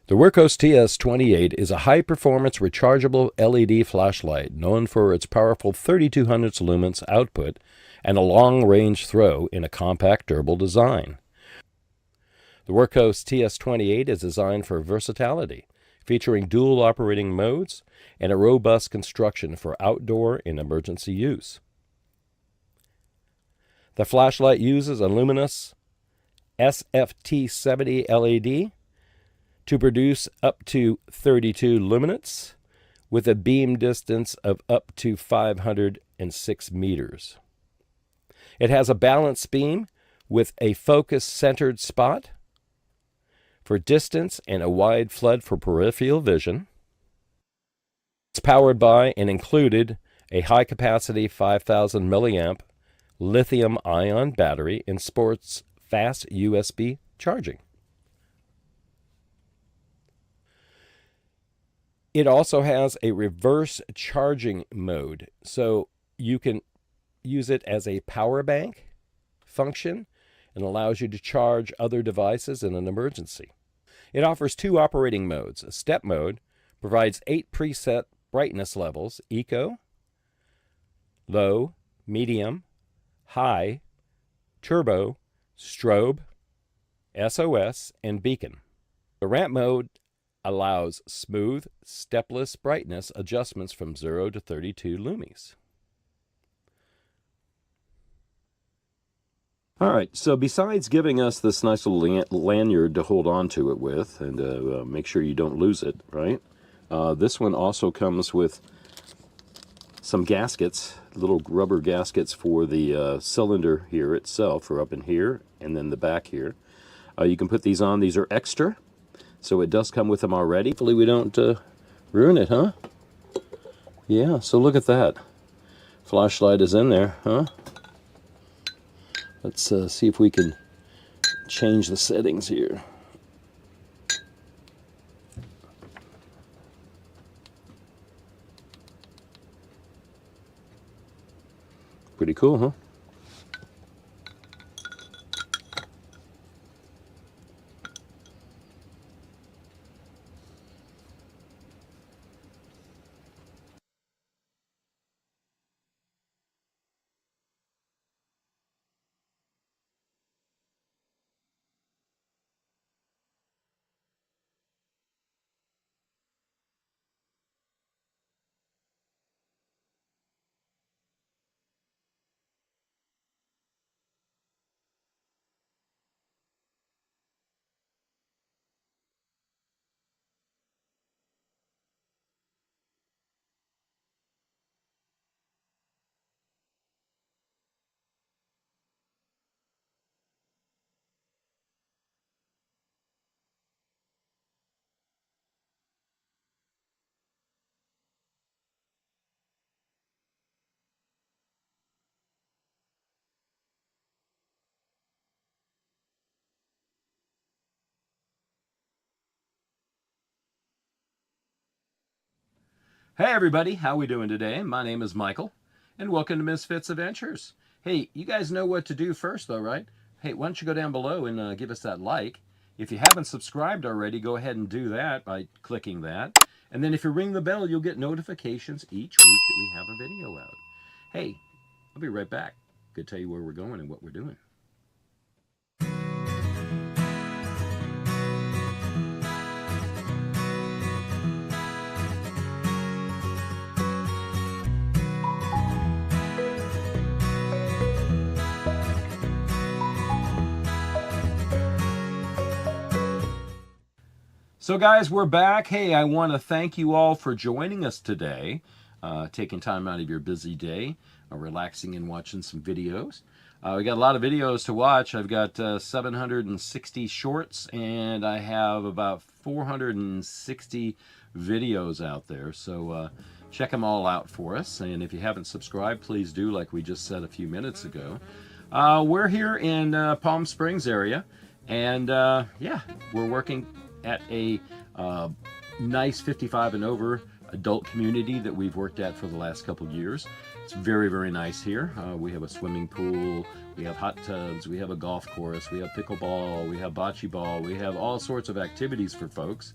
The Workcampers TS28 is a high-performance rechargeable LED flashlight known for its powerful 3200 lumens output and a long-range throw in a compact, durable design. The Workcampers TS28 is designed for versatility, featuring dual operating modes and a robust construction for outdoor and emergency use. The flashlight uses a luminous SFT70 LED to produce up to 32 luminance with a beam distance of up to 506 meters. It has a balanced beam with a focus-centered spot for distance and a wide flood for peripheral vision. It's powered by and included a high-capacity 5,000 milliamp lithium-ion battery and sports fast USB charging. It also has a reverse charging mode, so you can use it as a power bank function and allows you to charge other devices in an emergency. It offers two operating modes. A step mode provides 8 preset brightness levels: eco, low, medium, high, turbo, strobe, SOS, and beacon. The ramp mode allows smooth, stepless brightness adjustments from 0 to 32 lumies. All right, so besides giving us this nice little lanyard to hold on to it with and make sure you don't lose it, right? This one also comes with some gaskets, little rubber gaskets for the cylinder here itself, or up in here, and then the back here. You can put these on. These are extra, so it does come with them already. Hopefully we don't ruin it, huh? Yeah, so look at that. Flashlight is in there, huh? Let's see if we can change the settings here. Pretty cool, huh? Hey everybody, how we doing today? My name is Michael, and welcome to Misfits Adventures. Hey, you guys know what to do first though, right? Hey, why don't you go down below and give us that like. If you haven't subscribed already, go ahead and do that by clicking that. And then if you ring the bell, you'll get notifications each week that we have a video out. Hey, I'll be right back. Could tell you where we're going and what we're doing. So guys, we're back. Hey, I want to thank you all for joining us today, taking time out of your busy day, relaxing and watching some videos. We got a lot of videos to watch. I've got 760 shorts, and I have about 460 videos out there. So check them all out for us. And if you haven't subscribed, please do, like we just said a few minutes ago. We're here in Palm Springs area, and yeah, we're working at a nice 55 and over adult community that we've worked at for the last couple of years. It's very, very nice here. We have a swimming pool, we have hot tubs, we have a golf course, we have pickleball, we have bocce ball, we have all sorts of activities for folks.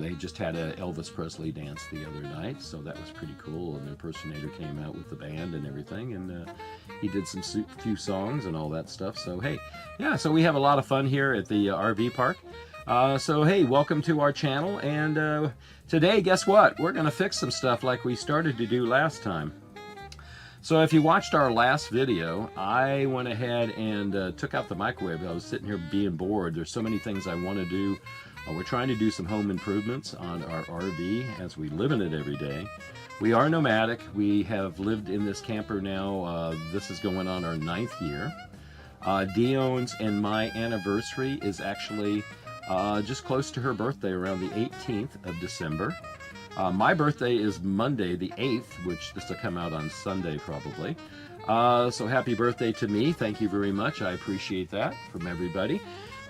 They just had a Elvis Presley dance the other night, so that was pretty cool. An impersonator came out with the band and everything, and he did some few songs and all that stuff. So hey, yeah, so we have a lot of fun here at the RV park. So hey, welcome to our channel, and today, guess what? We're gonna fix some stuff like we started to do last time. So if you watched our last video, I went ahead and took out the microwave. I was sitting here being bored. There's so many things I want to do. We're trying to do some home improvements on our RV as we live in it every day. We are nomadic. We have lived in this camper now. This is going on our 9th year. Dion's and my anniversary is actually just close to her birthday, around the 18th of December. My birthday is Monday the 8th, which this will come out on Sunday probably. So happy birthday to me. Thank you very much. I appreciate that from everybody.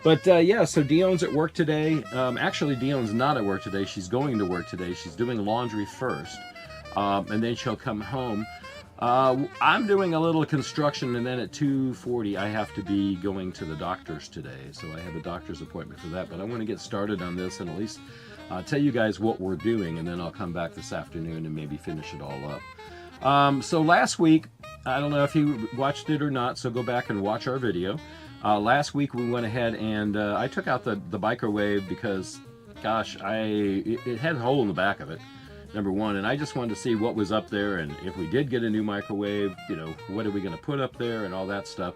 But yeah, so Dion's at work today. Actually, Dion's not at work today. She's going to work today. She's doing laundry first, and then she'll come home. I'm doing a little construction, and then at 2:40 I have to be going to the doctor's today. So I have a doctor's appointment for that. But I want to get started on this and at least tell you guys what we're doing, and then I'll come back this afternoon and maybe finish it all up. So last week, I don't know if you watched it or not, so go back and watch our video. Last week we went ahead and I took out the microwave because, gosh, it had a hole in the back of it, number one, and I just wanted to see what was up there, and if we did get a new microwave, you know, what are we going to put up there and all that stuff.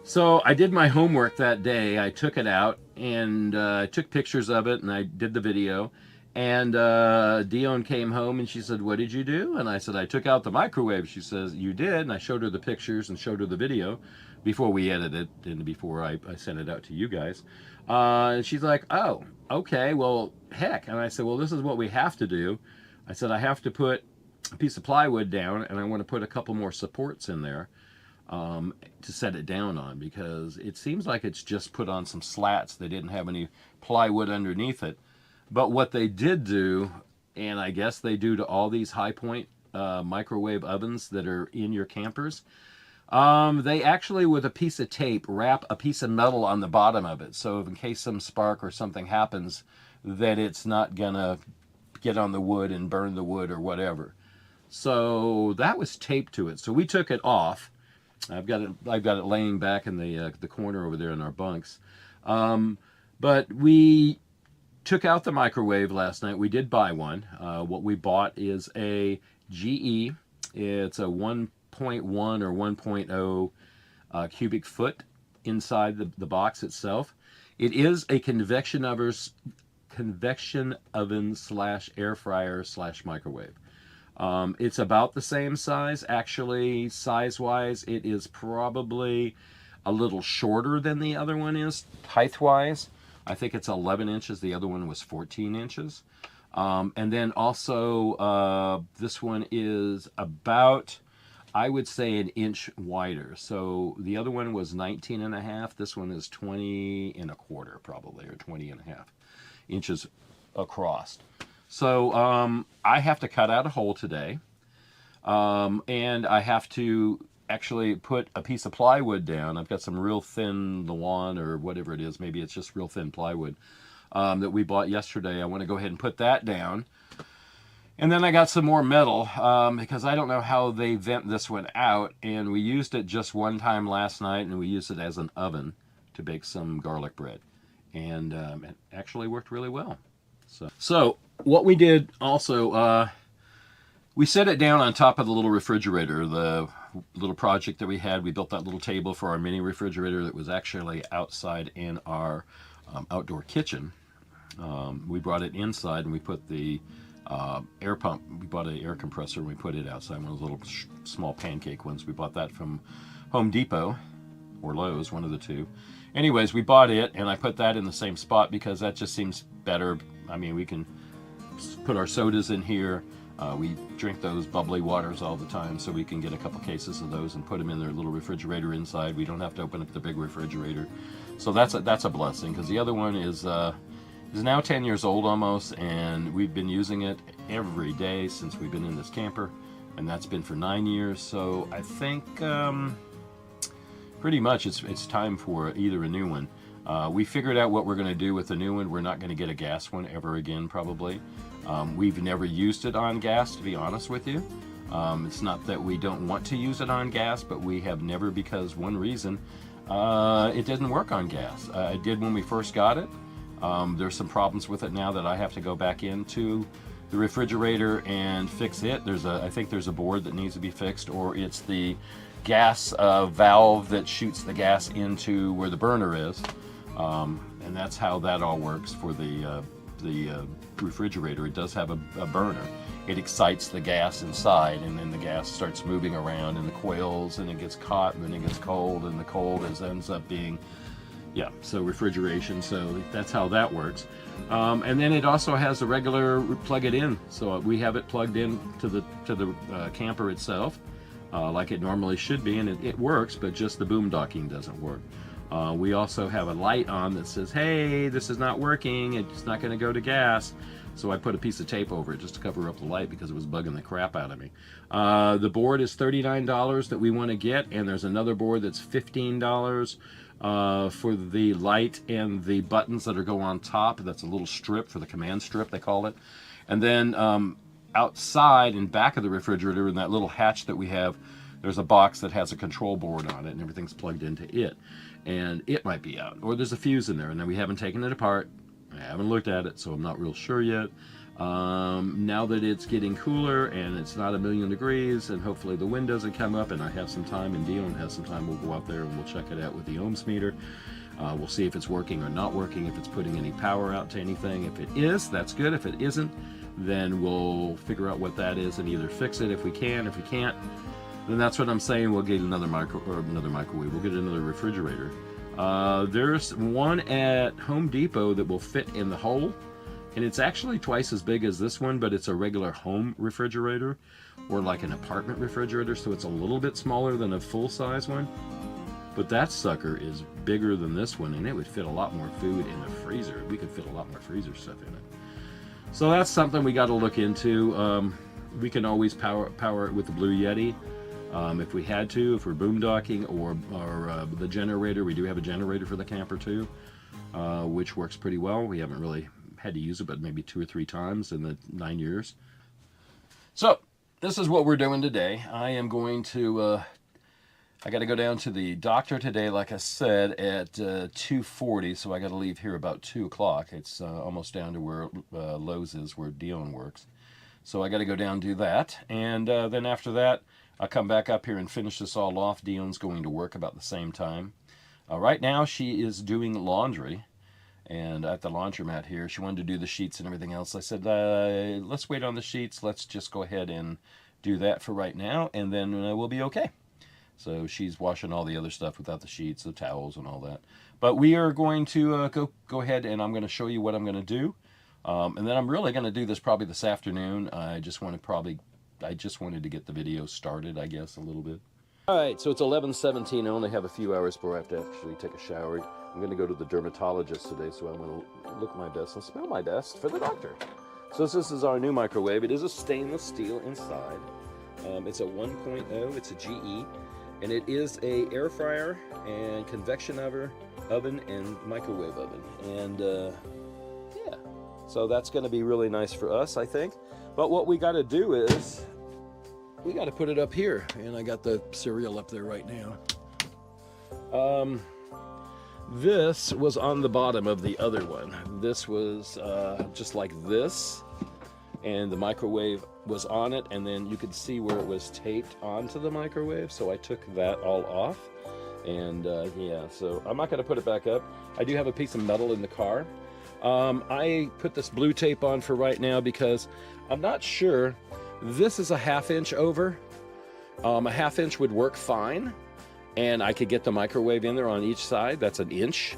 So I did my homework that day. I took it out and I took pictures of it, and I did the video. And Dione came home and she said, "What did you do?" And I said, "I took out the microwave." She says, "You did?" And I showed her the pictures and showed her the video before we edited it and before I sent it out to you guys. And she's like, "Oh, okay, well, heck." And I said, "Well, this is what we have to do." I said, "I have to put a piece of plywood down, and I want to put a couple more supports in there to set it down on, because it seems like it's just put on some slats. They didn't have any plywood underneath it." But what they did do, and I guess they do to all these high point microwave ovens that are in your campers, they actually, with a piece of tape, wrap a piece of metal on the bottom of it. So in case some spark or something happens, that it's not gonna get on the wood and burn the wood or whatever. So that was taped to it. So we took it off. I've got it laying back in the corner over there in our bunks. But we took out the microwave last night. We did buy one. What we bought is a GE. It's a 1.1 or 1.0 cubic foot inside the box itself. It is a convection oven slash air fryer slash microwave. It's about the same size. Actually, size-wise, it is probably a little shorter than the other one is, height-wise. I think it's 11 inches. The other one was 14 inches. And then also, this one is about, I would say, an inch wider. So the other one was 19 and a half. This one is 20 and a quarter, probably, or 20 and a half inches across. So I have to cut out a hole today. And I have to actually put a piece of plywood down. I've got some real thin lawn or whatever it is. Maybe it's just real thin plywood that we bought yesterday. I want to go ahead and put that down. And then I got some more metal because I don't know how they vent this one out. And we used it just one time last night, and we used it as an oven to bake some garlic bread. And it actually worked really well. So what we did also, we set it down on top of the little refrigerator, the little project that we had. We built that little table for our mini refrigerator that was actually outside in our outdoor kitchen. We brought it inside and we put the air pump. We bought an air compressor and we put it outside, one of those little small pancake ones. We bought that from Home Depot or Lowe's, one of the two. Anyways, we bought it and I put that in the same spot because that just seems better. I mean, we can put our sodas in here. We drink those bubbly waters all the time, so we can get a couple cases of those and put them in their little refrigerator inside. We don't have to open up the big refrigerator. So that's a blessing, because the other one is It's now 10 years old almost, and we've been using it every day since we've been in this camper, and that's been for 9 years. So I think pretty much it's time for either a new one. We figured out what we're going to do with the new one. We're not going to get a gas one ever again, probably. We've never used it on gas, to be honest with you. It's not that we don't want to use it on gas, but we have never, because one reason, it didn't work on gas. It did when we first got it. There's some problems with it now that I have to go back into the refrigerator and fix it. I think there's a board that needs to be fixed, or it's the gas valve that shoots the gas into where the burner is. And that's how that all works for the refrigerator. It does have a burner. It excites the gas inside, and then the gas starts moving around in the coils, and it gets caught, and then it gets cold, and the cold ends up being, yeah, so refrigeration. So that's how that works. And then it also has a regular plug it in. So we have it plugged in to the camper itself, like it normally should be, and it works, but just the boondocking doesn't work. We also have a light on that says, hey, this is not working, it's not going to go to gas. So I put a piece of tape over it just to cover up the light because it was bugging the crap out of me. The board is $39 that we want to get, and there's another board that's $15 for the light and the buttons that go on top. That's a little strip for the command strip, they call it. And then outside and back of the refrigerator, in that little hatch that we have, there's a box that has a control board on it, and everything's plugged into it. And it might be out, or there's a fuse in there, and then we haven't taken it apart. I haven't looked at it, so I'm not real sure yet. Now that it's getting cooler and it's not 1,000,000 degrees, and hopefully the wind doesn't come up, and I have some time, and Dion has some time, we'll go out there and we'll check it out with the ohms meter. We'll see if it's working or not working, if it's putting any power out to anything. If it is, that's good. If it isn't, then we'll figure out what that is and either fix it if we can. If we can't, then that's what I'm saying. We'll get another microwave. We'll get another refrigerator. There's one at Home Depot that will fit in the hole, and it's actually twice as big as this one, but it's a regular home refrigerator, or like an apartment refrigerator, so it's a little bit smaller than a full-size one. But that sucker is bigger than this one, and it would fit a lot more food in the freezer. We could fit a lot more freezer stuff in it. So that's something we got to look into. We can always power it with the Blue Yeti. If we had to, if we're boondocking, or the generator. We do have a generator for the camper too, which works pretty well. We haven't really had to use it, but maybe 2 or 3 times in the 9 years. So this is what we're doing today. I am going to, I got to go down to the doctor today, like I said, at 2:40, so I got to leave here about 2 o'clock. It's almost down to where Lowe's is, where Dion works. So I got to go down and do that, and then after that, I'll come back up here and finish this all off. Dion's going to work about the same time. Right now, she is doing laundry, and at the laundromat here, she wanted to do the sheets and everything else. I said, let's wait on the sheets. Let's just go ahead and do that for right now, and then we'll be okay. So she's washing all the other stuff without the sheets, the towels, and all that. But we are going to go ahead, and I'm going to show you what I'm going to do. And then I'm really going to do this probably this afternoon. I just wanted to get the video started, I guess, a little bit. All right, so it's 11:17. I only have a few hours before I have to actually take a shower. I'm going to go to the dermatologist today, so I'm going to look my best and smell my best for the doctor. So this is our new microwave. It is a stainless steel inside. It's a 1.0. It's a GE, and it is a air fryer and convection oven and microwave oven. And yeah, so that's going to be really nice for us, I think. But what we got to do is we got to put it up here, and I got the cereal up there right now. This was on the bottom of the other one. This was just like this, and the microwave was on it, and then you could see where it was taped onto the microwave, so I took that all off. And yeah, so I'm not going to put it back up. I do have a piece of metal in the car. I put this blue tape on for right now because I'm not sure. This is a 1/2 inch over. A 1/2 inch would work fine, and I could get the microwave in there on each side. That's 1 inch.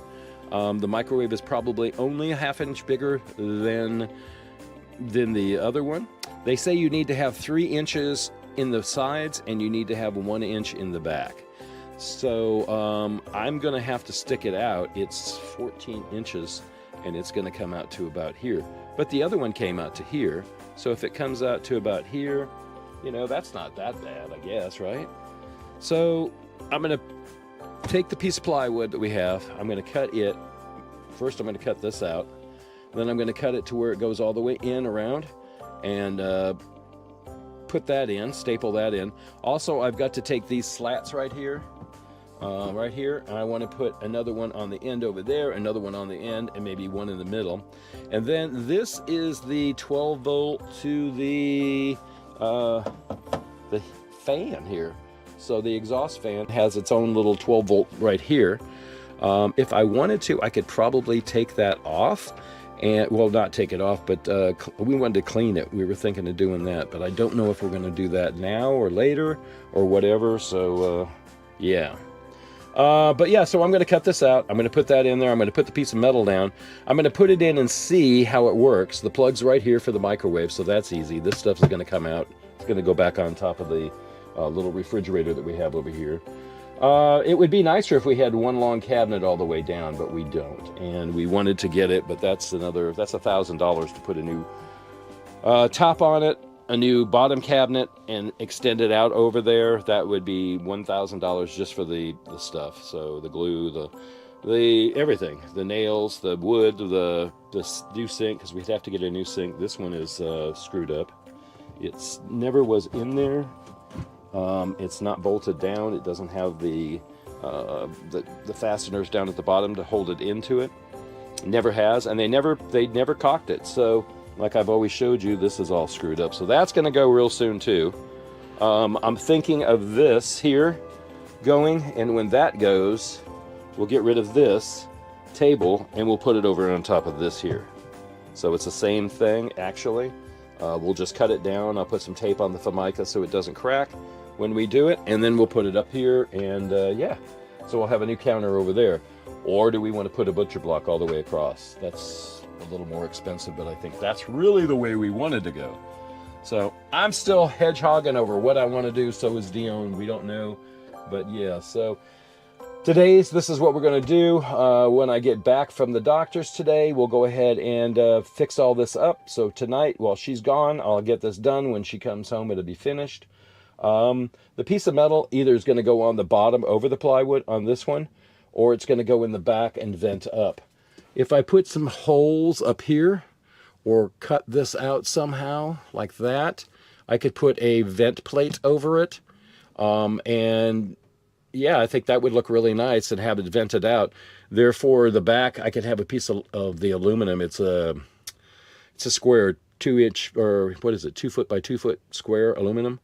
The microwave is probably only a 1/2 inch bigger than the other one. They say you need to have 3 inches in the sides, and you need to have 1 inch in the back. So I'm gonna have to stick it out. It's 14 inches and it's going to come out to about here. But the other one came out to here, so if it comes out to about here, you know, that's not that bad, I guess, right? So I'm going to take the piece of plywood that we have. I'm going to cut it. First, I'm going to cut this out. Then I'm going to cut it to where it goes all the way in around, and put that in, staple that in. Also, I've got to take these slats right here, and I want to put another one on the end over there, another one on the end, and maybe one in the middle. And then this is the 12 volt to the fan here. So the exhaust fan has its own little 12 volt right here. If I wanted to, I could probably take that off. And, well, not take it off, but we wanted to clean it. We were thinking of doing that, but I don't know if we're going to do that now or later or whatever. So, yeah. But yeah, so I'm going to cut this out. I'm going to put that in there. I'm going to put the piece of metal down. I'm going to put it in and see how it works. The plug's right here for the microwave, so that's easy. This stuff is going to come out. It's going to go back on top of the little refrigerator that we have over here. It would be nicer if we had one long cabinet all the way down, but we don't. And we wanted to get it, but that's $1,000 to put a new top on it, a new bottom cabinet, and extend it out over there. That would be $1,000 just for the stuff. So the glue, the everything, the nails, the wood, the new sink, because we'd have to get a new sink. This one is screwed up. It's never was in there. It's not bolted down. It doesn't have the fasteners down at the bottom to hold it into it. Never has, and they never cocked it. So, like I've always showed you, this is all screwed up. So that's going to go real soon too. I'm thinking of this here going, and when that goes, we'll get rid of this table and we'll put it over on top of this here. So it's the same thing actually. We'll just cut it down. I'll put some tape on the Formica so it doesn't crack when we do it, and then we'll put it up here, and yeah, so we'll have a new counter over there. Or do we want to put a butcher block all the way across? That's a little more expensive, but I think that's really the way we wanted to go. So I'm still hedgehogging over what I want to do. So is Dione. We don't know, but yeah. So this is what we're going to do. When I get back from the doctor's today, we'll go ahead and fix all this up. So tonight, while she's gone, I'll get this done. When she comes home, it'll be finished. The piece of metal either is going to go on the bottom over the plywood on this one, or it's going to go in the back and vent up. If I put some holes up here or cut this out somehow like that, I could put a vent plate over it. And yeah, I think that would look really nice and have it vented out. Therefore, the back, I could have a piece of the aluminum. It's a square 2-inch, or what is it, 2 foot by 2 foot square aluminum.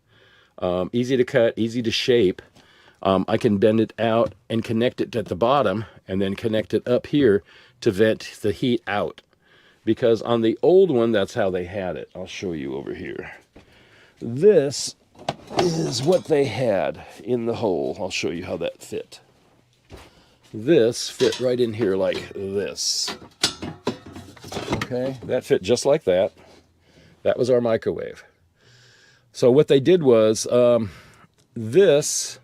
Easy to cut, easy to shape. I can bend it out and connect it at the bottom, and then connect it up here to vent the heat out. Because on the old one, that's how they had it. I'll show you over here. This is what they had in the hole. I'll show you how that fit. This fit right in here like this. Okay, that fit just like that. That was our microwave. So what they did was, this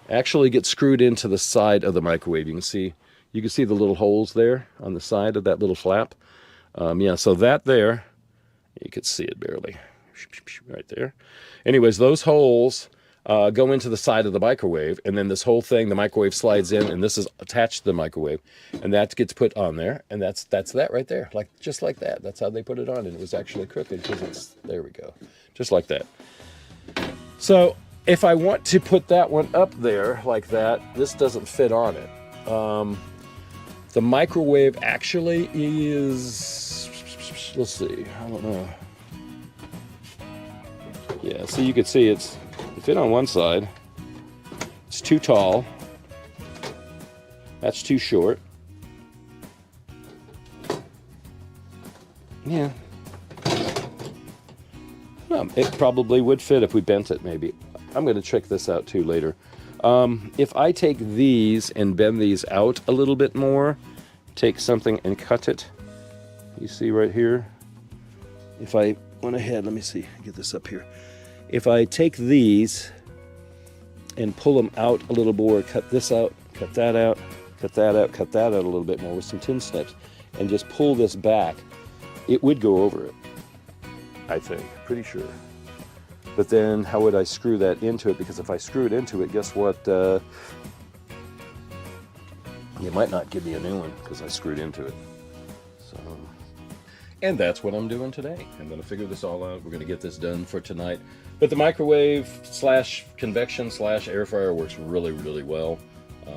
actually gets screwed into the side of the microwave. You can see the little holes there on the side of that little flap. Yeah, so that there, you could see it barely, right there. Anyways, those holes go into the side of the microwave, and then this whole thing, the microwave slides in, and this is attached to the microwave, and that gets put on there, and that's that right there, like just like that. That's how they put it on, and it was actually crooked because it's, there we go, just like that. So if I want to put that one up there like that, this doesn't fit on it. The microwave actually is, let's see, I don't know. Yeah, so you can see it fit on one side. It's too tall. That's too short. Yeah. Well, it probably would fit if we bent it, maybe. I'm going to check this out too later. If I take these and bend these out a little bit more, take something and cut it, you see right here, if I went ahead, let me see, get this up here. If I take these and pull them out a little more, cut this out, cut that out, cut that out, cut that out a little bit more with some tin snips, and just pull this back, it would go over it, I think, pretty sure. But then how would I screw that into it? Because if I screw it into it, guess what? You might not give me a new one because I screwed into it. So, and that's what I'm doing today. I'm going to figure this all out. We're going to get this done for tonight. But the microwave / convection / air fryer works really, really well.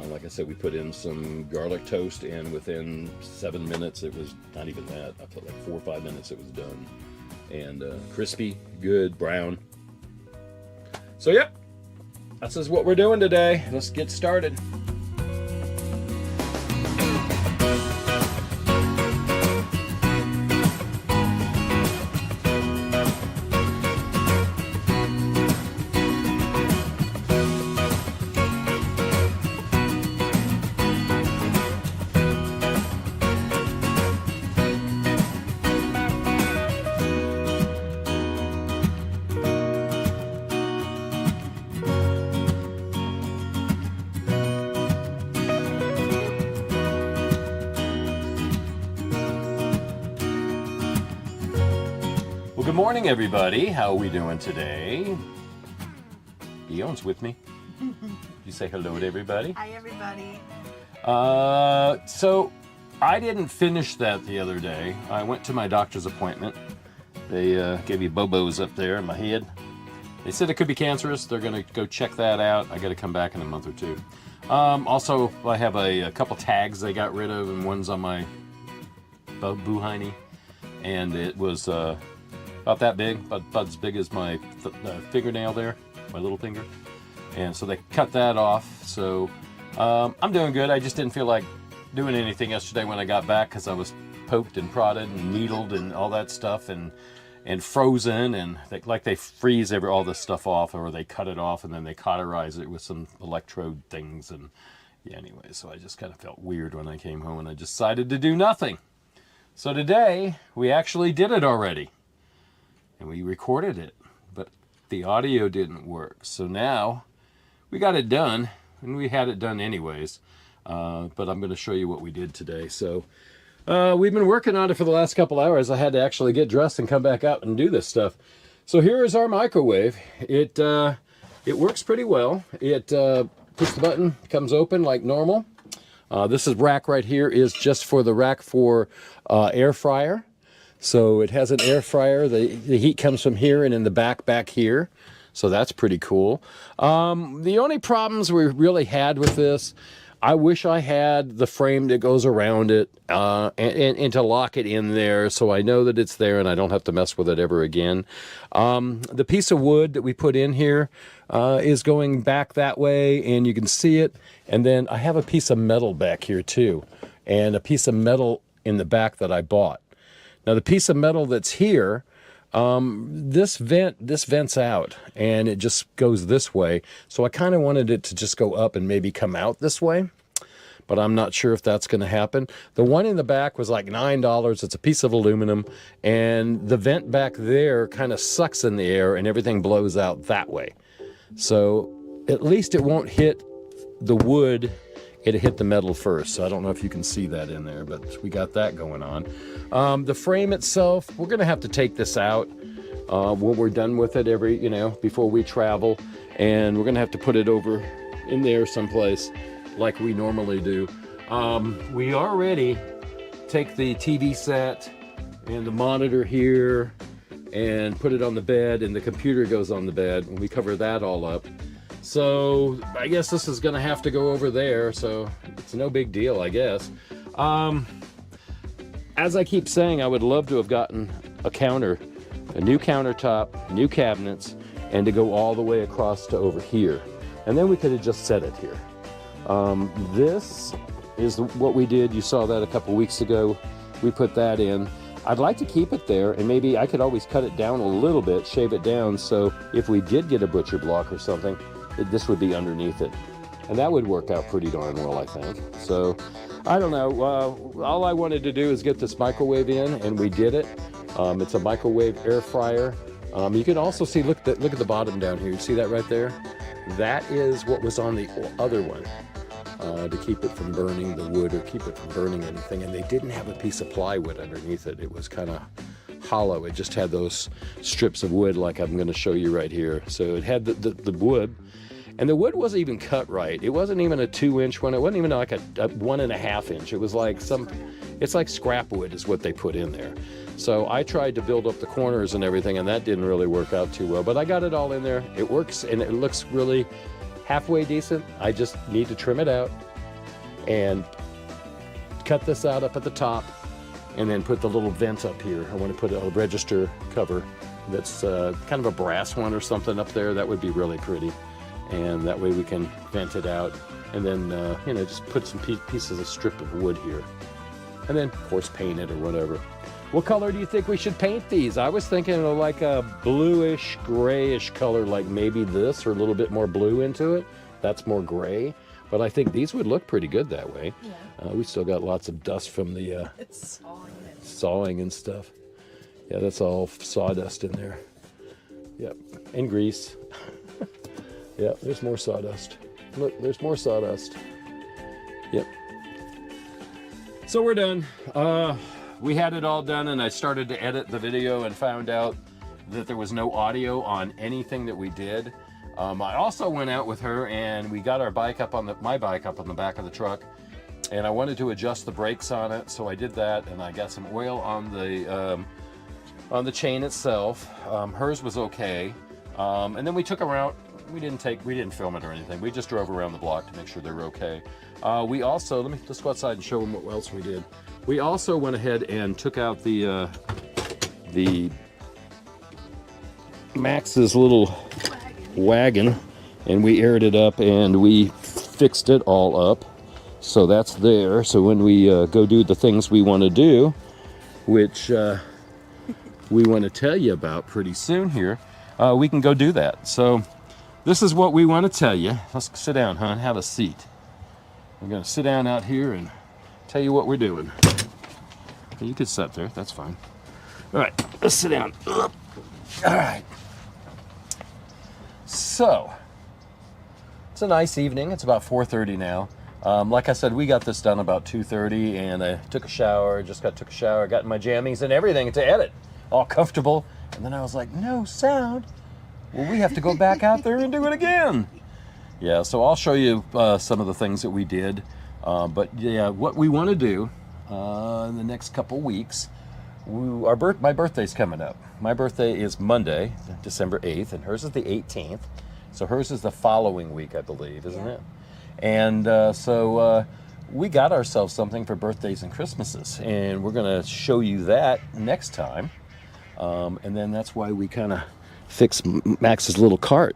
Like I said, we put in some garlic toast, and within 7 minutes, it was not even that. I put like 4 or 5 minutes, it was done. And crispy, good, brown. So, yep, this is what we're doing today. Let's get started. Well, good morning, everybody. How are we doing today? Dione's with me. You say hello to everybody. Hi, everybody. So I didn't finish that the other day. I went to my doctor's appointment. They gave me bobos up there in my head. They said it could be cancerous. They're going to go check that out. I got to come back in a month or two. Also, I have a couple tags they got rid of, and one's on my buhini, and it was about that big, about as big as my fingernail there, my little finger. And so they cut that off. So I'm doing good. I just didn't feel like doing anything yesterday when I got back because I was poked and prodded and needled and all that stuff and frozen, and they freeze all this stuff off, or they cut it off and then they cauterize it with some electrode things. And yeah, anyway, so I just kind of felt weird when I came home and I decided to do nothing. So today we actually did it already. And we recorded it, but the audio didn't work. So now we got it done, and we had it done anyways. But I'm going to show you what we did today. So we've been working on it for the last couple hours. I had to actually get dressed and come back out and do this stuff. So here is our microwave. It works pretty well. It push the button, comes open like normal. This is rack right here is just for the rack for air fryer. So it has an air fryer. The heat comes from here and in the back here. So that's pretty cool. The only problems we really had with this, I wish I had the frame that goes around it and to lock it in there so I know that it's there and I don't have to mess with it ever again. The piece of wood that we put in here is going back that way, and you can see it. And then I have a piece of metal back here too, and a piece of metal in the back that I bought. Now the piece of metal that's here, this vents out and it just goes this way. So I kind of wanted it to just go up and maybe come out this way, but I'm not sure if that's going to happen. The one in the back was like $9. It's a piece of aluminum, and the vent back there kind of sucks in the air and everything blows out that way. So at least it won't hit the wood. It hit the metal first, so I don't know if you can see that in there, but we got that going on. The frame itself, we're going to have to take this out when we're done with it before we travel, and we're going to have to put it over in there someplace like we normally do. We already take the TV set and the monitor here and put it on the bed, and the computer goes on the bed, and we cover that all up. So I guess this is going to have to go over there, so it's no big deal, I guess. As I keep saying, I would love to have gotten a new countertop, new cabinets, and to go all the way across to over here. And then we could have just set it here. This is what we did. You saw that a couple weeks ago. We put that in. I'd like to keep it there, and maybe I could always cut it down a little bit, shave it down, so if we did get a butcher block or something, this would be underneath it. And that would work out pretty darn well, I think. So, I don't know. All I wanted to do is get this microwave in, and we did it. It's a microwave air fryer. You can also see, look at the bottom down here. You see that right there? That is what was on the other one. to keep it from burning the wood or keep it from burning anything. And they didn't have a piece of plywood underneath it. It was kind of hollow. It just had those strips of wood like I'm going to show you right here. So it had the wood, and the wood wasn't even cut right. It wasn't even a 2-inch one. It wasn't even like a 1.5 inch. It was like it's like scrap wood is what they put in there. So I tried to build up the corners and everything, and that didn't really work out too well, but I got it all in there. It works, and it looks really halfway decent. I just need to trim it out and cut this out up at the top, and then put the little vent up here. I want to put a register cover that's kind of a brass one or something up there. That would be really pretty, and that way we can vent it out, and then just put some pieces of strip of wood here, and then of course paint it or whatever. What color do you think we should paint these? I was thinking of like a bluish, grayish color, like maybe this, or a little bit more blue into it. That's more gray, but I think these would look pretty good that way. Yeah. We still got lots of dust from the it's sawing and stuff. Yeah, that's all sawdust in there. Yep, and grease. Yep, there's more sawdust. Look, there's more sawdust. Yep. So we're done. We had it all done, and I started to edit the video and found out that there was no audio on anything that we did. I also went out with her, and we got our bike up on my bike up on the back of the truck, and I wanted to adjust the brakes on it, so I did that, and I got some oil on the chain itself. Hers was okay, and then we took her out. We didn't film it or anything. We just drove around the block to make sure they were okay. We also, let's go outside and show them what else we did. We also went ahead and took out the Max's little wagon, and we aired it up, and we fixed it all up. So that's there. So when we go do the things we want to do, which we want to tell you about pretty soon here, we can go do that. So this is what we want to tell you. Let's sit down, hon. Have a seat. We're going to sit down out here and tell you what we're doing. You could sit there. That's fine. All right. Let's sit down. All right. So it's a nice evening. It's about 4:30 now. Like I said, we got this done about 2:30, and I took a shower. Took a shower. Got in my jammies and everything to edit. All comfortable. And then I was like, no sound. Well, we have to go back out there and do it again. Yeah, so I'll show you some of the things that we did. But yeah, what we want to do in the next couple weeks, my birthday's coming up. My birthday is Monday, December 8th, and hers is the 18th. So hers is the following week, I believe, isn't it? And so we got ourselves something for birthdays and Christmases, and we're going to show you that next time. And then that's why we kind of fixed Max's little cart.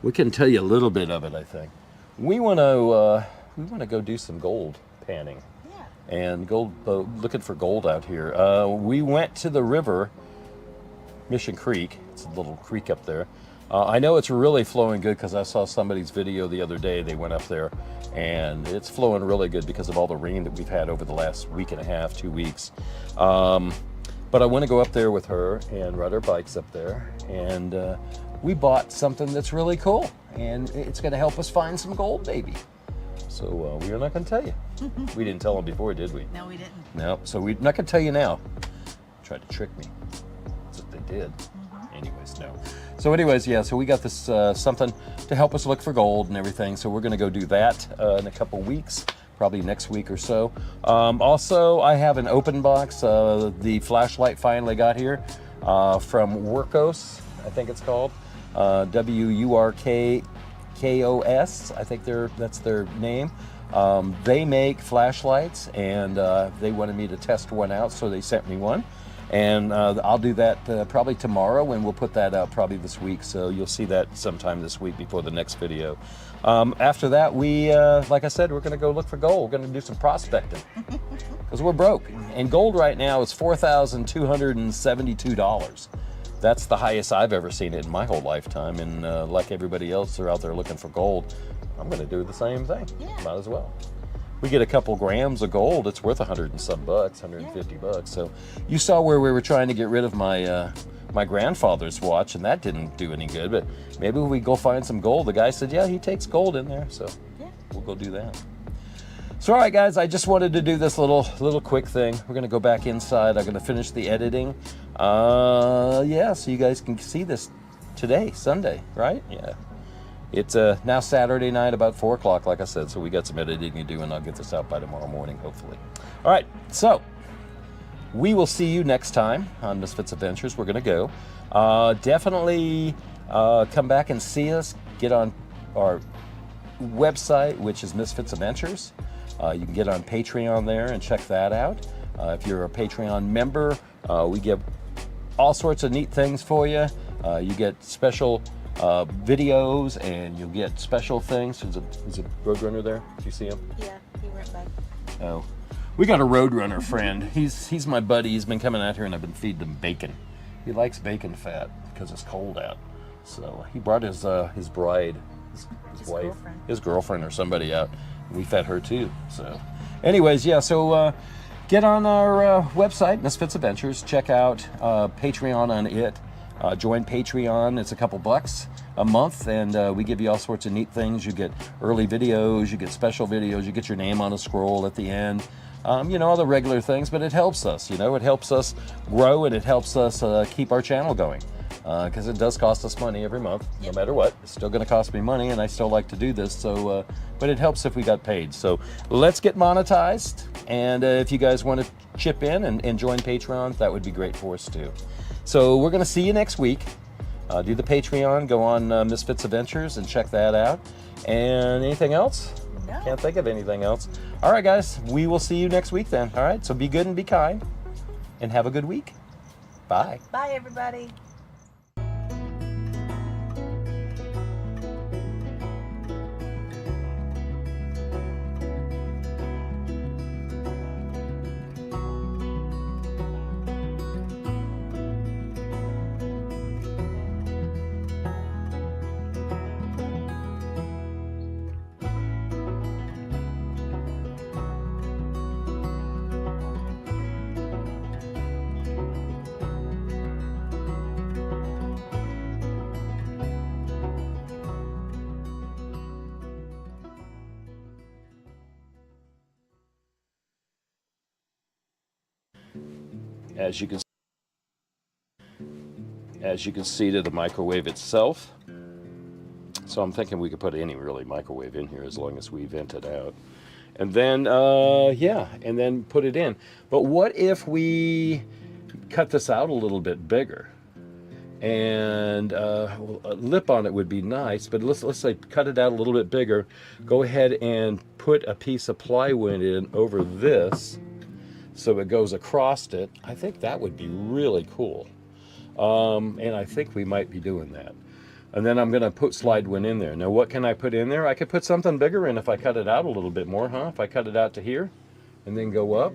We can tell you a little bit of it, I think. We want to go do some gold panning. Yeah. And looking for gold out here. We went to the river, Mission Creek. It's a little creek up there. I know it's really flowing good because I saw somebody's video the other day. They went up there, and it's flowing really good because of all the rain that we've had over the last week and a half, 2 weeks. But I want to go up there with her and ride our bikes up there, and we bought something that's really cool, and it's going to help us find some gold, maybe. So we're not going to tell you. We didn't tell them before, did we? No, we didn't. No, so we're not going to tell you now. Tried to trick me. That's what they did. Anyways, no. So anyways, yeah, so we got this something to help us look for gold and everything, so we're going to go do that in a couple weeks. Probably next week or so. Also, I have an open box. The flashlight finally got here from Workos, I think it's called. Workkos, I think that's their name. They make flashlights, and they wanted me to test one out, so they sent me one. And I'll do that probably tomorrow, and we'll put that out probably this week. So you'll see that sometime this week before the next video. After that, we, like I said, we're going to go look for gold. We're going to do some prospecting because we're broke. And gold right now is $4,272. That's the highest I've ever seen it in my whole lifetime. And like everybody else, they're out there looking for gold. I'm going to do the same thing. Yeah. Might as well. We get a couple grams of gold, it's worth $100 and some bucks, $150. So you saw where we were trying to get rid of my my grandfather's watch, and that didn't do any good. But maybe we go find some gold. The guy said, yeah, he takes gold in there. So we'll go do that. So all right, guys, I just wanted to do this little quick thing. We're gonna go back inside. I'm gonna finish the editing. Yeah, so you guys can see this today, Sunday, right? Yeah. It's now Saturday night, about 4 o'clock, like I said. So we got some editing to do, and I'll get this out by tomorrow morning, hopefully. All right, so we will see you next time on Misfits Adventures. We're gonna go. Definitely come back and see us. Get on our website, which is Misfits Adventures. You can get on Patreon there and check that out. If you're a Patreon member, we give all sorts of neat things for you. You get special videos, and you'll get special things. Is it Roadrunner there? Do you see him? Yeah, he went back. Oh, we got a Roadrunner friend. He's my buddy. He's been coming out here, and I've been feeding him bacon. He likes bacon fat because it's cold out. So he brought his bride, his wife, his girlfriend, or somebody out. We fed her too. So, anyways, yeah. So get on our website, Misfits Adventures. Check out Patreon on it. Join Patreon. It's a couple bucks a month, and we give you all sorts of neat things. You get early videos, you get special videos, you get your name on a scroll at the end. You know, all the regular things, but it helps us. You know, it helps us grow, and it helps us keep our channel going. Because it does cost us money every month, no matter what. It's still going to cost me money, and I still like to do this. So, but it helps if we got paid. So let's get monetized. And if you guys want to chip in and join Patreon, that would be great for us too. So we're going to see you next week. Do the Patreon, go on Misfits Adventures and check that out. And anything else? No. Can't think of anything else. All right, guys, we will see you next week then. All right, so be good and be kind, and have a good week. Bye. Bye, everybody. As you can see to the microwave itself. So I'm thinking we could put any really microwave in here as long as we vent it out. And then, yeah, and then put it in. But what if we cut this out a little bit bigger? And a lip on it would be nice, but let's say cut it out a little bit bigger. Go ahead and put a piece of plywood in over this, so it goes across it. I think that would be really cool. And I think we might be doing that. And then I'm going to slide one in there. Now, what can I put in there? I could put something bigger in if I cut it out a little bit more, huh? If I cut it out to here and then go up,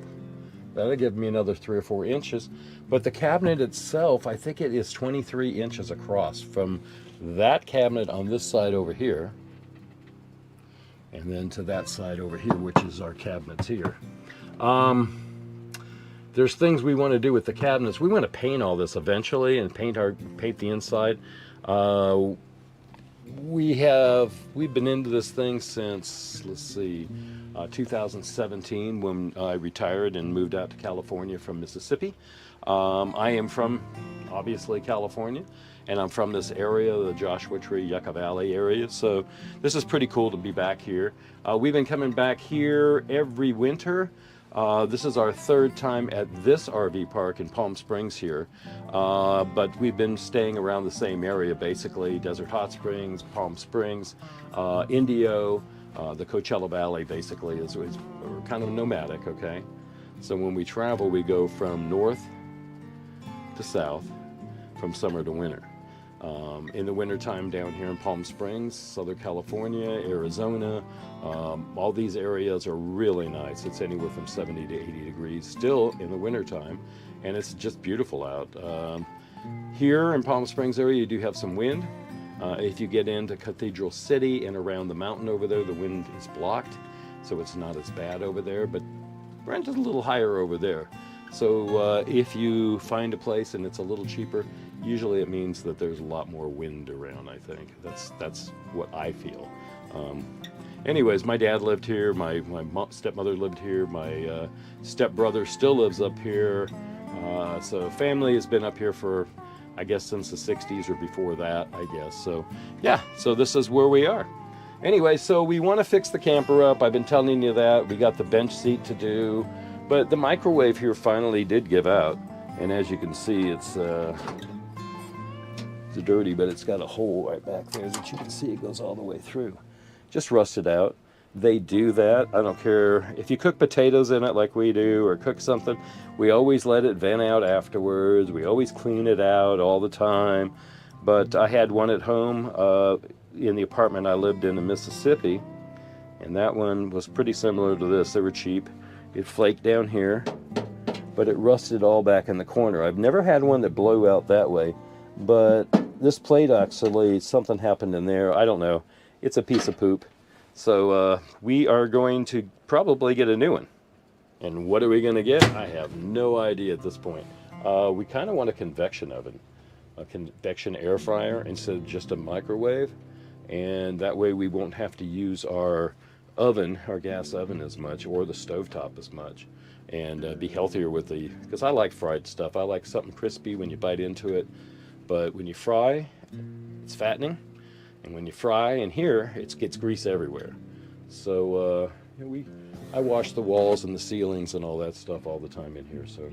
that'll give me another 3 or 4 inches. But the cabinet itself, I think it is 23 inches across from that cabinet on this side over here, and then to that side over here, which is our cabinets here. There's things we want to do with the cabinets. We want to paint all this eventually and paint the inside. We've been into this thing since, let's see, 2017, when I retired and moved out to California from Mississippi. I am from, obviously, California, and I'm from this area, the Joshua Tree, Yucca Valley area. So this is pretty cool to be back here. We've been coming back here every winter. This is our 3rd time at this RV park in Palm Springs here, but we've been staying around the same area, basically Desert Hot Springs, Palm Springs, Indio, the Coachella Valley basically is we're kind of nomadic, okay? So when we travel, we go from north to south, from summer to winter. In the wintertime down here in Palm Springs, Southern California, Arizona, all these areas are really nice. It's anywhere from 70 to 80 degrees still in the wintertime, and it's just beautiful out. Here in Palm Springs area, you do have some wind. If you get into Cathedral City and around the mountain over there, the wind is blocked, so it's not as bad over there, but rent is a little higher over there. So if you find a place and it's a little cheaper, usually it means that there's a lot more wind around, I think. That's what I feel. Anyways, my dad lived here, my stepmother lived here, my stepbrother still lives up here. So family has been up here for, I guess, since the 60s or before that, I guess. So yeah, so this is where we are. Anyway, so we want to fix the camper up. I've been telling you that. We got the bench seat to do, but the microwave here finally did give out. And as you can see, it's dirty, but it's got a hole right back there that you can see. It goes all the way through. Just rusted out. They do that. I don't care if you cook potatoes in it like we do, or cook something. We always let it vent out afterwards. We always clean it out all the time. But I had one at home in the apartment I lived in Mississippi, and that one was pretty similar to this. They were cheap. It flaked down here, but it rusted all back in the corner. I've never had one that blew out that way, but this plate actually, something happened in there. I don't know. It's a piece of poop. So we are going to probably get a new one. And what are we going to get? I have no idea at this point. We kind of want a convection oven, a convection air fryer instead of just a microwave. And that way we won't have to use our oven, our gas oven as much, or the stovetop as much. And be healthier with the, because I like fried stuff. I like something crispy when you bite into it. But when you fry, it's fattening. And when you fry in here, it gets grease everywhere. So I wash the walls and the ceilings and all that stuff all the time in here. So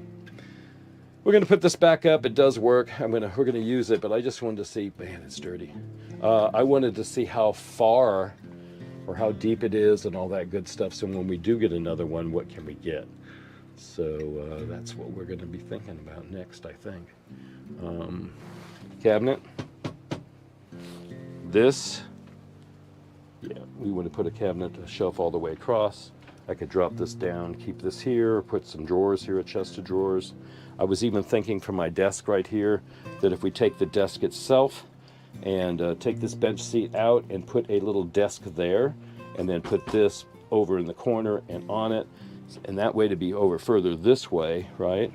we're going to put this back up. It does work. We're going to use it, but I just wanted to see, man, it's dirty. I wanted to see how far or how deep it is and all that good stuff. So when we do get another one, what can we get? So that's what we're going to be thinking about next, I think. Cabinet. This, yeah, we want to put a cabinet, a shelf all the way across. I could drop this down, keep this here, put some drawers here, a chest of drawers. I was even thinking for my desk right here that if we take the desk itself and take this bench seat out and put a little desk there, and then put this over in the corner and on it, and that way to be over further this way, right?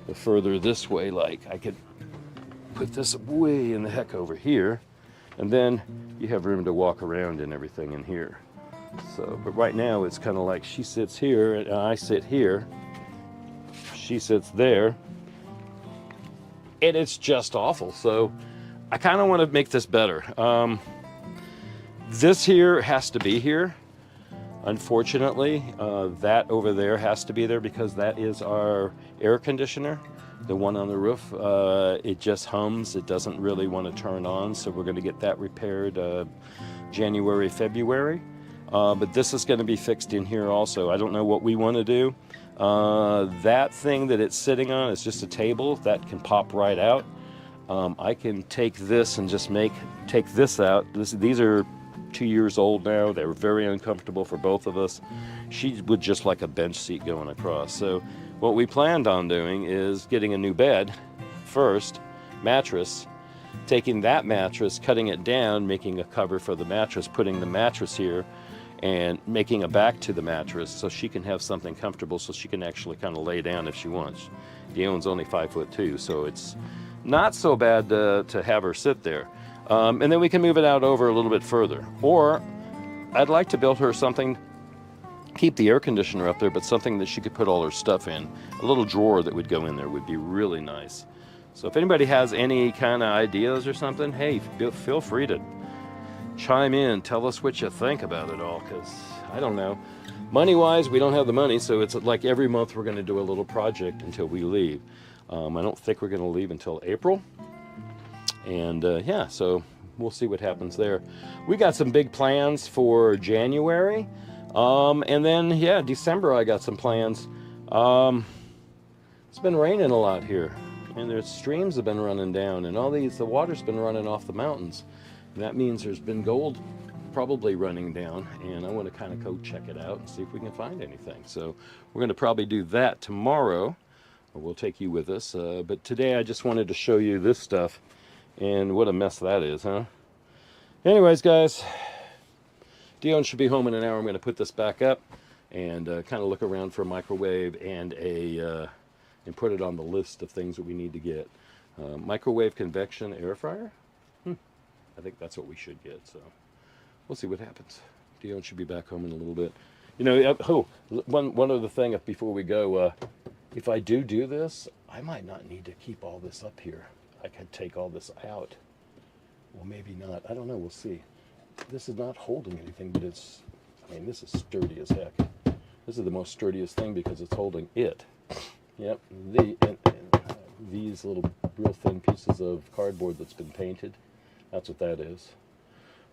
The further this way, like I could put this way in the heck over here. And then you have room to walk around and everything in here. So, but right now it's kind of like she sits here and I sit here. She sits there. And it's just awful. So I kind of want to make this better. This here has to be here. Unfortunately, that over there has to be there because that is our air conditioner. The one on the roof, it just hums. It doesn't really want to turn on, so we're going to get that repaired January, February. But this is going to be fixed in here also. I don't know what we want to do. That thing that it's sitting on is just a table that can pop right out. I can take this and just take this out. These are 2 years old now. They were very uncomfortable for both of us. She would just like a bench seat going across. So what we planned on doing is getting a new bed first, mattress, taking that mattress, cutting it down, making a cover for the mattress, putting the mattress here, and making a back to the mattress so she can have something comfortable so she can actually kind of lay down if she wants. Dione's only 5'2", so it's not so bad to have her sit there. And then we can move it out over a little bit further. Or I'd like to build her something, keep the air conditioner up there, but something that she could put all her stuff in. A little drawer that would go in there would be really nice. So if anybody has any kind of ideas or something, hey, feel free to chime in. Tell us what you think about it all, because I don't know. Money-wise, we don't have the money, so it's like every month we're going to do a little project until we leave. I don't think we're going to leave until April. And yeah, so we'll see what happens there. We got some big plans for January. And then, yeah, December I got some plans. It's been raining a lot here. And there's streams have been running down. And the water's been running off the mountains. And that means there's been gold probably running down. And I want to kind of go check it out and see if we can find anything. So we're going to probably do that tomorrow. Or we'll take you with us. But today I just wanted to show you this stuff. And what a mess that is, huh? Anyways, guys, Dione should be home in an hour. I'm going to put this back up and kind of look around for a microwave and put it on the list of things that we need to get. Microwave convection air fryer. I think that's what we should get. So we'll see what happens. Dione should be back home in a little bit. You know, one other thing before we go. If I do this, I might not need to keep all this up here. I could take all this out. Well, maybe not. I don't know. We'll see. This is not holding anything, but I mean, this is sturdy as heck. This is the most sturdiest thing because it's holding it. Yep. These little real thin pieces of cardboard that's been painted. That's what that is.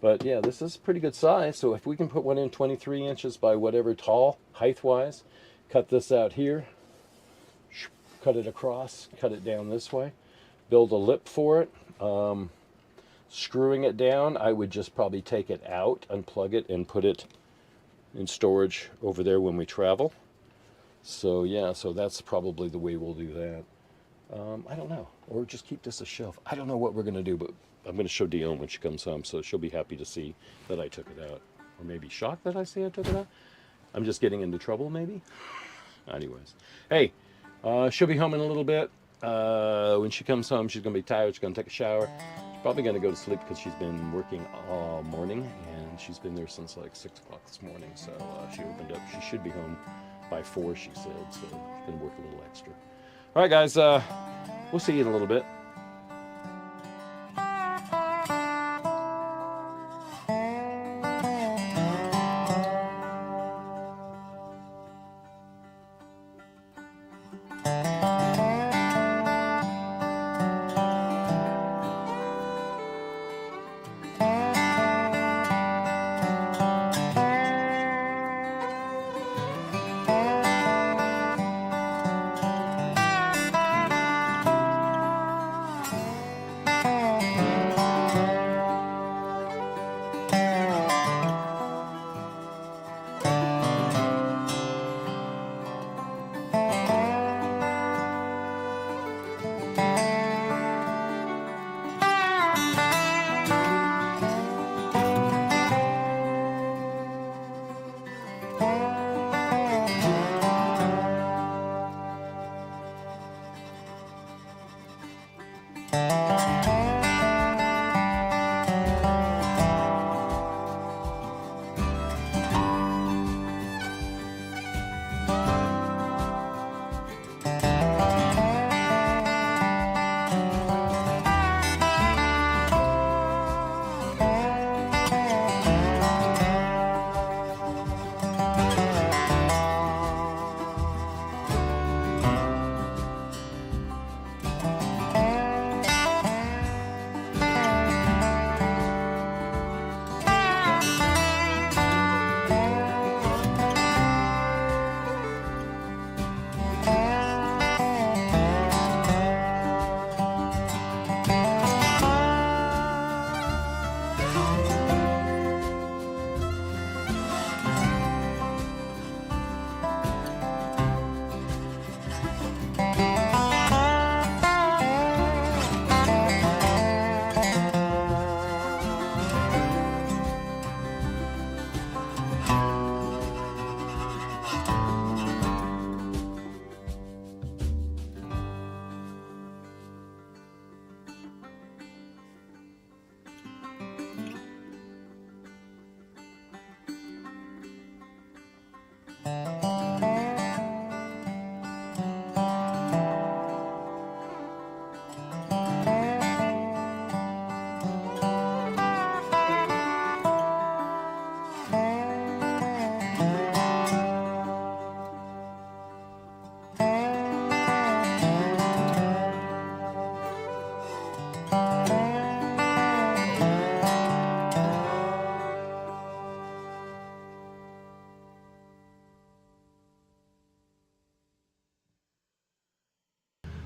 But yeah, this is pretty good size. So if we can put one in 23 inches by whatever tall, height-wise, cut this out here, cut it across, cut it down this way, build a lip for it. Screwing it down, I would just probably take it out, unplug it, and put it in storage over there when we travel. So yeah, so that's probably the way we'll do that. I don't know. Or just keep this a shelf. I don't know what we're going to do, but I'm going to show Dione when she comes home, so she'll be happy to see that I took it out. Or maybe shocked that I say I took it out. I'm just getting into trouble, maybe? Anyways. Hey, she'll be home in a little bit. When she comes home, she's going to be tired. She's going to take a shower. She's probably going to go to sleep because she's been working all morning, and she's been there since like 6 o'clock this morning. So she opened up. She should be home by 4, she said. So she's going to work a little extra. All right, guys. We'll see you in a little bit.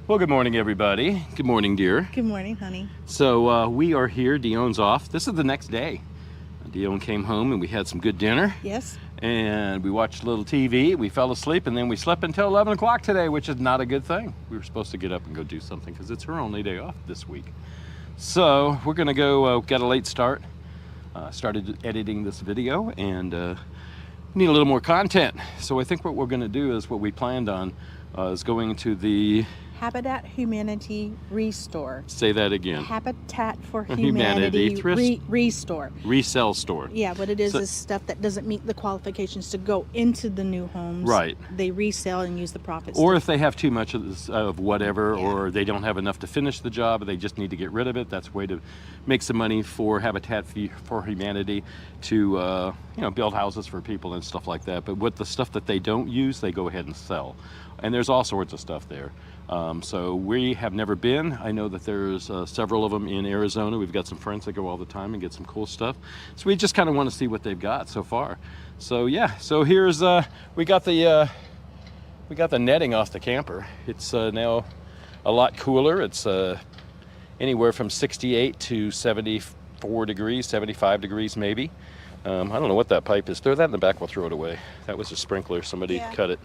Well, good morning, everybody. Good morning, dear. Good morning, honey. So we are here. Dione's off. This is the next day. Dione came home and we had some good dinner. Yes. And we watched a little TV. We fell asleep and then we slept until 11 o'clock today, which is not a good thing. We were supposed to get up and go do something because it's her only day off this week. So we're going to go, got a late start. Started editing this video and need a little more content. So I think what we're going to do is what we planned on is going to the Habitat Humanity Restore. Say that again. Habitat for Humanity Humanity thrift- Restore. Resale store. Yeah, what it is So- is stuff that doesn't meet the qualifications to go into the new homes. Right. They resell and use the profits. Or if they have too much of, this, of whatever, Yeah. or they don't have enough to finish the job, or they just need to get rid of it, that's a way to make some money for Habitat for Humanity to build houses for people and stuff like that. But with the stuff that they don't use, they go ahead and sell. And there's all sorts of stuff there. So we have never been. I know that there's several of them in Arizona. We've got some friends that go all the time and get some cool stuff. So we just kind of want to see what they've got so far. So yeah, so here's we got the netting off the camper. It's now a lot cooler. It's anywhere from 68 to 74 degrees, 75 degrees maybe. I don't know what that pipe is. Throw that in the back, we'll throw it away. That was a sprinkler, somebody cut it.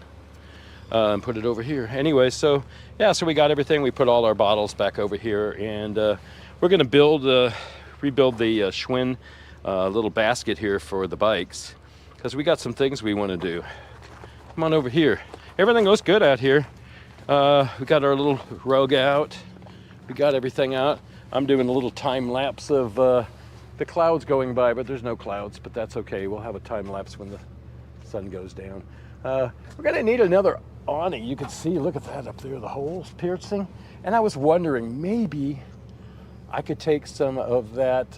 And put it over here. Anyway, so yeah, so we got everything. We put all our bottles back over here, and we're going to rebuild the Schwinn little basket here for the bikes, because we got some things we want to do. Come on over here. Everything looks good out here. We got our little rug out. We got everything out. I'm doing a little time lapse of the clouds going by, but there's no clouds, but that's okay. We'll have a time lapse when the sun goes down. We're going to need another awning. You can see, look at that up there, the holes piercing. And I was wondering, maybe I could take some of that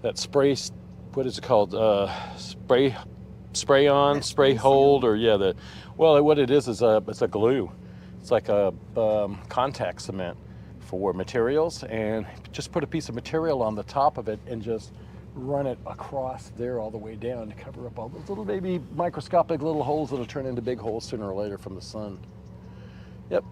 that spray, what is it called? Spray on, spray hold, or yeah, what it is it's a glue. It's like a contact cement for materials, and just put a piece of material on the top of it and just run it across there all the way down to cover up all those little baby microscopic little holes that'll turn into big holes sooner or later from the sun. Yep.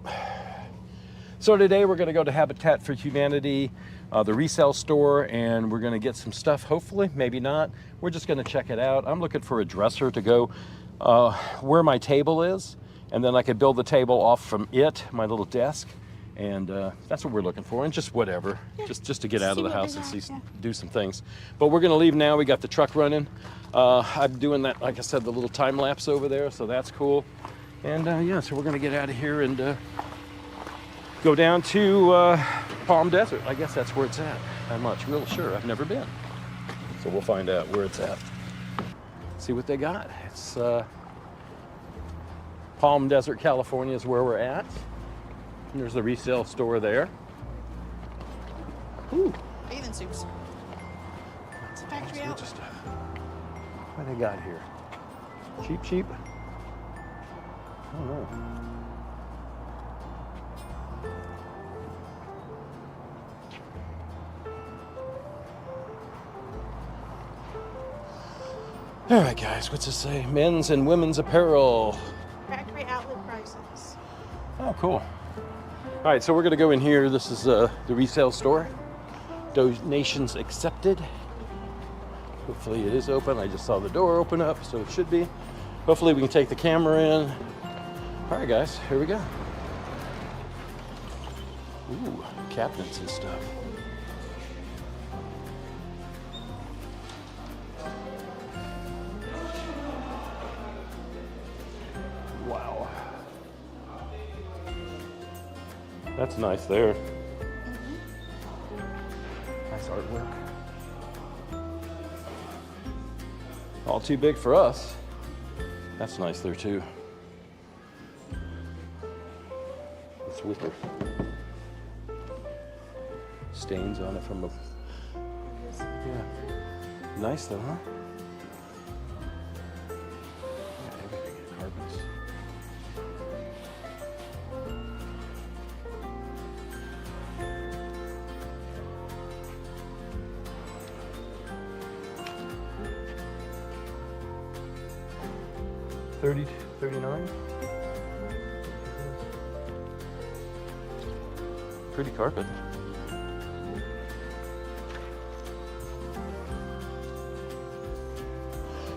So today we're going to go to Habitat for Humanity, the resale store, and we're going to get some stuff, hopefully, maybe not. We're just going to check it out. I'm looking for a dresser to go where my table is, and then I could build the table off from it, my little desk. And that's what we're looking for, and just whatever, just to get out of the house and do some things. But we're gonna leave now. We got the truck running. I'm doing that, like I said, the little time lapse over there, so that's cool. And yeah, so we're gonna get out of here and go down to Palm Desert. I guess that's where it's at. I'm not real sure. I've never been, so we'll find out where it's at. See what they got. It's Palm Desert, California is where we're at. There's the resale store there. Ooh. Bathing suits. It's a factory outlet. What they got here? Cheap? I don't know. All right, guys, what's it say? Men's and women's apparel. Factory outlet prices. Oh, cool. All right, so we're gonna go in here. This is the resale store. Donations accepted. Hopefully it is open. I just saw the door open up, so it should be. Hopefully we can take the camera in. All right, guys, here we go. Ooh, cabinets and stuff. Wow. That's nice there. Nice artwork. All too big for us. That's nice there too. It's wicker. Stains on it from a... Yeah. Nice though, huh? Yeah, everything in carbons. $39. Pretty carpet.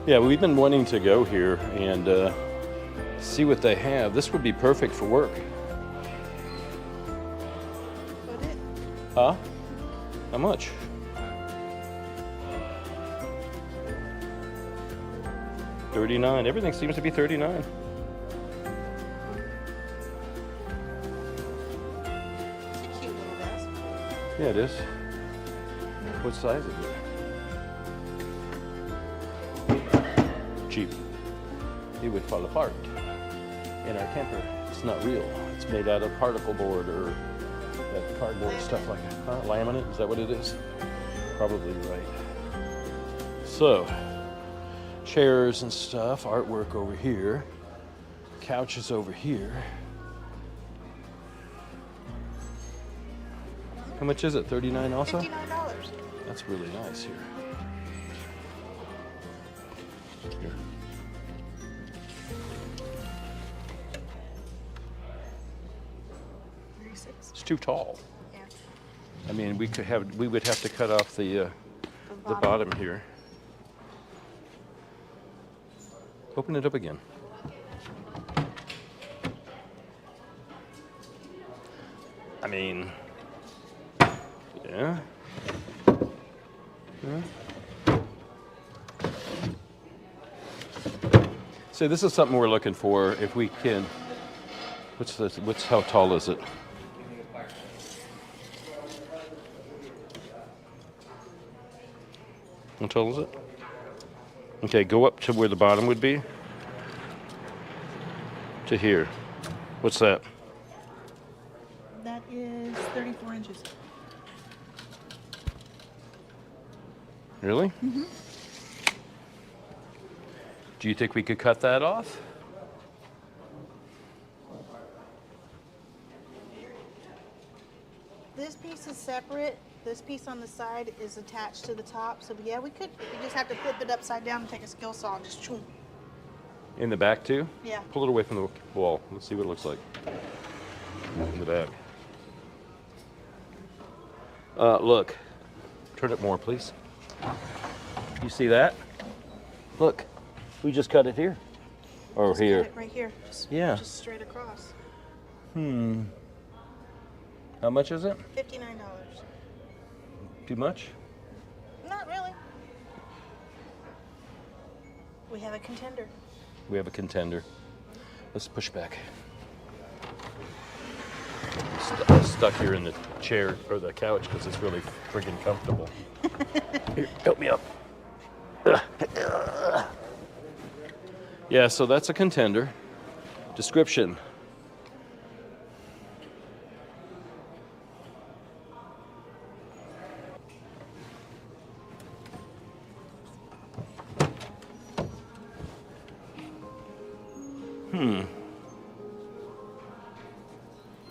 Yeah, we've been wanting to go here and see what they have. This would be perfect for work. Would it? Huh? How much? $39. Everything seems to be $39. Yeah, it is. What size is it? Cheap. It would fall apart in our camper. It's not real. It's made out of particle board or that cardboard stuff like that. Huh? Laminate? Is that what it is? Probably right. So, chairs and stuff, artwork over here, couches over here. How much is it? $39 also? $59. That's really nice here. Here. It's too tall. Yeah. I mean, we would have to cut off the bottom here. Open it up again. I mean, yeah. So this is something we're looking for. If we can, how tall is it? How tall is it? Okay, go up to where the bottom would be. To here. What's that? That is 34 inches. Really? Mm-hmm. Do you think we could cut that off? This piece is separate. This piece on the side is attached to the top. So yeah, we could. We just have to flip it upside down and take a skill saw and just choom. In the back too? Yeah. Pull it away from the wall. Let's see what it looks like. In the back. Look. Turn it more, please. You see that? Look. We just cut it here. Or Just here. cut it right here. Yeah. Just straight across. How much is it? $59. Too much? Not really. We have a contender. We have a contender. Let's push back. I'm stuck here in the chair or the couch because it's really friggin' comfortable. Here, help me up. Yeah, so that's a contender. Description.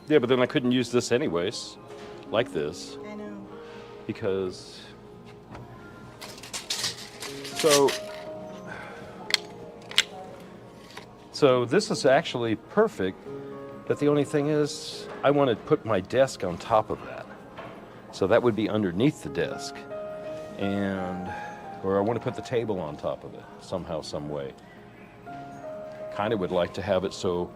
Yeah, but then I couldn't use this anyways, like this, I know. because, so this is actually perfect, but the only thing is, I want to put my desk on top of that. So that would be underneath the desk, or I want to put the table on top of it, somehow, some way. Kind of would like to have it so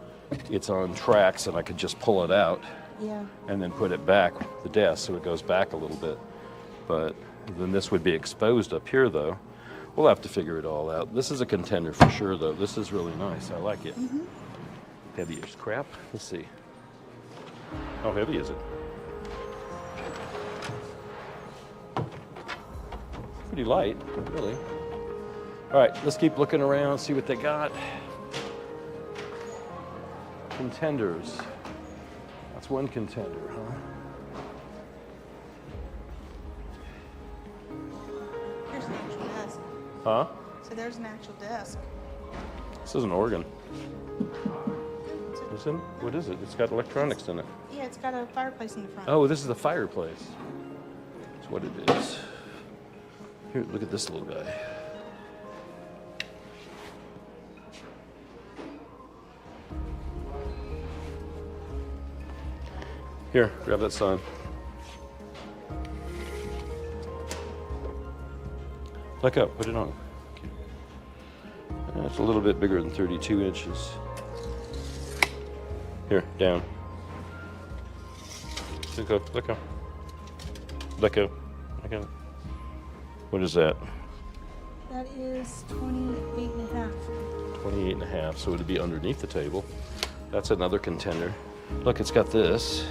it's on tracks and I could just pull it out. Yeah. And then put it back, the desk, so it goes back a little bit. But then this would be exposed up here, though. We'll have to figure it all out. This is a contender for sure, though. This is really nice. I like it. Mm-hmm. Heavy as crap. Let's see. How heavy is it? Pretty light, really. All right, let's keep looking around, see what they got. Contenders. That's one contender, huh? Here's an actual desk. Huh? So there's an actual desk. This is an organ. Isn't it? What is it? It's got electronics in it. Yeah, it's got a fireplace in the front. Oh, this is the fireplace. That's what it is. Here, look at this little guy. Here, grab that sign. Back up, put it on. That's a little bit bigger than 32 inches. Here, down. Let go, let go. Let go. Let go. What is that? That is 28 and a half. 28 and a half, so it'd be underneath the table. That's another contender. Look, it's got this.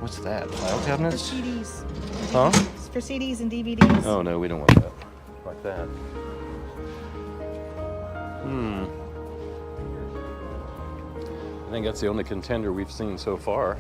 What's that? File For cabinets? CDs. and Huh? DVDs. For CDs and DVDs. Oh no, we don't want that. Like that. I think that's the only contender we've seen so far.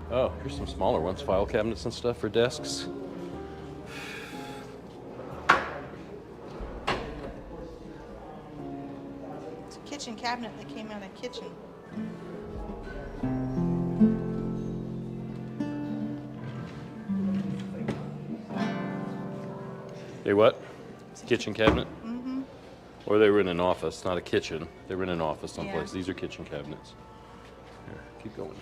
Oh, here's some smaller ones, file cabinets and stuff for desks. It's a kitchen cabinet that came out of the kitchen. They what? Kitchen cabinet? Mm-hmm. Or they were in an office, not a kitchen. They were in an office someplace. Yeah. These are kitchen cabinets. Here, keep going.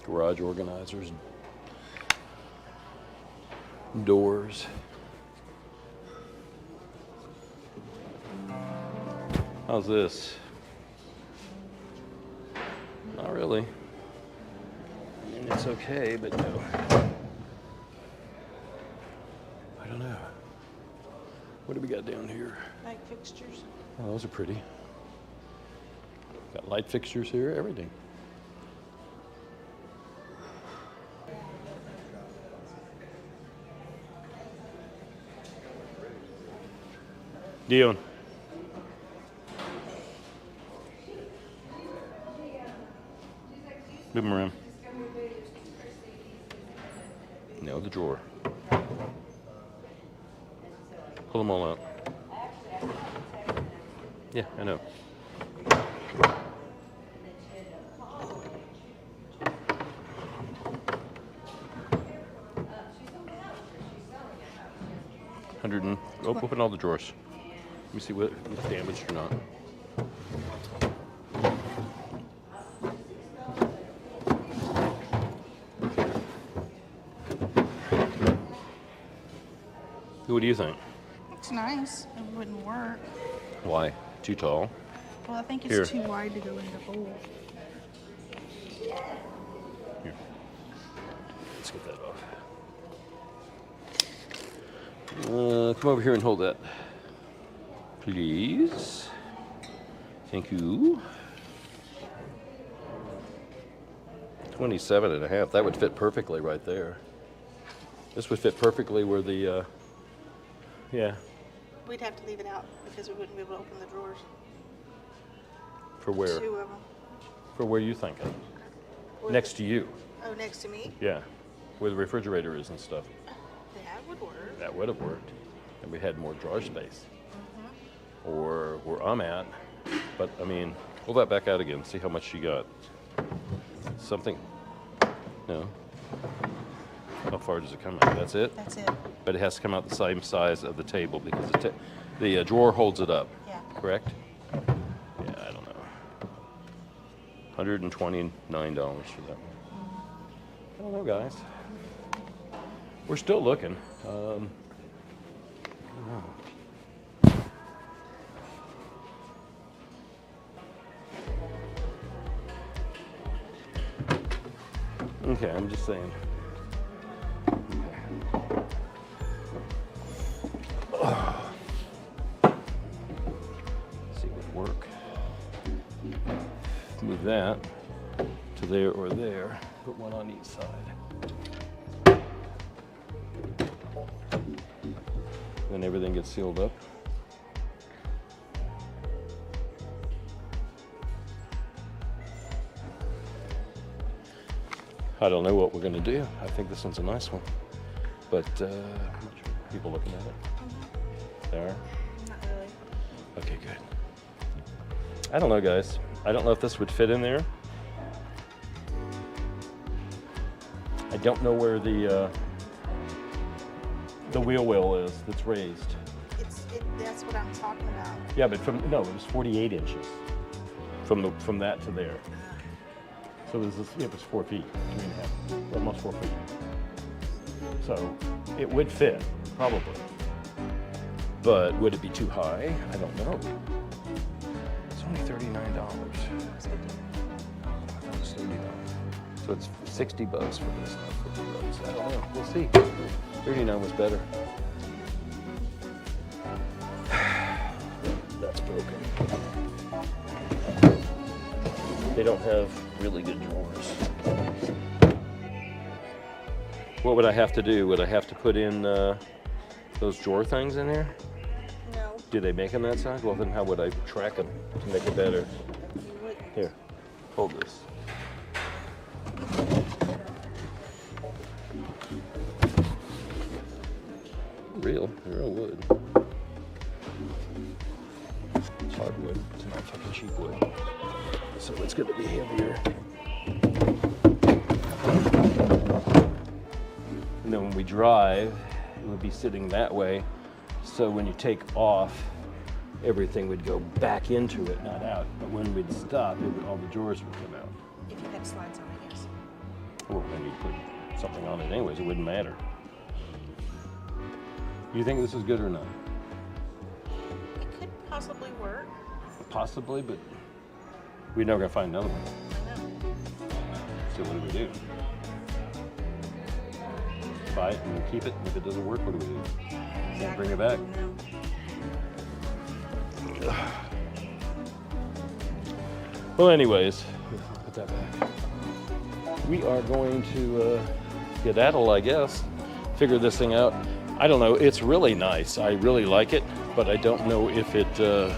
Garage organizers. Doors. How's this? Not really. I mean, it's okay, but no. I don't know. What do we got down here? Light fixtures. Oh, those are pretty. Got light fixtures here, everything. Dione. Move them around. No, the drawer. Pull them all out. Yeah, I know. Open all the drawers. Let me see what's damaged or not. What do you think? It's nice. It wouldn't work. Why? Too tall? Well, I think it's Here. too wide to go in the hole. Here. Let's get that off. Come over here and hold that. Please. Thank you. 27.5. That would fit perfectly right there. This would fit perfectly where the, yeah. We'd have to leave it out because we wouldn't be able to open the drawers. For where? 2 of them. For where you thinking? Where Next to you. Oh, next to me? Yeah. Where the refrigerator is and stuff. That would work. That would have worked. And we had more drawer space. Or where I'm at. But, I mean, pull that back out again. See how much you got. Something. No. How far does it come out? That's it? That's it. But it has to come out the same size of the table because the drawer holds it up. Yeah. Correct? Yeah, I don't know. $129 for that one. I don't know, guys. We're still looking. I don't know. Okay, I'm just saying. See what would work. Move that to there or there. Put one on each side. Then everything gets sealed up. I don't know what we're going to do. I think this one's a nice one. But people looking at it? They are? Not really. Okay, good. I don't know, guys. I don't know if this would fit in there. I don't know where the wheel well is that's raised. That's what I'm talking about. Yeah, but it was 48 inches from that to there. So it was 4 feet, 3.5, almost 4 feet. So it would fit, probably. But would it be too high? I don't know. only $39. It's 50. That was $30. So it's $60 for this, not $50. I don't know. We'll see. 39 was better. That's broken. They don't have really good drawers. What would I have to do? Would I have to put in those drawer things in here? No, Do they make them that size? Well, then how would I track them to make it better? you wouldn't. Here, hold this. Real wood. It's hardwood. It's not fucking cheap wood. So it's going to be heavier. And then when we drive, it would be sitting that way. So when you take off, everything would go back into it, not out. But when we'd stop, all the drawers would come out. If you had slides on it, yes. Well, then you'd put something on it anyways. It wouldn't matter. You think this is good or not? It could possibly work. Possibly, but we're never gonna find another one. I know. So what do we do? Buy it and keep it. And if it doesn't work, what do we do? Can't bring it back. No. Well, anyways, put that back. We are going to skedaddle, I guess. Figure this thing out. I don't know. It's really nice. I really like it, but I don't know if it. Yeah.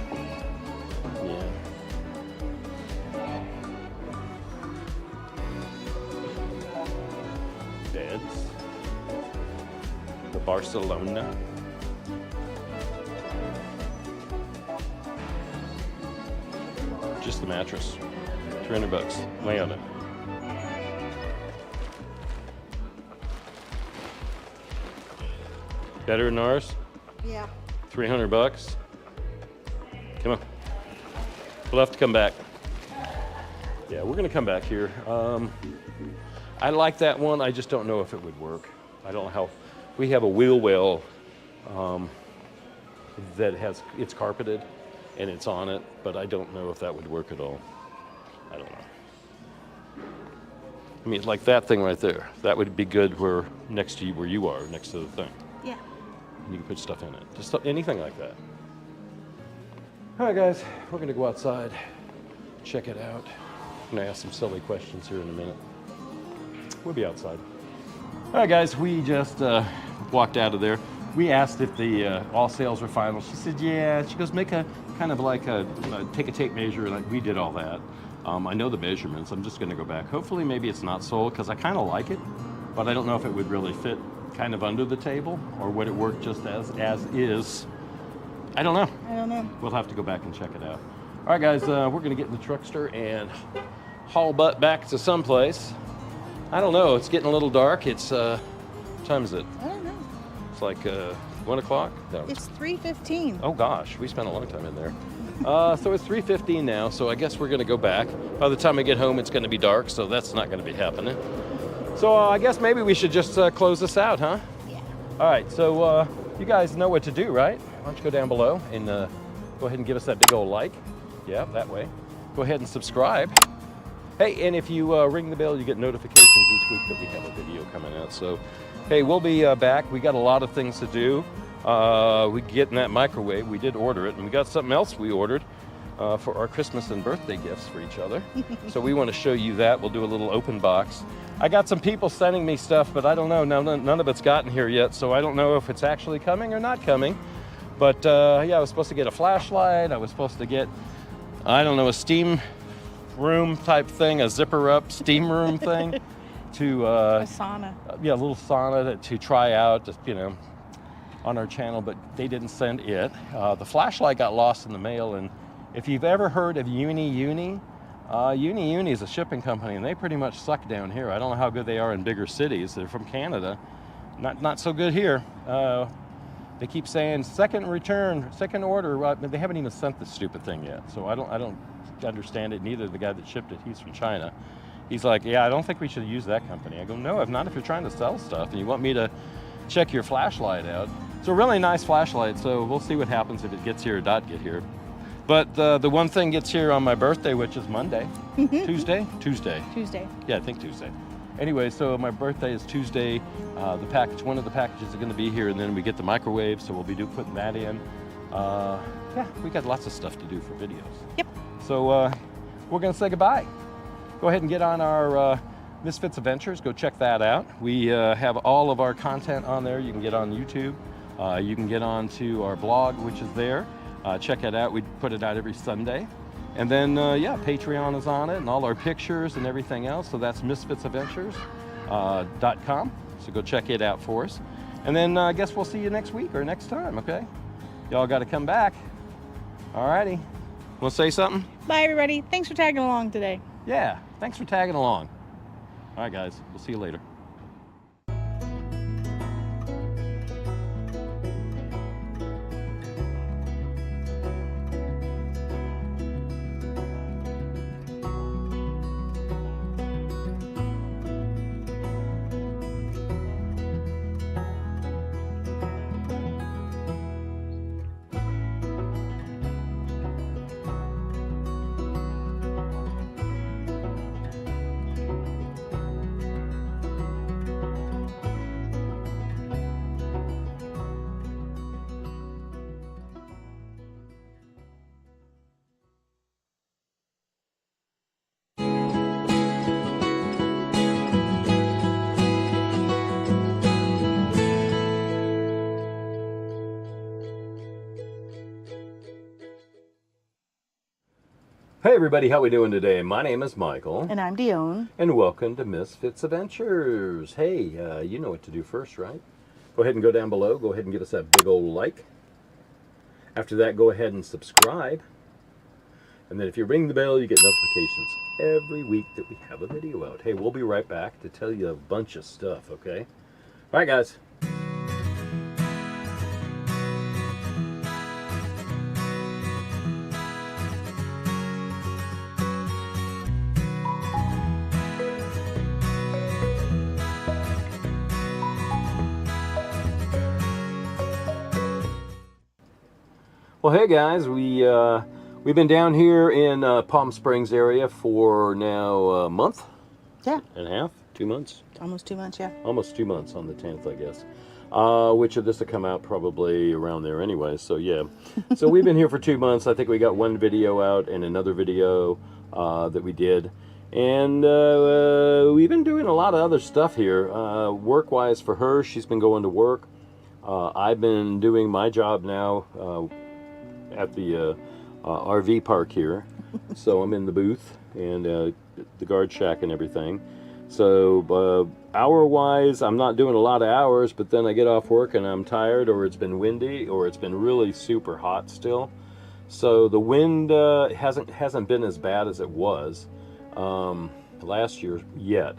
Beds. The Barcelona. Just the mattress. $300. Lay on it. Better than ours? Yeah. $300. Come on. We'll have to come back. Yeah, we're gonna come back here. I like that one. I just don't know if it would work. I don't know how. We have a wheel well that it's carpeted and it's on it, but I don't know if that would work at all. I don't know. I mean, like that thing right there. That would be good where next to you, where you are, next to the thing. Yeah. You can put stuff in it. Just anything like that. All right, guys, we're gonna go outside, check it out. I'm gonna ask some silly questions here in a minute. We'll be outside. All right, guys, we just walked out of there. We asked if the all sales were final. She said, yeah. She goes, make a kind of like take a tape measure. Like we did all that. I know the measurements. I'm just gonna go back. Hopefully, maybe it's not sold because I kind of like it, but I don't know if it would really fit kind of under the table or would it work just as is. I don't know. I don't know. We'll have to go back and check it out. All right, guys, we're gonna get in the truckster and haul butt back to someplace. I don't know. It's getting a little dark. It's what time is it? I don't know. It's like 1 o'clock. No. It's 3:15. Oh gosh, we spent a long time in there. So it's 3:15 now. So I guess we're gonna go back. By the time I get home, it's gonna be dark. So that's not gonna be happening. So I guess maybe we should just close this out, huh? Yeah. All right. So you guys know what to do, right? Why don't you go down below and go ahead and give us that big old like. Yeah, that way. Go ahead and subscribe. Hey, and if you ring the bell, you get notifications each week that we have a video coming out. So, hey, we'll be back. We got a lot of things to do. We get in that microwave. We did order it, and we got something else we ordered for our Christmas and birthday gifts for each other. So we want to show you that. We'll do a little open box. I got some people sending me stuff, but I don't know. None of it's gotten here yet, so I don't know if it's actually coming or not coming. But yeah, I was supposed to get a flashlight. I was supposed to get, I don't know, a steam room type thing, a zipper up steam room thing to A sauna. yeah, a little sauna to try out, just, you know, on our channel, but they didn't send it. The flashlight got lost in the mail, and if you've ever heard of Uni is a shipping company, and they pretty much suck down here. I don't know how good they are in bigger cities. They're from Canada. Not so good here. They keep saying second return, second order, but they haven't even sent this stupid thing yet. So I don't understand it. Neither the guy that shipped it. He's from China. He's like, yeah, I don't think we should use that company. I go, no, if not, if you're trying to sell stuff and you want me to check your flashlight out. It's a really nice flashlight, so we'll see what happens if it gets here or not get here. But the one thing gets here on my birthday, which is Monday. Tuesday. Yeah, I think Tuesday. Anyway, so my birthday is Tuesday. One of the packages is going to be here, and then we get the microwave, so we'll be putting that in. Yeah, we got lots of stuff to do for videos. Yep. So we're going to say goodbye. Go ahead and get on our Misfits Adventures. Go check that out. We have all of our content on there. You can get on YouTube. You can get on to our blog, which is there. Check it out. We put it out every Sunday. And then, yeah, Patreon is on it, and all our pictures and everything else. So that's misfitsadventures.com. So go check it out for us. And then I guess we'll see you next week or next time, okay? Y'all got to come back. All righty. Want to say something? Bye, everybody. Thanks for tagging along today. Yeah, thanks for tagging along. All right, guys. We'll see you later. Hey everybody, how we doing today? My name is Michael. And I'm Dione. And welcome to Misfits Adventures. Hey, you know what to do first, right? Go ahead and go down below. Go ahead and give us that big old like. After that, go ahead and subscribe. And then if you ring the bell, you get notifications every week that we have a video out. Hey, we'll be right back to tell you a bunch of stuff, okay? All right, guys. Well, hey guys, we've been down here in Palm Springs area for now a month. Yeah. And a half, 2 months. Almost 2 months, yeah. Almost 2 months on the 10th, I guess. Which of this will come out probably around there anyway. So yeah. So we've been here for 2 months. I think we got one video out and another video that we did. And we've been doing a lot of other stuff here. Work-wise for her, she's been going to work. I've been doing my job now at the RV park here. So I'm in the booth and the guard shack and everything. So hour-wise, I'm not doing a lot of hours, but then I get off work and I'm tired, or it's been windy, or it's been really super hot still. So the wind hasn't been as bad as it was last year yet.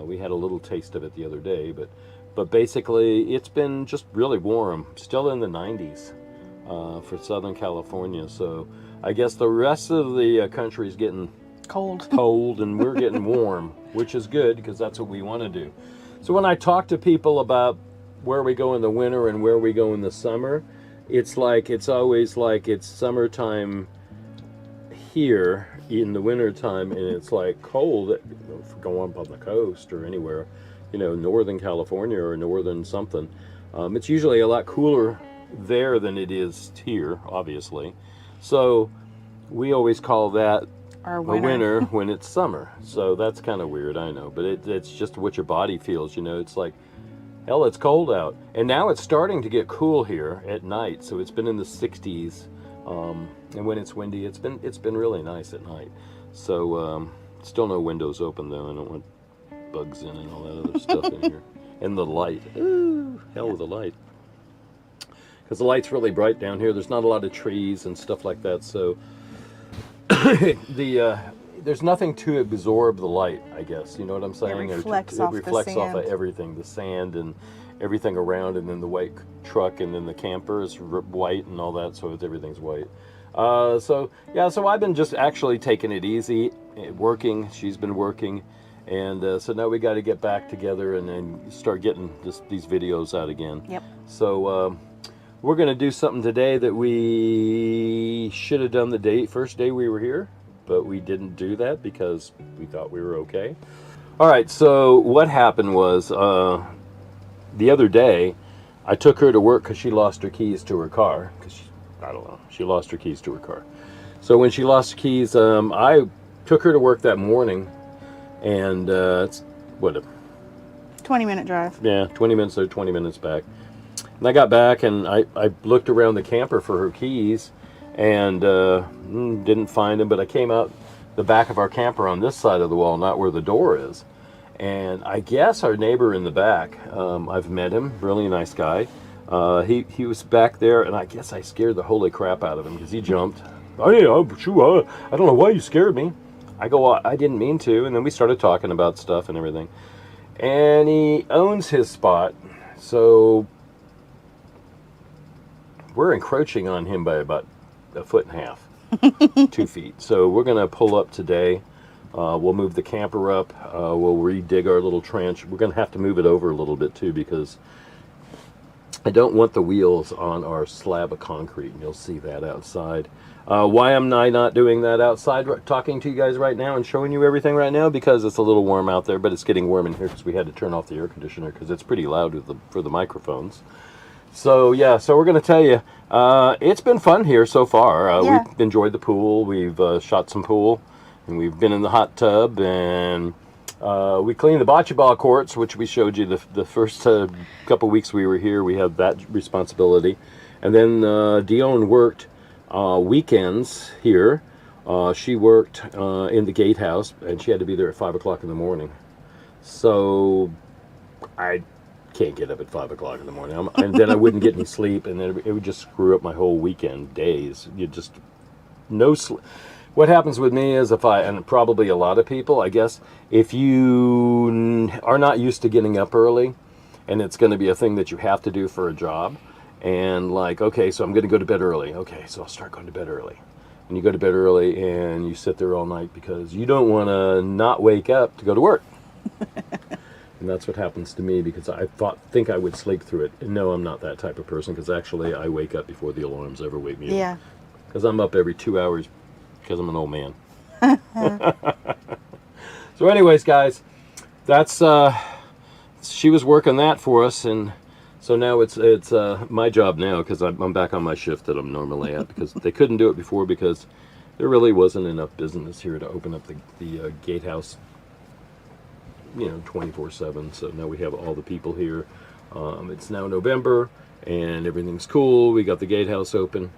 We had a little taste of it the other day, but basically it's been just really warm, still in the 90s for Southern California. So I guess the rest of the country is getting cold and we're getting warm, which is good because that's what we want to do. So when I talk to people about where we go in the winter and where we go in the summer, it's always like it's summertime here in the wintertime, and it's like cold if you go up on the coast or anywhere, you know, Northern California or northern something. It's usually a lot cooler there than it is here, obviously. So we always call that Our a winter. winter when it's summer. So that's kind of weird, I know, but it's just what your body feels, you know. It's like, hell, it's cold out. And now it's starting to get cool here at night. So it's been in the 60s. And when it's windy, it's been really nice at night. So still no windows open though. I don't want bugs in and all that other stuff in here. And the light. Ooh, hell with the light. Because the light's really bright down here. There's not a lot of trees and stuff like that. So there's nothing to absorb the light, I guess. You know what I'm saying? It reflects off of everything. The sand and everything around, and then the white truck, and then the camper is white and all that, so everything's white. So I've been just actually taking it easy, working. She's been working, and so now we got to get back together and then start getting these videos out again. Yep. So we're going to do something today that we should have done the first day we were here, but we didn't do that because we thought we were okay. All right, so what happened was the other day I took her to work because she lost her keys to her car. I don't know, she lost her keys to her car. So when she lost her keys, I took her to work that morning, and it's what, 20-minute drive. yeah, 20 minutes there, 20 minutes back. And I got back and I looked around the camper for her keys and didn't find them, but I came out the back of our camper on this side of the wall, not where the door is. And I guess our neighbor in the back, I've met him, really nice guy. He was back there, and I guess I scared the holy crap out of him because he jumped. Oh, yeah, I don't know why you scared me. I go, well, I didn't mean to. And then we started talking about stuff and everything. And he owns his spot, so we're encroaching on him by about 1.5 feet, 2 feet. So we're going to pull up today. We'll move the camper up. We'll redig our little trench. We're going to have to move it over a little bit too because I don't want the wheels on our slab of concrete. And you'll see that outside. Why am I not doing that outside, talking to you guys right now and showing you everything right now? Because it's a little warm out there, but it's getting warm in here because we had to turn off the air conditioner because it's pretty loud for the microphones. So yeah, so we're going to tell you, it's been fun here so far. Yeah. We've enjoyed the pool. We've shot some pool, and we've been in the hot tub, and we cleaned the bocce ball courts, which we showed you the first couple weeks we were here. We had that responsibility. And then Dione worked weekends here. She worked in the gatehouse, and she had to be there at 5 o'clock in the morning. So I can't get up at 5 o'clock in the morning, and then I wouldn't get any sleep, and then it would just screw up my whole weekend days. You just no sleep. What happens with me is and probably a lot of people, I guess, if you are not used to getting up early, and it's going to be a thing that you have to do for a job, and like, okay, so I'm going to go to bed early. Okay, so I'll start going to bed early. And you go to bed early, and you sit there all night because you don't want to not wake up to go to work. And that's what happens to me because I think I would sleep through it. And no, I'm not that type of person because actually I wake up before the alarms ever wake me up. Yeah. Because I'm up every 2 hours because I'm an old man. So anyways, guys, that's she was working that for us, and so now it's my job now because I'm back on my shift that I'm normally at because they couldn't do it before because there really wasn't enough business here to open up the gatehouse, 24/7. So now we have all the people here. It's now November and everything's cool. We got the gatehouse open.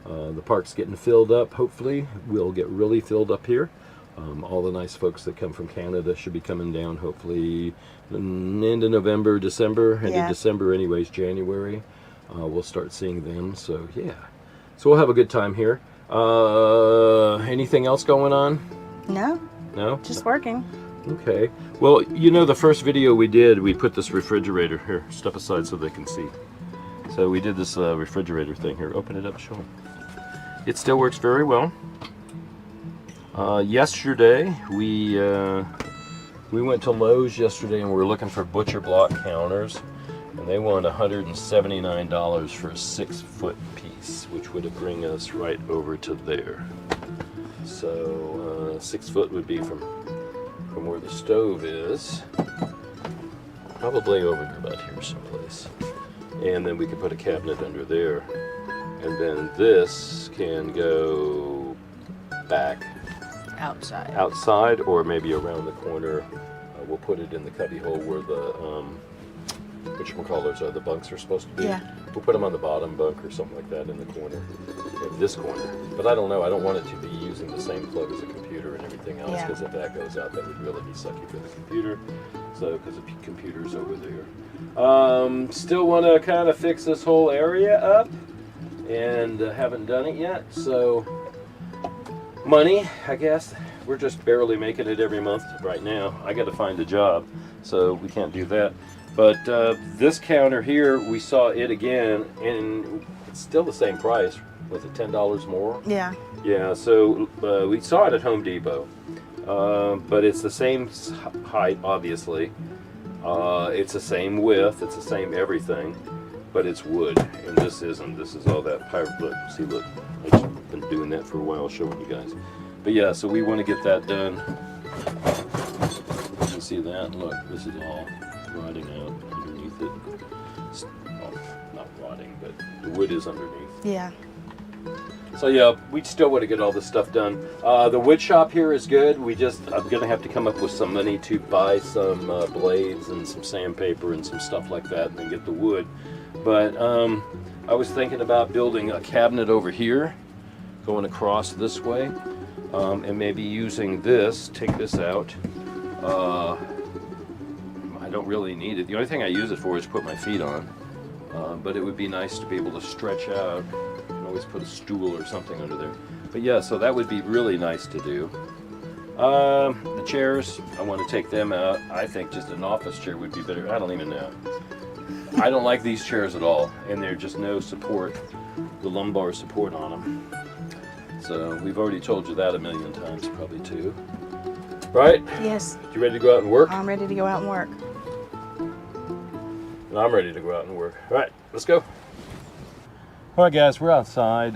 The park's getting filled up. Hopefully we'll get really filled up here. All the nice folks that come from Canada should be coming down hopefully end of November, December, end of December anyways, January. We'll start seeing them. So yeah, so we'll have a good time here. Anything else going on? No, Just working. Okay. Well, the first video we did, we put this refrigerator here. Step aside so they can see. So we did this refrigerator thing here. Open it up, show them. It still works very well. Yesterday, we went to Lowe's yesterday and we were looking for butcher block counters, and they wanted $179 for a 6-foot piece, which would bring us right over to there. So 6 foot would be from where the stove is, probably over about here someplace, and then we could put a cabinet under there, and then this can go back outside or maybe around the corner. We'll put it in the cubby hole where the whatchamacallits are, the bunks are supposed to be. Yeah. We'll put them on the bottom bunk or something like that in the corner, in this corner. But I don't know, I don't want it to be using the same plug as a computer and everything else, because if that goes out, that would really be sucky for the computer. So, because the computer's over there. Still want to kind of fix this whole area up, and haven't done it yet. So, money, I guess. We're just barely making it every month right now. I got to find a job, so we can't do that. But this counter here, we saw it again, and it's still the same price. Was it $10 more? Yeah. Yeah, so we saw it at Home Depot. But it's the same height, obviously. It's the same width, it's the same everything. but it's wood, and this isn't. This is all that pirate. Look, see, look. I've been doing that for a while, showing you guys. But yeah, so we want to get that done. You can see that. Look, this is all rotting out underneath it. Well, not rotting, but the wood is underneath. Yeah. So yeah, we still want to get all this stuff done. The wood shop here is good. I'm gonna have to come up with some money to buy some blades and some sandpaper and some stuff like that, and then get the wood. But I was thinking about building a cabinet over here, going across this way, and maybe using this. Take this out. I don't really need it. The only thing I use it for is put my feet on. But it would be nice to be able to stretch out. Always put a stool or something under there. But yeah, so that would be really nice to do. The chairs, I want to take them out. I think just an office chair would be better. I don't even know. I don't like these chairs at all, and they're just no support, the lumbar support on them. So we've already told you that a million times, probably too. Right? Yes. You ready to go out and work? I'm ready to go out and work. And I'm ready to go out and work. All right, let's go. All right, guys, we're outside.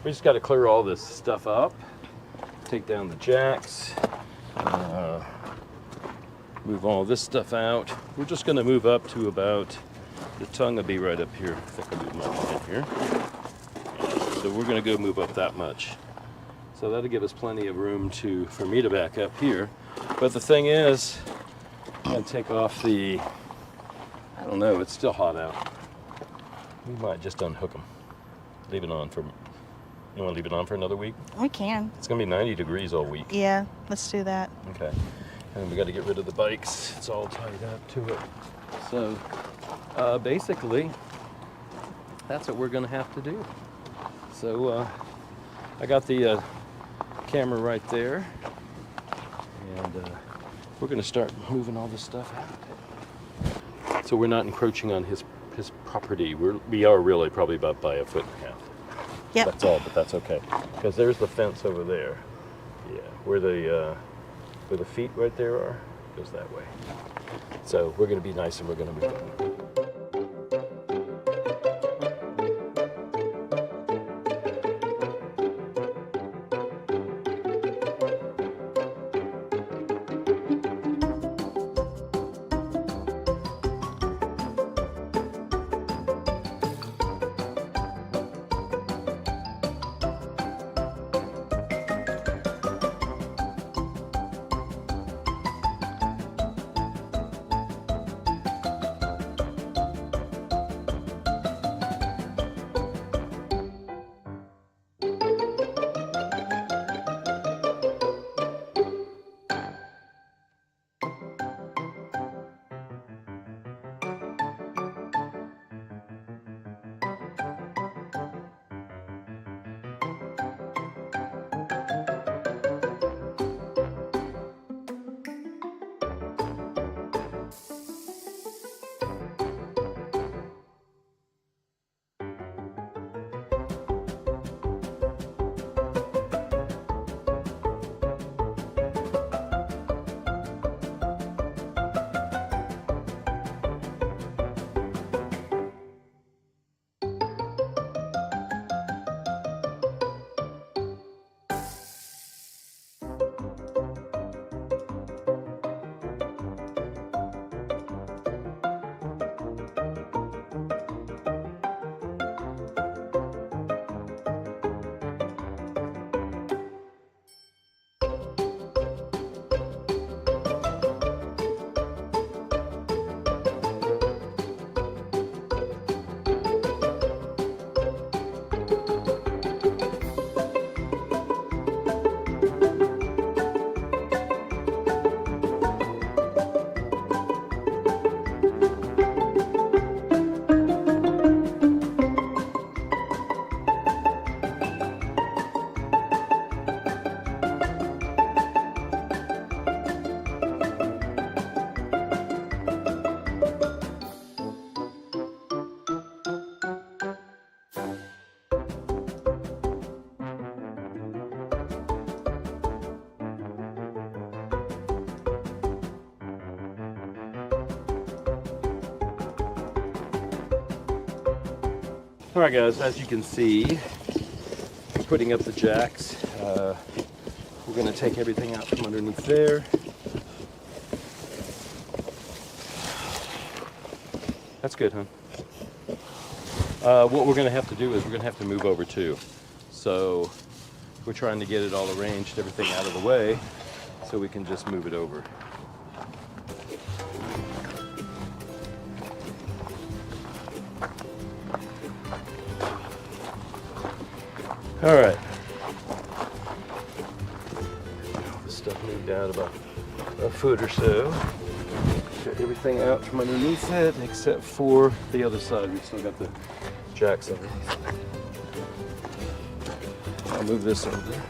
We just got to clear all this stuff up, take down the jacks, move all this stuff out. We're just going to move up to about, the tongue will be right up here. I think I'll move my hand here. So we're going to go move up that much. So that'll give us plenty of room for me to back up here. But the thing is, I'm going to take off the, I don't know, it's still hot out. We might just unhook them. Leave it on for, you want to leave it on for another week? We can. It's going to be 90 degrees all week. Yeah, let's do that. Okay. And we got to get rid of the bikes. It's all tied up to it. So basically, that's what we're going to have to do. So I got the camera right there. And we're going to start moving all this stuff out. So we're not encroaching on his property. We are really probably about by 1.5 feet. Yep. That's all, but that's okay. Because there's the fence over there. Yeah, where the feet right there are, goes that way. So we're going to be nice and we're going to move on. All right, guys, as you can see, we're putting up the jacks. We're going to take everything out from underneath there. That's good, huh? What we're going to have to do is we're going to have to move over too. So we're trying to get it all arranged, everything out of the way, so we can just move it over. All right. This stuff moved out about a foot or so. Got everything out from underneath it except for the other side. We've still got the jacks underneath. I'll move this over.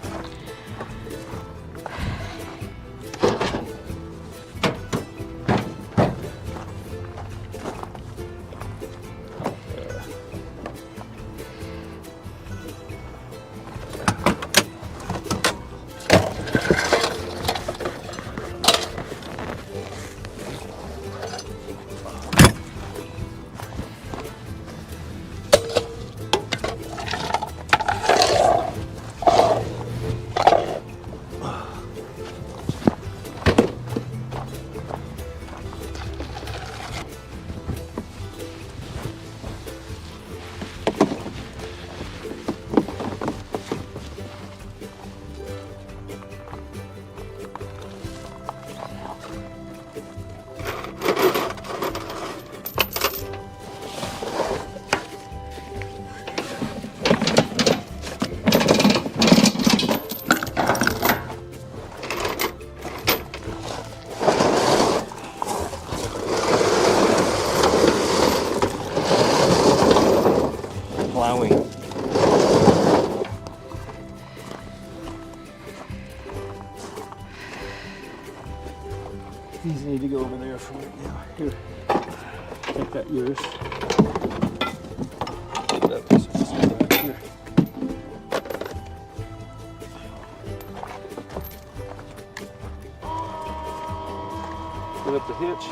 These need to go over there for right now. Here, make that yours. That piece will just go back here. Put up the hitch,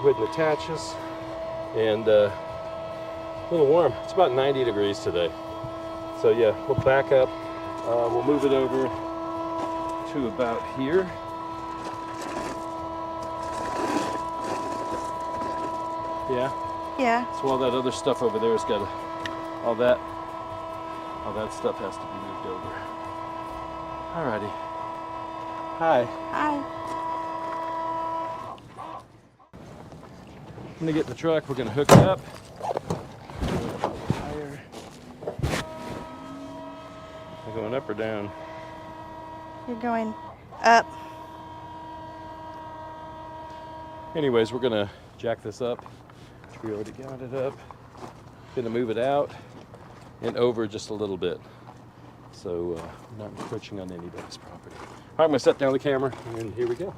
go ahead and attach this, and a little warm. It's about 90 degrees today. So yeah, we'll back up. We'll move it over to about here. Yeah? Yeah. So all that other stuff over there has got to, all that stuff has to be moved over. Alrighty. Hi. Hi. I'm gonna get in the truck, we're gonna hook it up. Tire. Am I going up or down? You're going up. Anyways, we're gonna jack this up. We already got it up. Gonna move it out and over just a little bit. So I'm not encroaching on anybody's property. All right, I'm gonna set down the camera and here we go.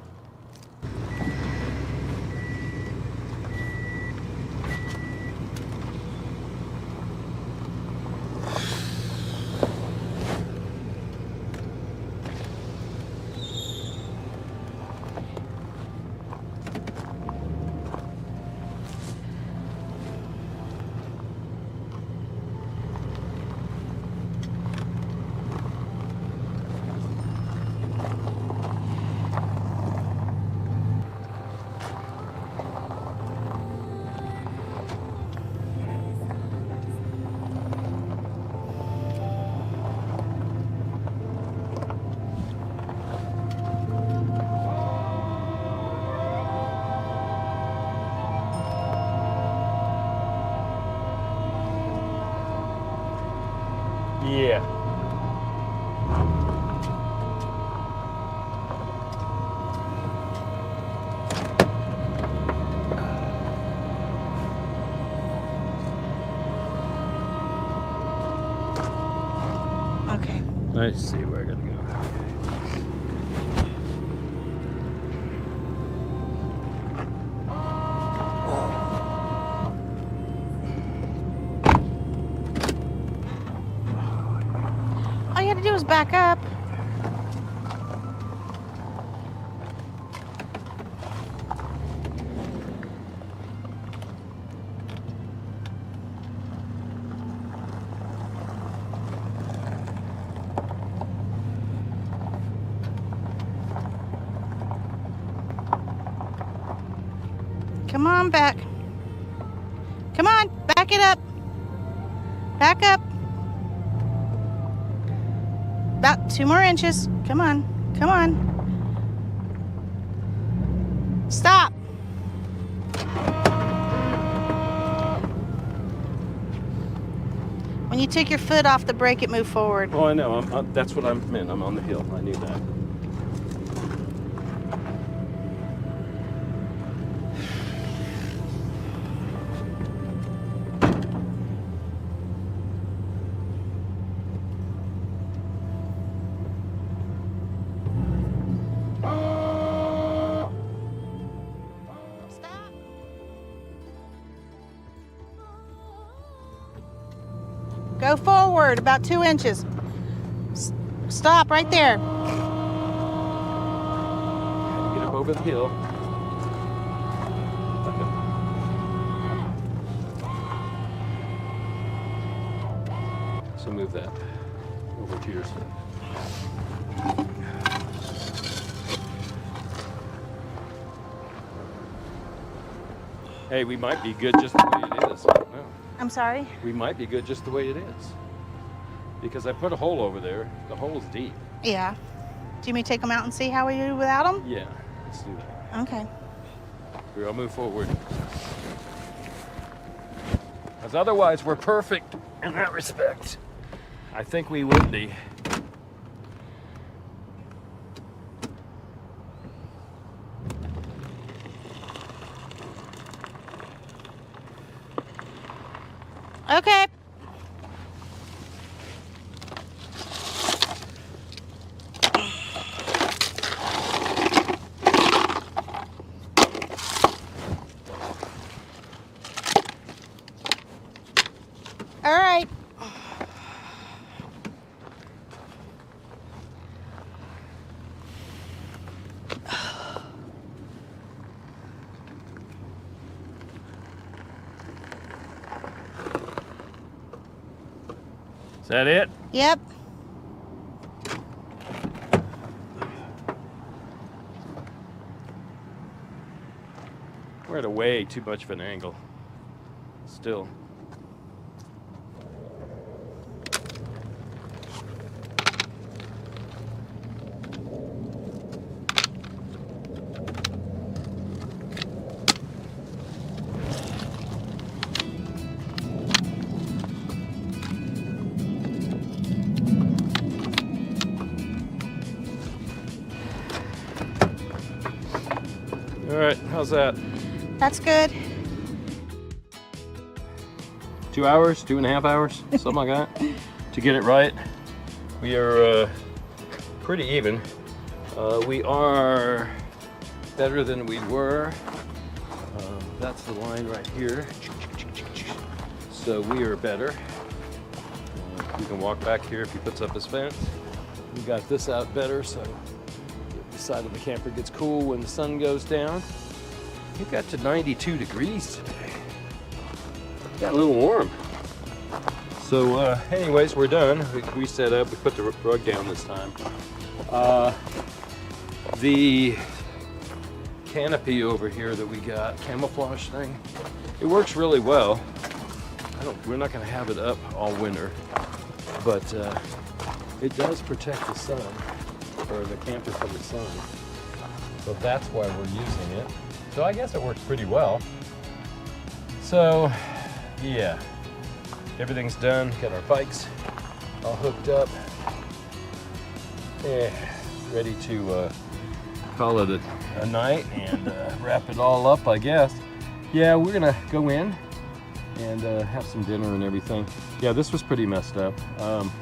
Yeah. Okay. Let's see where I gotta go. All you had to do was back up. Come on, back. Come on, back it up. Back up. About 2 more inches. Come on, come on. Stop. When you take your foot off the brake, it moved forward. Oh, I know. That's what I meant. I'm on the hill. I knew that. Stop. Go forward about 2 inches. Stop right there. Get up over the hill. So move that over to your side. Hey, we might be good just the way it is. I don't know. I'm sorry. We might be good just the way it is. Because I put a hole over there. The hole's deep. Yeah. Do you mean take them out and see how we do without them? Yeah, let's do that. Okay. Here, I'll move forward. Because otherwise we're perfect in that respect. I think we would be. Okay. All right. Is that it? Yep. We're at a way too much of an angle. Still. All right, how's that? That's good. 2 hours, 2.5 hours, something like that, to get it right. We are pretty even. We are better than we were. That's the line right here. So we are better. You can walk back here if he puts up his fence. We got this out better, so the side of the camper gets cool when the sun goes down. We got to 92 degrees today. Got a little warm. So anyways, we're done. We set up, we put the rug down this time. The canopy over here that we got, camouflage thing, it works really well. We're not gonna have it up all winter, but it does protect the sun, or the camper from the sun. So that's why we're using it. So I guess it works pretty well. So yeah, everything's done. Got our bikes all hooked up. Yeah, ready to call it a night and wrap it all up, I guess. Yeah, we're gonna go in and have some dinner and everything. Yeah, this was pretty messed up.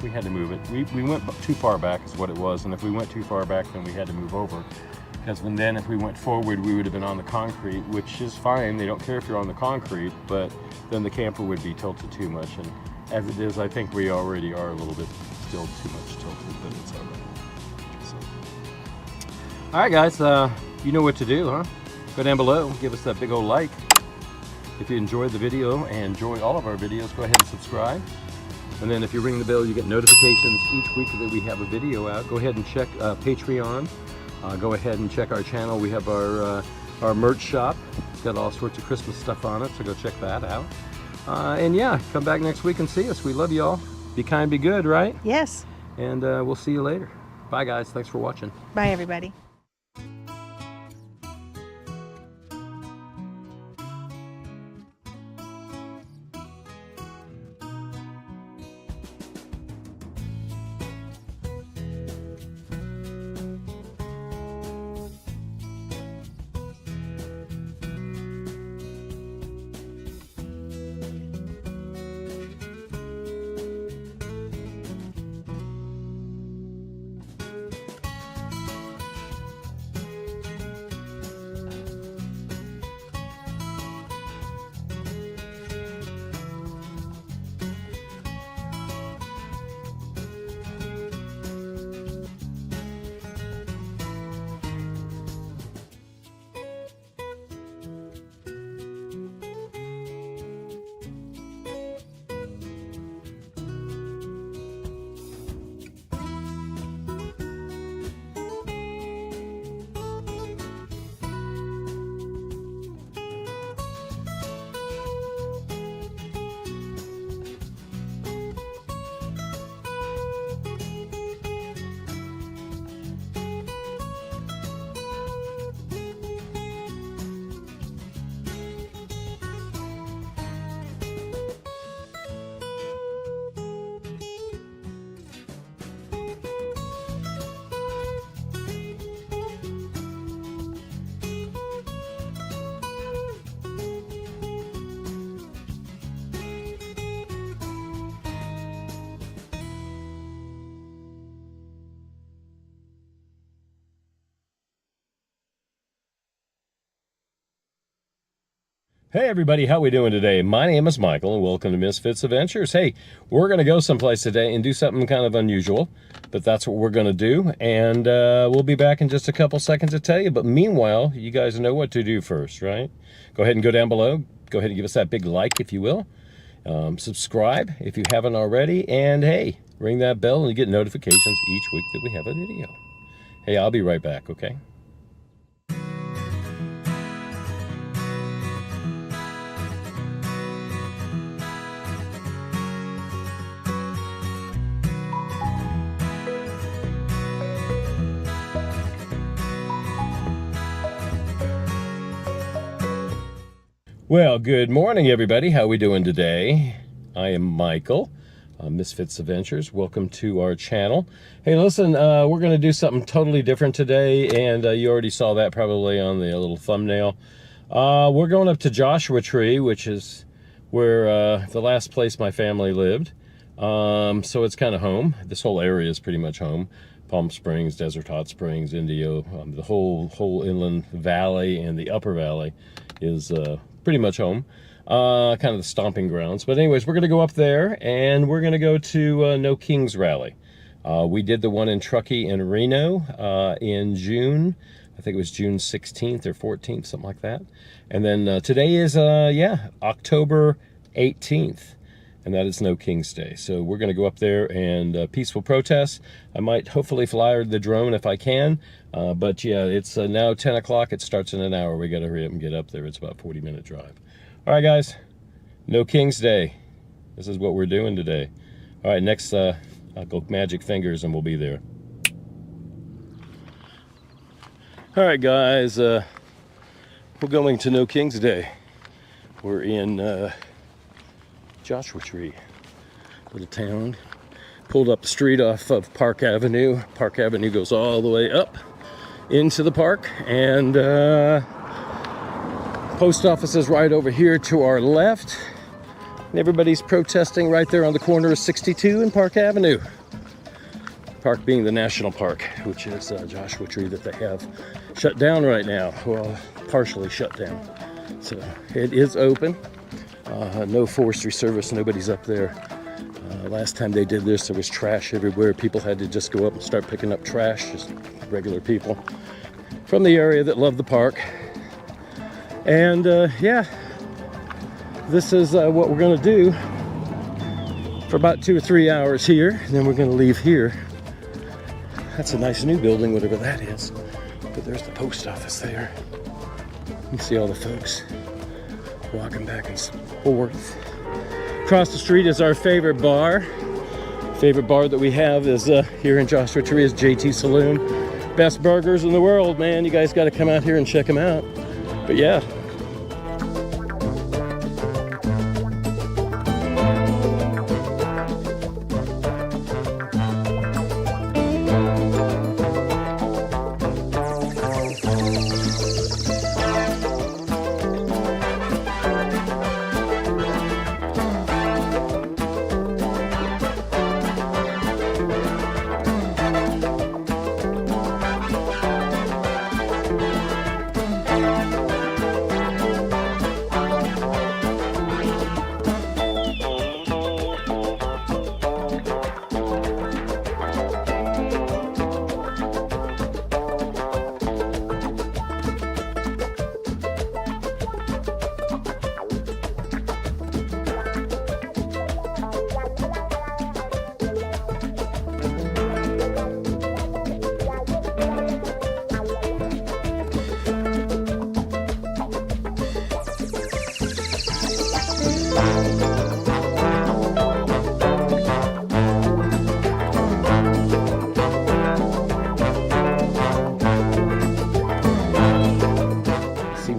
We had to move it. We went too far back is what it was, and if we went too far back, then we had to move over. Because then if we went forward, we would have been on the concrete, which is fine. They don't care if you're on the concrete, but then the camper would be tilted too much. And as it is, I think we already are a little bit still too much tilted, but it's all right. So. All right, guys, you know what to do, huh? Go down below, give us that big old like. If you enjoyed the video and enjoy all of our videos, go ahead and subscribe. And then if you ring the bell, you get notifications each week that we have a video out. Go ahead and check Patreon. Go ahead and check our channel. We have our our merch shop. It's got all sorts of Christmas stuff on it, so go check that out. And yeah, come back next week and see us. We love you all. Be kind, be good, right? Yes. And we'll see you later. Bye, guys. Thanks for watching. Bye, everybody. Hey everybody, how we doing today? My name is Michael and welcome to Misfits Adventures. Hey, we're going to go someplace today and do something kind of unusual, but that's what we're going to do, and we'll be back in just a couple seconds to tell you. But meanwhile, you guys know what to do first, right? Go ahead and go down below. Go ahead and give us that big like, if you will. Subscribe if you haven't already, and hey, ring that bell and you get notifications each week that we have a video. Hey, I'll be right back, okay? Well, good morning, everybody. How we doing today? I am Michael, Misfits Adventures. Welcome to our channel. Hey, listen, we're going to do something totally different today, and you already saw that probably on the little thumbnail. We're going up to Joshua Tree, which is where the last place my family lived. So it's kind of home. This whole area is pretty much home. Palm Springs, Desert Hot Springs, Indio, the whole inland valley and the upper valley is pretty much home, kind of the stomping grounds. But anyways, we're going to go up there, and we're going to go to No Kings Rally. We did the one in Truckee and Reno in June. I think it was June 16th or 14th, something like that. And then today is, October 18th. And that is No King's Day. So we're going to go up there and peaceful protest. I might hopefully fly the drone if I can. But yeah, it's now 10 o'clock. It starts in an hour. We got to hurry up and get up there. It's about a 40-minute drive. All right, guys. No King's Day. This is what we're doing today. All right, next, I'll go magic fingers and we'll be there. All right, guys. We're going to No King's Day. We're in Joshua Tree, little town. Pulled up the street off of Park Avenue. Park Avenue goes all the way up into the park, and post office is right over here to our left. And everybody's protesting right there on the corner of 62 and Park Avenue. Park being the national park, which is Joshua Tree that they have shut down right now. Well, partially shut down. So it is open. No forestry service, nobody's up there. Last time they did this, there was trash everywhere. People had to just go up and start picking up trash, just regular people from the area that love the park. And yeah, this is what we're going to do for about 2 or 3 hours here. And then we're going to leave here. That's a nice new building, whatever that is. But there's the post office there. You see all the folks walking back and forth. Across the street is our favorite bar. Favorite bar that we have is here in Joshua Tree is JT Saloon. Best burgers in the world, man. You guys got to come out here and check them out. But yeah.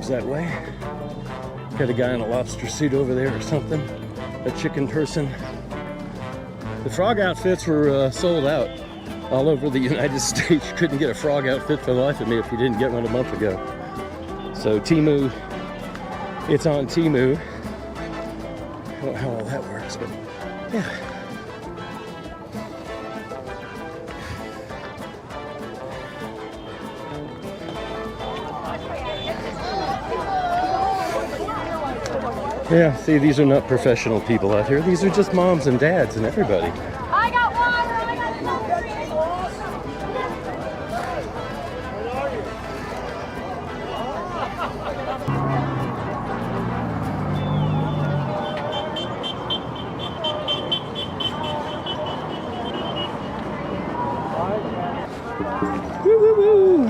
That way. Got a guy in a lobster suit over there or something. A chicken person. The frog outfits were sold out all over the United States. You couldn't get a frog outfit for the life of me if you didn't get one a month ago. So Temu, it's on Temu. I don't know how all that works, but yeah. Yeah, see, these are not professional people out here. These are just moms and dads and everybody. I got water, I got Woo, woo, woo.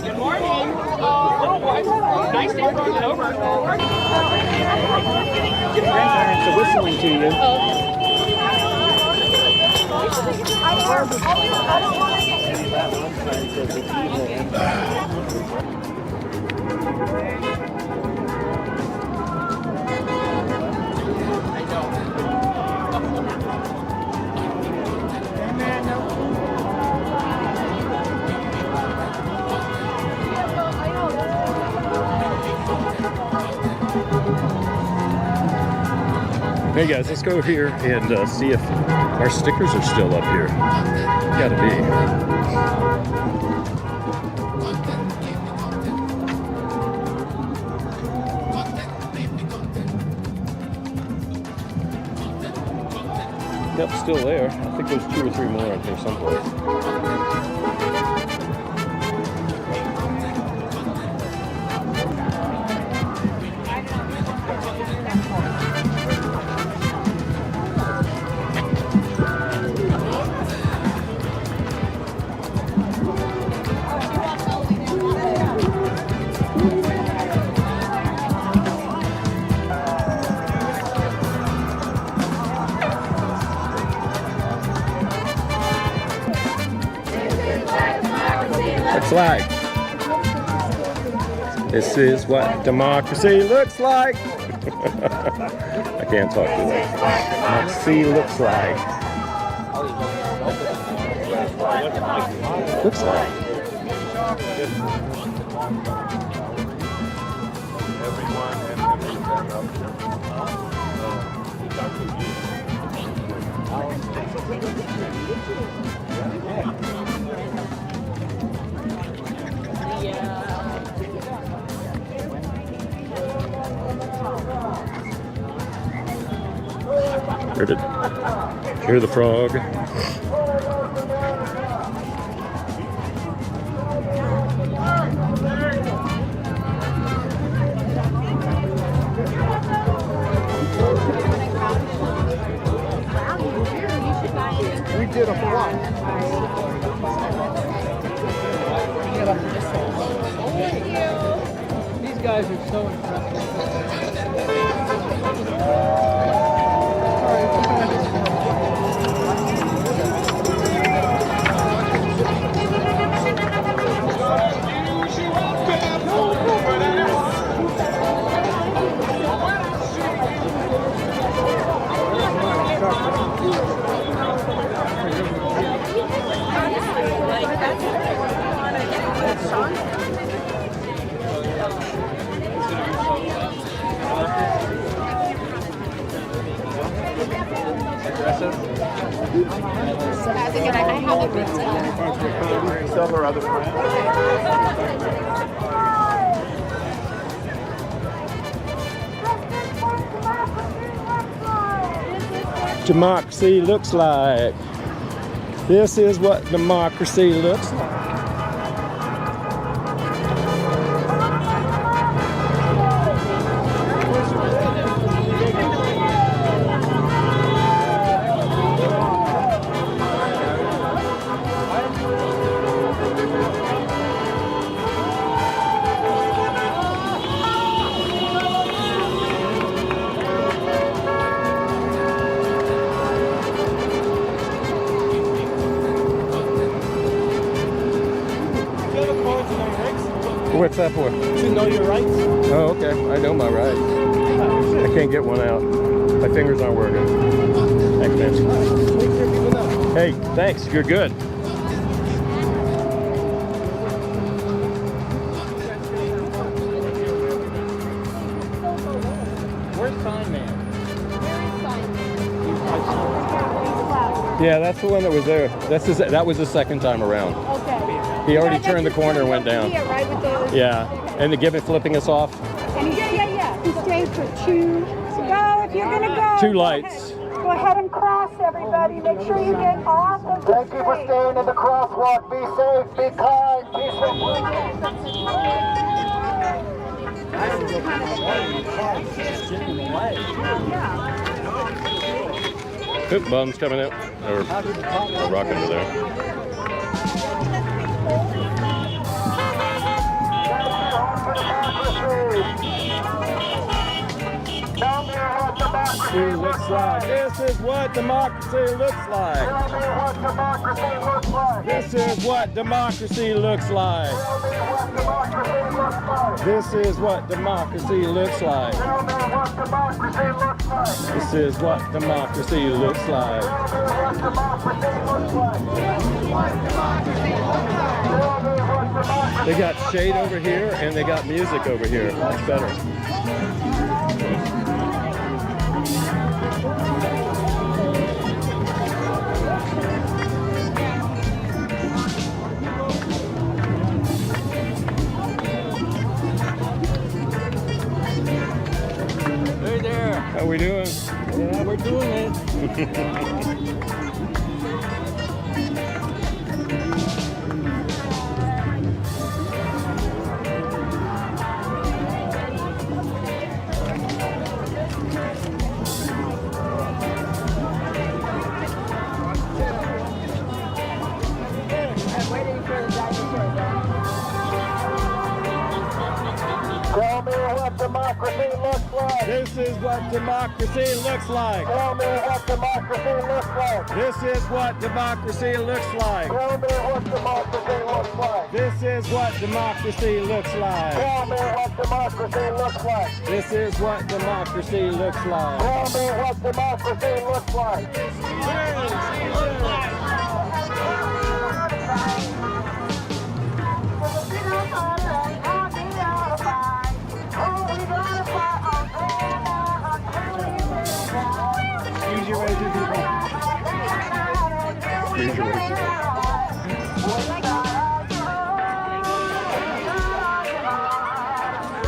Good morning. Nice day rolling over. Your grandparents are whistling to you. Hey guys, let's go here and see if our stickers are still up here. Gotta be. Yep, still there. I think there's 2 or 3 more in here someplace. Flag. This is what democracy looks like. I can't talk to that. Democracy looks like. Looks like. Where did Hear the frog? We did a block. These guys are so impressive. Silver other friends. Democracy looks like. This is what democracy looks like. What's that for? To know your rights. Oh, okay. I know my rights. I can't get one out. My fingers aren't working. Thanks, man. Hey, thanks. You're good. Where's Sign Man? Yeah, that's the one that was there. That was the second time around. Okay. He already turned the corner and went down. Yeah, right with the. Yeah, and the gibbet flipping us off. Yeah. He stayed for two. So go if you're gonna go. Two lights. Go ahead and cross, everybody. Make sure you get off of the Thank you for staying in the crosswalk. Be safe, be kind, Oop, bum's coming out. Or rocking to there. Looks like. This is what democracy looks like. This is what democracy looks like. This is what democracy looks like. This is what democracy looks like. They got shade over here and they got music over here. Much better. Hey there. How we doing? Yeah, we're doing it. Tell me what democracy looks like. This is what democracy looks like. Tell me what democracy looks like. This is what democracy looks like. Tell me what democracy looks like. This is what democracy looks like. Tell me what democracy looks like. This is what democracy looks like. Tell me what democracy looks like. Use your way to people. Use your way to people.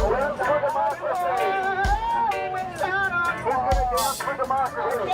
Who's gonna dance for democracy?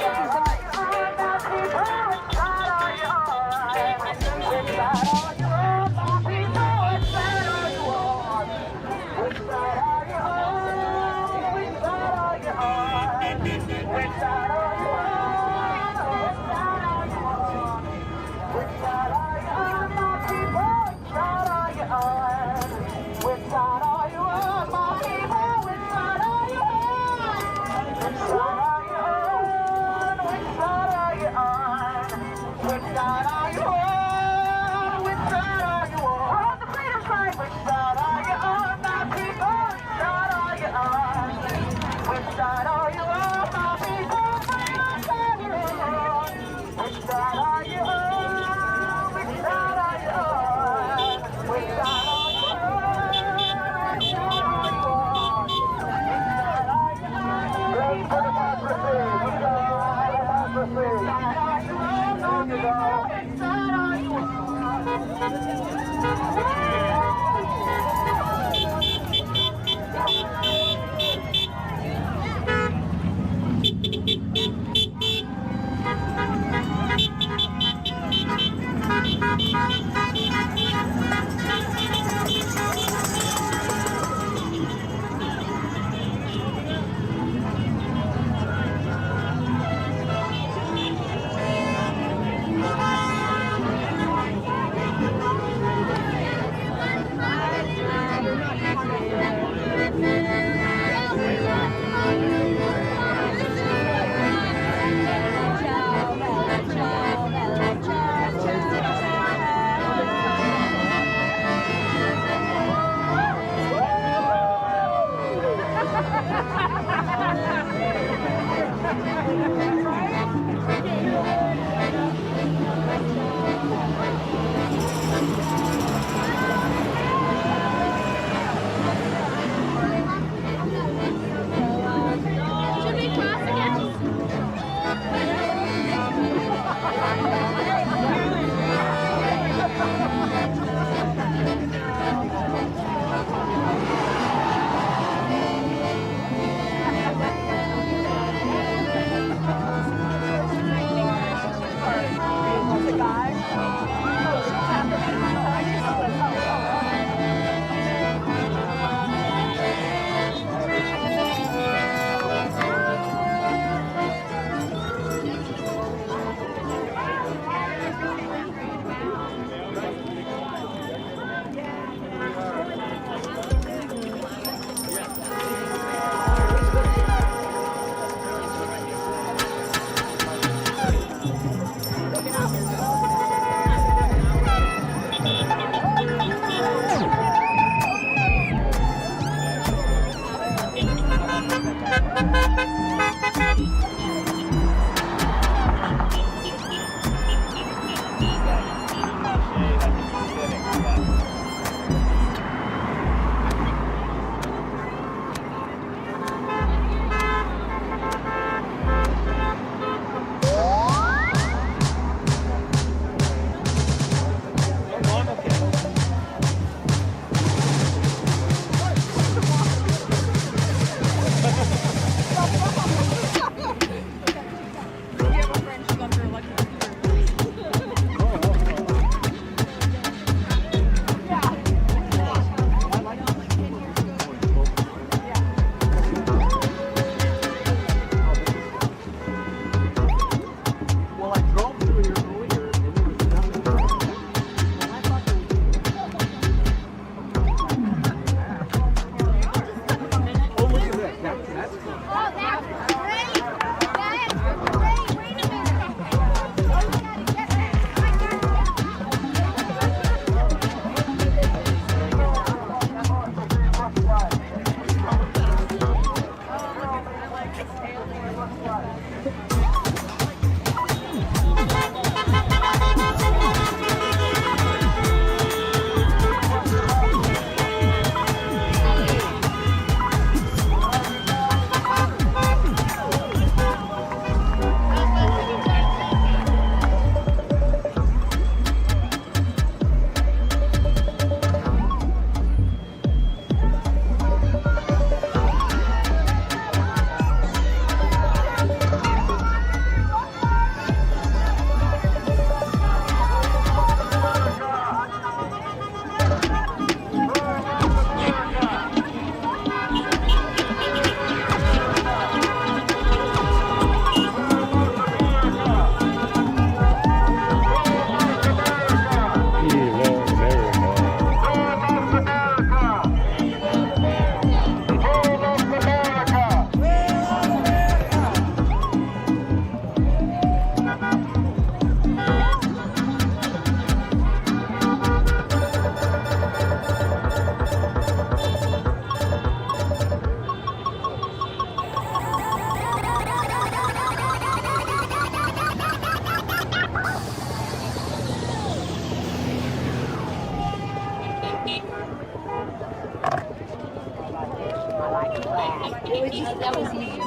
That was easy.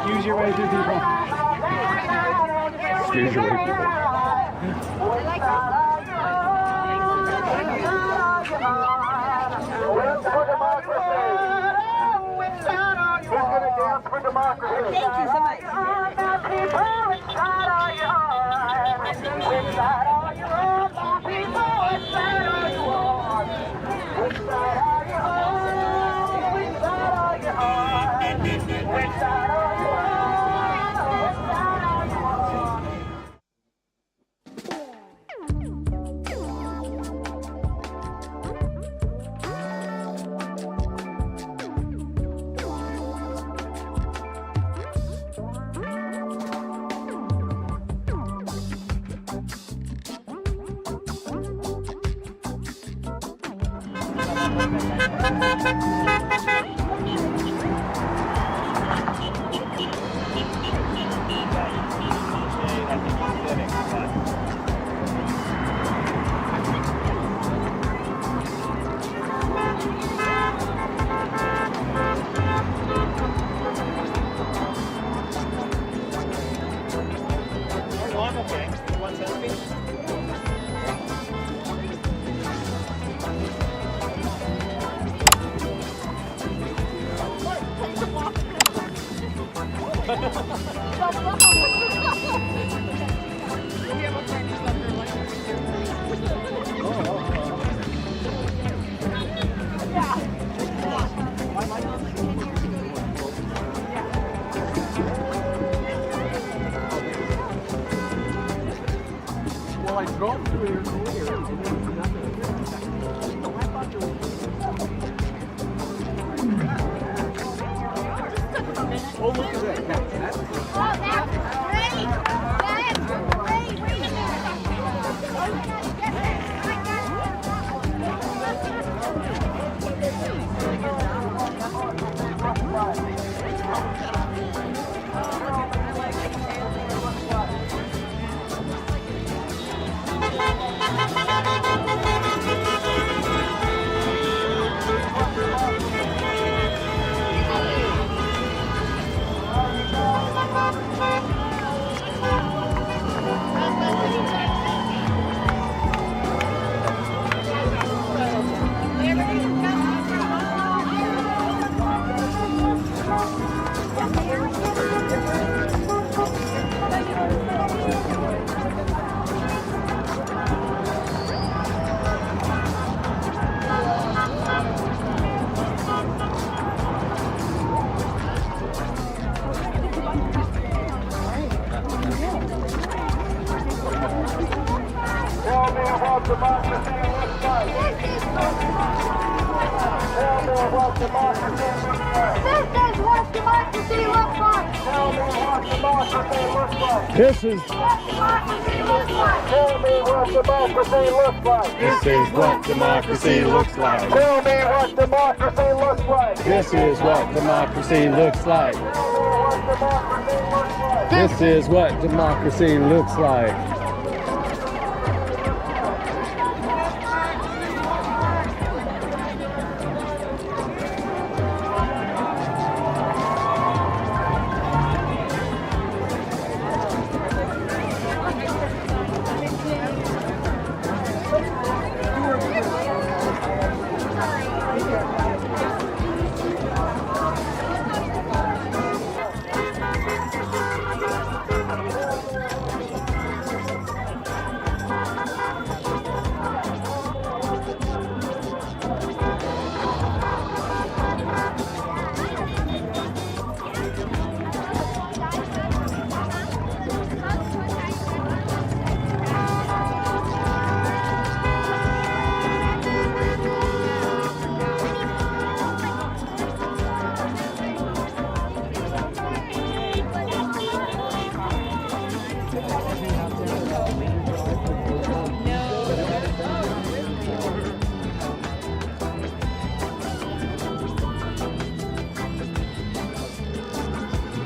Excuse your way through people. Excuse your way. Thank you so much. Well, I drove through here earlier and there was nothing. Oh, look at that. That's This is Tell me what democracy looks like. This is what democracy looks like. Tell me what democracy looks like. This is what democracy looks like. This is what democracy looks like.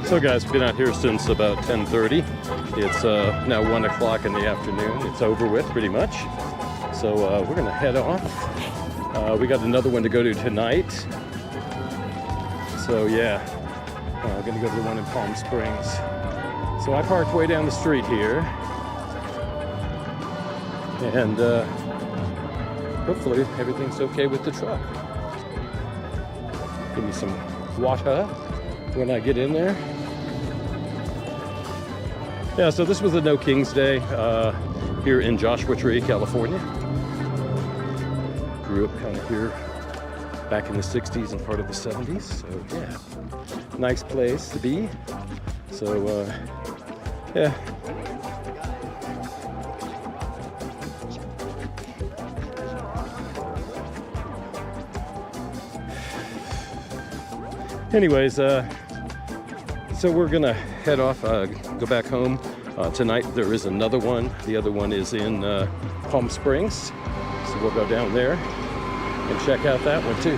So guys, we've been out here since about 10:30. It's now 1 o'clock in the afternoon. It's over with pretty much. So we're gonna head off. We got another one to go to tonight. So yeah, we're gonna go to the one in Palm Springs. So I parked way down the street here. And hopefully everything's okay with the truck. Give me some water when I get in there. Yeah, so this was a No Kings Day here in Joshua Tree, California. Grew up kind of here back in the 60s and part of the 70s. So yeah, nice place to be. So yeah. Anyways, so we're gonna head off, go back home. Tonight there is another one. The other one is in Palm Springs. So we'll go down there and check out that one too.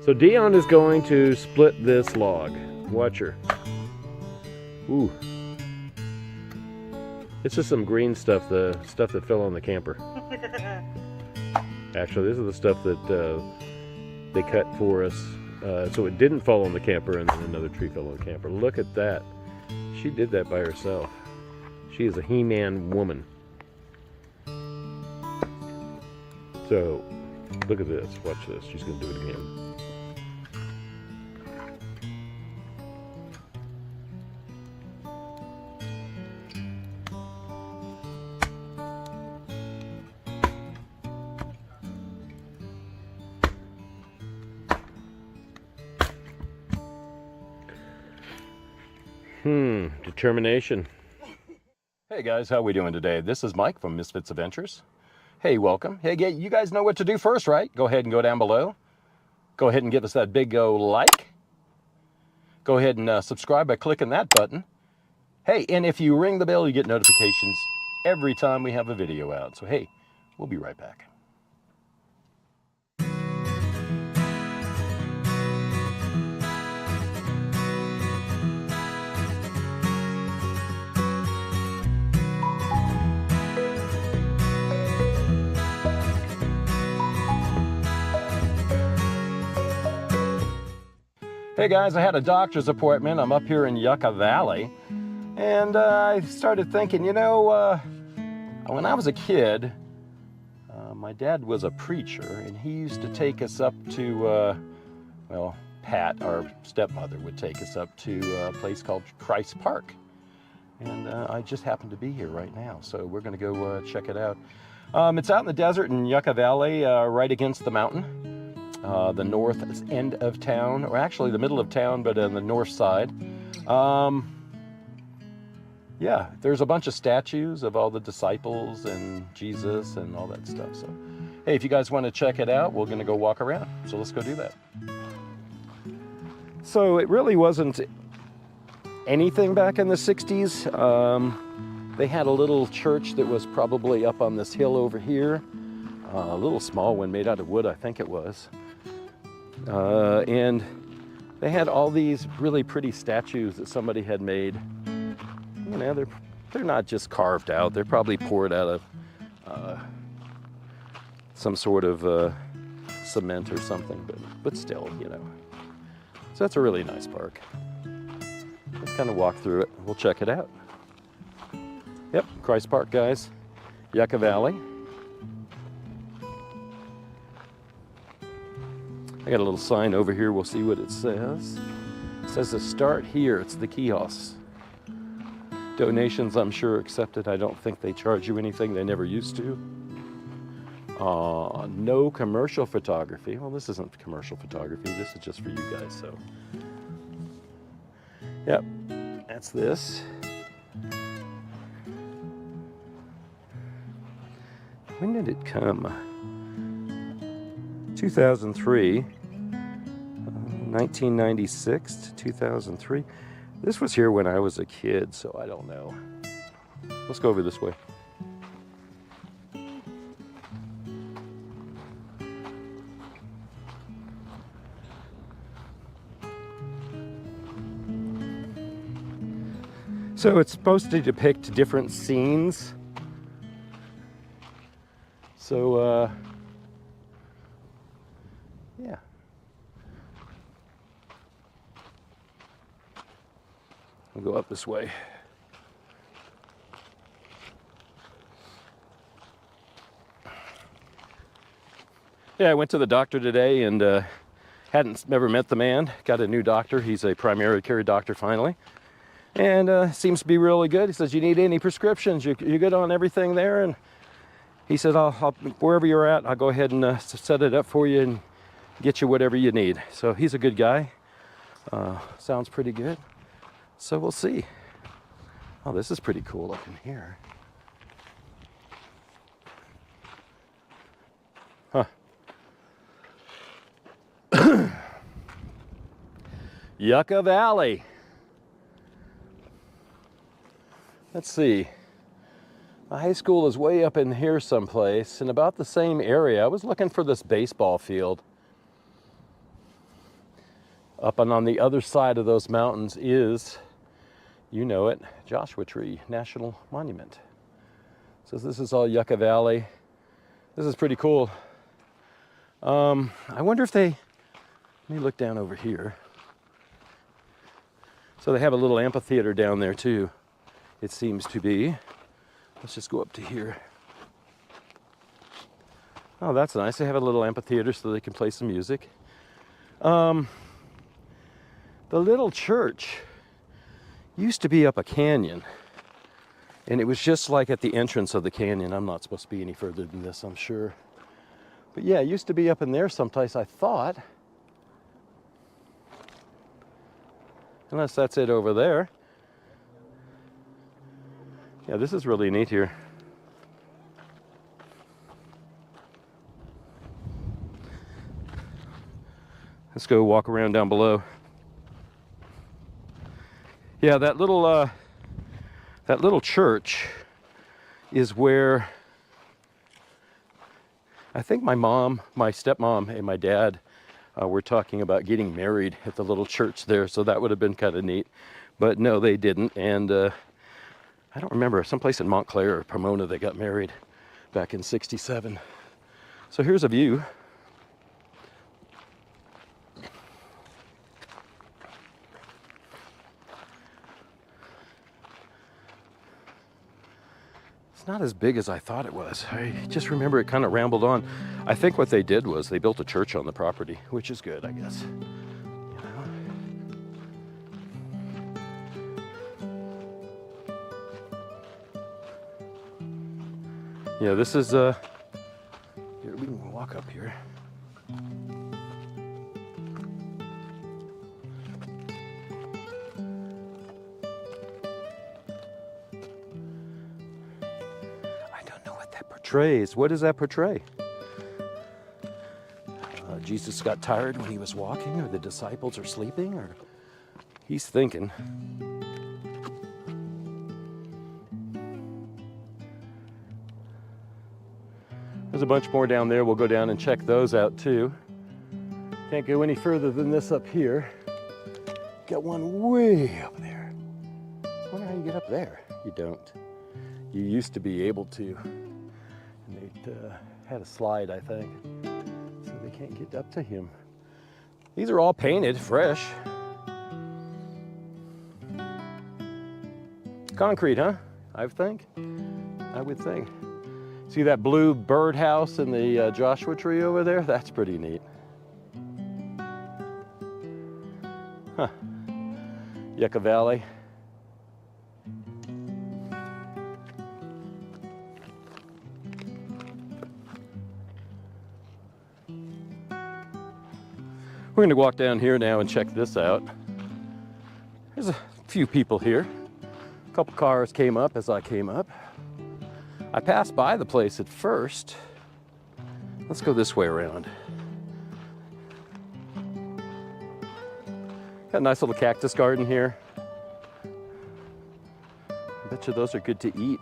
So Dione is going to split this log. Watch her. Ooh. It's just some green stuff, the stuff that fell on the camper. Actually, this is the stuff that they cut for us so it didn't fall on the camper and then another tree fell on the camper. Look at that. She did that by herself. She is a He-Man woman. So, look at this. Watch this. She's going to do it again. Determination. Hey guys, how we doing today? This is Mike from Misfits Adventures. Hey, welcome. Hey, you guys know what to do first, right? Go ahead and go down below. Go ahead and give us that big like. Go ahead and subscribe by clicking that button. Hey, and if you ring the bell, you get notifications every time we have a video out. So hey, we'll be right back. Hey guys, I had a doctor's appointment. I'm up here in Yucca Valley, and I started thinking, you know, when I was a kid, my dad was a preacher, and he used to take us up to, well, Pat, our stepmother, would take us up to a place called Christ Park, and I just happen to be here right now, so we're going to go check it out. It's out in the desert in Yucca Valley, right against the mountain. The north end of town, or actually the middle of town, but on the north side. Yeah, there's a bunch of statues of all the disciples and Jesus and all that stuff. So, hey, if you guys want to check it out, we're going to go walk around. So let's go do that. So it really wasn't anything back in the 60s. They had a little church that was probably up on this hill over here. A little small one made out of wood, I think it was. And they had all these really pretty statues that somebody had made. You know, they're not just carved out. They're probably poured out of some sort of cement or something, but still, you know. So that's a really nice park. Let's kind of walk through it. We'll check it out. Yep, Christ Park, guys. Yucca Valley. I got a little sign over here. We'll see what it says. It says to start here. It's the kiosk. Donations, I'm sure, accepted. I don't think they charge you anything. They never used to. No commercial photography. Well, this isn't commercial photography. This is just for you guys, so. Yep, that's this. When did it come? 2003. 1996 to 2003. This was here when I was a kid, so I don't know. Let's go over this way. So it's supposed to depict different scenes. So, yeah. We'll go up this way. Yeah, I went to the doctor today and hadn't never met the man. Got a new doctor. He's a primary care doctor finally. And seems to be really good. He says, you need any prescriptions? You're good on everything there? And he said, I'll wherever you're at, I'll go ahead and set it up for you and get you whatever you need. So he's a good guy. Sounds pretty good. So we'll see. Oh, this is pretty cool up in here. Huh. Yucca Valley. Let's see. My high school is way up in here someplace, in about the same area. I was looking for this baseball field. Up and on the other side of those mountains is, you know it, Joshua Tree National Monument. So this is all Yucca Valley. This is pretty cool. I wonder if they, let me look down over here. So they have a little amphitheater down there too, it seems to be. Let's just go up to here. Oh, that's nice. They have a little amphitheater so they can play some music. The little church used to be up a canyon. And it was just like at the entrance of the canyon. I'm not supposed to be any further than this, I'm sure. But yeah, it used to be up in there someplace, I thought. Unless that's it over there. Yeah, this is really neat here. Let's go walk around down below. Yeah, that little church is where I think my mom, my stepmom, and my dad were talking about getting married at the little church there, so that would have been kind of neat. But no, they didn't, and I don't remember, someplace in Montclair or Pomona they got married back in '67. So here's a view. It's not as big as I thought it was. I just remember it kind of rambled on. I think what they did was they built a church on the property, which is good, I guess. You know? Yeah, this is, here, we can walk up here. Portrays. What does that portray? Jesus got tired when he was walking, or the disciples are sleeping, or he's thinking. There's a bunch more down there. We'll go down and check those out too. Can't go any further than this up here. Got one way up there. I wonder how you get up there. You don't. You used to be able to. And they had a slide, I think, so they can't get up to him. These are all painted fresh. Concrete, huh? I would think. See that blue birdhouse in the Joshua Tree over there? That's pretty neat. Huh. Yucca Valley. We're going to walk down here now and check this out. There's a few people here. A couple cars came up as I came up. I passed by the place at first. Let's go this way around. Got a nice little cactus garden here. I bet you those are good to eat.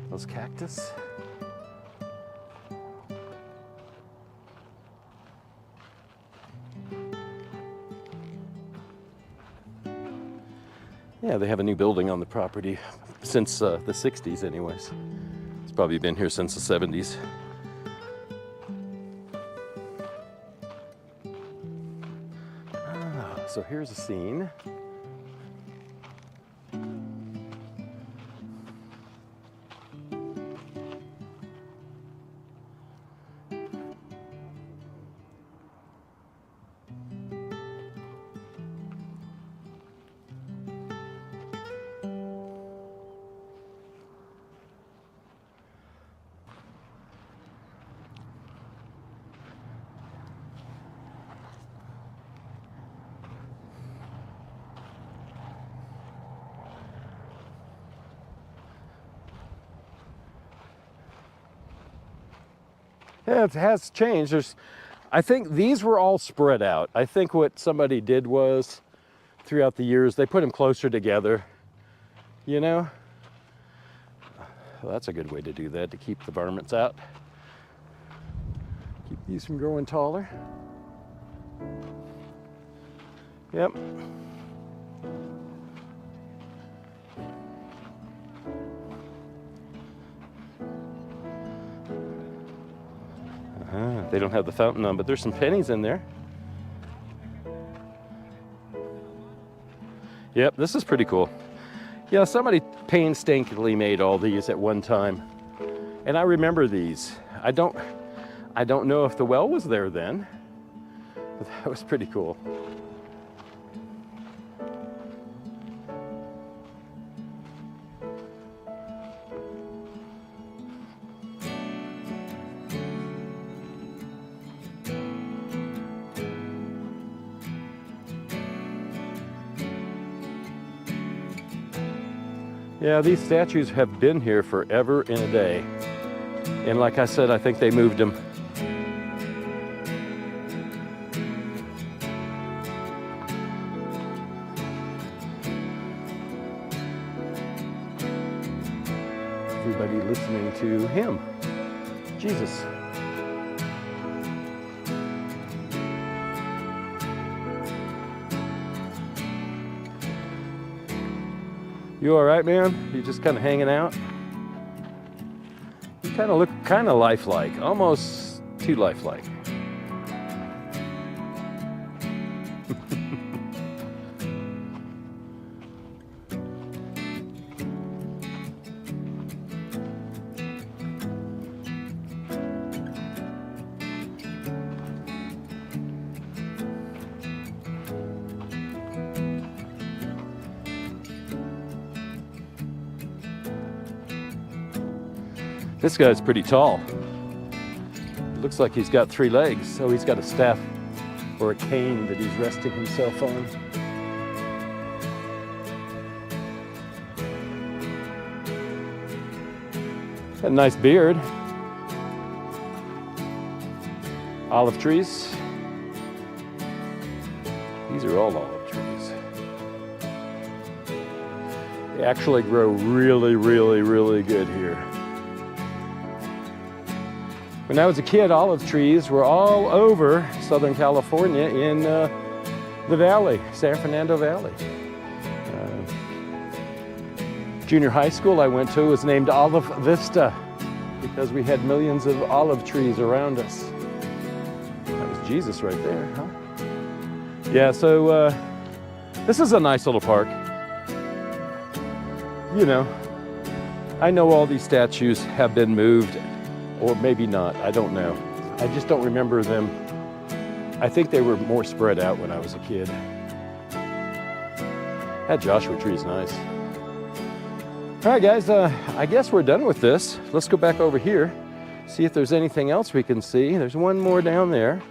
Those cactus. Yeah, they have a new building on the property since the 60s anyways. It's probably been here since the 70s. So here's a scene. Yeah, it has changed. I think these were all spread out. I think what somebody did was, throughout the years, they put them closer together, you know? Well, that's a good way to do that, to keep the varmints out. Keep these from growing taller. Yep. They don't have the fountain on, but there's some pennies in there. Yep, this is pretty cool. Yeah, somebody painstakingly made all these at one time. And I remember these. I don't know if the well was there then, but that was pretty cool. Yeah, these statues have been here forever and a day. And like I said, I think they moved them. Everybody listening to him, Jesus. You all right, man? You just kind of hanging out? You kind of look kind of lifelike, almost too lifelike. This guy's pretty tall. Looks like he's got 3 legs, so he's got a staff or a cane that he's resting himself on. Got a nice beard. Olive trees. These are all olive trees. They actually grow really, really, really good here. When I was a kid, olive trees were all over Southern California in the valley, San Fernando Valley. Junior high school I went to was named Olive Vista because we had millions of olive trees around us. That was Jesus right there, huh? Yeah, so this is a nice little park. You know, I know all these statues have been moved, or maybe not, I don't know. I just don't remember them. I think they were more spread out when I was a kid. That Joshua tree is nice. All right, guys, I guess we're done with this. Let's go back over here, see if there's anything else we can see. There's one more down there.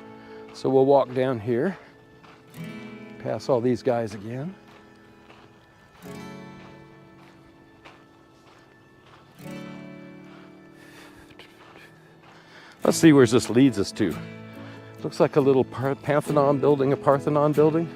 So we'll walk down here, pass all these guys again. Let's see where this leads us to. Looks like a little Parthenon building, a Parthenon building.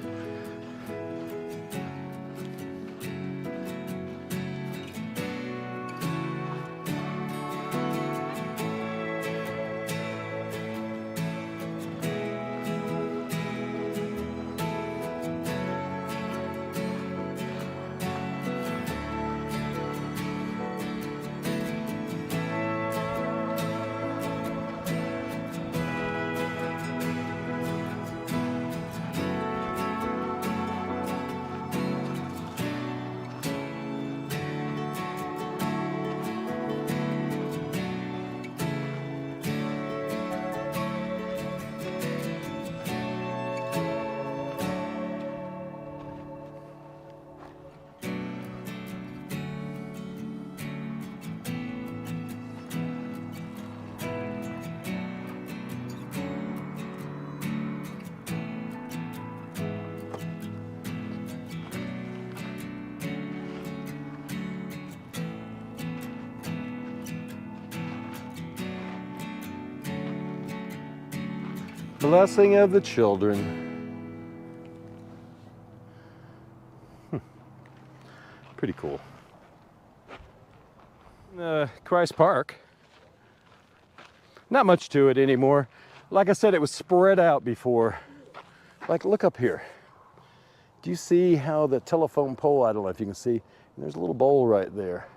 Blessing of the children. Pretty cool. Christ Park. Not much to it anymore. Like I said, it was spread out before. Like, look up here. Do you see how the telephone pole, I don't know if you can see, there's a little bowl right there.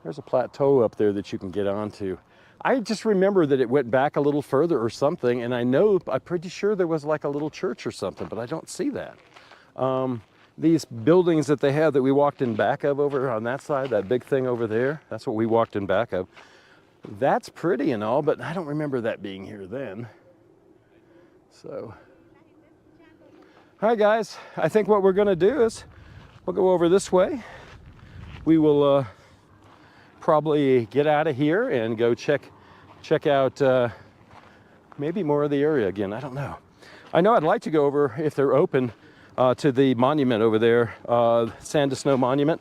There's a plateau up there that you can get onto. I just remember that it went back a little further or something, and I'm pretty sure there was like a little church or something, but I don't see that. These buildings that they have that we walked in back of over on that side, that big thing over there, that's what we walked in back of. That's pretty and all, but I don't remember that being here then. So, all right guys, I think what we're gonna do is we'll go over this way. We will probably get out of here and go check out maybe more of the area again. I don't know. I know I'd like to go over, if they're open, to the monument over there, Sand to Snow Monument.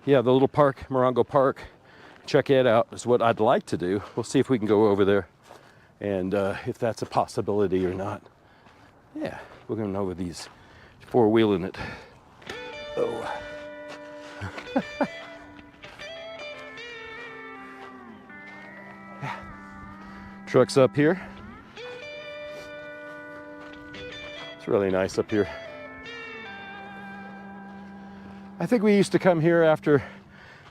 Yeah, the little park, Morongo Park. Check it out is what I'd like to do. We'll see if we can go over there and if that's a possibility or not. Yeah, we're going over these four-wheeling it. Oh. Trucks up here. It's really nice up here. I think we used to come here after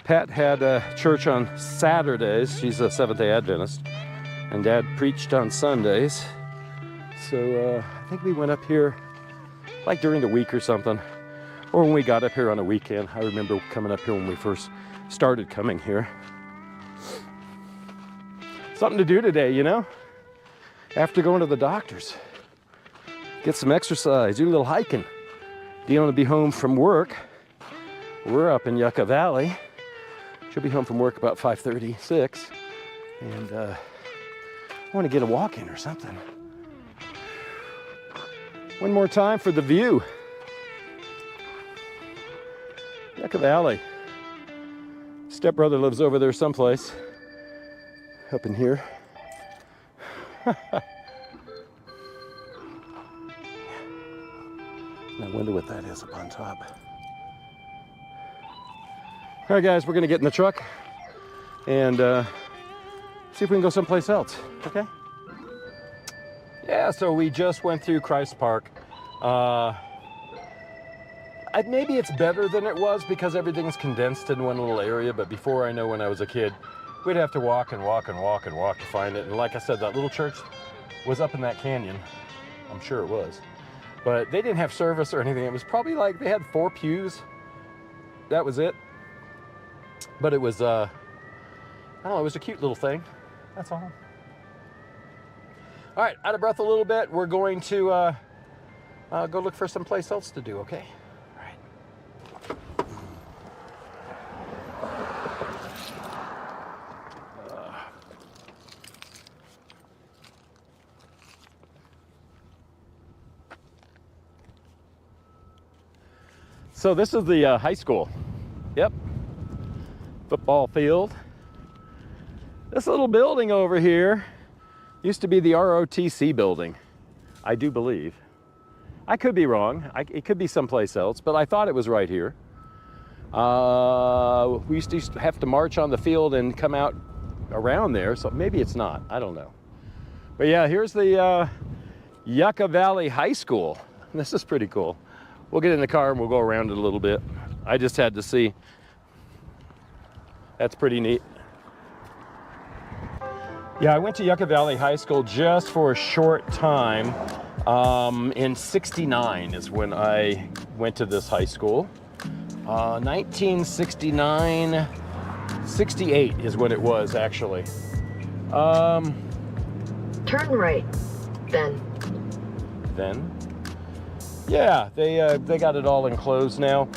Pat had a church on Saturdays. She's a Seventh-day Adventist. And Dad preached on Sundays. So I think we went up here like during the week or something. Or when we got up here on a weekend. I remember coming up here when we first started coming here. Something to do today, you know? After going to the doctor's. Get some exercise, do a little hiking. Dione will be home from work. We're up in Yucca Valley. She'll be home from work about 5:30, 6. And I want to get a walk in or something. One more time for the view. Yucca Valley. Stepbrother lives over there someplace. Up in here. I wonder what that is up on top. All right, guys, we're gonna get in the truck and see if we can go someplace else, okay? Yeah, so we just went through Christ Park. Maybe it's better than it was because everything's condensed in one little area, but before, I know when I was a kid, we'd have to walk and walk and walk and walk to find it. And like I said, that little church was up in that canyon. I'm sure it was. But they didn't have service or anything. It was probably like they had 4 pews. That was it. But it was, I don't know, it was a cute little thing. That's all. All right, out of breath a little bit. We're going to go look for someplace else to do, okay? All right. So this is the high school. Yep. Football field. This little building over here used to be the ROTC building, I do believe. I could be wrong. It could be someplace else, but I thought it was right here. We used to have to march on the field and come out around there, so maybe it's not. I don't know. But yeah, here's the Yucca Valley High School. This is pretty cool. We'll get in the car and we'll go around it a little bit. I just had to see. That's pretty neat. Yeah, I went to Yucca Valley High School just for a short time. In '69 is when I went to this high school. 1969, 68 is when it was actually. Turn right, then. Then? Yeah, they got it all enclosed now.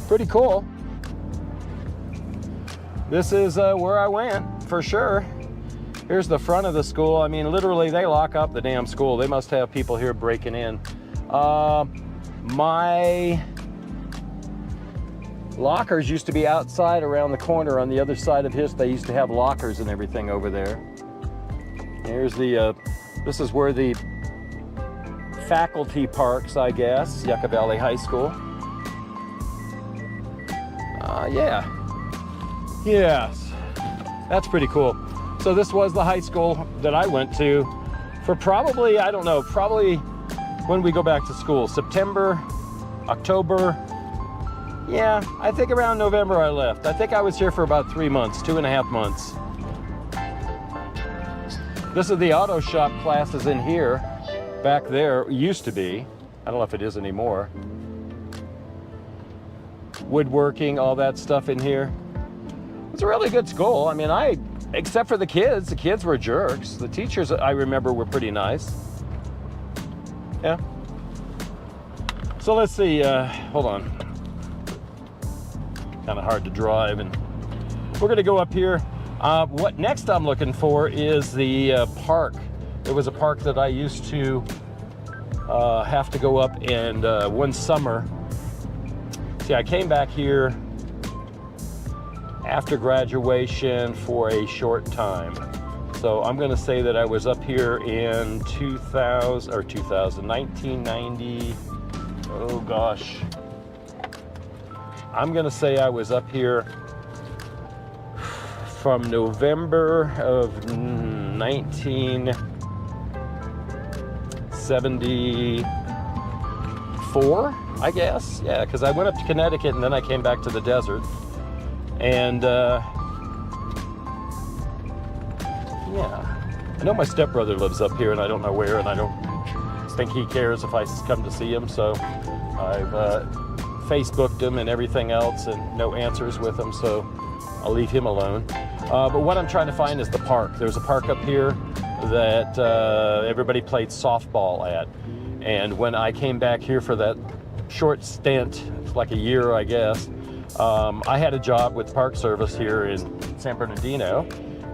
Pretty cool. This is where I went, for sure. Here's the front of the school. I mean, literally, they lock up the damn school. They must have people here breaking in. My lockers used to be outside around the corner on the other side of his. They used to have lockers and everything over there. Here's the, this is where the faculty parks, I guess, Yucca Valley High School. Yeah. Yes, that's pretty cool. So this was the high school that I went to for probably, I don't know, probably when we go back to school, September, October. Yeah, I think around November I left. I think I was here for about 3 months, 2.5 months. This is the auto shop classes in here. Back there, it used to be. I don't know if it is anymore. Woodworking, all that stuff in here. It's a really good school. I mean, except for the kids were jerks. The teachers, I remember, were pretty nice. Yeah. So let's see, hold on. Kind of hard to drive, and we're gonna go up here. What next I'm looking for is the park. It was a park that I used to have to go up, and one summer, see, I came back here after graduation for a short time. So I'm gonna say that I was up here in 1990, oh gosh. I'm gonna say I was up here from November of 1974, I guess. Yeah, because I went up to Connecticut and then I came back to the desert. And yeah, I know my stepbrother lives up here and I don't know where, and I don't think he cares if I come to see him, so I've Facebooked him and everything else, and no answers with him, so I'll leave him alone. But what I'm trying to find is the park. There's a park up here that everybody played softball at, and when I came back here for that short stint, it's like a year, I guess, I had a job with Park Service here in San Bernardino,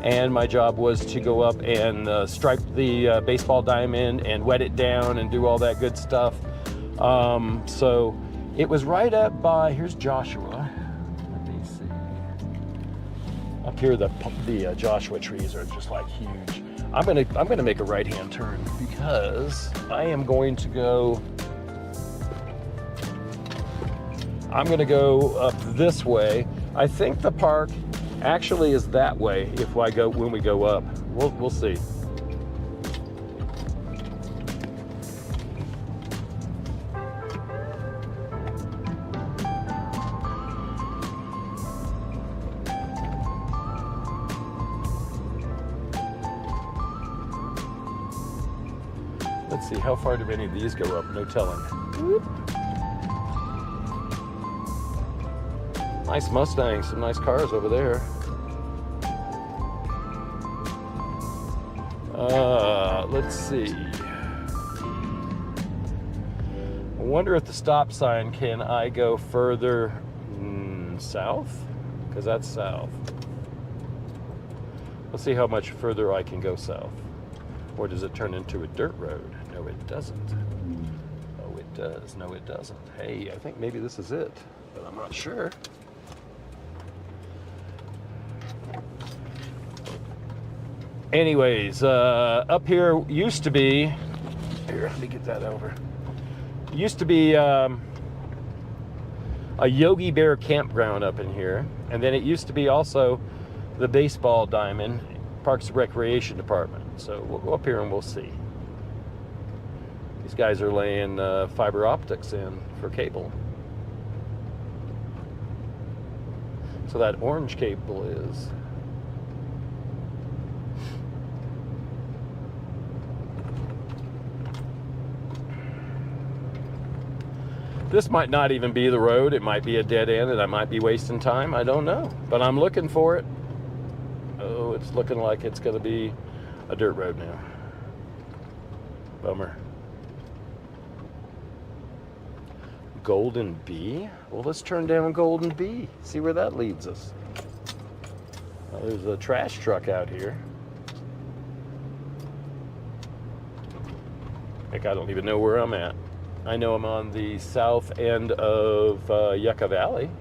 and my job was to go up and stripe the baseball diamond and wet it down and do all that good stuff. So it was right up by, here's Joshua. Let me see. Up here, the Joshua trees are just like huge. I'm gonna make a right-hand turn because I am going to go. I'm gonna go up this way. I think the park actually is that way when we go up. We'll see. Let's see, how far do any of these go up? No telling. Nice Mustangs, some nice cars over there. Let's see. I wonder if the stop sign, can I go further south? Because that's south. Let's see how much further I can go south. Or does it turn into a dirt road? No, it doesn't. does. No, it doesn't. Hey, I think maybe this is it, but I'm not sure. Anyways, up here used to be, here, let me get that over. Used to be a Yogi Bear campground up in here, and then it used to be also the baseball diamond, Parks and Recreation Department. So we'll go up here and we'll see. These guys are laying fiber optics in for cable. So that orange cable is. This might not even be the road. It might be a dead end and I might be wasting time. I don't know. But I'm looking for it. Oh, it's looking like it's going to be a dirt road now. Bummer. Golden Bee? Well, let's turn down Golden Bee. See where that leads us. Well, there's a trash truck out here. Heck, I don't even know where I'm at. I know I'm on the south end of Yucca Valley.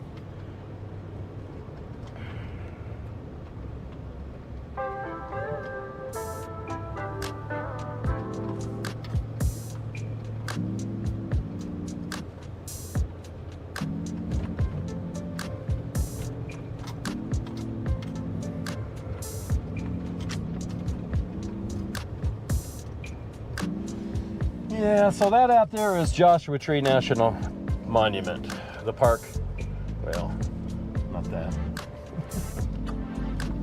Yeah, so that out there is Joshua Tree National Monument. The park, well, not that.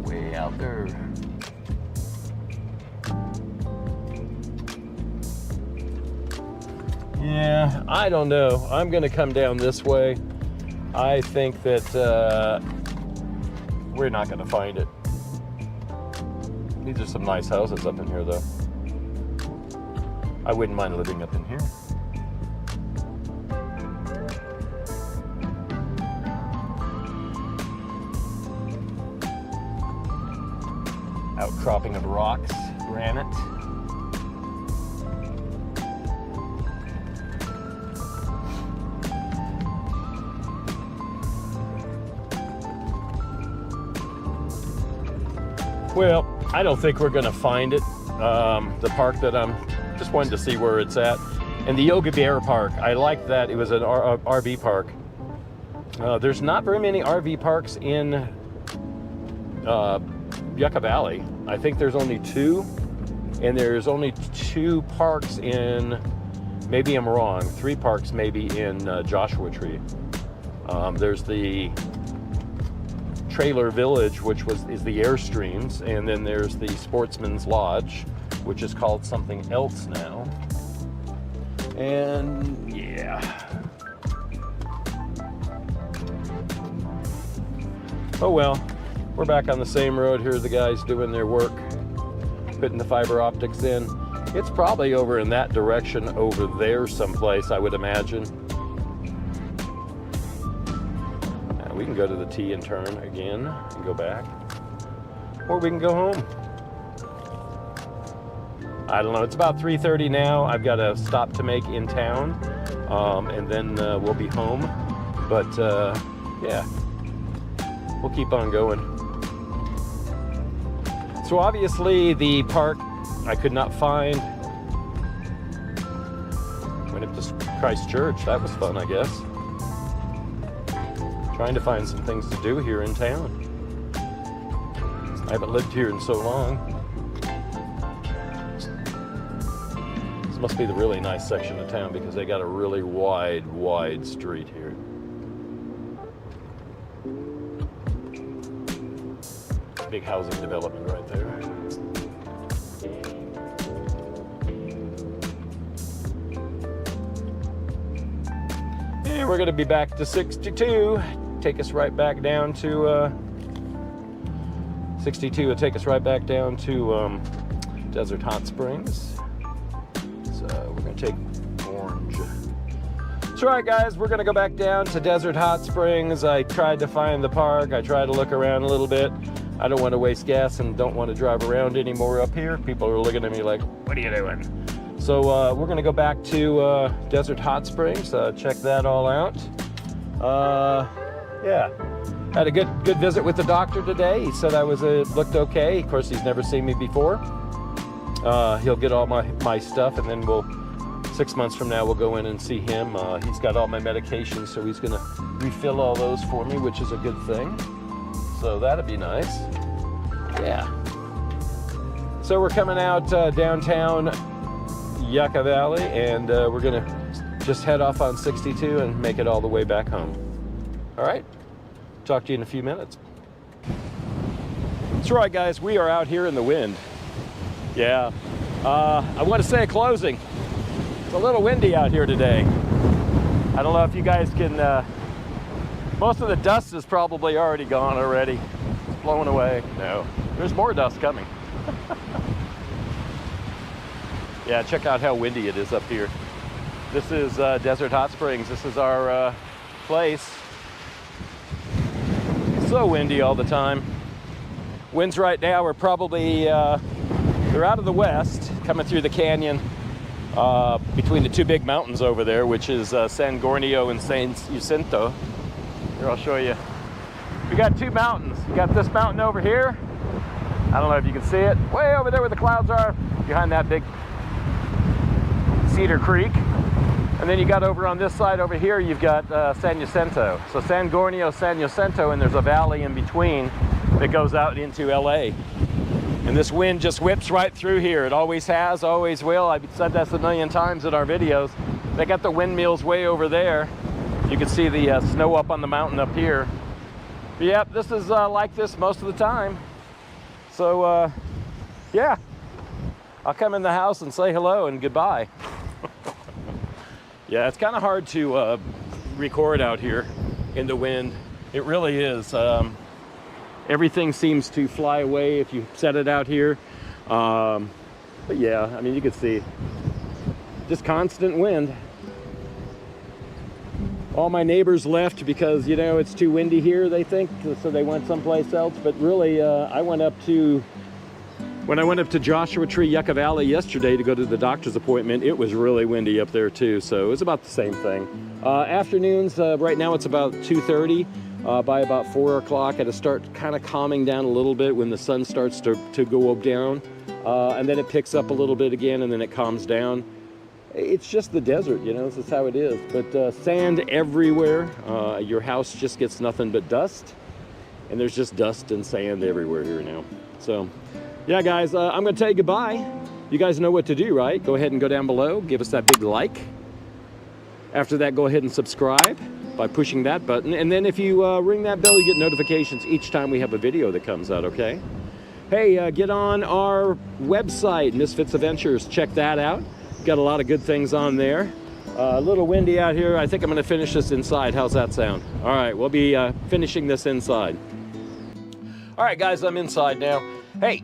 Way out there. Yeah, I don't know. I'm going to come down this way. I think that we're not going to find it. These are some nice houses up in here, though. I wouldn't mind living up in here. Outcropping of rocks, granite. Well, I don't think we're going to find it. The park that I'm just wanted to see where it's at. And the Yogi Bear Park, I like that. It was an RV park. There's not very many RV parks in Yucca Valley. I think there's only 2. And there's only 2 parks in, maybe I'm wrong, 3 parks maybe in Joshua Tree. There's the Trailer Village, which is the Airstreams. And then there's the Sportsman's Lodge, which is called something else now. And yeah. Oh well, we're back on the same road. Here are the guys doing their work, putting the fiber optics in. It's probably over in that direction over there someplace, I would imagine. Now we can go to the T and turn again and go back. Or we can go home. I don't know, it's about 3:30 now. I've got a stop to make in town, and then we'll be home. But yeah, we'll keep on going. So obviously the park I could not find. Went up to Christ Church, that was fun, I guess. Trying to find some things to do here in town. I haven't lived here in so long. Must be the really nice section of town because they got a really wide street here. Big housing development right there. And we're going to be back to 62. Take us right back down to 62 will take us right back down to Desert Hot Springs. We're going to take orange. That's right, guys. We're going to go back down to Desert Hot Springs. I tried to find the park. I tried to look around a little bit. I don't want to waste gas and don't want to drive around anymore up here. People are looking at me like, what are you doing? So we're gonna go back to Desert Hot Springs, check that all out. Yeah, had a good visit with the doctor today. He said I was looked okay. Of course, he's never seen me before. He'll get all my stuff, and then 6 months from now, we'll go in and see him. He's got all my medications, so he's gonna refill all those for me, which is a good thing. So that'd be nice. Yeah. So we're coming out downtown Yucca Valley, and we're gonna just head off on 62 and make it all the way back home. All right, talk to you in a few minutes. That's right, guys, we are out here in the wind. Yeah, I want to say a closing. It's a little windy out here today. I don't know if you guys can, most of the dust is probably already gone already. It's blowing away. No, there's more dust coming. Yeah, check out how windy it is up here. This is Desert Hot Springs. This is our place. So windy all the time. Winds right now are probably, they're out of the west, coming through the canyon between the two big mountains over there, which is San Gornio and San Jacinto. Here, I'll show you. We got two mountains. You got this mountain over here. I don't know if you can see it. Way over there where the clouds are, behind that big Cedar Creek. And then you got over on this side over here, you've got San Jacinto. So San Gornio, San Jacinto, and there's a valley in between that goes out into LA. And this wind just whips right through here. It always has, always will. I've said this a million times in our videos. They got the windmills way over there. You can see the snow up on the mountain up here. But yep, this is like this most of the time. So yeah, I'll come in the house and say hello and goodbye. Yeah, it's kind of hard to record out here in the wind. It really is. Everything seems to fly away if you set it out here. But yeah, I mean, you can see just constant wind. All my neighbors left because, you know, it's too windy here, they think, so they went someplace else. But really, when I went up to Joshua Tree, Yucca Valley yesterday to go to the doctor's appointment, it was really windy up there too, so it was about the same thing. Afternoons, right now it's about 2:30. By about 4 o'clock, it'll start kind of calming down a little bit when the sun starts to go down. And then it picks up a little bit again, and then it calms down. It's just the desert, you know, this is how it is. But sand everywhere. Your house just gets nothing but dust. And there's just dust and sand everywhere here now. So, yeah, guys, I'm going to tell you goodbye. You guys know what to do, right? Go ahead and go down below. Give us that big like. After that, go ahead and subscribe by pushing that button. And then if you ring that bell, you get notifications each time we have a video that comes out, okay? Hey, get on our website, Misfits Adventures. Check that out. Got a lot of good things on there. A little windy out here. I think I'm going to finish this inside. How's that sound? All right, we'll be finishing this inside. All right, guys, I'm inside now. Hey,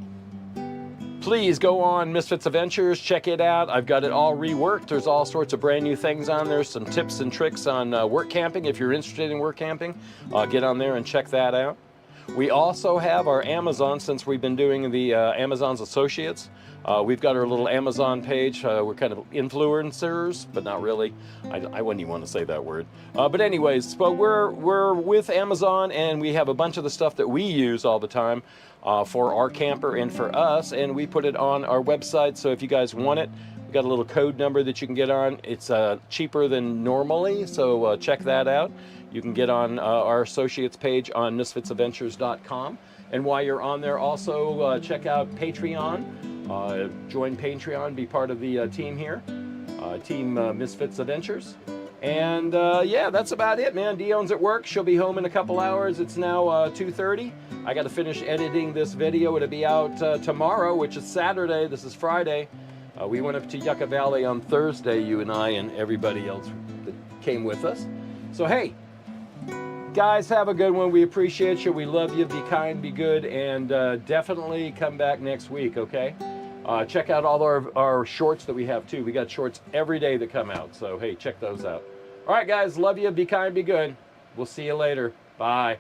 please go on Misfits Adventures, check it out. I've got it all reworked. There's all sorts of brand new things on there, some tips and tricks on work camping. If you're interested in work camping, get on there and check that out. We also have our Amazon, since we've been doing the Amazon's Associates. We've got our little Amazon page. We're kind of influencers, but not really. I wouldn't even want to say that word. But anyways, but we're with Amazon, and we have a bunch of the stuff that we use all the time for our camper and for us, and we put it on our website. So if you guys want it, we got a little code number that you can get on. It's cheaper than normally, so check that out. You can get on our associates page on misfitsadventures.com. And while you're on there, also check out Patreon. Join Patreon, be part of the team here, Team Misfits Adventures. And yeah, that's about it, man. Dion's at work. She'll be home in a couple hours. It's now 2:30. I got to finish editing this video. It'll be out tomorrow, which is Saturday. This is Friday. We went up to Yucca Valley on Thursday, you and I and everybody else that came with us. So, hey, guys, have a good one. We appreciate you. We love you. Be kind, be good, and definitely come back next week, okay? Check out all our shorts that we have, too. We got shorts every day that come out, so, hey, check those out. All right, guys, love you. Be kind, be good. We'll see you later. Bye.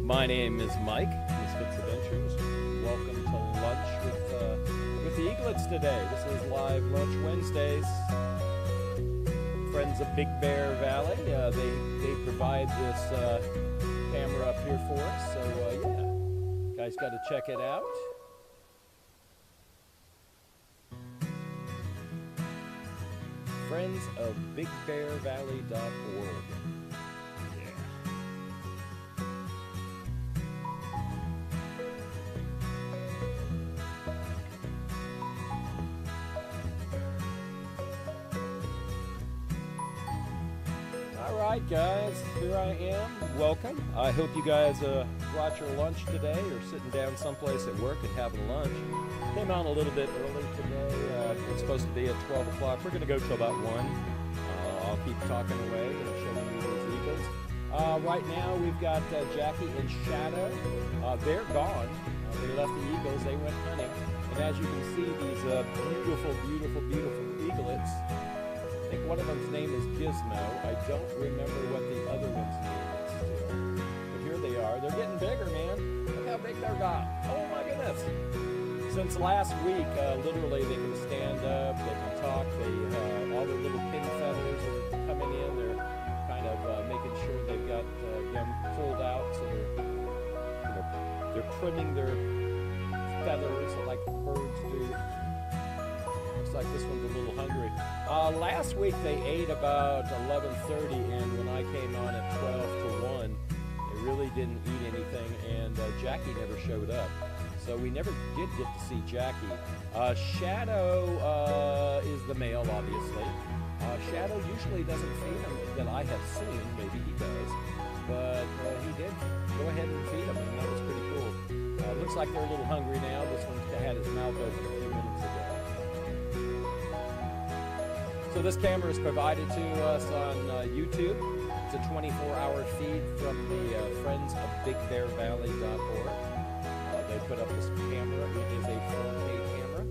My name is Mike, Misfits Adventures. Welcome to lunch with the Eaglets today. This is Live Lunch Wednesdays. Friends of Big Bear Valley, they provide this camera up here for us. So yeah, guys got to check it out. Friends of BigBearValley.org. Alright guys, here I am. Welcome. I hope you guys brought your lunch today or sitting down someplace at work and having lunch. Came on a little bit early today. It's supposed to be at 12 o'clock. We're going to go till about 1. I'll keep talking away and showing you these eagles. Right now we've got Jackie and Shadow. They're gone. They left the eagles. They went hunting. And as you can see, these beautiful, beautiful, beautiful eaglets. I think one of them's name is Gizmo. I don't remember what the other one's name is still. But here they are. They're getting bigger, man. Look how big they're got. Oh my goodness. Since last week, literally they can stand up, they can talk, all their little pin feathers are coming in. They're kind of making sure they've got them pulled out, so they're trimming their feathers like birds do. Looks like this one's a little hungry. Last week they ate about 11:30, and when I came on at 12 to 1, they really didn't eat anything, and Jackie never showed up. So we never did get to see Jackie. Shadow is the male, obviously. Shadow usually doesn't feed him that I have seen. Maybe he does. But he did go ahead and feed him, and that was pretty cool. Looks like they're a little hungry now. This one had his mouth open a few minutes ago. So this camera is provided to us on YouTube. It's a 24-hour feed from the Friends of BigBearValley.org. They put up this camera. It is a 4K camera.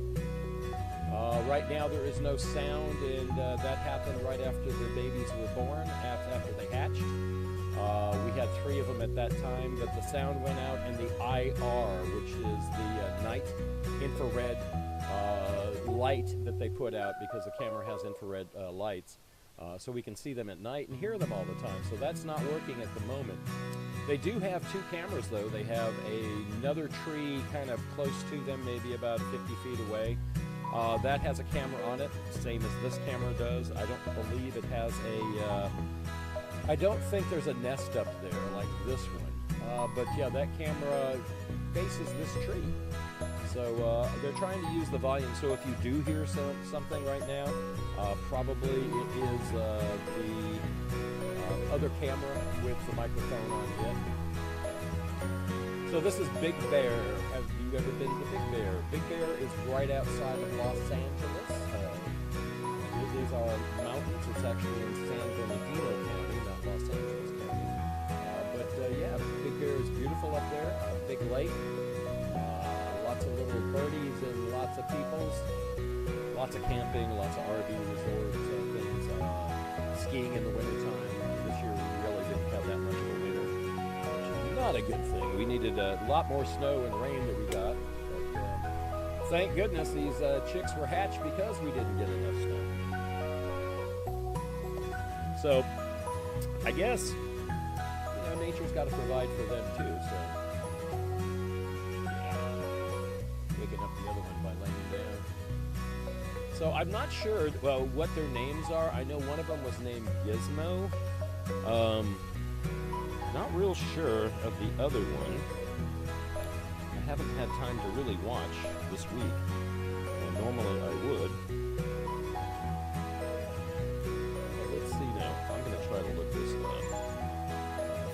Right now there is no sound, and that happened right after the babies were born, after they hatched. We had 3 of them at that time, but the sound went out, and the IR, which is the night infrared light that they put out, because the camera has infrared lights, so we can see them at night and hear them all the time. So that's not working at the moment. They do have 2 cameras, though. They have another tree kind of close to them, maybe about 50 feet away. That has a camera on it, same as this camera does. I don't believe it has I don't think there's a nest up there like this one. But yeah, that camera faces this tree. So they're trying to use the volume. So if you do hear something right now, probably it is the other camera with the microphone on it. So this is Big Bear. Have you ever been to Big Bear? Big Bear is right outside of Los Angeles. It is our mountains. It's actually in San Bernardino County, not Los Angeles County. But yeah, Big Bear is beautiful up there. Big lake. Lots of little birdies and lots of peoples. Lots of camping, lots of RV resorts and things. Skiing in the wintertime. This year we really didn't have that much of a winter, which is not a good thing. We needed a lot more snow and rain that we got. But thank goodness these chicks were hatched because we didn't get enough snow. So I guess, nature's got to provide for them too. So picking up the other one by laying down. So I'm not sure, what their names are. I know one of them was named Gizmo. Not real sure of the other one. I haven't had time to really watch this week. Normally I would. Let's see now. I'm going to try to look this up.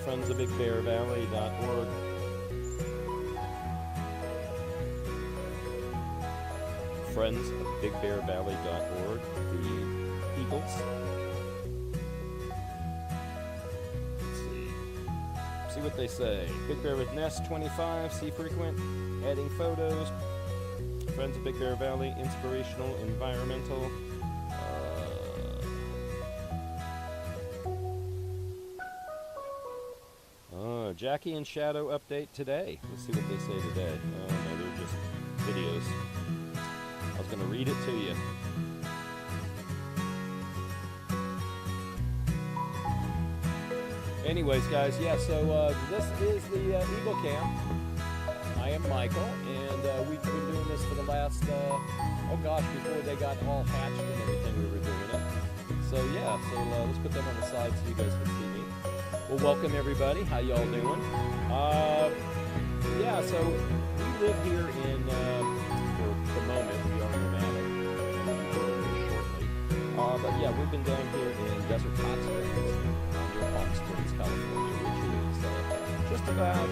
friendsofbigbearvalley.org. Friends of BigBearValley.org, the Eagles. Let's see what they say. Big Bear with Nest 25, see frequent, adding photos. Friends of Big Bear Valley, inspirational, environmental. Jackie and Shadow update today. Let's see what they say today. Oh no, they're just videos. I was going to read it to you. Anyways, guys, yeah, so this is the Eagle Camp. I am Michael, and we've been doing this for the last, before they got all hatched and everything, we were doing it. So, yeah, let's put them on the side so you guys can see me. Well, welcome, everybody. How y'all doing? So we live here in, for the moment, we are nomadic. Shortly. But, yeah, we've been down here in Desert Hot Springs, near Palm Springs, California, which is just about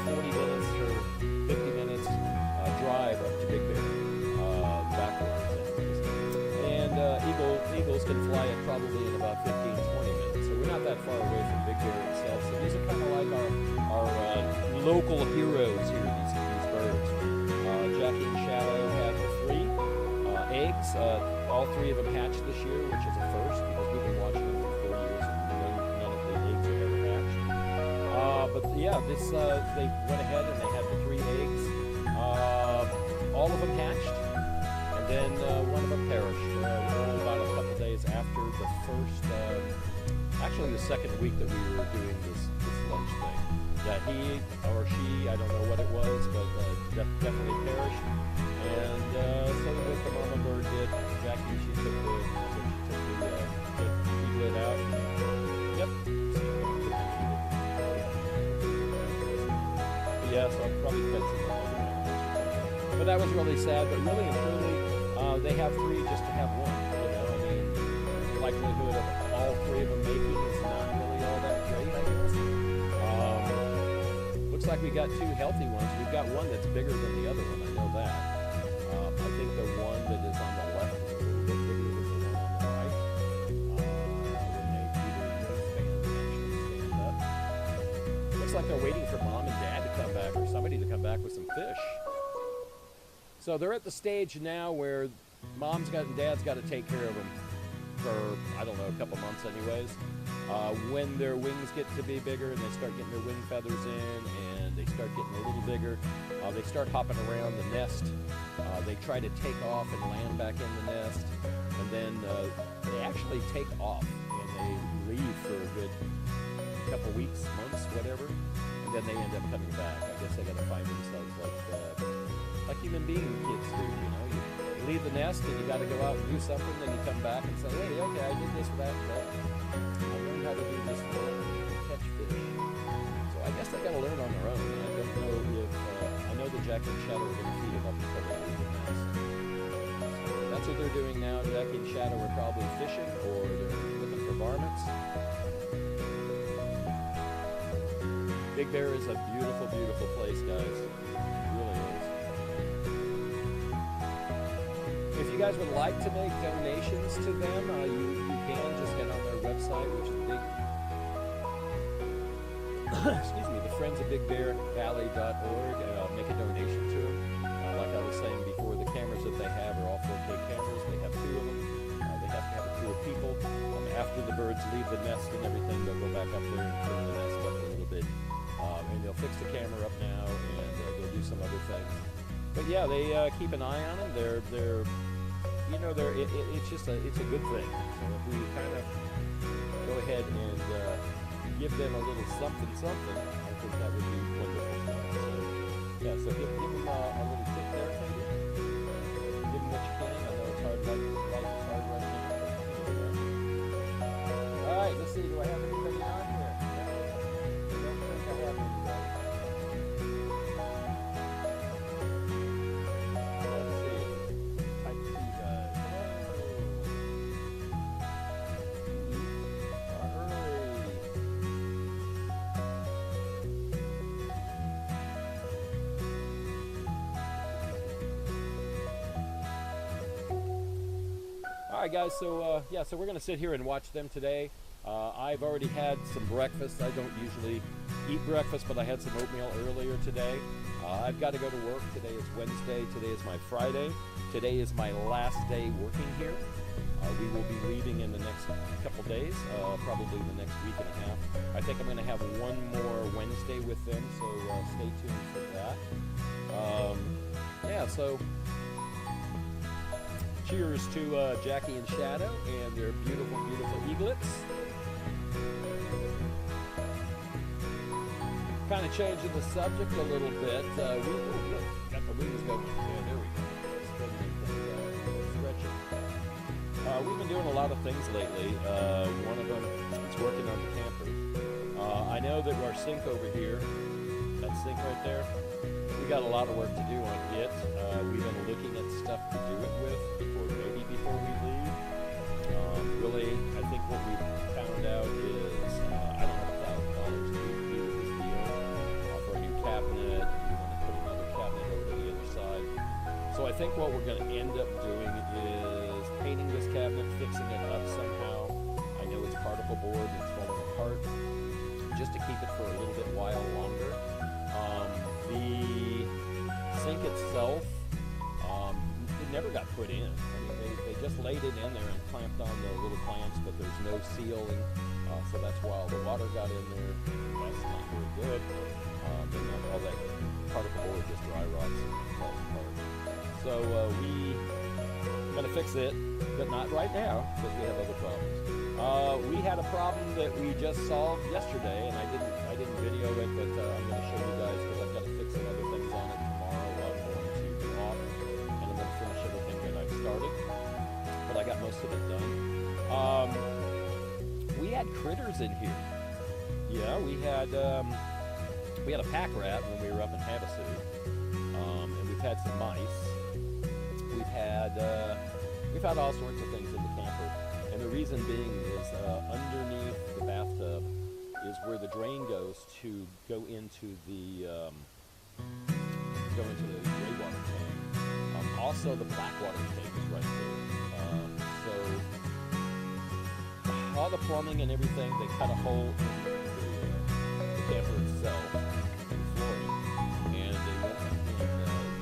40 minutes or 50 minutes drive up to Big Bear, backwards. And eagles can fly it probably in about 15, 20 minutes. So we're not that far away from Big Bear itself. So these are kind of like our local heroes here, these birds. Jackie and Shadow have 3 eggs. All 3 of them hatched this year, which is a first because we've been watching them for 4 years and none of the eggs have ever hatched. But yeah, they went ahead and they had the 3 eggs. All of them hatched, and then one of them perished about a couple days after the first, actually the second week that we were doing this lunch thing. Yeah, he or she, I don't know what it was, but definitely perished. And so what the mama bird did, Jackie, she took the eaglet out. Yep. Yeah, so I'll probably fed some more. But that was really sad, but really and truly, they have 3 just to have 1. You know, I mean, the likelihood of all 3 of them making is not really all that great, I guess. Looks like we got 2 healthy ones. We've got one that's bigger than the other one, I know that. I think the one that is on the left is a little bit bigger than the one on the right. When they either expand or actually stand up. Looks like they're waiting for Mom and Dad to come back, or somebody to come back with some fish. So they're at the stage now where Mom's got and Dad's got to take care of them for, I don't know, a couple months anyways. When their wings get to be bigger and they start getting their wing feathers in and they start getting a little bigger, they start hopping around the nest. They try to take off and land back in the nest, and then they actually take off and they leave for a good couple weeks, months, whatever, and then they end up coming back. I guess they got to find themselves like human being kids do, you know. You leave the nest and you got to go out and do something, then you come back and say, hey, okay, I did this, that, and that. I learned how to do this, catch fish. So I guess they got to learn on their own. And I don't know if, I know that Jackie and Shadow are going to feed them up until they leave the nest. So that's what they're doing now. Jackie and Shadow are probably fishing or they're looking for varmints. Big Bear is a beautiful, beautiful place, guys. It really is. If you guys would like to make donations to them, you can just get on their website, which is the Friends of Big Bear Valley.org. Make a donation to them. Like I was saying before, the cameras that they have are all 4K cameras. They have 2 of them. They have to have a crew of people. After the birds leave the nest and everything, they'll go back up there and clean the nest up a little bit. And they'll fix the camera up now, and they'll do some other things. But yeah, they keep an eye on them. It's a good thing. So if we kind of go ahead and give them a little something, I think that would be wonderful. So give them a little tip there, maybe. Give them what you can. I know it's hard, life is hard right now. All right, let's see. Do I have anybody on here? I don't think I have anybody. All right, guys, so we're going to sit here and watch them today. I've already had some breakfast. I don't usually eat breakfast, but I had some oatmeal earlier today. I've got to go to work. Today is Wednesday. Today is my Friday. Today is my last day working here. We will be leaving in the next couple days, probably the next week and a half. I think I'm going to have one more Wednesday with them, so stay tuned for that. Yeah, so cheers to Jackie and Shadow and their beautiful, beautiful eaglets. Kind of changing the subject a little bit. Got the wings going. Yeah, there we go. Stretching. We've been doing a lot of things lately. One of them is working on the camper. I know that our sink over here, that sink right there, we got a lot of work to do on it. We've been looking at stuff to do it with before we leave. Really, I think what we found out is I don't have $1,000 to do this deal for a new cabinet. We want to put another cabinet over to the other side. So I think what we're going to end up doing is painting this cabinet, fixing it up somehow. I know it's particle board and it's falling apart, just to keep it for a little bit while longer. The sink itself, it never got put in. I mean, they just laid it in there and clamped on the little clamps, but there's no sealing, so that's why all the water got in there. That's not very good. Then all that particle board just dry rots and falls apart. So we gotta fix it, but not right now because we have other problems. We had a problem that we just solved yesterday, and I didn't video it, but I'm going to show you guys because I've got to fix some other things on it tomorrow. I'm going to be off, and I'm going to finish everything that I've started. But I got most of it done. We had critters in here. Yeah, we had a pack rat when we were up in Havasu, and we've had some mice. We've had all sorts of things in the camper, and the reason being is underneath the bathtub is where the drain goes to go into the gray water tank. Also, the black water tank is right there. So all the plumbing and everything, they cut a hole in the camper itself and flooring, and they went and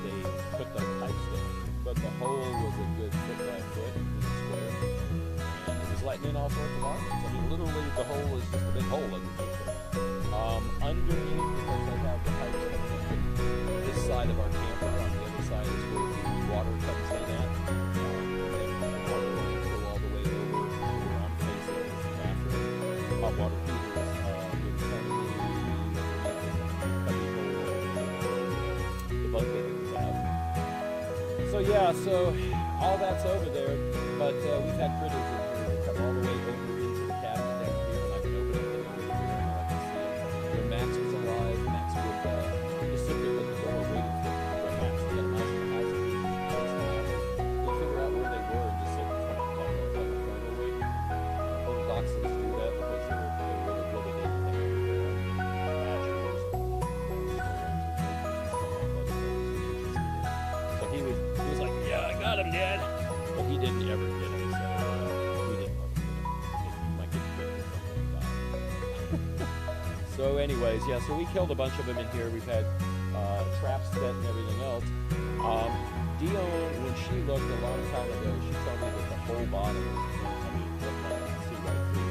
they put the pipes down. But the hole was a good foot by foot square, and it was letting in all sorts of armors. I mean, literally, the hole is just a big hole underneath it. Underneath, because they have the pipes coming in from this side of our camper, on the other side is where the water comes in at. And the water lines go all the way over where I'm facing is the bathroom. Hot water heaters in front of the bunk bed in the bathroom. So yeah, so all that's over there, but we've had critters in here that come all the way over into the cabinet down here, and I can open up the door here and I can see them. When Max was alive, Max would just sit there at the door waiting for Max to get him out of the house. We'd figure out where they were and just sit in front of them like a photo waiting. Little dachshunds do that because they're really good at anything. So he was like, yeah, I got him, Dad. But he didn't ever get him, so we didn't let him get him. He might get bitten or something. So anyways, yeah, so we killed a bunch of them in here. We've had traps set and everything else. Dione, when she looked a long time ago, she told me that the whole bottom was, I mean, looked like you can see right through.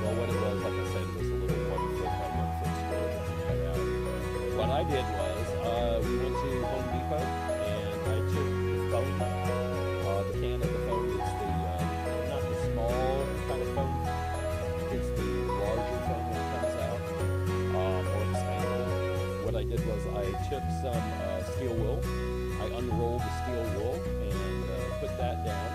Well, what it was, like I said, was a little 1 foot by 1 foot square that we cut out. What I did was, we went to Home Depot, and I took the foam, the can of the foam. It's the, not the small kind of foam, it's the larger foam that comes out, or expanded. What I did was I took some steel wool, I unrolled the steel wool and put that down,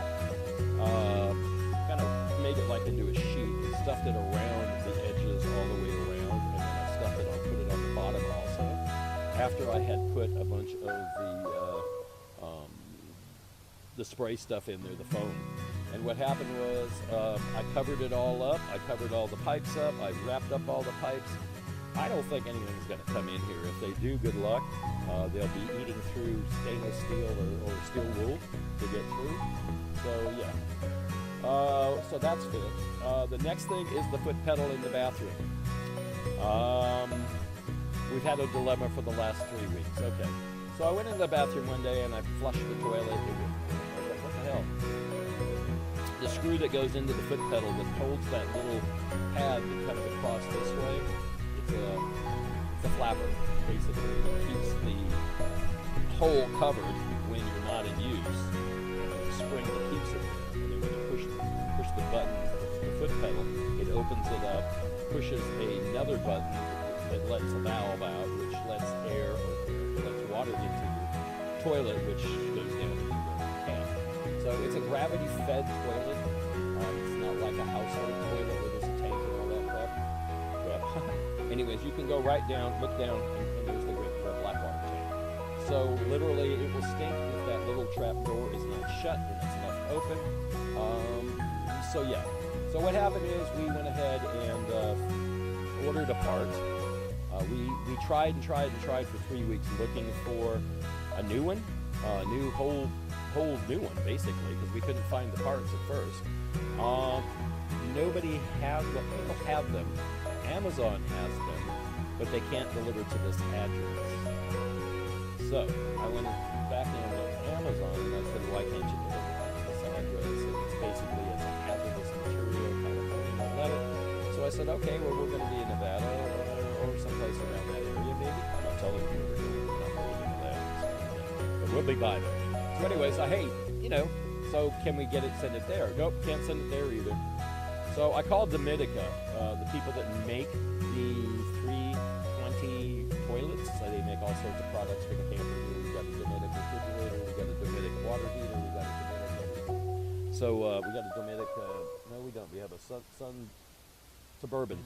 kind of made it like into a sheet, and stuffed it around the edges all the way around, and then I stuffed it on, put it on the bottom also, after I had put a bunch of the spray stuff in there, the foam. And what happened was I covered it all up, I covered all the pipes up, I wrapped up all the pipes. I don't think anything's going to come in here. If they do, good luck. They'll be eating through stainless steel or steel wool to get through. So yeah, so that's fixed. The next thing is the foot pedal in the bathroom. We've had a dilemma for the last 3 weeks. Okay, so I went into the bathroom one day and I flushed the toilet. I was like, what the hell? the screw that goes into the foot pedal that holds that little pad that comes across this way, it's a flapper, basically. It keeps the hole covered when you're not in use, and there's a spring that keeps it there. And then when you push the button, the foot pedal, it opens it up, pushes another button that lets a valve out, which lets water into your toilet, which goes down into the tank. So it's a gravity-fed toilet. It's not like a household toilet where there's a tank and all that crap. Anyways, you can go right down, look down, and there's the black water tank. So literally, it will stink if that little trap door is not shut and it's left open. So yeah. So what happened is we went ahead and ordered a part. We tried for 3 weeks looking for a new one, a new whole new one basically, because we couldn't find the parts at first. Nobody has them. People have them. Amazon has them, but they can't deliver to this address. So I went back into Amazon and I said, why can't you deliver to this address? And it's basically a hazardous material, California won't let it. So I said, okay, well, we're going to be in Nevada or someplace around that area, maybe. I'm not telling you where we're going. We're not going into that. But we'll be by there. So anyways, so can we get it, send it there? Nope, can't send it there either. So I called Dominica, the people that make the 320 toilets. So they make all sorts of products for the camper here. We got a Dominic refrigerator, we got a Dominic water heater, we got a Dominic everything. So we got a Dominic, no we don't, we have a Suburban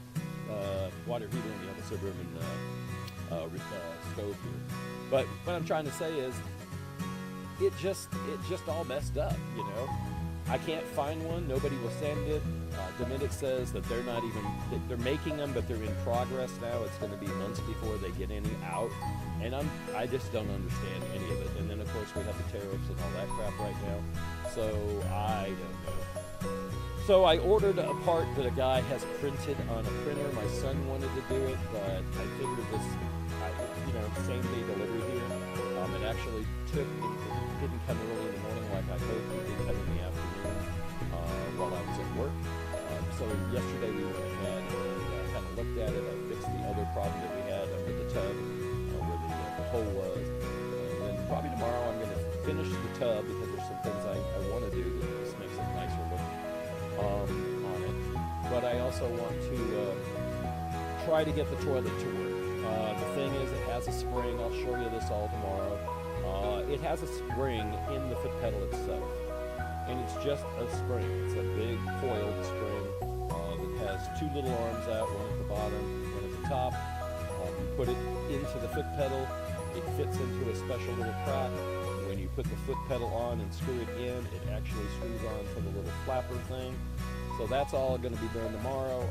water heater and we have a Suburban stove here. But what I'm trying to say is, it just all messed up, you know. I can't find one. Nobody will send it. Dominic says that they're making them, but they're in progress now. It's going to be months before they get any out, and I just don't understand any of it. And then of course we have the tariffs and all that crap right now, so I don't know. So I ordered a part that a guy has printed on a printer. My son wanted to do it, but I figured same day delivery here. It actually didn't come early in the morning like I hoped. It did come in the afternoon while I was at work. So yesterday we went ahead and kind of looked at it. I fixed the other problem that we had under the tub where the hole was. And then probably tomorrow I'm going to finish the tub because there's some things I want to do that just makes it nicer look on it. But I also want to try to get the toilet to work. The thing is, it has a spring. I'll show you this all tomorrow. It has a spring in the foot pedal itself, and it's just a spring. It's a big coiled spring that has two little arms out, one at the bottom, one at the top. You put it into the foot pedal. It fits into a special little crack. When you put the foot pedal on and screw it in, it actually screws on to the little flapper thing. So that's all going to be done tomorrow.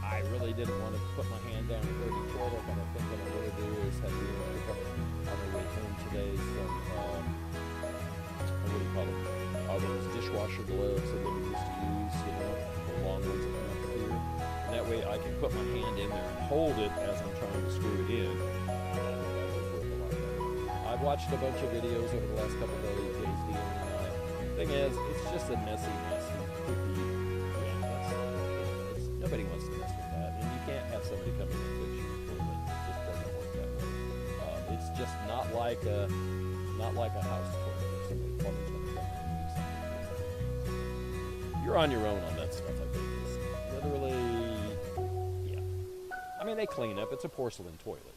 I really didn't want to put my hand down and dirty toilet, but I think what I'm going to do is have you pick up on my way home today some, what do you call them? All those dishwasher gloves that we used to use, the long ones that come up here. And that way I can put my hand in there and hold it as I'm trying to screw it in. I've watched a bunch of videos over the last couple of days dealing with it. Thing is, it's just a messy mess. Nobody wants to mess with that, and you can't have somebody come in and fix your toilet. It just doesn't work that way. It's just not like a house toilet. If somebody plumber's going to come in and do something. You're on your own on that stuff. I think it's literally, yeah. I mean, they clean up. It's a porcelain toilet,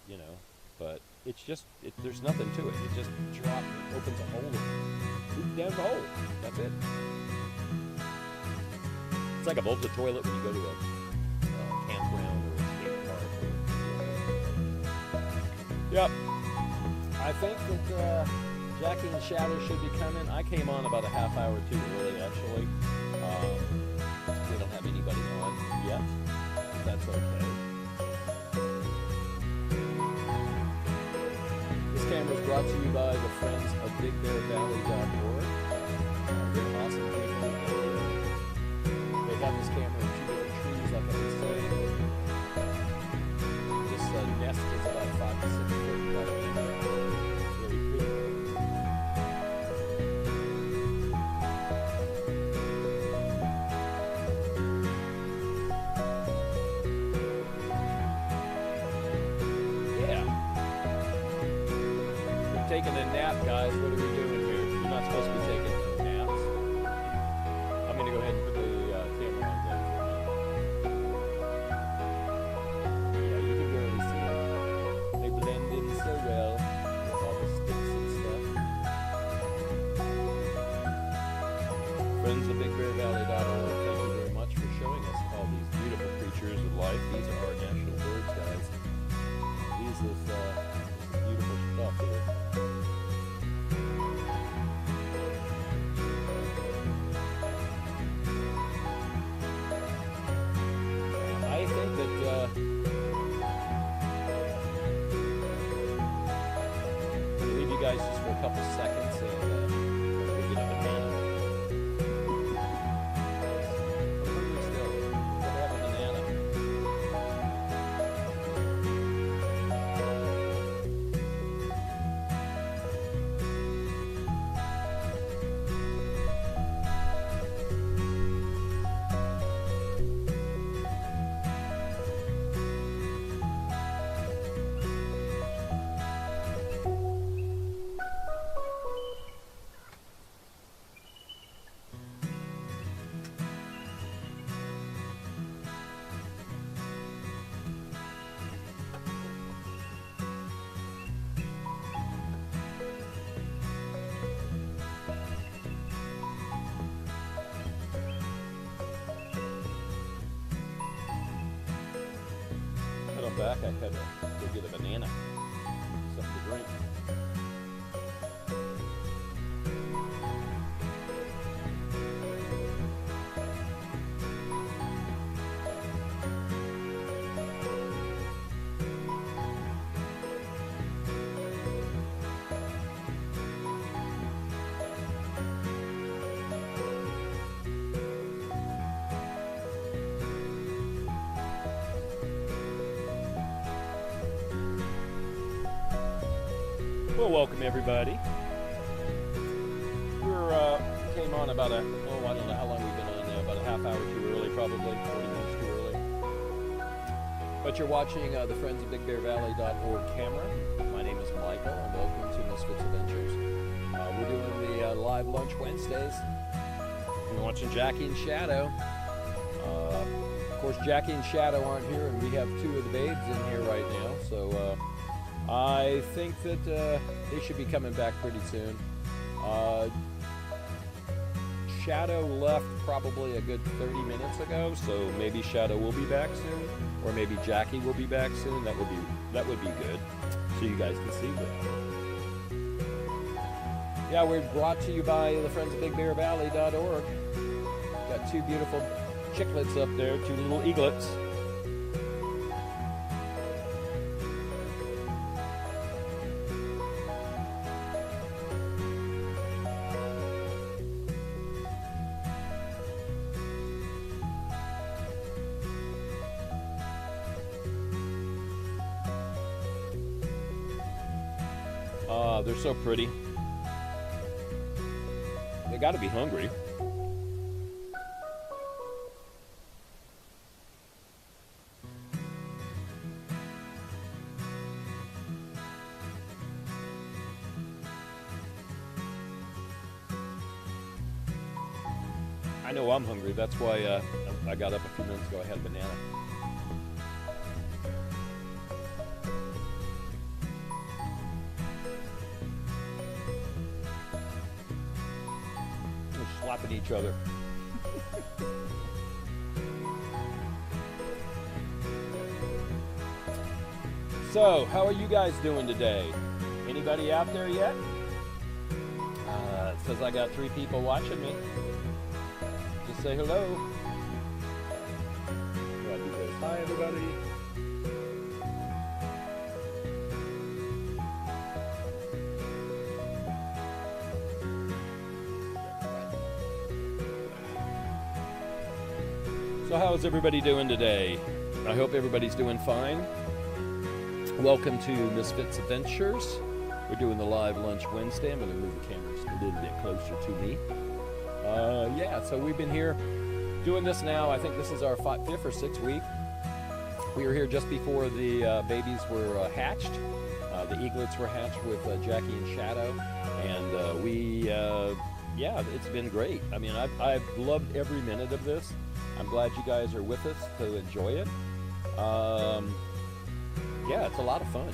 but it's just there's nothing to it. It just opens a hole and shoots down the hole. That's it. It's like a vaulted toilet when you go to a campground or a skate park. Yep. I think that Jackie and Shatter should be coming. I came on about a half hour too early, actually. We don't have anybody on yet. That's okay. This camera is brought to you by the friends of BigBearValley.org. They're awesome people. They have this camera in two different trees, like I was saying. This nest is about 5 to 6 foot right in there. Very pretty. taking a nap, guys. What are we doing here? You're not supposed to be taking naps. I'm going to go ahead and put the camera on there for a minute. Yeah, you can barely see them. They blend in so well with all the sticks and stuff. Friends of BigBearValley.org, thank you very much for showing us all these beautiful creatures of life. These are our national birds, guys. These is beautiful stuff here. I think that I'll leave you guys just for a couple seconds and we'll get up and down. I'm hungry still. Gotta have a banana. Back, I had to go get a banana, something to drink. Well, welcome everybody. We're came on about I don't know how long we've been on now, about a half hour too early, probably 40 minutes too early. But you're watching the Friends of BigBearValley.org camera. My name is Michael, and welcome to Misfits Adventures. We're doing the live lunch Wednesdays. We're watching Jackie and Shadow. Of course, Jackie and Shadow aren't here, and we have two of the babes in here right now, so I think that they should be coming back pretty soon. Shadow left probably a good 30 minutes ago, so maybe Shadow will be back soon, or maybe Jackie will be back soon. That would be good, so you guys can see that. Yeah, we're brought to you by the Friends of BigBearValley.org. Got two beautiful chicklets up there, two little eaglets. They're so pretty. They got to be hungry. I know I'm hungry. That's why I got up a few minutes ago. I had a banana. Slapping each other. So, how are you guys doing today? Anybody out there yet? It says I got 3 people watching me. Just say hello. I'll do this. Hi, everybody. So how's everybody doing today? I hope everybody's doing fine. Welcome to Misfits Adventures. We're doing the live lunch Wednesday. I'm going to move the camera just a little bit closer to me. Yeah, so we've been here doing this now. I think this is our 5th or 6th week. We were here just before the babies were hatched. The eaglets were hatched with Jackie and Shadow, and yeah, it's been great. I mean, I've loved every minute of this. I'm glad you guys are with us to enjoy it. Yeah, it's a lot of fun.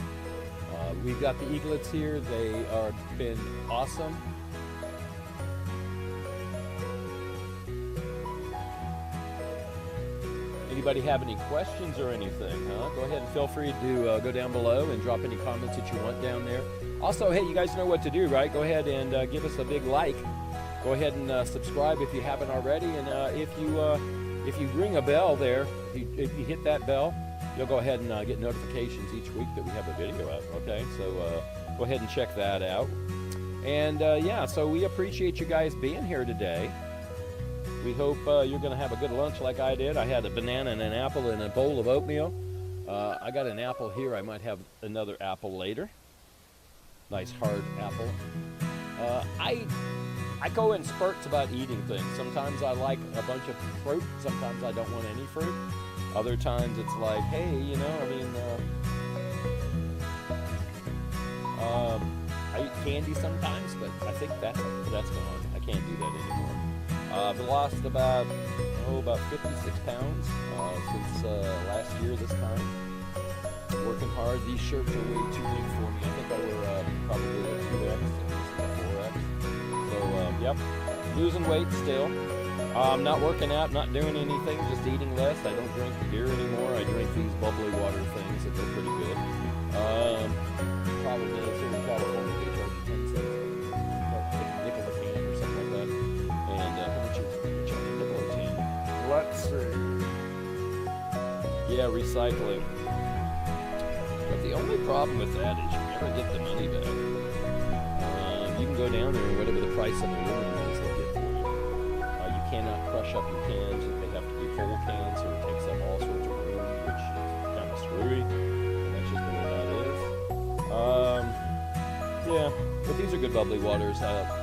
We've got the eaglets here. They are been awesome. Anybody have any questions or anything, huh? Go ahead and feel free to go down below and drop any comments that you want down there. Also, hey, you guys know what to do, right? Go ahead and give us a big like. Go ahead and subscribe if you haven't already. And if you ring a bell there, if you hit that bell, you'll go ahead and get notifications each week that we have a video out, okay? So go ahead and check that out. And yeah, so we appreciate you guys being here today. We hope you're going to have a good lunch like I did. I had a banana and an apple and a bowl of oatmeal. I got an apple here. I might have another apple later. Nice hard apple. I go in spurts about eating things. Sometimes I like a bunch of fruit. Sometimes I don't want any fruit. Other times it's like, hey, you know, I mean, I eat candy sometimes, but I think that's gone. I can't do that anymore. I've lost about 56 pounds since last year this time. Working hard. These shirts are way too big for me. I think I were probably a 2X and this is a 4X. So, yep, losing weight still. I'm not working out, not doing anything, just eating less. I don't drink the beer anymore. I drink these bubbly water things that are pretty good. Problem is, here in California, they charge you 10 cents. Nickel a can or something like that. And how much you charge a nickel a can? Let's see. Yeah, recycling. But the only problem with that is you never get the money back. You can go down there and whatever the price of aluminum is, they'll get for you. You cannot crush up your cans. They have to be full cans, so it takes up all sorts of room, which is kind of screwy. And that's just the way that is. Yeah, but these are good bubbly waters.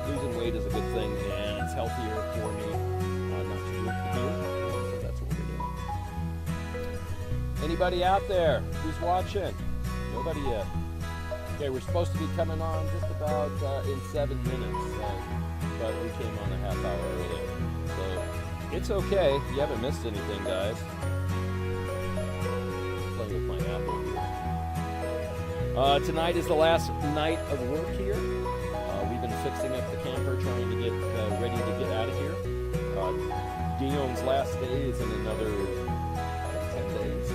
Losing weight is a good thing, and it's healthier for me not to drink the beer. So that's what we're doing. Anybody out there who's watching? Nobody yet. Okay, we're supposed to be coming on just about in 7 minutes, but we came on a half hour early. So it's okay. You haven't missed anything, guys. Playing with my apple here. Tonight is the last night of work here. We've been fixing up the camper, trying to get ready to get out of here. Dion's last day is in another 10 days.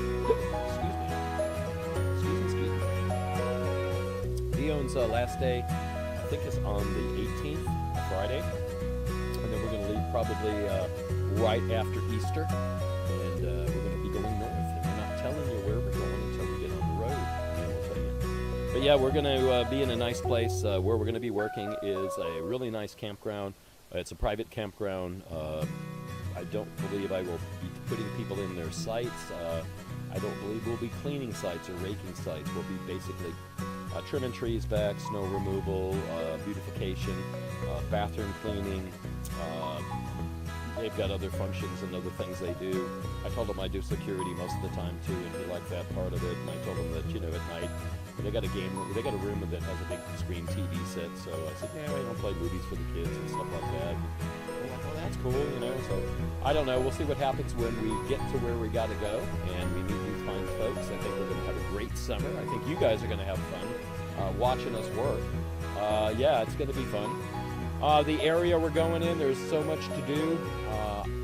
Dion's last day, I think, is on the 18th, Friday. And then we're going to leave probably right after Easter. And we're going to be going north. And we're not telling you where we're going until we get on the road. And we'll tell you. But yeah, we're going to be in a nice place. Where we're going to be working is a really nice campground. It's a private campground. I don't believe I will be putting people in their sites. I don't believe we'll be cleaning sites or raking sites. We'll be basically trimming trees back, snow removal, beautification, bathroom cleaning. They've got other functions and other things they do. I told them I do security most of the time too, and he liked that part of it. And I told them that, you know, at night they got a game room, they got a room that has a big screen TV set. So I said, yeah, we don't play movies for the kids and stuff like that. And they're like, oh, that's cool, you know. So I don't know. We'll see what happens when we get to where we got to go and we meet these fine folks. I think we're going to have a great summer. I think you guys are going to have fun watching us work. Yeah, it's going to be fun. The area we're going in, there's so much to do.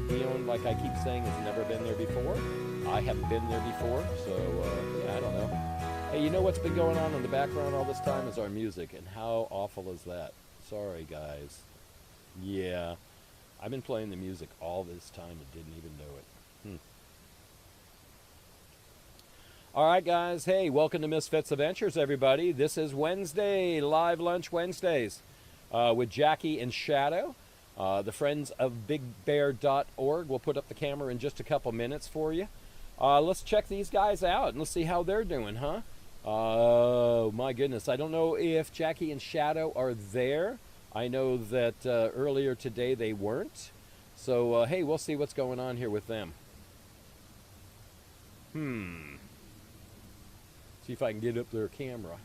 Dione, like I keep saying, has never been there before. I haven't been there before, so yeah, I don't know. Hey, you know what's been going on in the background all this time is our music, and how awful is that? Sorry, guys. Yeah, I've been playing the music all this time and didn't even know it. All right, guys. Hey, welcome to Misfits Adventures, everybody. This is Wednesday, Live Lunch Wednesdays with Jackie and Shadow. The friends of BigBear.org. We'll put up the camera in just a couple minutes for you. Let's check these guys out and let's see how they're doing, huh? Oh, my goodness. I don't know if Jackie and Shadow are there. I know that earlier today they weren't. So, hey, we'll see what's going on here with them. See if I can get up their camera.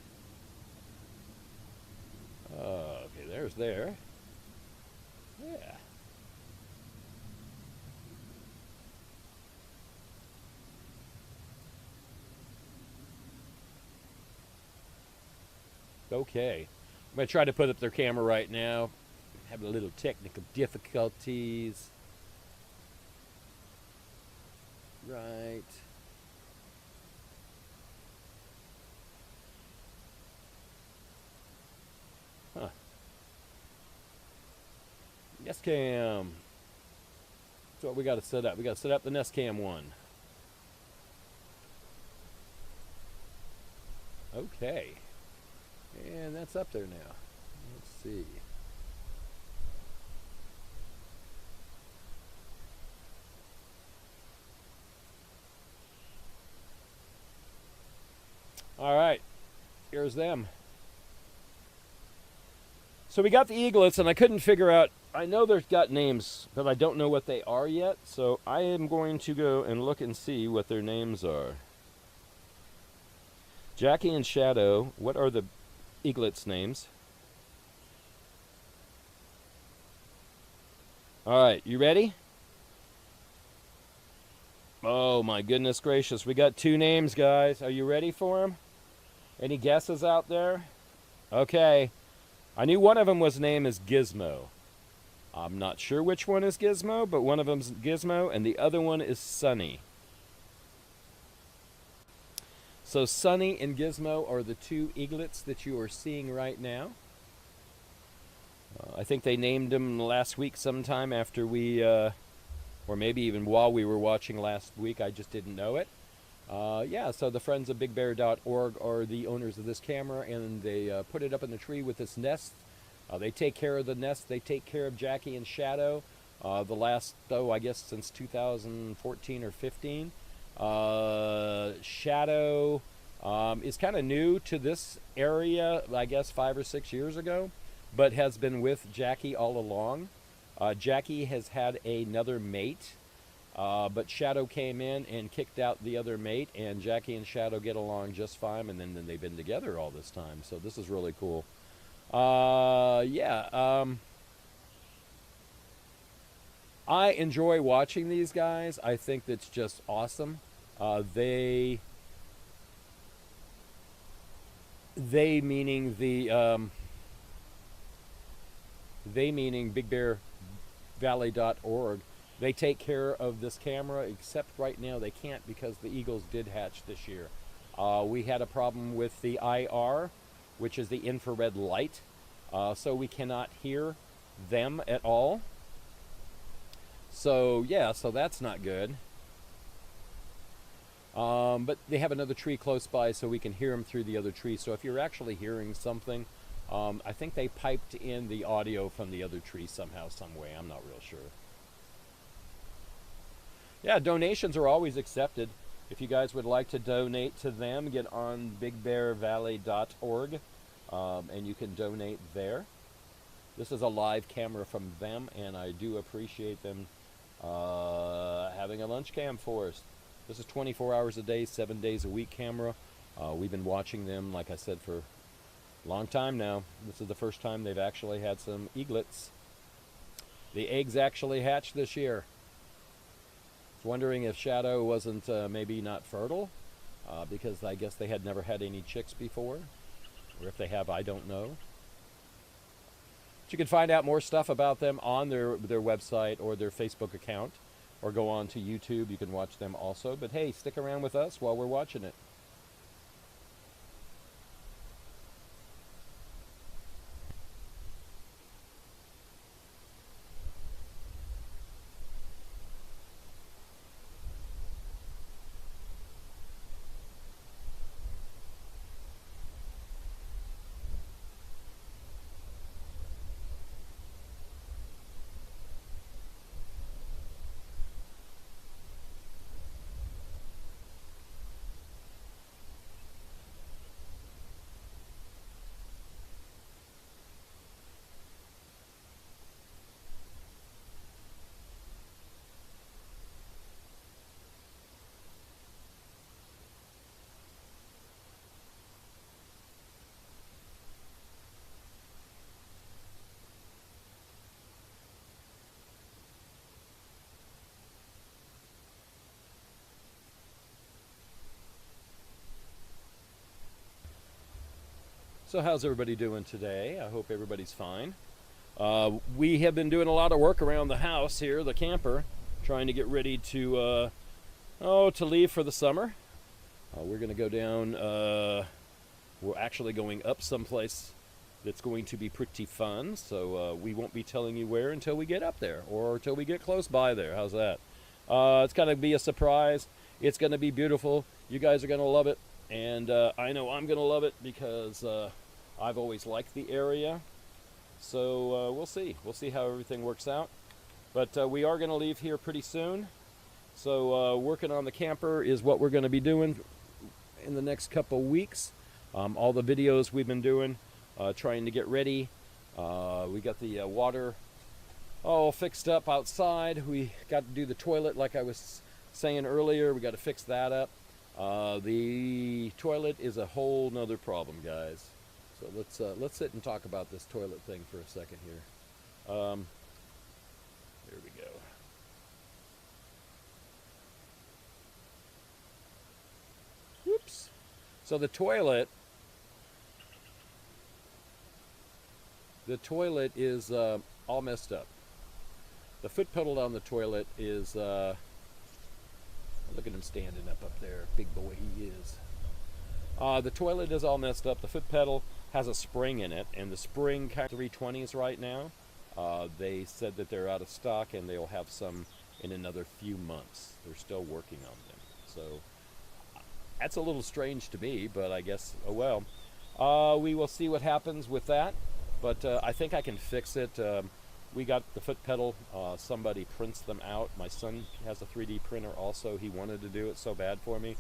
Okay, there's there. Yeah. Okay. I'm going to try to put up their camera right now. Having a little technical difficulties. Right. Huh. Nest cam. That's what we got to set up. We got to set up the Nest cam one. Okay. And that's up there now. Let's see. All right. Here's them. So we got the eaglets, and I couldn't figure out. I know they've got names, but I don't know what they are yet. So I am going to go and look and see what their names are. Jackie and Shadow. What are the eaglets' names? All right, you ready? Oh my goodness gracious, we got two names, guys. Are you ready for them? Any guesses out there? Okay. I knew one of them was named as Gizmo. I'm not sure which one is Gizmo, but one of them's Gizmo, and the other one is Sunny. So Sunny and Gizmo are the two eaglets that you are seeing right now. I think they named them last week sometime after we, or maybe even while we were watching last week. I just didn't know it. Yeah, so the friends of BigBear.org are the owners of this camera, and they put it up in the tree with this nest. They take care of the nest. They take care of Jackie and Shadow. The last, I guess since 2014 or 15. Shadow is kind of new to this area, I guess 5 or 6 years ago, but has been with Jackie all along. Jackie has had another mate. But Shadow came in and kicked out the other mate, and Jackie and Shadow get along just fine, and then they've been together all this time. So this is really cool. Yeah. I enjoy watching these guys. I think that's just awesome. They meaning BigBearValley.org. They take care of this camera, except right now they can't because the eagles did hatch this year. We had a problem with the IR, which is the infrared light, so we cannot hear them at all. So yeah, so that's not good. But they have another tree close by, so we can hear them through the other tree. So if you're actually hearing something, I think they piped in the audio from the other tree somehow, some way. I'm not real sure. Yeah, donations are always accepted. If you guys would like to donate to them, get on BigBearValley.org, and you can donate there. This is a live camera from them, and I do appreciate them having a lunch cam for us. This is 24 hours a day, 7 days a week camera. We've been watching them, like I said, for a long time now. This is the first time they've actually had some eaglets. The eggs actually hatched this year. Wondering if Shadow wasn't maybe not fertile, because I guess they had never had any chicks before, or if they have, I don't know. But you can find out more stuff about them on their website or their Facebook account, or go on to YouTube. You can watch them also. But hey, stick around with us while we're watching it. So how's everybody doing today? I hope everybody's fine. We have been doing a lot of work around the house here, the camper, trying to get ready to leave for the summer. We're going to go down, we're actually going up someplace that's going to be pretty fun, so we won't be telling you where until we get up there, or until we get close by there. How's that? It's going to be a surprise. It's going to be beautiful. You guys are going to love it, and I know I'm going to love it because I've always liked the area. So we'll see. We'll see how everything works out. But we are going to leave here pretty soon. So working on the camper is what we're going to be doing in the next couple weeks. All the videos we've been doing, trying to get ready. We got the water all fixed up outside. We got to do the toilet like I was saying earlier. We got to fix that up. The toilet is a whole nother problem, guys. So let's sit and talk about this toilet thing for a second here. There we go. Whoops. So the toilet is all messed up. The foot pedal on the toilet is look at him standing up there, big boy he is. The toilet is all messed up. The foot pedal has a spring in it, and the spring kind of 320s right now. They said that they're out of stock, and they'll have some in another few months. They're still working on them. So that's a little strange to me, but I guess, oh well. We will see what happens with that, but I think I can fix it. We got the foot pedal. Somebody prints them out. My son has a 3D printer also. He wanted to do it so bad for me.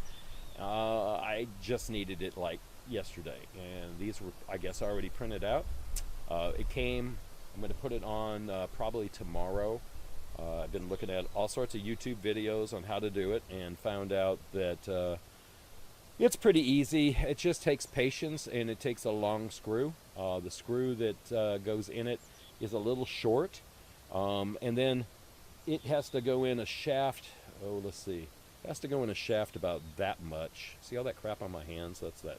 I just needed it like yesterday, and these were, I guess, already printed out. It came. I'm going to put it on probably tomorrow. I've been looking at all sorts of YouTube videos on how to do it, and found out that it's pretty easy. It just takes patience, and it takes a long screw. The screw that goes in it is a little short, and then it has to go in a shaft. Oh, let's see. It has to go in a shaft about that much. See all that crap on my hands? That's that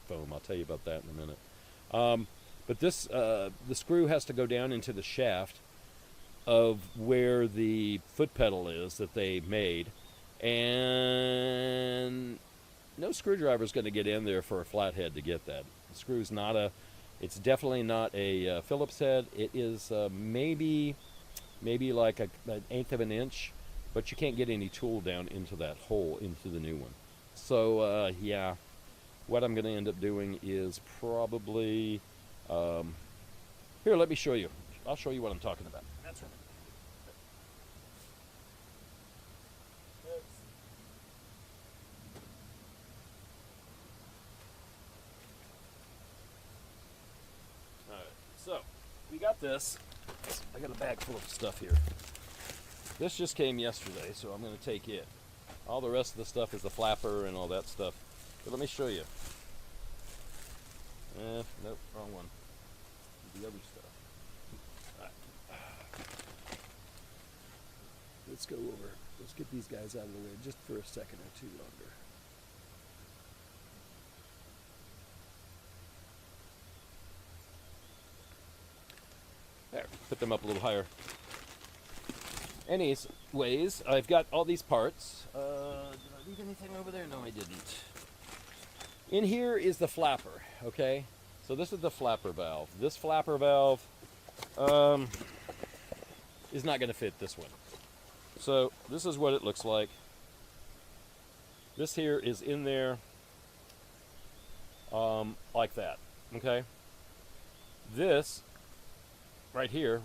foam. I'll tell you about that in a minute. But this, the screw has to go down into the shaft of where the foot pedal is that they made, and no screwdriver is going to get in there for a flathead to get that. The screw's not a, it's definitely not a Phillips head. It is maybe like an 1/8 of an inch, but you can't get any tool down into that hole, into the new one. So yeah, what I'm going to end up doing is probably, here, let me show you. I'll show you what I'm talking about. That's right. Alright, so we got this. I got a bag full of stuff here. This just came yesterday, so I'm going to take it. All the rest of the stuff is the flapper and all that stuff. But let me show you. Nope, wrong one. The other stuff. Right. Let's go over. Let's get these guys out of the way just for a second or two longer. There, put them up a little higher. Anyways, I've got all these parts. Did I leave anything over there? No, I didn't. In here is the flapper, okay? So this is the flapper valve. This flapper valve is not going to fit this one. So this is what it looks like. This here is in there like that, okay? This right here,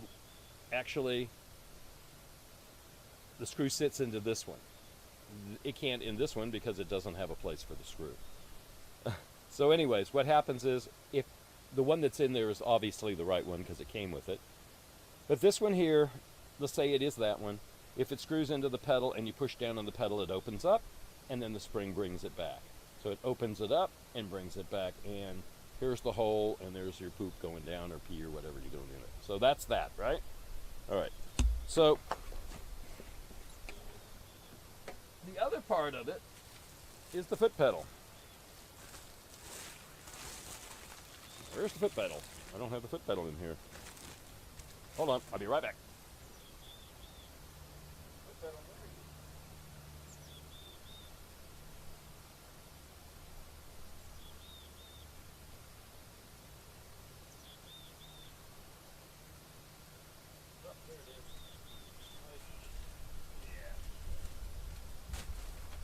actually, the screw sits into this one. It can't in this one because it doesn't have a place for the screw. So anyways, what happens is, if the one that's in there is obviously the right one because it came with it, but this one here, let's say it is that one, if it screws into the pedal and you push down on the pedal, it opens up, and then the spring brings it back. So it opens it up and brings it back, and here's the hole, and there's your poop going down, or pee, or whatever you're doing in it. So that's that, right? All right. So the other part of it is the foot pedal. Where's the foot pedal? I don't have the foot pedal in here. Hold on, I'll be right back.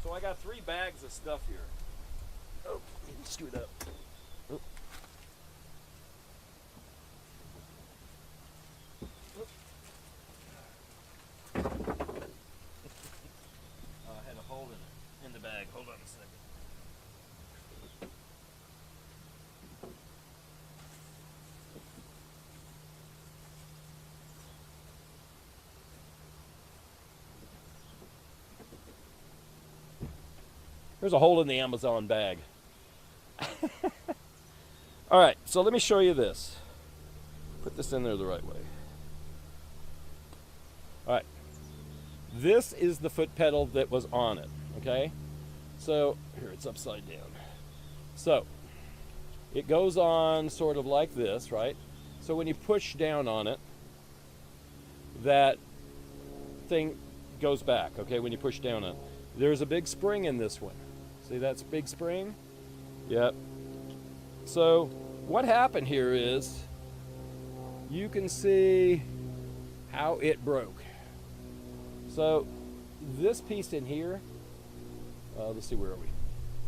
So I got 3 bags of stuff here. Oh, screwed up. Oh. I had a hole in the bag. Hold on a second. There's a hole in the Amazon bag. All right, so let me show you this. Put this in there the right way. All right. This is the foot pedal that was on it, okay? So, here, it's upside down. So, it goes on sort of like this, right? So when you push down on it, that thing goes back, okay, when you push down on it. There's a big spring in this one. See that big spring? Yep. So what happened here is you can see how it broke. So this piece in here, let's see, where are we?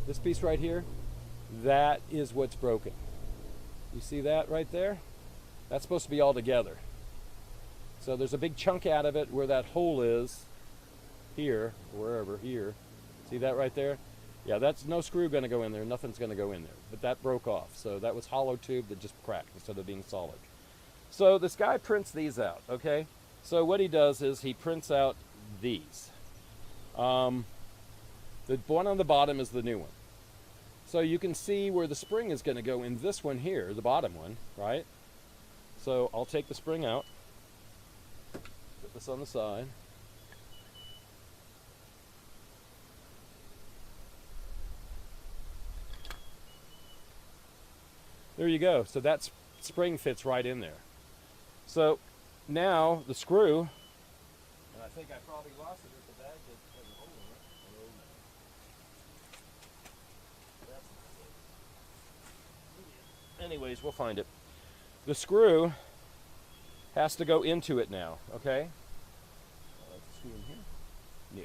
This piece right here, that is what's broken. You see that right there? That's supposed to be all together. So there's a big chunk out of it where that hole is here, wherever, here. See that right there? Yeah, that's no screw going to go in there. Nothing's going to go in there. But that broke off. So that was hollow tube that just cracked instead of being solid. So this guy prints these out, okay? So what he does is he prints out these. The one on the bottom is the new one. So you can see where the spring is going to go in this one here, the bottom one, right? So I'll take the spring out. Put this on the side. There you go. So that spring fits right in there. So now the screw, and I think I probably lost it with the bag that has a hole in it. Anyways, we'll find it. The screw has to go into it now, okay? Let's screw in here.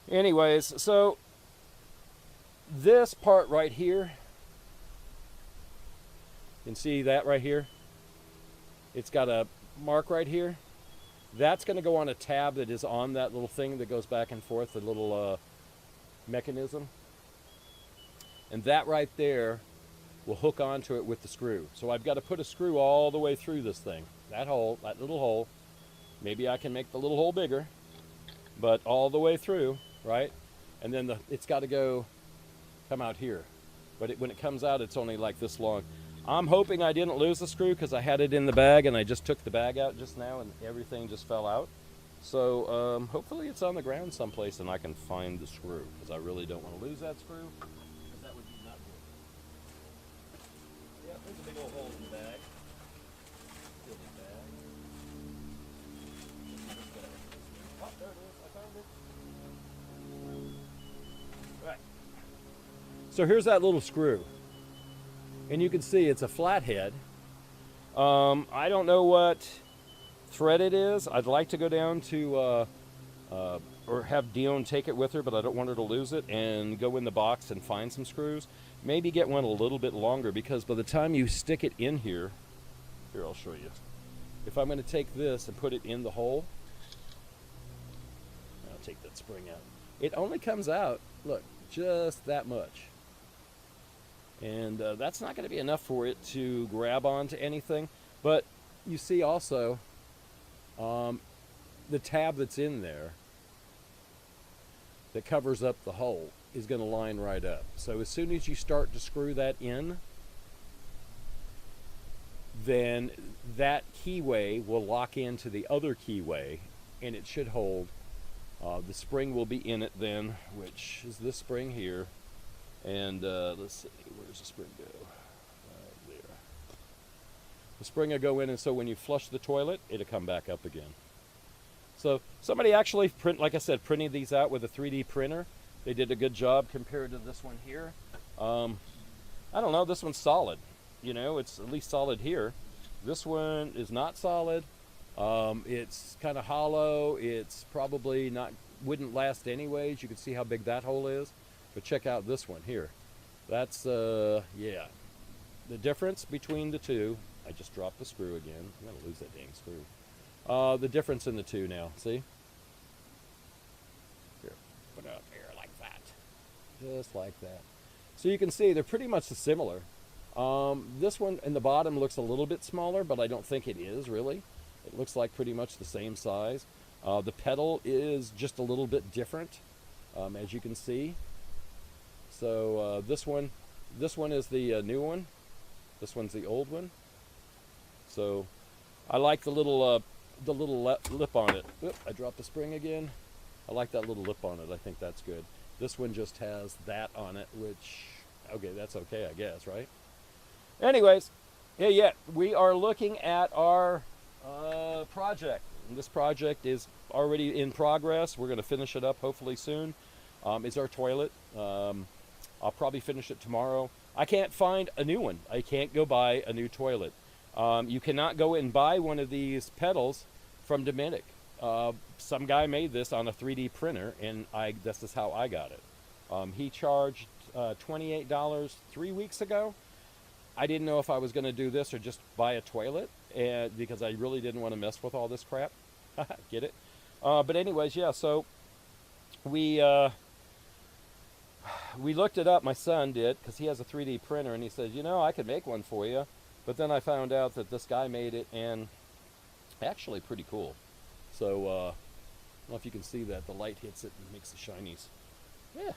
Yeah. Anyways, so this part right here, you can see that right here. It's got a mark right here. That's going to go on a tab that is on that little thing that goes back and forth, the little mechanism. And that right there will hook onto it with the screw. So I've got to put a screw all the way through this thing. That hole, that little hole. Maybe I can make the little hole bigger, but all the way through, right? And then it's got to come out here. But when it comes out, it's only like this long. I'm hoping I didn't lose the screw because I had it in the bag and I just took the bag out just now and everything just fell out. So hopefully it's on the ground someplace and I can find the screw because I really don't want to lose that screw because that would be not good. Yeah, there's a big old hole in the bag. Silly bag. Oh, there it is. I found it. Right. So here's that little screw. And you can see it's a flathead. I don't know what thread it is. I'd like to go down to, or have Dione take it with her, but I don't want her to lose it, and go in the box and find some screws. Maybe get one a little bit longer, because by the time you stick it in here, I'll show you. If I'm going to take this and put it in the hole, I'll take that spring out. It only comes out, look, just that much. And that's not going to be enough for it to grab onto anything. But you see also the tab that's in there that covers up the hole is going to line right up. So as soon as you start to screw that in, then that keyway will lock into the other keyway and it should hold. The spring will be in it then, which is this spring here. And let's see, where's the spring go? The spring will go in, and so when you flush the toilet, it'll come back up again. So somebody actually like I said, printing these out with a 3D printer. They did a good job compared to this one here. I don't know, this one's solid. You know, it's at least solid here. This one is not solid. It's kind of hollow. It's probably wouldn't last anyways. You can see how big that hole is. But check out this one here. That's, yeah. The difference between the two, I just dropped the screw again. I'm going to lose that dang screw. The difference in the two now, see? Here, put it up here like that. Just like that. So you can see they're pretty much similar. This one in the bottom looks a little bit smaller, but I don't think it is really. It looks like pretty much the same size. The pedal is just a little bit different, as you can see. So this one is the new one. This one's the old one. So I like the little lip on it. Oop, I dropped the spring again. I like that little lip on it. I think that's good. This one just has that on it, which, okay, that's okay, I guess, right? Anyways, yeah, we are looking at our project. And this project is already in progress. We're going to finish it up hopefully soon. It's our toilet. I'll probably finish it tomorrow. I can't find a new one. I can't go buy a new toilet. You cannot go and buy one of these pedals from Nomadic. Some guy made this on a 3D printer, and this is how I got it. He charged $28 3 weeks ago. I didn't know if I was going to do this or just buy a toilet, because I really didn't want to mess with all this crap. Get it? But anyways, yeah, so we looked it up. My son did, because he has a 3D printer, and he says, you know, I could make one for you. But then I found out that this guy made it, and actually pretty cool. So I don't know if you can see that. The light hits it and makes the shinies. Yeah,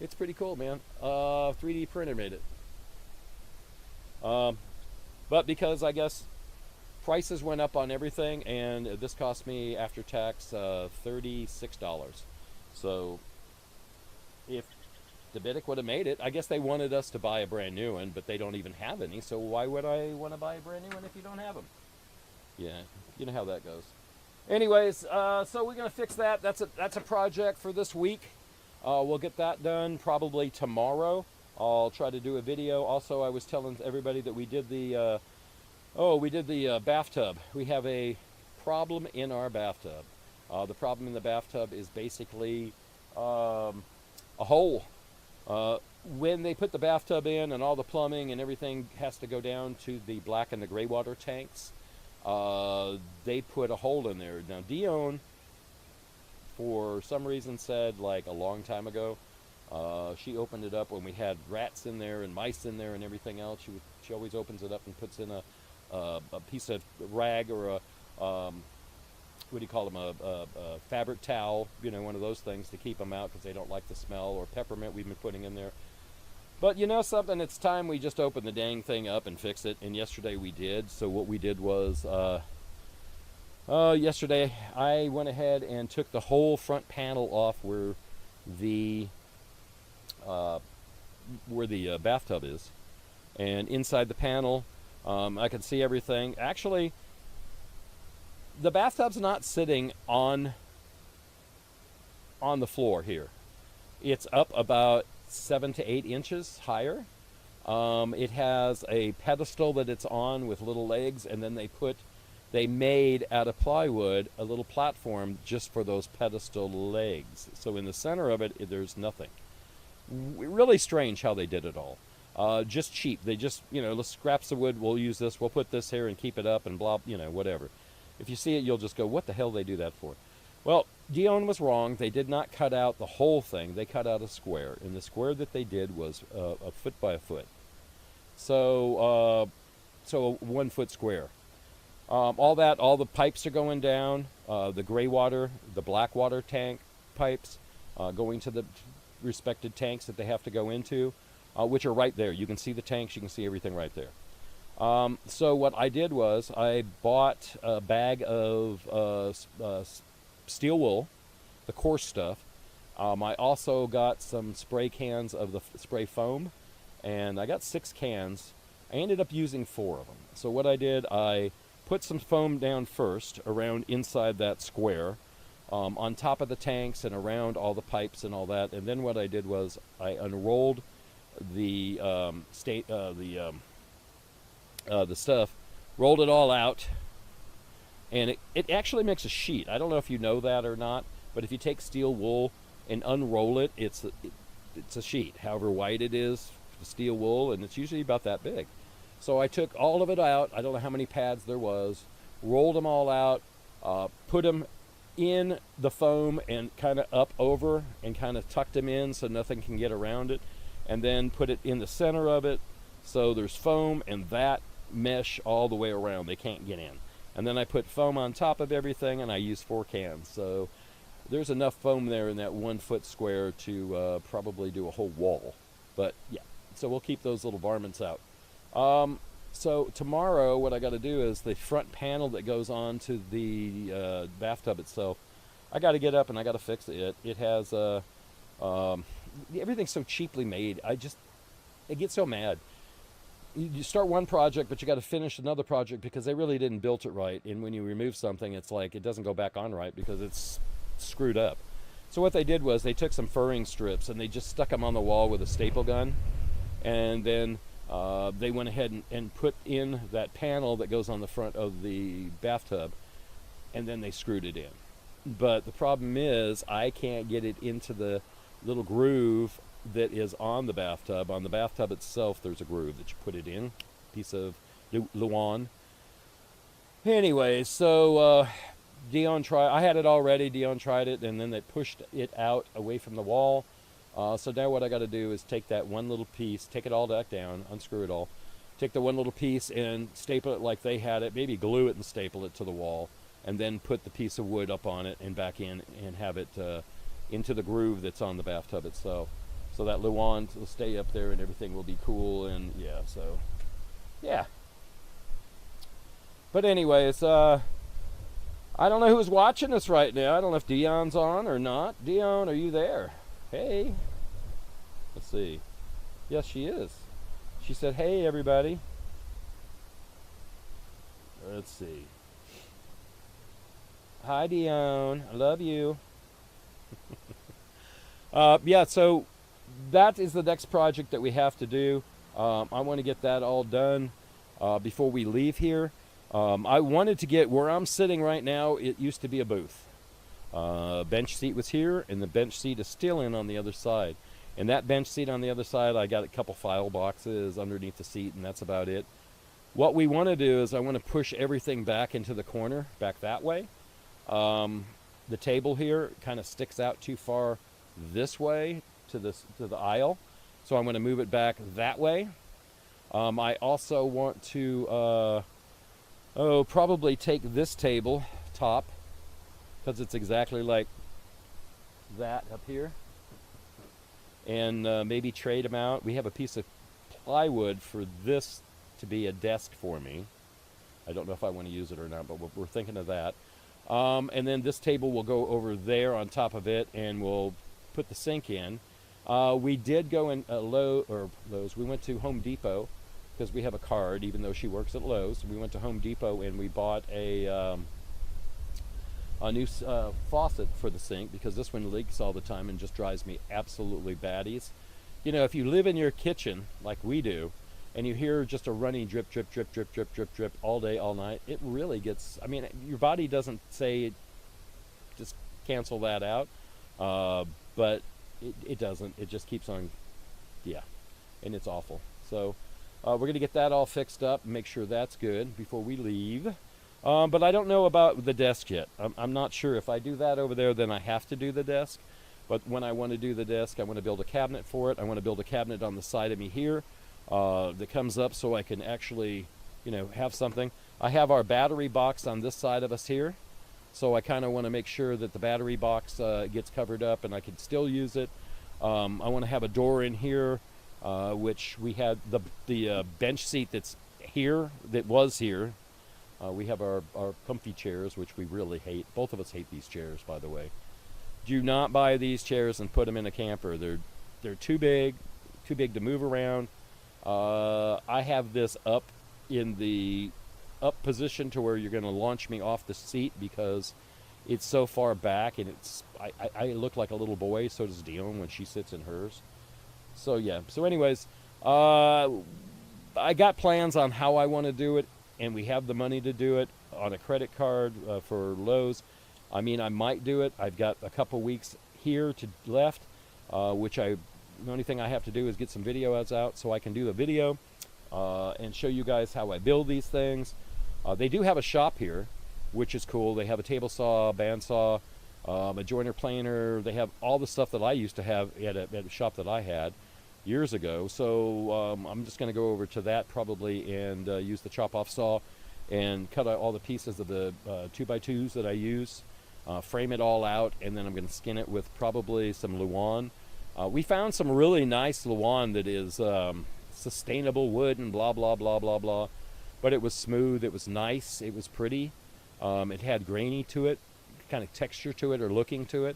it's pretty cool, man. 3D printer made it. But because I guess prices went up on everything, and this cost me after tax $36. So if Nomadic would have made it, I guess they wanted us to buy a brand new one, but they don't even have any. So why would I want to buy a brand new one if you don't have them? Yeah, you know how that goes. Anyways, so we're gonna fix that. That's a project for this week. We'll get that done probably tomorrow. I'll try to do a video. Also, I was telling everybody that we did the bathtub. We have a problem in our bathtub. The problem in the bathtub is basically a hole. When they put the bathtub in and all the plumbing and everything has to go down to the black and the gray water tanks, they put a hole in there. Now, Dione, for some reason, said like a long time ago, she opened it up when we had rats in there and mice in there and everything else. She always opens it up and puts in a piece of rag or a what do you call them, a fabric towel, you know, one of those things to keep them out because they don't like the smell, or peppermint we've been putting in there. But you know something, it's time we just open the dang thing up and fix it, and yesterday we did. So what we did was, yesterday I went ahead and took the whole front panel off where the bathtub is, and inside the panel I could see everything. Actually, the bathtub's not sitting on the floor here. It's up about 7 to 8 inches higher. It has a pedestal that it's on with little legs, and then they made out of plywood a little platform just for those pedestal legs. So in the center of it, there's nothing. Really strange how they did it all. Just cheap. They just, you know, let's scrap the wood, we'll use this, we'll put this here and keep it up and blah, you know, whatever. If you see it, you'll just go, what the hell did they do that for? Well, Dione was wrong. They did not cut out the whole thing. They cut out a square, and the square that they did was a foot by a foot. So a 1 foot square. All the pipes are going down. The gray water, the black water tank pipes going to the respected tanks that they have to go into, which are right there. You can see the tanks. You can see everything right there. So what I did was I bought a bag of steel wool, the coarse stuff. I also got some spray cans of the spray foam, and I got 6 cans. I ended up using 4 of them. So what I did, I put some foam down first around inside that square, on top of the tanks and around all the pipes and all that. And then what I did was I unrolled the the stuff, rolled it all out, and it actually makes a sheet. I don't know if you know that or not, but if you take steel wool and unroll it, it's a sheet, however white it is, the steel wool, and it's usually about that big. So I took all of it out. I don't know how many pads there was, rolled them all out, put them in the foam and kind of up over and kind of tucked them in so nothing can get around it, and then put it in the center of it so there's foam and that mesh all the way around. They can't get in. And then I put foam on top of everything, and I used 4 cans. So there's enough foam there in that 1 foot square to probably do a whole wall. But yeah, so we'll keep those little varmints out. So tomorrow what I got to do is the front panel that goes on to the bathtub itself, I got to get up and I got to fix it. It has everything's so cheaply made. I get so mad. You start one project, but you got to finish another project because they really didn't build it right. And when you remove something, it's like it doesn't go back on right because it's screwed up. So what they did was they took some furring strips and they just stuck them on the wall with a staple gun, and then they went ahead and put in that panel that goes on the front of the bathtub, and then they screwed it in. But the problem is I can't get it into the little groove that is on the bathtub. On the bathtub itself, there's a groove that you put it in, piece of Luan. Anyway, so Dione I had it all ready. Dione tried it, and then they pushed it out away from the wall. So now what I got to do is take that one little piece, take it all back down, unscrew it all, take the one little piece and staple it like they had it, maybe glue it and staple it to the wall, and then put the piece of wood up on it and back in and have it into the groove that's on the bathtub itself. So that Luan will stay up there and everything will be cool, and yeah, so yeah. But anyways, I don't know who's watching us right now. I don't know if Dion's on or not. Dione, are you there? Hey. Let's see. Yes, she is. She said, hey, everybody. Let's see. Hi, Dione. I love you. Yeah, so that is the next project that we have to do. I want to get that all done before we leave here. I wanted to get where I'm sitting right now. It used to be a booth. Bench seat was here, and the bench seat is still in on the other side. And that bench seat on the other side, I got a couple file boxes underneath the seat, and that's about it. What we want to do is I want to push everything back into the corner, back that way. The table here kind of sticks out too far this way to the aisle, so I'm going to move it back that way. I also want to probably take this table top, because it's exactly like that up here, and maybe trade them out. We have a piece of plywood for this to be a desk for me. I don't know if I want to use it or not, but we're thinking of that. And then this table will go over there on top of it, and we'll put the sink in. We did go in Lowe's. We went to Home Depot because we have a card, even though she works at Lowe's. We went to Home Depot and we bought a new faucet for the sink, because this one leaks all the time and just drives me absolutely batties. You know, if you live in your kitchen like we do, and you hear just a running drip, drip, drip, drip, drip, drip, drip all day, all night, it really gets, I mean, your body doesn't say just cancel that out, but it doesn't. It just keeps on, yeah, and it's awful. So we're going to get that all fixed up and make sure that's good before we leave. But I don't know about the desk yet. I'm not sure. If I do that over there, then I have to do the desk. But when I want to do the desk, I want to build a cabinet for it. I want to build a cabinet on the side of me here that comes up so I can actually, you know, have something. I have our battery box on this side of us here. So I kind of want to make sure that the battery box gets covered up and I can still use it. I want to have a door in here, which we had the bench seat that's here, that was here. We have our comfy chairs, which we really hate. Both of us hate these chairs, by the way. Do not buy these chairs and put them in a camper. They're too big to move around. I have this up in the up position to where you're going to launch me off the seat because it's so far back, and I look like a little boy. So does Dione when she sits in hers. So yeah. So anyways, I got plans on how I want to do it, and we have the money to do it on a credit card for Lowe's. I mean, I might do it. I've got a couple weeks here left, which the only thing I have to do is get some videos out so I can do the video and show you guys how I build these things. They do have a shop here, which is cool. They have a table saw, bandsaw, a joiner planer. They have all the stuff that I used to have at a shop that I had years ago. So I'm just going to go over to that probably and use the chop-off saw and cut out all the pieces of the 2x2s that I use, frame it all out, and then I'm going to skin it with probably some Luan. We found some really nice Luan that is sustainable wood and blah, blah, blah, blah, blah. But it was smooth, it was nice, it was pretty. It had grainy to it, kind of texture to it or looking to it,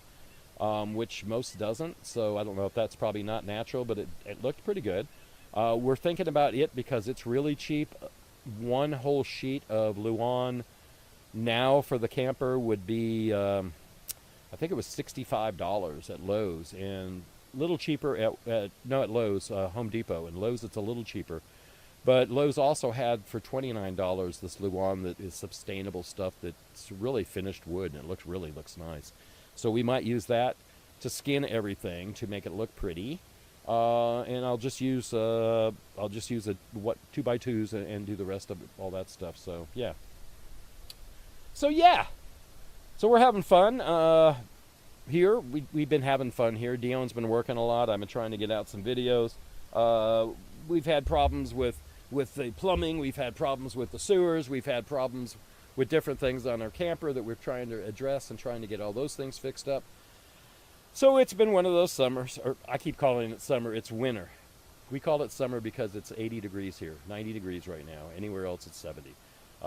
which most doesn't. So I don't know if that's probably not natural, but it looked pretty good. We're thinking about it because it's really cheap. One whole sheet of Luan now for the camper would be, I think it was $65 at Lowe's, and a little cheaper at Lowe's, Home Depot. And Lowe's it's a little cheaper. But Lowe's also had for $29 this Luan that is sustainable stuff that's really finished wood, and it really looks nice. So we might use that to skin everything to make it look pretty. And I'll just use a 2x2s and do the rest of all that stuff. So yeah. So we're having fun here. We've been having fun here. Dion's been working a lot. I've been trying to get out some videos. We've had problems with the plumbing. We've had problems with the sewers. We've had problems with different things on our camper that we're trying to address and trying to get all those things fixed up. So it's been one of those summers, or I keep calling it summer. It's winter. We call it summer because it's 80 degrees here, 90 degrees right now. Anywhere else it's 70.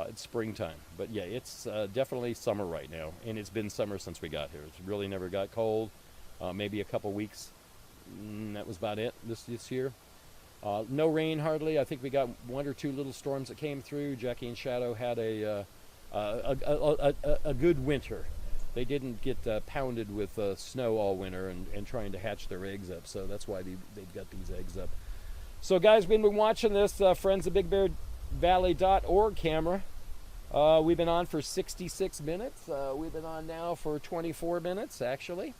It's springtime. But yeah, it's definitely summer right now. And it's been summer since we got here. It's really never got cold. Maybe a couple weeks. That was about it this year. No rain hardly. I think we got one or two little storms that came through. Jackie and Shadow had a good winter. They didn't get pounded with snow all winter and trying to hatch their eggs up. So that's why they've got these eggs up. So guys, we've been watching this Friends of Big Bear Valley.org camera. We've been on for 66 minutes. We've been on now for 24 minutes actually.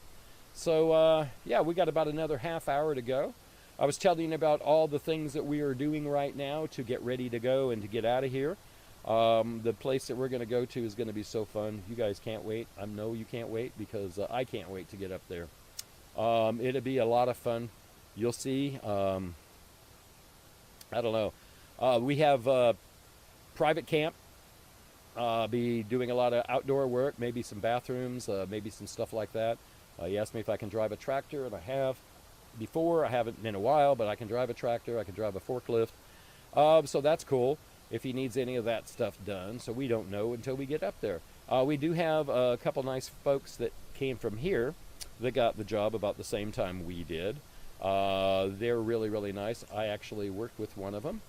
So yeah, we got about another half hour to go. I was telling you about all the things that we are doing right now to get ready to go and to get out of here. The place that we're going to go to is going to be so fun. You guys can't wait. I know you can't wait because I can't wait to get up there. It'll be a lot of fun. You'll see. I don't know. We have private camp. Be doing a lot of outdoor work, maybe some bathrooms, maybe some stuff like that. He asked me if I can drive a tractor, and I have. Before, I haven't in a while, but I can drive a tractor, I can drive a forklift, so that's cool if he needs any of that stuff done. So we don't know until we get up there. We do have a couple nice folks that came from here that got the job about the same time we did. They're really, really nice. I actually worked with one of them.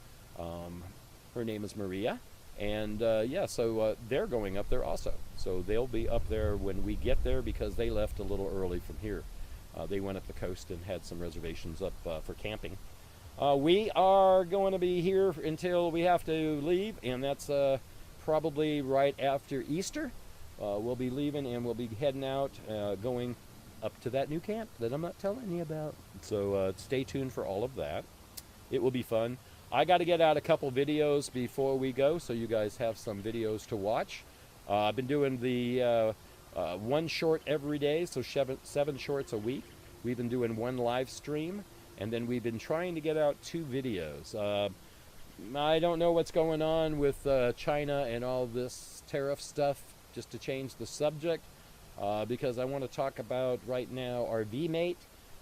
Her name is Maria, and yeah, so they're going up there also. So they'll be up there when we get there because they left a little early from here. They went up the coast and had some reservations up for camping. We are going to be here until we have to leave, and that's probably right after Easter. We'll be leaving and we'll be heading out, going up to that new camp that I'm not telling you about. So stay tuned for all of that. It will be fun. I got to get out a couple videos before we go, so you guys have some videos to watch. I've been doing the one short every day, so 7 shorts a week. We've been doing one live stream, and then we've been trying to get out 2 videos. I don't know what's going on with China and all this tariff stuff, just to change the subject, because I want to talk about right now RV Mate.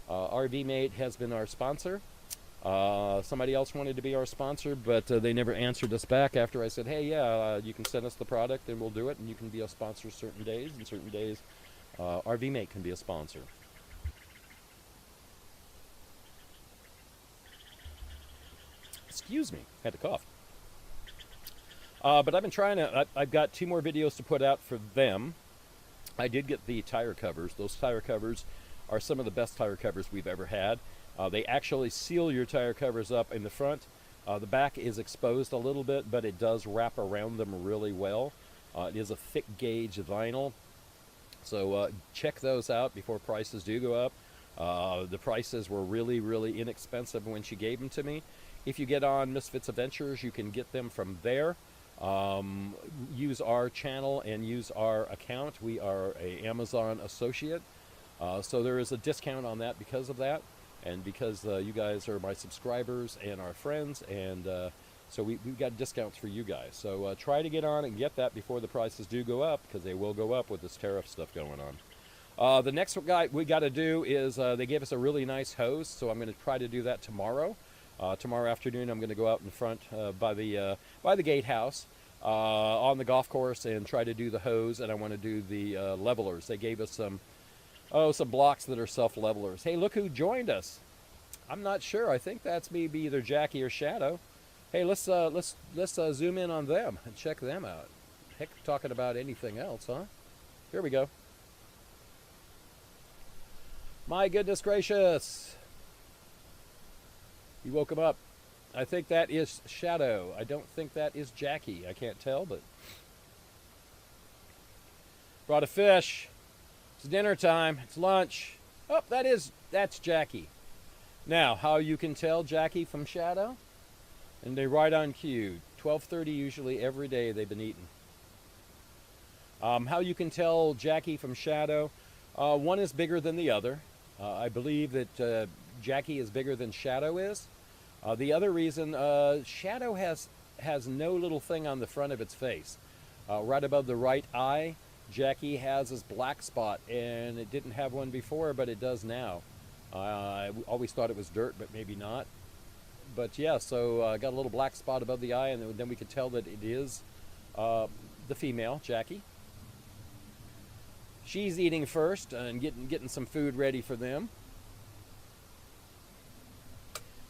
RV Mate has been our sponsor. Somebody else wanted to be our sponsor, but they never answered us back after I said, hey, yeah, you can send us the product and we'll do it, and you can be a sponsor certain days, and certain days RV Mate can be a sponsor. Excuse me, had to cough. But I've been trying to, I've got 2 more videos to put out for them. I did get the tire covers. Those tire covers are some of the best tire covers we've ever had. They actually seal your tire covers up in the front. The back is exposed a little bit, but it does wrap around them really well. It is a thick gauge vinyl. So check those out before prices do go up. The prices were really, really inexpensive when she gave them to me. If you get on Misfits Adventures, you can get them from there. Use our channel and use our account. We are an Amazon associate. So there is a discount on that because of that. And because you guys are my subscribers and our friends, and so we've got discounts for you guys. So try to get on and get that before the prices do go up, because they will go up with this tariff stuff going on. The next guy we got to do is they gave us a really nice hose, so I'm going to try to do that tomorrow. Tomorrow afternoon, I'm going to go out in front by the gatehouse on the golf course and try to do the hose, and I want to do the levelers. They gave us some blocks that are self-levelers. Hey, look who joined us. I'm not sure. I think that's maybe either Jackie or Shadow. Hey, let's zoom in on them and check them out. Heck, talking about anything else, huh? Here we go. My goodness gracious. You woke him up. I think that is Shadow. I don't think that is Jackie. I can't tell, but brought a fish. It's dinner time. It's lunch. Oh, that's Jackie. Now, how you can tell Jackie from Shadow? And they right on cue. 12:30 usually every day they've been eating. How you can tell Jackie from Shadow? One is bigger than the other. I believe that Jackie is bigger than Shadow is. The other reason, Shadow has no little thing on the front of its face. Right above the right eye, Jackie has this black spot, and it didn't have one before, but it does now. I always thought it was dirt, but maybe not. But yeah, so I got a little black spot above the eye, and then we could tell that it is the female, Jackie. She's eating first and getting some food ready for them.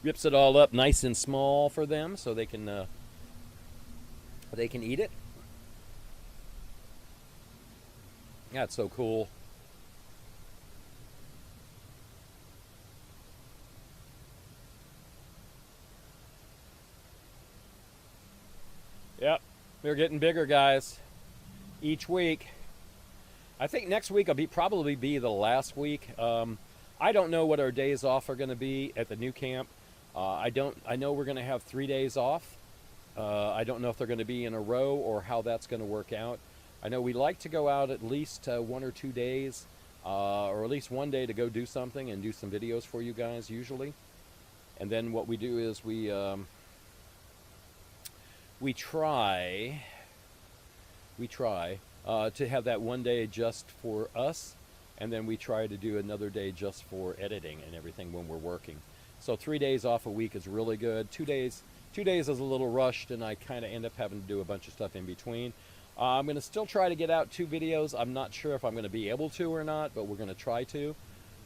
Rips it all up nice and small for them so they can eat it. That's so cool. Yep, we're getting bigger, guys. Each week. I think next week will probably be the last week. I don't know what our days off are going to be at the new camp. I know we're going to have 3 days off. I don't know if they're going to be in a row or how that's going to work out. I know we like to go out at least 1 or 2 days, or at least one day to go do something and do some videos for you guys usually. And then what we do is we try to have that one day just for us, and then we try to do another day just for editing and everything when we're working. So 3 days off a week is really good. 2 days is a little rushed, and I kind of end up having to do a bunch of stuff in between. I'm going to still try to get out 2 videos. I'm not sure if I'm going to be able to or not, but we're going to try to.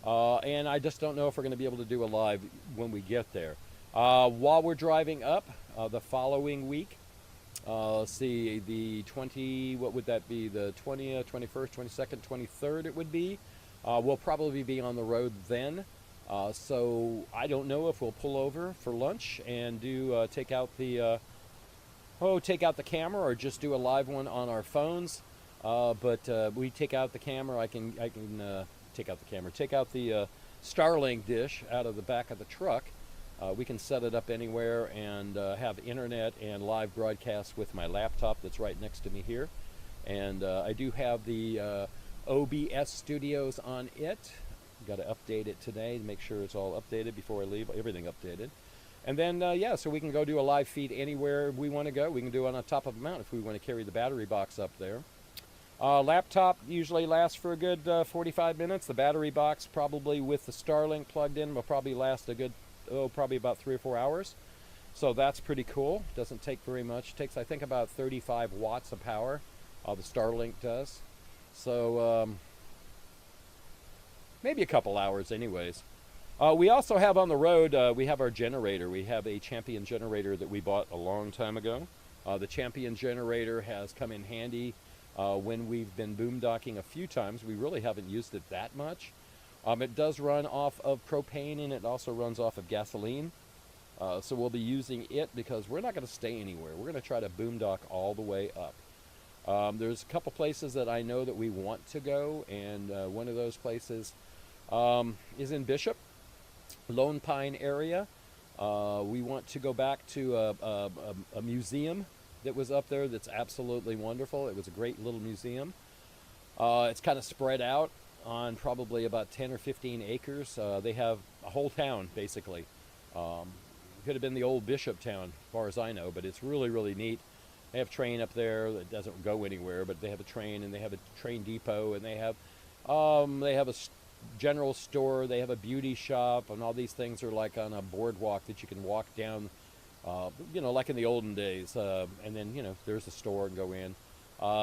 And I just don't know if we're going to be able to do a live when we get there. While we're driving up the following week, let's see, the 20, what would that be? The 20th, 21st, 22nd, 23rd it would be. We'll probably be on the road then. So I don't know if we'll pull over for lunch and do take out the camera or just do a live one on our phones. But we take out the camera. I can take out the camera. Take out the Starlink dish out of the back of the truck. We can set it up anywhere and have internet and live broadcast with my laptop that's right next to me here. And I do have the OBS studios on it. Got to update it today to make sure it's all updated before I leave. Everything updated. And then, yeah, so we can go do a live feed anywhere we want to go. We can do it on top of a mountain if we want to carry the battery box up there. Laptop usually lasts for a good 45 minutes. The battery box, probably with the Starlink plugged in, will probably last a good, probably about 3 or 4 hours. So that's pretty cool. Doesn't take very much. It takes, I think, about 35 watts of power. The Starlink does. So maybe a couple hours anyways. We also have on the road, we have our generator. We have a Champion generator that we bought a long time ago. The Champion generator has come in handy when we've been boondocking a few times. We really haven't used it that much. It does run off of propane, and it also runs off of gasoline. So we'll be using it because we're not going to stay anywhere. We're going to try to boondock all the way up. There's a couple places that I know that we want to go, and one of those places is in Bishop, Lone Pine area. We want to go back to a museum that was up there that's absolutely wonderful. It was a great little museum. It's kind of spread out on probably about 10 or 15 acres. They have a whole town, basically. Could have been the old Bishop town, as far as I know, but it's really, really neat. They have train up there that doesn't go anywhere, but they have a train, and they have a train depot, and they have a general store, they have a beauty shop, and all these things are like on a boardwalk that you can walk down, like in the olden days. And then, there's a store and go in.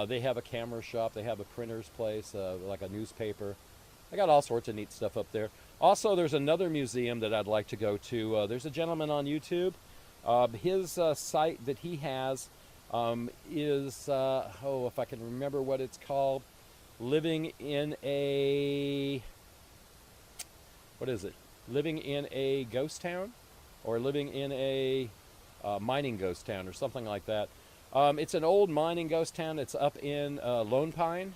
They have a camera shop, they have a printer's place, like a newspaper. They got all sorts of neat stuff up there. Also, there's another museum that I'd like to go to. There's a gentleman on YouTube. His site that he has is, if I can remember what it's called, Living in a ghost town, or living in a mining ghost town, or something like that. It's an old mining ghost town. It's up in Lone Pine,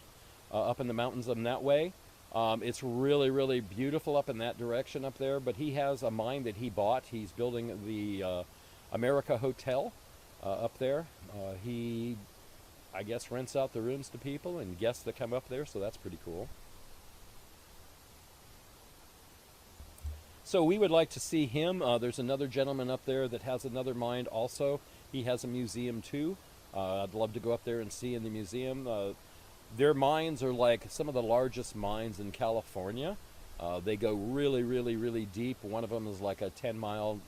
up in the mountains up that way. It's really, really beautiful up in that direction up there, but he has a mine that he bought. He's building the America Hotel up there. He, I guess, rents out the rooms to people and guests that come up there, so that's pretty cool. So we would like to see him. There's another gentleman up there that has another mine also. He has a museum too. I'd love to go up there and see in the museum. Their mines are like some of the largest mines in California. They go really, really, really deep. One of them is like a 10-mile,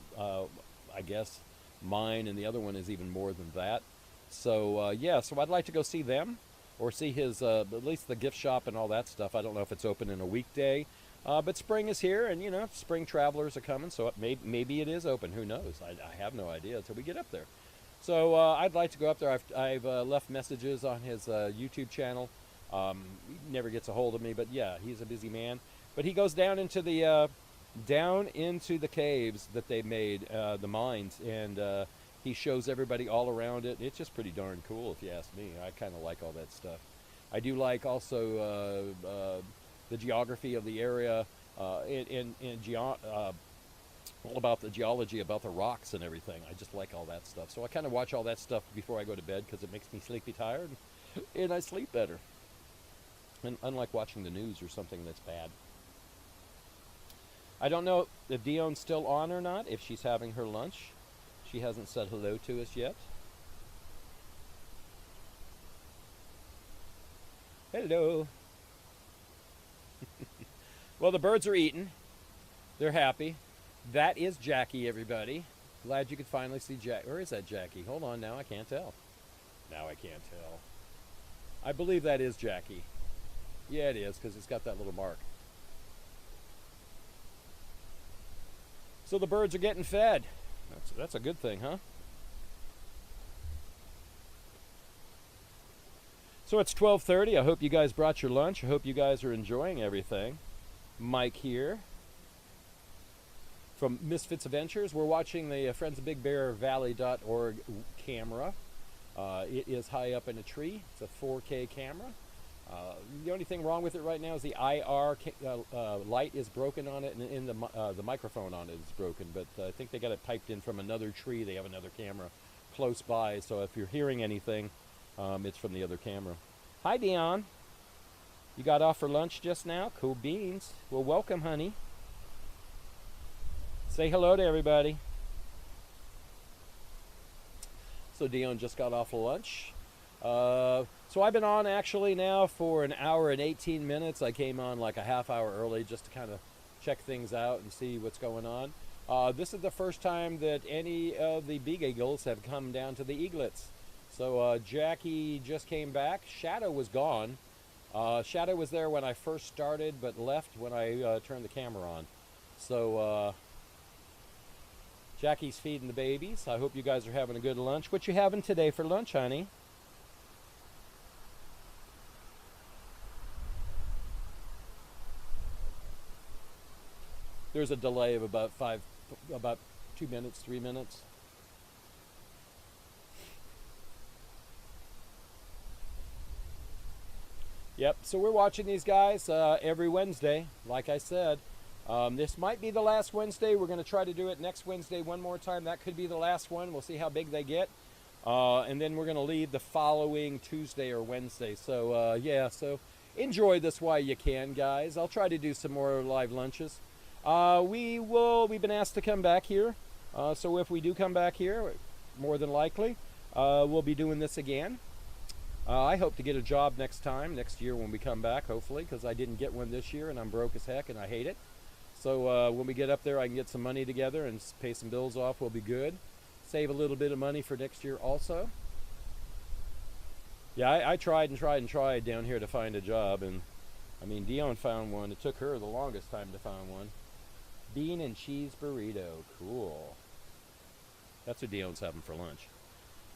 mine, and the other one is even more than that. So, so I'd like to go see them, or see his, at least the gift shop and all that stuff. I don't know if it's open in a weekday, but spring is here, and, spring travelers are coming, so maybe it is open. Who knows? I have no idea until we get up there. So I'd like to go up there. I've left messages on his YouTube channel. He never gets a hold of me, but yeah, he's a busy man. But he goes down into the caves that they made, the mines, and he shows everybody all around it. It's just pretty darn cool, if you ask me. I kind of like all that stuff. I do like also the geography of the area, all about the geology, about the rocks and everything. I just like all that stuff. So I kind of watch all that stuff before I go to bed because it makes me sleepy tired, and I sleep better. And unlike watching the news or something that's bad. I don't know if Dion's still on or not, if she's having her lunch. She hasn't said hello to us yet. Hello. Well, the birds are eating. They're happy. That is Jackie, everybody. Glad you could finally see Jackie. Where is that Jackie? Hold on, now I can't tell. Now I can't tell. I believe that is Jackie. Yeah, it is, because it's got that little mark. So the birds are getting fed. That's a good thing, huh? So it's 12:30. I hope you guys brought your lunch. I hope you guys are enjoying everything. Mike here from Misfits Adventures. We're watching the Friends of Big Bear Valley.org camera. It is high up in a tree. It's a 4K camera. The only thing wrong with it right now is the IR light is broken on it, and the microphone on it is broken. But I think they got it piped in from another tree. They have another camera close by, so if you're hearing anything, it's from the other camera. Hi, Dion. You got off for lunch just now? Cool beans. Well, welcome, honey. Say hello to everybody. So Dion just got off of lunch. So I've been on actually now for an hour and 18 minutes. I came on like a half hour early just to kind of check things out and see what's going on. This is the first time that any of the big eagles have come down to the eaglets. So Jackie just came back. Shadow was gone. Shadow was there when I first started, but left when I turned the camera on. So Jackie's feeding the babies. I hope you guys are having a good lunch. What you having today for lunch, honey? There's a delay of about 2 minutes, 3 minutes. Yep, so we're watching these guys every Wednesday, like I said. This might be the last Wednesday. We're going to try to do it next Wednesday one more time. That could be the last one. We'll see how big they get. And then we're going to leave the following Tuesday or Wednesday. So, yeah, so enjoy this while you can, guys. I'll try to do some more live lunches. We've been asked to come back here. So if we do come back here, more than likely, we'll be doing this again. I hope to get a job next year when we come back, hopefully, because I didn't get one this year and I'm broke as heck and I hate it. So when we get up there, I can get some money together and pay some bills off. We'll be good. Save a little bit of money for next year also. Yeah, I tried down here to find a job, and I mean, Dione found one. It took her the longest time to find one. Bean and cheese burrito. Cool. That's what Dion's having for lunch.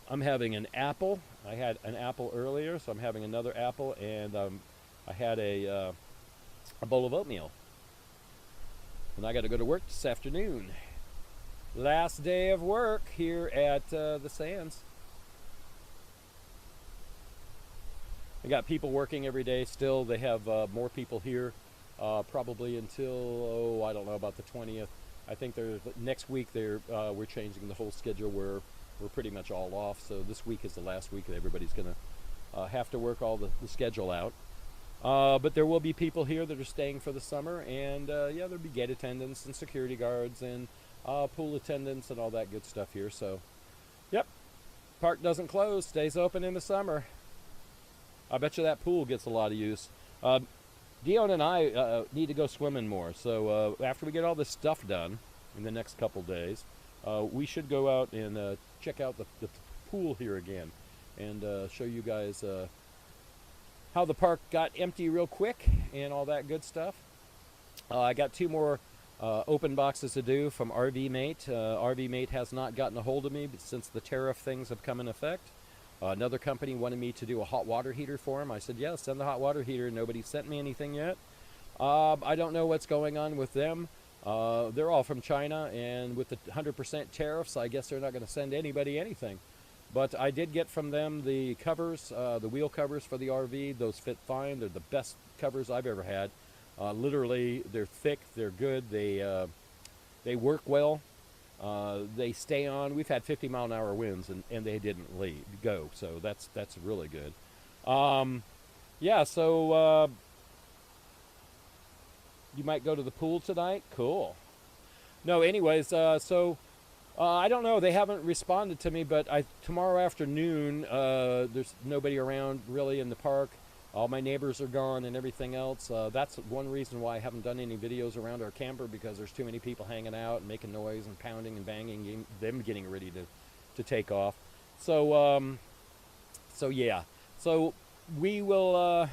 I'm having an apple. I had an apple earlier, so I'm having another apple, and I had a bowl of oatmeal. And I got to go to work this afternoon. Last day of work here at the Sands. I got people working every day still. They have more people here probably until, I don't know, about the 20th. I think next week we're changing the whole schedule where we're pretty much all off. So this week is the last week that everybody's going to have to work all the schedule out. But there will be people here that are staying for the summer, and yeah, there'll be gate attendants and security guards and pool attendants and all that good stuff here. So, yep, park doesn't close, stays open in the summer. I bet you that pool gets a lot of use. Dione and I need to go swimming more. So after we get all this stuff done in the next couple days, we should go out and check out the pool here again and show you guys how the park got empty real quick and all that good stuff. I got 2 more open boxes to do from RV Mate. RV Mate has not gotten a hold of me since the tariff things have come in effect. Another company wanted me to do a hot water heater for them. I said, yeah, send the hot water heater. Nobody sent me anything yet. I don't know what's going on with them. They're all from China, and with the 100% tariffs, I guess they're not going to send anybody anything. But I did get from them the covers, the wheel covers for the RV. Those fit fine. They're the best covers I've ever had. Literally, they're thick. They're good. They work well. They stay on. We've had 50-mile-an-hour winds, and they didn't go. So that's really good. Yeah. So you might go to the pool tonight. Cool. No. Anyways. So. I don't know. They haven't responded to me, but tomorrow afternoon, there's nobody around really in the park. All my neighbors are gone and everything else. That's one reason why I haven't done any videos around our camper, because there's too many people hanging out and making noise and pounding and banging, them getting ready to take off. So, so yeah. So we will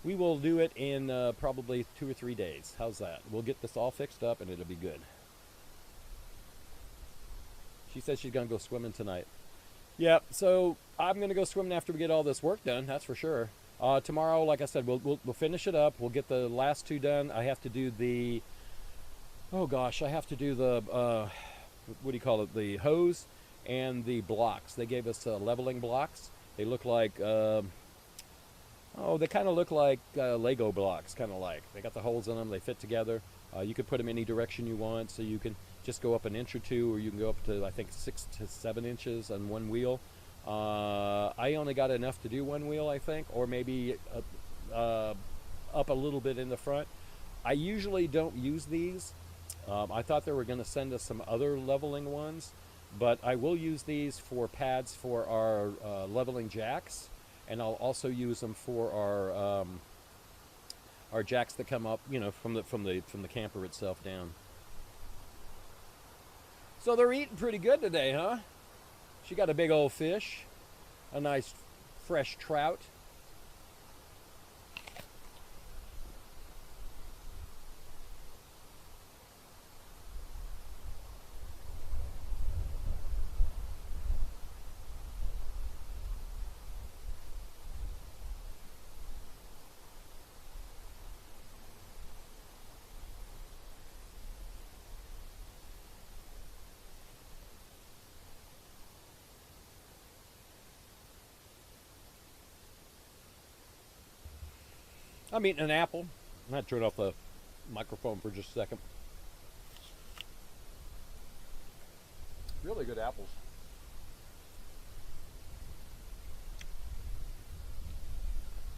do it in probably 2 or 3 days. How's that? We'll get this all fixed up and it'll be good. She says she's going to go swimming tonight. Yeah, so I'm going to go swimming after we get all this work done, that's for sure. Tomorrow, like I said, we'll finish it up. We'll get the last 2 done. I have to do the, what do you call it, the hose and the blocks. They gave us leveling blocks. They look like, they kind of look like Lego blocks, kind of like. They got the holes in them, they fit together. You could put them any direction you want, so you can just go up an inch or 2, or you can go up to, I think, 6 to 7 inches on one wheel. I only got enough to do one wheel, I think, or maybe up a little bit in the front. I usually don't use these. I thought they were going to send us some other leveling ones, but I will use these for pads for our leveling jacks, and I'll also use them for our jacks that come up, you know, from the camper itself down. So they're eating pretty good today, huh? She got a big old fish, a nice fresh trout. I'm eating an apple. I'm going to turn off the microphone for just a second. Really good apples.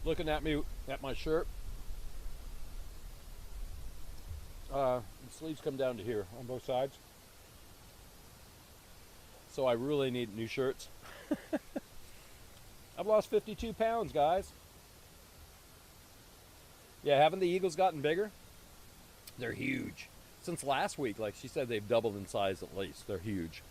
Looking at me at my shirt. The sleeves come down to here on both sides. So I really need new shirts. I've lost 52 pounds, guys. Yeah, haven't the eagles gotten bigger? They're huge. Since last week, like she said, they've doubled in size at least. They're huge.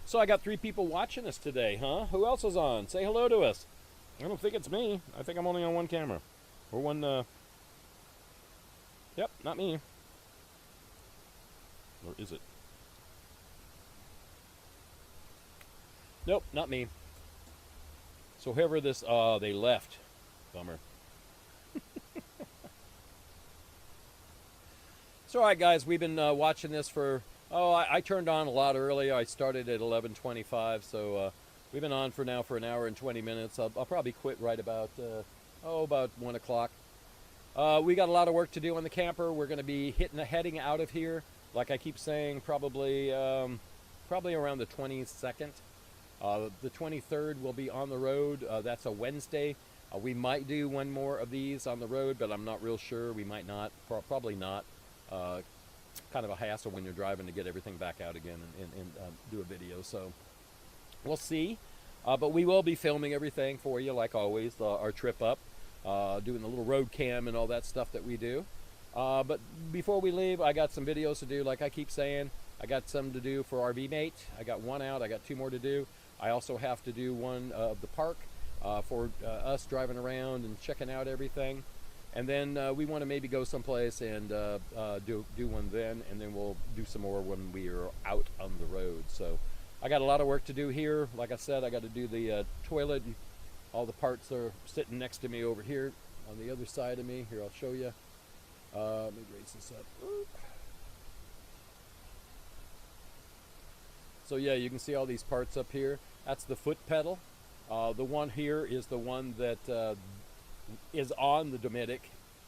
So I got 3 people watching us today, huh? Who else is on? Say hello to us. I don't think it's me. I think I'm only on one camera. Or one, Yep, not me. Or is it? Nope, not me. So whoever this, they left. Bummer. So, all right, guys, we've been watching this for, I turned on a lot earlier. I started at 11:25, so we've been on for now for an hour and 20 minutes. I'll probably quit right about, about 1 o'clock. We got a lot of work to do on the camper. We're going to be heading out of here, like I keep saying, probably around the 22nd. The 23rd will be on the road. That's a Wednesday. We might do one more of these on the road, but I'm not real sure. We might not. Probably not. Kind of a hassle when you're driving to get everything back out again and do a video. So we'll see. But we will be filming everything for you, like always, our trip up, doing the little road cam and all that stuff that we do. But before we leave, I got some videos to do, like I keep saying. I got some to do for RV Mate. I got one out. I got 2 more to do. I also have to do one of the park for us driving around and checking out everything. And then we want to maybe go someplace and do one then, and then we'll do some more when we are out on the road. So I got a lot of work to do here. Like I said, I got to do the toilet, and all the parts are sitting next to me over here on the other side of me. Here, I'll show you. Let me raise this up. So yeah, you can see all these parts up here. That's the foot pedal. The one here is the one that is on the Nomadic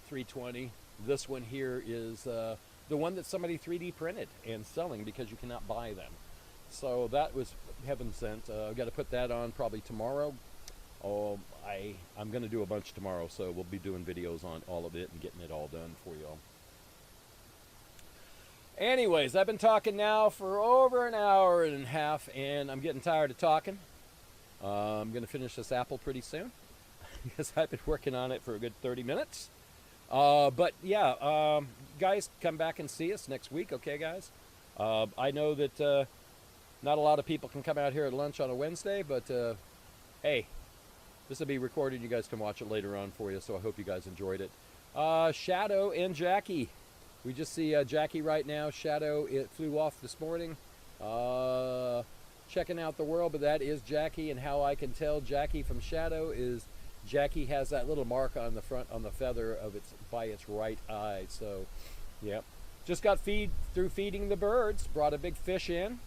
320. This one here is the one that somebody 3D printed and selling because you cannot buy them. So that was heaven sent. I've got to put that on probably tomorrow. I'm going to do a bunch tomorrow, so we'll be doing videos on all of it and getting it all done for y'all. Anyways, I've been talking now for over an hour and a half, and I'm getting tired of talking. I'm going to finish this apple pretty soon because I've been working on it for a good 30 minutes. But yeah, guys, come back and see us next week, okay, guys? I know that not a lot of people can come out here at lunch on a Wednesday, but hey, this will be recorded. You guys can watch it later on for you, so I hope you guys enjoyed it. Shadow and Jackie. We just see Jackie right now. Shadow, it flew off this morning. Checking out the world, but that is Jackie, and how I can tell Jackie from Shadow is Jackie has that little mark on the front, on the feather of its, by its right eye. So, yeah. Just got through feeding the birds. Brought a big fish in.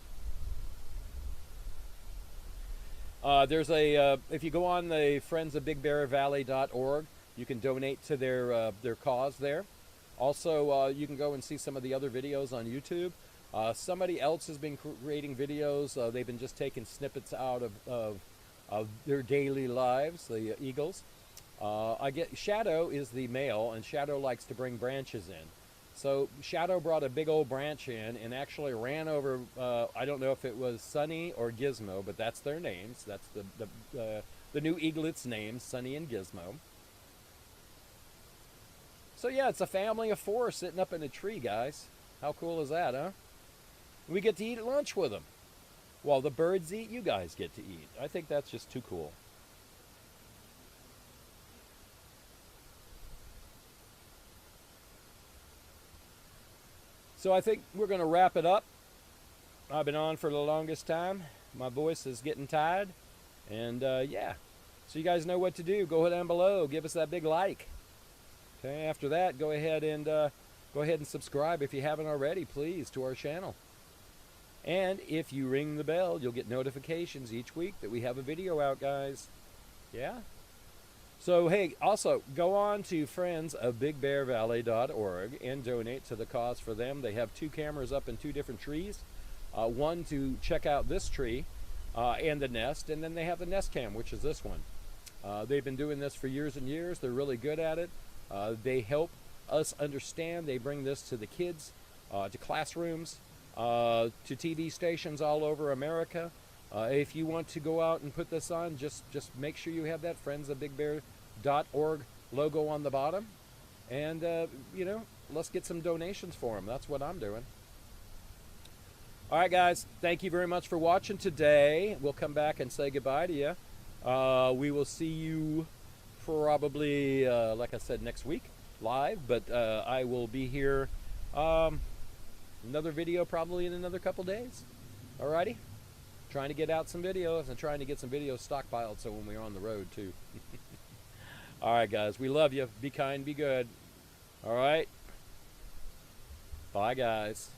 There's a, if you go on the friendsofbigbearvalley.org, you can donate to their cause there. Also, you can go and see some of the other videos on YouTube. Somebody else has been creating videos. They've been just taking snippets out of their daily lives, the eagles. Shadow is the male, and Shadow likes to bring branches in. So Shadow brought a big old branch in and actually ran over, I don't know if it was Sunny or Gizmo, but that's their names. That's the new eaglet's names, Sunny and Gizmo. So yeah, it's a family of 4 sitting up in a tree, guys. How cool is that, huh? We get to eat lunch with them. While the birds eat, you guys get to eat. I think that's just too cool. So I think we're going to wrap it up. I've been on for the longest time. My voice is getting tired. And yeah, so you guys know what to do. Go down below. Give us that big like. Okay, after that, go ahead and subscribe if you haven't already, please, to our channel. And if you ring the bell, you'll get notifications each week that we have a video out, guys. Yeah? So, hey, also, go on to friendsofbigbearvalley.org and donate to the cause for them. They have 2 cameras up in 2 different trees. One to check out this tree and the nest, and then they have the nest cam, which is this one. They've been doing this for years and years. They're really good at it. They help us understand. They bring this to the kids, to classrooms, to TV stations all over America. If you want to go out and put this on, just make sure you have that friendsofbigbear.org logo on the bottom. And, you know, let's get some donations for them. That's what I'm doing. All right, guys, thank you very much for watching today. We'll come back and say goodbye to you. We will see you probably, like I said, next week live, but I will be here another video probably in another couple days. All righty? Trying to get out some videos and trying to get some videos stockpiled so when we're on the road too. All right, guys, we love you. Be kind, be good. All right? Bye, guys.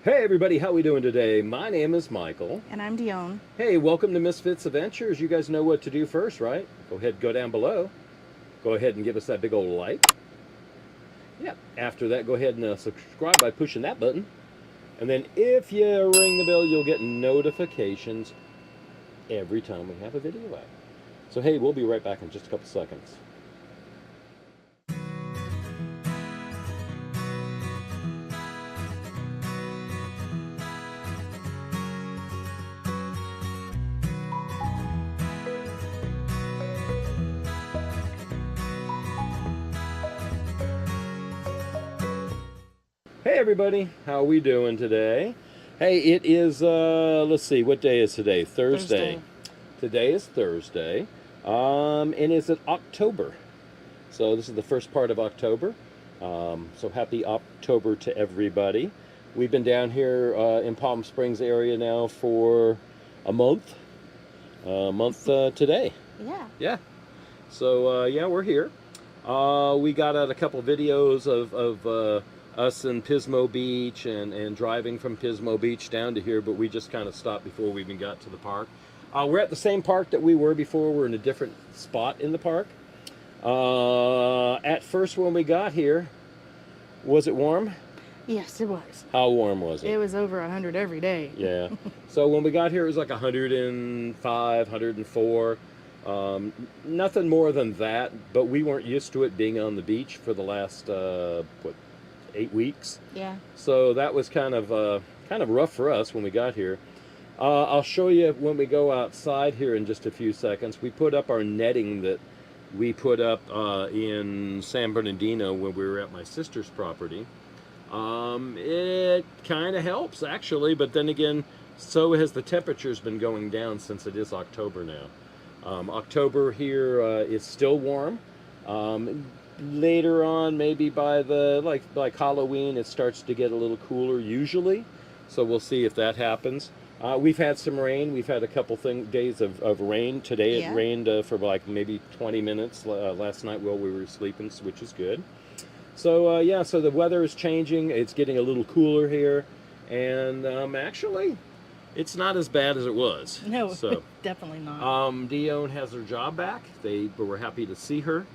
Hey everybody, how we doing today? My name is Michael. And I'm Dione. Hey, welcome to Misfits Adventures. You guys know what to do first, right? Go ahead, go down below. Go ahead and give us that big old like. Yeah, after that, go ahead and subscribe by pushing that button. And then if you ring the bell, you'll get notifications every time we have a video out. So hey, we'll be right back in just a couple seconds. Hey everybody, how are we doing today? Hey, it is, let's see, what day is today? Thursday. Today is Thursday, and it's in October. So this is the first part of October. So happy October to everybody. We've been down here in Palm Springs area now for a month. Today. Yeah. Yeah. So, yeah, we're here. We got out a couple videos of us in Pismo Beach and driving from Pismo Beach down to here, but we just kind of stopped before we even got to the park. We're at the same park that we were before. We're in a different spot in the park. At first when we got here, was it warm? Yes, it was. How warm was it? It was over 100 every day. Yeah. So when we got here, it was like 105, 104. Nothing more than that, but we weren't used to it being on the beach for the last, 8 weeks. Yeah. So that was kind of kind of rough for us when we got here. I'll show you when we go outside here in just a few seconds. We put up our netting that we put up in San Bernardino when we were at my sister's property. It kind of helps actually, but then again, so has the temperatures been going down since it is October now. October here is still warm. Later on, maybe by the like Halloween, it starts to get a little cooler usually. So we'll see if that happens. We've had some rain. We've had a couple days of rain. Today it rained for like maybe 20 minutes last night while we were sleeping, which is good. So yeah, so the weather is changing. It's getting a little cooler here, and actually, it's not as bad as it was. No, so, definitely not. Dione has her job back. They were happy to see her.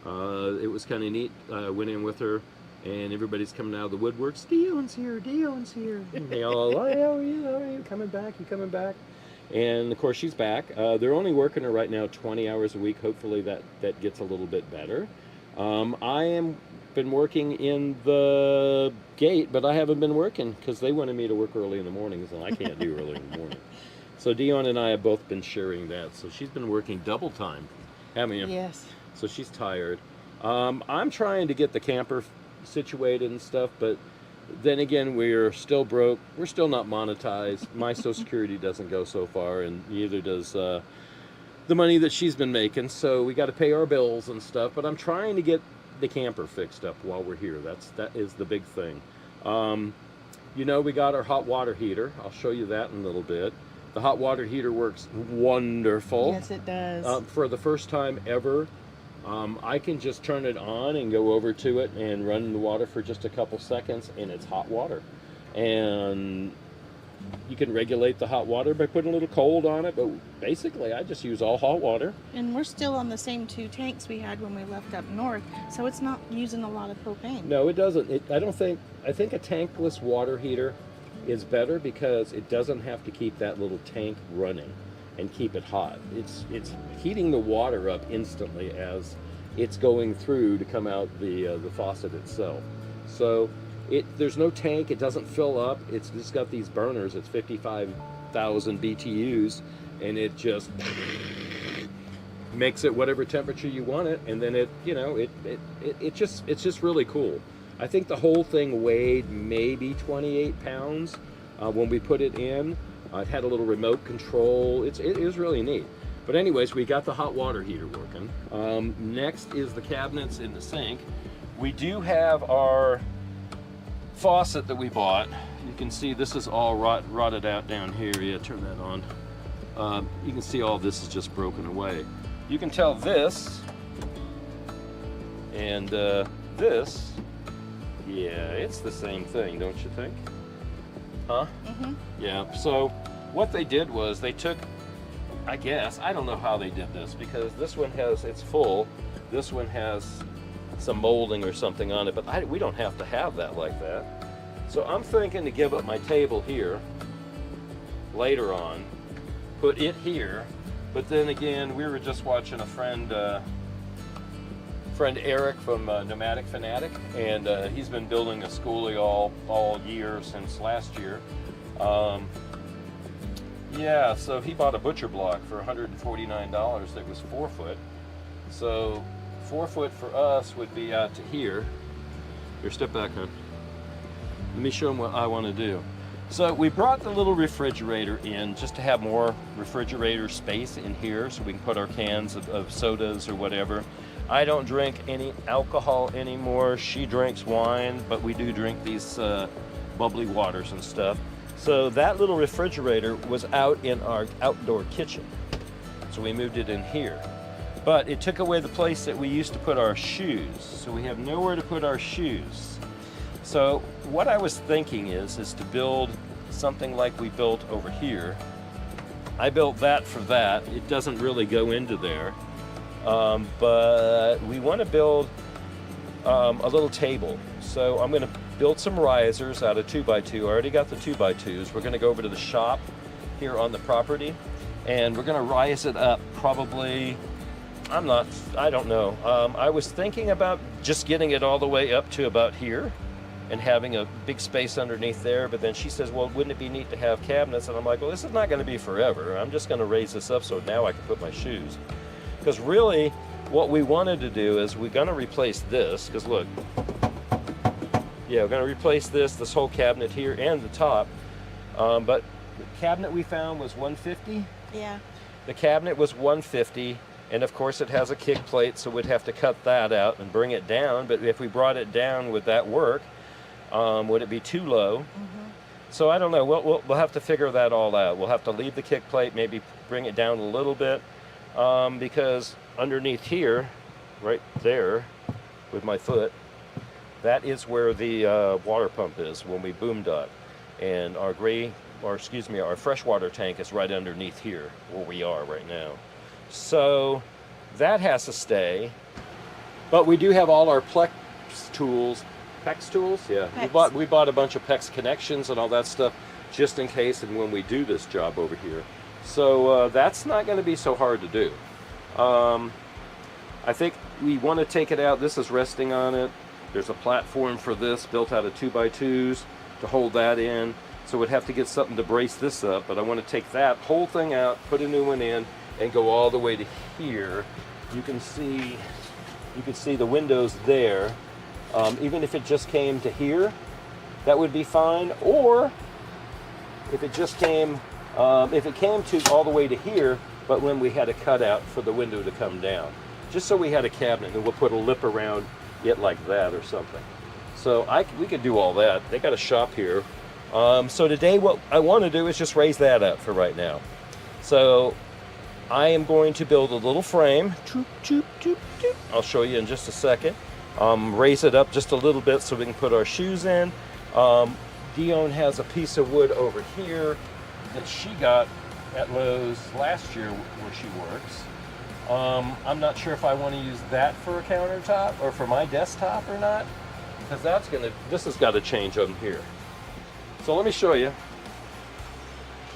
It was kind of neat. Went in with her, and everybody's coming out of the woodworks. Dione's here. Dione's here. And they all, oh, yeah, you coming back? You coming back? And of course, she's back. They're only working her right now 20 hours a week. Hopefully, that gets a little bit better. I am been working in the gate, but I haven't been working because they wanted me to work early in the mornings, and I can't do early in the morning. So Dione and I have both been sharing that. So she's been working double time, haven't you? Yes. So she's tired. I'm trying to get the camper situated and stuff, but then again, we're still broke. We're still not monetized. My Social Security doesn't go so far, and neither does the money that she's been making. So we got to pay our bills and stuff. But I'm trying to get the camper fixed up while we're here. That is the big thing. You know, we got our hot water heater. I'll show you that in a little bit. The hot water heater works wonderful. Yes, it does. For the first time ever, I can just turn it on and go over to it and run the water for just a couple seconds, and it's hot water. And you can regulate the hot water by putting a little cold on it, but basically I just use all hot water. And we're still on the same 2 tanks we had when we left up north, so it's not using a lot of propane. No, it doesn't. I think a tankless water heater is better because it doesn't have to keep that little tank running and keep it hot. It's heating the water up instantly as it's going through to come out the faucet itself. So there's no tank. It doesn't fill up. It's just got these burners. It's 55,000 BTUs, and it just makes it whatever temperature you want it, and then it's just really cool. I think the whole thing weighed maybe 28 pounds when we put it in. It had a little remote control. It is really neat. But anyways, we got the hot water heater working. Next is the cabinets in the sink. We do have our faucet that we bought. You can see this is all rotted out down here. Yeah, turn that on. You can see all this is just broken away. You can tell this and this, yeah, it's the same thing, don't you think? Huh? Mm-hmm. Yeah, so what they did was they took, I guess, I don't know how they did this, because this one it's full, this one has some molding or something on it, but we don't have to have that like that. So I'm thinking to give up my table here later on, put it here, but then again, we were just watching a friend Eric from Nomadic Fanatic, and he's been building a schoolie all year since last year. Yeah, so he bought a butcher block for $149 that was 4 foot. So 4 foot for us would be out to here. Here, step back, hon. Let me show them what I want to do. So we brought the little refrigerator in just to have more refrigerator space in here so we can put our cans of sodas or whatever. I don't drink any alcohol anymore. She drinks wine, but we do drink these bubbly waters and stuff. So that little refrigerator was out in our outdoor kitchen. So we moved it in here. But it took away the place that we used to put our shoes. So we have nowhere to put our shoes. So what I was thinking is to build something like we built over here. I built that for that. It doesn't really go into there. But we want to build a little table. So I'm going to build some risers out of 2x2. I already got the 2x2s. We're going to go over to the shop here on the property, and we're going to rise it up probably, I don't know. I was thinking about just getting it all the way up to about here, and having a big space underneath there. But then she says, well, wouldn't it be neat to have cabinets? And I'm like, well, this is not going to be forever. I'm just going to raise this up so now I can put my shoes. Because really, what we wanted to do is we're going to replace this. Because look, yeah, we're going to replace this whole cabinet here and the top. But the cabinet we found was $150. Yeah. The cabinet was $150. And of course it has a kick plate, so we'd have to cut that out and bring it down. But if we brought it down, would that work? Would it be too low? Mm-hmm. So I don't know. We'll have to figure that all out. We'll have to leave the kick plate, maybe bring it down a little bit, because underneath here, right there, with my foot, that is where the water pump is when we boom duct, and our freshwater tank is right underneath here where we are right now. So that has to stay, but we do have all our PEX tools. Yeah. PEX. We bought a bunch of PEX connections and all that stuff just in case and when we do this job over here. So that's not going to be so hard to do. I think we want to take it out. This is resting on it. There's a platform for this built out of 2x2s to hold that in. So we'd have to get something to brace this up, but I want to take that whole thing out, put a new one in, and go all the way to here. You can see the windows there. Even if it just came to here, that would be fine. Or if it just came, if it came to all the way to here, but when we had a cutout for the window to come down, just so we had a cabinet, and we'll put a lip around it like that or something. So we could do all that. They got a shop here. So today, what I want to do is just raise that up for right now. So I am going to build a little frame. I'll show you in just a second. Raise it up just a little bit so we can put our shoes in. Dione has a piece of wood over here that she got at Lowe's last year where she works. I'm not sure if I want to use that for a countertop or for my desktop or not, because this has got to change on here. So let me show you.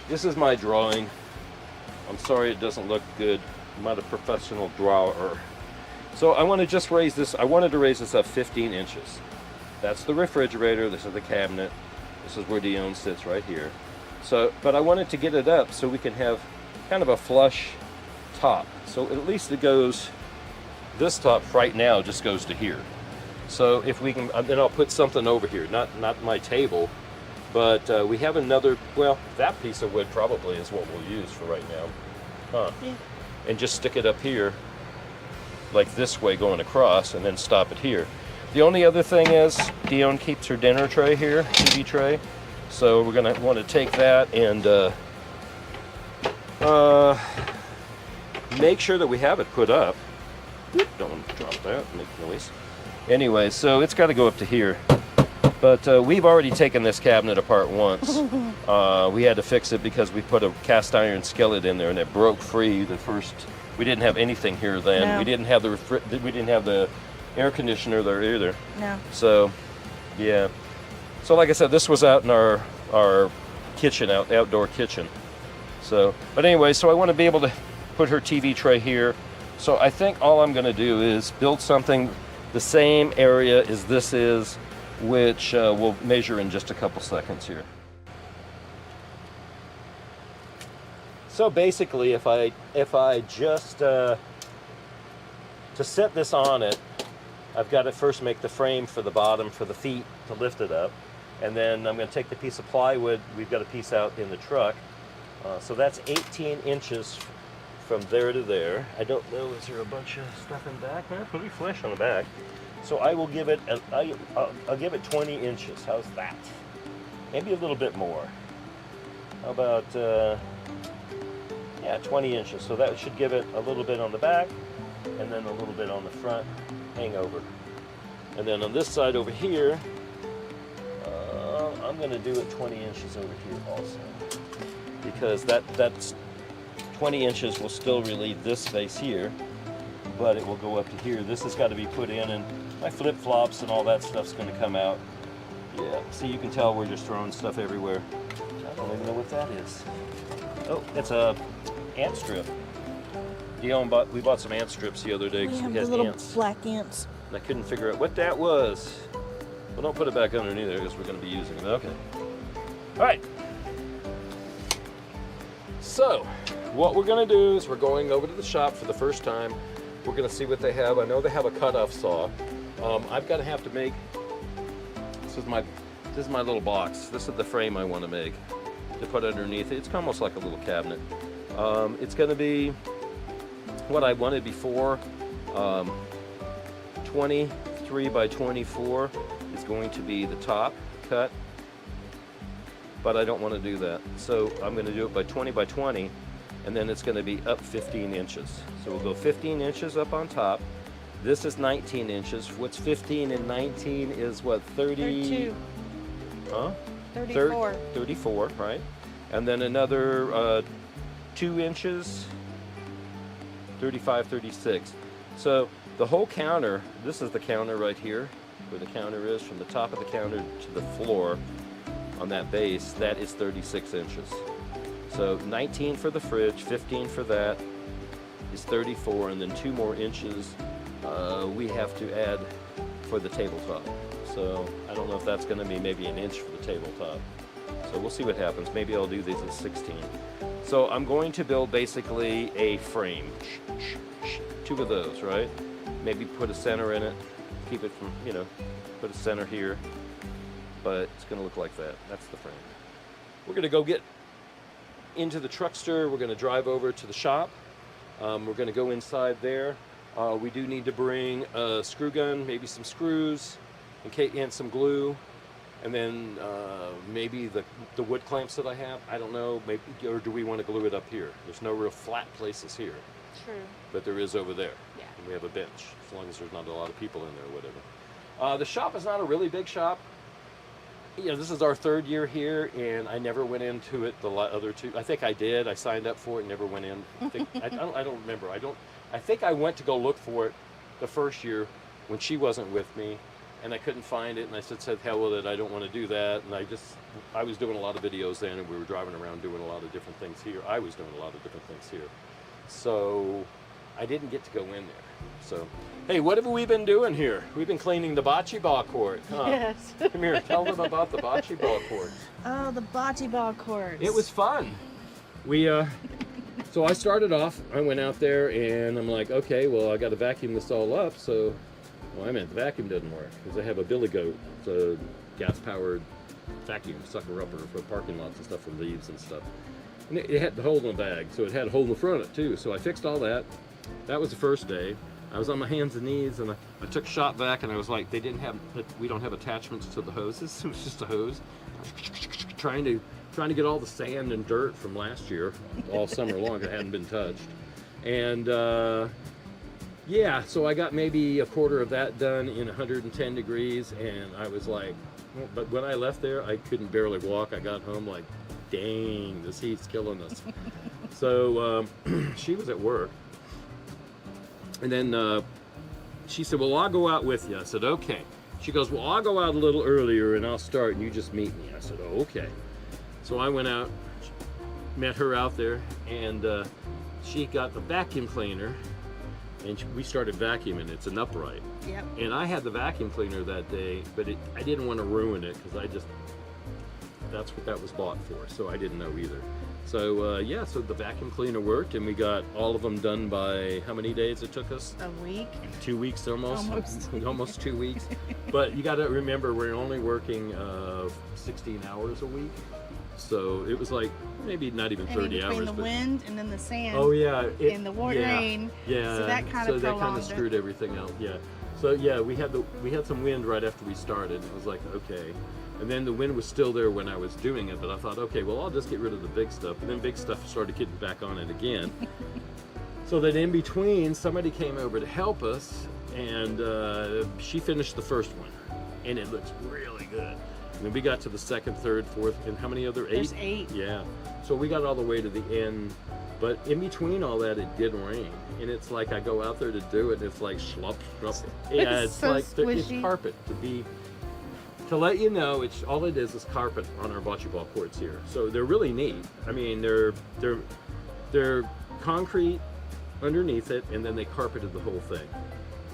This is my drawing. I'm sorry it doesn't look good. I'm not a professional drawer. So I want to just raise this. I wanted to raise this up 15 inches. That's the refrigerator. This is the cabinet. This is where Dione sits right here. So, but I wanted to get it up so we can have kind of a flush top. So at least it goes, this top right now just goes to here. So if we can, then I'll put something over here, not my table, but we have another, well, that piece of wood probably is what we'll use for right now. Huh. Yeah. And just stick it up here, like this way going across, and then stop it here. The only other thing is, Dione keeps her dinner tray here, TV tray. So we're gonna want to take that and make sure that we have it put up. Don't want to drop that, make noise. Anyway, so it's got to go up to here. But we've already taken this cabinet apart once. We had to fix it because we put a cast iron skillet in there and it broke free the first. We didn't have anything here then. No. We didn't have the air conditioner there either. No. So, yeah. So like I said, this was out in our kitchen, outdoor kitchen. So, but anyway, so I want to be able to put her TV tray here. So I think all I'm going to do is build something the same area as this is, which we'll measure in just a couple seconds here. So basically, if I just to set this on it, I've got to first make the frame for the bottom for the feet to lift it up, and then I'm going to take the piece of plywood. We've got a piece out in the truck, so that's 18 inches from there to there. I don't know, is there a bunch of stuff in back? Pretty flesh on the back. So I will give it, I'll give it 20 inches. How's that? Maybe a little bit more. How about, yeah, 20 inches. So that should give it a little bit on the back, and then a little bit on the front hangover. And then on this side over here, I'm going to do it 20 inches over here also, because that's 20 inches will still relieve this space here, but it will go up to here. This has got to be put in, and my flip-flops and all that stuff's going to come out. Yeah, see, you can tell we're just throwing stuff everywhere. I don't even know what that is. Oh, it's a ant strip. Dione we bought some ant strips the other day because we had little ants. black ants. And I couldn't figure out what that was. Well, don't put it back underneath there because we're going to be using it. Okay. All right. So, what we're going to do is we're going over to the shop for the first time. We're going to see what they have. I know they have a cutoff saw. I've got to have to make. This is my little box. This is the frame I want to make to put underneath it. It's almost like a little cabinet. It's going to be what I wanted before. 23 by 24 is going to be the top cut, but I don't want to do that. So I'm going to do it by 20 by 20, and then it's going to be up 15 inches. So we'll go 15 inches up on top. This is 19 inches. What's 15 and 19 is what, 30? 32. Huh? 34. 34, right? And then another 2 inches, 35, 36. So the whole counter, this is the counter right here, where the counter is, from the top of the counter to the floor on that base, that is 36 inches. So 19 for the fridge, 15 for that is 34, and then 2 more inches we have to add for the tabletop. So I don't know if that's going to be maybe an inch for the tabletop. So we'll see what happens. Maybe I'll do these at 16. So I'm going to build basically a frame. 2 of those, right? Maybe put a center in it. Keep it from, put a center here. But it's going to look like that. That's the frame. We're going to go get into the truckster. We're going to drive over to the shop. We're going to go inside there. We do need to bring a screw gun, maybe some screws, and some glue. And then maybe the wood clamps that I have, I don't know, maybe, or do we want to glue it up here? There's no real flat places here. True. But there is over there. Yeah. And we have a bench, as long as there's not a lot of people in there or whatever. The shop is not a really big shop. This is our 3rd year here, and I never went into it the other 2. I think I did. I signed up for it and never went in. I don't remember. I think I went to go look for it the first year when she wasn't with me, and I couldn't find it, and I said hell with it, I don't want to do that. And I was doing a lot of videos then, and we were driving around doing a lot of different things here. I was doing a lot of different things here. So I didn't get to go in there. So, hey, what have we been doing here? We've been cleaning the bocce ball court, huh? Yes. Come here, tell them about the bocce ball court. Oh, the bocce ball courts. It was fun. So I started off, I went out there and I'm like, okay, well, I got to vacuum this all up. So, I meant the vacuum doesn't work because I have a billy goat. It's a gas-powered vacuum sucker-upper for parking lots and stuff for leaves and stuff. And it had the hole in the bag, so it had a hole in the front of it too. So I fixed all that. That was the first day. I was on my hands and knees, and I took a shot back, and I was like, we don't have attachments to the hoses. It was just a hose. Trying to get all the sand and dirt from last year, all summer long. It hadn't been touched. And so I got maybe a quarter of that done in 110 degrees, and I was like, but when I left there, I couldn't barely walk. I got home like, dang, this heat's killing us. So she was at work. And then she said, well, I'll go out with you. I said, okay. She goes, well, I'll go out a little earlier and I'll start and you just meet me. I said, oh, okay. So I went out, met her out there, and she got the vacuum cleaner and we started vacuuming. It's an upright. Yep. And I had the vacuum cleaner that day, but I didn't want to ruin it because that's what that was bought for. So I didn't know either. So so the vacuum cleaner worked, and we got all of them done by how many days it took us? A week. 2 weeks almost. Almost 2 weeks. But you got to remember, we're only working 16 hours a week. So it was like maybe not even 30 hours. Between the wind and then the sand. Oh yeah. And the rain. Yeah. So that kind of screwed everything out. Yeah. So yeah, we had some wind right after we started. It was like, okay. And then the wind was still there when I was doing it, but I thought, okay, well, I'll just get rid of the big stuff. And then big stuff started getting back on it again. So that in between, somebody came over to help us, and she finished the first one. And it looks really good. And then we got to the second, third, fourth, and how many other? 8? There's 8. Yeah. So we got all the way to the end. But in between all that, it did rain. And it's like I go out there to do it, and it's like slop. Yeah, it's so like squishy. it's carpet to let you know, it's all it is carpet on our bocce ball courts here. So they're really neat. I mean, they're concrete underneath it, and then they carpeted the whole thing.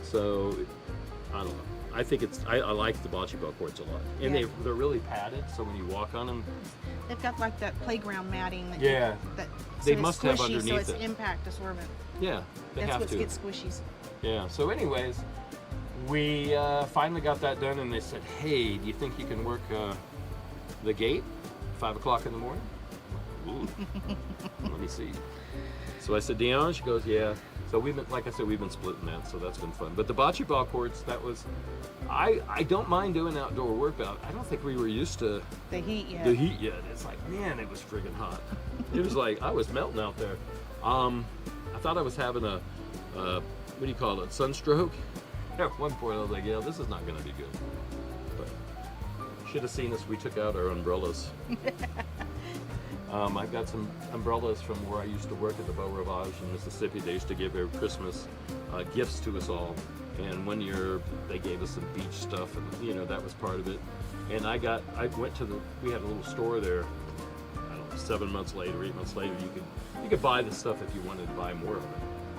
So I don't know. I think I like the bocce ball courts a lot, and Yeah. they're really padded, so when you walk on them, They've got like that playground matting. That Yeah. That, so They it's must have squishy, underneath so it's it. impact absorbent. yeah, they That's have what to. gets squishies. Yeah. So, anyways, we finally got that done, and they said, "Hey, do you think you can work the gate 5 o'clock in the morning?" Ooh. Let me see. So I said, "Dione?" She goes, "Yeah." So we've been, like I said, we've been splitting that, so that's been fun. But the bocce ball courts, that was, I don't mind doing outdoor work, but I don't think we were used to The heat, yeah. the heat yet. It's like, man, it was friggin' hot. It was like, I was melting out there. I thought I was having a, what do you call it, sunstroke? At one point I was like, yeah, this is not gonna be good. But should have seen us, we took out our umbrellas. I've got some umbrellas from where I used to work at the Beau Rivage in Mississippi. They used to give every Christmas gifts to us all. And one year they gave us some beach stuff, and you know, that was part of it. And I went to we had a little store there, I don't know, 7 months later, 8 months later, you could buy the stuff if you wanted to buy more of it.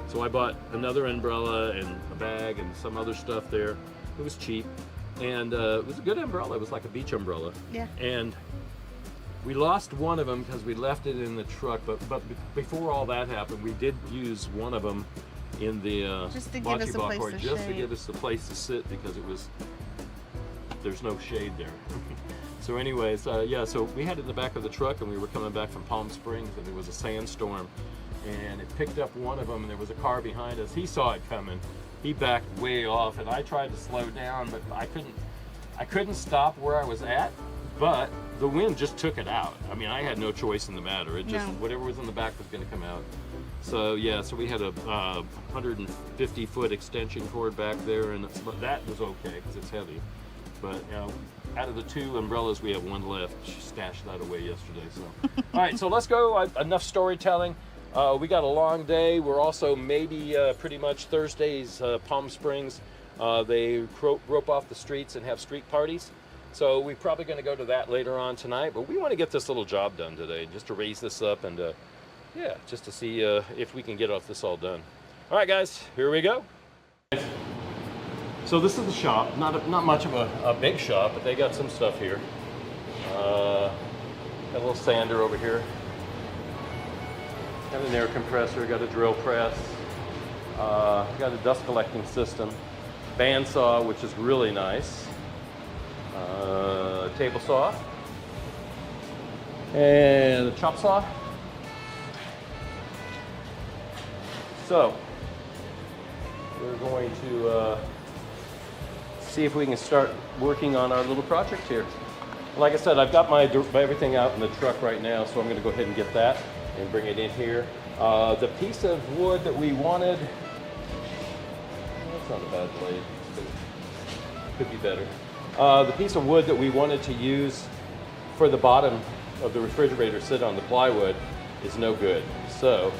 So I bought another umbrella and a bag and some other stuff there. It was cheap. And it was a good umbrella. It was like a beach umbrella. Yeah. And we lost one of them because we left it in the truck, but before all that happened, we did use one of them in the Just to give bocce us a ball place court, to just to shade. give us the place to sit because there's no shade there. So anyways, yeah, so we had it in the back of the truck, and we were coming back from Palm Springs, and there was a sandstorm, and it picked up one of them, and there was a car behind us. He saw it coming. He backed way off, and I tried to slow down, but I couldn't stop where I was at, but the wind just took it out. I mean, I had no choice in the matter. It just, No. whatever was in the back was gonna come out. So yeah, so we had a 150-foot extension cord back there, and that was okay because it's heavy. But you know, out of the 2 umbrellas, we have one left. She stashed that away yesterday. So, all right, so let's go. Enough storytelling. We got a long day. We're also maybe pretty much Thursdays, Palm Springs. They rope off the streets and have street parties. So we're probably going to go to that later on tonight. But we want to get this little job done today, just to raise this up and yeah, just to see if we can get this all done. All right, guys, here we go. So this is the shop. Not much of a big shop, but they got some stuff here. Got a little sander over here. Got an air compressor. Got a drill press. Got a dust collecting system. Bandsaw, which is really nice. Table saw. And a chop saw. So, we're going to see if we can start working on our little project here. Like I said, I've got my everything out in the truck right now, so I'm going to go ahead and get that and bring it in here. The piece of wood that we wanted, that's not a bad blade, could be better. The piece of wood that we wanted to use for the bottom of the refrigerator sit on the plywood is no good. So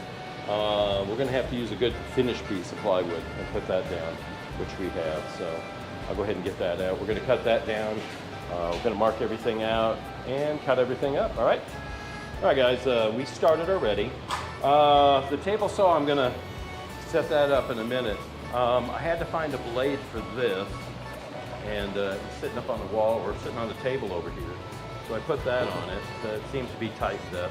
we're going to have to use a good finished piece of plywood and put that down, which we have. So I'll go ahead and get that out. We're going to cut that down. We're going to mark everything out and cut everything up. All right. All right, guys. We started already. The table saw, I'm going to set that up in a minute. I had to find a blade for this, and it's sitting up on the wall or sitting on the table over here. So I put that on it. It seems to be tightened up.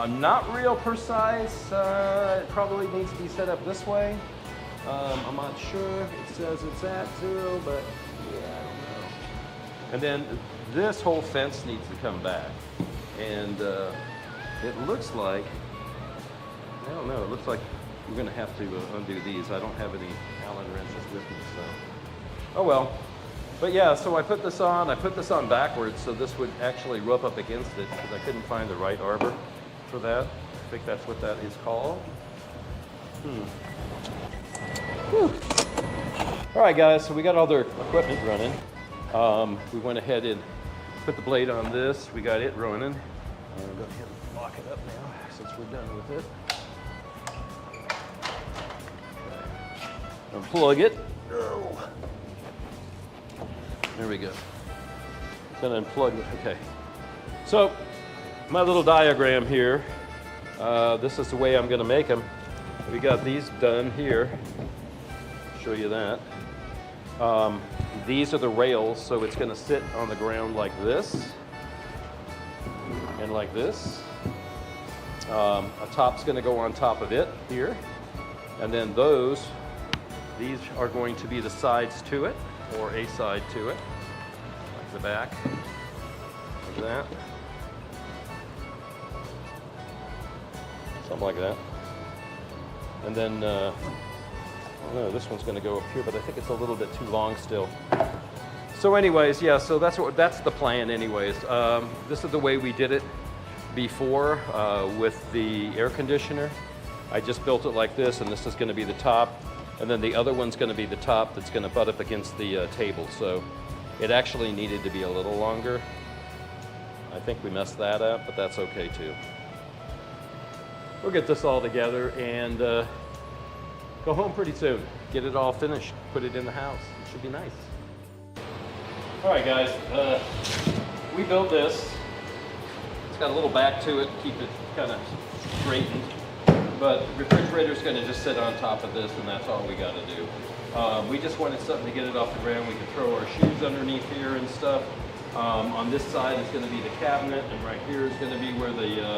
Not real precise. It probably needs to be set up this way. I'm not sure. It says it's at 0, but yeah, I don't know. And then this whole fence needs to come back. And it looks like, I don't know, it looks like we're going to have to undo these. I don't have any Allen wrenches with me, so. Oh well. But yeah, so I put this on backwards so this would actually rub up against it because I couldn't find the right arbor for that. I think that's what that is called. All right, guys, so we got all their equipment running. We went ahead and put the blade on this. We got it running. I'm going to go ahead and lock it up now since we're done with it. Okay. Unplug it. Oh. There we go. Then unplug it. Okay. So my little diagram here. This is the way I'm going to make them. We got these done here. Show you that. These are the rails, so it's going to sit on the ground like this and like this. A top's going to go on top of it here, and then these are going to be the sides to it, or a side to it, like the back, like that, something like that. And then, I don't know, this one's going to go up here, but I think it's a little bit too long still. So anyways, yeah, so that's the plan anyways. This is the way we did it before with the air conditioner. I just built it like this, and this is going to be the top, and then the other one's going to be the top that's going to butt up against the table. So it actually needed to be a little longer. I think we messed that up, but that's okay too. We'll get this all together and go home pretty soon. Get it all finished, put it in the house. It should be nice. All right, guys, we built this. It's got a little back to it, keep it kind of straightened. But the refrigerator's going to just sit on top of this, and that's all we got to do. We just wanted something to get it off the ground. We can throw our shoes underneath here and stuff. On this side is going to be the cabinet, and right here is going to be where the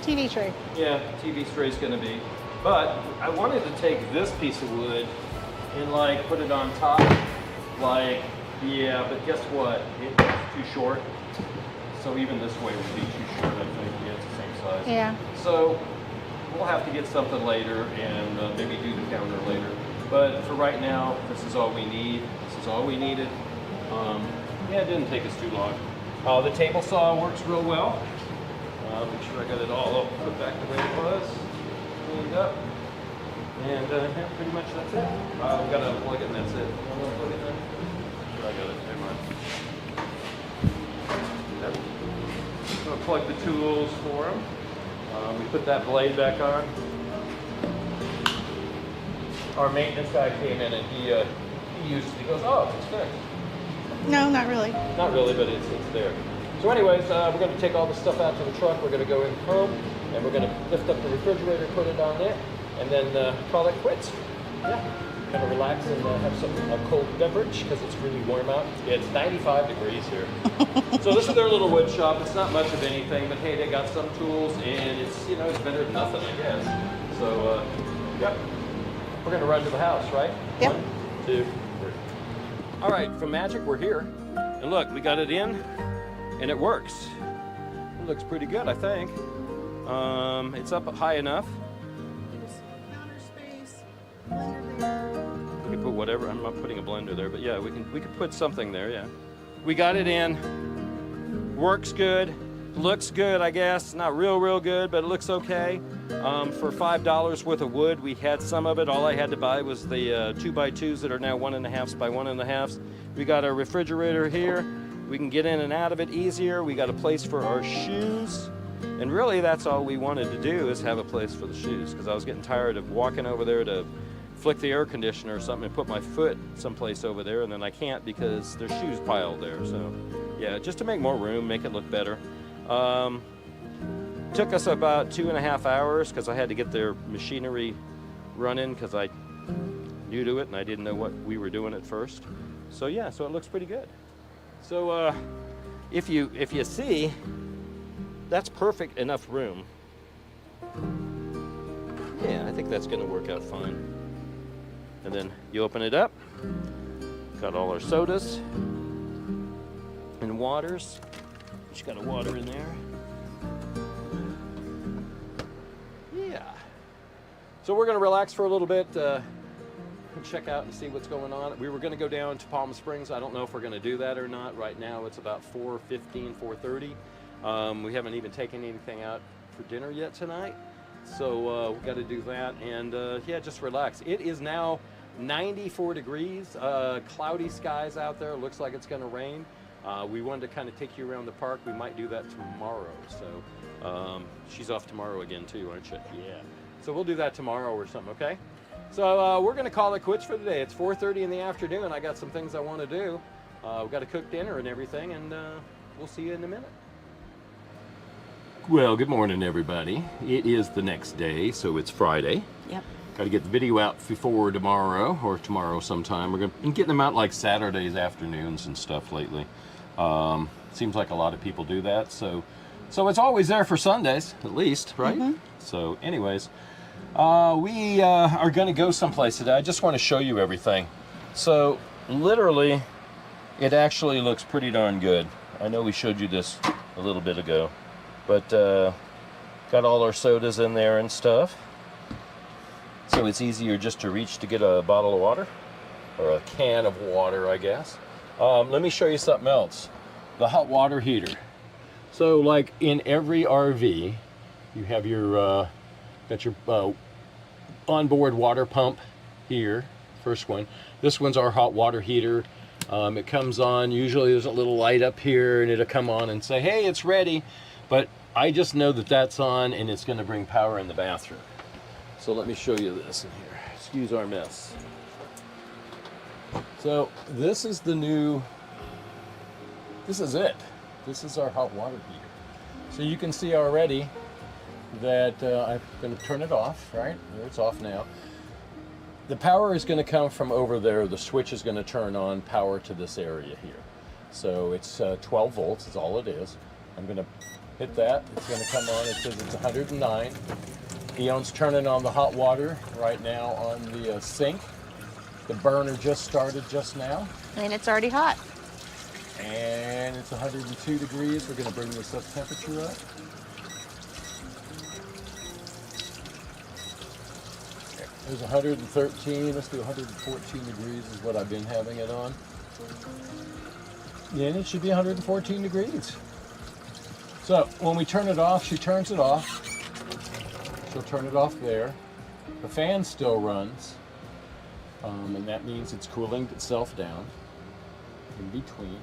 TV tray. yeah, TV tray is going to be. But I wanted to take this piece of wood and like put it on top. Like, yeah, but guess what? It's too short. So even this way would be too short, I think. Yeah, it's the same size. Yeah. So we'll have to get something later and maybe do the counter later. But for right now, this is all we need. This is all we needed. Yeah, it didn't take us too long. The table saw works real well. Make sure I got it all put back the way it was. Cleaned up. And yeah, pretty much that's it. We've got to unplug it and that's it. Unplug it then. I got it. Never mind. Yep. I'm going to plug the tools for them. We put that blade back on. Our maintenance guy came in and he used it. He goes, oh, it's fixed. No, not really. Not really, but it's there. So anyways, we're going to take all the stuff out to the truck. We're going to go in home, and we're going to lift up the refrigerator, put it on there, and then call it quits. Yeah, kind of relax and have a cold beverage because it's really warm out. Yeah, it's 95 degrees here. So this is their little wood shop. It's not much of anything, but hey, they got some tools, and it's, you know, it's better than nothing, I guess. So, yep, we're going to run to the house, right? Yep. 1, 2, 3. All right, from Magic, we're here. And look, we got it in, and it works. It looks pretty good, I think. It's up high enough. Counter space, blender there. We can put whatever. I'm not putting a blender there, but yeah, we can put something there. Yeah, we got it in. Works good. Looks good, I guess. Not real good, but it looks okay. For $5 worth of wood, we had some of it. All I had to buy was the 2x2s that are now 1.5s by 1.5s. We got our refrigerator here. We can get in and out of it easier. We got a place for our shoes. And really, that's all we wanted to do, is have a place for the shoes, because I was getting tired of walking over there to flick the air conditioner or something and put my foot someplace over there, and then I can't because there's shoes piled there. So yeah, just to make more room, make it look better. Took us about 2.5 hours because I had to get their machinery running because I new to it and I didn't know what we were doing at first. So yeah, so it looks pretty good. So if you see, that's perfect enough room. Yeah, I think that's going to work out fine. And then you open it up. Got all our sodas and waters. Just got a water in there. Yeah. So we're going to relax for a little bit, and check out and see what's going on. We were going to go down to Palm Springs. I don't know if we're going to do that or not. Right now it's about 4:15, 4:30. We haven't even taken anything out for dinner yet tonight. So we got to do that, and yeah, just relax. It is now 94 degrees, cloudy skies out there. Looks like it's going to rain. We wanted to kind of take you around the park. We might do that tomorrow. So she's off tomorrow again too, aren't you? Yeah. So we'll do that tomorrow or something, okay? So we're going to call it quits for today. It's 4:30 in the afternoon. I got some things I want to do. We've got to cook dinner and everything, and we'll see you in a minute. Well, good morning, everybody. It is the next day, so it's Friday. Yep. Got to get the video out before tomorrow, or tomorrow sometime. We're been getting them out like Saturdays afternoons and stuff lately. Seems like a lot of people do that, so it's always there for Sundays, at least, right? So anyways, we are going to go someplace today. I just want to show you everything. So literally, it actually looks pretty darn good. I know we showed you this a little bit ago, but got all our sodas in there and stuff. So it's easier just to reach to get a bottle of water, or a can of water, I guess. Let me show you something else. The hot water heater. So like in every RV, you have your got your onboard water pump here, first one. This one's our hot water heater. It comes on, usually there's a little light up here and it'll come on and say, hey, it's ready. But I just know that that's on and it's gonna bring power in the bathroom. So let me show you this in here. Excuse our mess. So this is the new, this is it. This is our hot water heater. So you can see already that I'm going to turn it off, right? There, it's off now. The power is going to come from over there. The switch is going to turn on power to this area here. So it's 12 volts is all it is. I'm going to hit that. It's going to come on. It says it's 109. Dione's turning on the hot water right now on the sink. The burner just started just now. And it's already hot. And it's 102 degrees. We're going to bring this up temperature up. There's 113. Let's do 114 degrees is what I've been having it on. Then it should be 114 degrees. So when we turn it off, she turns it off. She'll turn it off there. The fan still runs, and that means it's cooling itself down in between.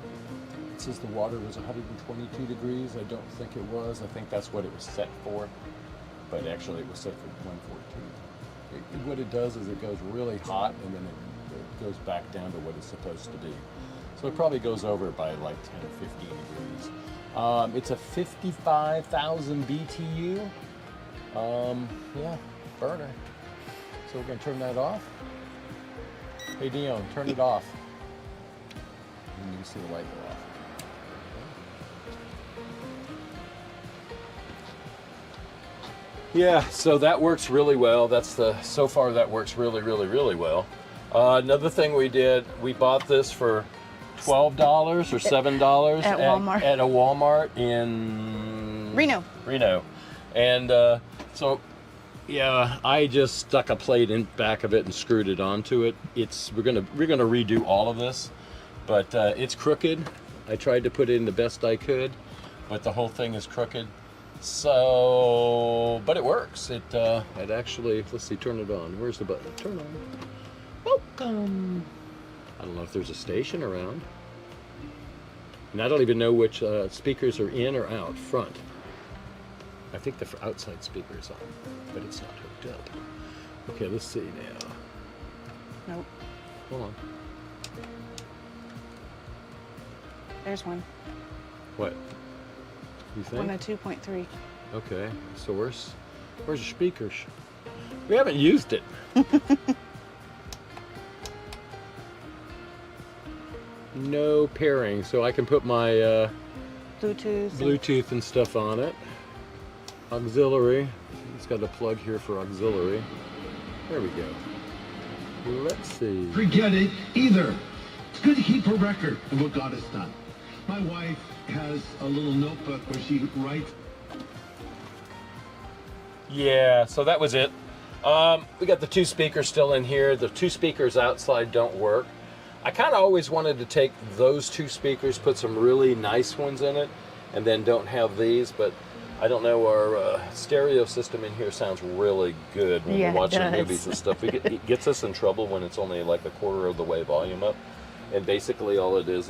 It says the water was 122 degrees. I don't think it was. I think that's what it was set for, but actually it was set for 114. What it does is it goes really hot and then it goes back down to what it's supposed to be. So it probably goes over by like 10 or 15 degrees. It's a 55,000 BTU. Yeah, burner. So we're going to turn that off. Hey Dione, turn it off. And you can see the light go off. Yeah, so that works really well. So far that works really, really, really well. Another thing we did, we bought this for $12 or $7 at Walmart. At a Walmart in Reno. And so, yeah, I just stuck a plate in back of it and screwed it onto it. We're gonna redo all of this, but it's crooked. I tried to put it in the best I could, but the whole thing is crooked. So, but it works. It actually, let's see, turn it on. Where's the button? Turn on. Welcome. I don't know if there's a station around. And I don't even know which speakers are in or out front. I think the outside speaker is on, but it's not hooked up. Okay, let's see now. Nope. Hold on. There's one. What? You think? 102.3. Okay, source. Where's your speakers? We haven't used it. No pairing, so I can put my Bluetooth and stuff on it. Auxiliary. It's got a plug here for auxiliary. There we go. Let's see. Forget it either. It's good to keep a record of what God has done. My wife has a little notebook where she writes. Yeah, so that was it. We got the two speakers still in here. The two speakers outside don't work. I kind of always wanted to take those two speakers, put some really nice ones in it, and then don't have these, but I don't know, our stereo system in here sounds really good when we're watching movies and stuff. It gets us in trouble when it's only like a quarter of the way volume up. And basically all it is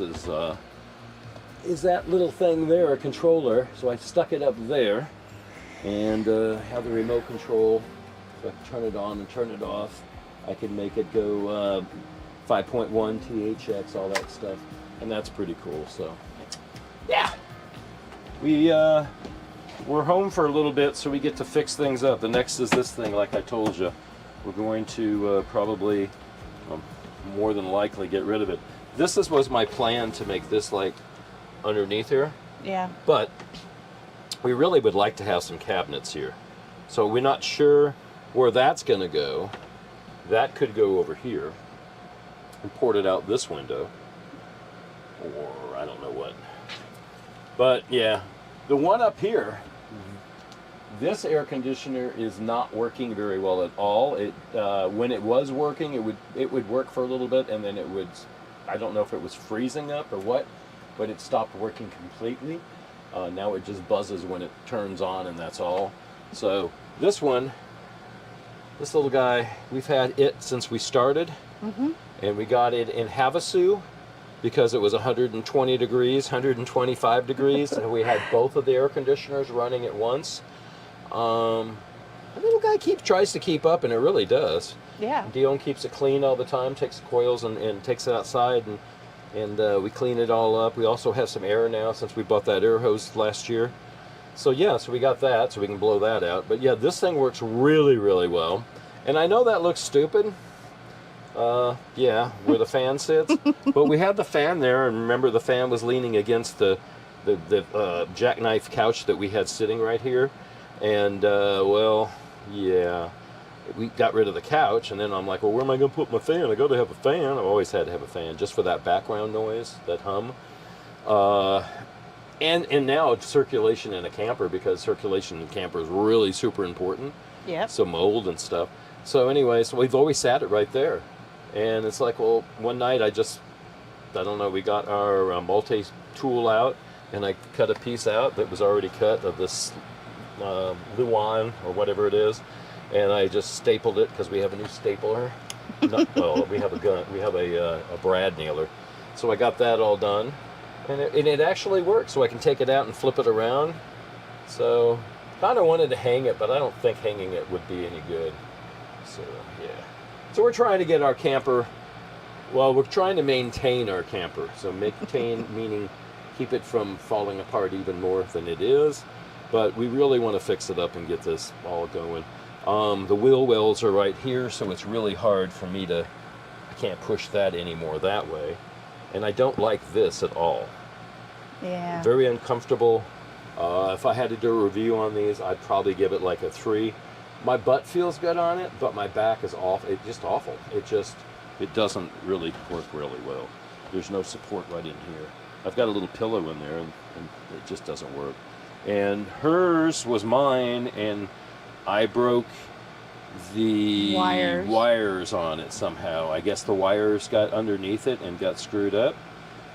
that little thing there, a controller. So I stuck it up there and have the remote control. So I can turn it on and turn it off. I can make it go 5.1 THX, all that stuff. And that's pretty cool, so yeah. We're home for a little bit, so we get to fix things up. The next is this thing, like I told you. we're going to probably, more than likely, get rid of it. This was my plan to make this like underneath here. Yeah. But we really would like to have some cabinets here. So we're not sure where that's going to go. That could go over here and port it out this window. Or I don't know what. But yeah, the one up here, this air conditioner is not working very well at all. It when it was working, it would work for a little bit, and then it would, I don't know if it was freezing up or what, but it stopped working completely. Now it just buzzes when it turns on, and that's all. So this one, this little guy, we've had it since we started, and we got it in Havasu because it was 120 degrees, 125 degrees, and we had both of the air conditioners running at once. The little guy tries to keep up, and it really does. Yeah. Dione keeps it clean all the time, takes the coils and takes it outside, and we clean it all up. We also have some air now since we bought that air hose last year. So yeah, so we got that, so we can blow that out. But yeah, this thing works really, really well. And I know that looks stupid, yeah, where the fan sits, but we had the fan there, and remember the fan was leaning against the jackknife couch that we had sitting right here. And well, yeah, we got rid of the couch, and then I'm like, well, where am I going to put my fan? I got to have a fan. I've always had to have a fan just for that background noise, that hum. And now it's circulation in a camper, because circulation in a camper is really super important. Yep. So mold and stuff. So anyway, so we've always sat it right there. And it's like, well, one night I don't know, we got our multi-tool out, and I cut a piece out that was already cut of this Luan or whatever it is, and I just stapled it because we have a new stapler. Well, we have a gun, we have a brad nailer, so I got that all done, and it actually works. So I can take it out and flip it around. So kind of wanted to hang it, but I don't think hanging it would be any good. So yeah, so we're trying to get our camper. Well, we're trying to maintain our camper. So maintain meaning keep it from falling apart even more than it is. But we really want to fix it up and get this all going. The wheel wells are right here, so it's really hard for me to, I can't push that anymore that way. And I don't like this at all. Yeah. Very uncomfortable. If I had to do a review on these, I'd probably give it like a 3. My butt feels good on it, but my back is awful. It's just awful. It doesn't really work really well. There's no support right in here. I've got a little pillow in there, and it just doesn't work. And hers was mine, and I broke the wires on it somehow. I guess the wires got underneath it and got screwed up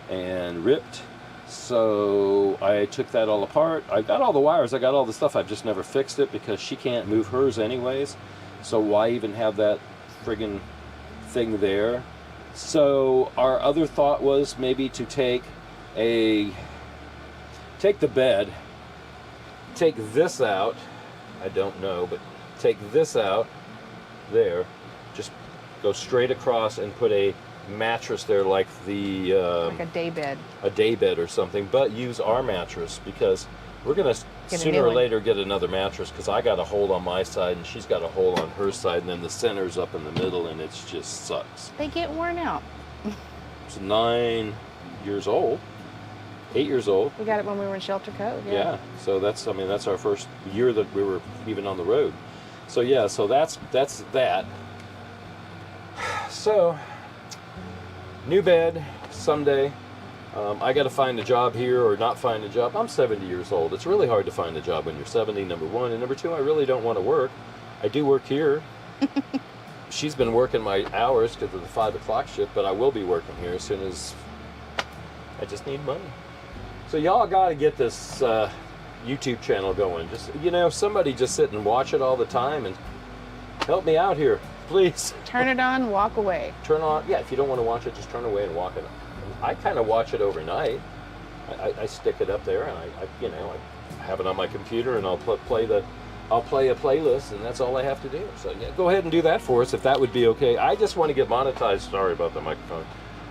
and ripped. So I took that all apart. I got all the wires, I got all the stuff. I've just never fixed it because she can't move hers anyways. So why even have that friggin' thing there? So our other thought was maybe to take the bed, take this out, I don't know, but take this out there, just go straight across and put a mattress there like like a day bed. A day bed or something, but use our mattress because we're going to sooner or later get another mattress, because I got a hole on my side and she's got a hole on her side, and then the center's up in the middle, and it just sucks. They get worn out. It's 9 years old. 8 years old. We got it when we were in Shelter Cove. Yeah. So that's our first year that we were even on the road. So yeah, so that's that. So new bed someday. I got to find a job here or not find a job. I'm 70 years old. It's really hard to find a job when you're 70, number one. And number two, I really don't want to work. I do work here. She's been working my hours because of the 5 o'clock shift, but I will be working here as soon as I just need money. So y'all got to get this YouTube channel going. Just, somebody just sit and watch it all the time and help me out here, please. Turn it on, walk away. Turn on, yeah, if you don't want to watch it, just turn away and walk it. I kind of watch it overnight. I stick it up there, and I have it on my computer, and I'll play a playlist, and that's all I have to do. So yeah, go ahead and do that for us if that would be okay. I just want to get monetized. Sorry about the microphone.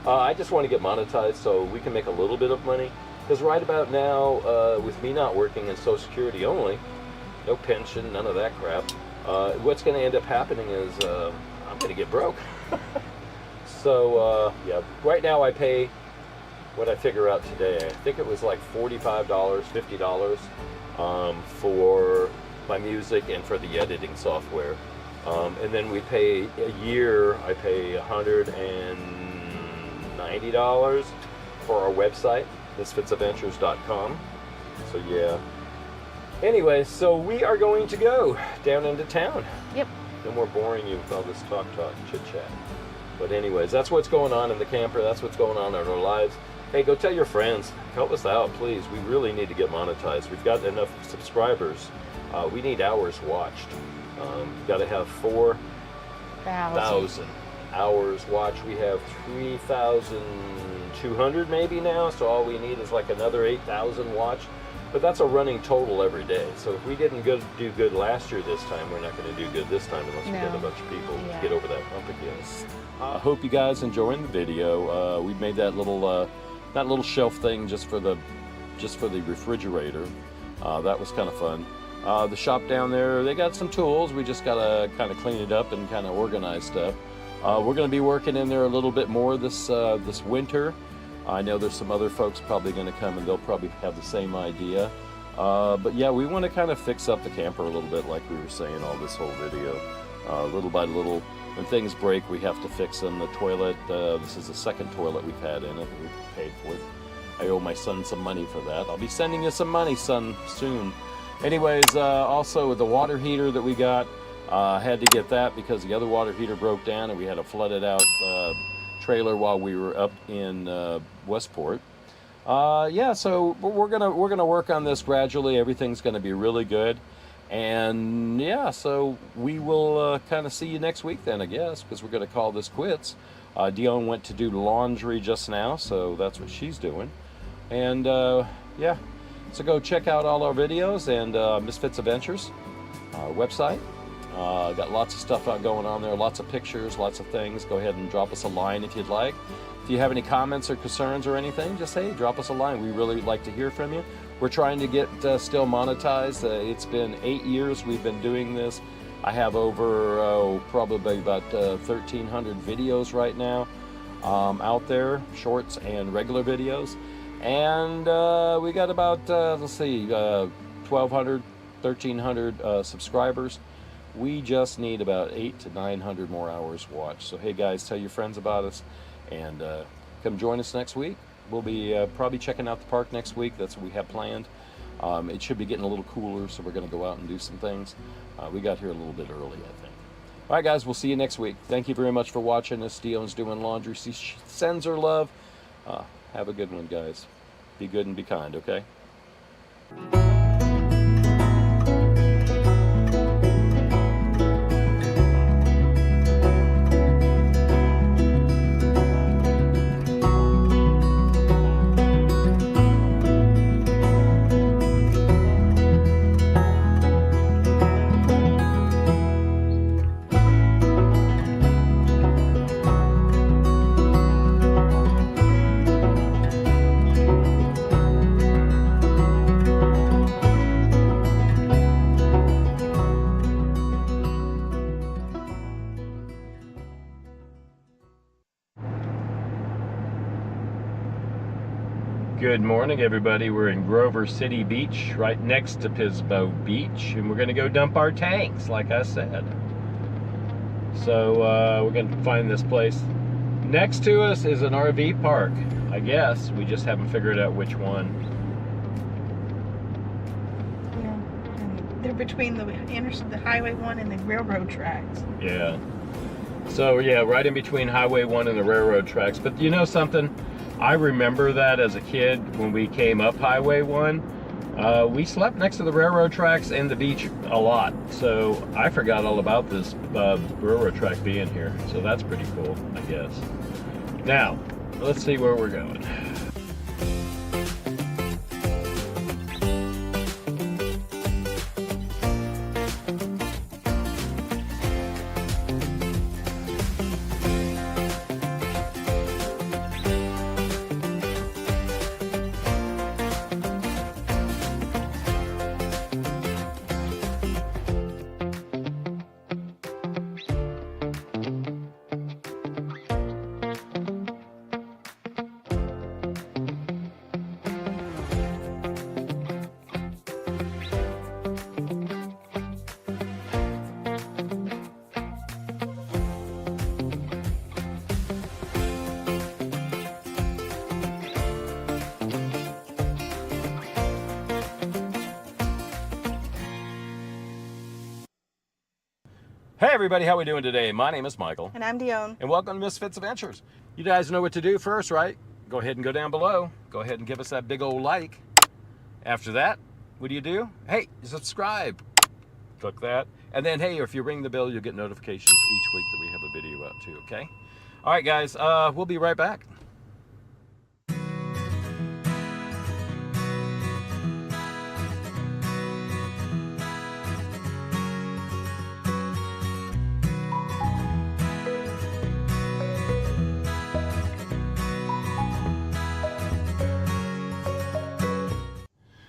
I just want to get monetized so we can make a little bit of money. Because right about now, with me not working and Social Security only, no pension, none of that crap, what's going to end up happening is I'm going to get broke. So yeah, right now I pay what I figure out today. I think it was like $45, $50 for my music and for the editing software. And then we pay a year, I pay $190 for our website, FITZ'S.com. So yeah. Anyway, so we are going to go down into town. Yep. No more boring you with all this talk, chit-chat. But anyways, that's what's going on in the camper. That's what's going on in our lives. Hey, go tell your friends. Help us out, please. We really need to get monetized. We've got enough subscribers. We need hours watched. We've got to have 4,000 hours watched. We have 3,200 maybe now, so all we need is like another 8,000 watched. But that's a running total every day. So if we didn't do good last year this time, we're not going to do good this time unless we get a bunch of people to get over that hump again. I hope you guys enjoying the video. We made that little shelf thing just for the refrigerator. That was kind of fun. The shop down there, they got some tools. We just gotta kind of clean it up and kind of organize stuff. We're going to be working in there a little bit more this winter. I know there's some other folks probably going to come and they'll probably have the same idea. But yeah, we want to kind of fix up the camper a little bit, like we were saying all this whole video. Little by little, when things break, we have to fix them. The toilet, this is the second toilet we've had in it. We've paid for it. I owe my son some money for that. I'll be sending you some money, son, soon. Anyways, also the water heater that we got, had to get that because the other water heater broke down and we had a flooded out trailer while we were up in Westport. Yeah, so we're gonna work on this gradually. Everything's gonna be really good, and yeah, so we will kind of see you next week then, I guess, because we're gonna call this quits. Dione went to do laundry just now, so that's what she's doing, and yeah, so go check out all our videos and Miss Fitz Adventures, our website. Got lots of stuff going on there, lots of pictures, lots of things. Go ahead and drop us a line if you'd like. If you have any comments or concerns or anything, just hey, drop us a line. We really like to hear from you. We're trying to get still monetized. It's been 8 years we've been doing this. I have over probably about 1,300 videos right now out there, shorts and regular videos. And we got about, let's see, 1,200, 1,300 subscribers. We just need about 800 to 900 more hours watched. So hey guys, tell your friends about us and come join us next week. We'll be probably checking out the park next week. That's what we have planned. It should be getting a little cooler, so we're going to go out and do some things. We got here a little bit early, I think. All right guys, we'll see you next week. Thank you very much for watching us. Dione's doing laundry. She sends her love. Have a good one, guys. Be good and be kind, okay? Good morning, everybody. We're in Grover City Beach, right next to Pismo Beach, and we're going to go dump our tanks, like I said. So we're going to find this place. Next to us is an RV park, I guess. We just haven't figured out which one. Yeah, they're between the Highway 1 and the railroad tracks. Yeah. So yeah, right in between Highway 1 and the railroad tracks. But you know something? I remember that as a kid when we came up Highway 1. We slept next to the railroad tracks and the beach a lot. So I forgot all about this railroad track being here. So that's pretty cool, I guess. Now, let's see where we're going. Hey everybody, how we doing today? My name is Michael. And I'm Dione. And welcome to Misfits Adventures. You guys know what to do first, right? Go ahead and go down below. Go ahead and give us that big old like. After that, what do? Hey, subscribe. Click that. And then, hey, if you ring the bell, you'll get notifications each week that we have a video out too, okay? All right, guys, we'll be right back.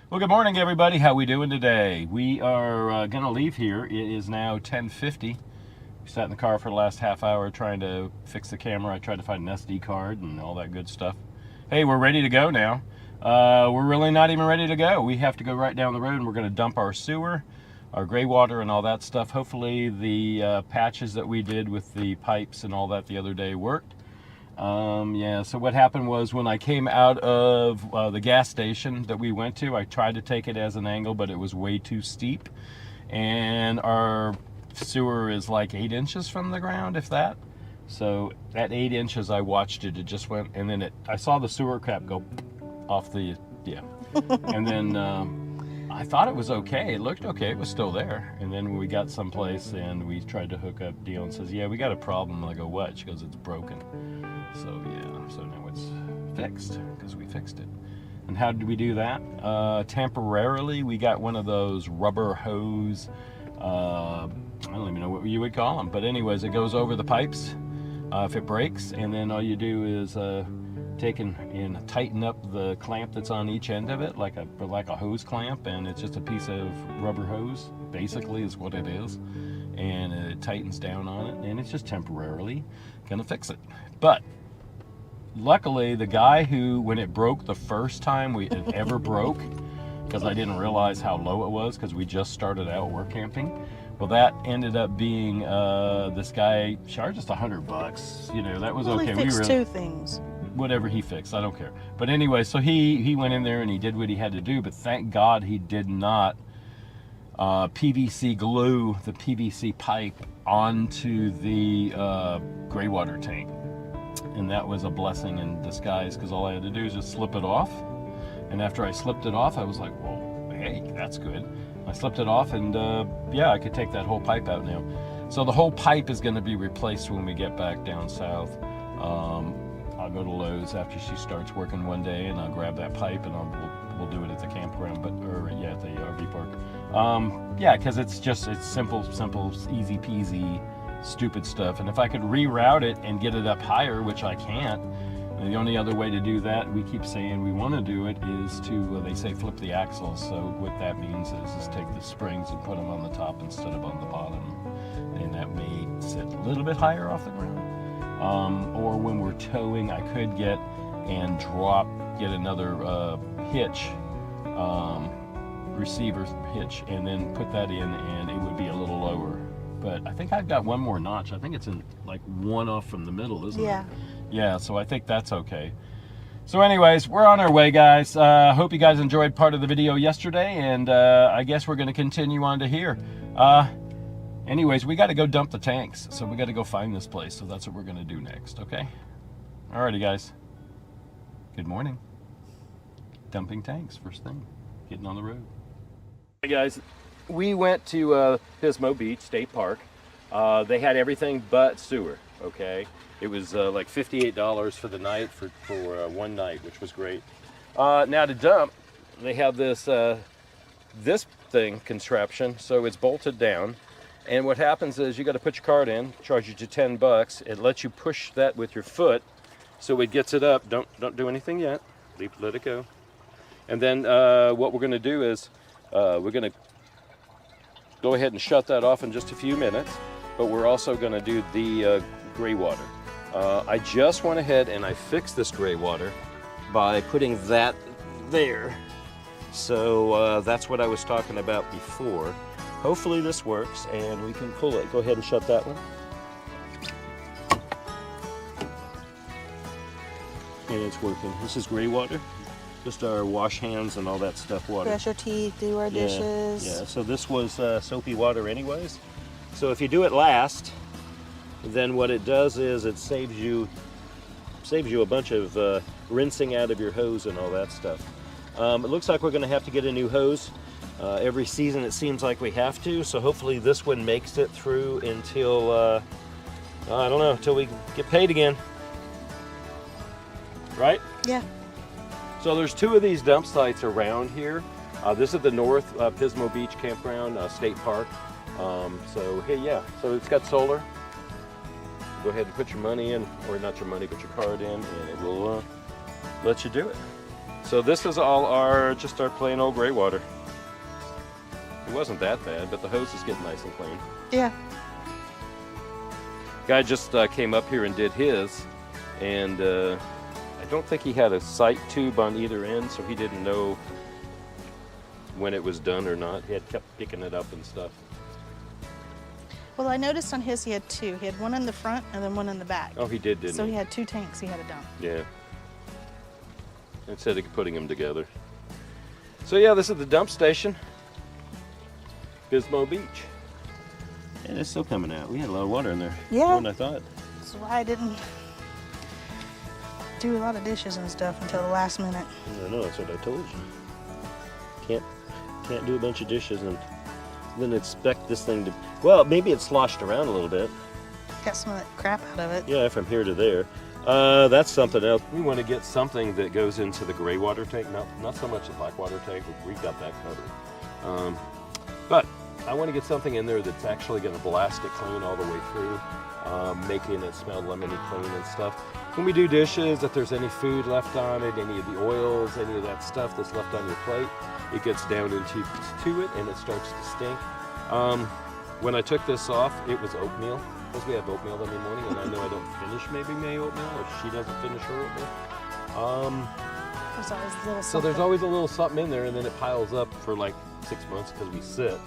Well, good morning, everybody. How we doing today? We are going to leave here. It is now 10:50. We sat in the car for the last half hour trying to fix the camera. I tried to find an SD card and all that good stuff. Hey, we're ready to go now. We're really not even ready to go. We have to go right down the road, and we're going to dump our sewer, our gray water, and all that stuff. Hopefully the patches that we did with the pipes and all that the other day worked. Yeah, so what happened was when I came out of the gas station that we went to, I tried to take it as an angle, but it was way too steep. And our sewer is like 8 inches from the ground, if that. So at 8 inches, I watched it. It just went, and then I saw the sewer cap go off the, yeah. And then I thought it was okay. It looked okay. It was still there. And then we got someplace and we tried to hook up. Dione says, yeah, we got a problem. I go, what? She goes, it's broken. So yeah, so now it's fixed because we fixed it. And how did we do that? Temporarily, we got one of those rubber hose, I don't even know what you would call them, but anyways, it goes over the pipes if it breaks, and then all you do is take and tighten up the clamp that's on each end of it, like a hose clamp, and it's just a piece of rubber hose, basically is what it is, and it tightens down on it, and it's just temporarily gonna fix it. But luckily, the guy who, when it broke the first time it ever broke, because I didn't realize how low it was because we just started out work camping. Well, that ended up being this guy charged us $100. You know, that was okay. We fixed two things. Whatever he fixed, I don't care. But anyway, so he went in there and he did what he had to do. But thank God he did not PVC glue the PVC pipe onto the gray water tank. And that was a blessing in disguise because all I had to do is just slip it off. And after I slipped it off, I was like, well, hey, that's good. I slipped it off and yeah, I could take that whole pipe out now. So the whole pipe is going to be replaced when we get back down south. I'll go to Lowe's after she starts working one day and I'll grab that pipe and we'll do it at the campground, yeah, at the RV park. Yeah, because it's simple, easy peasy, stupid stuff. And if I could reroute it and get it up higher, which I can't, and the only other way to do that, we keep saying we want to do it, is to, they say flip the axles. So what that means is take the springs and put them on the top instead of on the bottom. And that may sit a little bit higher off the ground. Or when we're towing, I could get another hitch, receiver hitch, and then put that in and it would be a little lower. But I think I've got one more notch. I think it's in like one off from the middle, isn't it? Yeah, so I think that's okay. So anyways, we're on our way, guys. Hope you guys enjoyed part of the video yesterday, and I guess we're going to continue on to here. Anyways, we got to go dump the tanks, so we got to go find this place, so that's what we're going to do next, okay? Alrighty, guys. Good morning. Dumping tanks, first thing. Getting on the road. Hey, guys. We went to Pismo Beach State Park. They had everything but sewer, okay? It was like $58 for the night for one night, which was great. Now to dump, they have this this thing contraption, so it's bolted down. And what happens is you got to put your card in, charge you to $10. It lets you push that with your foot, so it gets it up. Don't do anything yet. Let it go. And then what we're going to do is we're going to go ahead and shut that off in just a few minutes. But we're also going to do the gray water. I just went ahead and I fixed this gray water by putting that there. So that's what I was talking about before. Hopefully this works and we can pull it. Go ahead and shut that one. And it's working. This is gray water. Just our wash hands and all that stuff water. Brush our teeth, do our dishes. Yeah, so this was soapy water anyways. So if you do it last, then what it does is it saves you a bunch of rinsing out of your hose and all that stuff. It looks like we're going to have to get a new hose. Every season it seems like we have to, so hopefully this one makes it through until, I don't know, until we get paid again. Right? Yeah. So there's 2 of these dump sites around here. This is the North Pismo Beach Campground State Park. So hey, yeah, so it's got solar. Go ahead and put your money in, or not your money, but your card in, and it will let you do it. So this is all just our plain old gray water. It wasn't that bad, but the hose is getting nice and clean. Yeah. Guy just came up here and did his, and I don't think he had a sight tube on either end, so he didn't know when it was done or not. He had kept picking it up and stuff. Well, I noticed on his he had 2. He had one in the front and then one in the back. Oh, he did, didn't So he? he had 2 tanks he had to dump. Yeah. Instead of putting them together. So yeah, this is the dump station. Pismo Beach. And it's still coming out. We had a lot of water in there. Yeah. More than I thought. That's why I didn't do a lot of dishes and stuff until the last minute. I know, that's what I told you. Can't do a bunch of dishes and then expect this thing to, well, maybe it sloshed around a little bit. Got some of that crap out of it. Yeah, from here to there. That's something else. We want to get something that goes into the gray water tank. Not so much the black water tank, but we've got that covered. But I want to get something in there that's actually going to blast it clean all the way through, making it smell lemony clean and stuff. When we do dishes, if there's any food left on it, any of the oils, any of that stuff that's left on your plate, it gets down into it and it starts to stink. When I took this off, it was oatmeal, because we have oatmeal every morning, and I know I don't finish maybe my oatmeal, or she doesn't finish her oatmeal. There's always a little So there's always a little something in there, and then it piles up for like 6 months because we sit.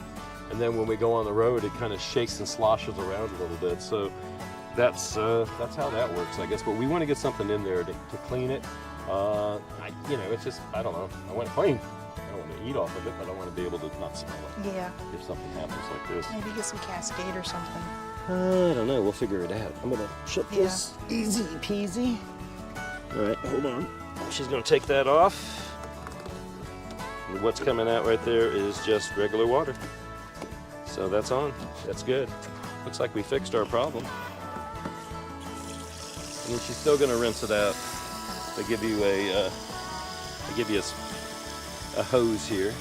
And then when we go on the road, it kind of shakes and sloshes around a little bit. So that's how that works, I guess. But we want to get something in there to clean it. It's just, I don't know. I want it clean. I don't want to eat off of it, but I want to be able to not smell it. Yeah. If something happens like this. Maybe get some Cascade or something. I don't know. We'll figure it out. I'm gonna shut this easy peasy. All right, hold on. She's gonna take that off. And what's coming out right there is just regular water. So that's on. That's good. Looks like we fixed our problem. And then she's still gonna rinse it out. They give you a hose here. It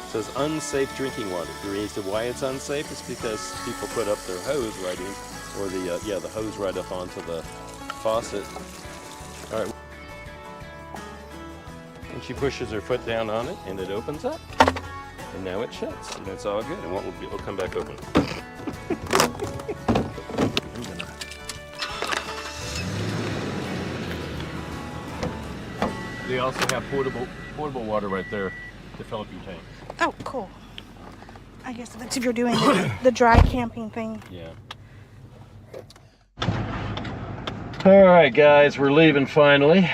says unsafe drinking water. The reason why it's unsafe is because people put up their hose right in, or the hose right up onto the faucet. All right. And she pushes her foot down on it, and it opens up. And now it shuts, and it's all good. And we'll come back open. They also have portable water right there to fill up your tank. Oh, cool. I guess that's if you're doing the dry camping thing. Yeah. All right, guys, we're leaving finally.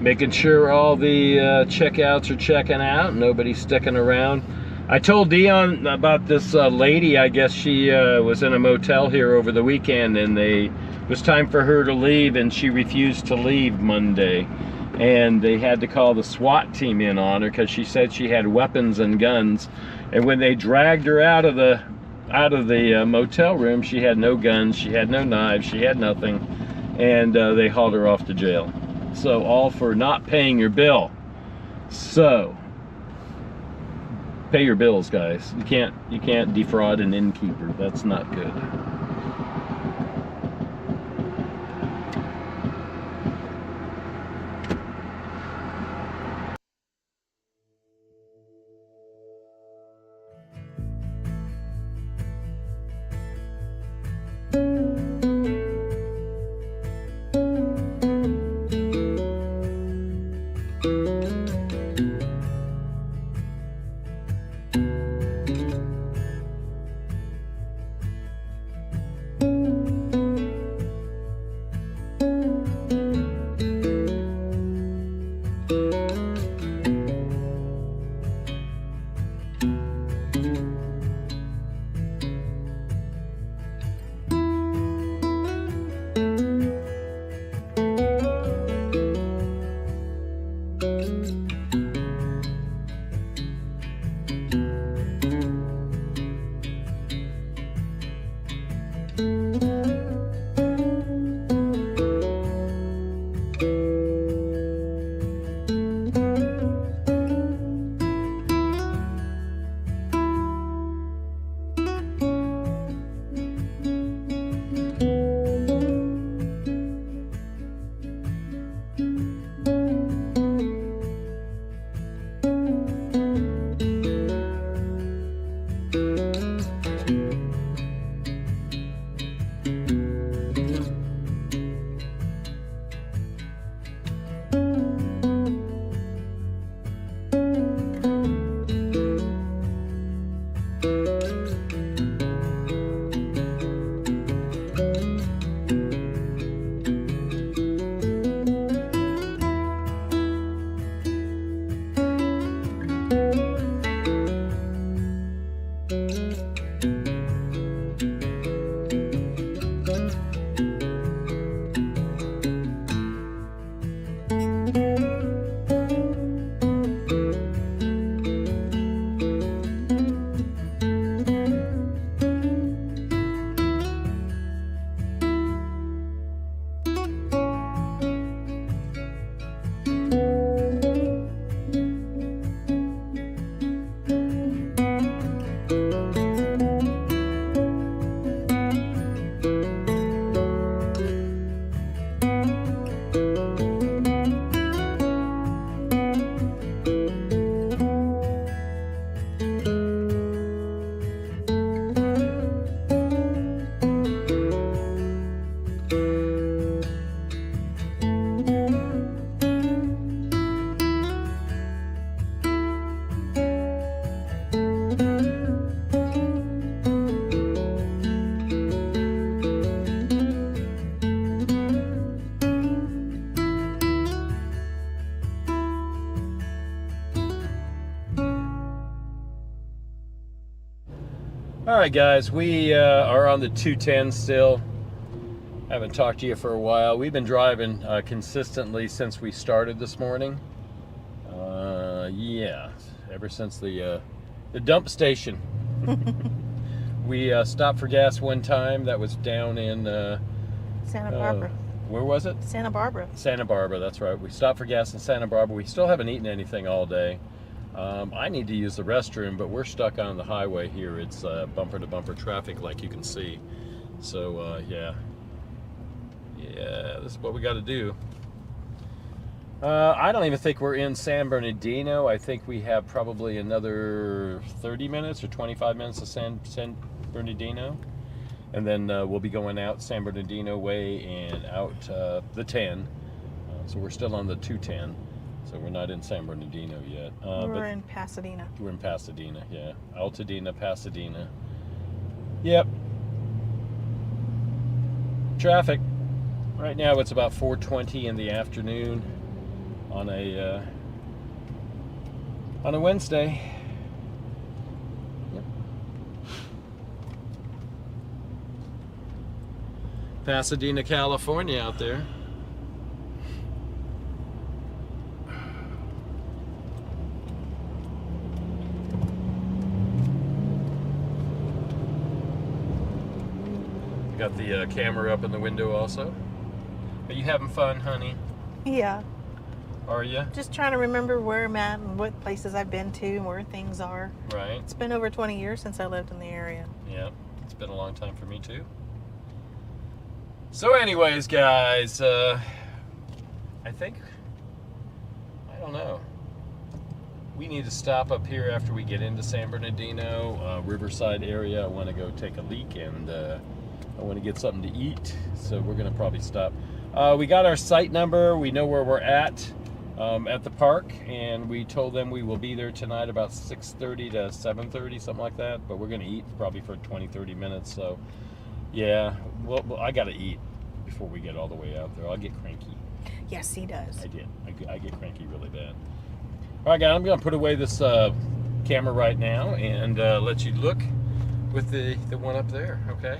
Making sure all the checkouts are checking out, nobody's sticking around. I told Dione about this lady. I guess she was in a motel here over the weekend, and it was time for her to leave, and she refused to leave Monday. And they had to call the SWAT team in on her because she said she had weapons and guns. And when they dragged her out of the motel room, she had no guns, she had no knives, she had nothing, and they hauled her off to jail. So all for not paying your bill. So pay your bills, guys. You can't defraud an innkeeper. That's not good. All right, guys, we are on the 210 still. Haven't talked to you for a while. We've been driving consistently since we started this morning. Yeah, ever since the dump station. We stopped for gas one time. That was down in Santa Barbara. Where was it? Santa Barbara. Santa Barbara, that's right. We stopped for gas in Santa Barbara. We still haven't eaten anything all day. I need to use the restroom, but we're stuck on the highway here. It's bumper to bumper traffic, like you can see. So yeah, this is what we got to do. I don't even think we're in San Bernardino. I think we have probably another 30 minutes or 25 minutes of San Bernardino, and then we'll be going out San Bernardino way and out the 10. So we're still on the 210. So we're not in San Bernardino yet. We're in Pasadena. We're in Pasadena, yeah. Altadena, Pasadena. Yep. Traffic. Right now it's about 4:20 in the afternoon on a Wednesday. Yep. Pasadena, California out there. Got the camera up in the window also. Are you having fun, honey? Yeah. Are you? Just trying to remember where I'm at and what places I've been to and where things are. Right. It's been over 20 years since I lived in the area. Yeah, it's been a long time for me too. So anyways, guys, I don't know. We need to stop up here after we get into San Bernardino, Riverside area. I want to go take a leak and I want to get something to eat, so we're going to probably stop. We got our site number. We know where we're at the park, and we told them we will be there tonight about 6:30 to 7:30, something like that, but we're going to eat probably for 20-30 minutes, so yeah, well, I got to eat before we get all the way out there. I'll get cranky. Yes, he does. I get cranky really bad. All right, guys, I'm going to put away this camera right now and let you look with the one up there, okay?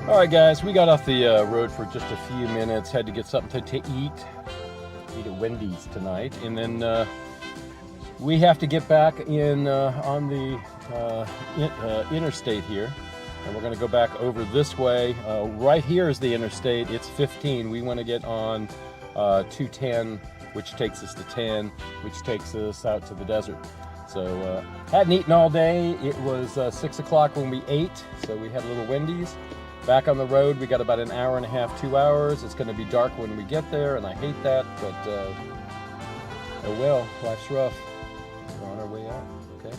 All right, guys, we got off the road for just a few minutes. Had to get something to eat. Eat at Wendy's tonight, and then we have to get back in on the interstate here, and we're going to go back over this way. Right here is the interstate. It's 15. We want to get on 210, which takes us to 10, which takes us out to the desert. So hadn't eaten all day. It was 6 o'clock when we ate, so we had a little Wendy's. Back on the road, we got about an hour and a half, 2 hours. It's going to be dark when we get there, and I hate that, but oh well, life's rough. We're on our way out, okay?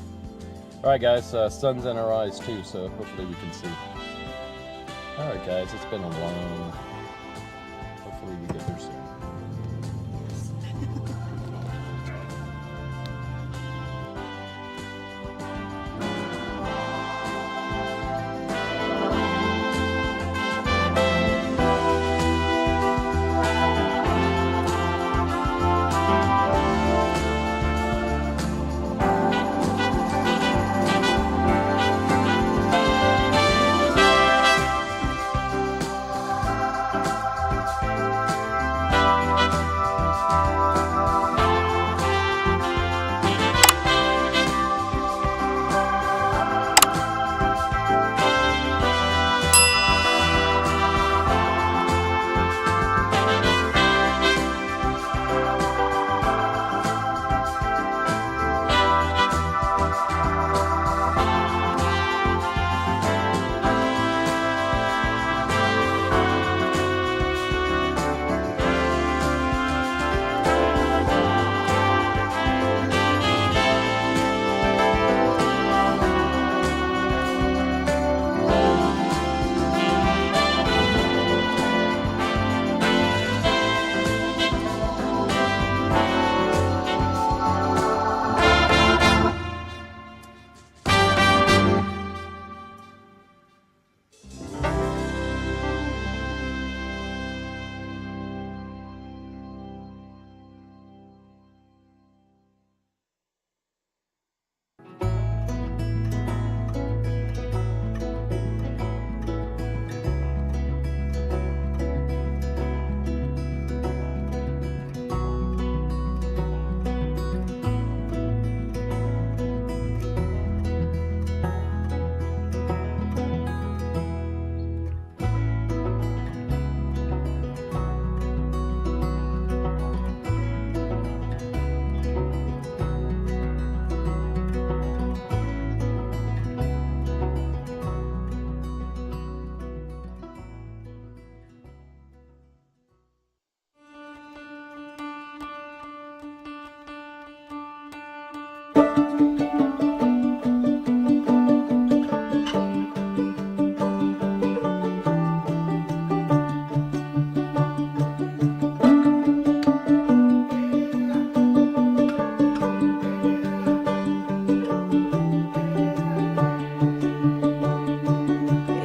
All right, guys, sun's in our eyes too, so hopefully we can see. All right, guys, it's been a long, hopefully we get there soon.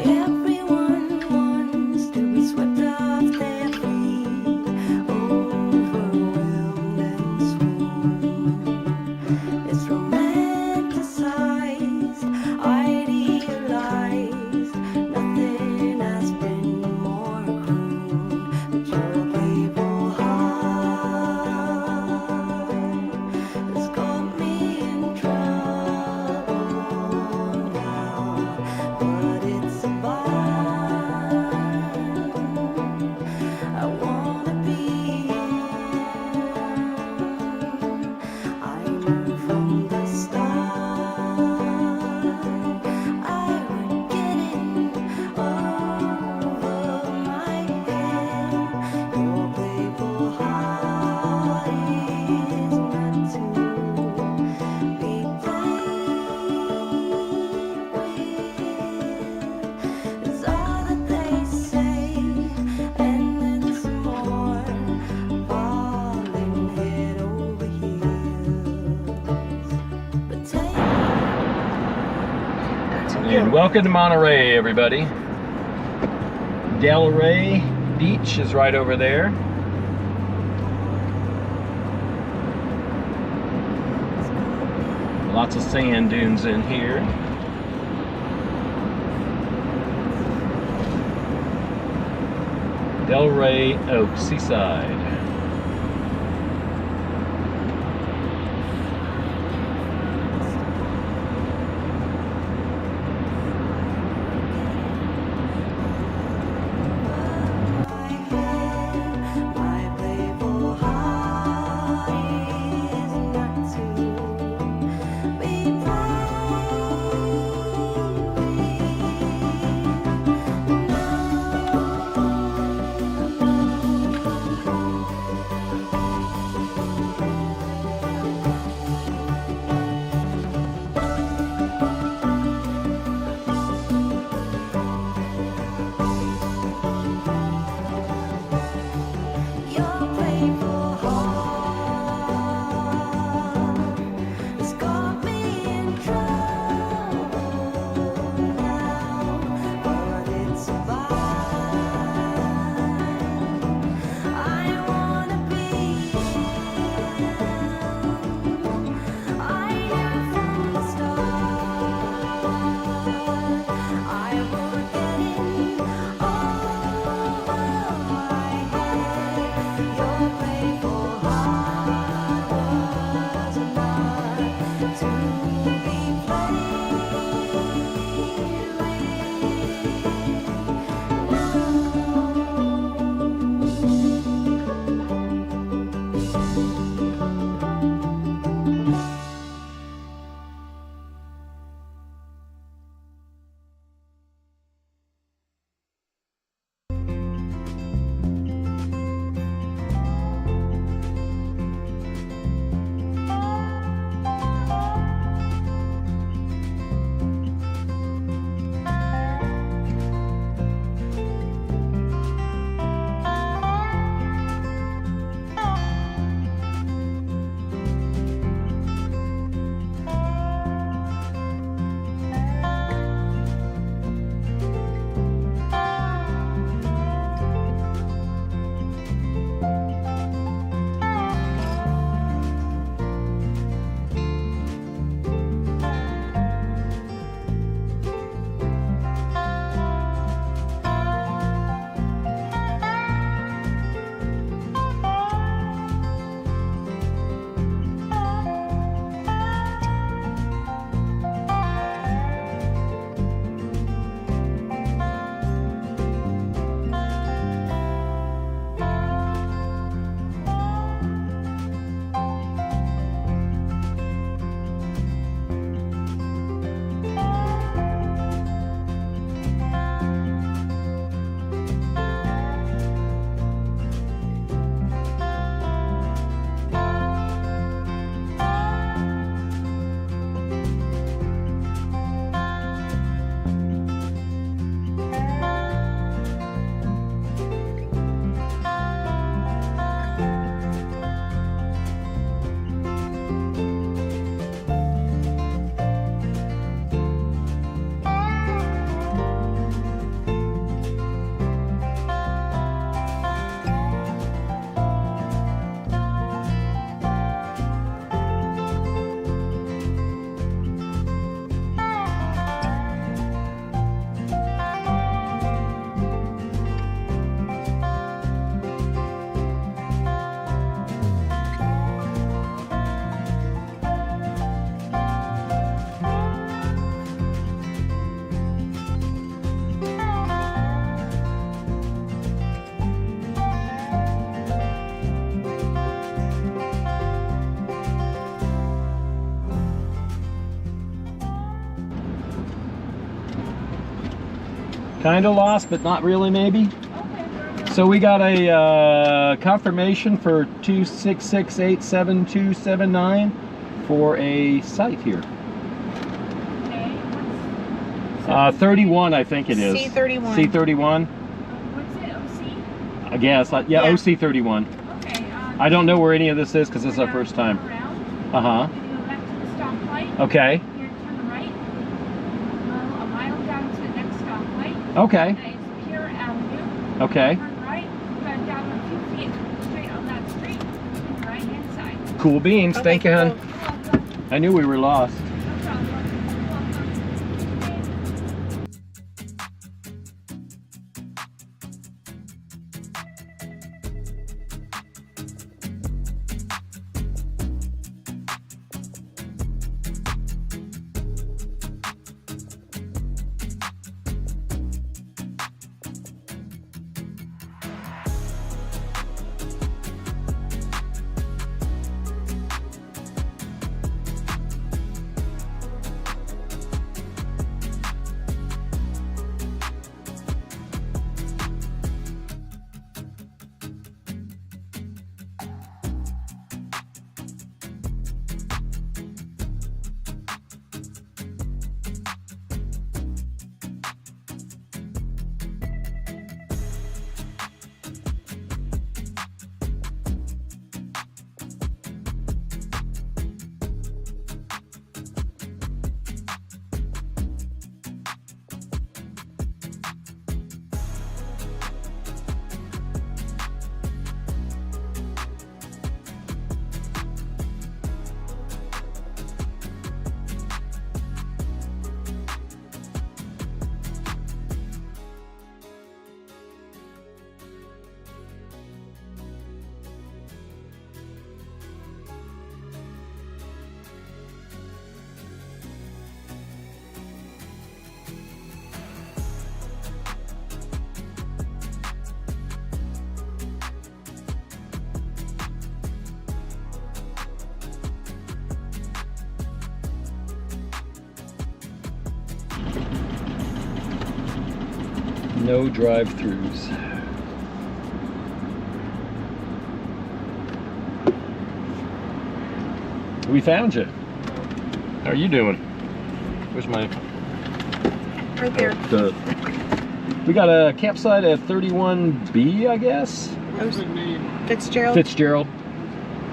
Everyone wants to be swept off their feet, overwhelmed and swooned. It's romanticized, idealized. Nothing has been more crude. But your playful heart has got me in trouble now. But it's a bind I wanna be in. I knew from the start I would get in over my head. Your playful heart is not to be played with. It's all that they say, and it's more, falling head over heels. But take And welcome to Monterey, everybody. Delray Beach is right over there. Lots of sand dunes in here. Delray Oak, Seaside. my playful heart is not to be played with. Kind of lost, but not really, maybe. So we got a confirmation for 2668729 for a site here. 31, I think it is. C31. C31. What's it, OC? I guess. Yeah, OC31. Okay. I don't know where any of this is because this is our first time. Uh-huh. And you go back to the stoplight. Okay. Here, turn right. A mile down to the next stoplight. Okay. And it's Pure Avenue. Okay. Turn right. Then down a few feet straight on that street. Right hand side. Cool beans. Okay, Thank you, hon. cool. I knew we were lost. No problem. Welcome. No drive-throughs. We found you. How are you doing? Where's my... Right there. We got a campsite at 31B, I guess? Fitzgerald. Fitzgerald.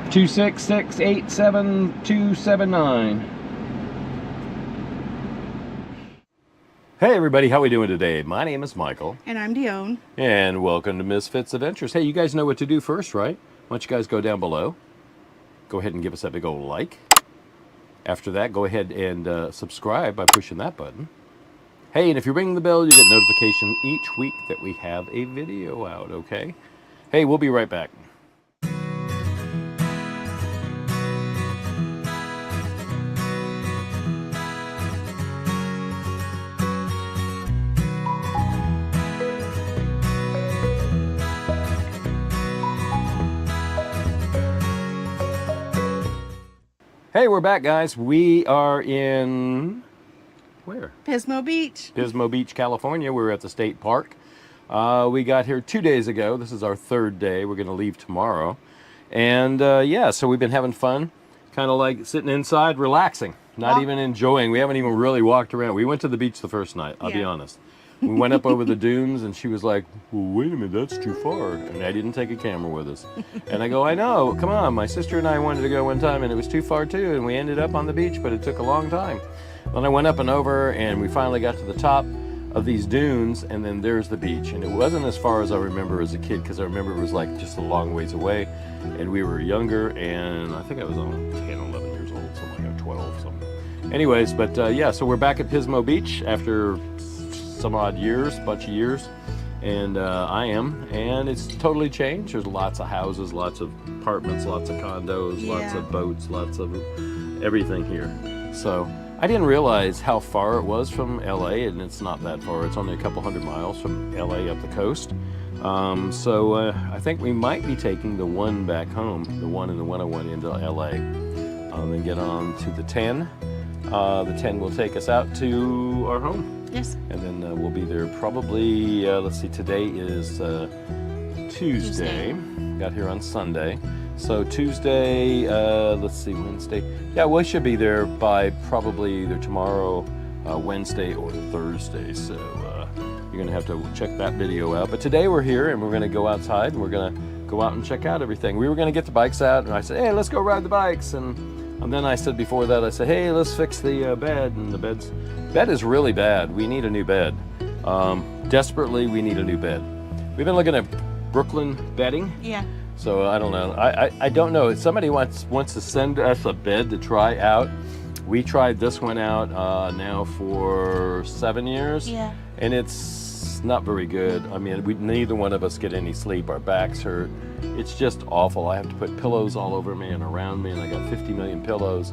2668729. Hey everybody, how we doing today? My name is Michael. And I'm Dione. And welcome to Misfits Adventures. Hey, you guys know what to do first, right? Why don't you guys go down below. Go ahead and give us that big old like. After that, go ahead and subscribe by pushing that button. Hey, and if you ring the bell, you get notification each week that we have a video out, okay? Hey, we'll be right back. Hey, we're back, guys. We are in... where? Pismo Beach. Pismo Beach, California. We're at the state park. We got here 2 days ago. This is our third day. We're going to leave tomorrow. And yeah, so we've been having fun. Kind of like sitting inside, relaxing. Not even enjoying. We haven't even really walked around. We went to the beach the first night, I'll be honest. We went up over the dunes and she was like, well, wait a minute, that's too far. And I didn't take a camera with us. And I go, I know, come on. My sister and I wanted to go one time and it was too far too. And we ended up on the beach, but it took a long time. Then I went up and over and we finally got to the top of these dunes and then there's the beach. And it wasn't as far as I remember as a kid because I remember it was like just a long ways away. And we were younger and I think I was on 10, 11 years old, something like that, 12, something. Anyways, but yeah, so we're back at Pismo Beach after some odd years, bunch of years, and I am, and it's totally changed. There's lots of houses, lots of apartments, lots of condos, lots of boats, lots of everything here. So I didn't realize how far it was from LA, and it's not that far. It's only a couple 100 miles from LA up the coast. So I think we might be taking the one back home, the one and the 101 into LA, then get on to the 10. The 10 will take us out to our home. Yes. And then we'll be there probably, let's see, today is Tuesday. Got here on Sunday. So Tuesday, let's see, Wednesday. Yeah, we should be there by probably either tomorrow, Wednesday, or Thursday. So you're going to have to check that video out. But today we're here and we're going to go outside and we're going to go out and check out everything. We were going to get the bikes out and I said, hey, let's go ride the bikes. And then I said before that, I said, hey, let's fix the bed. And the bed is really bad. We need a new bed. Desperately, we need a new bed. We've been looking at Brooklyn bedding. Yeah. So I don't know. I don't know. If somebody wants to send us a bed to try out. We tried this one out now for 7 years. Yeah. And it's not very good. I mean, neither one of us get any sleep. Our backs hurt. It's just awful. I have to put pillows all over me and around me, and I got 50 million pillows.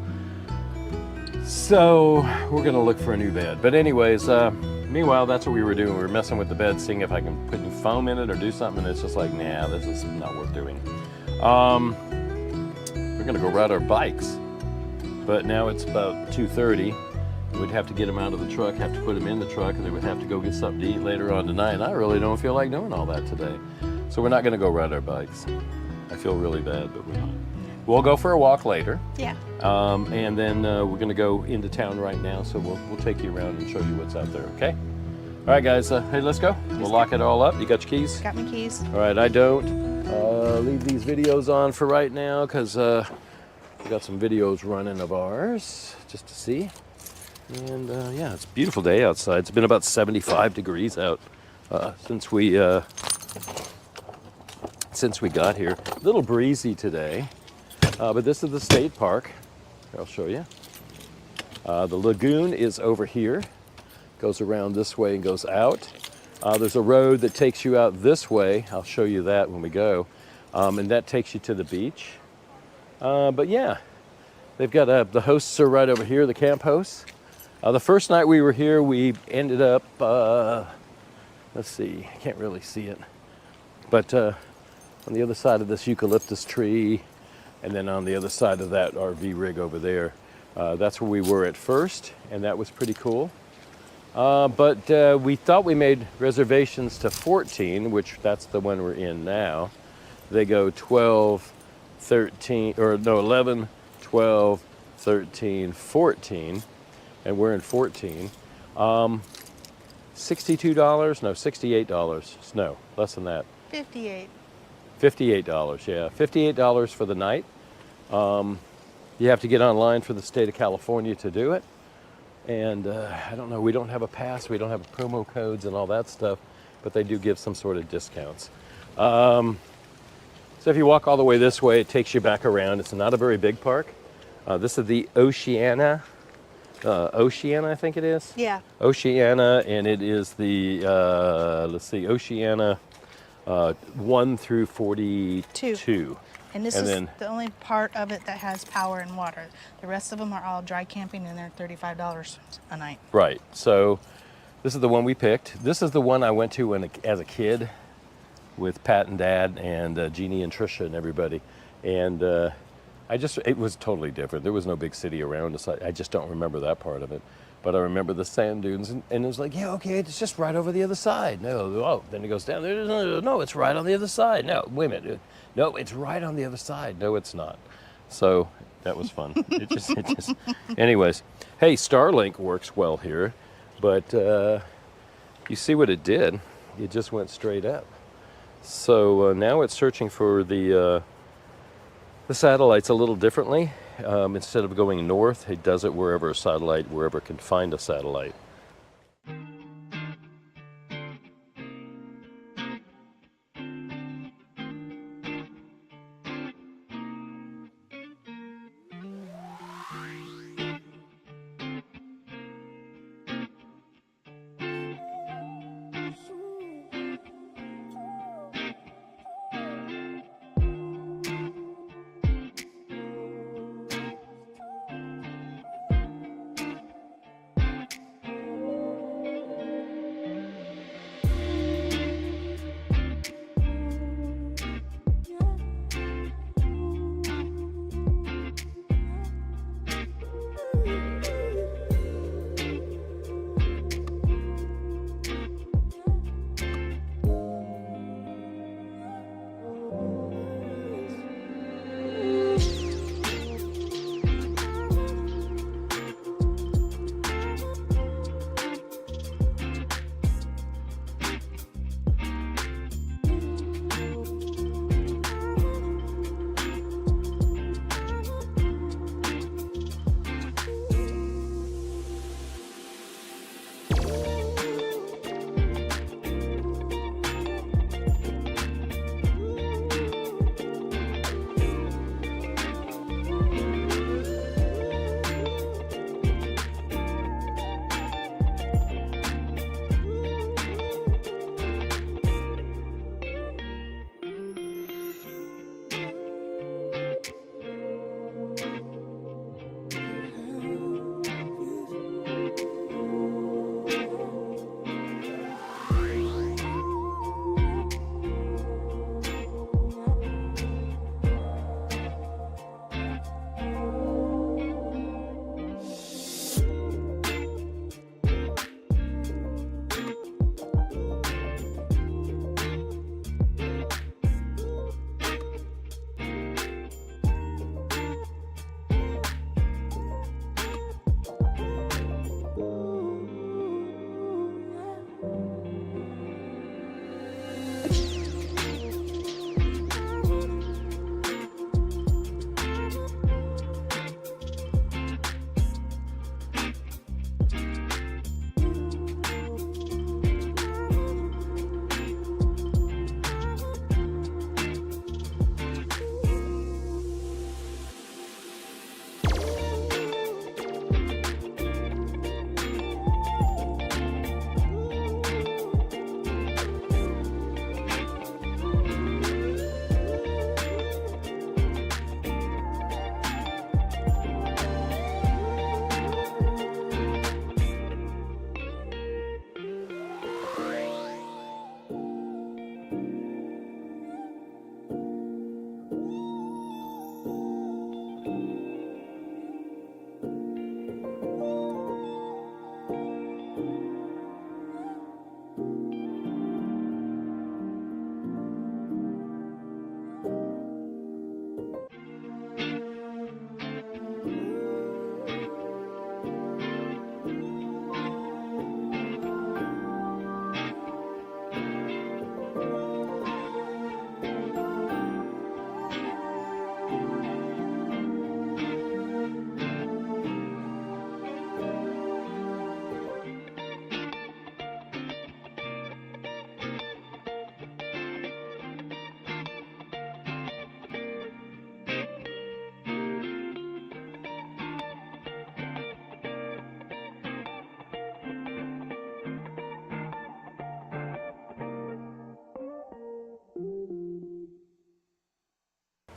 So we're gonna look for a new bed. But anyways, meanwhile, that's what we were doing. We were messing with the bed, seeing if I can put new foam in it or do something, and it's just like, nah, this is not worth doing. We're gonna go ride our bikes. But now it's about 2:30. We'd have to get them out of the truck, have to put them in the truck, and then we'd have to go get something to eat later on tonight. And I really don't feel like doing all that today. So we're not gonna go ride our bikes. I feel really bad, but we're not. We'll go for a walk later. Yeah. And then we're gonna go into town right now, so we'll take you around and show you what's out there, okay? All right, guys, hey, let's go. We'll lock it all up. You got your keys? Got my keys. All right, I don't. Leave these videos on for right now, because we got some videos running of ours, just to see. And yeah, it's a beautiful day outside. It's been about 75 degrees out since we got here. A little breezy today. But this is the state park. I'll show you. The lagoon is over here. Goes around this way and goes out. There's a road that takes you out this way. I'll show you that when we go. And that takes you to the beach. But yeah, they've got the hosts are right over here, the camp hosts. The first night we were here, we ended up, let's see, I can't really see it. But on the other side of this eucalyptus tree, and then on the other side of that RV rig over there, that's where we were at first, and that was pretty cool. But we thought we made reservations to 14, which that's the one we're in now. They go 12, 13, or no, 11, 12, 13, 14, and we're in 14. $62, no, $68, no, less than that. 58. $58, yeah. $58 for the night. You have to get online for the state of California to do it. And I don't know, we don't have a pass, we don't have promo codes and all that stuff, but they do give some sort of discounts. So if you walk all the way this way, it takes you back around. It's not a very big park. This is the Oceana, I think it is? Yeah. Oceana, and it is the, let's see, Oceana 1 through 42. And this is the only part of it that has power and water. The rest of them are all dry camping, and they're $35 a night. Right. So this is the one we picked. This is the one I went to as a kid with Pat and Dad and Jeannie and Trisha and everybody. And it was totally different. There was no big city around us. I just don't remember that part of it. But I remember the sand dunes, and it was like, yeah, okay, it's just right over the other side. No, oh, then it goes down there. No, it's right on the other side. No, wait a minute. No, it's right on the other side. No, it's not. So that was fun. It just. Anyways, hey, Starlink works well here, but you see what it did? It just went straight up. So now it's searching for the satellites a little differently. Instead of going north, it does it wherever it can find a satellite.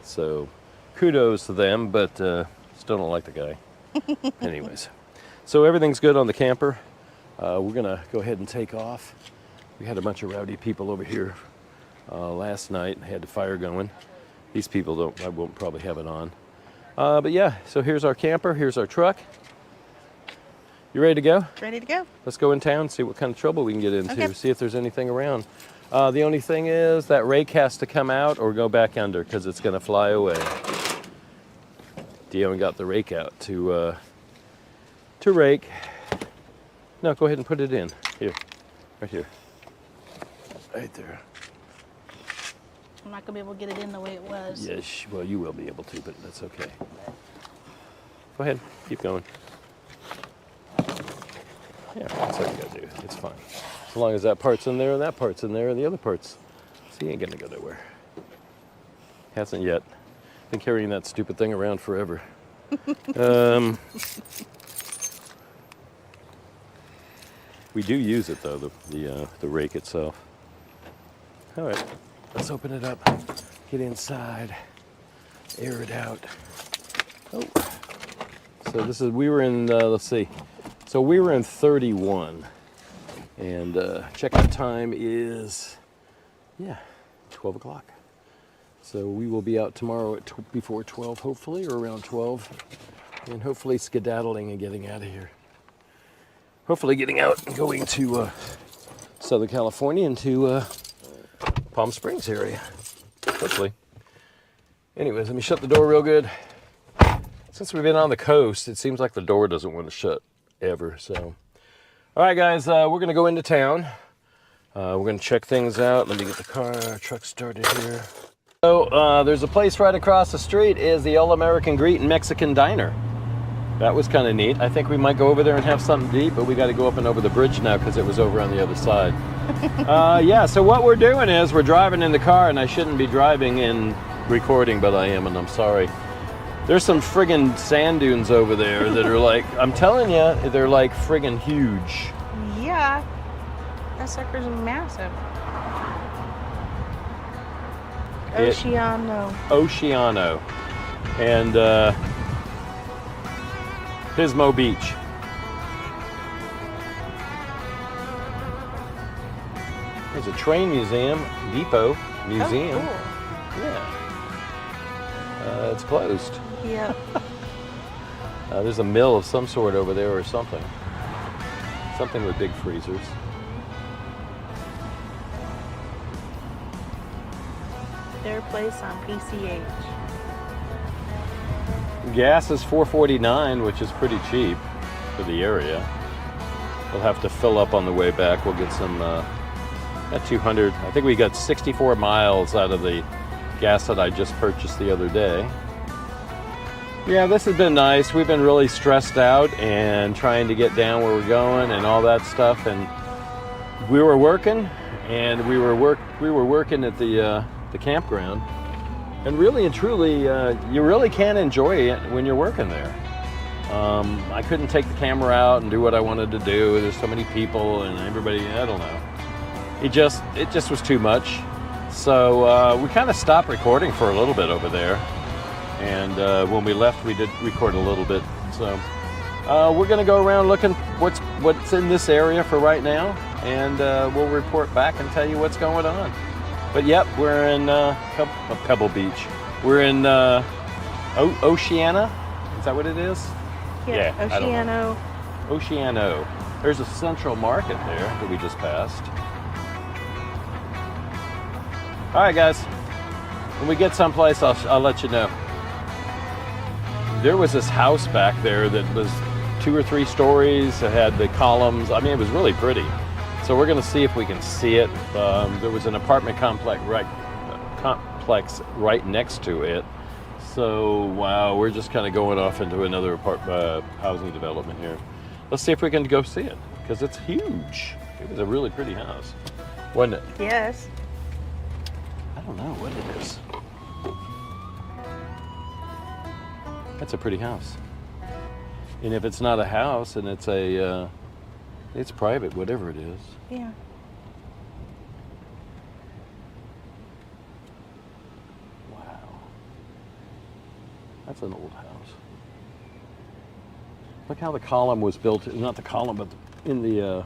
So kudos to them, but still don't like the guy. Anyways, so everything's good on the camper. We're gonna go ahead and take off. We had a bunch of rowdy people over here last night. Had the fire going. These people I won't probably have it on. But yeah, so here's our camper, here's our truck. You ready to go? Ready to go. Let's go in town, see what kind of trouble we can get into, Okay. see if there's anything around. The only thing is that rake has to come out or go back under because it's going to fly away. Dione got the rake out to rake. No, go ahead and put it in. Here, right here. Right there. I'm not gonna be able to get it in the way it was. Yes, well, you will be able to, but that's okay. Go ahead, keep going. Yeah, that's what you gotta do. It's fine. As long as that part's in there and that part's in there and the other part's. See, ain't gonna go nowhere. Hasn't yet. Been carrying that stupid thing around forever. We do use it though, the rake itself. All right, let's open it up. Get inside. Air it out. Oh. So we were in, let's see. So we were in 31. And check-out time is, 12 o'clock. So we will be out tomorrow before 12, hopefully, or around 12. And hopefully skedaddling and getting out of here. Hopefully getting out and going to Southern California and to Palm Springs area. Hopefully. Anyways, let me shut the door real good. Since we've been on the coast, it seems like the door doesn't want to shut ever. So, all right, guys, we're going to go into town. We're going to check things out. Let me get the truck started here. So there's a place right across the street is the All-American Greek and Mexican Diner. That was kind of neat. I think we might go over there and have something to eat, but we got to go up and over the bridge now because it was over on the other side. Yeah, so what we're doing is we're driving in the car, and I shouldn't be driving and recording, but I am, and I'm sorry. There's some friggin' sand dunes over there that are like, I'm telling you, they're like friggin' huge. Yeah, that sucker's massive. Oceano. And Pismo Beach. There's a train depot museum. Oh, cool. Yeah. It's closed. Yeah. There's a mill of some sort over there or something. Something with big freezers. Their place on PCH. Gas is $4.49, which is pretty cheap for the area. We'll have to fill up on the way back. We'll get some, at 200. I think we got 64 miles out of the gas that I just purchased the other day. Yeah, this has been nice. We've been really stressed out and trying to get down where we're going and all that stuff. And we were working, and we were working at the campground. And really and truly, you really can enjoy it when you're working there. I couldn't take the camera out and do what I wanted to do. There's so many people and everybody, I don't know. It just was too much. So we kind of stopped recording for a little bit over there. And when we left, we did record a little bit. So we're gonna go around looking what's in this area for right now. And we'll report back and tell you what's going on. But yep, we're in Pebble Beach. We're in Oceana. Is that what it is? Yeah, Oceano. Oceano. There's a Central Market there that we just passed. All right, guys. When we get someplace, I'll let you know. There was this house back there that was 2 or 3 stories. It had the columns. I mean, it was really pretty. So we're going to see if we can see it. There was an apartment complex right next to it. So, wow, we're just kind of going off into another housing development here. Let's see if we can go see it, because it's huge. It was a really pretty house, wasn't it? Yes. I don't know what it is. That's a pretty house. And if it's not a house and it's it's private, whatever it is. Yeah. Wow. That's an old house. Look how the column was built, not the column, but in the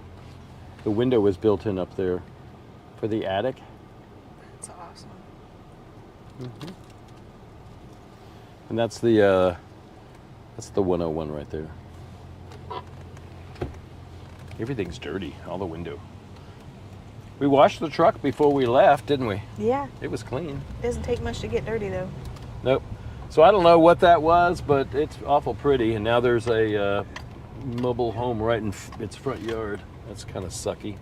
window was built in up there for the attic. That's awesome. Mm-hmm. And that's the 101 right there. Everything's dirty, all the window. We washed the truck before we left, didn't we? Yeah. It was clean. Doesn't take much to get dirty though. Nope. So I don't know what that was, but it's awful pretty. And now there's a mobile home right in its front yard. That's kind of sucky,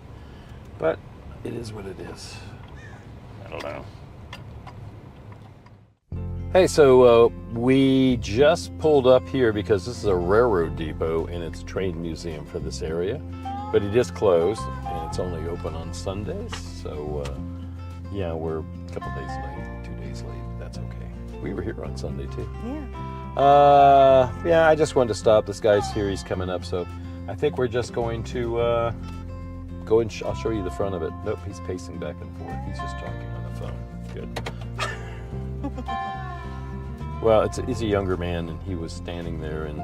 but it is what it is. I don't know. Hey, so we just pulled up here because this is a railroad depot and it's a train museum for this area, but it is closed and it's only open on Sundays. So yeah, we're a couple days late, 2 days late. That's okay. We were here on Sunday too. Yeah. Yeah, I just wanted to stop. This guy's here, he's coming up, so I think we're just going to go and I'll show you the front of it. Nope, he's pacing back and forth. He's just talking on the phone. Good. Well, he's a younger man, and he was standing there, and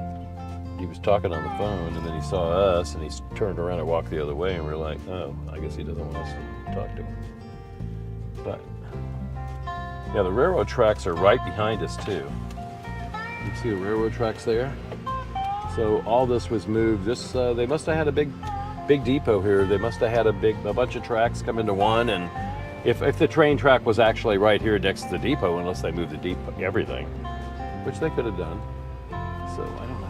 he was talking on the phone, and then he saw us, and he turned around and walked the other way, and we're like, oh, I guess he doesn't want us to talk to him. But, yeah, the railroad tracks are right behind us, too. You see the railroad tracks there? So all this was moved. They must have had a big depot here. They must have had a bunch of tracks come into one, and if the train track was actually right here next to the depot, unless they moved the depot, everything, which they could have done. So I don't know.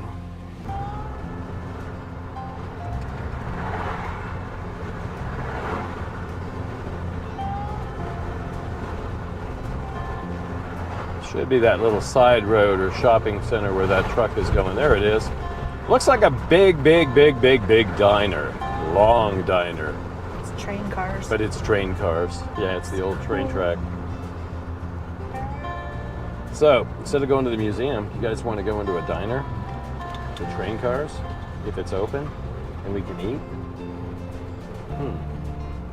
Should be that little side road or shopping center where that truck is going. There it is. Looks like a big diner. Long diner. It's train cars. But it's train cars. Yeah, it's the old train track. So, instead of going to the museum, you guys want to go into a diner? The train cars? If it's open and we can eat?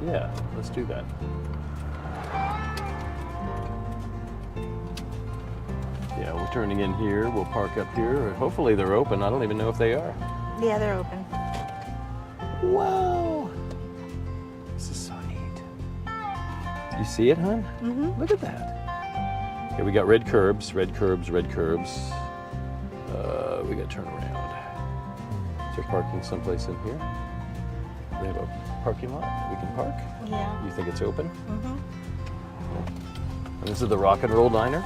Yeah, let's do that. Yeah, we're turning in here. We'll park up here. Hopefully they're open. I don't even know if they are. Yeah, they're open. Wow. This is so neat. You see it, hon? Mm-hmm. Look at that. Okay, we got red curbs. We got to turn around. Is there parking someplace in here? We have a parking lot we can park? Yeah. You think it's open? Mm-hmm. And this is the Rock and Roll Diner?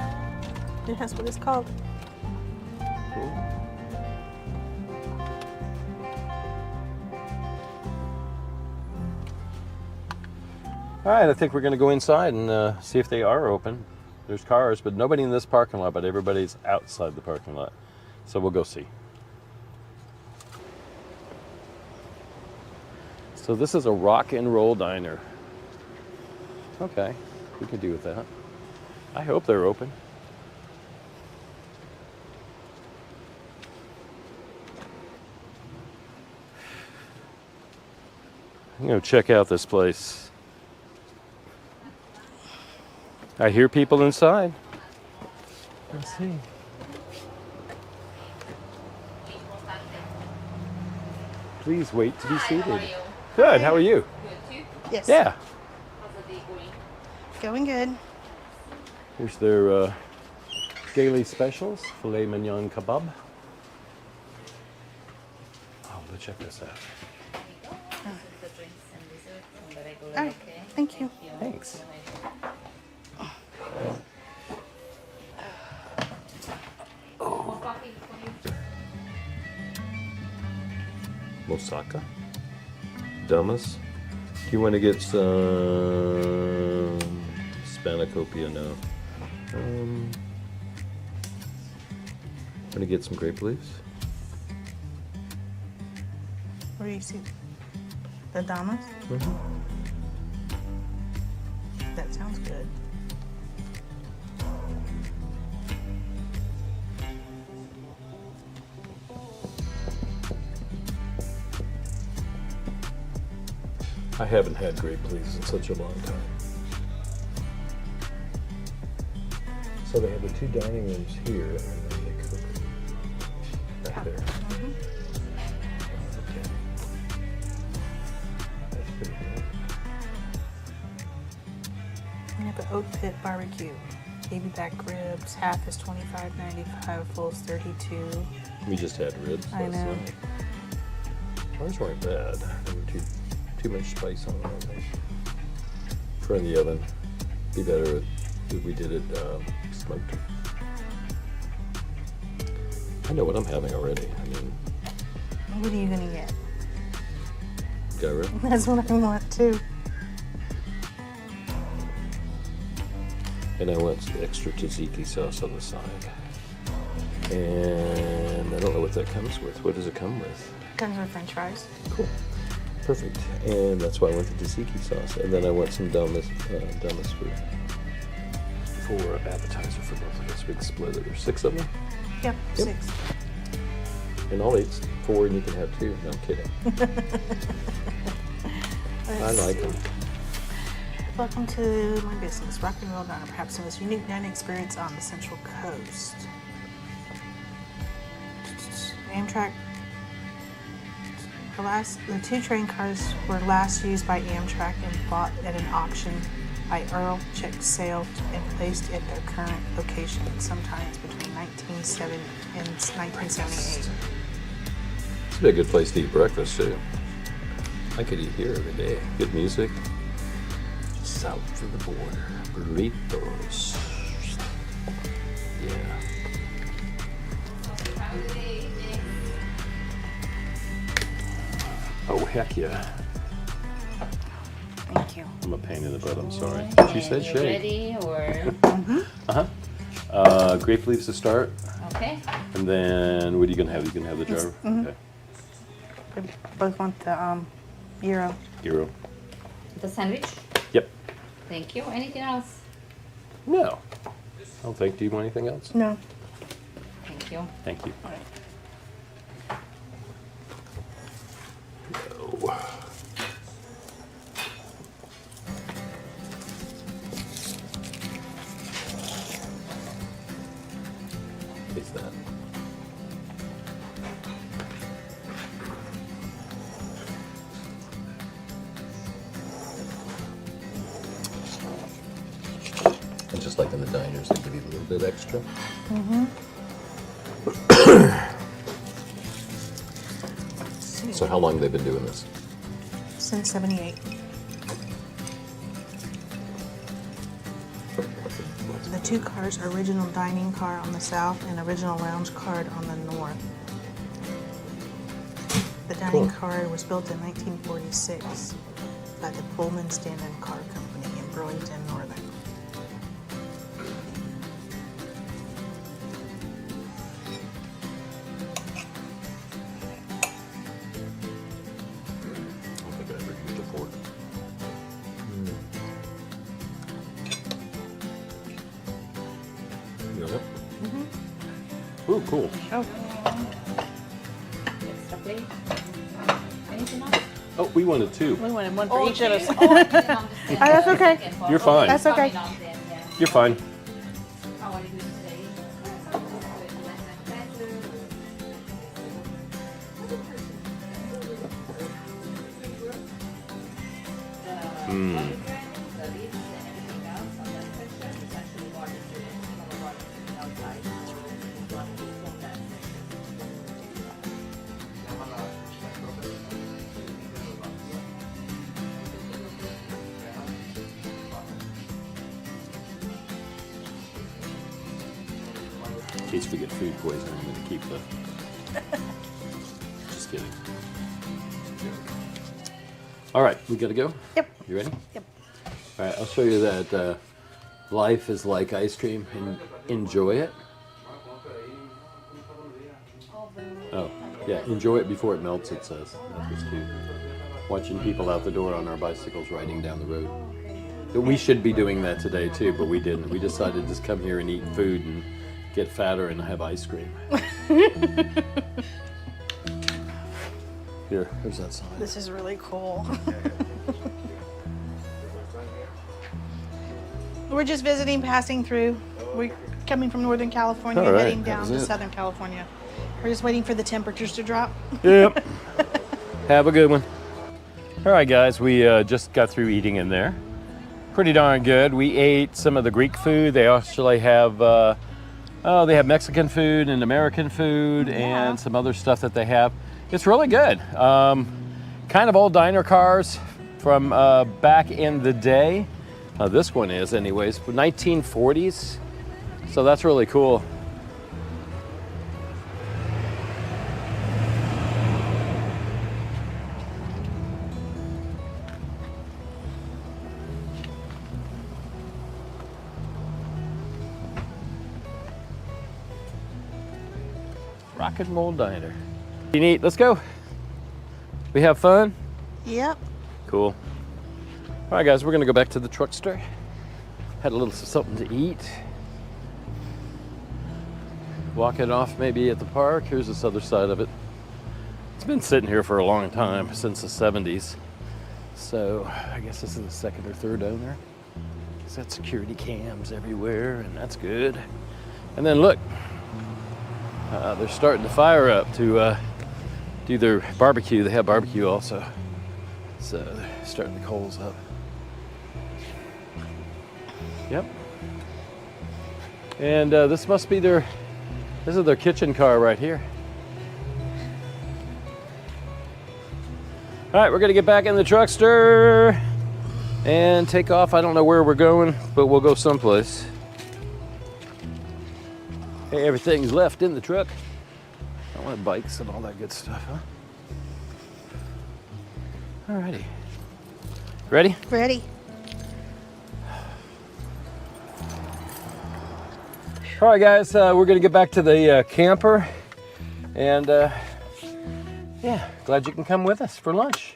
Yeah, that's what it's called. Cool. All right, I think we're going to go inside and see if they are open. There's cars, but nobody in this parking lot, but everybody's outside the parking lot. So we'll go see. So this is a Rock and Roll Diner. Okay, we can do with that. I hope they're open. I'm going to check out this place. I hear people inside. Let's see. Please wait to be seated. Good, how are you? Good too. Yes. Yeah. How's the day going? Going good. Here's their daily specials. Filet mignon kebab. Oh, let's check this out. Oh, thank you. Thanks. Moussaka. Dummas. Do you want to get some spanakopia now? Want to get some grape leaves? Where do you see the damas? Mm-hmm. That sounds good. I haven't had grape leaves in such a long time. So they have the two dining rooms here, and then they Oak Pit Barbecue. Baby back ribs, half is $25.95, full is $32. We just had ribs. I know. Ours weren't bad. They were too much spice on them, I think. For in the oven. Be better if we did it smoked. I know what I'm having already. I mean, What are you gonna get? gyro. That's what I want too. And I want some extra tzatziki sauce on the side. And I don't know what that comes with. What does it come with? Comes with French fries. Cool. Perfect. And that's why I want the tzatziki sauce. And then I want some damas for appetizer for both of us. Big split it. There's 6 of them. Yep, 6. And I'll eat 4 and you can have 2. No, I'm kidding. I like them. Welcome to my business, Rock and Roll Diner, perhaps the most unique dining experience on the Central Coast. Amtrak. The 2 train cars were last used by Amtrak and bought at an auction by Earl Chick Sale and placed at their current location sometimes between 1970 and 1978. It's be a good place to eat breakfast too. I could eat here every day. Good music. South of the border. Burritos. Yeah. Oh, heck yeah. Thank you. I'm a pain in the butt, I'm sorry. She said shake. Ready or? Grape leaves to start. Okay. And then, what are you going to have? You going to have the jar? Okay. We both want the gyro. Gyro. The sandwich? Yep. Thank you. Anything else? No. I don't think. Do you want anything else? No. Thank you. Thank you. All right. No. Taste that. And just like in the diners, they give you a little bit extra. So how long have they been doing this? Since 78. The 2 cars, original dining car on the south and original lounge car on the north. The dining car was built in 1946 by the Pullman Stand-In Car Company in Burlington, Northern. I don't think I ever used a fork. You know that? Ooh, cool. Oh, Extra plate. Anything else? Oh, we wanted 2. we wanted one for each of us. That's okay. You're fine. That's okay. You're fine. How are you doing today? In case we get food poisoning, I'm going to keep the... Just kidding. All right, we got to go? Yep. You ready? Yep. All right, I'll show you that life is like ice cream and enjoy it. Oh, yeah, enjoy it before it melts, it says. That was cute. Watching people out the door on our bicycles riding down the road. We should be doing that today too, but we didn't. We decided to just come here and eat food and get fatter and have ice cream. Here, here's that sign. This is really cool. We're just visiting, passing through. We're coming from Northern California, All right, heading that down was to it. Southern California. We're just waiting for the temperatures to drop. Yep. Have a good one. All right, guys, we just got through eating in there. pretty darn good. We ate some of the Greek food. They actually have, they have Mexican food and American food and some other stuff that they have. It's really good. Kind of old diner cars from back in the day. This one is anyways, 1940s. So that's really cool. Rock and roll diner. You neat, let's go. We have fun? Yep. Cool. All right guys, we're gonna go back to the truckster. Had a little something to eat. Walking off maybe at the park. Here's this other side of it. It's been sitting here for a long time, since the 70s. So I guess this is the second or third owner. It's got security cams everywhere and that's good. And then look, they're starting to fire up to do their barbecue. They have barbecue also. So they're starting the coals up. Yep. And this must be this is their kitchen car right here. All right, we're gonna get back in the truckster and take off. I don't know where we're going, but we'll go someplace. Hey, everything's left in the truck. I want bikes and all that good stuff, huh? Alrighty. Ready? Ready. All right, guys, we're gonna get back to the camper, and yeah, glad you can come with us for lunch.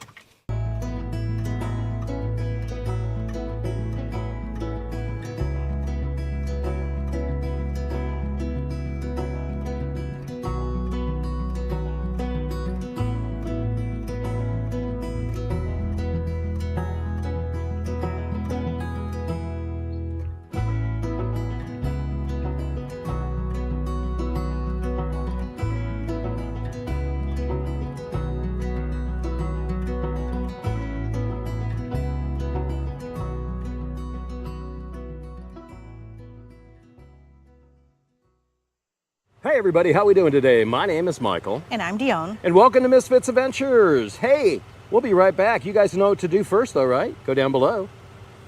Hey everybody, how we doing today? My name is Michael. And I'm Dione. And welcome to Misfits Adventures. Hey, we'll be right back. You guys know what to do first though, right? Go down below.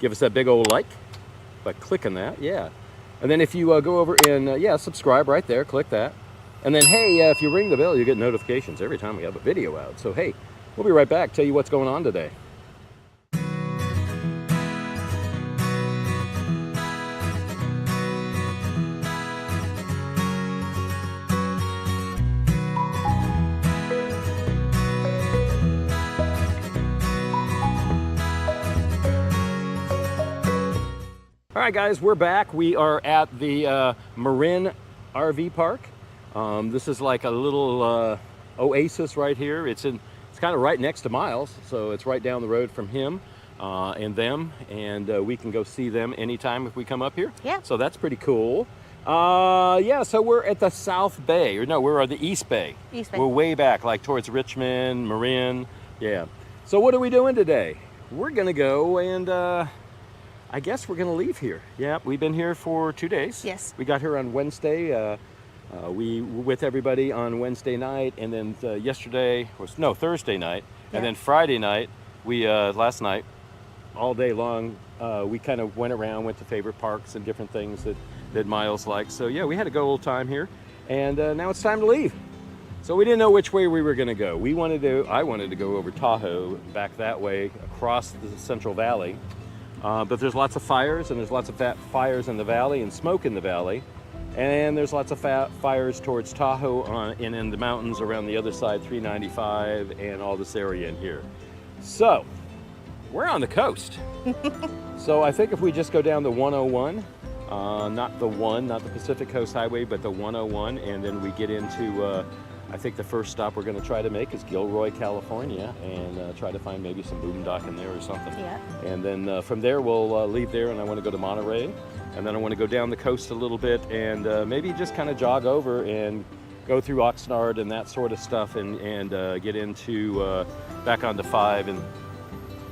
Give us that big old like by clicking that, yeah. And then if you go over and, subscribe right there, click that. And then, hey, if you ring the bell, you get notifications every time we have a video out. So, hey, we'll be right back, tell you what's going on today. All right, guys, we're back. We are at the Marin RV Park. This is like a little oasis right here. It's kind of right next to Miles, so it's right down the road from him and them, and we can go see them anytime if we come up here. Yeah. So that's pretty cool. So we're at the South Bay, or no, we're at the East Bay. East Bay. We're way back, like towards Richmond, Marin. Yeah. So what are we doing today? We're gonna go and I guess we're gonna leave here. Yeah, we've been here for 2 days. Yes. We got here on Wednesday. We were with everybody on Wednesday night, and then Thursday night, and then Friday night, we last night, all day long, we kind of went around, went to favorite parks and different things that Miles likes. So yeah, we had a good old time here, and now it's time to leave. So we didn't know which way we were gonna go. I wanted to go over Tahoe, back that way, across the Central Valley. But there's lots of fires, and there's lots of fires in the valley and smoke in the valley. And there's lots of fires towards Tahoe and in the mountains around the other side, 395 and all this area in here. So we're on the coast. So I think if we just go down the 101, not the Pacific Coast Highway, but the 101, and then we get into, I think the first stop we're going to try to make is Gilroy, California, and try to find maybe some boondock in there or something. Yeah. And then from there we'll leave there, and I want to go to Monterey, and then I want to go down the coast a little bit, and maybe just kind of jog over and go through Oxnard and that sort of stuff, and get into back onto 5 and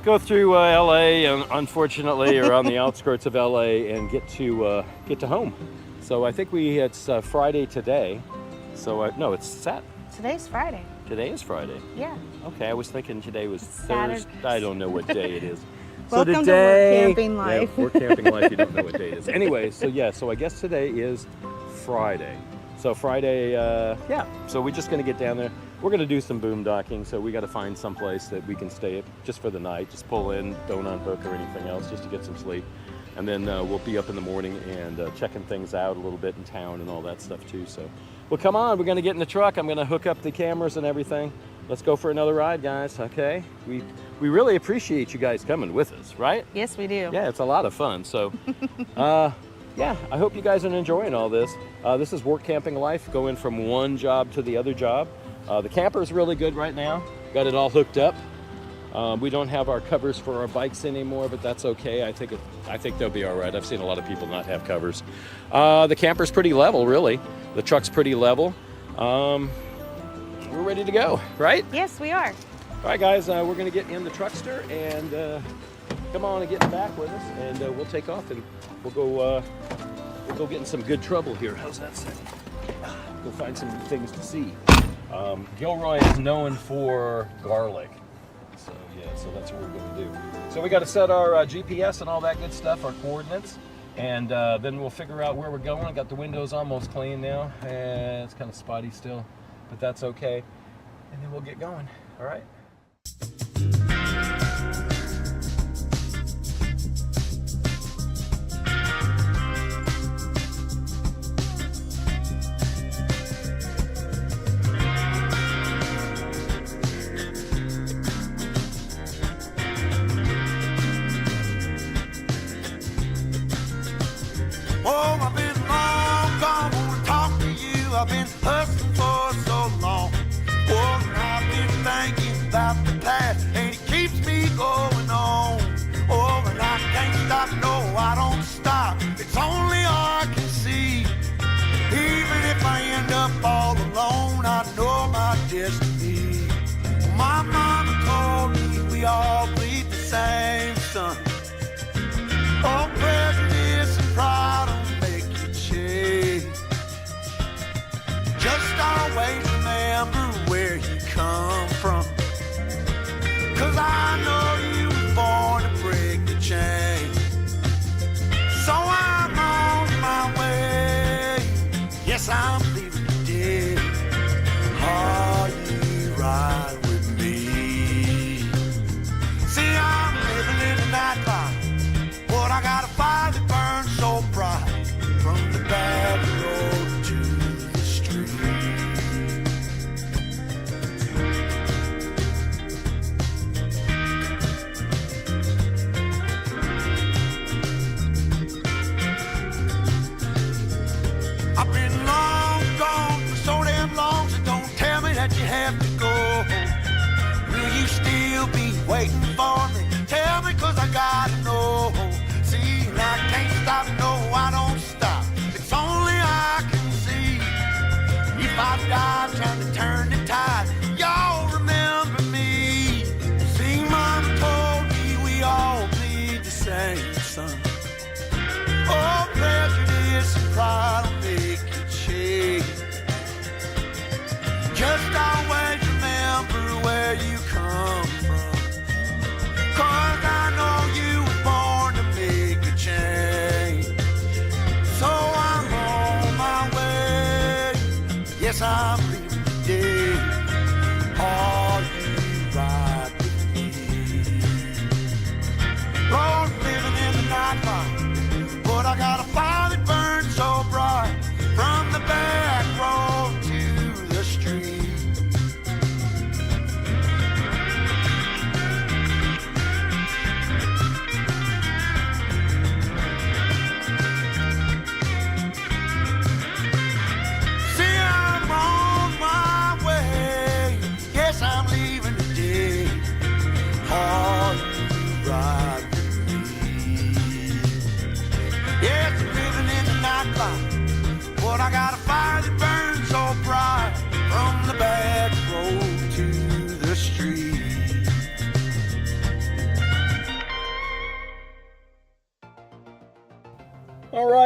go through LA, unfortunately, or on the outskirts of LA, and get to home. So I think it's Friday today. So no, it's Saturday. Today's Friday. Today is Friday. Yeah. Okay, I was thinking today was Saturday. Thursday. I don't know what day it is. Welcome so today, to Workcamping Life. Yeah, Workcamping Life, you don't know what day it is. Anyway, so I guess today is Friday. So Friday, yeah. So we're just going to get down there. We're going to do some boondocking, so we got to find some place that we can stay at just for the night. Just pull in, don't unhook or anything else, just to get some sleep. And then we'll be up in the morning and checking things out a little bit in town and all that stuff too. So, well, come on, we're going to get in the truck. I'm going to hook up the cameras and everything. Let's go for another ride, guys, okay? We really appreciate you guys coming with us, right? Yes, we do. Yeah, it's a lot of fun. So, yeah, I hope you guys are enjoying all this. This is Workcamping Life, going from one job to the other job. The camper's really good right now. Got it all hooked up. We don't have our covers for our bikes anymore, but that's okay. I think they'll be all right. I've seen a lot of people not have covers. The camper's pretty level, really. The truck's pretty level. We're ready to go, right? Yes, we are. All right, guys, we're going to get in the truckster and come on and get back with us, and we'll take off and we'll go get in some good trouble here. How's that sound? Go find some things to see. Gilroy is known for garlic. So yeah, so that's what we're going to do. So we got to set our GPS and all that good stuff, our coordinates, and then we'll figure out where we're going. I got the windows almost clean now. It's kind of spotty still, but that's okay. And then we'll get going. All right. Oh, I've been long gone, won't talk to you. I've been hustling for so long. Oh, and I've been thinking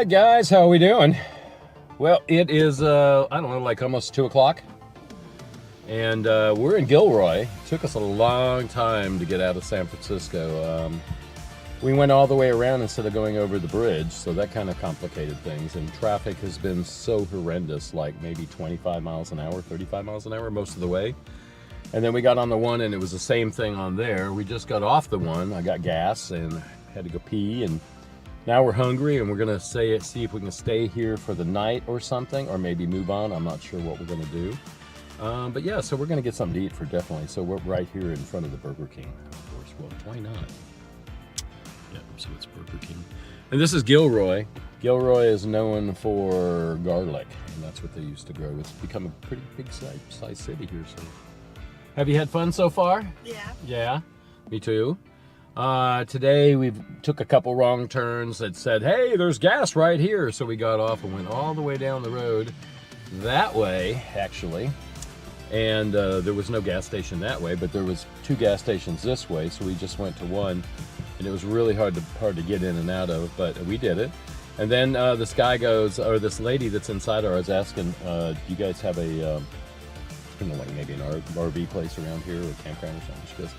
right, guys, how are we doing? Well, it is, I don't know, like almost 2 o'clock. And we're in Gilroy. It took us a long time to get out of San Francisco. We went all the way around instead of going over the bridge, so that kind of complicated things. And traffic has been so horrendous, like maybe 25 miles an hour, 35 miles an hour most of the way. And then we got on the one and it was the same thing on there. We just got off the one. I got gas and had to go pee, and now we're hungry and we're gonna see if we can stay here for the night or something, or maybe move on. I'm not sure what we're gonna do. But yeah, so we're gonna get something to eat for definitely. So we're right here in front of the Burger King, of course. Well, why not? Yeah, so it's Burger King. And this is Gilroy. Gilroy is known for garlic, and that's what they used to grow. It's become a pretty big size city here. So, have you had fun so far? Yeah. Yeah, me too. Today we took a couple wrong turns that said, hey, there's gas right here. So we got off and went all the way down the road that way, actually. And there was no gas station that way, but there was 2 gas stations this way, so we just went to one, and it was really hard to get in and out of, but we did it. And then this guy goes, or this lady that's inside was asking, do you guys have a, you know, like maybe an RV place around here, or a campground or something? She goes,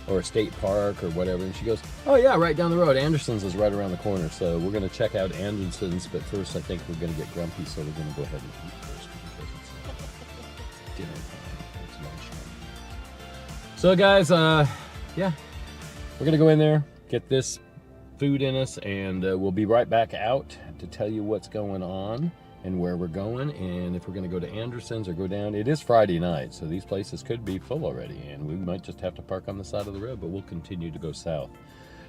or a state park or whatever, and she goes, oh yeah, right down the road. Anderson's is right around the corner, so we're gonna check out Anderson's, but first I think we're gonna get grumpy, so we're gonna go ahead and eat first, because it's dinner time, it's lunchtime. So guys, yeah, we're gonna go in there, get this food in us, and we'll be right back out to tell you what's going on and where we're going, and if we're going to go to Anderson's or go down. It is Friday night, so these places could be full already, and we might just have to park on the side of the road, but we'll continue to go south.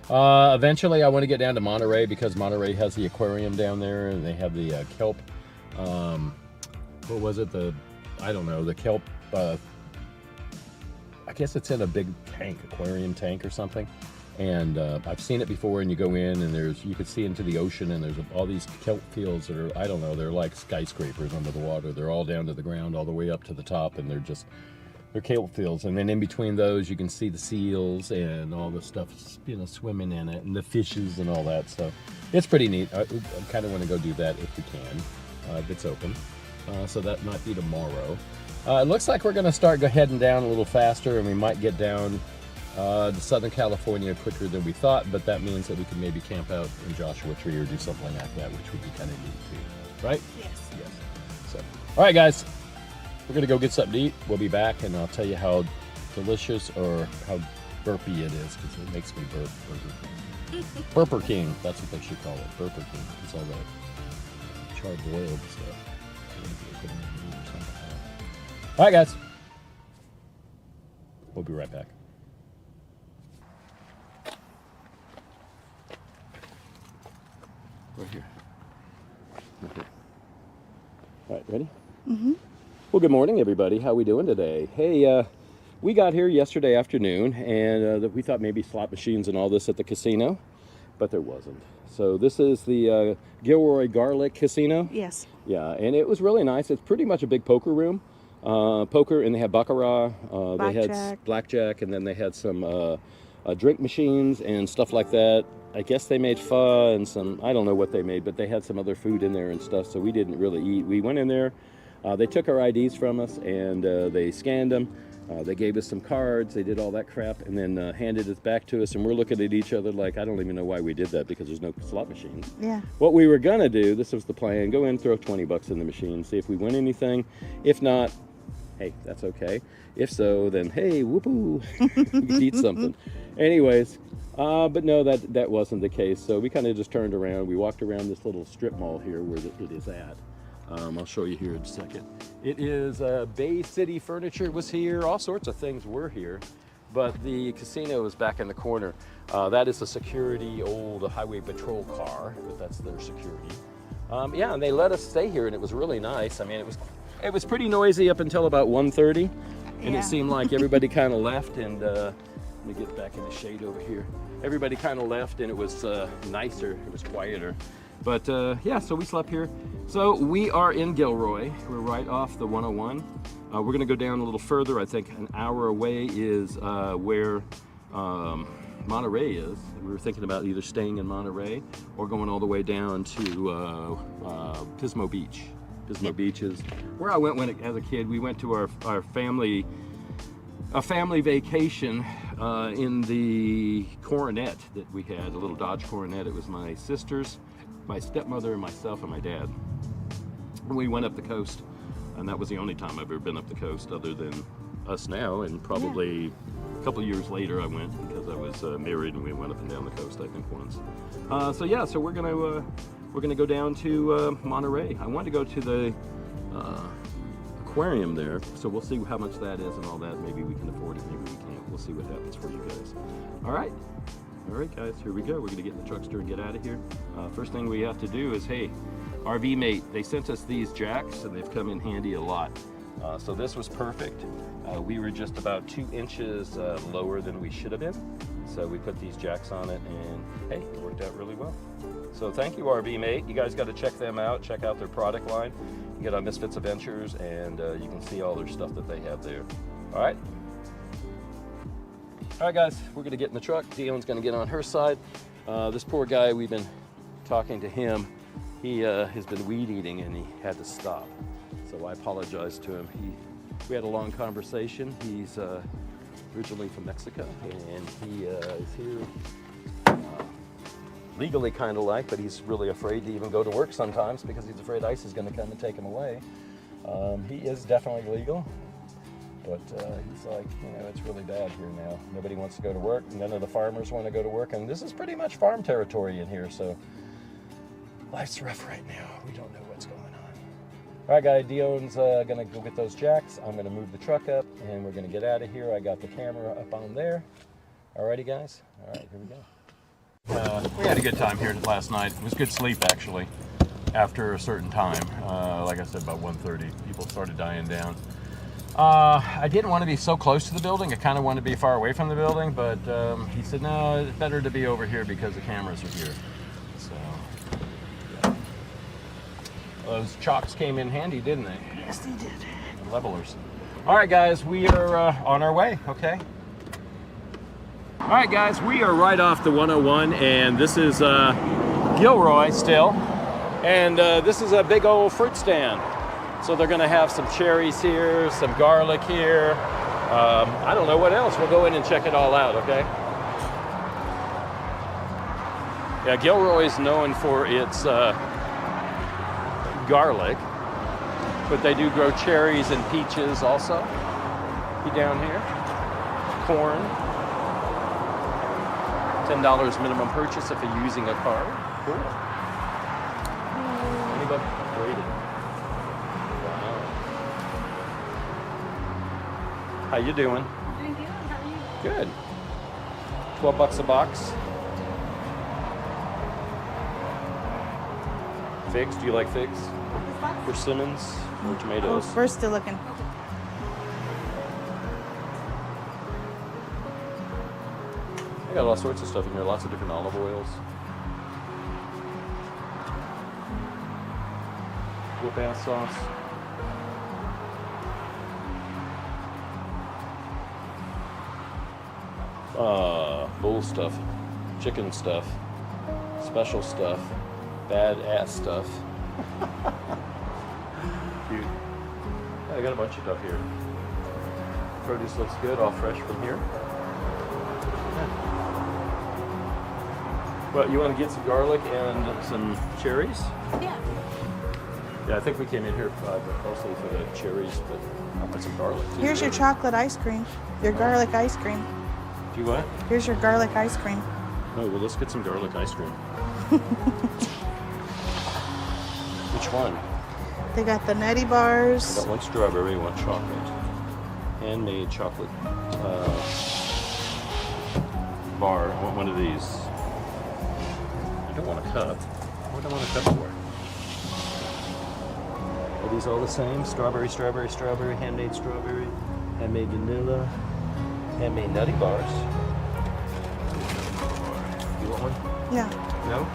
Eventually I want to get down to Monterey, because Monterey has the aquarium down there, and they have the kelp, what was it, I don't know, the kelp, I guess it's in a big tank, aquarium tank or something. And I've seen it before, and you go in and you can see into the ocean, and there's all these kelp fields that are, I don't know, they're like skyscrapers under the water. They're all down to the ground, all the way up to the top, and they're kelp fields. And then in between those, you can see the seals and all the stuff, you know, swimming in it, and the fishes and all that. So it's pretty neat. I kind of want to go do that if we can, if it's open. So that might be tomorrow. It looks like we're going to start heading down a little faster, and we might get down to Southern California quicker than we thought, but that means that we can maybe camp out in Joshua Tree or do something like that, which would be kind of neat too, right? Yes. Yes. So, all right, guys, we're gonna go get something to eat. We'll be back, and I'll tell you how delicious or how burpy it is, because it makes me burp. Burper King, that's what they should call it, Burper King. It's all that char-boiled stuff. All right, guys, we'll be right back. Right here. Right here. All right, ready? Mm-hmm. Well, good morning, everybody. How we doing today? Hey, we got here yesterday afternoon, and we thought maybe slot machines and all this at the casino, but there wasn't. So this is the Gilroy Garlic Casino. Yes. Yeah, and it was really nice. It's pretty much a big poker room. Poker, and they had baccarat, they had blackjack, and then they had some drink machines and stuff like that. I guess they made pho and some, I don't know what they made, but they had some other food in there and stuff, so we didn't really eat. We went in there, they took our IDs from us, and they scanned them. They gave us some cards, they did all that crap, and then handed it back to us, and we're looking at each other like, I don't even know why we did that, because there's no slot machines. Yeah. What we were gonna do, this was the plan, go in, throw 20 bucks in the machine, see if we win anything. If not, hey, that's okay. If so, then hey, whoopoo, we could eat something. Anyways, but no, that wasn't the case. So we kind of just turned around. We walked around this little strip mall here where it is at. I'll show you here in a second. It is Bay City Furniture was here. All sorts of things were here. But the casino is back in the corner. That is a security old highway patrol car, but that's their security. Yeah, and they let us stay here, and it was really nice. I mean, it was pretty noisy up until about 1:30, and Yeah. it seemed like everybody kind of left. And let me get back in the shade over here. Everybody kind of left, and it was nicer. It was quieter. But yeah, so we slept here. So we are in Gilroy. We're right off the 101. We're gonna go down a little further. I think an hour away is where Monterey is. We were thinking about either staying in Monterey or going all the way down to Pismo Beach. Pismo Beach is where I went as a kid. We went to our family vacation in the Coronet that we had, a little Dodge Coronet. It was my sisters, my stepmother, and myself and my dad. We went up the coast, and that was the only time I've ever been up the coast other than us now, and probably a couple of years later I went because I was married, and we went up and down the coast I think once. So we're gonna go down to Monterey. I want to go to the aquarium there, so we'll see how much that is and all that. Maybe we can afford it, maybe we can't. We'll see what happens for you guys. All right guys, here we go. We're gonna get in the truckster and get out of here. First thing we have to do is, hey, RV Mate, they sent us these jacks and they've come in handy a lot. So this was perfect. We were just about 2 inches lower than we should have been. So we put these jacks on it, and hey, it worked out really well. So thank you, RV Mate. You guys got to check them out. Check out their product line. You get on Misfits Adventures, and you can see all their stuff that they have there. All right. All right, guys, we're gonna get in the truck. Dion's gonna get on her side. This poor guy, we've been talking to him. He has been weed eating, and he had to stop. So I apologize to him. We had a long conversation. He's originally from Mexico, and he is here legally kind of like, but he's really afraid to even go to work sometimes because he's afraid ICE is going to come and take him away. He is definitely legal, but he's like, it's really bad here now. Nobody wants to go to work. None of the farmers want to go to work, and this is pretty much farm territory in here, so life's rough right now. We don't know what's going on. All right, guys, Dion's gonna go get those jacks. I'm gonna move the truck up, and we're gonna get out of here. I got the camera up on there. Alrighty, guys. All right, here we go. We had a good time here last night. It was good sleep, actually, after a certain time. Like I said, about 1:30, people started dying down. I didn't want to be so close to the building. I kind of wanted to be far away from the building, but he said, no, it's better to be over here because the cameras are here. So, yeah. Those chocks came in handy, didn't they? Yes, they did. The levelers. All right, guys, we are on our way, okay? All right, guys, we are right off the 101, and this is Gilroy still, and this is a big old fruit stand. So they're gonna have some cherries here, some garlic here. I don't know what else. We'll go in and check it all out, okay? Yeah, Gilroy's known for its garlic, but they do grow cherries and peaches also. Down here, corn. $10 minimum purchase if you're using a card. Cool. Anybody? Rated. Wow. How you doing? Doing good. How are you? Good. $12 a box. Figs? Do you like figs? Persimmons or tomatoes? Oh, we're still looking. I got all sorts of stuff in here. Lots of different olive oils. Whoop-ass sauce. Bull stuff, chicken stuff, special stuff, badass stuff. Cute. Yeah, I got a bunch of stuff here. Produce looks good, all fresh from here. Yeah. Well, you want to get some garlic and some cherries? Yeah. Yeah, I think we came in here mostly for the cherries, but I'll put some garlic too. Here's your chocolate ice cream. Your garlic ice cream. Do you what? Here's your garlic ice cream. Oh, well, let's get some garlic ice cream. Which one? They got the nutty bars. I got one strawberry, one chocolate. Handmade chocolate bar. I want one of these. I don't want a cup. What do I want a cup for? Are these all the same? Strawberry, strawberry, strawberry, handmade strawberry, handmade vanilla, handmade nutty bars. You want one? Yeah. No?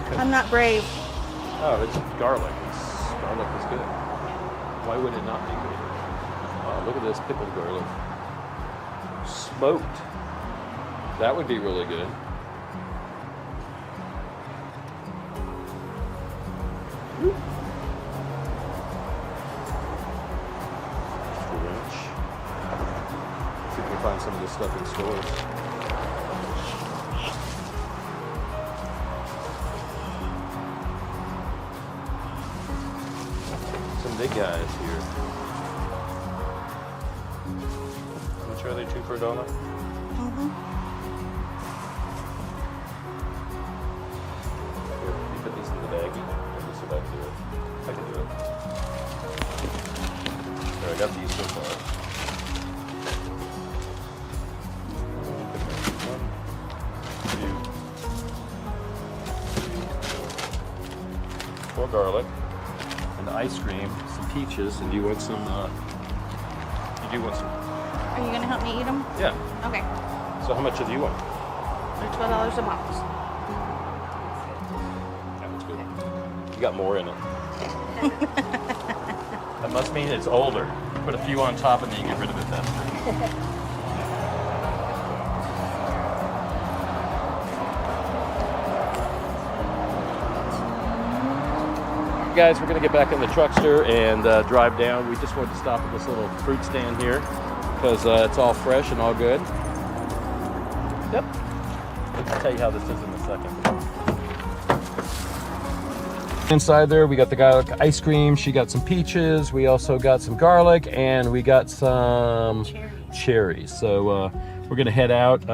Okay. I'm not brave. Oh, it's garlic. Garlic is good. Why would it not be good? Oh, look at this pickled garlic. Smoked. That would be really good. Extra wrench. See if we can find some of this stuff in stores. Some big guys here. How much are they? 2 for $1? Mm-hmm. Put these in the baggie. Let me see if I can do it. I can do it. There, I got these so far. 1, 2, 3, 4 garlic, and ice cream, some peaches, and do you want some? You do want some? Are you gonna help me eat them? Yeah. Okay. So how much do you want? They're $12 a box. That one's good. You got more in it. That must mean it's older. Put a few on top and then you get rid of it then. Guys, we're going to get back in the truckster and drive down. We just wanted to stop at this little fruit stand here because it's all fresh and all good. Yep. I'll tell you how this is in a second. Inside there, we got the garlic ice cream. She got some peaches. We also got some garlic, and we got some cherries. So we're going to head out.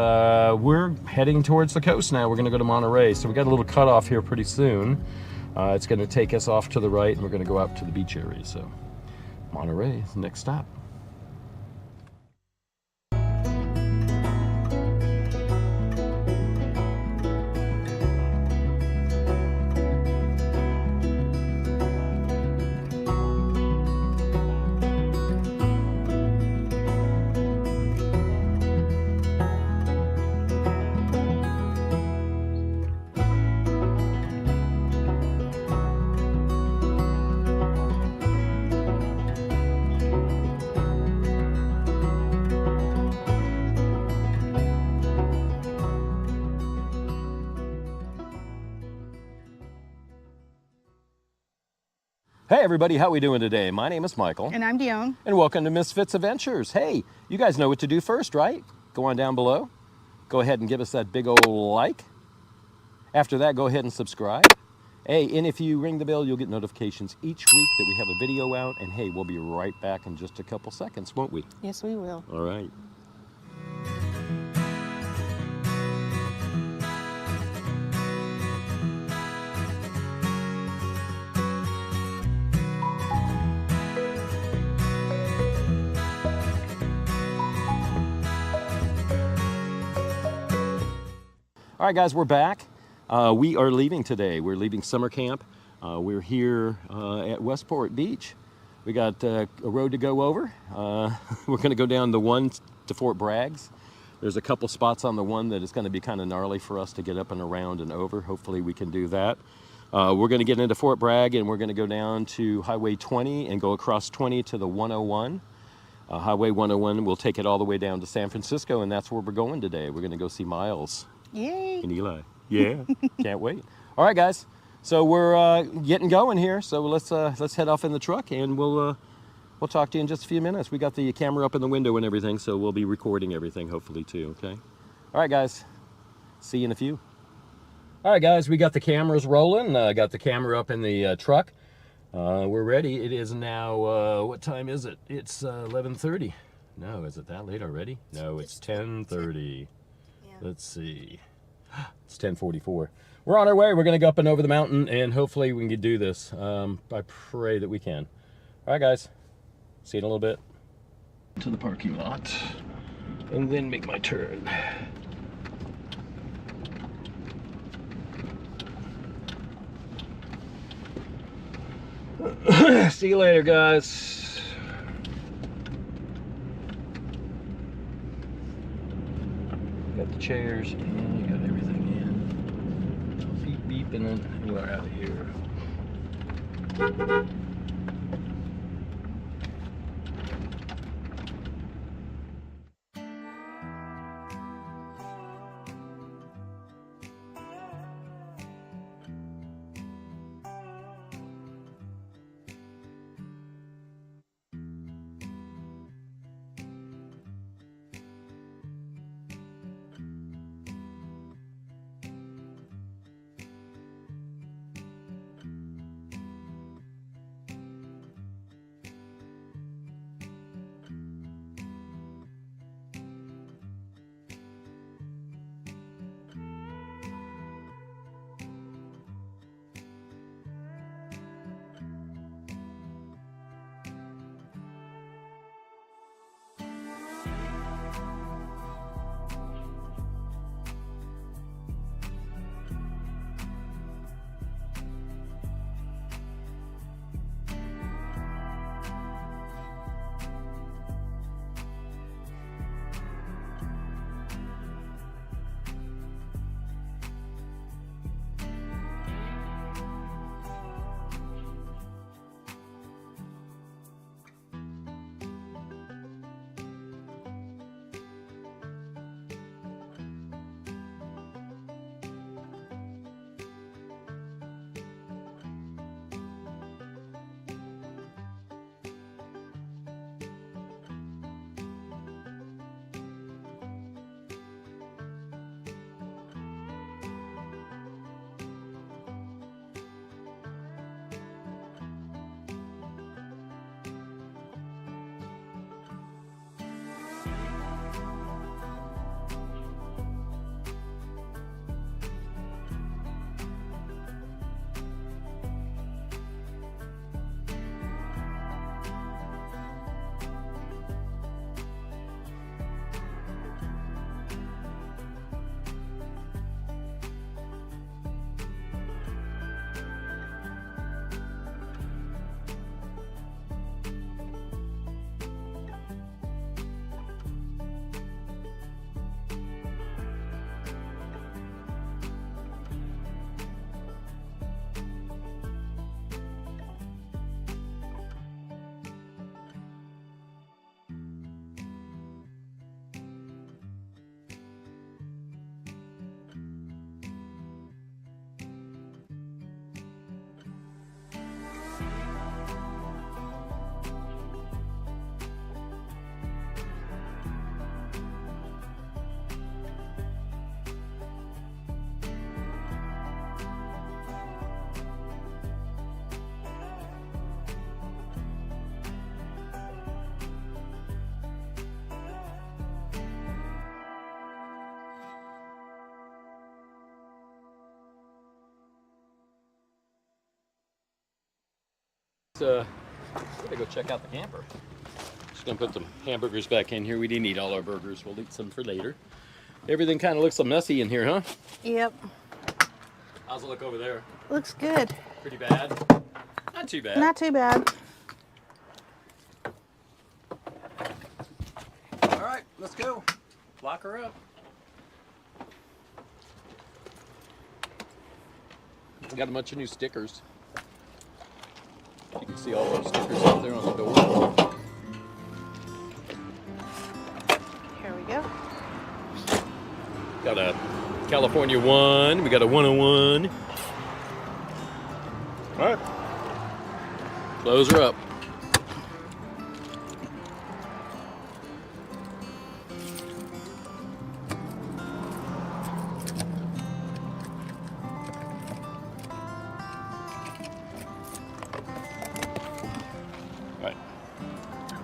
We're heading towards the coast now. We're going to go to Monterey. So we got a little cutoff here pretty soon. It's going to take us off to the right, and we're going to go out to the beach area. So Monterey is the next stop. Hey everybody, how we doing today? My name is Michael. And I'm Dione. And welcome to Miss FITZ'S Adventures. Hey, you guys know what to do first, right? Go on down below. Go ahead and give us that big old like. After that, go ahead and subscribe. Hey, and if you ring the bell, you'll get notifications each week that we have a video out. And hey, we'll be right back in just a couple seconds, won't we? Yes, we will. All right. All right, guys, we're back. We are leaving today. We're leaving summer camp. We're here at Westport Beach. We got a road to go over. We're going to go down the one to Fort Bragg's. There's a couple spots on the one that is going to be kind of gnarly for us to get up and around and over. Hopefully we can do that. We're going to get into Fort Bragg, and we're going to go down to Highway 20 and go across 20 to the 101. Highway 101 will take it all the way down to San Francisco, and that's where we're going today. We're going to go see Miles. Yay! And Eli. Yeah, can't wait. All right, guys. So we're getting going here. So let's head off in the truck, and we'll talk to you in just a few minutes. We got the camera up in the window and everything, so we'll be recording everything hopefully too. Okay. All right, guys. See you in a few. All right, guys. We got the cameras rolling. Got the camera up in the truck. We're ready. It is now. What time is it? It's 11:30. No, is it that late already? No, it's 10:30. Let's see. It's 10:44. We're on our way. We're going to go up and over the mountain, and hopefully we can do this. I pray that we can. All right, guys. See you in a little bit. To the parking lot, and then make my turn. See you later, guys. Got the chairs, and you got everything in. Beep, beep, and then we're out of here. gotta go check out the camper. Just gonna put some hamburgers back in here. We didn't eat all our burgers. We'll eat some for later. Everything kind of looks so messy in here, huh? Yep. How's it look over there? Looks good. Pretty bad? Not too bad. Not too bad. All right, let's go. Lock her up. We got a bunch of new stickers. You can see all those stickers out there on the door. Here we go. Got a California 1. We got a 101. All right. Close her up.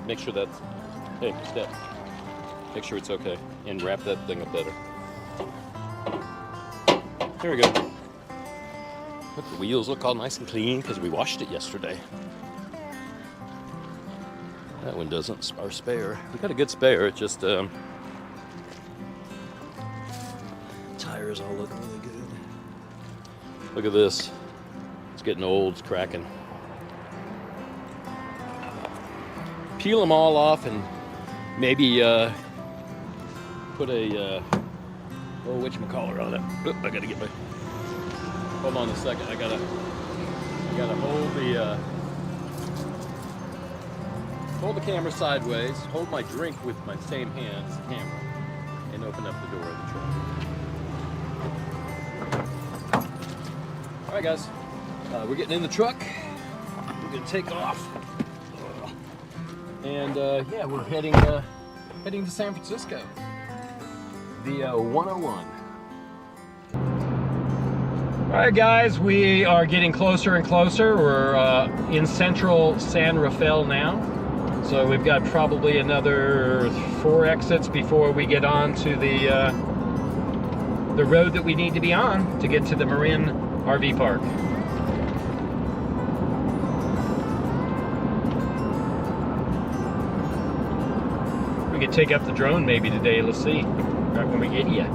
Make sure that's, hey, step. Make sure it's okay. And wrap that thing up better. There we go. Look, the wheels look all nice and clean because we washed it yesterday. That one doesn't, our spare. We got a good spare, it just, tires all look really good. Look at this. It's getting old, it's cracking. Peel them all off and maybe put a whatchamacallit on it. Oop, I gotta get my, hold on a second, I gotta hold the camera sideways, hold my drink with my same hand as the camera, and open up the door of the truck. All right guys, we're getting in the truck, we're gonna take off. And yeah, we're heading to San Francisco. The 101. All right, guys, we are getting closer and closer. We're in central San Rafael now. So we've got probably another 4 exits before we get on to the road that we need to be on to get to the Marin RV park. We could take up the drone maybe today, let's see, right when we get here.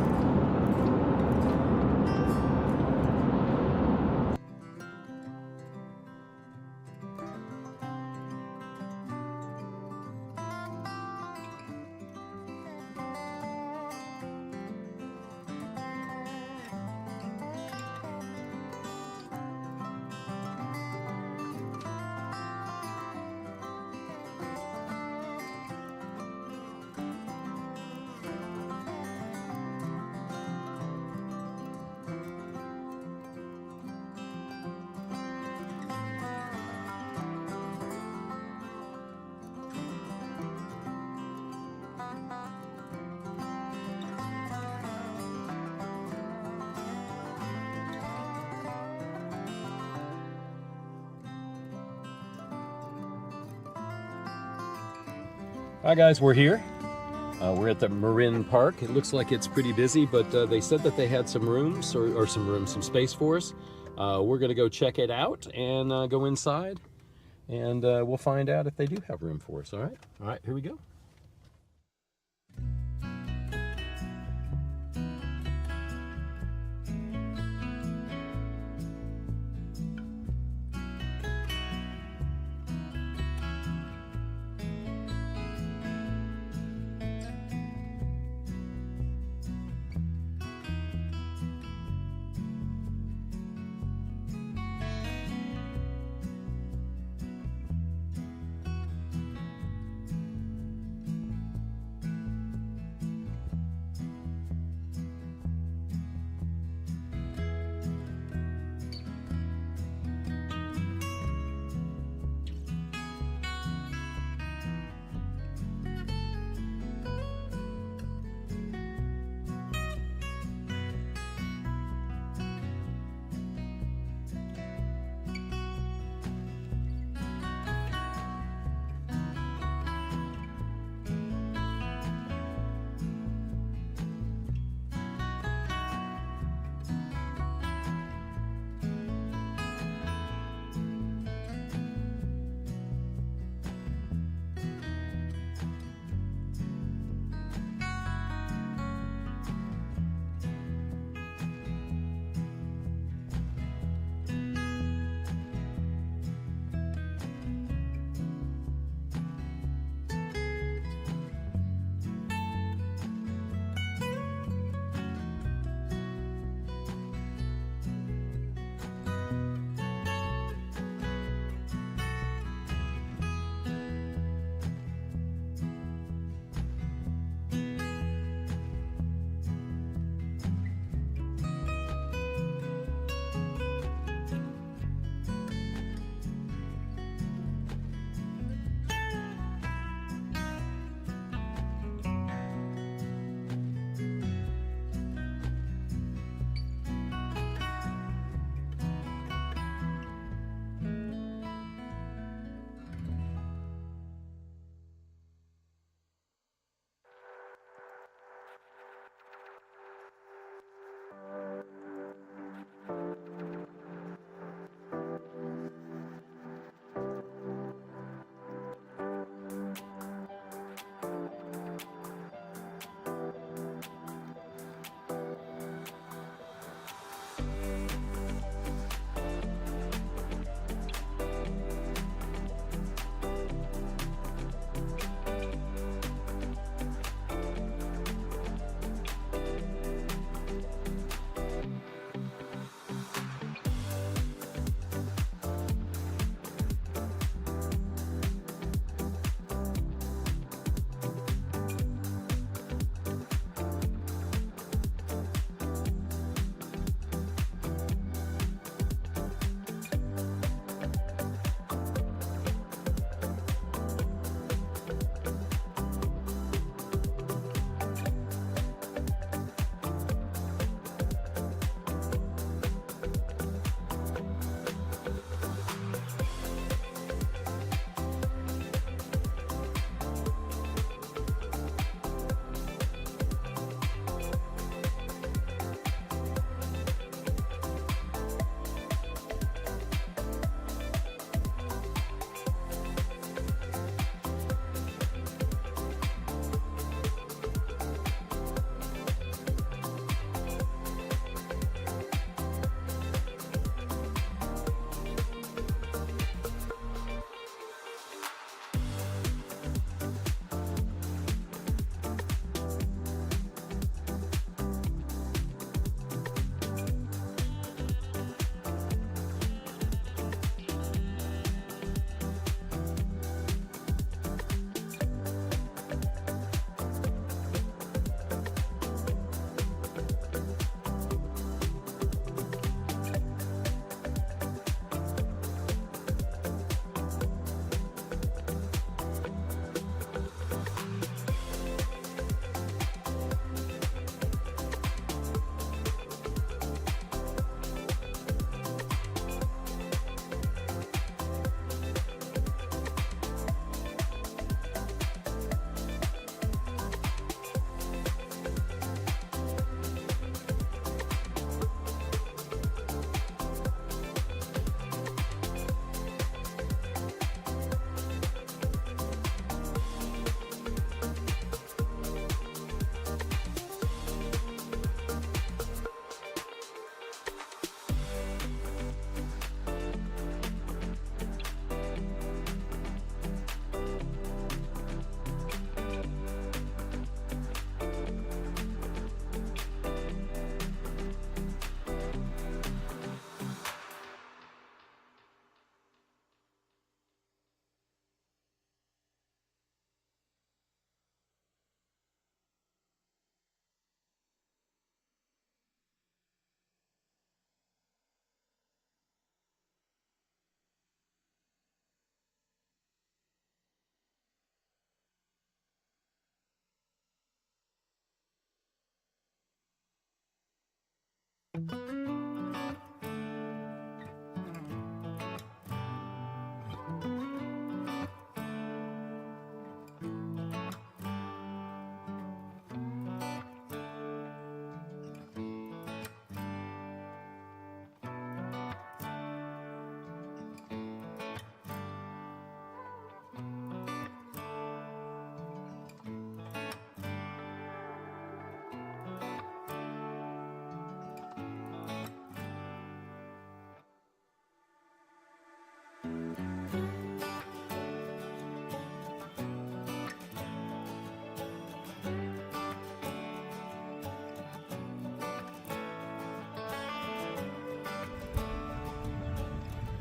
Hi guys, we're here. We're at the Marin Park. It looks like it's pretty busy, but they said that they had some rooms, or some space for us. We're gonna go check it out and go inside, and we'll find out if they do have room for us, all right? All right, here we go.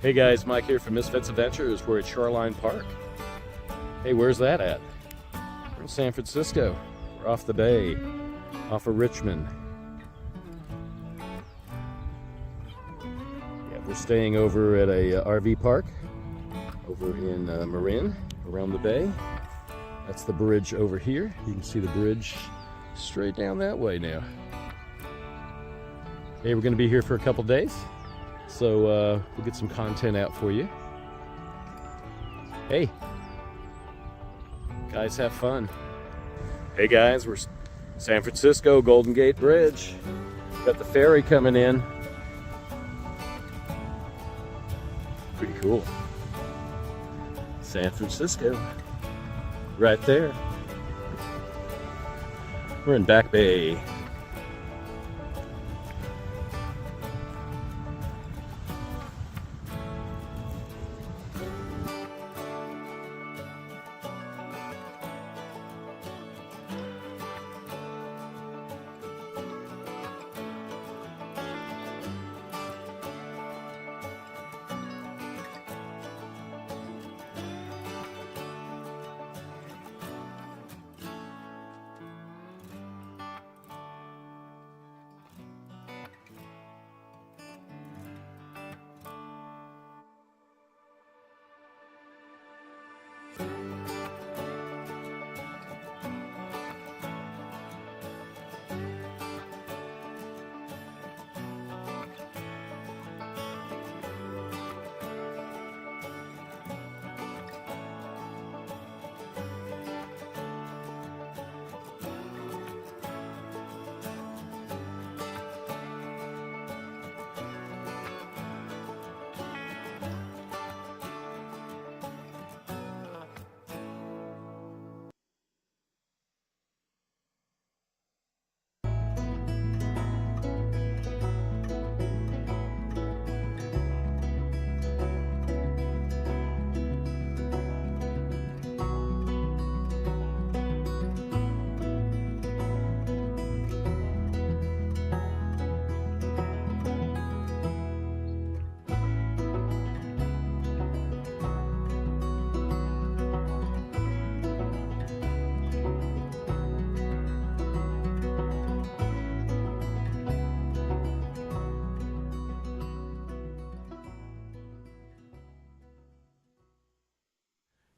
Hey guys, Mike here from FITZ'S Adventures. We're at Shoreline Park. Hey, where's that at? We're in San Francisco. We're off the bay, off of Richmond. Yeah, we're staying over at a RV park over in Marin, around the bay. That's the bridge over here. You can see the bridge straight down that way now. Hey, we're going to be here for a couple days, so we'll get some content out for you. Hey, guys, have fun. Hey guys, we're San Francisco, Golden Gate Bridge. Got the ferry coming in. Pretty cool. San Francisco, right there. We're in Back Bay.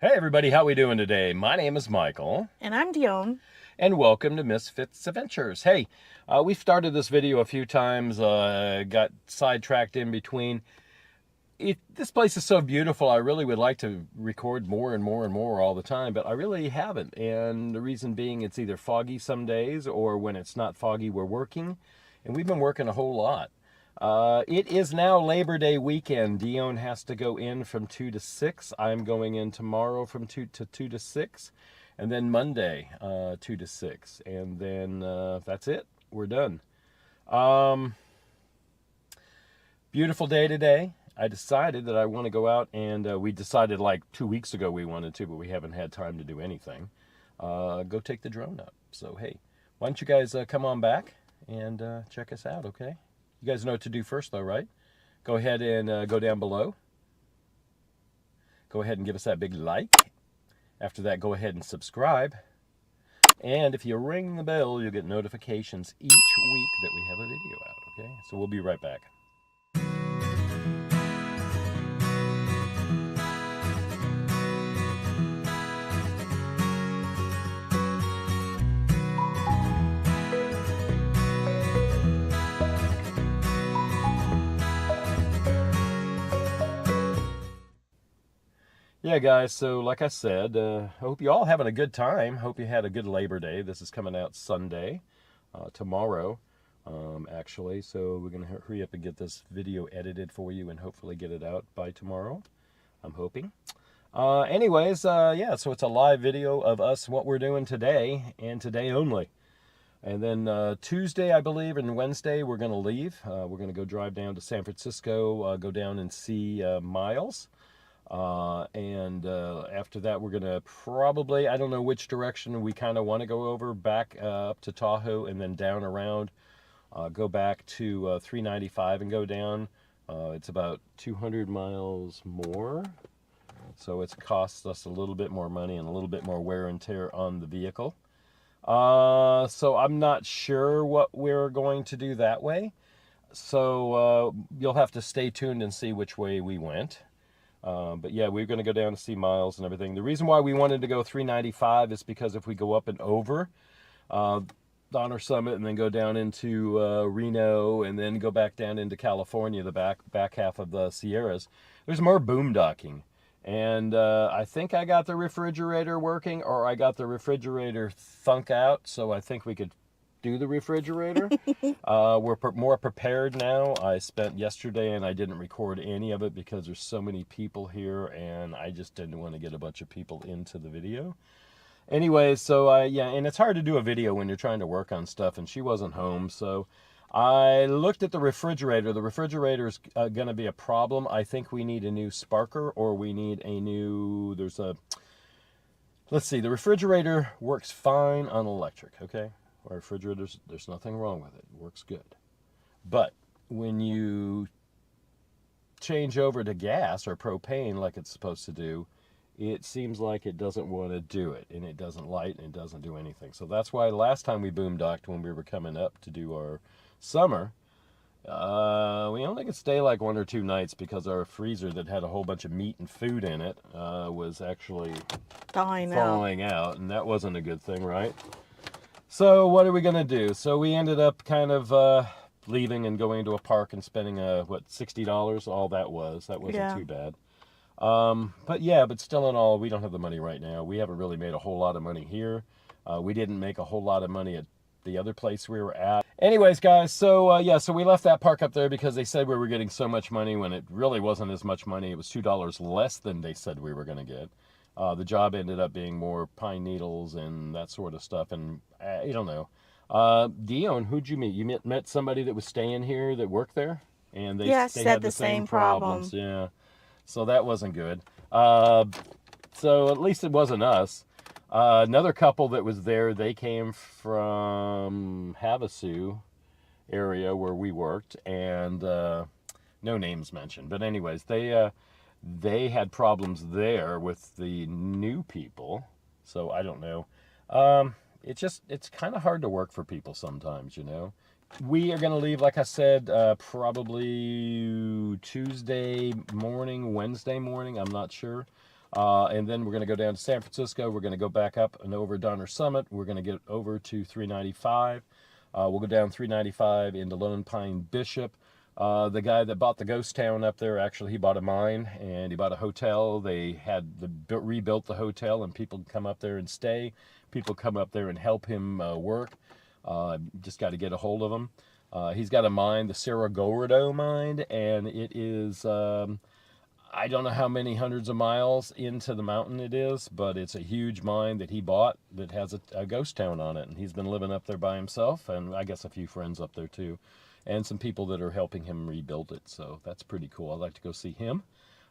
Hey everybody, how we doing today? My name is Michael. And I'm Dione. And welcome to FITZ'S Adventures. Hey, we've started this video a few times, got sidetracked in between. This place is so beautiful, I really would like to record more and more and more all the time, but I really haven't. And the reason being, it's either foggy some days, or when it's not foggy, we're working. And we've been working a whole lot. It is now Labor Day weekend. Dione has to go in from 2 to 6. I'm going in tomorrow from 2 to 6. And then Monday, 2 to 6. And then that's it. We're done. Beautiful day today. I decided that I want to go out, and we decided like 2 weeks ago we wanted to, but we haven't had time to do anything. Go take the drone up. So, hey, why don't you guys come on back and check us out, okay? You guys know what to do first, though, right? Go ahead and go down below. Go ahead and give us that big like. After that, go ahead and subscribe. And if you ring the bell, you'll get notifications each week that we have a video out, okay? So we'll be right back. Yeah, guys, so like I said, I hope you all having a good time. Hope you had a good Labor Day. This is coming out Sunday, tomorrow, actually. So we're going to hurry up and get this video edited for you and hopefully get it out by tomorrow. I'm hoping. Anyways, yeah, so it's a live video of us, what we're doing today, and today only. And then Tuesday, I believe, and Wednesday, we're going to leave. We're going to go drive down to San Francisco, go down and see Miles. And after that, we're going to probably, I don't know which direction we kind of want to go over, back up to Tahoe and then down around, go back to 395 and go down It's about 200 miles more, so it's cost us a little bit more money and a little bit more wear and tear on the vehicle. So I'm not sure what we're going to do that way. So you'll have to stay tuned and see which way we went. But yeah, we're going to go down to see Miles and everything. The reason why we wanted to go 395 is because if we go up and over Donner Summit and then go down into Reno and then go back down into California, the back half of the Sierras, there's more boondocking. And I think I got the refrigerator working, or I got the refrigerator thunk out, so I think we could do the refrigerator. We're more prepared now. I spent yesterday and I didn't record any of it because there's so many people here and I just didn't want to get a bunch of people into the video. Anyway, so yeah, and it's hard to do a video when you're trying to work on stuff, and she wasn't home, so I looked at the refrigerator. The refrigerator is going to be a problem. I think we need a new sparker, or we need a new, let's see, the refrigerator works fine on electric, okay? Our refrigerators, there's nothing wrong with it. It works good. But when you change over to gas or propane like it's supposed to do, it seems like it doesn't want to do it, and it doesn't light, and it doesn't do anything. So that's why last time we boondocked, when we were coming up to do our summer, we only could stay like 1 or 2 nights because our freezer that had a whole bunch of meat and food in it was actually thawing out, and that wasn't a good thing, right? So what are we going to do? So we ended up kind of leaving and going to a park and spending, what, $60? All that was. That wasn't too bad. But yeah, but still in all, we don't have the money right now. We haven't really made a whole lot of money here. We didn't make a whole lot of money at the other place we were at. Anyways, guys, so yeah, so we left that park up there because they said we were getting so much money when it really wasn't as much money. It was $2 less than they said we were going to get. The job ended up being more pine needles and that sort of stuff, and I don't know. Dione, who'd you meet? You met somebody that was staying here that worked there? And they had the same problems. Yeah. So that wasn't good. So at least it wasn't us. Another couple that was there, they came from Havasu area where we worked, and no names mentioned. But anyways, they had problems there with the new people. So I don't know. It's kind of hard to work for people sometimes, you know. We are going to leave, like I said, probably Tuesday morning, Wednesday morning, I'm not sure. And then we're going to go down to San Francisco. We're going to go back up and over Donner Summit. We're going to get over to 395. We'll go down 395 into Lone Pine Bishop. The guy that bought the ghost town up there, actually, he bought a mine and he bought a hotel. They had rebuilt the hotel, and people come up there and stay. People come up there and help him work. Just got to get a hold of him. He's got a mine, the Cerro Gordo mine, and it is, I don't know how many hundreds of miles into the mountain it is, but it's a huge mine that he bought that has a ghost town on it, and he's been living up there by himself, and I guess a few friends up there too, and some people that are helping him rebuild it, so that's pretty cool. I'd like to go see him.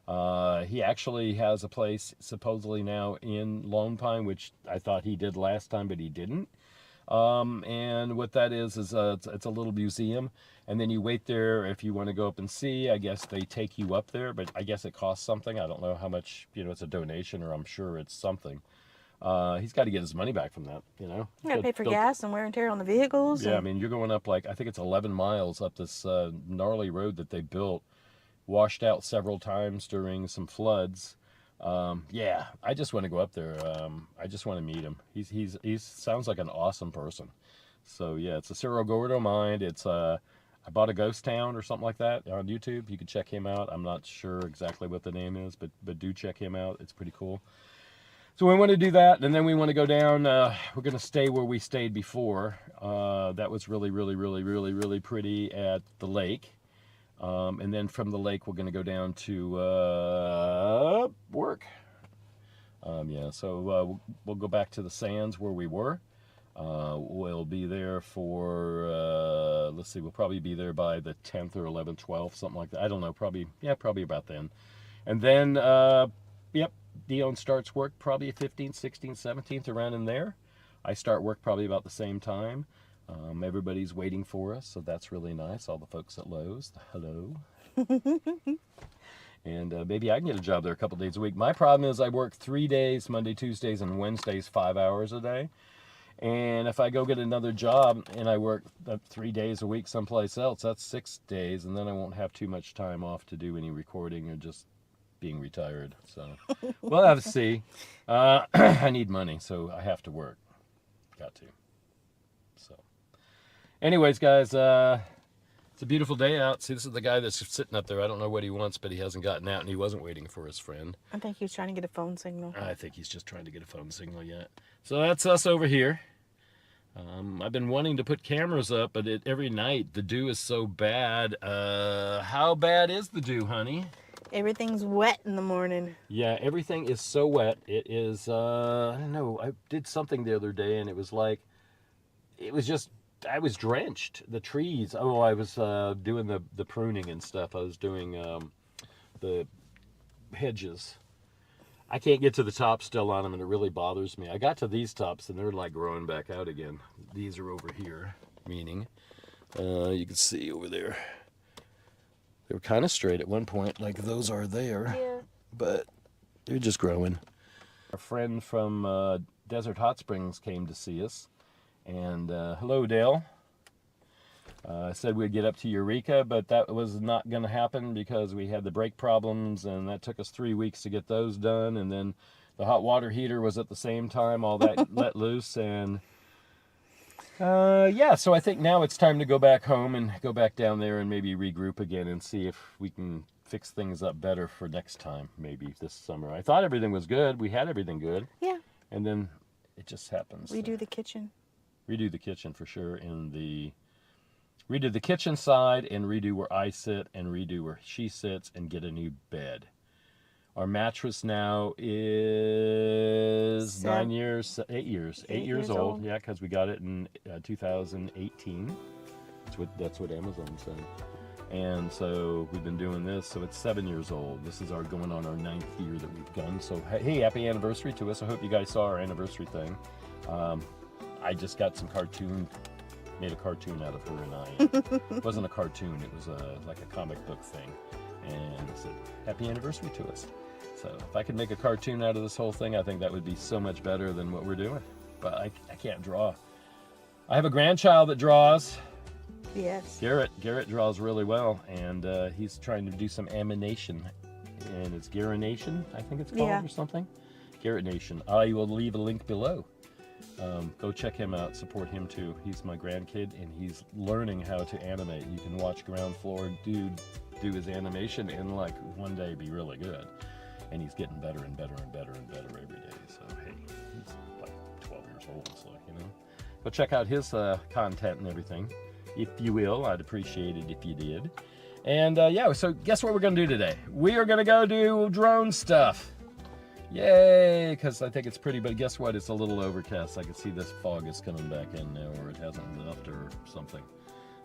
He actually has a place supposedly now in Lone Pine, which I thought he did last time, but he didn't. And what that is it's a little museum, and then you wait there if you want to go up and see. I guess they take you up there, but I guess it costs something. I don't know how much, you know, it's a donation, or I'm sure it's something. He's got to get his money back from that, you know. You got to pay for gas and wear and tear on the vehicles. Yeah, I mean, you're going up, like, I think it's 11 miles up this gnarly road that they built, washed out several times during some floods. Yeah, I just want to go up there. I just want to meet him. He sounds like an awesome person. So yeah, it's a Cerro Gordo mine. It's I bought a ghost town or something like that on YouTube. You can check him out. I'm not sure exactly what the name is, but do check him out. It's pretty cool. So we want to do that, and then we want to go down. We're going to stay where we stayed before. That was really, really, really, really, really pretty at the lake. And then from the lake, we're going to go down to work. Yeah, so we'll go back to the sands where we were. We'll be there for, let's see, we'll probably be there by the 10th or 11th, 12th, something like that. I don't know, probably about then. And then, yep, Dione starts work probably 15th, 16th, 17th, around in there. I start work probably about the same time. Everybody's waiting for us, so that's really nice. All the folks at Lowe's, hello. And maybe I can get a job there a couple days a week. My problem is I work 3 days, Monday, Tuesdays, and Wednesdays, 5 hours a day. And if I go get another job and I work 3 days a week someplace else, that's 6 days, and then I won't have too much time off to do any recording or just being retired. So we'll have to see. I need money, so I have to work. Got to. So anyways, guys, it's a beautiful day out. See, this is the guy that's sitting up there. I don't know what he wants, but he hasn't gotten out, and he wasn't waiting for his friend. I think he's trying to get a phone signal. I think he's just trying to get a phone signal yet. So that's us over here. I've been wanting to put cameras up, but every night the dew is so bad. How bad is the dew, honey? Everything's wet in the morning. Yeah, everything is so wet. It is, I don't know, I did something the other day, and it was like, it was just, I was drenched. The trees, I was doing the pruning and stuff. I was doing the hedges. I can't get to the top still on them, and it really bothers me. I got to these tops, and they're like growing back out again. These are over here, meaning you can see over there. They were kind of straight at one point, like those are there, yeah. But they're just growing. A friend from Desert Hot Springs came to see us, and hello, Dale. Said we'd get up to Eureka, but that was not going to happen because we had the brake problems, and that took us 3 weeks to get those done. And then the hot water heater was at the same time, all that let loose. And yeah, so I think now it's time to go back home and go back down there and maybe regroup again and see if we can fix things up better for next time, maybe this summer. I thought everything was good. We had everything good. Yeah. And then it just happens. Redo the kitchen. Redo the kitchen for sure. Redo the kitchen side and redo where I sit and redo where she sits and get a new bed. Our mattress now is 8 years. 8 years old. Yeah, because we got it in 2018. That's what Amazon said. And so we've been doing this, so it's 7 years old. This is going on our 9th year that we've done. So hey, happy anniversary to us. I hope you guys saw our anniversary thing. I just got some made a cartoon out of her and I. It wasn't a cartoon, it was like a comic book thing. And I said, happy anniversary to us. So if I could make a cartoon out of this whole thing, I think that would be so much better than what we're doing. But I can't draw. I have a grandchild that draws. Yes. Garrett draws really well, and he's trying to do some animation. And it's Garrination, I think it's called, or something. Garrination. I will leave a link below. Go check him out, support him too. He's my grandkid, and he's learning how to animate. You can watch Ground Floor dude do his animation and like one day be really good. And he's getting better and better and better and better every day. So hey, he's like 12 years old, so you know. Go check out his content and everything, if you will. I'd appreciate it if you did. And yeah, so guess what we're gonna do today? We are gonna go do drone stuff. Yay, because I think it's pretty, but guess what? It's a little overcast. I can see this fog is coming back in now, or it hasn't left or something.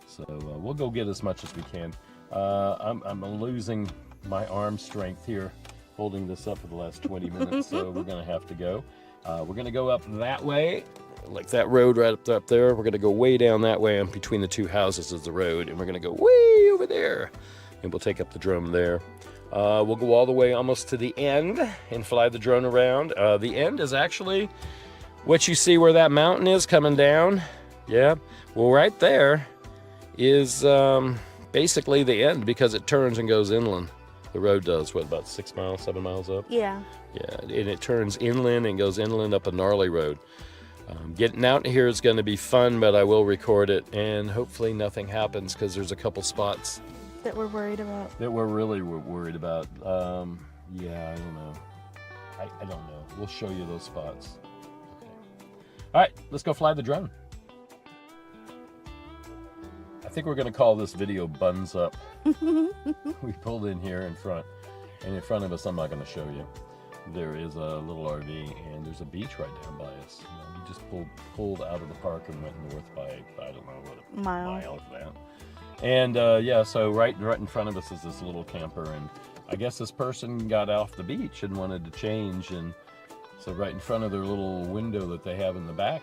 So we'll go get as much as we can. I'm losing my arm strength here, holding this up for the last 20 minutes, so we're going to have to go. We're going to go up that way, like that road right up there. We're going to go way down that way, and between the two houses is the road, and we're going to go way over there, and we'll take up the drone there. We'll go all the way almost to the end and fly the drone around. The end is actually what you see where that mountain is coming down. Yeah, well, right there is basically the end because it turns and goes inland. The road does, what, about 6 miles, 7 miles up? Yeah. Yeah, and it turns inland and goes inland up a gnarly road. Getting out here is going to be fun, but I will record it, and hopefully nothing happens because there's a couple spots that we're worried about. That we're really worried about. Yeah, I don't know. I don't know. We'll show you those spots. Okay. All right, let's go fly the drone. I think we're going to call this video Buns Up. We pulled in here in front, and in front of us, I'm not going to show you. There is a little RV, and there's a beach right down by us. You know, we just pulled out of the park and went north by, I don't know, what, a mile of that. And yeah, so right in front of us is this little camper, and I guess this person got off the beach and wanted to change, and so right in front of their little window that they have in the back,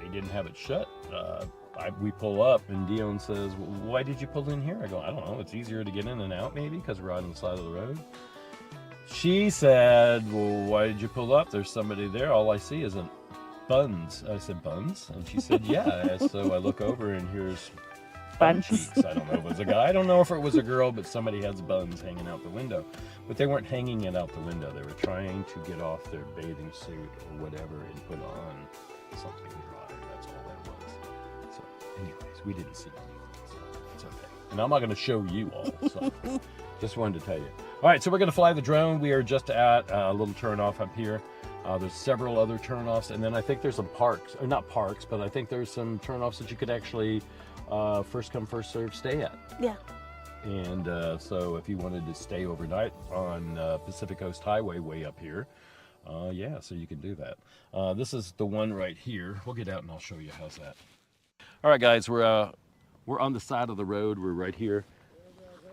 they didn't have it shut. we pull up, and Dione says, well, why did you pull in here? I go, I don't know. It's easier to get in and out, maybe, because we're on the side of the road. She said, well, why did you pull up? There's somebody there. All I see is buns. I said, buns? And she said, yeah. So I look over, and here's bun cheeks. I don't know if it was a guy. I don't know if it was a girl, but somebody has buns hanging out the window. But they weren't hanging it out the window. They were trying to get off their bathing suit or whatever and put on something dry. That's all that was. So anyways, we didn't see anything, so it's okay. And I'm not going to show you all, so just wanted to tell you. All right, so we're going to fly the drone. We are just at a little turnoff up here. There's several other turnoffs, and then I think there's some parks, or not parks, but I think there's some turnoffs that you could actually first come, first serve stay at. Yeah. And so if you wanted to stay overnight on Pacific Coast Highway way up here, yeah, so you can do that. This is the one right here. We'll get out and I'll show you. How's that? All right, guys, we're on the side of the road. We're right here.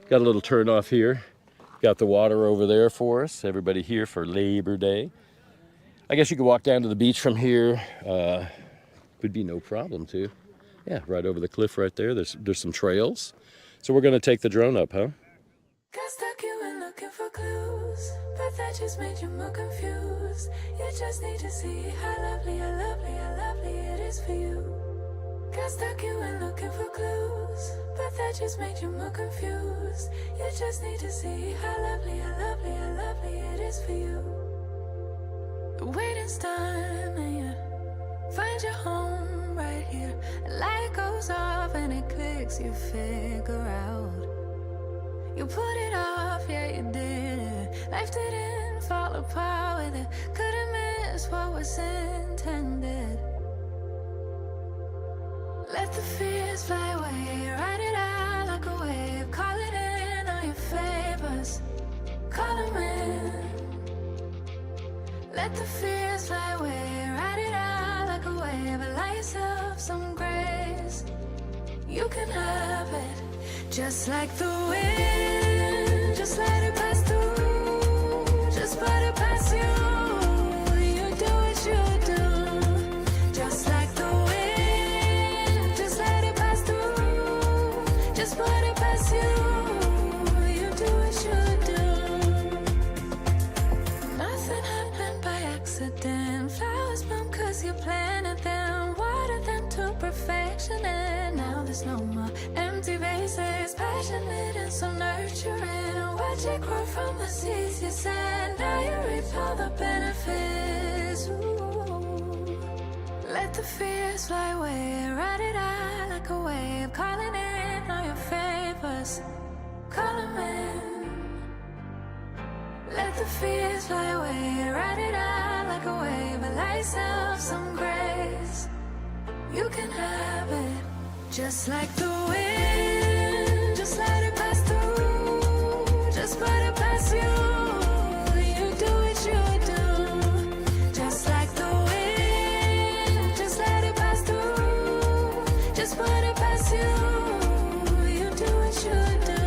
Got a little turn off here. Got the water over there for us. Everybody here for Labor Day. I guess you could walk down to the beach from here. Would be no problem too. Yeah, right over the cliff right there. There's some trails. So we're gonna take the drone up, huh? Got stuck you and looking for clues, but that just made you more confused. You just need to see how lovely, how lovely, how lovely it is for you. Got stuck you and looking for clues, but that just made you more confused. You just need to see how lovely, how lovely, how lovely it is for you. The waiting's done and you find your home right here. A light goes off and it clicks, you figure out. You put it off, yeah you did. Life didn't fall apart with it. Couldn't miss what was intended. Let the fears fly away, ride it out like a wave. Call it in on your favors, call them in. Let the fears fly away, ride it out like a wave. Allow yourself some grace, you can have it. Just like the wind, just let it pass through. Just put it past you, you do what you do. Just like the wind, just let it pass through. Just put it past you, you do what you do. Nothing happened by accident. Flowers bloom cause you planted them. Water them to perfection, and now there's no more empty vases. Passionate and so nurturing. Watch it grow from the seeds you sent. Now you reap all the benefits. Ooh. Let the fears fly away, ride it out like a wave. Calling in all your favors, call them in. Let the fears fly away, ride it out like a wave. Allow yourself some grace, you can have it. Just like the wind, just let it pass through. Just put it past you, you do what you do. Just like the wind, just let it pass through. Just put it past you, you do what you do.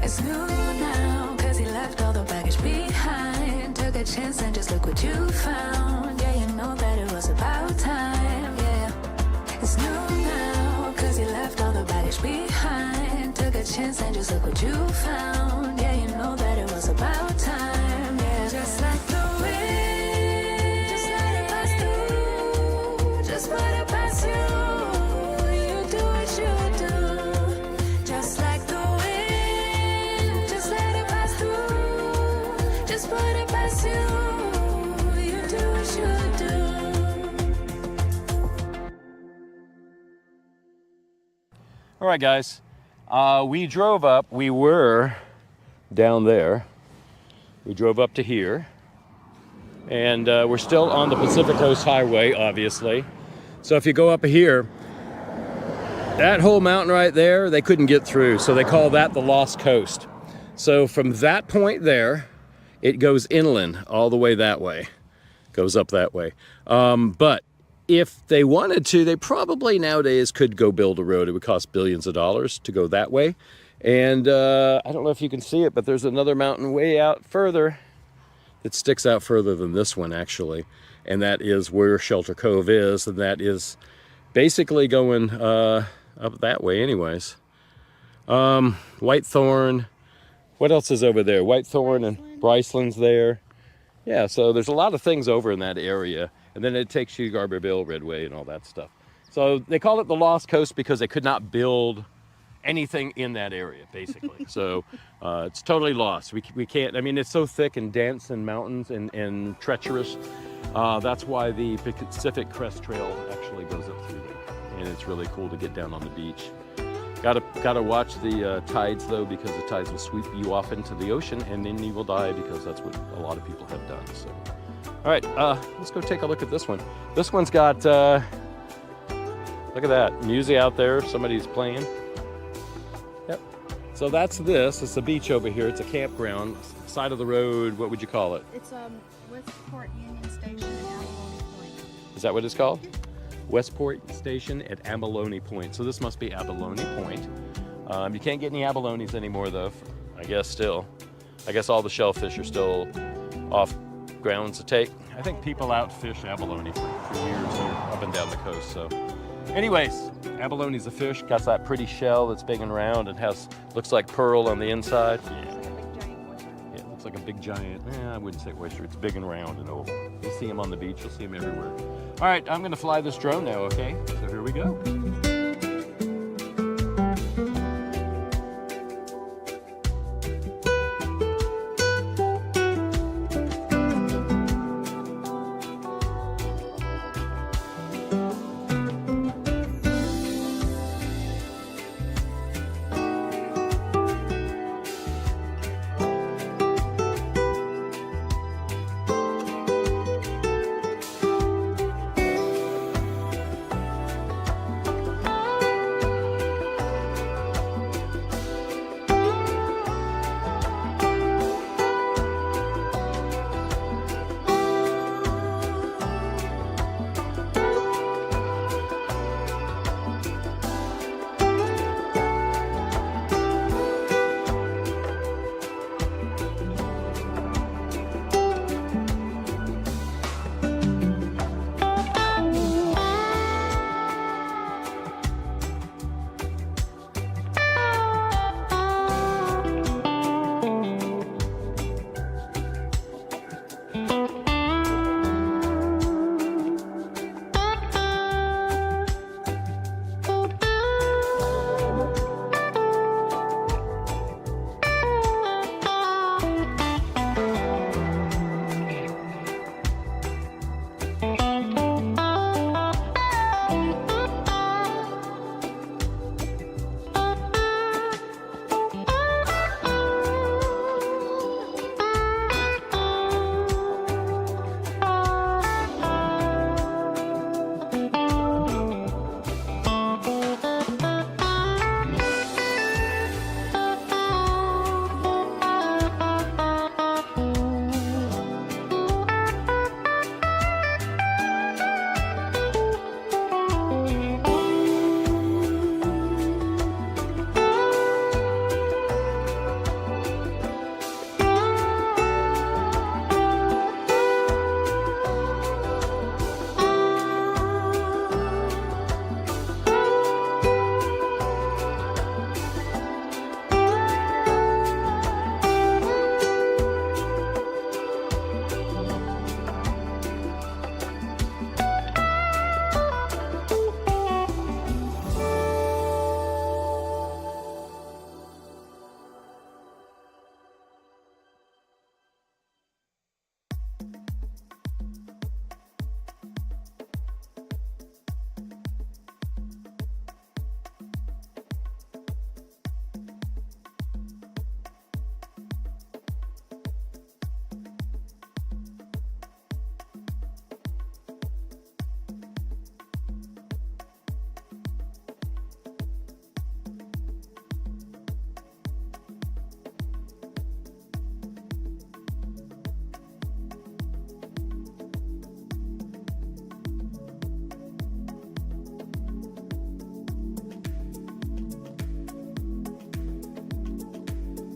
It's new now, cause you left all the baggage behind. Took a chance and just look what you found. Yeah, you know that it was about time, yeah. It's new now, cause you left all the baggage behind. Took a chance and just look what you found. Yeah, you know that it was about time, yeah. Just like the wind, just let it pass through. Just put it past you, you do what you do. Just like the wind, just let it pass through. Just put it past you, you do what you do. All right, guys, we drove up. We were down there. We drove up to here, and we're still on the Pacific Coast Highway, obviously. So if you go up here, that whole mountain right there, they couldn't get through, so they call that the Lost Coast. So from that point there, it goes inland all the way that way, goes up that way. But if they wanted to, they probably nowadays could go build a road. It would cost billions of dollars to go that way. And I don't know if you can see it, but there's another mountain way out further that sticks out further than this one, actually. And that is where Shelter Cove is, and that is basically going up that way anyways. Whitethorn. What else is over there? Whitethorn and Bryceland's there. Yeah, so there's a lot of things over in that area. And then it takes you to Garberville, Redway, and all that stuff. So they call it the Lost Coast because they could not build anything in that area, basically. So it's totally lost. We can't, I mean, it's so thick and dense and mountains and treacherous. That's why the Pacific Crest Trail actually goes up through there. And it's really cool to get down on the beach. Gotta watch the tides though, because the tides will sweep you off into the ocean and then you will die, because that's what a lot of people have done. So, all right, let's go take a look at this one. This one's got, look at that, music out there, somebody's playing. Yep, so that's this, it's a beach over here, it's a campground, side of the road, what would you call it? It's Westport Union Station in Abalone Point. Is that what it's called? Westport Station at Abalone Point. So this must be Abalone Point. You can't get any abalones anymore though, I guess still. I guess all the shellfish are still off grounds to take. I think people outfish abalone for years here up and down the coast. So anyways, abalone's a fish, got that pretty shell that's big and round and looks like pearl on the inside. Yeah. Yeah, it looks like a big giant, I wouldn't say oyster, it's big and round and oval. You'll see them on the beach, you'll see them everywhere. All right, I'm gonna fly this drone now, okay? So here we go.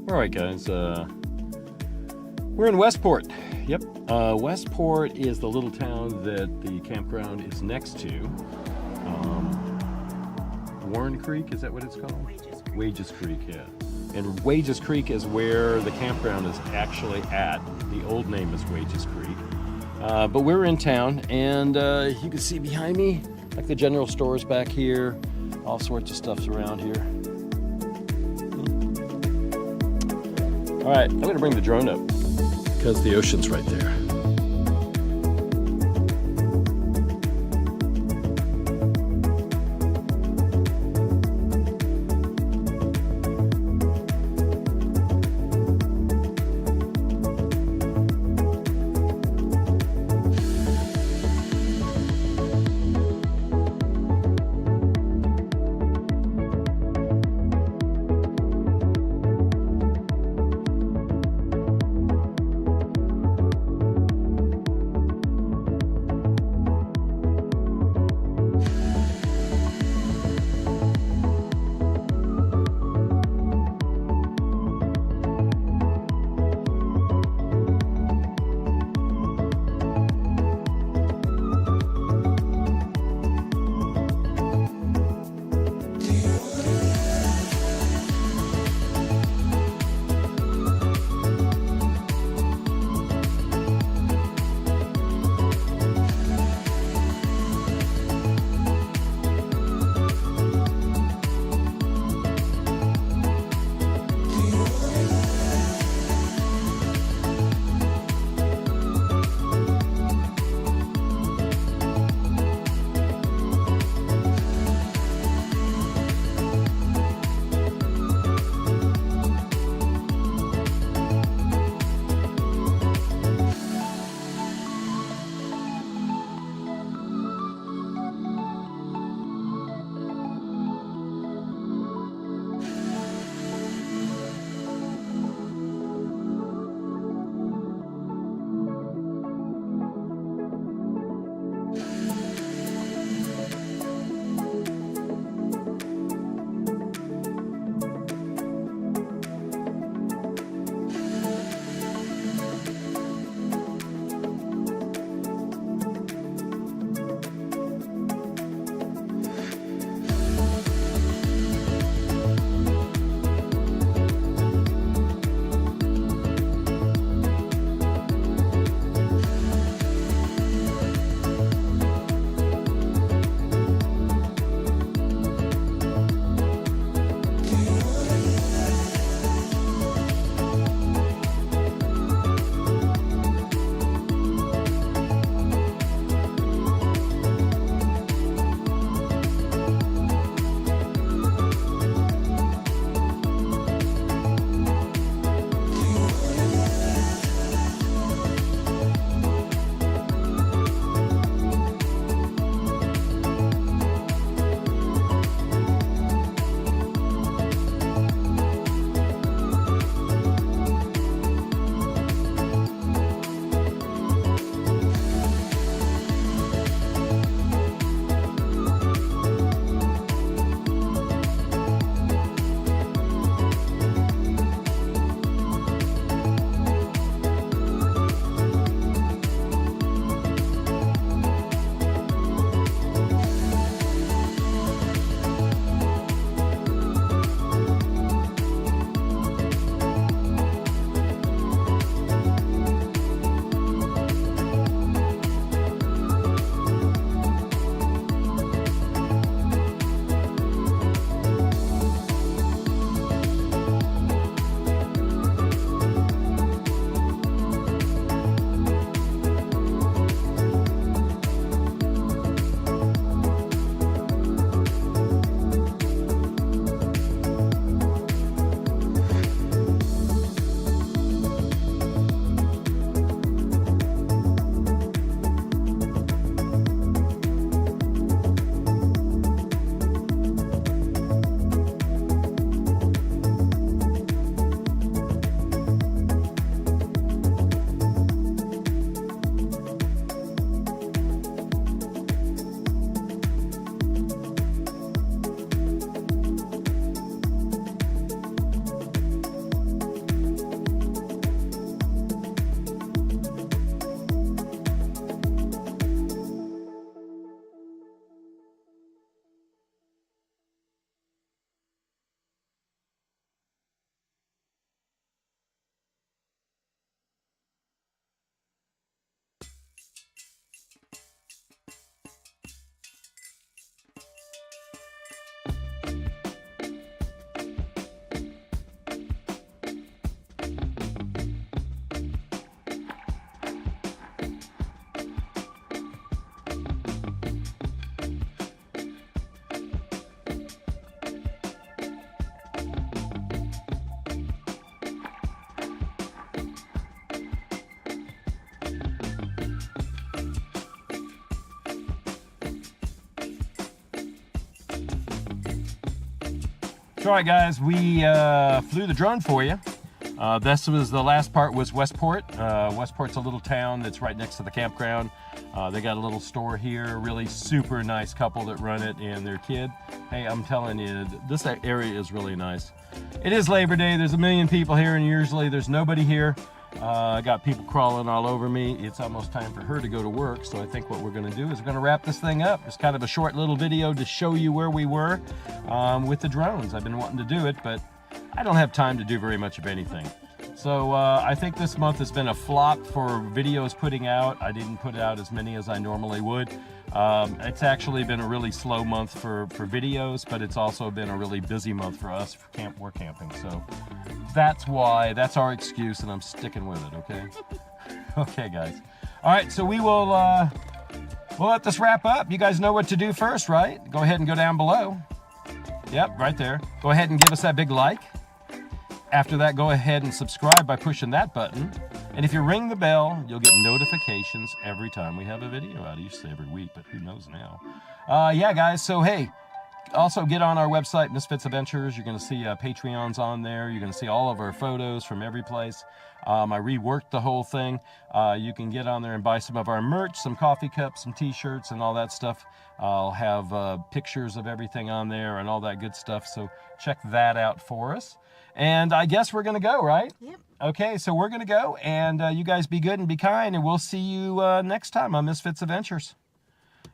All right, guys, we're in Westport. Yep, Westport is the little town that the campground is next to. Warren Creek, is that what it's called? Wages Creek, yeah. And Wages Creek is where the campground is actually at. The old name is Wages Creek. But we're in town, and you can see behind me, like the general stores back here, all sorts of stuff's around here. All right, I'm gonna bring the drone up because the ocean's right there. So, all right, guys, we flew the drone for you. This was the last part was Westport. Westport's a little town that's right next to the campground. They got a little store here, really super nice couple that run it and their kid. Hey, I'm telling you, this area is really nice. It is Labor Day. There's a million people here, and usually there's nobody here. I got people crawling all over me. It's almost time for her to go to work, so I think what we're going to do is we're going to wrap this thing up. It's kind of a short little video to show you where we were with the drones. I've been wanting to do it, but I don't have time to do very much of anything. So I think this month has been a flop for videos putting out. I didn't put out as many as I normally would. It's actually been a really slow month for videos, but it's also been a really busy month for us for work camping. So that's why, that's our excuse, and I'm sticking with it, okay? Okay, guys. All right, so we'll let this wrap up. You guys know what to do first, right? Go ahead and go down below. Yep, right there. Go ahead and give us that big like. After that, go ahead and subscribe by pushing that button. And if you ring the bell, you'll get notifications every time we have a video out. I used to say every week, but who knows now. Yeah, guys, so hey, also get on our website, Misfits Adventures. You're going to see Patreons on there. You're going to see all of our photos from every place. I reworked the whole thing. You can get on there and buy some of our merch, some coffee cups, some t-shirts, and all that stuff. I'll have pictures of everything on there and all that good stuff, so check that out for us. And I guess we're going to go, right? Yep. Okay, so we're going to go, and you guys be good and be kind, and we'll see you next time on Misfits Adventures.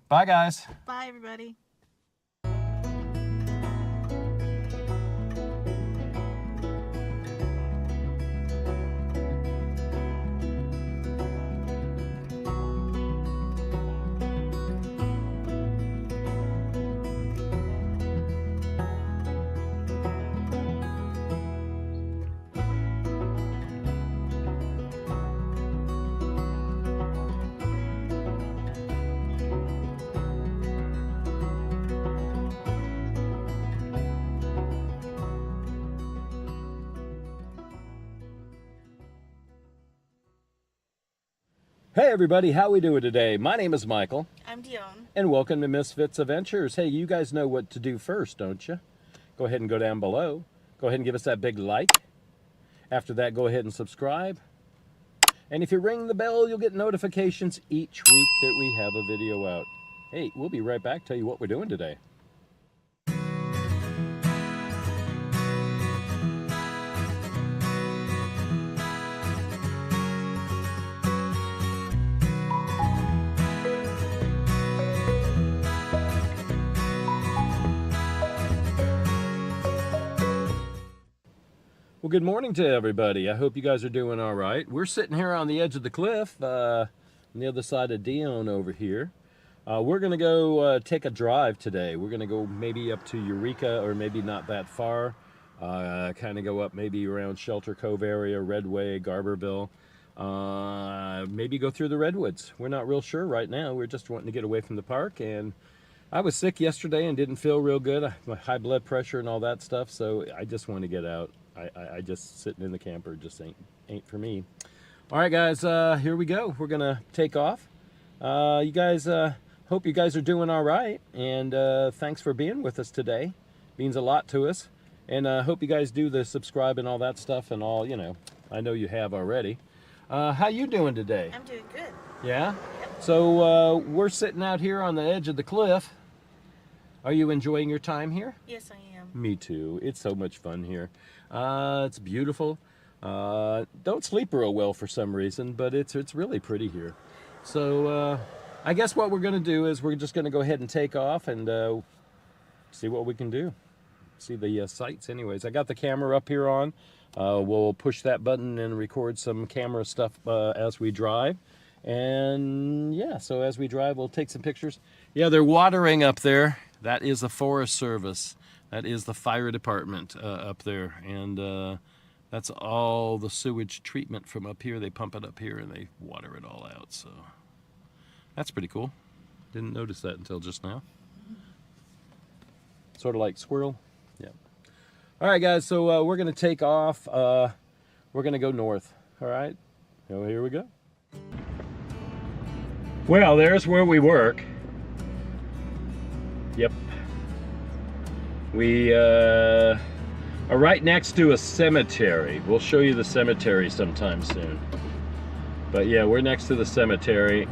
Bye, guys. Bye, everybody. Hey everybody, how we doing today? My name is Michael. I'm Dione. And welcome to Misfits Adventures. Hey, you guys know what to do first, don't you? Go ahead and go down below. Go ahead and give us that big like. After that, go ahead and subscribe. And if you ring the bell, you'll get notifications each week that we have a video out. Hey, we'll be right back, tell you what we're doing today. Well, good morning to everybody. I hope you guys are doing all right. We're sitting here on the edge of the cliff on the other side of Dione over here. We're going to go take a drive today. We're going to go maybe up to Eureka, or maybe not that far. Kind of go up maybe around Shelter Cove area, Redway, Garberville. Maybe go through the Redwoods. We're not real sure right now. We're just wanting to get away from the park. And I was sick yesterday and didn't feel real good. My high blood pressure and all that stuff. So I just want to get out. I just sitting in the camper just ain't for me. All right, guys, here we go. We're gonna take off. You guys, hope you guys are doing all right, and thanks for being with us today. Means a lot to us, and hope you guys do the subscribe and all that stuff and all. You know, I know you have already. How you doing today? I'm doing good. Yeah. So we're sitting out here on the edge of the cliff. Are you enjoying your time here? Yes, I am. Me too. It's so much fun here. It's beautiful. Don't sleep real well for some reason, but it's really pretty here. So I guess what we're going to do is we're just going to go ahead and take off and see what we can do. See the sights anyways. I got the camera up here on. We'll push that button and record some camera stuff as we drive. And yeah, so as we drive, we'll take some pictures. Yeah, they're watering up there. That is the Forest Service. That is the fire department up there. And that's all the sewage treatment from up here. They pump it up here and they water it all out. So that's pretty cool. Didn't notice that until just now. Sort of like squirrel. Yeah. All right, guys. So we're going to take off. We're going to go north. All right. So here we go. Well, there's where we work. Yep. We are right next to a cemetery. We'll show you the cemetery sometime soon. But yeah, we're next to the cemetery.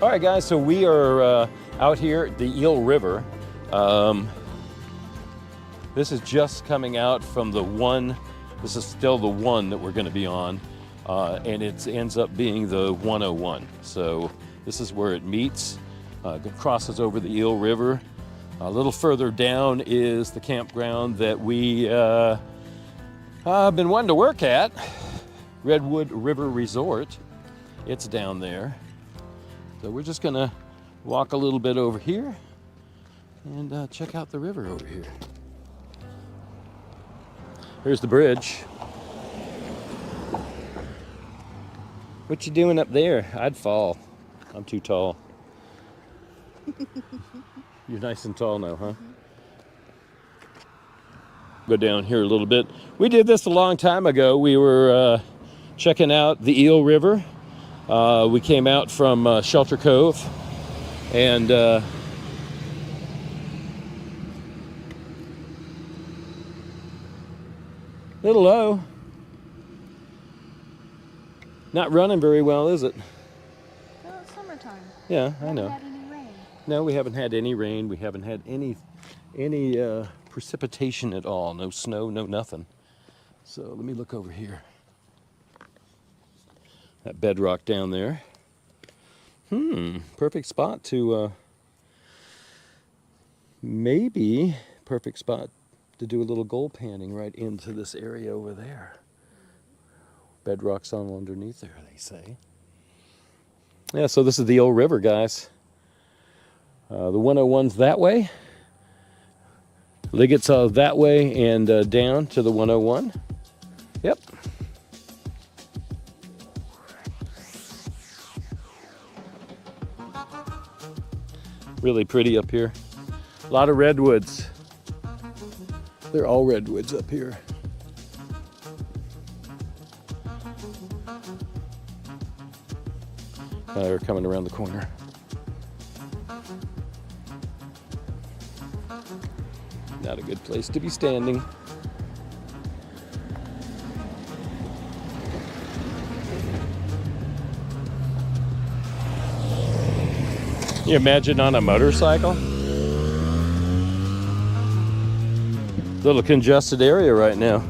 All right, guys, so we are out here at the Eel River. This is just coming out from the one. This is still the one that we're going to be on, and it ends up being the 101. So this is where it meets, crosses over the Eel River. A little further down is the campground that we have been wanting to work at, Redwood River Resort. It's down there. So we're just gonna walk a little bit over here and check out the river over here. Here's the bridge. What you doing up there? I'd fall. I'm too tall. You're nice and tall now, huh? Go down here a little bit. We did this a long time ago. We were checking out the Eel River. We came out from Shelter Cove, and little low. Not running very well, is it? Well, it's summertime. Yeah, I know. Haven't had any rain. No, we haven't had any rain. We haven't had any precipitation at all. No snow, no nothing. So let me look over here. That bedrock down there. Perfect spot to, maybe perfect spot to do a little gold panning right into this area over there. Bedrock's on underneath there, they say. Yeah, so this is the Eel River, guys. The 101's that way. Liggett's that way and down to the 101. Yep. Really pretty up here. A lot of redwoods. They're all redwoods up here. They're coming around the corner. Not a good place to be standing. Can you imagine on a motorcycle? Little congested area right now.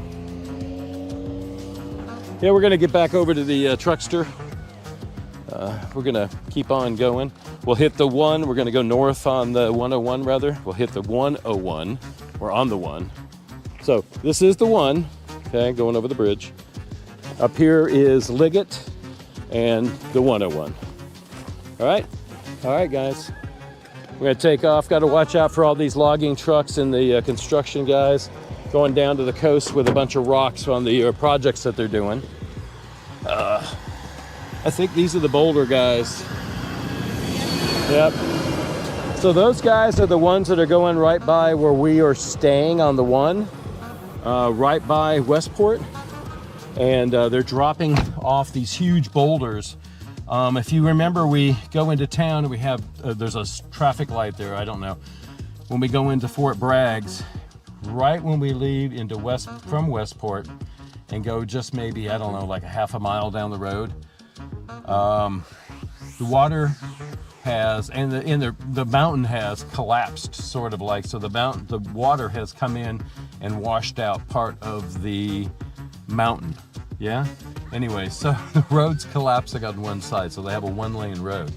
Yeah, we're gonna get back over to the truckster. We're gonna keep on going. We'll hit the one. We're gonna go north on the 101 rather. We'll hit the 101. We're on the one. So this is the one. Okay, going over the bridge. Up here is Liggett and the 101. All right, guys. We're gonna take off. Got to watch out for all these logging trucks and the construction guys going down to the coast with a bunch of rocks on the projects that they're doing. I think these are the boulder guys. Yep. So those guys are the ones that are going right by where we are staying on the one, right by Westport. And they're dropping off these huge boulders. If you remember, we go into town and we have, there's a traffic light there, I don't know. When we go into Fort Bragg's, right when we leave into from Westport and go just maybe, I don't know, like a half a mile down the road, the water has, and the mountain has collapsed, sort of like, so the water has come in and washed out part of the mountain. Yeah? Anyway, so the road's collapsing on one side, so they have a one-lane road.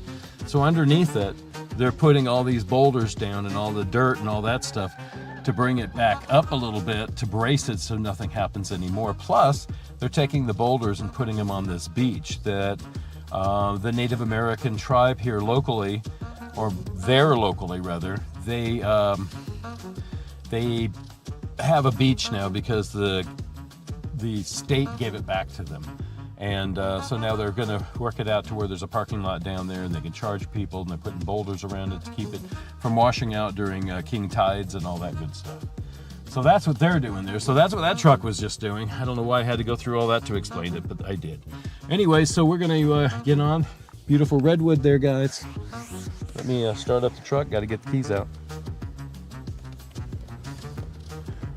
So underneath it, they're putting all these boulders down and all the dirt and all that stuff to bring it back up a little bit, to brace it so nothing happens anymore. Plus, they're taking the boulders and putting them on this beach that the Native American tribe here locally, or there locally rather, they have a beach now because the state gave it back to them. And so now they're going to work it out to where there's a parking lot down there and they can charge people, and they're putting boulders around it to keep it from washing out during king tides and all that good stuff. So that's what they're doing there. So that's what that truck was just doing. I don't know why I had to go through all that to explain it, but I did. Anyway, so we're going to get on. Beautiful redwood there, guys. Let me start up the truck. Got to get the keys out.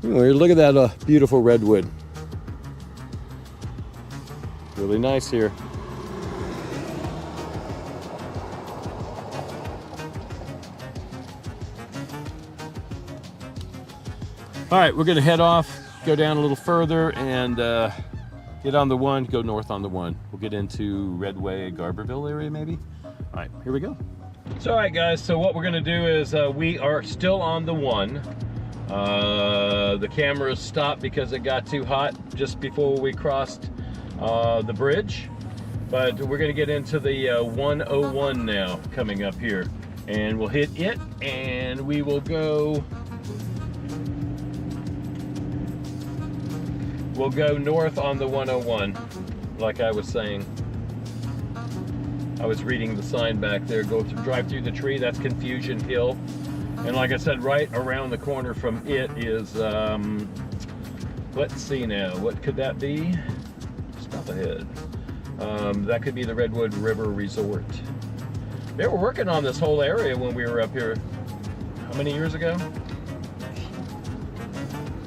Anyway, look at that beautiful redwood. Really nice here. All right, we're gonna head off, go down a little further, and get on the 1, go north on the 1. We'll get into Redway, Garberville area maybe. All right, here we go. So, all right, guys, so what we're gonna do is we are still on the 1. The camera stopped because it got too hot just before we crossed the bridge. But we're gonna get into the 101 now coming up here. And we'll hit it, and we will go... We'll go north on the 101, like I was saying. I was reading the sign back there, drive through the tree, that's Confusion Hill. And like I said, right around the corner from it is, let's see now, what could that be? Stop ahead. That could be the Redwood River Resort. They were working on this whole area when we were up here, how many years ago?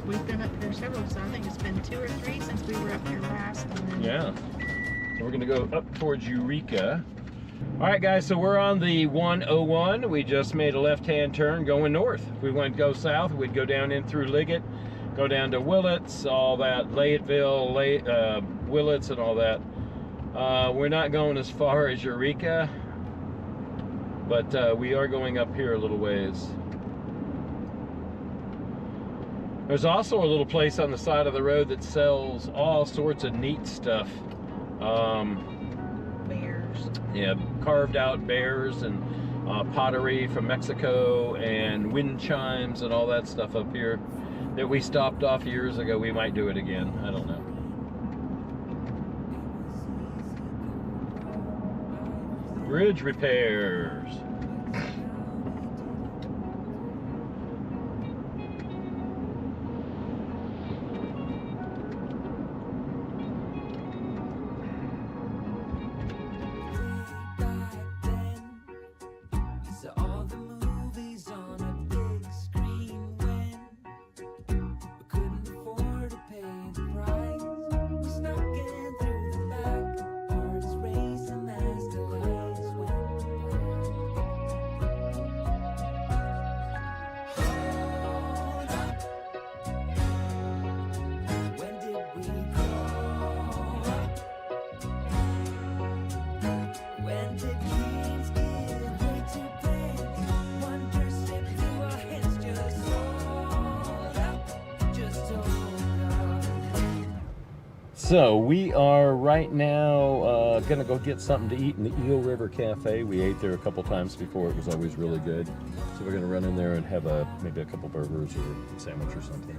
We've been up here several, so I think it's been 2 or 3 since we were up here last. And then... Yeah. So we're gonna go up towards Eureka. All right, guys, so we're on the 101. We just made a left-hand turn going north. If we went go south, we'd go down in through Liggett, go down to Willits, all that, Layettville, Willits and all that. We're not going as far as Eureka, but we are going up here a little ways. There's also a little place on the side of the road that sells all sorts of neat stuff. Bears. Yeah, carved out bears and pottery from Mexico and wind chimes and all that stuff up here that we stopped off years ago. We might do it again. I don't know. Bridge repairs. So we are right now gonna go get something to eat in the Eel River Cafe. We ate there a couple times before. It was always really good. So we're gonna run in there and have maybe a couple burgers or a sandwich or something.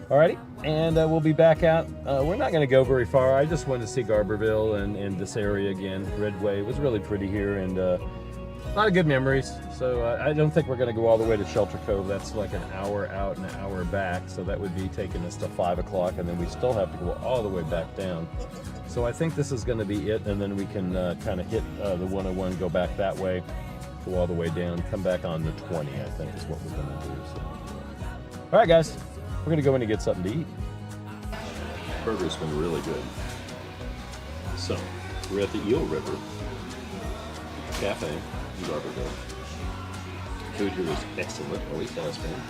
Alrighty, and we'll be back out. We're not gonna go very far. I just wanted to see Garberville and this area again. Redway was really pretty here, and a lot of good memories. So I don't think we're gonna go all the way to Shelter Cove. That's like an hour out and an hour back. So that would be taking us to 5 o'clock, and then we still have to go all the way back down. So I think this is gonna be it, and then we can kind of hit the 101, go back that way, go all the way down, come back on the 20, I think is what we're gonna do. So. All right, guys, we're gonna go in and get something to eat. Burger's been really good. So we're at the Eel River Cafe in Garberville. Food here is excellent, always has been.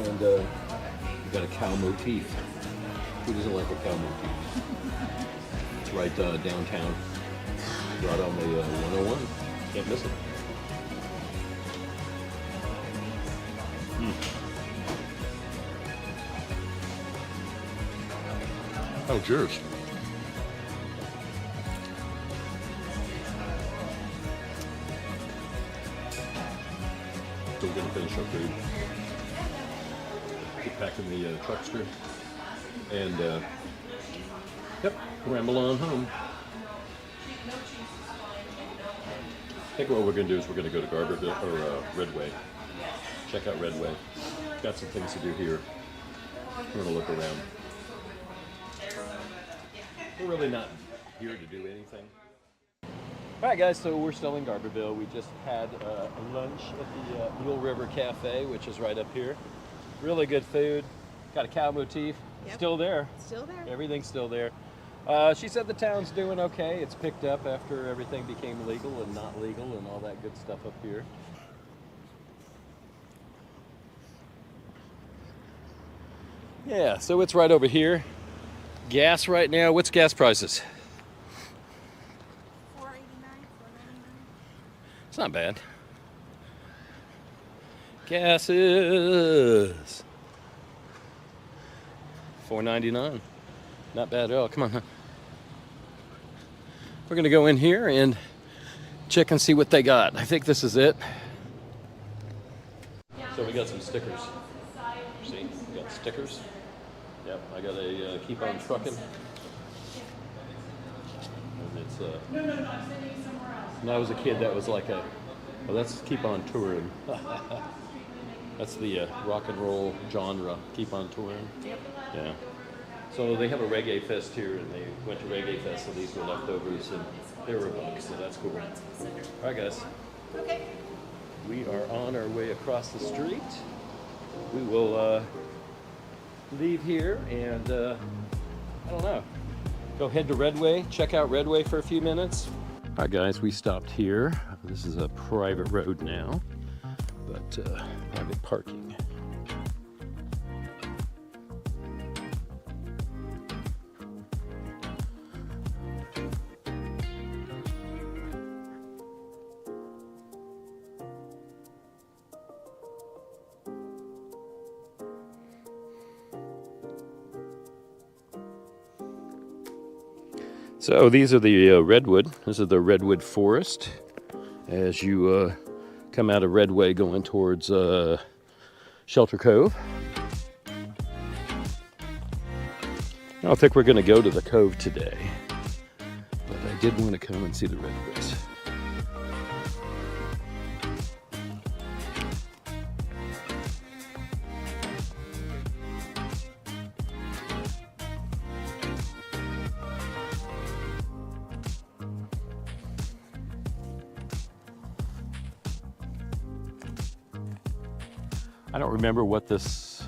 And we've got a cow motif. Who doesn't like a cow motif? It's right downtown, right on the 101. Can't miss it. Oh, cheers. So we're going to finish our food, get back in the truckster, and yep, ramble on home. I think what we're going to do is we're going to go to Garberville, or Redway, check out Redway. Got some things to do here. We're going to look around. We're really not here to do anything. All right, guys, so we're still in Garberville. We just had lunch at the Eel River Cafe, which is right up here. Really good food. Got a cow motif. Yep. Still there. Still there. Everything's still there. She said the town's doing okay. It's picked up after everything became legal and not legal and all that good stuff up here. Yeah, so it's right over here. Gas right now, what's gas prices? $4.89, $4.99. It's not bad. Gas is $4.99. Not bad at all. Come on, huh? We're gonna go in here and check and see what they got. I think this is it. So we got some stickers. See, we got stickers. Yep, I got a keep on trucking. And it's when I was a kid, that was like a, well, that's keep on touring. That's the rock and roll genre, keep on touring. Yep. Yeah. So they have a reggae fest here, and they went to reggae fest, so these were leftovers, and they were $1, so that's cool. All right, guys. Okay. We are on our way across the street. We will leave here and, I don't know, go head to Redway, check out Redway for a few minutes. All right, guys, we stopped here. This is a private road now, but private parking. So these are the redwood. This is the redwood forest. As you come out of Redway going towards Shelter Cove. I don't think we're going to go to the cove today, but I did want to come and see the redwoods. I don't remember what this,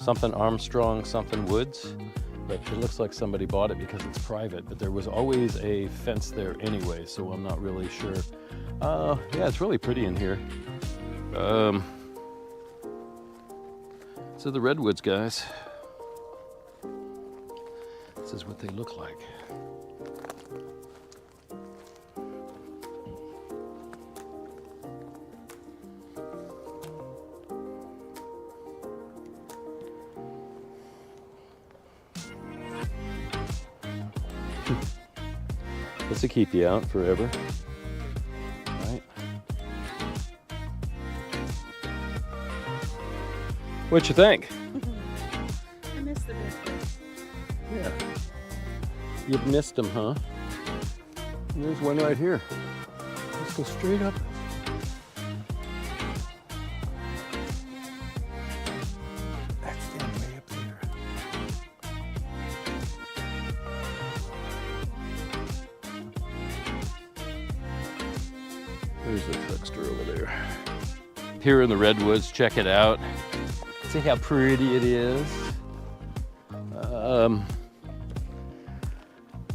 something Armstrong, something Woods, but it looks like somebody bought it because it's private, but there was always a fence there anyway, so I'm not really sure. Yeah, it's really pretty in here. So the redwoods, guys. This is what they look like. This will keep you out forever, right? What you think? I miss the biscuits. Yeah. You've missed them, huh? And there's one right here. Let's go straight up. That's down way up there. There's the truckster over there. Here in the redwoods, check it out. See how pretty it is.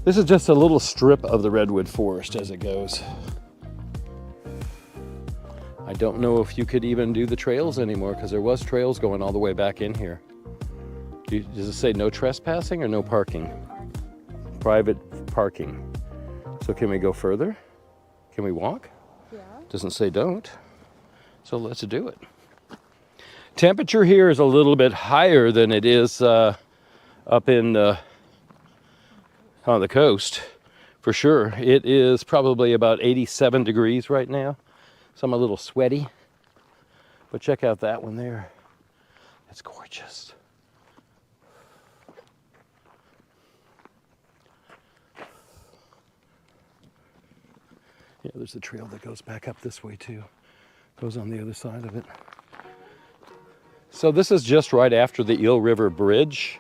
This is just a little strip of the redwood forest as it goes. I don't know if you could even do the trails anymore because there was trails going all the way back in here. Does it say no trespassing or no parking? Private parking. So can we go further? Can we walk? Yeah. Doesn't say don't. So let's do it. Temperature here is a little bit higher than it is up in on the coast, for sure. It is probably about 87 degrees right now. So I'm a little sweaty. But check out that one there. It's gorgeous. Yeah, there's a trail that goes back up this way too. Goes on the other side of it. So this is just right after the Eel River Bridge.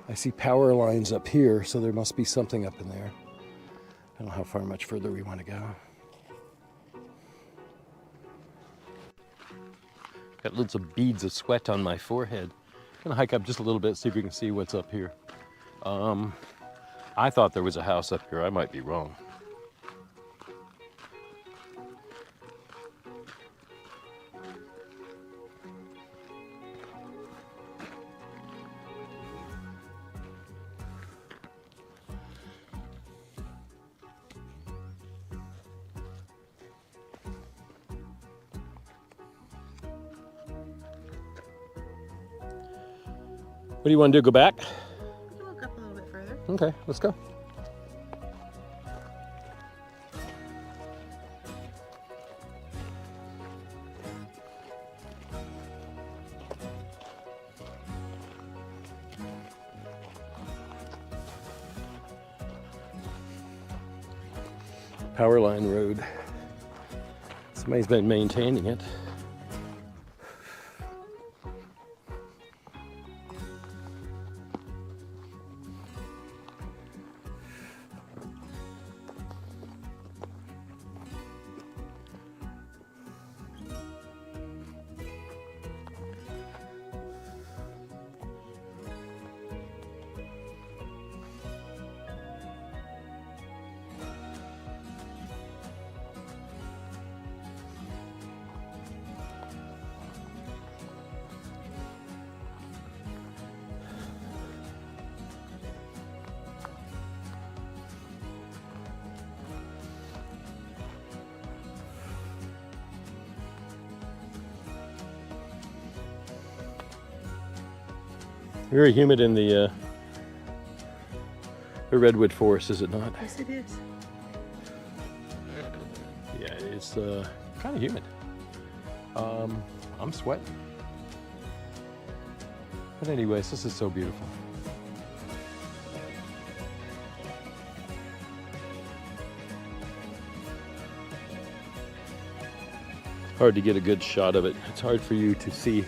I see power lines up here, so there must be something up in there. I don't know how far much further we want to go. Got lots of beads of sweat on my forehead. Gonna hike up just a little bit, see if we can see what's up here. I thought there was a house up here. I might be wrong. do you want to do? Go back? Look up a little bit further. Okay, let's go. Power line road. Somebody's been maintaining it. Very humid in the redwood forest, is it not? Yes, it is. Yeah, it's kind of humid. I'm sweating. But anyways, this is so beautiful. Hard to get a good shot of it. It's hard for you to see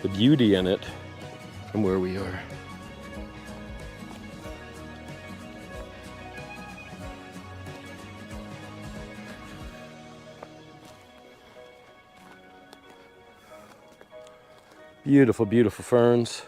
the beauty in it from where we are. Beautiful, beautiful ferns.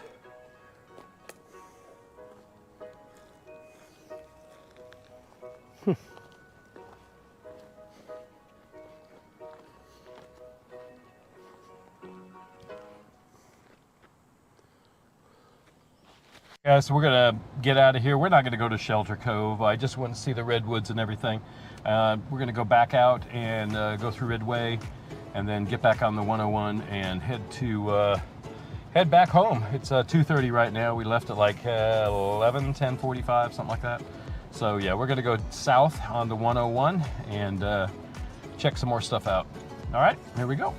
Yeah, so we're gonna get out of here. We're not gonna go to Shelter Cove. I just want to see the redwoods and everything. We're gonna go back out and go through Ridgeway, and then get back on the 101 and head back home. It's 2:30 right now. We left at like 10:45, something like that. So yeah, we're gonna go south on the 101 and check some more stuff out. All right, here we go.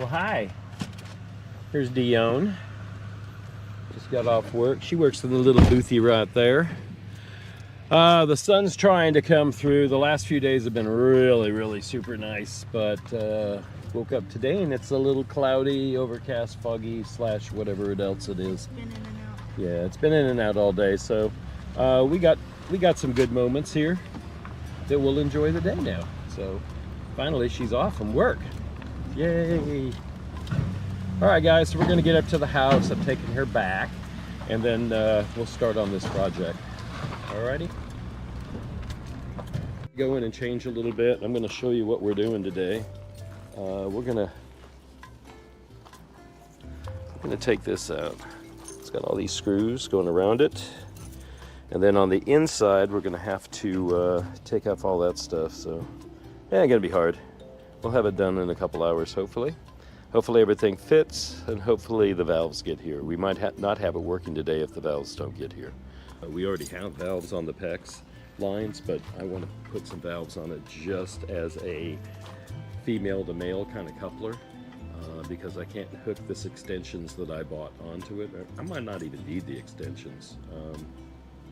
Well, hi. Here's Dione. Just got off work. She works in the little boothy right there. The sun's trying to come through. The last few days have been really super nice, but woke up today and it's a little cloudy, overcast, foggy / whatever else it is. Been in and out. Yeah, it's been in and out all day, so we got some good moments here that we'll enjoy the day now. So finally she's off from work. Yay! All right, guys, so we're gonna get up to the house. I'm taking her back, and then we'll start on this project. Alrighty. Go in and change a little bit. I'm gonna show you what we're doing today. We're gonna take this out. It's got all these screws going around it, and then on the inside we're gonna have to take off all that stuff. So yeah, it's gonna be hard. We'll have it done in a couple hours, hopefully. Hopefully everything fits, and hopefully the valves get here. We might not have it working today if the valves don't get here. We already have valves on the PEX lines, but I want to put some valves on it just as a female to male kind of coupler, because I can't hook this extensions that I bought onto it. I might not even need the extensions.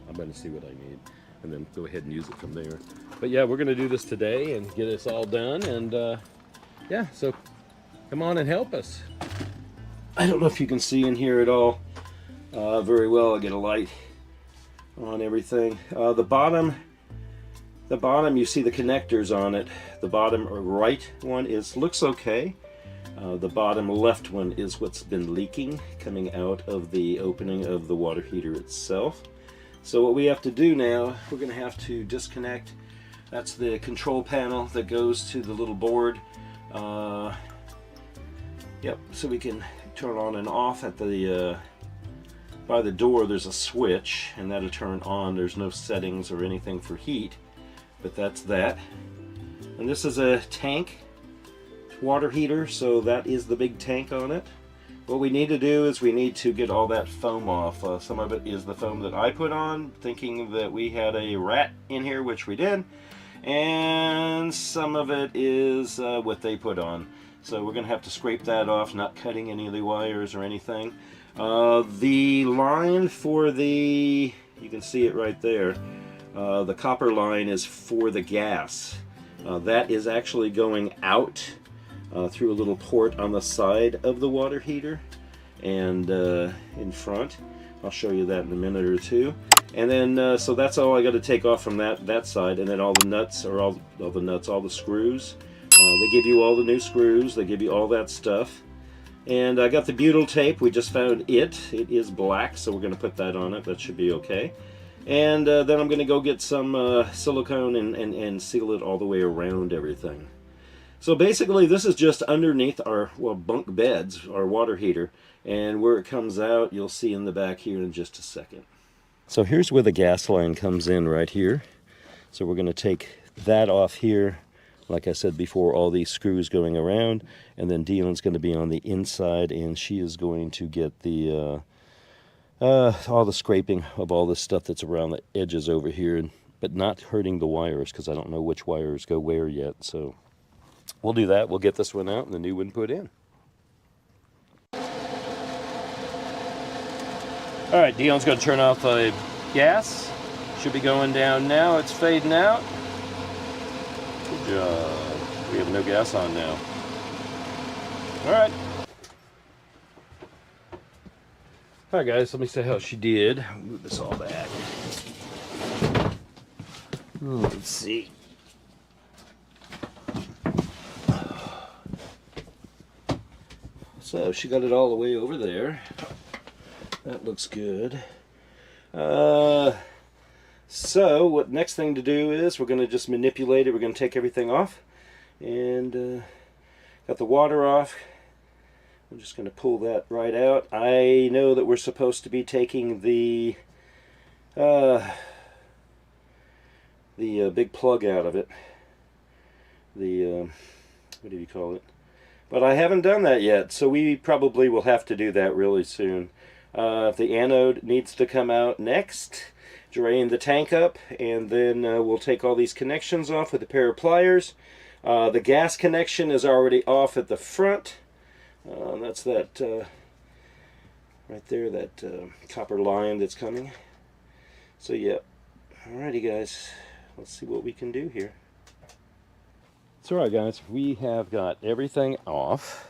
I'm going to see what I need and then go ahead and use it from there. But yeah, we're going to do this today and get this all done, and yeah, so come on and help us. I don't know if you can see in here at all very well. I get a light on everything. The bottom, you see the connectors on it. The bottom right one looks okay. The bottom left one is what's been leaking, coming out of the opening of the water heater itself. So what we have to do now, we're going to have to disconnect. That's the control panel that goes to the little board. Yep, so we can turn on and off at the by the door. There's a switch, and that'll turn on. There's no settings or anything for heat, but that's that. And this is a tank water heater, so that is the big tank on it. What we need to do is we need to get all that foam off. Some of it is the foam that I put on, thinking that we had a rat in here, which we did, and some of it is what they put on. So we're going to have to scrape that off, not cutting any of the wires or anything. The line for the, you can see it right there, the copper line is for the gas. That is actually going out through a little port on the side of the water heater and in front. I'll show you that in a minute or two. And then, so that's all I got to take off from that side, and then all the nuts, or all the screws. They give you all the new screws, they give you all that stuff. And I got the butyl tape, we just found it. It is black, so we're going to put that on it. That should be okay. And then I'm going to go get some silicone and seal it all the way around everything. So basically this is just underneath our, well, bunk beds, our water heater. And where it comes out, you'll see in the back here in just a second. So here's where the gas line comes in right here. So we're going to take that off here. Like I said before, all these screws going around, and then Dion's going to be on the inside, and she is going to get the all the scraping of all the stuff that's around the edges over here, but not hurting the wires, because I don't know which wires go where yet. So we'll do that. We'll get this one out and the new one put in. All right, Dion's going to turn off the gas. Should be going down now. It's fading out. Good job. We have no gas on now. All right. All right, guys, let me see how she did. Move this all back. Let's see. So she got it all the way over there. That looks good. So what next thing to do is we're going to just manipulate it. We're going to take everything off, and got the water off. I'm just going to pull that right out. I know that we're supposed to be taking the big plug out of it. The what do you call it? But I haven't done that yet, so we probably will have to do that really soon. If the anode needs to come out next, drain the tank up, and then we'll take all these connections off with a pair of pliers. The gas connection is already off at the front. That's that right there, that copper line that's coming. So yeah, alrighty guys, let's see what we can do here. So alright guys, we have got everything off.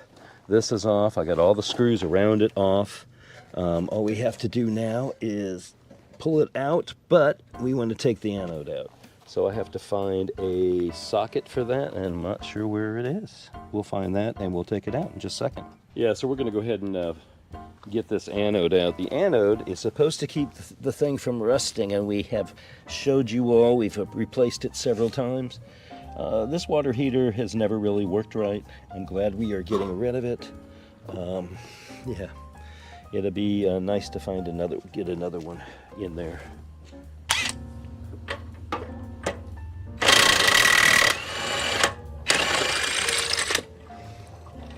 This is off. I got all the screws around it off. All we have to do now is pull it out, but we want to take the anode out. So I have to find a socket for that, and I'm not sure where it is. We'll find that and we'll take it out in just a second. Yeah, so we're going to go ahead and get this anode out. The anode is supposed to keep the thing from rusting, and we have showed you all. We've replaced it several times. This water heater has never really worked right. I'm glad we are getting rid of it. Yeah, it'll be nice to find get another one in there.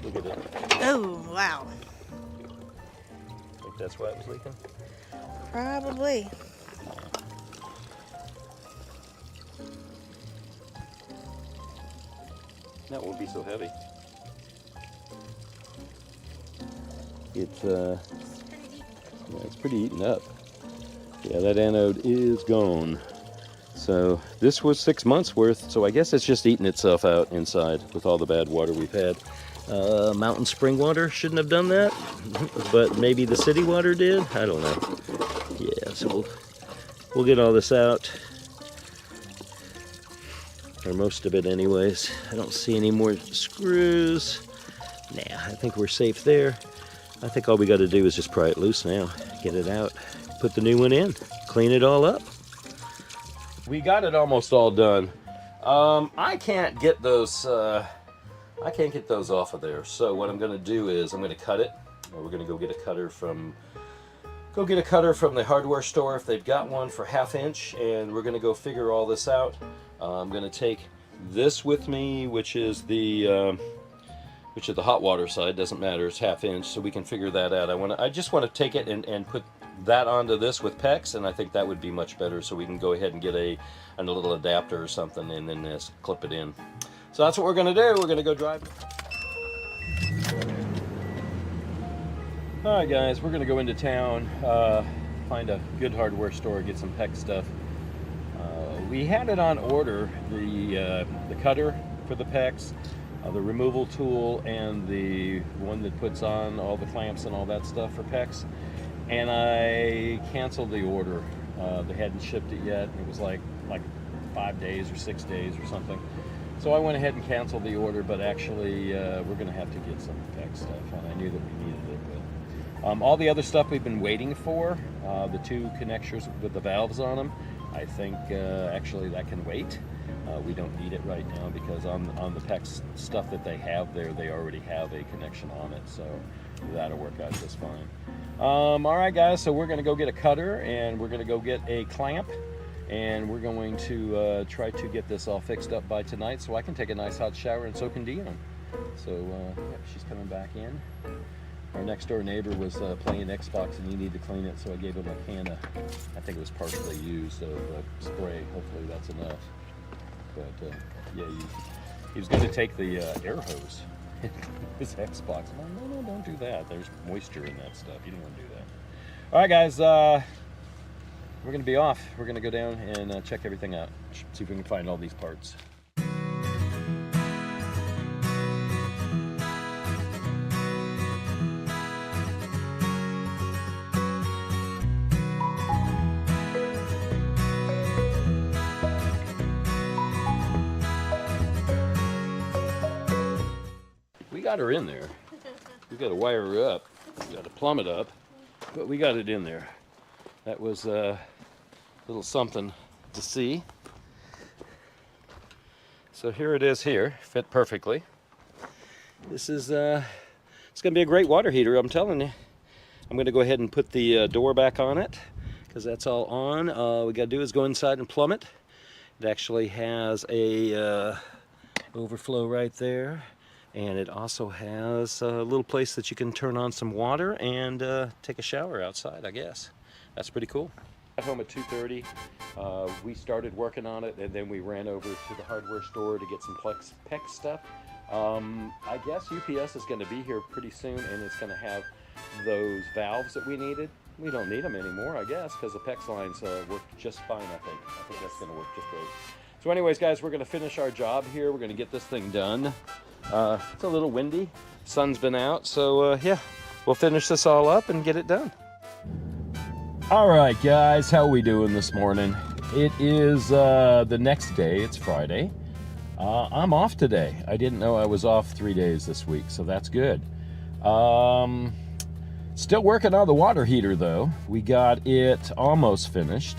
Look at it. Oh, wow. Think that's why it was leaking? Probably. That won't be so heavy. It's pretty eaten up. Yeah, that anode is gone. So this was 6 months worth, so I guess it's just eating itself out inside with all the bad water we've had. Mountain spring water shouldn't have done that, but maybe the city water did. I don't know. Yeah, so we'll get all this out. Or most of it anyways. I don't see any more screws. Nah, I think we're safe there. I think all we got to do is just pry it loose now. Get it out. Put the new one in. Clean it all up. We got it almost all done. I can't get those off of there. So what I'm going to do is I'm going to cut it. We're going to go get a cutter from the hardware store if they've got one for 1/2 inch, and we're going to go figure all this out. I'm going to take this with me, which is the hot water side. Doesn't matter, it's 1/2 inch, so we can figure that out. I just want to take it and put that onto this with PEX, and I think that would be much better, so we can go ahead and get a little adapter or something and then just clip it in. So that's what we're going to do. We're going to go drive. Alright guys, we're going to go into town, find a good hardware store, get some PEX stuff. We had it on order, the cutter for the PEX, the removal tool, and the one that puts on all the clamps and all that stuff for PEX. And I canceled the order. They hadn't shipped it yet. It was like 5 days or 6 days or something. So I went ahead and canceled the order, but actually we're going to have to get some PEX stuff, and I knew that we needed it. But all the other stuff we've been waiting for, the 2 connectors with the valves on them, I think actually that can wait. We don't need it right now because on the PEX stuff that they have there, they already have a connection on it, so that'll work out just fine. All right guys, so we're going to go get a cutter, and we're going to go get a clamp, and we're going to try to get this all fixed up by tonight so I can take a nice hot shower, and so can Dione. So yeah, she's coming back in. Our next door neighbor was playing Xbox and he needed to clean it, so I gave him a can of, I think it was partially used, of spray. Hopefully that's enough. But yeah, he was going to take the air hose and his Xbox. I'm like, no, don't do that. There's moisture in that stuff. You don't want to do that. All right, guys, we're going to be off. We're going to go down and check everything out. See if we can find all these parts. Got her in there. We got to wire her up. We got to plumb it up, but we got it in there. That was a little something to see. So here it is here, fit perfectly. This is it's gonna be a great water heater, I'm telling you. I'm gonna go ahead and put the door back on it because that's all on. All we gotta do is go inside and plumb it. It actually has a overflow right there. And it also has a little place that you can turn on some water and take a shower outside, I guess. That's pretty cool. Got home at 2:30. We started working on it, and then we ran over to the hardware store to get some PEX stuff. I guess UPS is going to be here pretty soon, and it's going to have those valves that we needed. We don't need them anymore, I guess, because the PEX lines work just fine, I think. I think that's going to work just great. So anyways, guys, we're going to finish our job here. We're going to get this thing done. It's a little windy. Sun's been out, so yeah, we'll finish this all up and get it done. All right, guys, how we doing this morning? It is the next day. It's Friday. I'm off today. I didn't know I was off 3 days this week, so that's good. Still working on the water heater, though. We got it almost finished.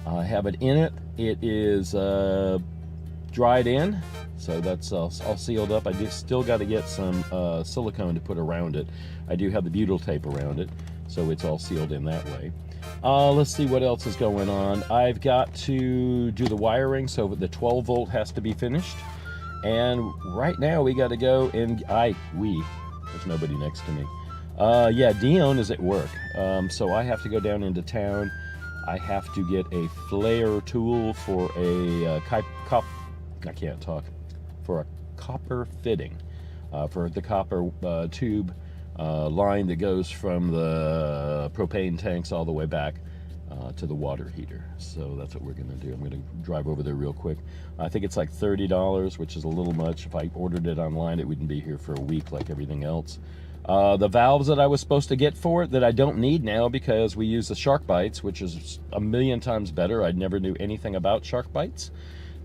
I have it in it. It is dried in, so that's all sealed up. I still got to get some silicone to put around it. I do have the butyl tape around it, so it's all sealed in that way. Let's see what else is going on. I've got to do the wiring, so the 12 volt has to be finished. And right now we got to go and there's nobody next to me. Yeah, Dione is at work. So I have to go down into town. I have to get a flare tool for a for a copper fitting, for the copper tube line that goes from the propane tanks all the way back to the water heater. So that's what we're going to do. I'm going to drive over there real quick. I think it's like $30, which is a little much. If I ordered it online, it wouldn't be here for a week like everything else. The valves that I was supposed to get for it that I don't need now because we use the shark bites, which is a million times better. I never knew anything about shark bites.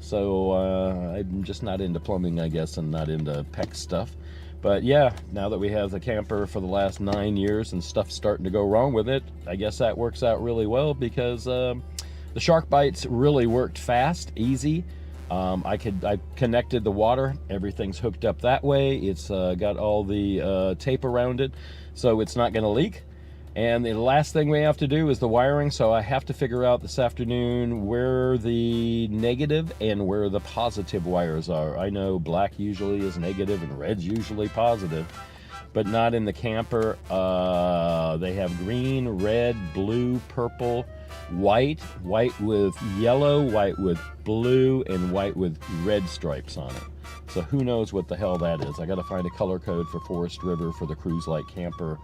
So I'm just not into plumbing, I guess, and not into PEX stuff. But yeah, now that we have the camper for the last 9 years and stuff's starting to go wrong with it, I guess that works out really well because the shark bites really worked fast, easy. I connected the water, everything's hooked up that way. It's got all the tape around it, so it's not going to leak. And the last thing we have to do is the wiring, so I have to figure out this afternoon where the negative and where the positive wires are. I know black usually is negative and red's usually positive, but not in the camper. They have green, red, blue, purple, white with yellow, white with blue, and white with red stripes on it. So who knows what the hell that is. I got to find a color code for Forest River for the cruise light camper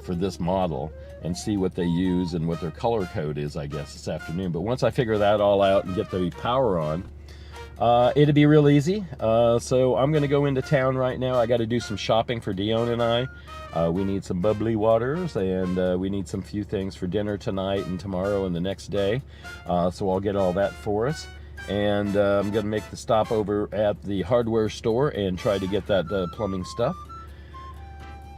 for this model and see what they use and what their color code is, I guess, this afternoon. But once I figure that all out and get the power on, it'll be real easy. So I'm going to go into town right now. I got to do some shopping for Dione and I. We need some bubbly waters, and we need some few things for dinner tonight and tomorrow and the next day. So I'll get all that for us. And I'm going to make the stop over at the hardware store and try to get that plumbing stuff.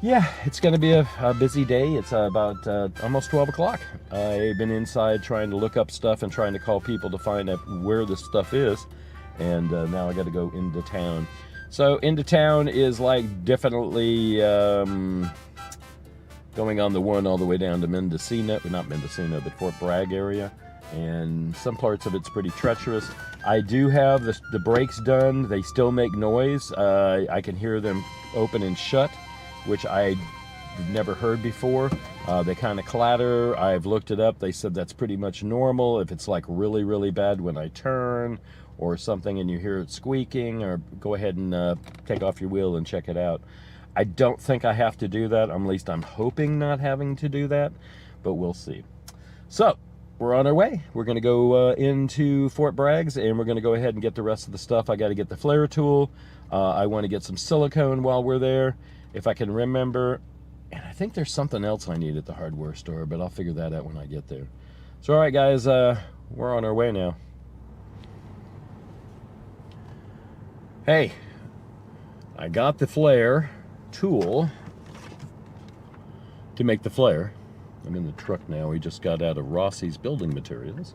Yeah, it's going to be a busy day. It's about almost 12 o'clock. I've been inside trying to look up stuff and trying to call people to find out where this stuff is. And now I got to go into town. So into town is like definitely going on the one all the way down to Mendocino. Not Mendocino, but Fort Bragg area. And some parts of it's pretty treacherous. I do have the brakes done. They still make noise. I can hear them open and shut, which I've never heard before. They kind of clatter. I've looked it up. They said that's pretty much normal. If it's like really, really bad when I turn or something and you hear it squeaking, or go ahead and take off your wheel and check it out. I don't think I have to do that. At least I'm hoping not having to do that, but we'll see. So we're on our way. We're going to go into Fort Bragg's, and we're going to go ahead and get the rest of the stuff. I got to get the flare tool. I want to get some silicone while we're there, if I can remember. And I think there's something else I need at the hardware store, but I'll figure that out when I get there. So all right, guys, we're on our way now. Hey, I got the flare tool to make the flare. I'm in the truck now. We just got out of Rossi's Building Materials.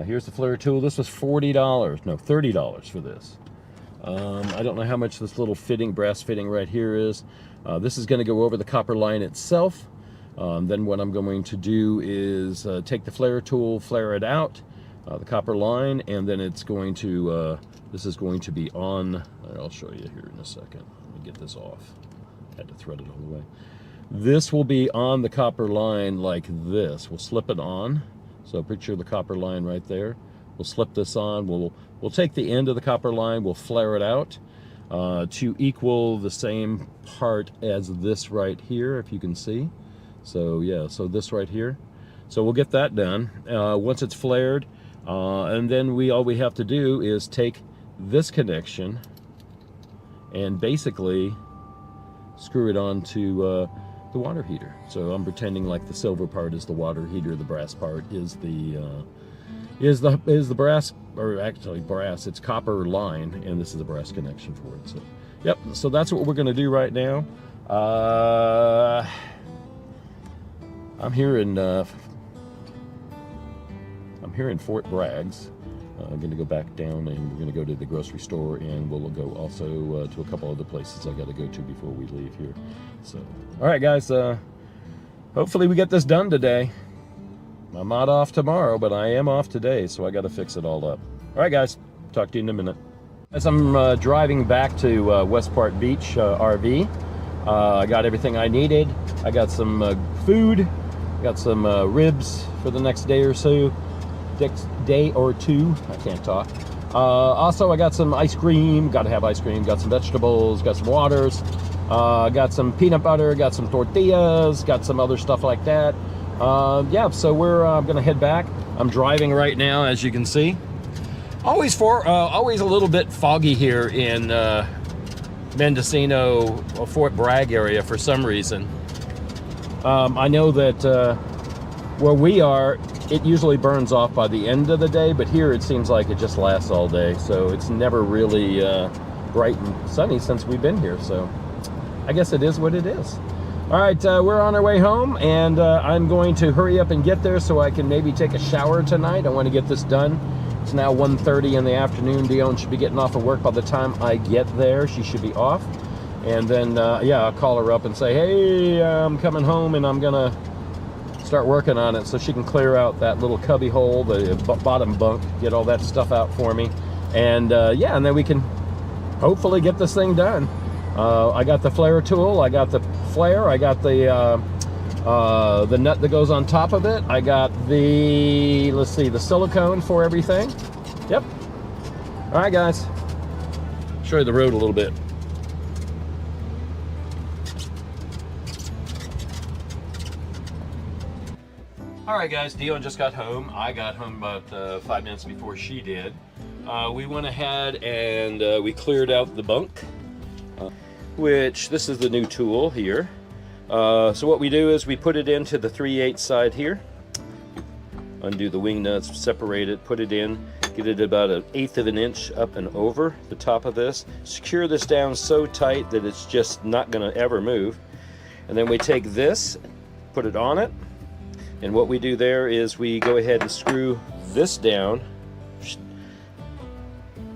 Here's the flare tool. This was $40, no, $30 for this. I don't know how much this little brass fitting right here is. This is going to go over the copper line itself. Then what I'm going to do is take the flare tool, flare it out, the copper line, and then it's going to, this is going to be on, I'll show you here in a second. Let me get this off. I had to thread it all the way. This will be on the copper line like this. We'll slip it on. So picture the copper line right there. We'll slip this on. We'll take the end of the copper line. We'll flare it out. to equal the same part as this right here, if you can see. So yeah, so this right here. So we'll get that done once it's flared, and then all we have to do is take this connection and basically screw it onto the water heater. So I'm pretending like the silver part is the water heater, the brass part is the brass, or actually brass, it's copper line, and this is the brass connection for it. So yep, so that's what we're going to do right now. I'm here in Fort Bragg's. I'm going to go back down, and we're going to go to the grocery store, and we'll go also to a couple other places I got to go to before we leave here. So, all right, guys. Hopefully we get this done today. I'm not off tomorrow, but I am off today, so I got to fix it all up. All right, guys. Talk to you in a minute. As I'm driving back to Westport Beach RV, I got everything I needed. I got some food. Got some ribs for the next day or so. Day or two. I can't talk. Also, I got some ice cream. Got to have ice cream. Got some vegetables. Got some waters. Got some peanut butter. Got some tortillas. Got some other stuff like that. Yeah, so we're gonna head back. I'm driving right now, as you can see. Always a little bit foggy here in Mendocino, Fort Bragg area for some reason. I know that where we are, it usually burns off by the end of the day, but here it seems like it just lasts all day. So it's never really bright and sunny since we've been here. So I guess it is what it is. All right, we're on our way home, and I'm going to hurry up and get there so I can maybe take a shower tonight. I want to get this done. It's now 1:30 in the afternoon. Dione should be getting off of work by the time I get there. She should be off. And then, yeah, I'll call her up and say, hey, I'm coming home, and I'm going to start working on it so she can clear out that little cubby hole, the bottom bunk, get all that stuff out for me. And, yeah, and then we can hopefully get this thing done. I got the flare tool, I got the flare, I got the nut that goes on top of it, I got the, let's see, the silicone for everything. Yep. All right, guys. Show you the road a little bit. All right, guys, Dione just got home. I got home about 5 minutes before she did. We went ahead and we cleared out the bunk, which this is the new tool here. So what we do is we put it into the 3/8 side here, undo the wing nuts, separate it, put it in, get it about 1/8 of an inch up and over the top of this, secure this down so tight that it's just not going to ever move. And then we take this, put it on it, and what we do there is we go ahead and screw this down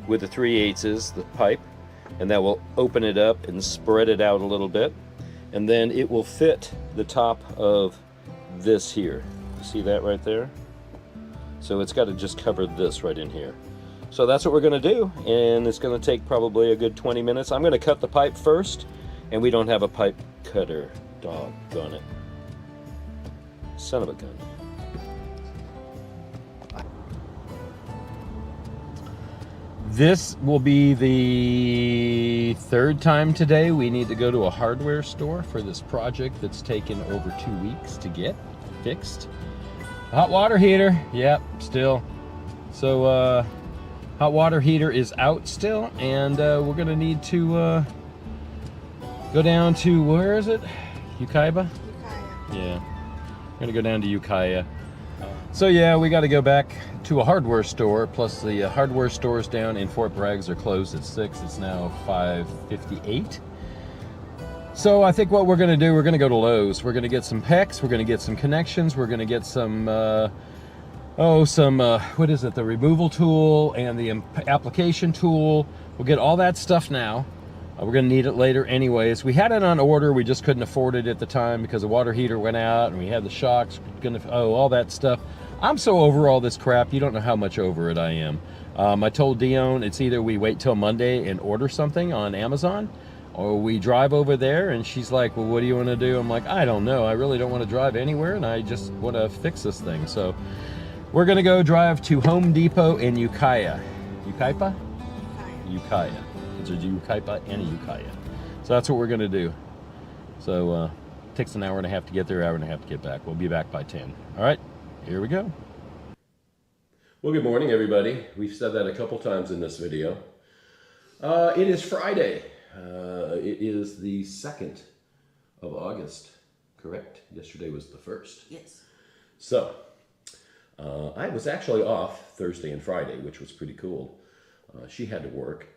with the 3/8's, the pipe, and that will open it up and spread it out a little bit, and then it will fit the top of this here. You see that right there? So it's got to just cover this right in here. So that's what we're going to do, and it's going to take probably a good 20 minutes. I'm going to cut the pipe first, and we don't have a pipe cutter. Doggone it. Son of a gun. This will be the third time today we need to go to a hardware store for this project that's taken over 2 weeks to get fixed. Hot water heater, yep, still. So hot water heater is out still, and we're gonna need to go down to, where is it? Ukiah? Yeah. We're gonna go down to Ukiah. So yeah, we got to go back to a hardware store. Plus the hardware stores down in Fort Bragg's are closed at 6. It's now 5:58. So I think what we're gonna do, we're gonna go to Lowe's. We're gonna get some PEX. We're gonna get some connections. We're gonna get some what is it? The removal tool and the application tool. We'll get all that stuff now. We're going to need it later anyways. We had it on order, we just couldn't afford it at the time because the water heater went out and we had the shocks, all that stuff. I'm so over all this crap, you don't know how much over it I am. I told Dione it's either we wait till Monday and order something on Amazon, or we drive over there, and she's like, well, what do you want to do? I'm like, I don't know. I really don't want to drive anywhere, and I just want to fix this thing. So we're going to go drive to Home Depot in Ukiah. Ukiah? Ukiah. There's a Yucaipa and a Ukiah. So that's what we're going to do. So takes an hour and a half to get there, hour and a half to get back. We'll be back by 10. All right, here we go. Well, good morning, everybody. We've said that a couple times in this video. It is Friday. It is the 2nd of August, correct? Yesterday was the 1st. Yes. So, I was actually off Thursday and Friday, which was pretty cool. She had to work.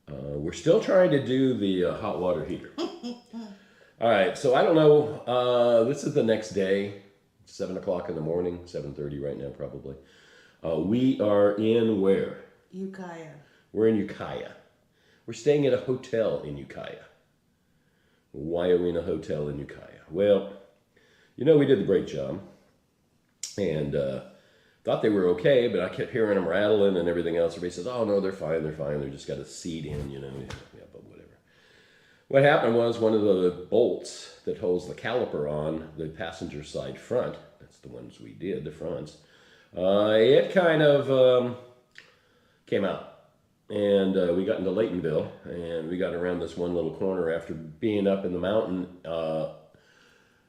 We're still trying to do the hot water heater. All right, so I don't know. This is the next day, 7 o'clock in the morning, 7:30 right now probably. We are in where? Ukiah. We're in Ukiah. We're staying at a hotel in Ukiah. Why are we in a hotel in Ukiah? Well, you know, we did the brake job and thought they were okay, but I kept hearing them rattling and everything else. Everybody says, oh no, they're fine, they just got a seat in, you know. Yeah, but whatever. What happened was one of the bolts that holds the caliper on the passenger side front, that's the ones we did, the fronts, it kind of came out. And we got into Laytonville, and we got around this one little corner after being up in the mountain.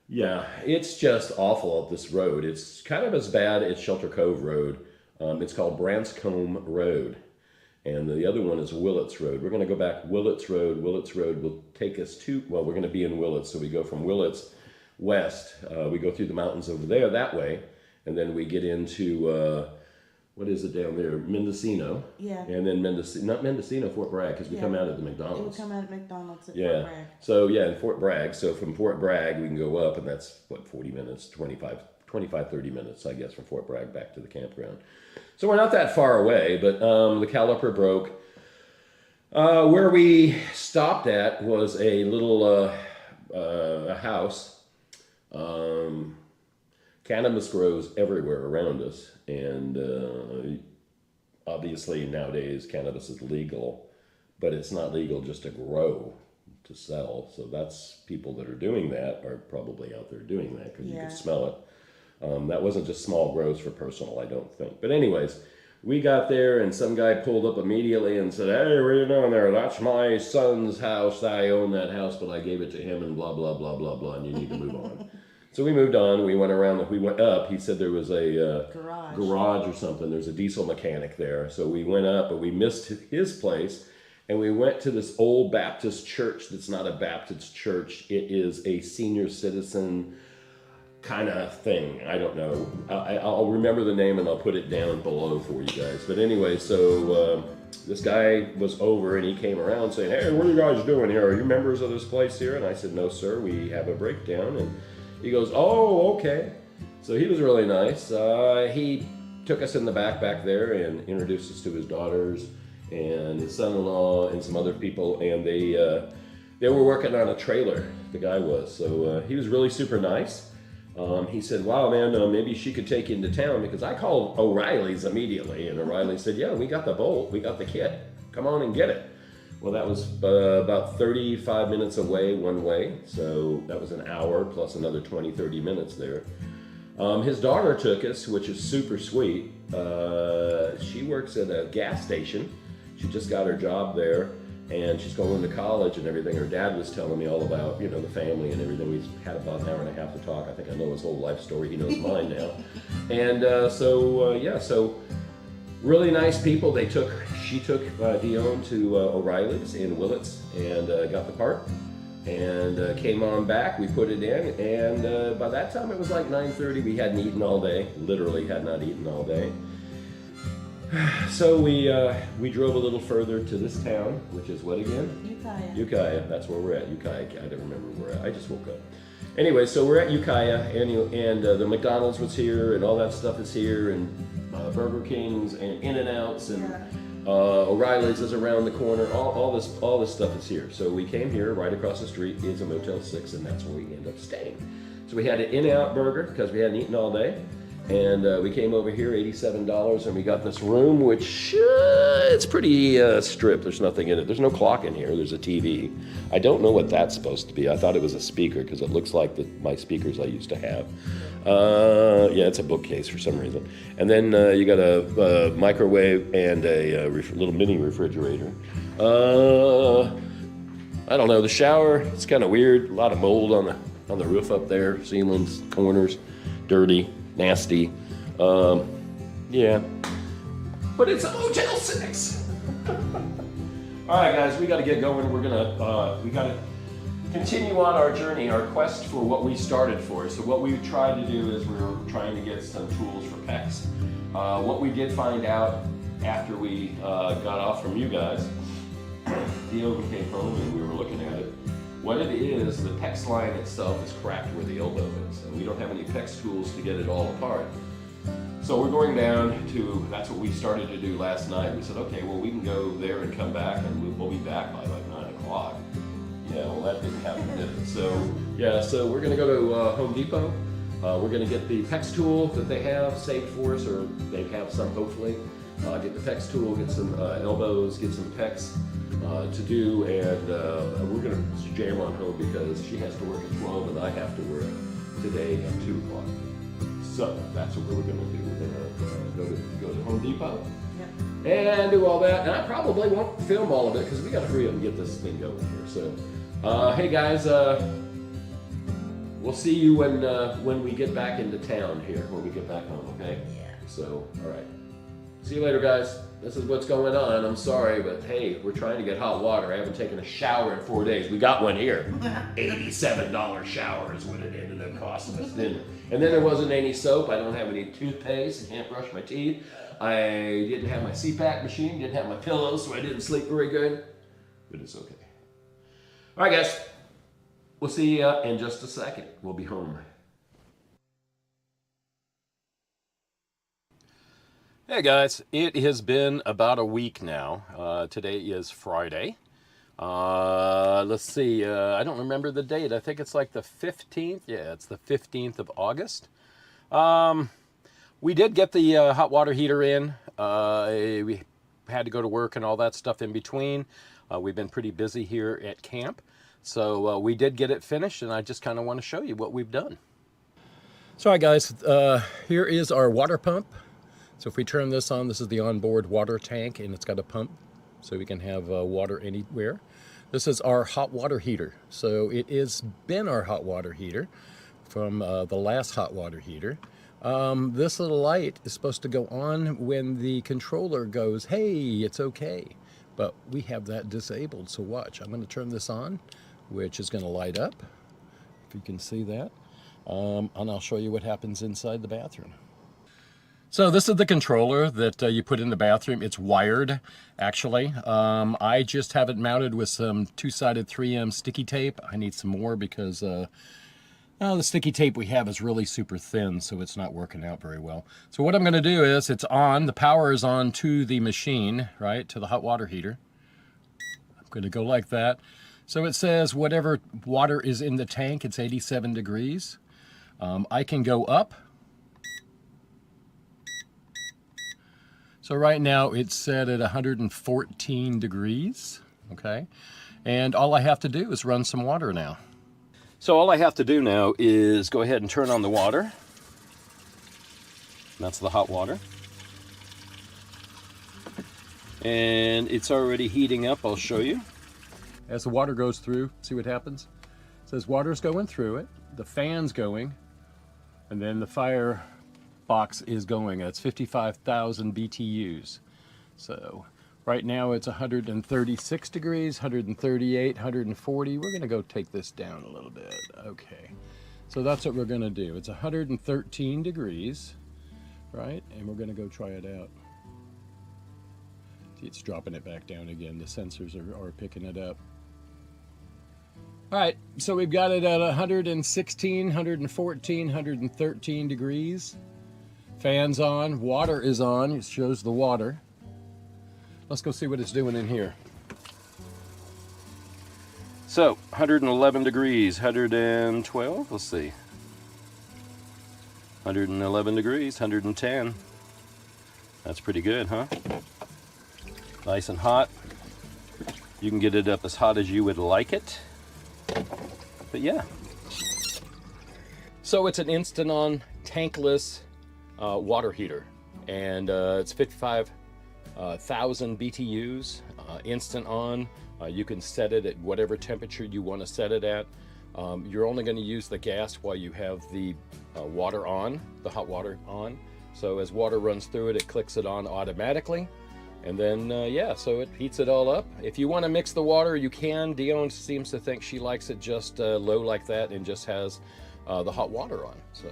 Yeah, it's just awful up this road. It's kind of as bad as Shelter Cove Road. It's called Branscombe Road. And the other one is Willits Road. We're going to go back Willits Road. Willits Road will take us to, well, we're going to be in Willits. So we go from Willits west. We go through the mountains over there that way. And then we get into, what is it down there? Mendocino. Yeah. And then not Mendocino, Fort Bragg, because we come out at the McDonald's. It would come out at McDonald's at Fort Bragg. So yeah, in Fort Bragg. So from Fort Bragg, we can go up, and that's, what, 40 minutes, 25, 30 minutes, I guess, from Fort Bragg back to the campground. So we're not that far away, but the caliper broke. Where we stopped at was a little a house. Cannabis grows everywhere around us, and obviously nowadays cannabis is legal, but it's not legal just to grow, to sell. So that's people that are doing that are probably out there doing that because you can smell it. That wasn't just small grows for personal, I don't think. But anyways, we got there and some guy pulled up immediately and said, hey, what are you doing there? That's my son's house. I own that house, but I gave it to him and blah, blah, blah, blah, blah, and you need to move on. So we moved on. We went around. We went up. He said there was a garage or something. There's a diesel mechanic there. So we went up, but we missed his place. And we went to this old Baptist church that's not a Baptist church. It is a senior citizen kind of thing. I don't know. I'll remember the name and I'll put it down below for you guys. But anyway, so this guy was over and he came around saying, hey, what are you guys doing here? Are you members of this place here? And I said, no, sir, we have a breakdown. And he goes, oh, okay. So he was really nice. He took us in the back there and introduced us to his daughters and his son-in-law and some other people. And they were working on a trailer, the guy was. So he was really super nice. He said, wow, man, maybe she could take you into town, because I called O'Reilly's immediately, and O'Reilly said, yeah, we got the bolt, we got the kit, come on and get it. Well, that was about 35 minutes away one way, so that was an hour plus another 20-30 minutes there. His daughter took us, which is super sweet. She works at a gas station. She just got her job there. And she's going to college and everything. Her dad was telling me all about, you know, the family and everything. We had about an hour and a half to talk. I think I know his whole life story. He knows mine now. And so really nice people. She took Dione to O'Reilly's in Willits and got the part and came on back. We put it in, and by that time it was like 9:30. We hadn't eaten all day. Literally had not eaten all day. So we drove a little further to this town, which is what again? Ukiah. That's where we're at. Ukiah. I don't remember where we're at. I just woke up. Anyway, so we're at Ukiah, and the McDonald's was here, and all that stuff is here, and Burger King's and In-N-Outs, and O'Reilly's is around the corner. All this stuff is here. So we came here. Right across the street is a Motel 6, and that's where we end up staying. So we had an In-N-Out burger because we hadn't eaten all day. And we came over here, $87, and we got this room, which it's pretty stripped. There's nothing in it. There's no clock in here. There's a TV. I don't know what that's supposed to be. I thought it was a speaker because it looks like my speakers I used to have. Yeah, it's a bookcase for some reason. And then you got a microwave and a little mini refrigerator. I don't know, the shower, it's kind of weird. A lot of mold on the roof up there, ceilings, corners, dirty, nasty. Yeah, but it's a Motel 6. All right, guys, we got to get going. We got to continue on our journey, our quest for what we started for. So what we tried to do is we were trying to get some tools for PEX. What we did find out after we got off from you guys, Dione came home and we were looking at it. What it is, the PEX line itself is cracked where the elbow is, and we don't have any PEX tools to get it all apart. So we're going down to, that's what we started to do last night. We said, okay, well, we can go there and come back, and we'll be back by like 9 o'clock. Yeah, well, that didn't happen, did it? So, yeah, so we're gonna go to Home Depot. We're gonna get the PEX tool that they have saved for us, or they have some, hopefully. Get the PEX tool, get some elbows, get some PEX to do, and we're going to jam on home because she has to work at 12 and I have to work today at 2 o'clock. So that's what we're going to do. We're going to go to Home Depot and do all that. And I probably won't film all of it because we got to hurry up and get this thing going here. So, hey guys, we'll see you when we get back into town here, when we get back home, okay? Yeah. So, all right. See you later, guys. This is what's going on. I'm sorry, but hey, we're trying to get hot water. I haven't taken a shower in 4 days. We got one here. $87 shower is what it ended up costing us. And then there wasn't any soap. I don't have any toothpaste. I can't brush my teeth. I didn't have my CPAP machine. Didn't have my pillows, so I didn't sleep very good. But it's okay. All right, guys. We'll see you in just a second. We'll be home. Hey guys, it has been about a week now. Today is Friday. Let's see, I don't remember the date. I think it's like the 15th. Yeah, it's the 15th of August. We did get the hot water heater in. We had to go to work and all that stuff in between. We've been pretty busy here at camp. So we did get it finished, and I just kind of want to show you what we've done. So, all right, guys, here is our water pump. So if we turn this on, this is the onboard water tank, and it's got a pump, so we can have water anywhere. This is our hot water heater. So it has been our hot water heater from the last hot water heater. This little light is supposed to go on when the controller goes, hey, it's okay. But we have that disabled, so watch. I'm going to turn this on, which is going to light up, if you can see that. And I'll show you what happens inside the bathroom. So this is the controller that you put in the bathroom. It's wired, actually. I just have it mounted with some two-sided 3M sticky tape. I need some more because the sticky tape we have is really super thin, so it's not working out very well. So what I'm going to do is, it's on, the power is on to the machine, right, to the hot water heater. I'm going to go like that. So it says whatever water is in the tank, it's 87 degrees. I can go up. So right now it's set at 114 degrees, okay? And all I have to do is run some water now. So all I have to do now is go ahead and turn on the water. That's the hot water. And it's already heating up, I'll show you. As the water goes through, see what happens? It says water's going through it, the fan's going, and then the fire box is going. It's 55,000 BTUs. So right now it's 136 degrees, 138, 140. We're going to go take this down a little bit. Okay. So that's what we're going to do. It's 113 degrees, right? And we're going to go try it out. See, it's dropping it back down again. The sensors are picking it up. All right, so we've got it at 116, 114, 113 degrees. Fan's on, water is on, it shows the water. Let's go see what it's doing in here. So, 111 degrees, 112, let's see. 111 degrees, 110. That's pretty good, huh? Nice and hot. You can get it up as hot as you would like it. But yeah. So it's an instant-on tankless water heater. And it's 55,000 BTUs, instant on. You can set it at whatever temperature you want to set it at. You're only going to use the gas while you have the water on, the hot water on. So as water runs through it, it clicks it on automatically. And then, yeah, so it heats it all up. If you want to mix the water, you can. Dione seems to think she likes it just low like that and just has the hot water on. So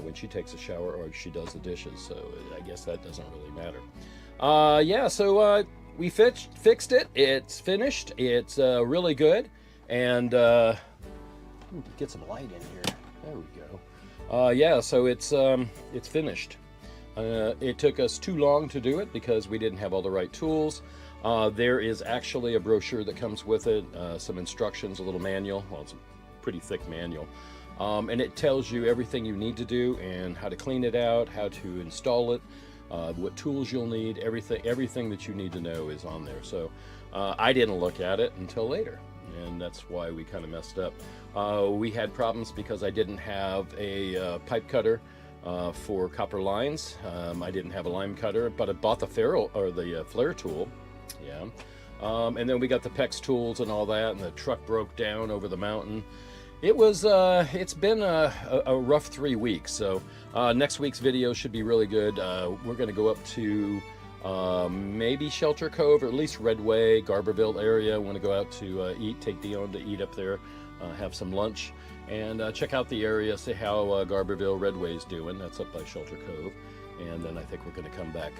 when she takes a shower or she does the dishes. So I guess that doesn't really matter. Yeah, so we fixed it. It's finished. It's really good. And get some light in here. There we go. Yeah, so it's finished. It took us too long to do it because we didn't have all the right tools. There is actually a brochure that comes with it, some instructions, a little manual. Well, it's a pretty thick manual. And it tells you everything you need to do and how to clean it out, how to install it, what tools you'll need, everything that you need to know is on there. So I didn't look at it until later, and that's why we kind of messed up. We had problems because I didn't have a pipe cutter for copper lines. I didn't have a lime cutter, but I bought the flare tool. Yeah. And then we got the PEX tools and all that, and the truck broke down over the mountain. It was, it's been a rough 3 weeks, so next week's video should be really good. We're going to go up to maybe Shelter Cove, or at least Redway, Garberville area. I want to go out to eat, take Dione to eat up there, have some lunch, and check out the area, see how Garberville, Redway's doing. That's up by Shelter Cove. And then I think we're going to come back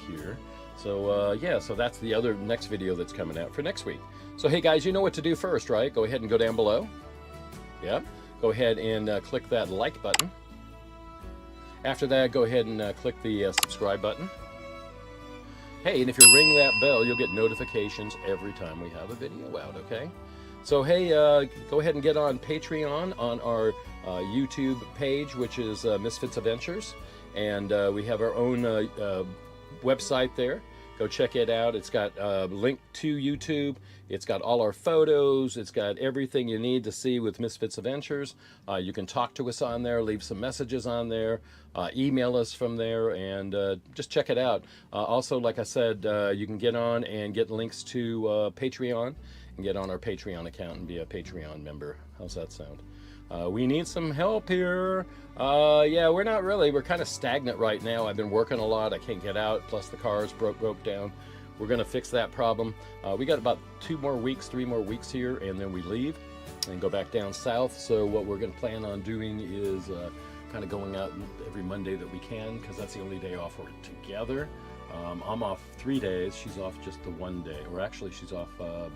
here. So yeah, so that's the other next video that's coming out for next week. So hey guys, you know what to do first, right? Go ahead and go down below. Yeah, go ahead and click that like button. After that, go ahead and click the subscribe button. Hey, and if you ring that bell, you'll get notifications every time we have a video out, okay? So hey, go ahead and get on Patreon on our YouTube page, which is Misfits Adventures. And we have our own website there. Go check it out. It's got a link to YouTube. It's got all our photos. It's got everything you need to see with Misfits Adventures. You can talk to us on there, leave some messages on there, email us from there, and just check it out. Also, like I said, you can get on and get links to Patreon and get on our Patreon account and be a Patreon member. How's that sound? We need some help here. Yeah, we're not really. We're kind of stagnant right now. I've been working a lot. I can't get out. Plus the cars broke down. We're going to fix that problem. We got about 3 more weeks here, and then we leave and go back down south. So what we're going to plan on doing is kind of going out every Monday that we can, because that's the only day off we're together. I'm off 3 days. She's off just the 1 day. Or actually, she's off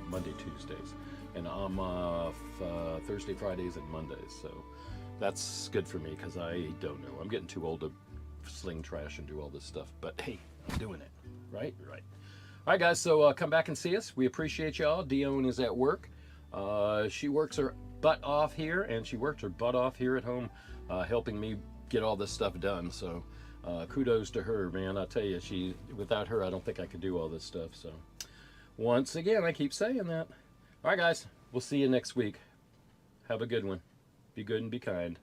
Monday, Tuesdays. And I'm off Thursday, Fridays, and Mondays. So that's good for me, because I don't know. I'm getting too old to sling trash and do all this stuff. But hey, I'm doing it. Right? Right. All right, guys. So come back and see us. We appreciate y'all. Dione is at work. She works her butt off here, and she worked her butt off here at home, helping me get all this stuff done. So kudos to her, man. I tell you, without her, I don't think I could do all this stuff. So once again, I keep saying that. All right, guys, we'll see you next week. Have a good one. Be good and be kind.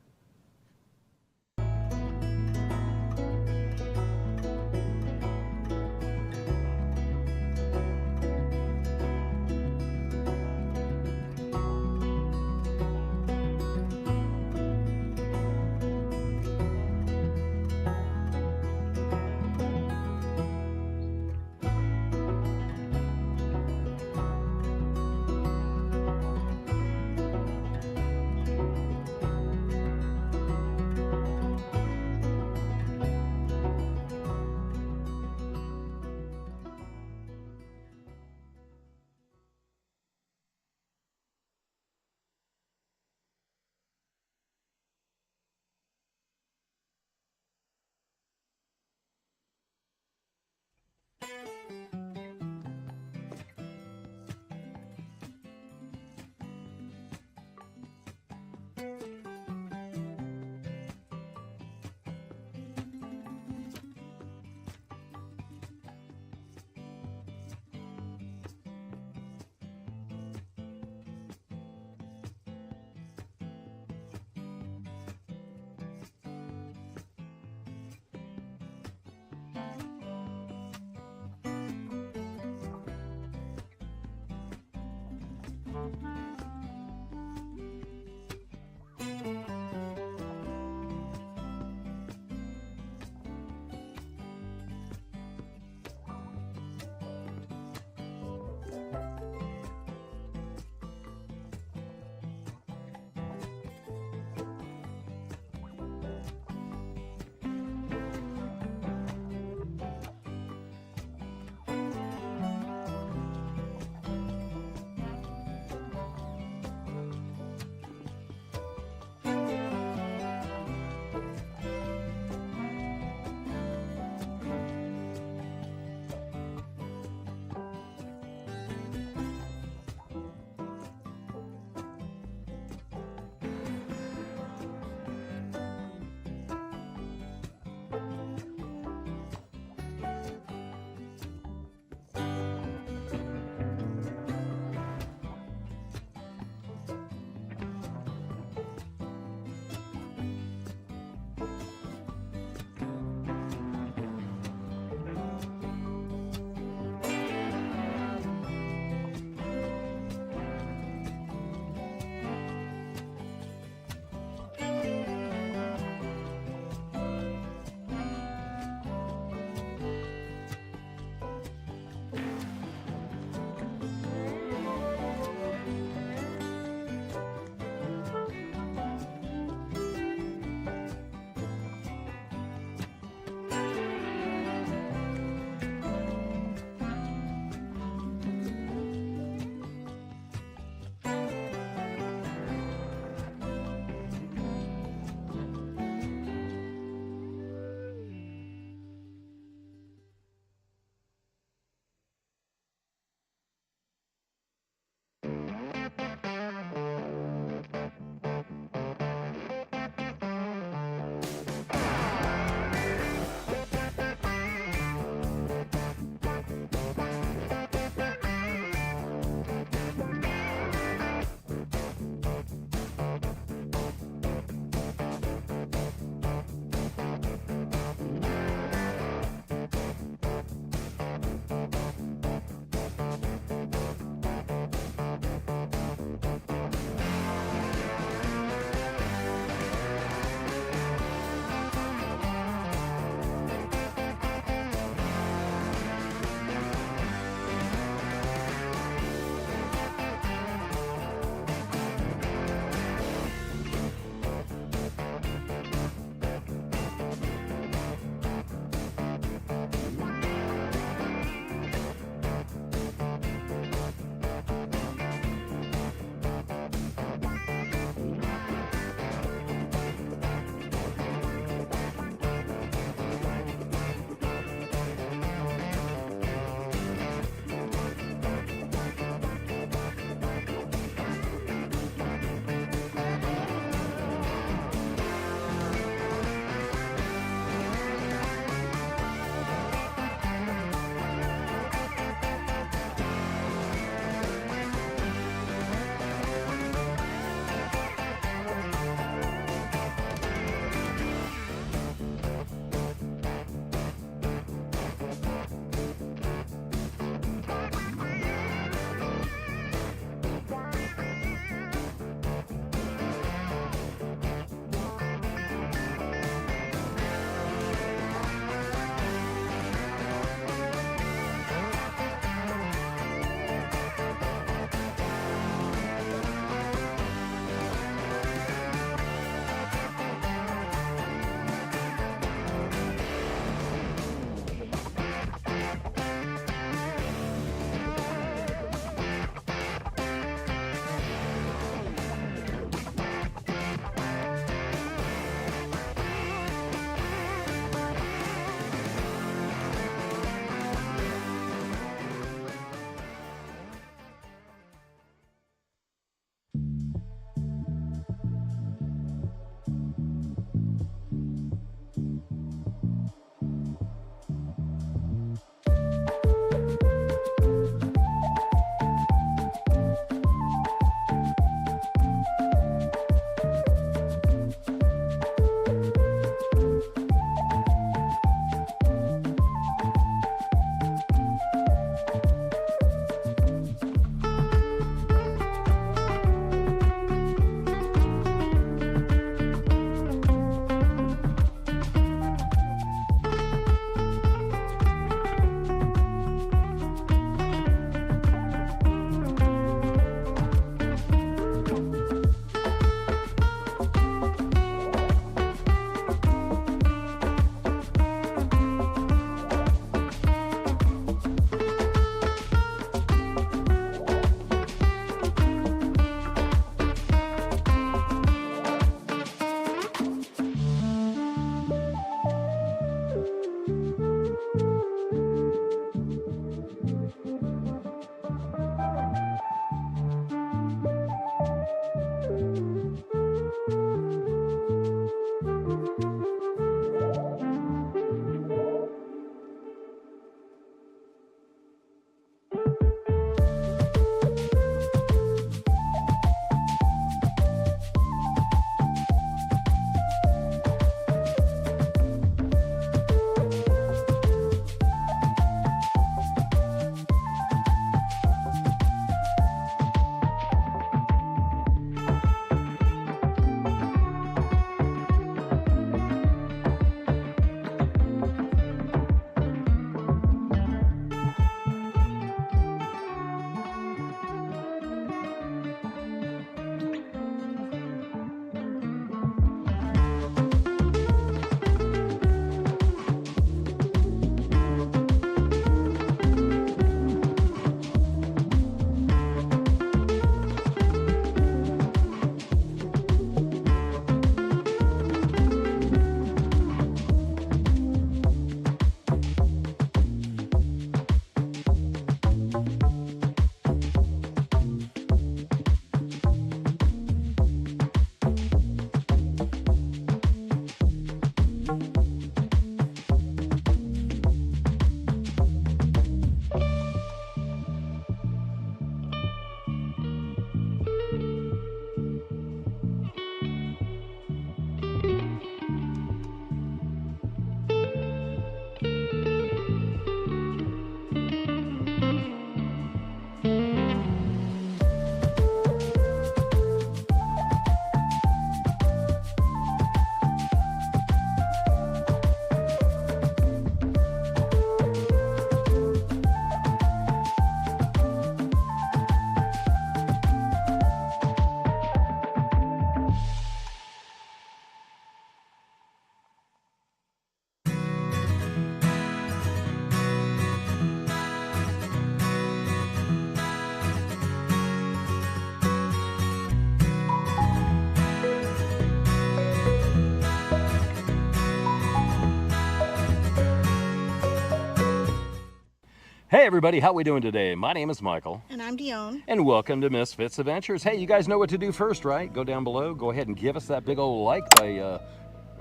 Hey everybody, how we doing today? My name is Michael. And I'm Dione. And welcome to Miss Fitz Adventures. Hey, you guys know what to do first, right? Go down below, go ahead and give us that big old like by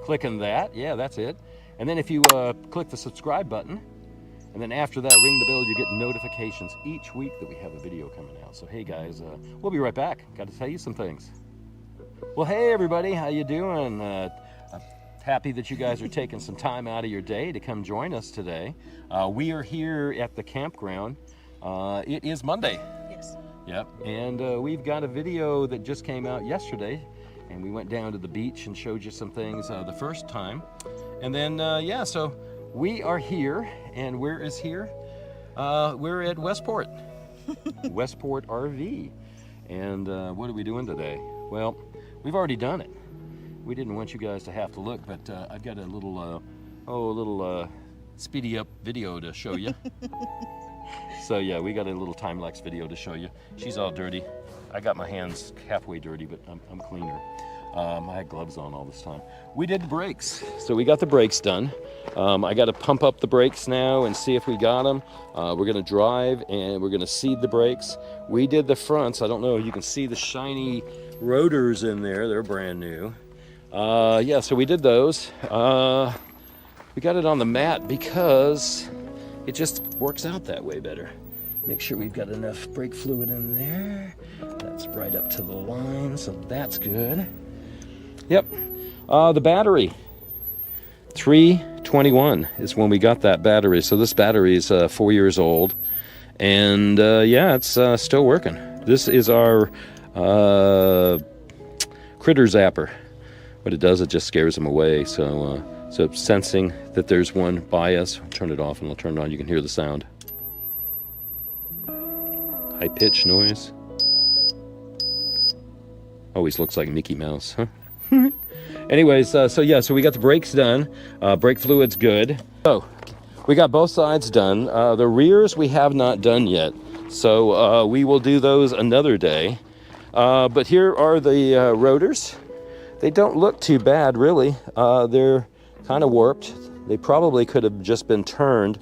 clicking that. Yeah, that's it. And then if you click the subscribe button, and then after that, ring the bell, you get notifications each week that we have a video coming out. So hey guys, we'll be right back. Got to tell you some things. Well, hey everybody, how you doing? Happy that you guys are taking some time out of your day to come join us today. We are here at the campground. It is Monday. Yes. Yep, and we've got a video that just came out yesterday, and we went down to the beach and showed you some things the first time. And then, yeah, so we are here, and where is here? We're at Westport, Westport RV. And what are we doing today? Well, we've already done it. We didn't want you guys to have to look, but I've got a little, speedy up video to show you. So yeah, we got a little time-lapse video to show you. She's all dirty. I got my hands halfway dirty, but I'm cleaner. I had gloves on all this time. We did the brakes. So we got the brakes done. I got to pump up the brakes now and see if we got them. We're going to drive and we're going to seed the brakes. We did the fronts. I don't know if you can see the shiny rotors in there. They're brand new. Yeah, so we did those. We got it on the mat because it just works out that way better. Make sure we've got enough brake fluid in there. That's right up to the line, so that's good. Yep. The battery, 321 is when we got that battery. So this battery is 4 years old, and yeah, it's still working. This is our critter zapper. What it does, it just scares them away. So it's sensing that there's one by us. I'll turn it off and I'll turn it on. You can hear the sound. High pitch noise. Always looks like Mickey Mouse, huh? Anyways, so yeah, so we got the brakes done. Brake fluid's good. So we got both sides done. The rears we have not done yet. So we will do those another day. But here are the rotors. They don't look too bad, really. They're kind of warped. They probably could have just been turned.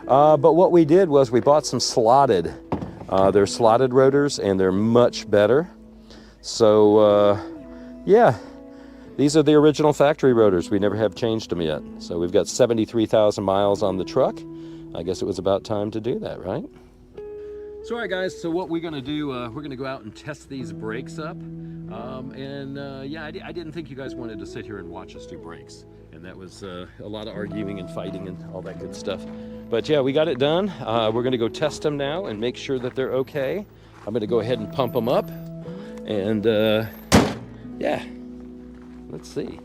But what we did was we bought some slotted. They're slotted rotors, and they're much better. So, yeah, these are the original factory rotors. We never have changed them yet. So we've got 73,000 miles on the truck. I guess it was about time to do that, right? So all right guys, so what we're gonna do, we're gonna go out and test these brakes up. Yeah, I didn't think you guys wanted to sit here and watch us do brakes. And that was a lot of arguing and fighting and all that good stuff. But yeah, we got it done. We're gonna go test them now and make sure that they're okay. I'm gonna go ahead and pump them up. And yeah, let's see.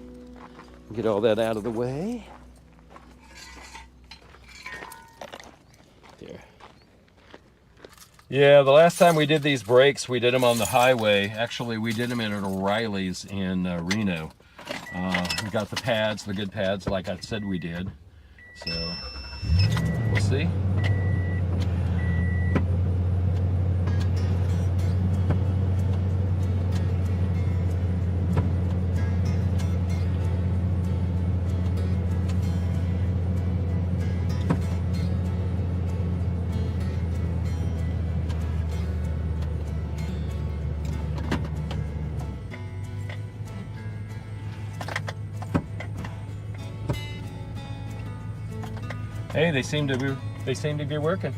Get all that out of the way. There. Yeah, the last time we did these brakes, we did them on the highway. Actually, we did them at O'Reilly's in Reno. We got the pads, the good pads, like I said we did. So, we'll see. Hey, they seem to be working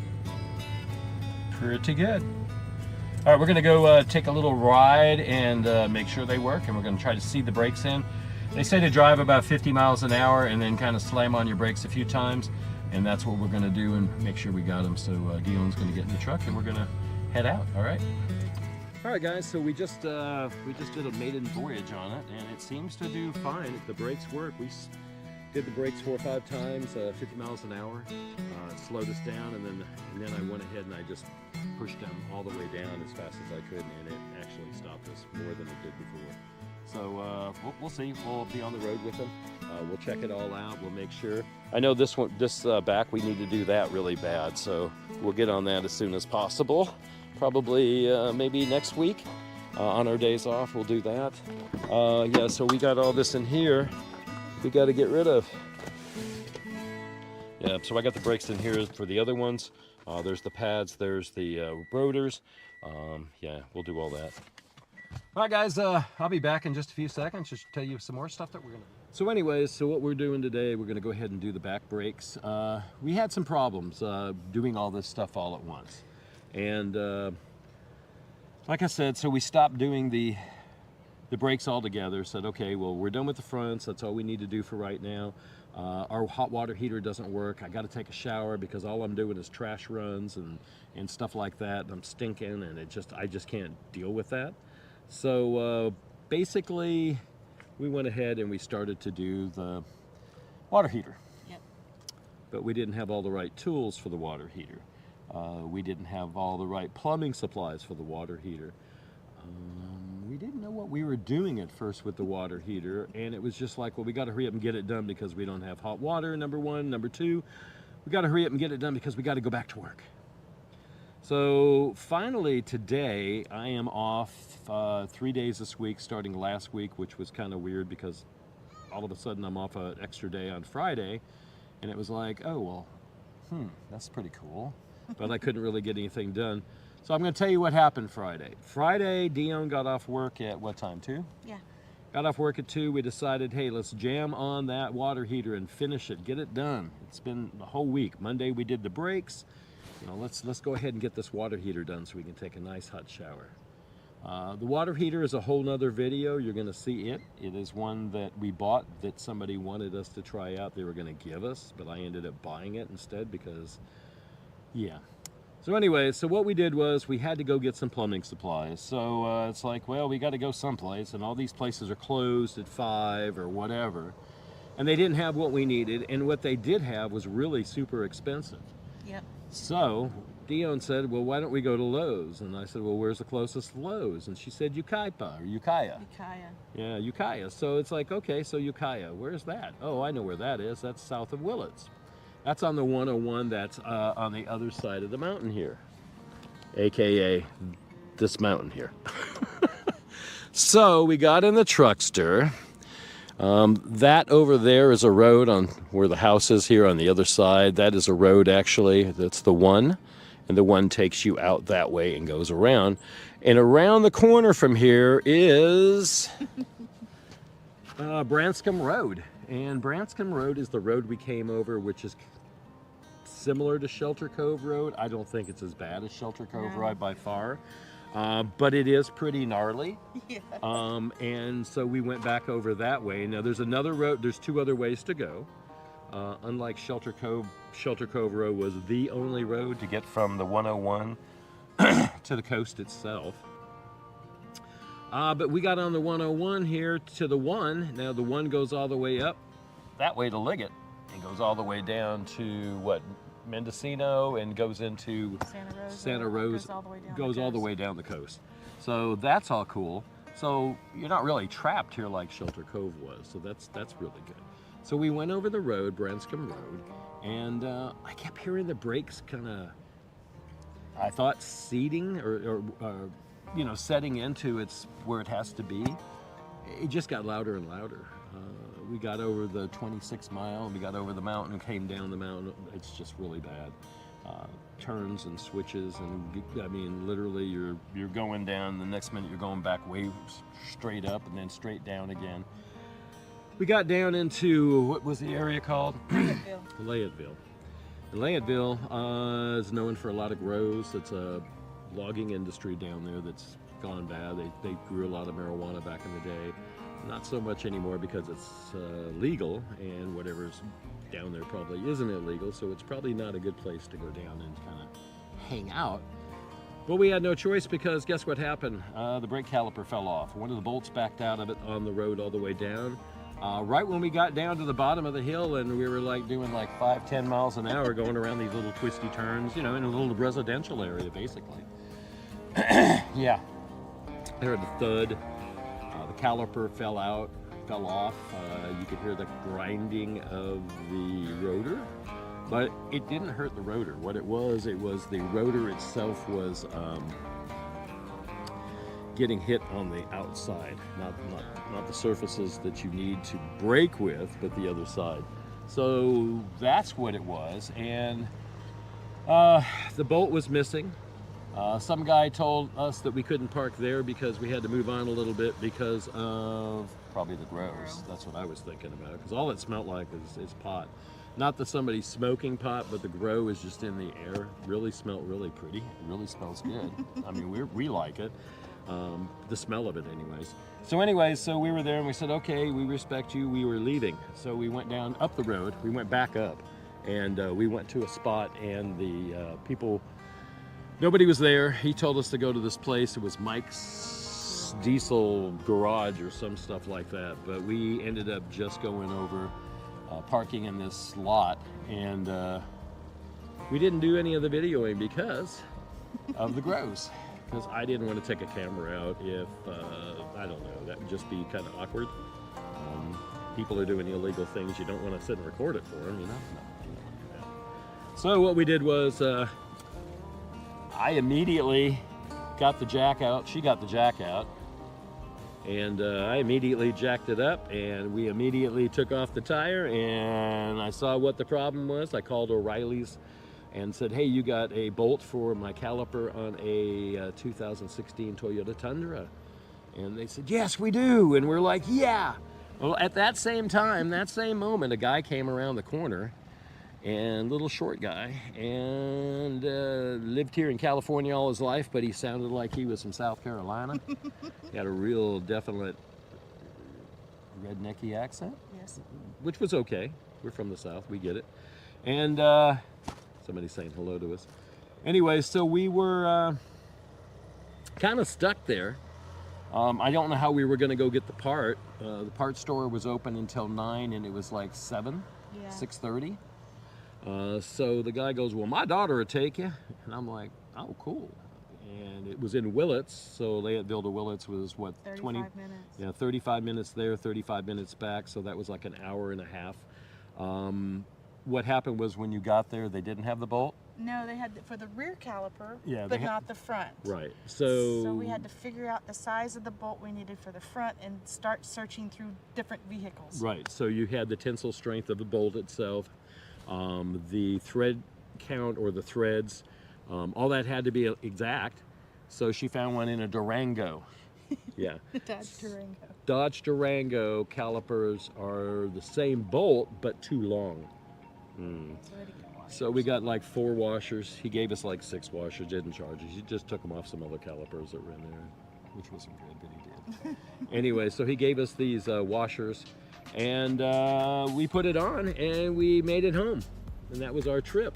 pretty good. All right, we're gonna go take a little ride and make sure they work, and we're gonna try to seed the brakes in. They say to drive about 50 miles an hour and then kind of slam on your brakes a few times, and that's what we're gonna do and make sure we got them. So Dion's gonna get in the truck and we're gonna head out. All right. All right, guys. So we just did a maiden voyage on it, and it seems to do fine. The brakes work. We did the brakes 4 or 5 times, 50 miles an hour. It slowed us down, and then I went ahead and I just pushed them all the way down as fast as I could, and it actually stopped us more than it did before. So we'll see. We'll be on the road with them. We'll check it all out. We'll make sure. I know this back we need to do that really bad, so we'll get on that as soon as possible. Probably maybe next week on our days off. We'll do that. Yeah. So we got all this in here. We got to get rid of. Yeah, so I got the brakes in here for the other ones. There's the pads, there's the rotors. Yeah, we'll do all that. All right, guys, I'll be back in just a few seconds just to tell you some more stuff that we're going to do. So anyways, so what we're doing today, we're going to go ahead and do the back brakes. We had some problems doing all this stuff all at once. And like I said, so we stopped doing the brakes altogether. Said, okay, well, we're done with the fronts. That's all we need to do for right now. Our hot water heater doesn't work. I got to take a shower because all I'm doing is trash runs and stuff like that. I'm stinking, and I just can't deal with that. So basically, we went ahead and we started to do the water heater. Yep. But we didn't have all the right tools for the water heater. We didn't have all the right plumbing supplies for the water heater. We didn't know what we were doing at first with the water heater, and it was just like, well, we got to hurry up and get it done because we don't have hot water, number one. Number two, we got to hurry up and get it done because we got to go back to work. So finally today, I am off 3 days this week, starting last week, which was kind of weird because all of a sudden I'm off an extra day on Friday, and it was like, oh, well, that's pretty cool. But I couldn't really get anything done. So I'm going to tell you what happened Friday. Friday, Dione got off work at what time, 2? Yeah. Got off work at 2. We decided, hey, let's jam on that water heater and finish it, get it done. It's been the whole week. Monday we did the brakes. You know, let's go ahead and get this water heater done so we can take a nice hot shower. The water heater is a whole nother video. You're going to see it. It is one that we bought that somebody wanted us to try out. They were going to give us, but I ended up buying it instead because, yeah. So anyway, so what we did was we had to go get some plumbing supplies. So it's like, well, we got to go someplace, and all these places are closed at 5 or whatever. And they didn't have what we needed, and what they did have was really super expensive. Yep. So Dione said, well, why don't we go to Lowe's? And I said, well, where's the closest Lowe's? And she said, Ukiah. Ukiah. Yeah, Ukiah. So it's like, okay, so Ukiah, where's that? Oh, I know where that is. That's south of Willits. That's on the 101. That's on the other side of the mountain here, AKA this mountain here. So we got in the truckster. That over there is a road on where the house is here on the other side. That is a road, actually. That's the one. And the one takes you out that way and goes around. And around the corner from here is Branscombe Road. And Branscombe Road is the road we came over, which is similar to Shelter Cove Road. I don't think it's as bad as Shelter Cove Road by far. But it is pretty gnarly. Yeah. And so we went back over that way. Now there's another road, there's 2 other ways to go. Unlike Shelter Cove Road was the only road to get from the 101 to the coast itself. But we got on the 101 here to the 1. Now the 1 goes all the way up that way to Liggett and goes all the way down to what? Mendocino, and goes into Santa Rosa, goes all the way down the coast. So that's all cool. So you're not really trapped here like Shelter Cove was. So that's really good. So we went over the road, Branscombe Road, and I kept hearing the brakes kind of, I thought seating or you know, setting into its where it has to be. It just got louder and louder. We got over the 26 mile, and we got over the mountain, came down the mountain. It's just really bad. Turns and switches, and I mean, literally you're going down, the next minute you're going back way straight up and then straight down again. We got down into, what was the area called? Layetteville. And Layetteville is known for a lot of grows. It's a logging industry down there that's gone bad. They grew a lot of marijuana back in the day. Not so much anymore because it's legal, and whatever's down there probably isn't illegal, so it's probably not a good place to go down and kind of hang out. But we had no choice because guess what happened? The brake caliper fell off. One of the bolts backed out of it on the road all the way down. Right when we got down to the bottom of the hill, and we were like doing like 5-10 miles an hour going around these little twisty turns, you know, in a little residential area basically. Yeah, I heard a thud. The caliper fell off. You could hear the grinding of the rotor, but it didn't hurt the rotor. What it was the rotor itself was getting hit on the outside, not the surfaces that you need to brake with, but the other side. So that's what it was. And The bolt was missing. Some guy told us that we couldn't park there because we had to move on a little bit because of probably the grows. That's what I was thinking about, because all it smelled like is pot. Not that somebody's smoking pot, but the grow is just in the air. Really smelled really pretty. It really smells good. I mean, we like it. The smell of it anyways. So anyways, so we were there and we said, okay, we respect you. We were leaving. So we went down up the road. We went back up and we went to a spot, and the people, nobody was there. He told us to go to this place. It was Mike's diesel garage or some stuff like that. But we ended up just going over, parking in this lot, and we didn't do any of the videoing because of the grows. Because I didn't want to take a camera out if, I don't know, that would just be kind of awkward. People are doing illegal things. You don't want to sit and record it for them, you know? No, you don't want to do that. So what we did was, I immediately got the jack out. She got the jack out. And I immediately jacked it up, and we immediately took off the tire, and I saw what the problem was. I called O'Reilly's and said, hey, you got a bolt for my caliper on a 2016 Toyota Tundra? And they said, yes, we do. And we're like, yeah. Well, at that same time, that same moment, a guy came around the corner, and little short guy, and lived here in California all his life, but he sounded like he was from South Carolina. He had a real definite rednecky accent. Yes. Which was okay. We're from the South, we get it. And somebody's saying hello to us. Anyway, so we were kind of stuck there. I don't know how we were going to go get the part. The part store was open until 9, and it was like 6:30. So the guy goes, well, my daughter will take you. And I'm like, oh, cool. And it was in Willits. So Fayetteville to Willits was what, 35 minutes. Yeah, 35 minutes there, 35 minutes back. So that was like an hour and a half. What happened was when you got there, they didn't have the bolt. No, they had for the rear caliper, Yeah, but not the front. Right. So we had to figure out the size of the bolt we needed for the front and start searching through different vehicles. Right. So you had the tensile strength of the bolt itself, the thread count or the threads, all that had to be exact. So she found one in a Durango. Yeah. Dodge Durango. Dodge Durango calipers are the same bolt, but too long. So we got like 4 washers. He gave us like 6 washers, didn't charge us. He just took them off some other calipers that were in there, which wasn't good, but he did. Anyway, so he gave us these washers, and we put it on, and we made it home. And that was our trip.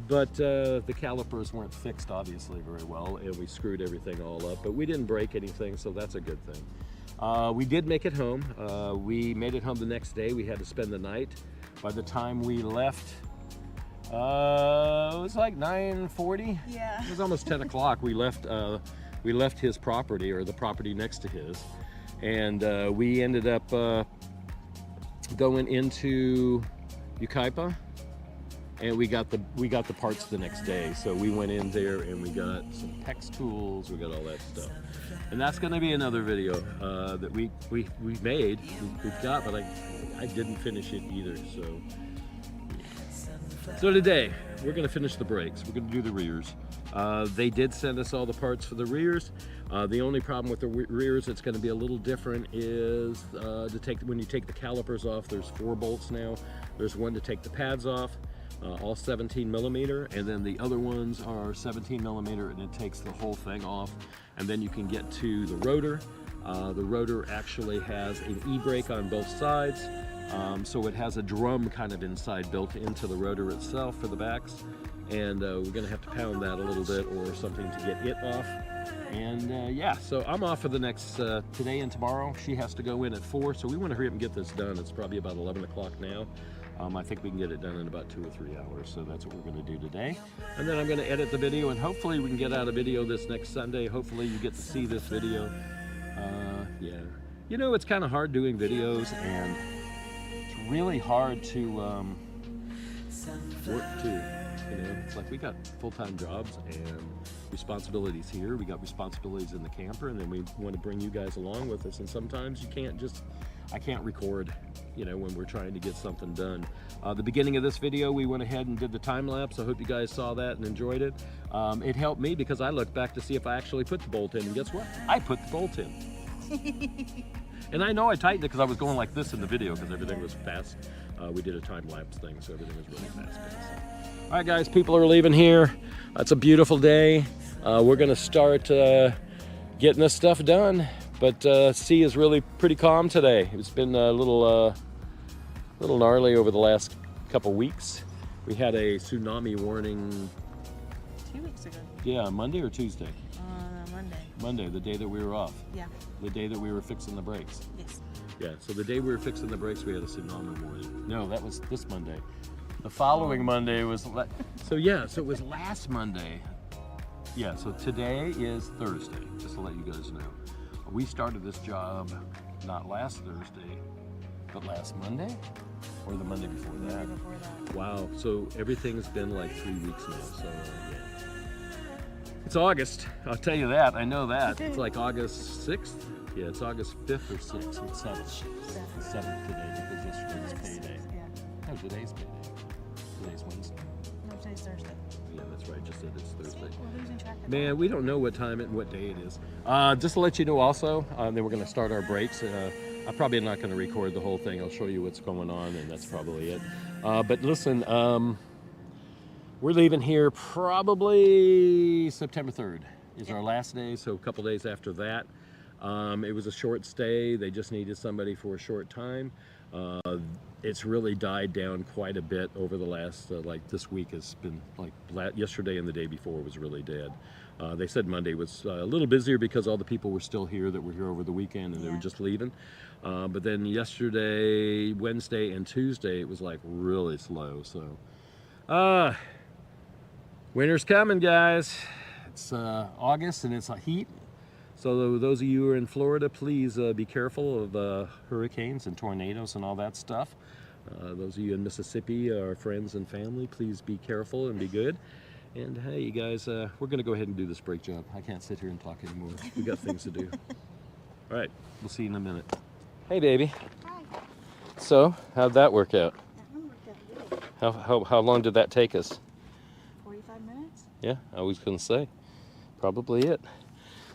But the calipers weren't fixed, obviously, very well, and we screwed everything all up. But we didn't break anything, so that's a good thing. We did make it home. We made it home the next day. We had to spend the night. By the time we left, it was like 9:40. Yeah. It was almost 10 o'clock. We left his property, or the property next to his, and we ended up going into Yucaipa, and we got the parts the next day. So we went in there and we got some PEX tools. We got all that stuff, and that's going to be another video that we made. We've got, but I didn't finish it either. So today we're going to finish the brakes. We're going to do the rears. They did send us all the parts for the rears. The only problem with the rears that's going to be a little different is when you take the calipers off, there's 4 bolts now. There's one to take the pads off, all 17 millimeter, and then the other ones are 17 millimeter, and it takes the whole thing off. And then you can get to the rotor. The rotor actually has an e-brake on both sides. So it has a drum kind of inside built into the rotor itself for the backs, and we're going to have to pound that a little bit or something to get it off. And yeah, so I'm off for the next today and tomorrow. She has to go in at 4, so we want to hurry up and get this done. It's probably about 11 o'clock now. I think we can get it done in about 2 or 3 hours, so that's what we're going to do today. And then I'm going to edit the video, and hopefully we can get out a video this next Sunday. Hopefully you get to see this video. Yeah, you know, it's kind of hard doing videos, and really hard to work too. You know, it's like we got full-time jobs and responsibilities here. We got responsibilities in the camper, and then we want to bring you guys along with us. And sometimes I can't record, you know, when we're trying to get something done. The beginning of this video, we went ahead and did the time lapse. I hope you guys saw that and enjoyed it. It helped me because I looked back to see if I actually put the bolt in, and guess what? I put the bolt in. And I know I tightened it because I was going like this in the video because everything was fast. We did a time lapse thing, so everything was really fast paced. All right, guys, people are leaving here. It's a beautiful day. We're gonna start getting this stuff done, but sea is really pretty calm today. It's been a little gnarly over the last couple weeks. We had a tsunami warning 2 weeks ago. Yeah, Monday or Tuesday? Monday. Monday, the day that we were off. Yeah. The day that we were fixing the brakes. Yes. Yeah, so the day we were fixing the brakes, we had a tsunami warning. No, that was this Monday. The following Monday was, so it was last Monday. Yeah, so today is Thursday, just to let you guys know. We started this job not last Thursday, but last Monday? Or the Monday before that? Monday before that. Wow, so everything's been like 3 weeks now, so yeah. It's August, I'll tell you that, I know that. It's like August 6th? Yeah, it's August 5th or 6th, it's 7th. It's 7th today because yesterday's payday. Yeah. No, today's payday. Today's Wednesday. No, today's Thursday. Yeah, that's right, just said it's Thursday. We're losing track of Man, we don't know what time and what day it is. Just to let you know also, then we're going to start our breaks. I'm probably not going to record the whole thing. I'll show you what's going on, and that's probably it. But listen, we're leaving here probably September 3rd is our last day, so a couple days after that. It was a short stay. They just needed somebody for a short time. It's really died down quite a bit over the last, like this week has been, like yesterday and the day before was really dead. They said Monday was a little busier because all the people were still here that were here over the weekend and they were just leaving. But then yesterday, Wednesday, and Tuesday, it was like really slow. So, winter's coming, guys. It's August and it's heat. So those of you who are in Florida, please be careful of hurricanes and tornadoes and all that stuff. Those of you in Mississippi, our friends and family, please be careful and be good. And hey, you guys, we're going to go ahead and do this brake job. I can't sit here and talk anymore. We got things to do. All right, we'll see you in a minute. Hey, baby. Hi. So, how'd that work out? That one worked out good. How long did that take us? 45 minutes? Yeah, I was going to say. Probably it.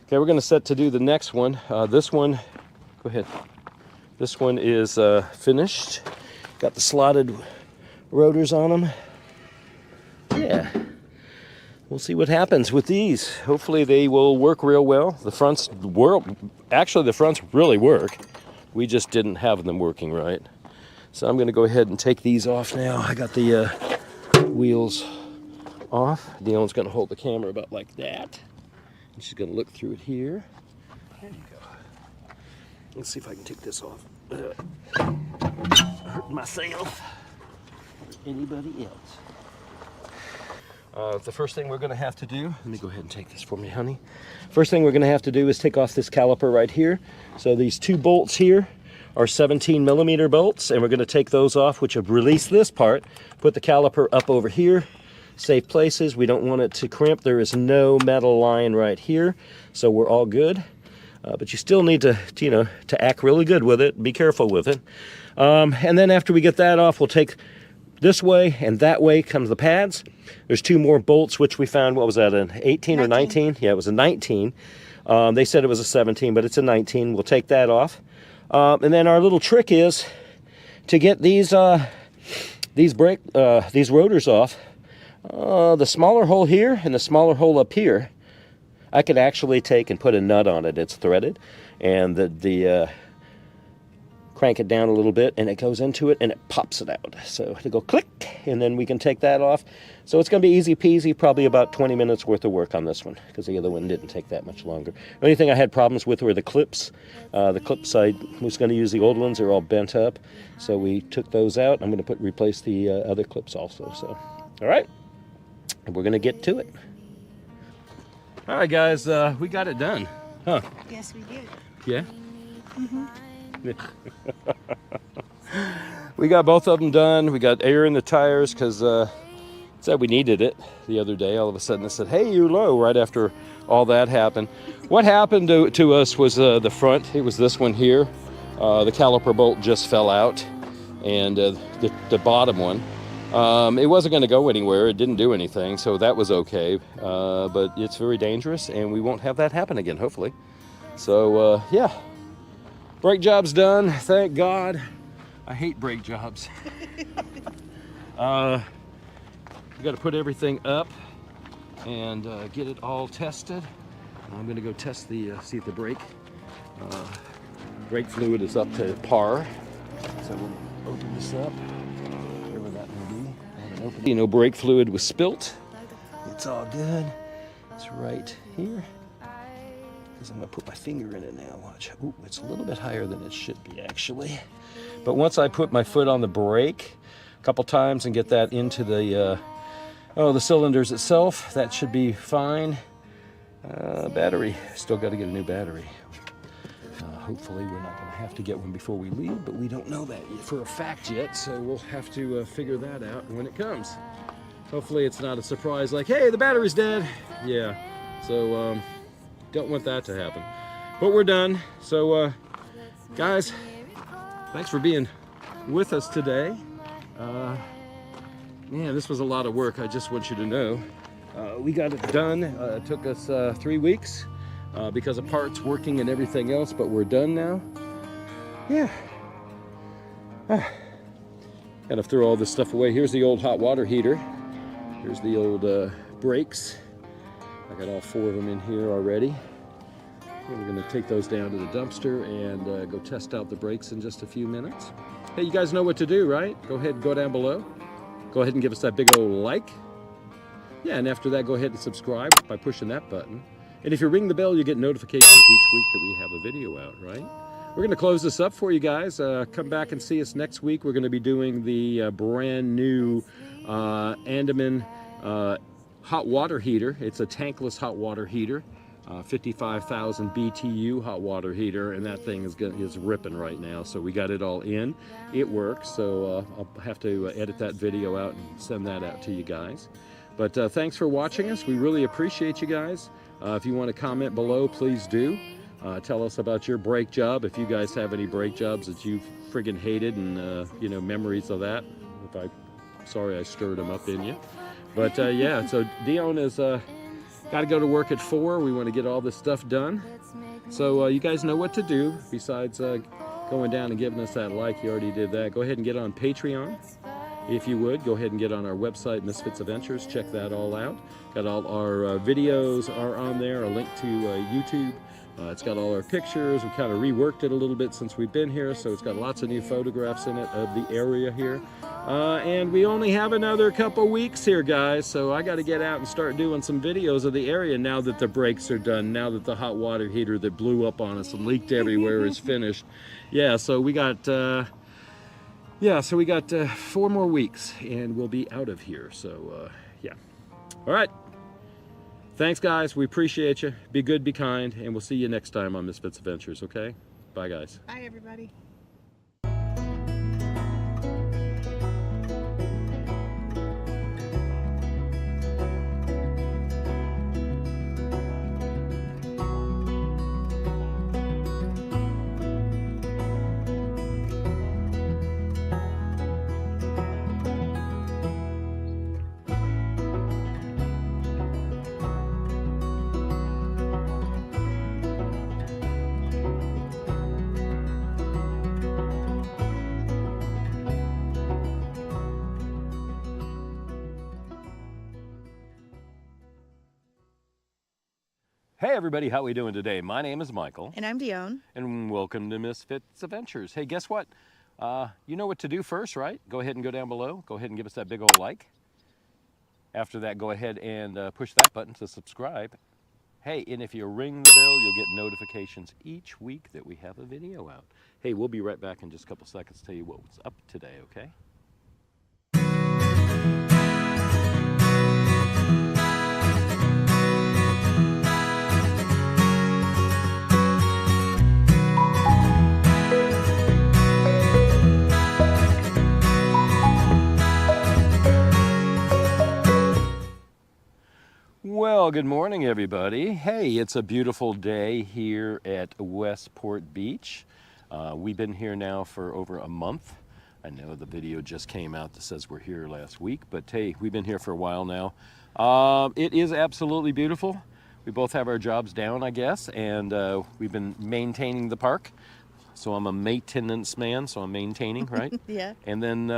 Okay, we're going to set to do the next one. This one, go ahead. This one is finished. Got the slotted rotors on them. Yeah. We'll see what happens with these. Hopefully they will work real well. The fronts really work. We just didn't have them working right. So I'm going to go ahead and take these off now. I got the wheels off. Dion's going to hold the camera about like that. And she's going to look through it here. There you go. Let's see if I can take this off. Hurt myself. Anybody else? The first thing we're going to have to do, let me go ahead and take this for me, honey. First thing we're going to have to do is take off this caliper right here. So these two bolts here are 17 millimeter bolts, and we're going to take those off, which will release this part, put the caliper up over here, safe places. We don't want it to crimp. There is no metal line right here, so we're all good. But you still need to, to act really good with it. Be careful with it. And then after we get that off, we'll take this way and that way comes the pads. There's two more bolts, which we found, what was that, an 18 or 19? Yeah, it was a 19. They said it was a 17, but it's a 19. We'll take that off. And then our little trick is to get these rotors off. The smaller hole here and the smaller hole up here, I could actually take and put a nut on it. It's threaded, and the crank it down a little bit, and it goes into it, and it pops it out. So to go click, and then we can take that off. So it's going to be easy peasy, probably about 20 minutes worth of work on this one, because the other one didn't take that much longer. The only thing I had problems with were the clips. The clips I was going to use the old ones. They're all bent up, so we took those out. I'm going to replace the other clips also. So, all right, we're going to get to it. All right, guys, we got it done, huh? Yes, we did. Yeah? Mm-hmm. We got both of them done. We got air in the tires because said we needed it the other day. All of a sudden it said, hey, you're low, right after all that happened. What happened to us was the front. It was this one here. The caliper bolt just fell out, and the bottom one. It wasn't going to go anywhere. It didn't do anything, so that was okay. But it's very dangerous, and we won't have that happen again, hopefully. So, yeah. Brake job's done, thank God. I hate brake jobs. We got to put everything up and get it all tested. I'm going to go test see if the brake fluid is up to par. So we'll open this up, whatever that may be. You know, brake fluid was spilt. It's all good. It's right here. Because I'm going to put my finger in it now. Watch. Ooh, it's a little bit higher than it should be, actually. But once I put my foot on the brake a couple times and get that into the cylinders itself, that should be fine. Battery, still got to get a new battery. Hopefully we're not going to have to get one before we leave, but we don't know that for a fact yet, so we'll have to figure that out when it comes. Hopefully it's not a surprise like, hey, the battery's dead. Yeah, so don't want that to happen. But we're done. So guys, thanks for being with us today. Man, this was a lot of work. I just want you to know. We got it done. It took us 3 weeks because of parts working and everything else, but we're done now. Yeah. Gotta throw all this stuff away. Here's the old hot water heater. Here's the old brakes. I got all 4 of them in here already. We're gonna take those down to the dumpster and go test out the brakes in just a few minutes. Hey, you guys know what to do, right? Go ahead and go down below. Go ahead and give us that big old like. Yeah, and after that, go ahead and subscribe by pushing that button. And if you ring the bell, you get notifications each week that we have a video out, right? We're going to close this up for you guys. Come back and see us next week. We're going to be doing the brand new Andaman hot water heater. It's a tankless hot water heater. 55,000 BTU hot water heater, and that thing is ripping right now. So we got it all in. It works, so I'll have to edit that video out and send that out to you guys. But thanks for watching us. We really appreciate you guys. If you want to comment below, please do. Tell us about your brake job. If you guys have any brake jobs that you friggin' hated and you know, memories of that. Sorry I stirred them up in you. But yeah, so Dione is got to go to work at 4. We want to get all this stuff done. So you guys know what to do. Besides going down and giving us that like, you already did that. Go ahead and get on Patreon. If you would, go ahead and get on our website, Misfits Adventures. Check that all out. Got all our videos are on there, a link to YouTube. It's got all our pictures. We kind of reworked it a little bit since we've been here, so it's got lots of new photographs in it of the area here. And we only have another couple weeks here, guys, so I got to get out and start doing some videos of the area now that the brakes are done, now that the hot water heater that blew up on us and leaked everywhere is finished. Yeah, so we got 4 more weeks and we'll be out of here. So yeah. All right. Thanks, guys. We appreciate you. Be good, be kind, and we'll see you next time on Misfits Adventures, okay? Bye, guys. Bye, everybody. Hey everybody, how we doing today? My name is Michael. And I'm Dione. And welcome to Misfits Adventures. Hey, guess what? You know what to do first, right? Go ahead and go down below. Go ahead and give us that big old like. After that, go ahead and push that button to subscribe. Hey, and if you ring the bell, you'll get notifications each week that we have a video out. Hey, we'll be right back in just a couple seconds to tell you what's up today, okay? Well, good morning, everybody. Hey, it's a beautiful day here at Westport Beach. We've been here now for over a month. I know the video just came out that says we're here last week, but hey, we've been here for a while now. It is absolutely beautiful. We both have our jobs down, I guess, and we've been maintaining the park. So I'm a maintenance man, so I'm maintaining, right? Yeah. And then,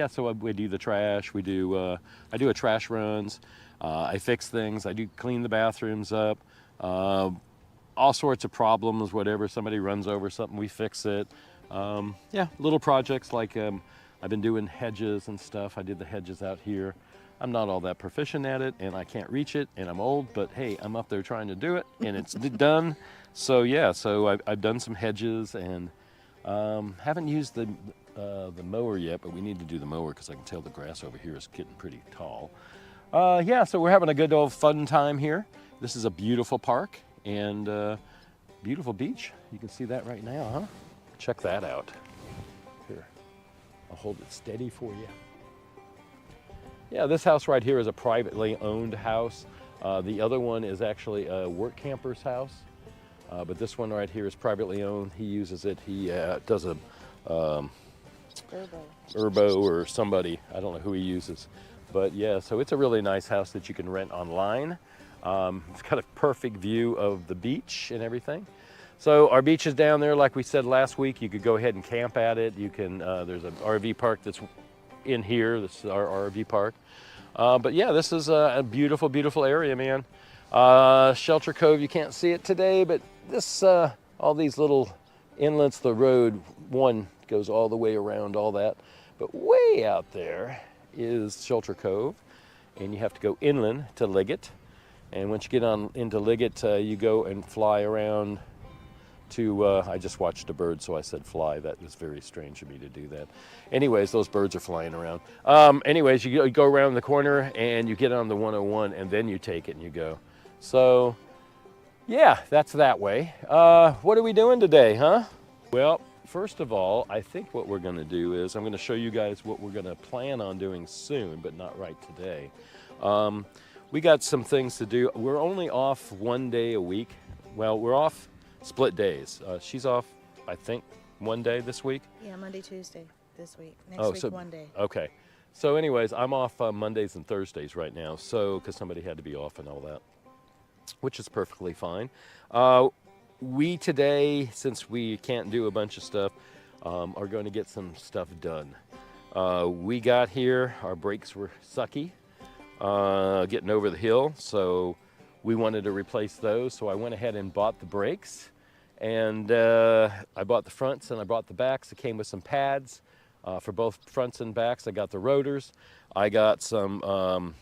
so we do the trash. I do a trash runs. I fix things. I do clean the bathrooms up. All sorts of problems, whatever. Somebody runs over something, we fix it. Little projects like I've been doing hedges and stuff. I did the hedges out here. I'm not all that proficient at it, and I can't reach it, and I'm old, but hey, I'm up there trying to do it, and it's done. So I've done some hedges, and haven't used the mower yet, but we need to do the mower because I can tell the grass over here is getting pretty tall. So we're having a good old fun time here. This is a beautiful park and beautiful beach. You can see that right now, huh? Check that out. Here, I'll hold it steady for you. Yeah, this house right here is a privately owned house. The other one is actually a Workcampers house, but this one right here is privately owned. He uses it. He does a Urbo or somebody. I don't know who he uses. But yeah, so it's a really nice house that you can rent online. It's got a perfect view of the beach and everything. So our beach is down there, like we said last week. You could go ahead and camp at it. You can. There's an RV park that's in here. This is our RV park. But yeah, this is a beautiful, beautiful area, man. Shelter Cove, you can't see it today, but this, all these little inlets, the road, one goes all the way around all that. But way out there is Shelter Cove, and you have to go inland to Liggett. And once you get on into Liggett, you go and fly around to, I just watched a bird, so I said fly. That was very strange of me to do that. Anyways, those birds are flying around. Anyways, you go around the corner and you get on the 101, and then you take it and you go. So, yeah, that's that way. What are we doing today, huh? Well, first of all, I think what we're gonna do is I'm gonna show you guys what we're gonna plan on doing soon, but not right today. We got some things to do. We're only off one day a week. Well, we're off split days. She's off, I think, one day this week. Yeah, Monday, Tuesday this week. Next week, one day. Okay. So anyways, I'm off Mondays and Thursdays right now, so because somebody had to be off and all that, which is perfectly fine. We today, since we can't do a bunch of stuff, are going to get some stuff done. We got here, our brakes were sucky, getting over the hill, so we wanted to replace those, so I went ahead and bought the brakes, and I bought the fronts and I bought the backs. It came with some pads for both fronts and backs. I got the rotors. I got some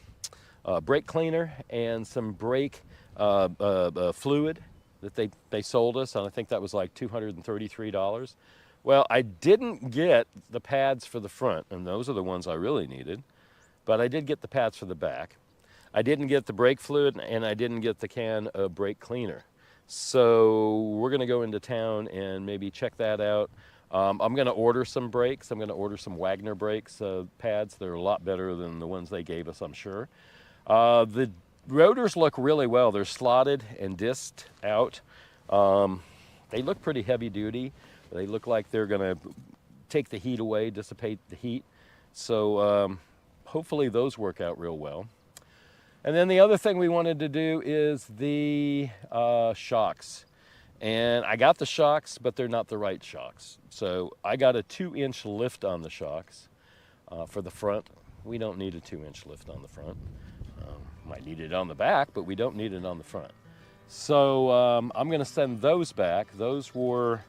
brake cleaner and some brake fluid that they sold us, and I think that was like $233. Well, I didn't get the pads for the front, and those are the ones I really needed, but I did get the pads for the back. I didn't get the brake fluid, and I didn't get the can of brake cleaner. So we're gonna go into town and maybe check that out. I'm gonna order some brakes. I'm gonna order some Wagner brakes pads. They're a lot better than the ones they gave us, I'm sure. The rotors look really well. They're slotted and disked out. They look pretty heavy duty. They look like they're gonna take the heat away, dissipate the heat. So hopefully those work out real well. And then the other thing we wanted to do is the shocks. And I got the shocks, but they're not the right shocks. So I got a 2-inch lift on the shocks for the front. We don't need a 2-inch lift on the front. Might need it on the back, but we don't need it on the front. So I'm gonna send those back. Those were,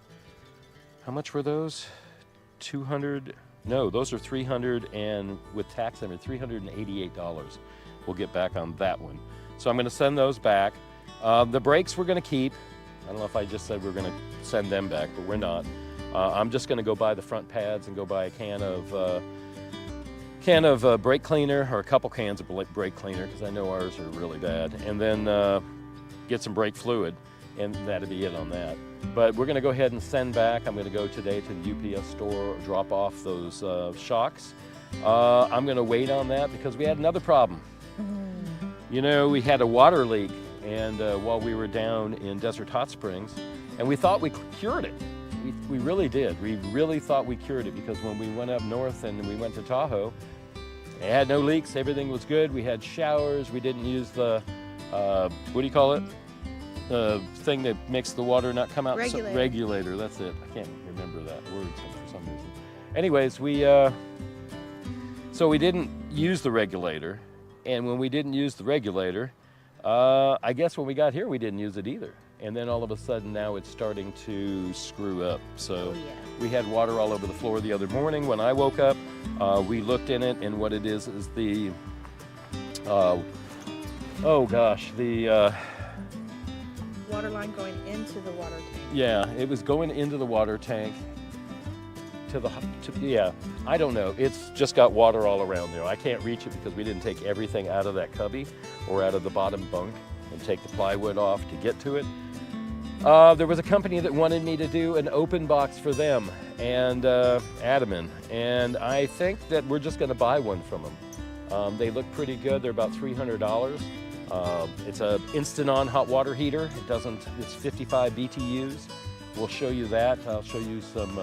how much were those? 200, no, those are 300, and with tax, I mean, $388. We'll get back on that one. So I'm gonna send those back. The brakes we're gonna keep. I don't know if I just said we're gonna send them back, but we're not. I'm just gonna go buy the front pads and go buy a can of brake cleaner, or a couple cans of brake cleaner, because I know ours are really bad, and then get some brake fluid, and that'll be it on that. But we're gonna go ahead and send back. I'm gonna go today to the UPS store, drop off those shocks. I'm gonna wait on that because we had another problem. You know, we had a water leak, and while we were down in Desert Hot Springs, and we thought we cured it. We really did. We really thought we cured it, because when we went up north and we went to Tahoe, it had no leaks, everything was good. We had showers, we didn't use the, what do you call it? The thing that makes the water not come out. Regulator. Regulator, that's it. I can't remember that word for some reason. Anyways, so we didn't use the regulator, and when we didn't use the regulator, I guess when we got here we didn't use it either. And then all of a sudden now it's starting to screw up. So we had water all over the floor the other morning when I woke up. We looked in it, and what it is the, oh gosh, the Water line going into the water tank. yeah, it was going into the water tank yeah, I don't know. It's just got water all around there. I can't reach it because we didn't take everything out of that cubby or out of the bottom bunk and take the plywood off to get to it. There was a company that wanted me to do an open box for them, and Adaman, and I think that we're just going to buy one from them. They look pretty good. They're about $300. It's a instant-on hot water heater. It's 55 BTUs. We'll show you that. I'll show you some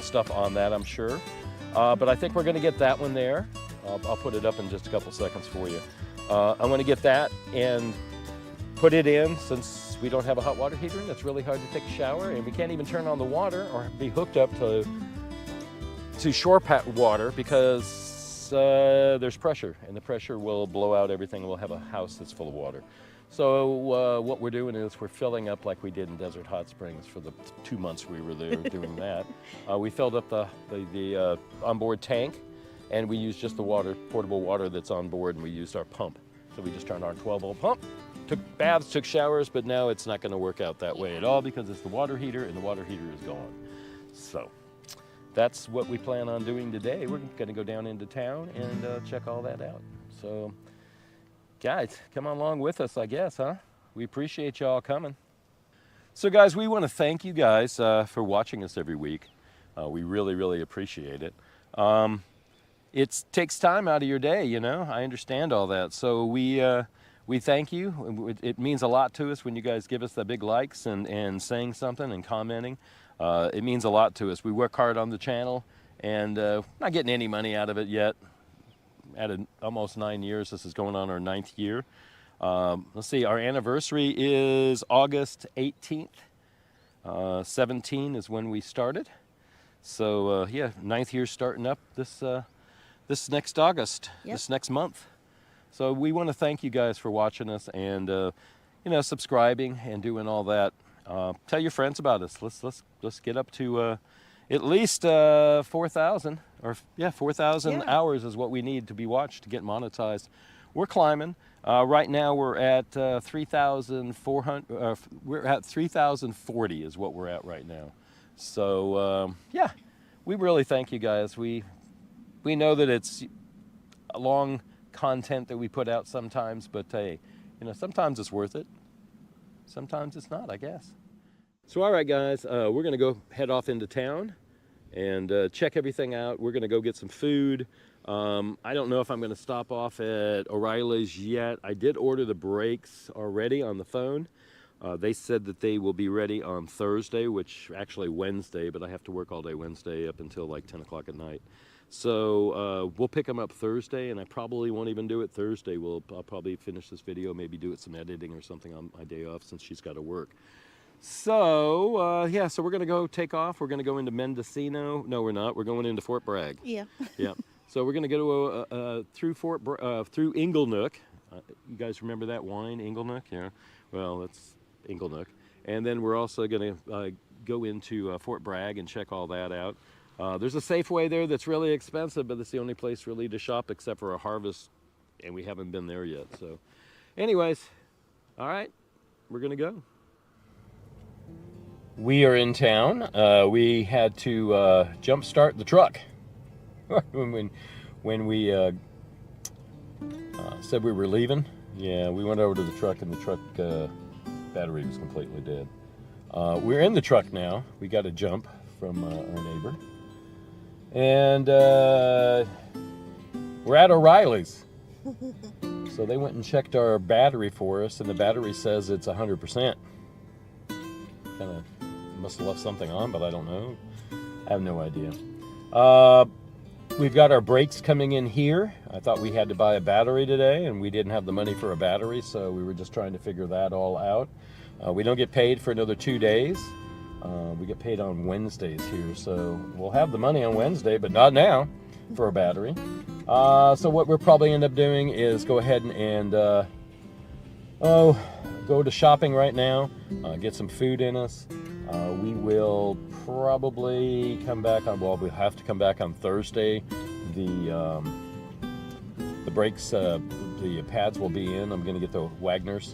stuff on that, I'm sure. But I think we're going to get that one there. I'll put it up in just a couple seconds for you. I'm going to get that and put it in, since we don't have a hot water heater and it's really hard to take a shower, and we can't even turn on the water or be hooked up to shore water because there's pressure, and the pressure will blow out everything, and we'll have a house that's full of water. So what we're doing is we're filling up like we did in Desert Hot Springs for the 2 months we were there doing that. We filled up the onboard tank, and we used just the portable water that's on board, and we used our pump. So we just turned our 12-volt pump, took baths, took showers, but now it's not going to work out that way at all because it's the water heater, and the water heater is gone. So that's what we plan on doing today. We're going to go down into town and check all that out. So guys, come along with us, I guess, huh? We appreciate y'all coming. So guys, we want to thank you guys for watching us every week. We really, really appreciate it. It takes time out of your day, you know. I understand all that. So we thank you. It means a lot to us when you guys give us the big likes and saying something and commenting. It means a lot to us. We work hard on the channel, and not getting any money out of it yet. At almost 9 years, this is going on our 9th year. Let's see, our anniversary is August 18th. 17 is when we started. So yeah, 9th year starting up this next August, this next month. So we want to thank you guys for watching us and you know, subscribing and doing all that. Tell your friends about us. Let's get up to at least 4,000, or 4,000 hours is what we need to be watched to get monetized. We're climbing. Right now we're at 3,400. We're at 3,040 is what we're at right now. So yeah, we really thank you guys. We know that it's a long content that we put out sometimes, but hey, you know, sometimes it's worth it. Sometimes it's not, I guess. So all right, guys, we're gonna go head off into town and check everything out. We're gonna go get some food. I don't know if I'm gonna stop off at O'Reilly's yet. I did order the brakes already on the phone. They said that they will be ready on Thursday, which actually Wednesday, but I have to work all day Wednesday up until like 10 o'clock at night. So we'll pick them up Thursday, and I probably won't even do it Thursday. I'll probably finish this video, maybe do it some editing or something on my day off since she's got to work. So yeah, so we're gonna go take off. We're gonna go into Mendocino. No, we're not. We're going into Fort Bragg. Yeah. Yeah. So we're gonna go through through Inglenook. You guys remember that wine, Inglenook? Yeah. Well, that's Inglenook. And then we're also gonna go into Fort Bragg and check all that out. There's a Safeway there that's really expensive, but it's the only place really to shop except for a Harvest, and we haven't been there yet. So anyways, all right, we're gonna go. We are in town. We had to jump start the truck when we said we were leaving. Yeah, we went over to the truck, and the truck battery was completely dead. We're in the truck now. We got a jump from our neighbor, and we're at O'Reilly's. So they went and checked our battery for us, and the battery says it's 100%. Kind of must have left something on, but I don't know. I have no idea. We've got our brakes coming in here. I thought we had to buy a battery today, and we didn't have the money for a battery, so we were just trying to figure that all out. We don't get paid for another 2 days. We get paid on Wednesdays here, so we'll have the money on Wednesday, but not now for a battery. So what we'll probably end up doing is go ahead and go to shopping right now, get some food in us. We will probably come back on, well, we'll have to come back on Thursday. The brakes, the pads will be in. I'm going to get the Wagners.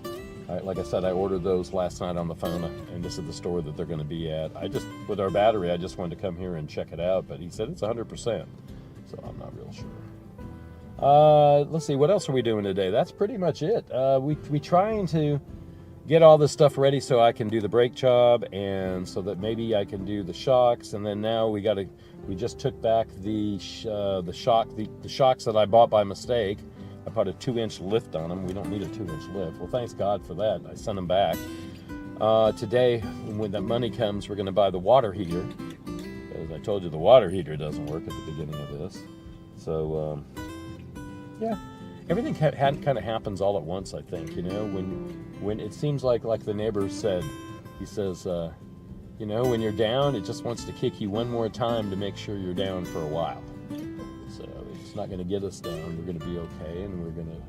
Like I said, I ordered those last night on the phone, and this is the store that they're going to be at. With our battery, I just wanted to come here and check it out, but he said it's 100%, so I'm not real sure. Let's see, what else are we doing today? That's pretty much it. We trying to get all this stuff ready so I can do the brake job, and so that maybe I can do the shocks, and then now we just took back the shocks that I bought by mistake. I put a 2-inch lift on them. We don't need a 2-inch lift. Well, thanks God for that. I sent them back. Today, when that money comes, we're going to buy the water heater. As I told you, the water heater doesn't work at the beginning of this. So, yeah, everything kind of happens all at once, I think. You know, when it seems like the neighbor said, he says, you know, when you're down, it just wants to kick you one more time to make sure you're down for a while. So it's not going to get us down. We're going to be okay, and we're going to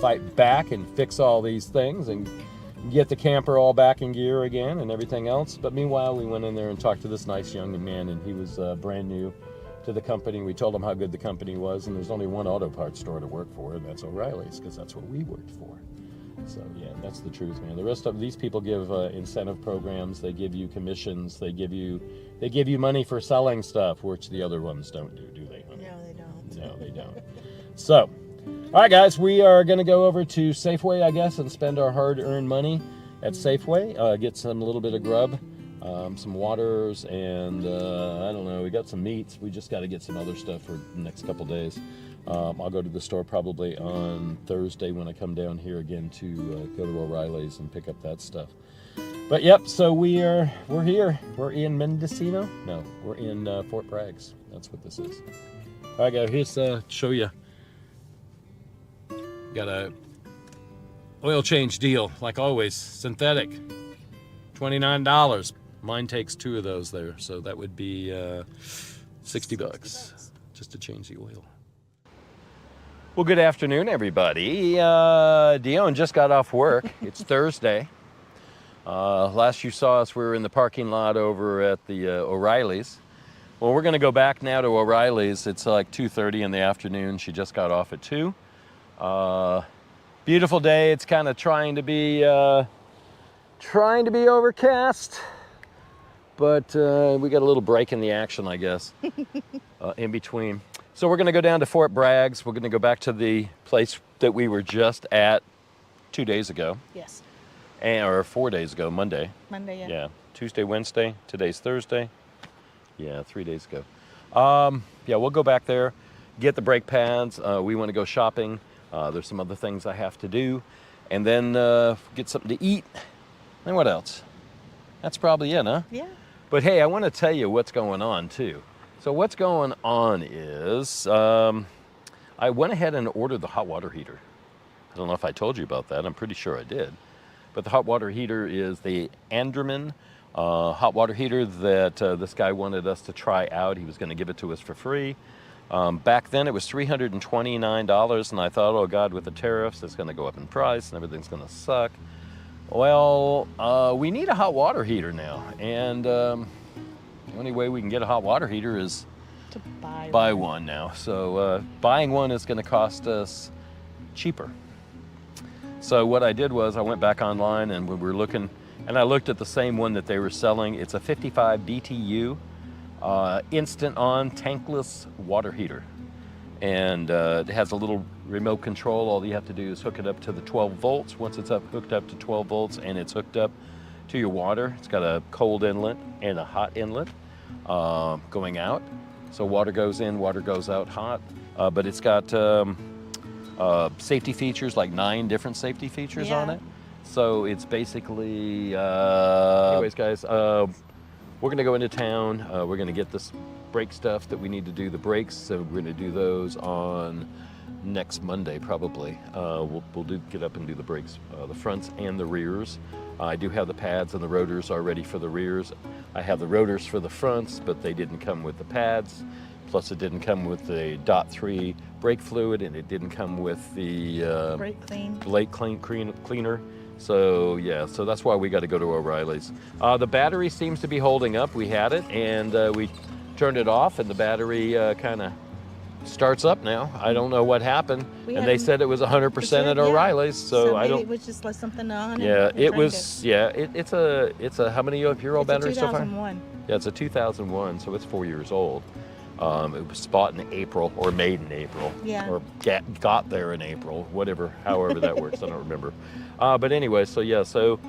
fight back and fix all these things and get the camper all back in gear again and everything else. But meanwhile, we went in there and talked to this nice young man, and he was brand new to the company. We told him how good the company was, and there's only one auto parts store to work for, and that's O'Reilly's, because that's what we worked for. So yeah, that's the truth, man. The rest of these people give incentive programs. They give you commissions. They give you money for selling stuff, which the other ones don't do they? Honey? No, they don't. No, they don't. So, all right, guys, we are going to go over to Safeway, I guess, and spend our hard-earned money at Safeway. Get some little bit of grub, some waters, and I don't know. We got some meats. We just got to get some other stuff for the next couple days. I'll go to the store probably on Thursday when I come down here again to go to O'Reilly's and pick up that stuff. But yep, so we're here. We're in Mendocino. No, we're in Fort Bragg. That's what this is. All right, guys, here's show you. Got a oil change deal, like always, synthetic, $29. Mine takes 2 of those there, so that would be $60 just to change the oil. Well, good afternoon, everybody. Dione just got off work. It's Thursday. Last you saw us, we were in the parking lot over at the O'Reilly's. Well, we're going to go back now to O'Reilly's. It's like 2:30 in the afternoon. She just got off at 2. Beautiful day. It's kind of trying to be overcast, but we got a little break in the action, I guess, in between. So we're going to go down to Fort Bragg. We're going to go back to the place that we were just at 2 days ago. Yes. Or 4 days ago, Monday. Monday, yeah. Yeah, Tuesday, Wednesday. Today's Thursday. Yeah, 3 days ago. Yeah, we'll go back there, get the brake pads. We want to go shopping. There's some other things I have to do. And then get something to eat. And what else? That's probably it, huh? Yeah. But hey, I want to tell you what's going on, too. So what's going on is I went ahead and ordered the hot water heater. I don't know if I told you about that. I'm pretty sure I did. But the hot water heater is the Andreman hot water heater that this guy wanted us to try out. He was going to give it to us for free. Back then it was $329, and I thought, oh God, with the tariffs, it's going to go up in price and everything's going to suck. Well, we need a hot water heater now, and the only way we can get a hot water heater is to buy one now. So buying one is going to cost us cheaper. So what I did was I went back online, and we were looking, and I looked at the same one that they were selling. It's a 55 BTU instant on tankless water heater, and it has a little remote control. All you have to do is hook it up to the 12 volts. Once it's hooked up to 12 volts and it's hooked up to your water, it's got a cold inlet and a hot inlet going out. So water goes in, water goes out hot, but it's got safety features, like 9 different safety features on it. So it's basically, anyways guys, we're gonna go into town. We're gonna get this brake stuff that we need to do the brakes. So we're gonna do those on next Monday probably. We'll get up and do the brakes, the fronts and the rears. I do have the pads and the rotors already for the rears. I have the rotors for the fronts, but they didn't come with the pads. Plus it didn't come with the .3 brake fluid, and it didn't come with the brake cleaner. So yeah, so that's why we got to go to O'Reilly's. The battery seems to be holding up. We had it, and we turned it off, and the battery kind of starts up now. I don't know what happened, and they said it was 100% at O'Reilly's. So I don't. It was just like something on. Yeah, it was. Yeah, it's a how many year old battery so far? 2001. Yeah, it's a 2001, so it's 4 years old. It was bought in April or made in April, or got there in April, however that works. I don't remember. But anyway, so yeah, so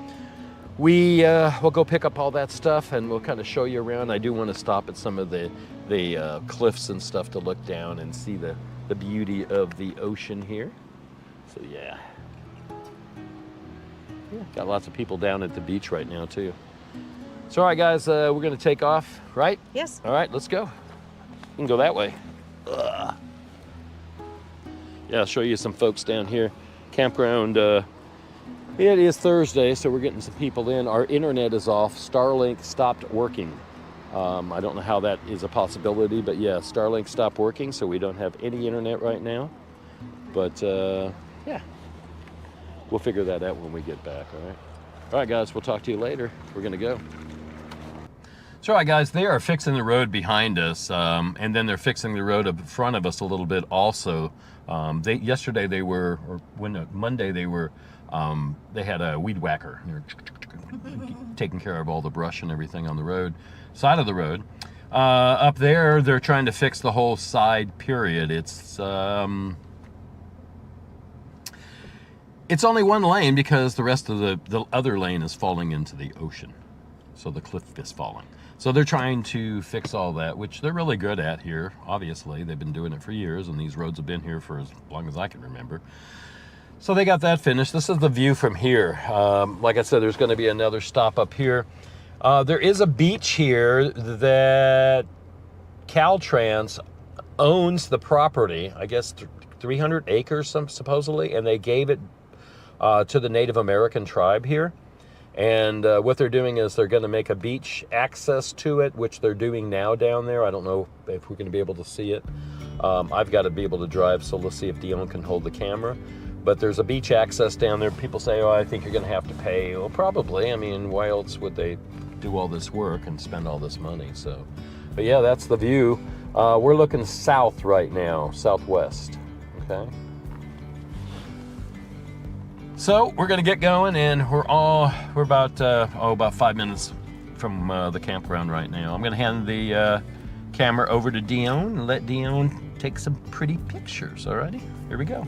we'll go pick up all that stuff, and we'll kind of show you around. I do want to stop at some of the cliffs and stuff to look down and see the beauty of the ocean here. So yeah, got lots of people down at the beach right now too. So all right guys, we're gonna take off, right? Yes. All right, let's go. You can go that way. Ugh. Yeah, I'll show you some folks down here. Campground, it is Thursday, so we're getting some people in. Our internet is off. Starlink stopped working. I don't know how that is a possibility, but yeah, Starlink stopped working, so we don't have any internet right now. But yeah, we'll figure that out when we get back, all right? All right, guys, we'll talk to you later. We're gonna go. So, all right, guys, they are fixing the road behind us, and then they're fixing the road in front of us a little bit also. Monday they had a weed whacker. They were taking care of all the brush and everything on the side of the road. Up there, they're trying to fix the whole side, period. It's only one lane because the rest of the other lane is falling into the ocean. So the cliff is falling. So they're trying to fix all that, which they're really good at here. Obviously, they've been doing it for years, and these roads have been here for as long as I can remember. So they got that finished. This is the view from here. Like I said, there's going to be another stop up here. There is a beach here that Caltrans owns the property, I guess 300 acres supposedly, and they gave it to the Native American tribe here. And what they're doing is they're going to make a beach access to it, which they're doing now down there. I don't know if we're going to be able to see it. I've got to be able to drive, so let's see if Dione can hold the camera. But there's a beach access down there. People say, oh, I think you're going to have to pay. Well, probably. I mean, why else would they do all this work and spend all this money? So, but yeah, that's the view. We're looking south right now, southwest. Okay. So we're gonna get going, and we're about 5 minutes from the campground right now. I'm gonna hand the camera over to Dione and let Dione take some pretty pictures. Alrighty, here we go.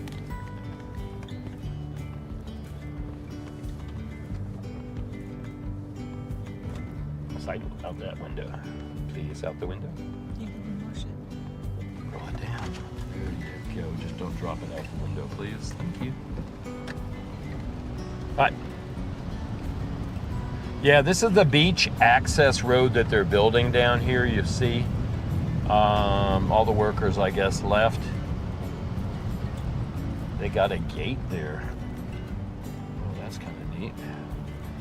Side out that window, please. Out the window. Roll it down. There you go. Just don't drop it out the window, please. Thank you. Right. Yeah, this is the beach access road that they're building down here. You see all the workers, I guess, left. They got a gate there. Oh, that's kind of neat.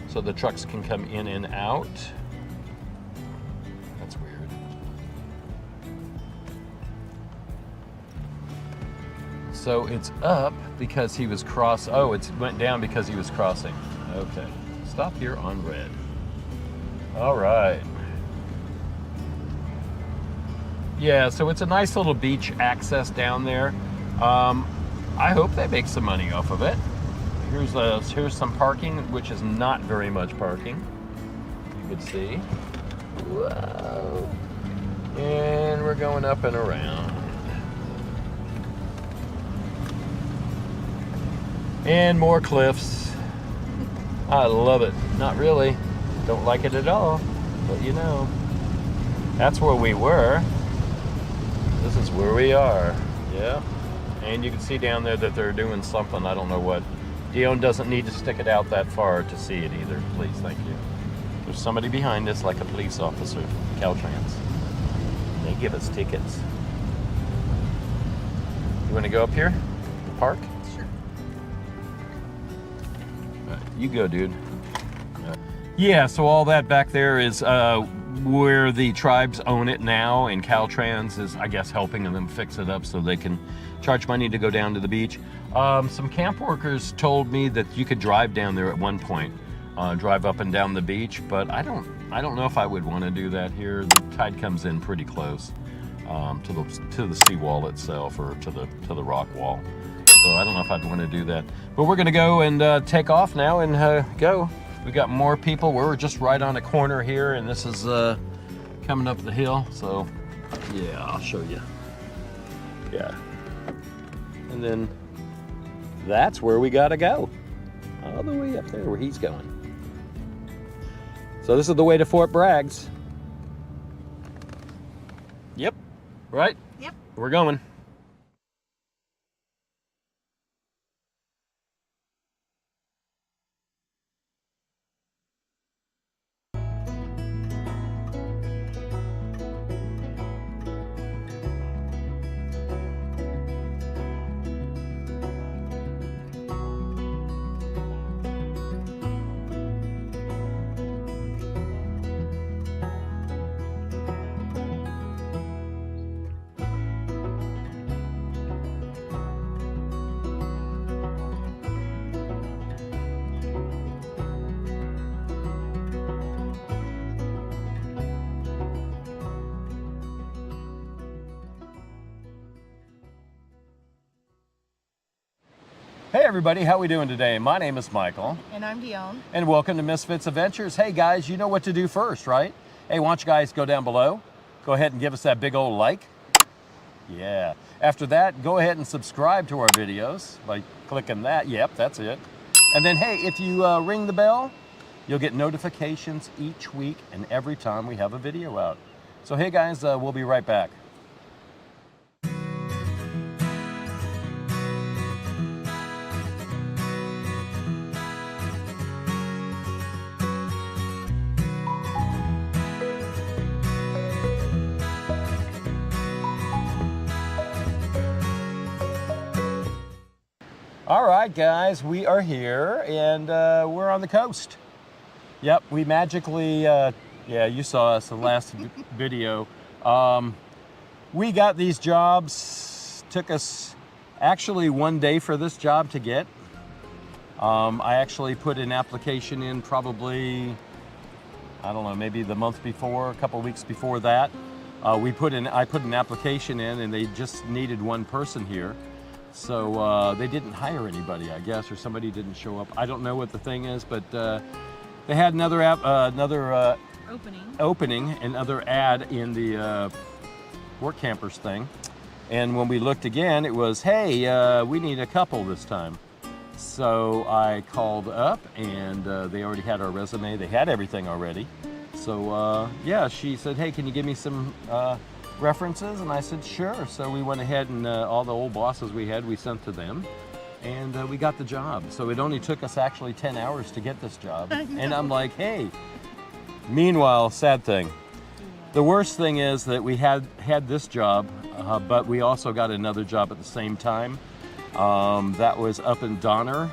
So the trucks can come in and out. That's weird. So it's up because he was it went down because he was crossing. Okay, stop here on red. All right. Yeah, so it's a nice little beach access down there. I hope they make some money off of it. Here's some parking, which is not very much parking. You could see. Whoa. And we're going up and around. And more cliffs. I love it. Not really. Don't like it at all. But you know, that's where we were. This is where we are. Yeah. And you can see down there that they're doing something. I don't know what. Dione doesn't need to stick it out that far to see it either. Please, thank you. There's somebody behind us, like a police officer, Caltrans. They give us tickets. You want to go up here? Park? Sure. You go, dude. Yeah, so all that back there is where the tribes own it now, and Caltrans is, I guess, helping them fix it up so they can charge money to go down to the beach. Some camp workers told me that you could drive down there at one point, drive up and down the beach, but I don't know if I would want to do that here. The tide comes in pretty close to the seawall itself, or to the rock wall. So I don't know if I'd want to do that. But we're gonna go and take off now and go. We got more people. We're just right on a corner here, and this is coming up the hill. So yeah, I'll show you. Yeah. And then that's where we gotta go. All the way up there where he's going. So this is the way to Fort Bragg's. Yep. Right? Yep. We're going. Hey everybody, how we doing today? My name is Michael. And I'm Dione. And welcome to Misfits Adventures. Hey guys, you know what to do first, right? Hey, why don't you guys go down below? Go ahead and give us that big old like. Yeah. After that, go ahead and subscribe to our videos by clicking that. Yep, that's it. And then hey, if you ring the bell, you'll get notifications each week and every time we have a video out. So hey guys, we'll be right back. All right, guys, we are here, and we're on the coast. Yep, we magically, yeah, you saw us in the last video. We got these jobs. Took us actually 1 day for this job to get. I actually put an application in probably, I don't know, maybe the month before, a couple weeks before that. I put an application in, and they just needed one person here. So they didn't hire anybody, I guess, or somebody didn't show up. I don't know what the thing is, but they had another opening, another ad in the Workcampers thing. And when we looked again, it was, hey, we need a couple this time. So I called up, and they already had our resume. They had everything already. So yeah, she said, hey, can you give me some references? And I said, sure. So we went ahead and all the old bosses we had, we sent to them, and we got the job. So it only took us actually 10 hours to get this job. And I'm like, hey. Meanwhile, sad thing. The worst thing is that we had this job, but we also got another job at the same time. That was up in Donner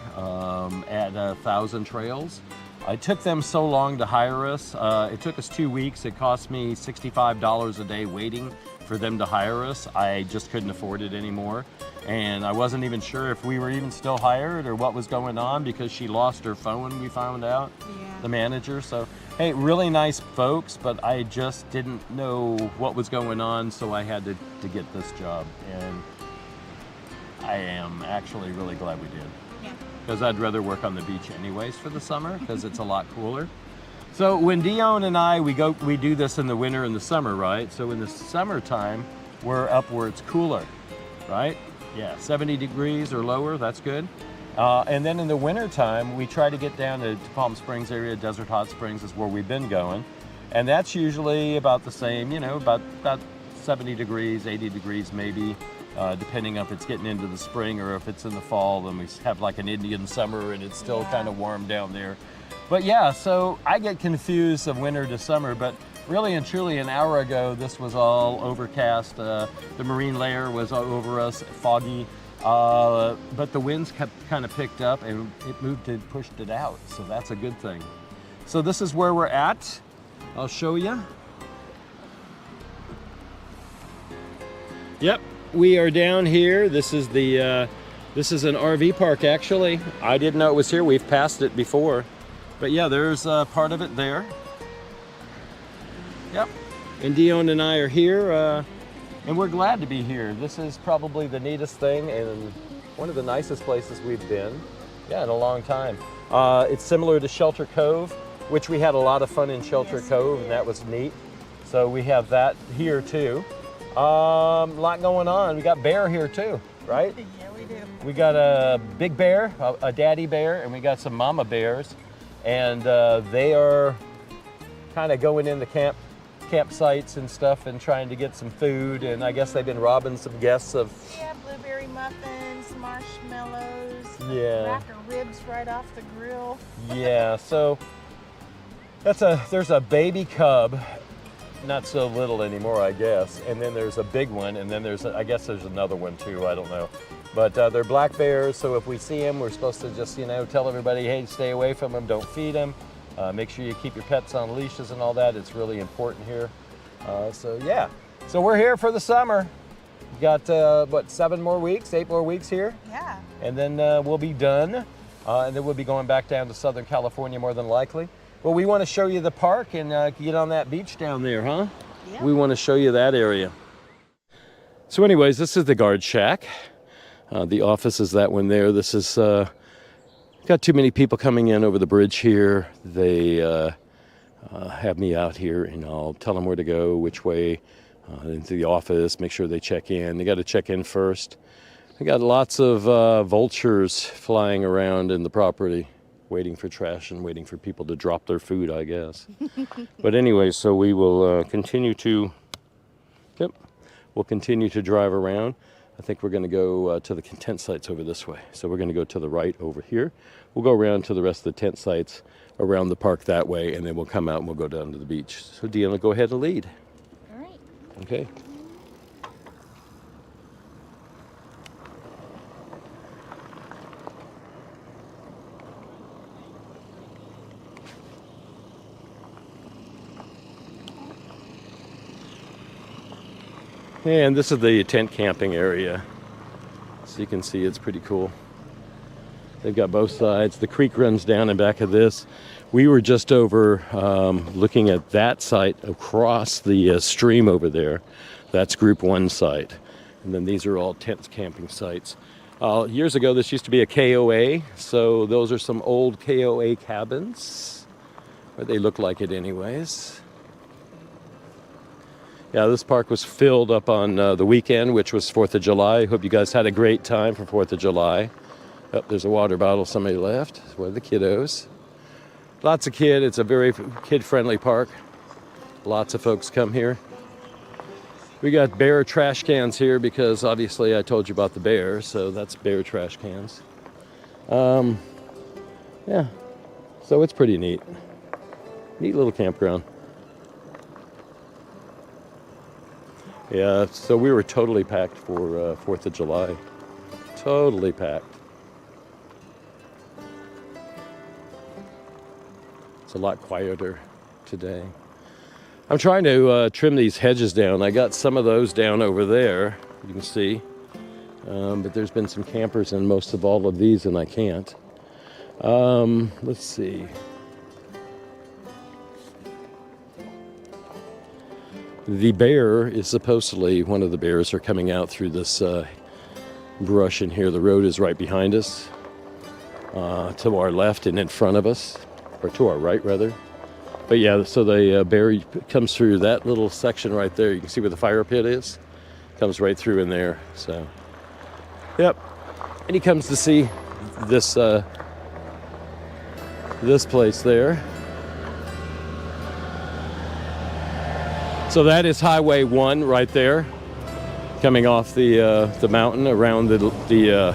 at 1,000 Trails. It took them so long to hire us. It took us 2 weeks. It cost me $65 a day waiting for them to hire us. I just couldn't afford it anymore. And I wasn't even sure if we were even still hired or what was going on, because she lost her phone, we found out, the manager. So, hey, really nice folks, but I just didn't know what was going on, so I had to get this job. And I am actually really glad we did. Because I'd rather work on the beach anyways for the summer, because it's a lot cooler. So when Dione and I, we do this in the winter and the summer, right? So in the summertime, we're up where it's cooler, right? Yeah, 70 degrees or lower, that's good. And then in the winter time, we try to get down to Palm Springs area. Desert Hot Springs is where we've been going. And that's usually about the same, you know, about 70 degrees, 80 degrees maybe. depending if it's getting into the spring or if it's in the fall. Then we have like an Indian summer and it's still kind of warm down there. But yeah, so I get confused of winter to summer, but really and truly an hour ago, this was all overcast. The marine layer was over us, foggy, but the winds kind of picked up and it moved and pushed it out. So that's a good thing. So this is where we're at. I'll show you. Yep, we are down here. This is an RV park actually. I didn't know it was here. We've passed it before. But yeah, there's part of it there. Yep, and Dione and I are here, and we're glad to be here. This is probably the neatest thing and one of the nicest places we've been, in a long time. It's similar to Shelter Cove, which we had a lot of fun in Shelter Cove, and that was neat. So we have that here too. A lot going on. We got bear here too, right? Yeah, we do. We got a big bear, a daddy bear, and we got some mama bears. And they are kind of going in the campsites and stuff and trying to get some food. And I guess they've been robbing some guests of... Yeah, blueberry muffins, marshmallows, yeah, rack of ribs right off the grill. Yeah, so there's a baby cub, not so little anymore, I guess. And then there's a big one, and then I guess there's another one too, I don't know. But they're black bears, so if we see them, we're supposed to just, tell everybody, hey, stay away from them, don't feed them. Make sure you keep your pets on leashes and all that. It's really important here. So yeah, so we're here for the summer. We got, 8 more weeks here? Yeah. And then we'll be done. And then we'll be going back down to Southern California more than likely. Well, we want to show you the park and get on that beach down there, huh? Yeah. We want to show you that area. So anyways, this is the guard shack. The office is that one there. This is, got too many people coming in over the bridge here. They have me out here and I'll tell them where to go, which way, into the office, make sure they check in. They got to check in first. I got lots of vultures flying around in the property, waiting for trash and waiting for people to drop their food, I guess. But anyway, so we will continue to, we'll continue to drive around. I think we're going to go to the tent sites over this way. So we're going to go to the right over here. We'll go around to the rest of the tent sites around the park that way, and then we'll come out and we'll go down to the beach. So Dione, go ahead and lead. All right. Okay. And this is the tent camping area. So you can see it's pretty cool. They've got both sides. The creek runs down in back of this. We were just over looking at that site across the stream over there. That's Group 1 site. And then these are all tent camping sites. Years ago, this used to be a KOA. So those are some old KOA cabins. Or they look like it anyways. Yeah, this park was filled up on the weekend, which was 4th of July. Hope you guys had a great time for 4th of July. Oh, there's a water bottle somebody left. It's one of the kiddos. Lots of kids. It's a very kid-friendly park. Lots of folks come here. We got bear trash cans here because obviously I told you about the bear, so that's bear trash cans. Yeah, so it's pretty neat. Neat little campground. Yeah, so we were totally packed for 4th of July. Totally packed. It's a lot quieter today. I'm trying to trim these hedges down. I got some of those down over there, you can see. But there's been some campers in most of all of these and I can't. Let's see. The bear is supposedly, one of the bears are coming out through this brush in here. The road is right behind us, to our left and in front of us, or to our right rather. But yeah, so the bear comes through that little section right there. You can see where the fire pit is. Comes right through in there, so. Yep, and he comes to see this, this place there. So that is Highway 1 right there. coming off the mountain around the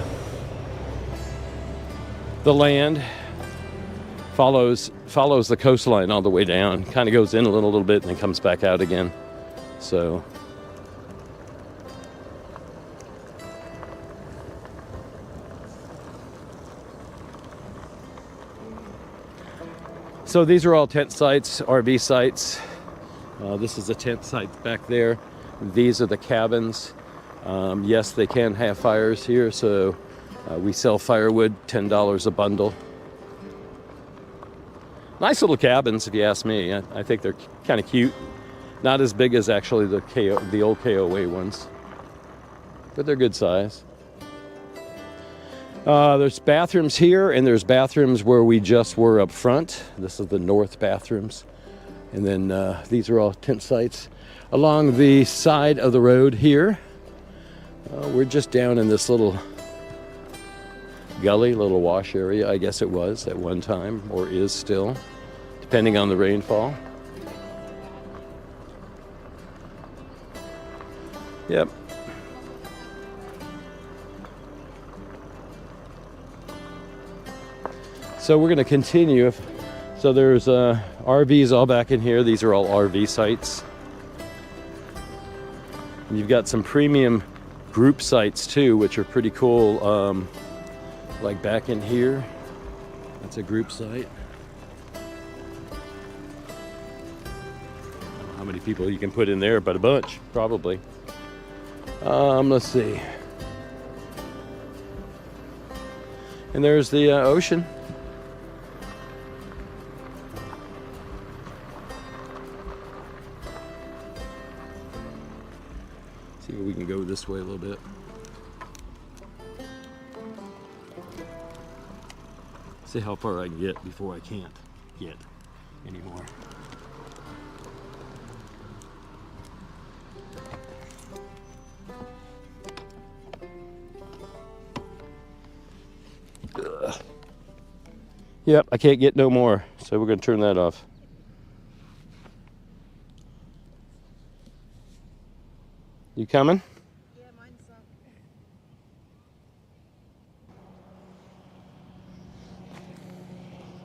land. Follows the coastline all the way down. Kind of goes in a little bit and then comes back out again. So these are all tent sites, RV sites. This is a tent site back there. These are the cabins. Yes, they can have fires here, so we sell firewood, $10 a bundle. Nice little cabins, if you ask me. I think they're kind of cute. Not as big as actually the old KOA ones, but they're good size. There's bathrooms here, and there's bathrooms where we just were up front. This is the north bathrooms. And then these are all tent sites along the side of the road here. We're just down in this little gully, little wash area, I guess it was at one time, or is still, depending on the rainfall. Yep. So we're going to continue. So there's RVs all back in here. These are all RV sites. And you've got some premium group sites too, which are pretty cool. Like back in here, that's a group site. I don't know how many people you can put in there, but a bunch, probably. Let's see. And there's the ocean. See if we can go this way a little bit. See how far I can get before I can't get anymore. Ugh. Yep, I can't get no more, so we're going to turn that off. You coming? Yeah, mine's up.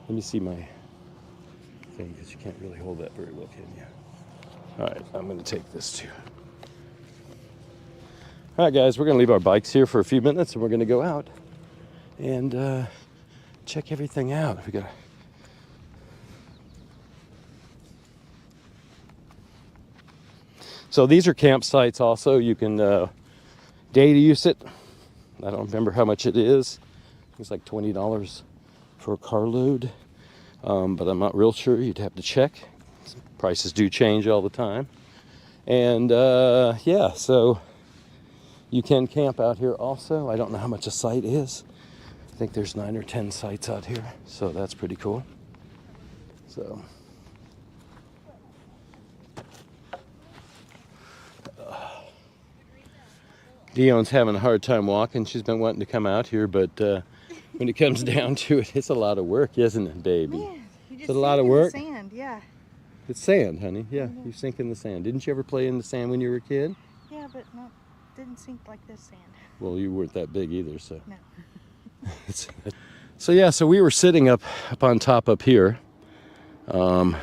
Let me see my thing, because you can't really hold that very well, can you? All right, I'm going to take this too. All right, guys, we're going to leave our bikes here for a few minutes, and we're going to go out and check everything out. We got. So these are campsites also. You can day use it. I don't remember how much it is. It's like $20 for a carload, but I'm not real sure. You'd have to check. Prices do change all the time. And yeah, so you can camp out here also. I don't know how much a site is. I think there's 9 or 10 sites out here, so that's pretty cool. So Dion's having a hard time walking. She's been wanting to come out here, but when it comes down to it, it's a lot of work, isn't it, baby? Man, you just it's a lot of work. Sand, yeah. It's sand, honey. Yeah, you sink in the sand. Didn't you ever play in the sand when you were a kid? Yeah, but not didn't sink like this sand. Well, you weren't that big either, so. No. So yeah, so we were sitting up on top up here. That's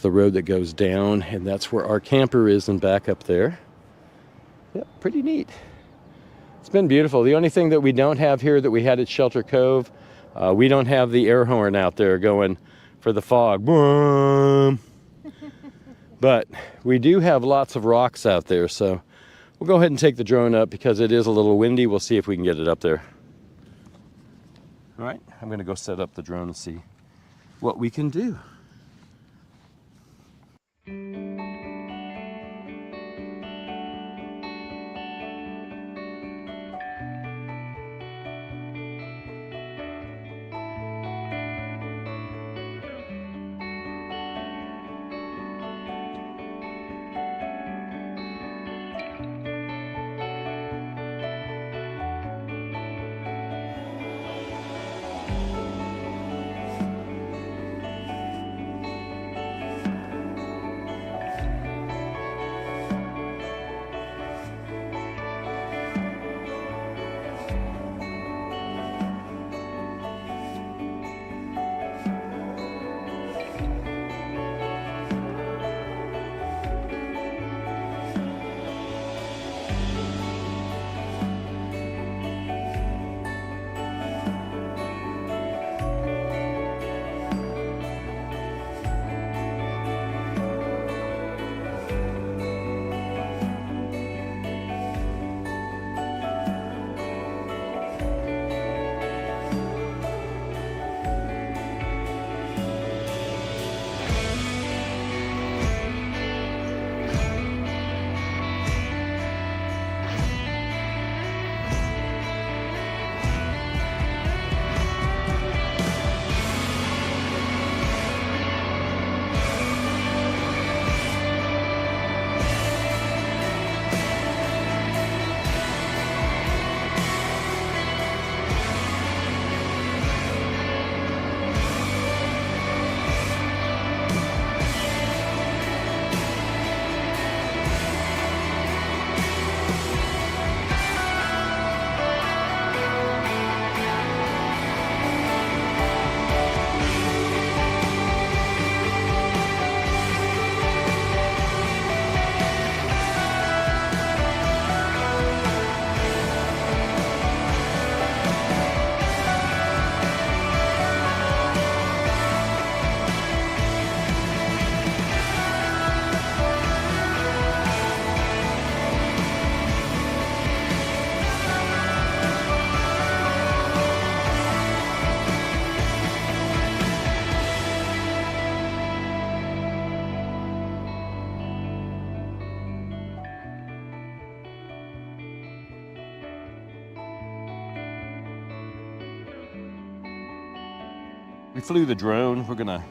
the road that goes down, and that's where our camper is, and back up there. Yep, pretty neat. It's been beautiful. The only thing that we don't have here that we had at Shelter Cove, we don't have the air horn out there going for the fog. But we do have lots of rocks out there, so we'll go ahead and take the drone up because it is a little windy. We'll see if we can get it up there. All right, I'm going to go set up the drone and see what we can do. We flew the drone. We're gonna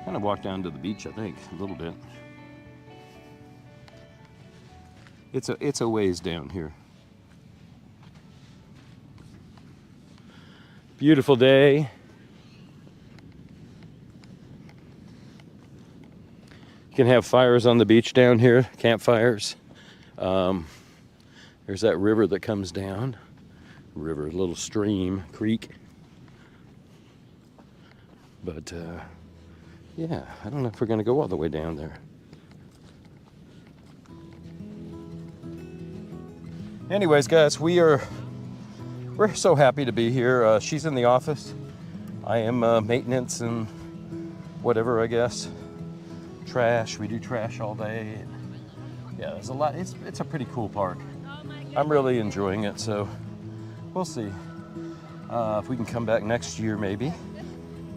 kind of walk down to the beach, I think, a little bit. It's a ways down here. Beautiful day. You can have fires on the beach down here, campfires. There's that river that comes down. River, little stream, creek. But yeah, I don't know if we're gonna go all the way down there. Anyways, guys, we're so happy to be here. She's in the office. I am maintenance and whatever, I guess. Trash. We do trash all day. Yeah, there's a lot. It's a pretty cool park. I'm really enjoying it. So we'll see if we can come back next year, maybe,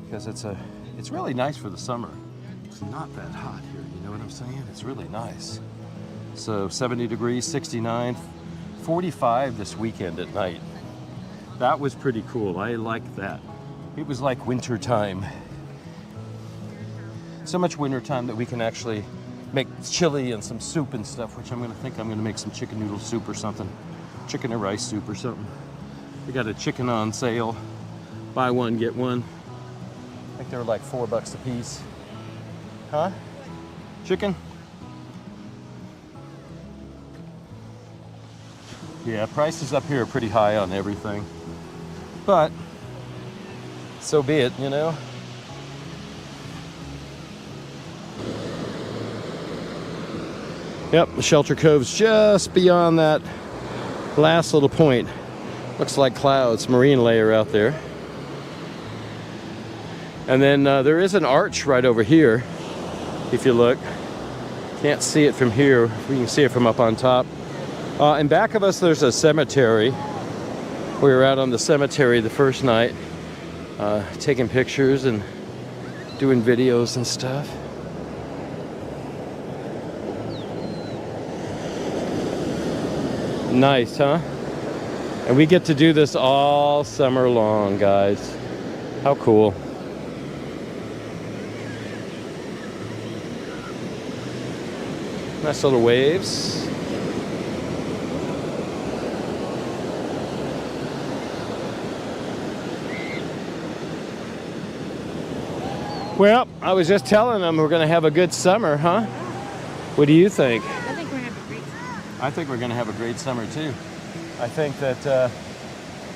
because it's really nice for the summer. It's not that hot here. You know what I'm saying? It's really nice. So 70 degrees, 69. 45 this weekend at night. That was pretty cool. I liked that. It was like winter time. So much winter time that we can actually make chili and some soup and stuff, which I'm gonna make some chicken noodle soup or something. Chicken and rice soup or something. We got a chicken on sale. Buy one, get one. I think they're like $4 a piece. Huh? Chicken? Yeah, prices up here are pretty high on everything. But so be it, you know? Yep, the Shelter Cove's just beyond that last little point. Looks like clouds, marine layer out there. And then there is an arch right over here, if you look. Can't see it from here. We can see it from up on top. In back of us, there's a cemetery. We were out on the cemetery the first night, taking pictures and doing videos and stuff. Nice, huh? And we get to do this all summer long, guys. How cool. Nice little waves. Well, I was just telling them we're going to have a good summer, huh? What do you think? I think we're going to have a great summer. I think we're going to have a great summer, too. I think that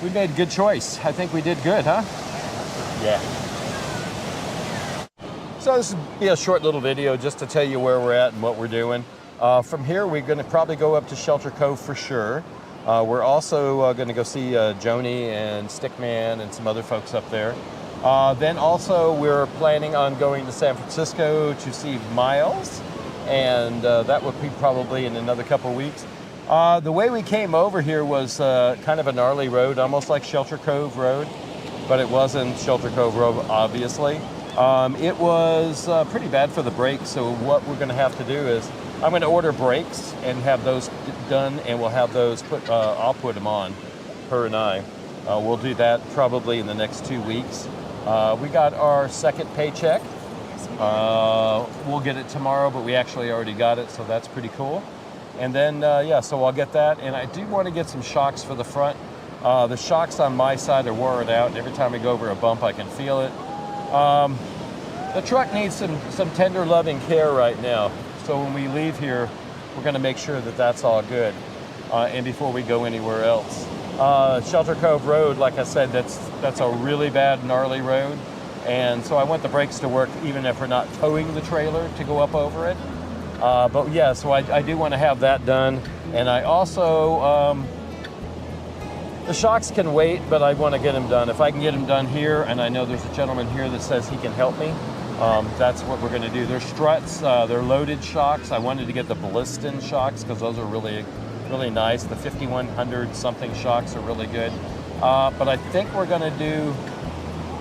we made a good choice. I think we did good, huh? Yeah. So this will be a short little video just to tell you where we're at and what we're doing. From here, we're going to probably go up to Shelter Cove for sure. We're also going to go see Joni and Stickman and some other folks up there. Then also we're planning on going to San Francisco to see Miles, and that would be probably in another couple weeks. The way we came over here was kind of a gnarly road, almost like Shelter Cove Road, but it wasn't Shelter Cove Road, obviously. It was pretty bad for the brakes, so what we're going to have to do is I'm going to order brakes and have those done, and we'll have those put, I'll put them on, her and I. We'll do that probably in the next 2 weeks. We got our second paycheck. We'll get it tomorrow, but we actually already got it, so that's pretty cool. And then, yeah, so I'll get that. And I do want to get some shocks for the front. The shocks on my side are worn out. Every time we go over a bump, I can feel it. The truck needs some tender loving care right now. So when we leave here, we're going to make sure that that's all good. And before we go anywhere else. Shelter Cove Road, like I said, that's a really bad, gnarly road. And so I want the brakes to work even if we're not towing the trailer to go up over it. But yeah, so I do want to have that done. And I also, the shocks can wait, but I want to get them done. If I can get them done here, and I know there's a gentleman here that says he can help me, that's what we're going to do. They're struts, they're loaded shocks. I wanted to get the Ballistin shocks because those are really nice. The 5100 something shocks are really good. But I think we're going to do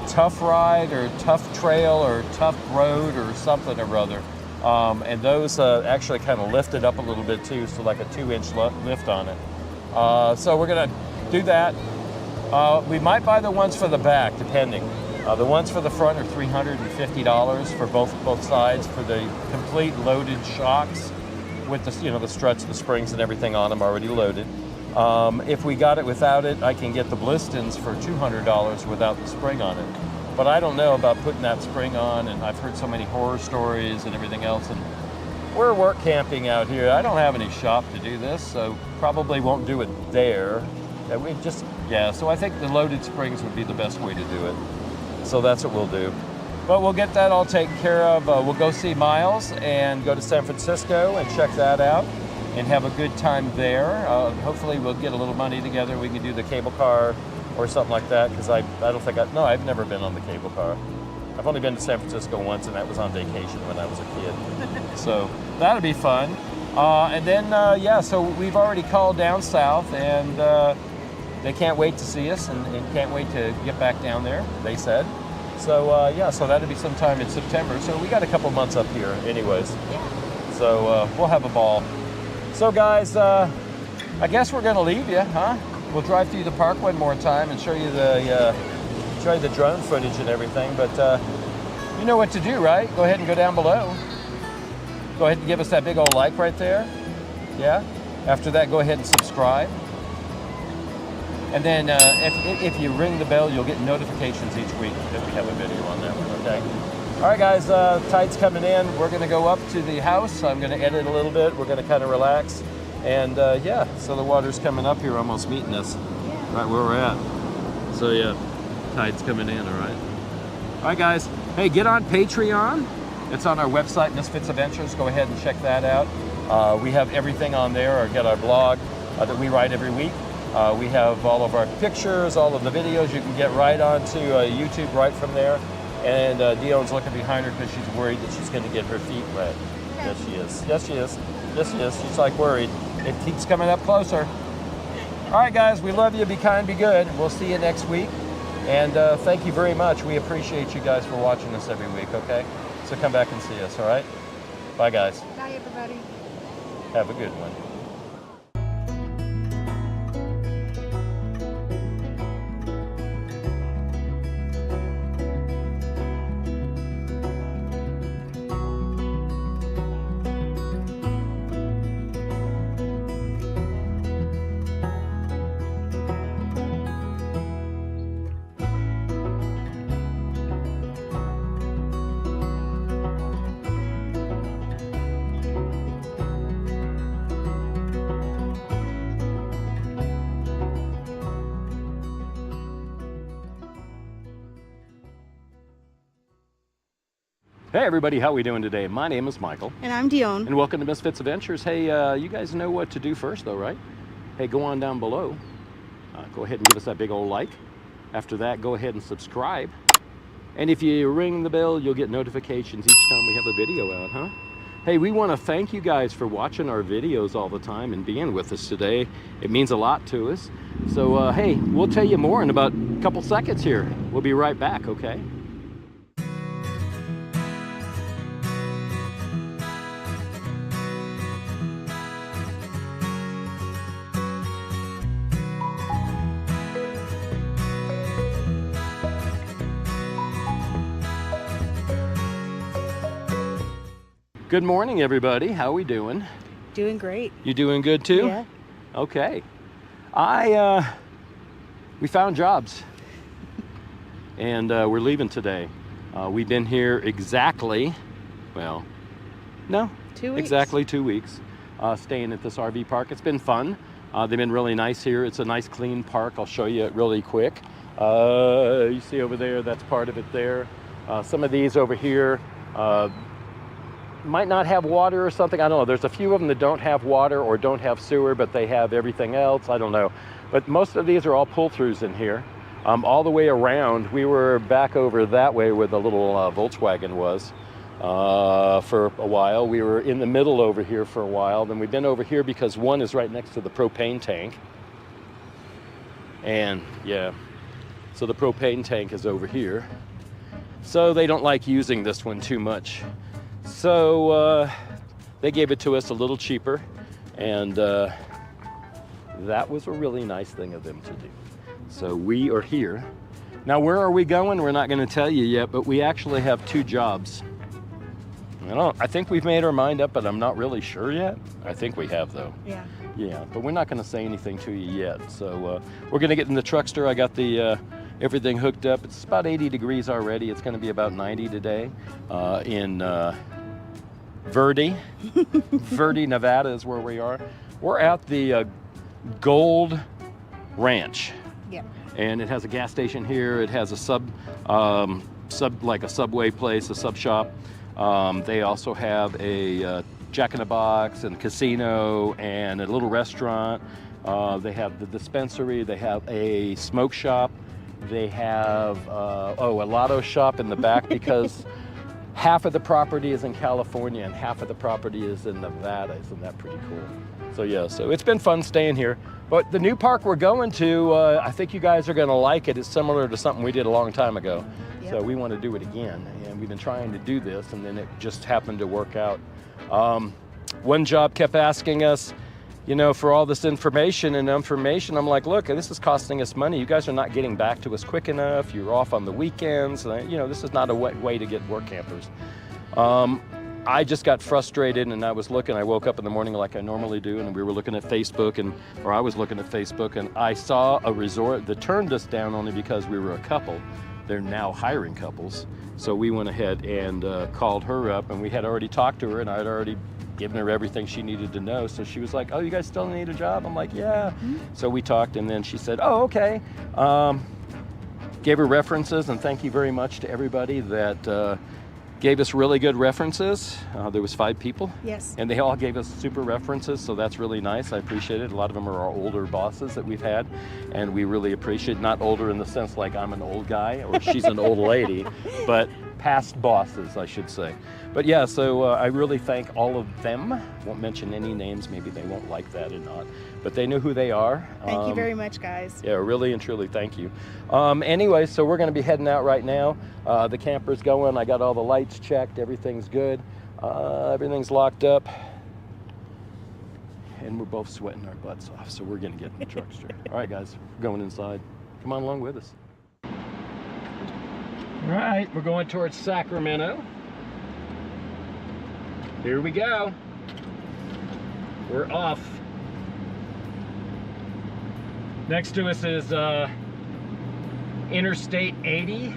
Tough Ride or Tough Trail or Tough Road or something or other. And those actually kind of lifted up a little bit too, so like a 2-inch lift on it. So we're going to do that. We might buy the ones for the back, depending. The ones for the front are $350 for both sides for the complete loaded shocks with the the struts, the springs, and everything on them already loaded. If we got it without it, I can get the Blistons for $200 without the spring on it. But I don't know about putting that spring on, and I've heard so many horror stories and everything else. And we're work camping out here. I don't have any shop to do this, so probably won't do it there. So I think the loaded springs would be the best way to do it. So that's what we'll do. But we'll get that all taken care of. We'll go see Miles and go to San Francisco and check that out and have a good time there. Hopefully we'll get a little money together. We can do the cable car or something like that, because I've never been on the cable car. I've only been to San Francisco once, and that was on vacation when I was a kid. So that'll be fun. And then, so we've already called down south, and they can't wait to see us and can't wait to get back down there, they said. So, so that'll be sometime in September. So we got a couple months up here anyways. Yeah. So we'll have a ball. So guys, I guess we're gonna leave you, huh? We'll drive through the park one more time and show you the drone footage and everything, but you know what to do, right? Go ahead and go down below. Go ahead and give us that big old like right there. Yeah? After that, go ahead and subscribe. And then if you ring the bell, you'll get notifications each week that we have a video on that one, okay? All right, guys, tide's coming in. We're gonna go up to the house. I'm gonna edit a little bit. We're gonna kind of relax. And so the water's coming up here, almost meeting us right where we're at. So yeah, tide's coming in, all right? All right, guys, hey, get on Patreon. It's on our website, Misfits Adventures. Go ahead and check that out. We have everything on there, or get our blog that we write every week. We have all of our pictures, all of the videos you can get right onto YouTube right from there. And Dion's looking behind her because she's worried that she's going to get her feet wet. Yes, she is. Yes, she is. Yes, she is. She's like worried. It keeps coming up closer. All right, guys, we love you. Be kind, be good. We'll see you next week. And thank you very much. We appreciate you guys for watching us every week, okay? So come back and see us, all right? Bye, guys. Bye, everybody. Have a good one. Hey everybody, how are we doing today? My name is Michael. And I'm Dione. And welcome to Misfits Adventures. Hey, you guys know what to do first though, right? Hey, go on down below. Go ahead and give us that big old like. After that, go ahead and subscribe. And if you ring the bell, you'll get notifications each time we have a video out, huh? Hey, we want to thank you guys for watching our videos all the time and being with us today. It means a lot to us. So, hey, we'll tell you more in about a couple seconds here. We'll be right back, okay? Good morning, everybody. How are we doing? Doing great. You doing good too? Yeah. Okay. We found jobs, and we're leaving today. We've been here exactly, 2 weeks. Exactly 2 weeks, staying at this RV park. It's been fun. They've been really nice here. It's a nice, clean park. I'll show you it really quick. You see over there, that's part of it there. Some of these over here, might not have water or something. I don't know. There's a few of them that don't have water or don't have sewer, but they have everything else. I don't know. But most of these are all pull-throughs in here. All the way around, we were back over that way where the little Volkswagen was for a while. We were in the middle over here for a while. Then we've been over here because one is right next to the propane tank. And yeah, so the propane tank is over here. So they don't like using this one too much. So they gave it to us a little cheaper, and that was a really nice thing of them to do. So we are here Now, where are we going? We're not going to tell you yet, but we actually have 2 jobs. I think we've made our mind up, but I'm not really sure yet. I think we have, though. Yeah. Yeah, but we're not going to say anything to you yet. So we're going to get in the truckster. I got the everything hooked up. It's about 80 degrees already. It's going to be about 90 today in Verde, Nevada is where we are. We're at the Gold Ranch. Yep. And it has a gas station here. It has a like a Subway place, a sub shop. They also have a Jack in the Box and casino and a little restaurant. They have the dispensary. They have a smoke shop. They have a lotto shop in the back because half of the property is in California and half of the property is in Nevada. Isn't that pretty cool? So yeah, so it's been fun staying here. But the new park we're going to, I think you guys are going to like it. It's similar to something we did a long time ago. Yep. So we want to do it again. And we've been trying to do this, and then it just happened to work out. One job kept asking us, for all this information. I'm like, look, this is costing us money. You guys are not getting back to us quick enough. You're off on the weekends. This is not a way to get work campers. I just got frustrated, and I woke up in the morning like I normally do, and we were looking at Facebook, or I was looking at Facebook, and I saw a resort that turned us down only because we were a couple. They're now hiring couples. So we went ahead and called her up, and we had already talked to her, and I had already given her everything she needed to know. So she was like, oh, you guys still need a job? I'm like, yeah. Mm-hmm. So we talked, and then she said, oh, okay. Gave her references, and thank you very much to everybody that gave us really good references. There was 5 people. Yes. And they all gave us super references, so that's really nice. I appreciate it. A lot of them are our older bosses that we've had, and we really appreciate, not older in the sense like I'm an old guy or she's an old lady, but past bosses, I should say. But yeah, so I really thank all of them. Won't mention any names, maybe they won't like that or not, but they know who they are. Thank you very much, guys. Yeah, really and truly thank you. Anyway, so we're going to be heading out right now. The camper's going. I got all the lights checked. Everything's good. Everything's locked up. And we're both sweating our butts off, so we're going to get in the truckster. All right, guys, we're going inside. Come on along with us. All right, we're going towards Sacramento. Here we go. We're off. Next to us is Interstate 80.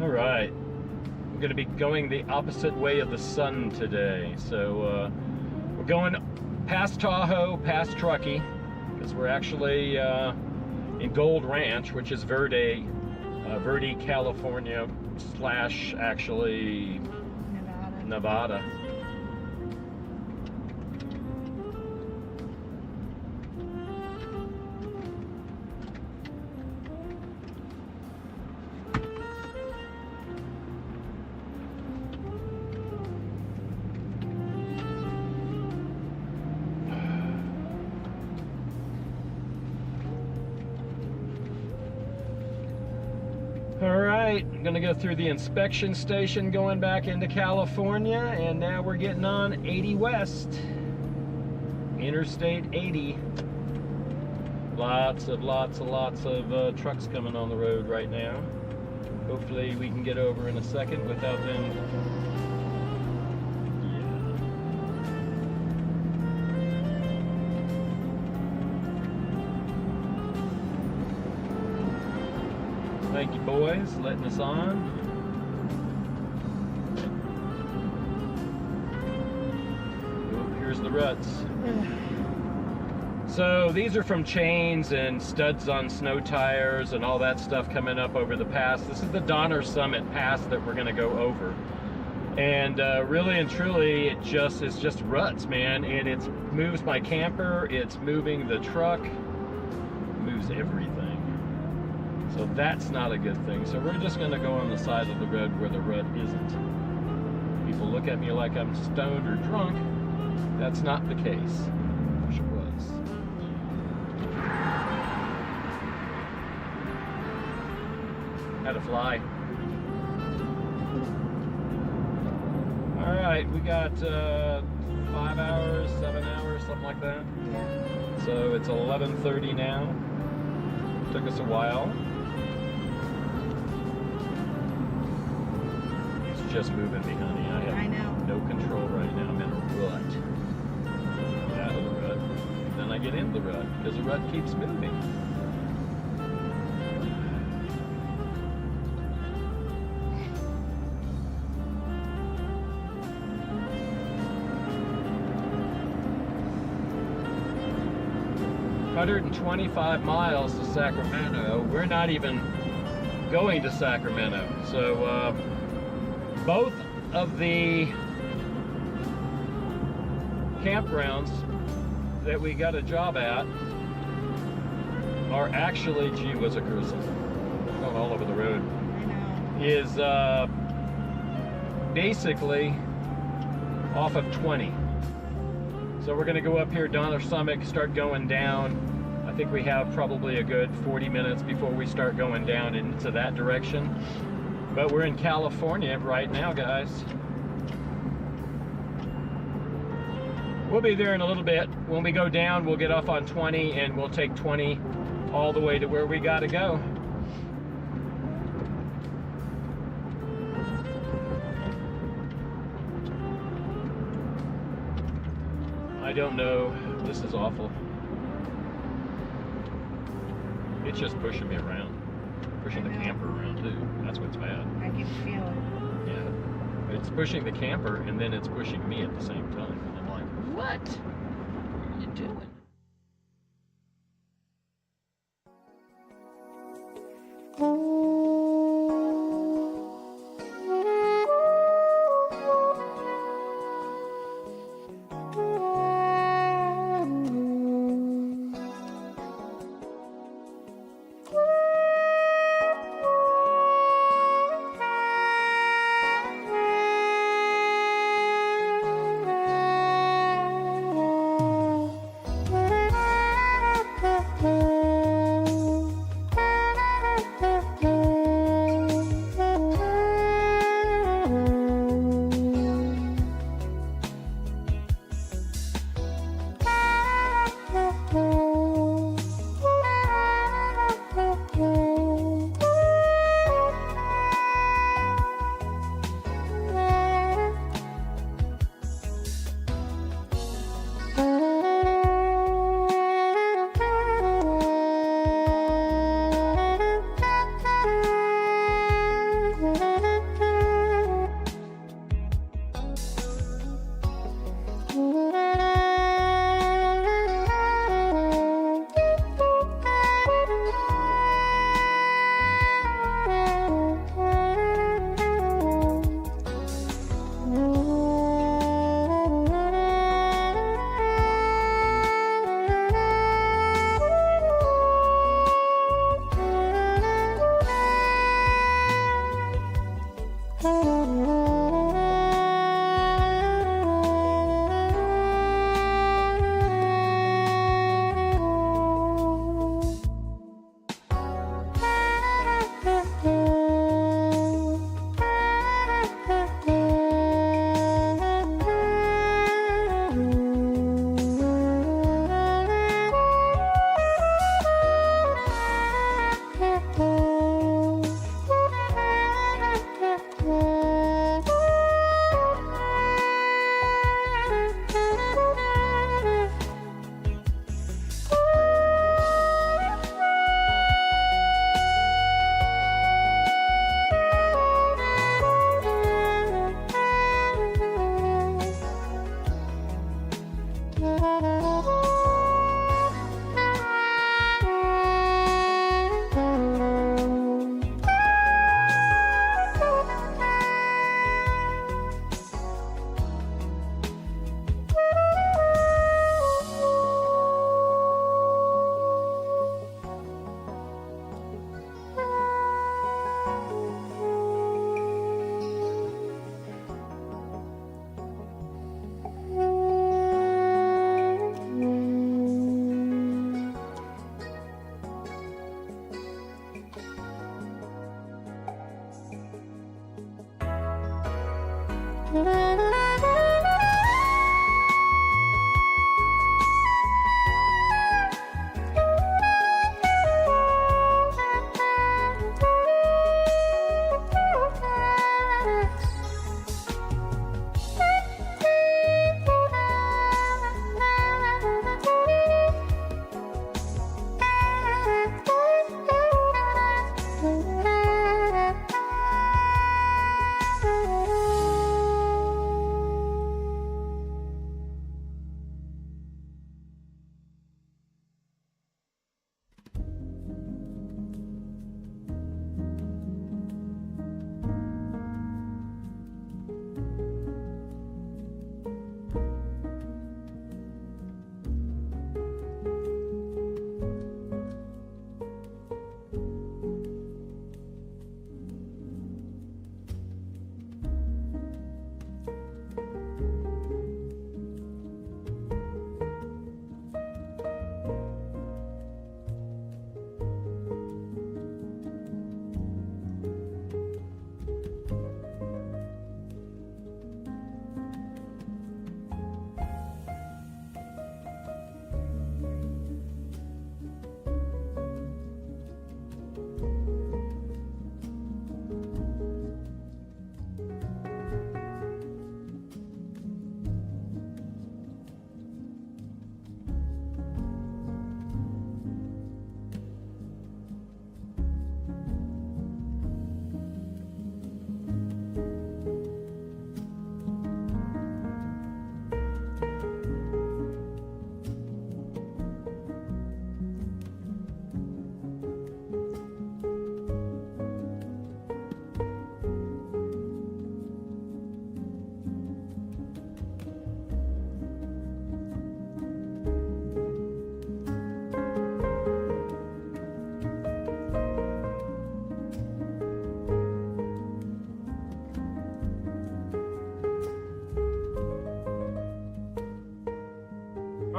All right, we're going to be going the opposite way of the sun today. So we're going past Tahoe, past Truckee, because we're actually in Gold Ranch, which is Verde, California / actually Nevada. I'm gonna go through the inspection station going back into California, and now we're getting on 80 West, Interstate 80. Lots of trucks coming on the road right now. Hopefully we can get over in a second without them. Thank you, boys, letting us on. Oh, here's the ruts. So these are from chains and studs on snow tires and all that stuff coming up over the pass. This is the Donner Summit Pass that we're going to go over. And really and truly, it's just ruts, man. And it moves my camper, it's moving the truck, moves everything. So that's not a good thing. So we're just gonna go on the side of the road where the rut isn't. People look at me like I'm stoned or drunk. That's not the case. I wish it was. Had to fly. All right, we got 5 hours, 7 hours, something like that. Yeah. So it's 11:30 now. Took us a while. It's just moving me, honey. I have no control right now. I'm in a rut. Get out of the rut. Then I get in the rut because the rut keeps moving. $125 miles to Sacramento. We're not even going to Sacramento. So both of the campgrounds that we got a job at are actually, gee whiz a curse, going all over the road, is basically off of 20. So we're going to go up here, Donner Summit, start going down. I think we have probably a good 40 minutes before we start going down into that direction. But we're in California right now, guys. We'll be there in a little bit. When we go down, we'll get off on 20 and we'll take 20 all the way to where we got to go. I don't know. This is awful. It's just pushing me around. Pushing the camper around too. That's what's bad. I can feel it. Yeah. It's pushing the camper and then it's pushing me at the same time. And I'm like, what? What are you doing?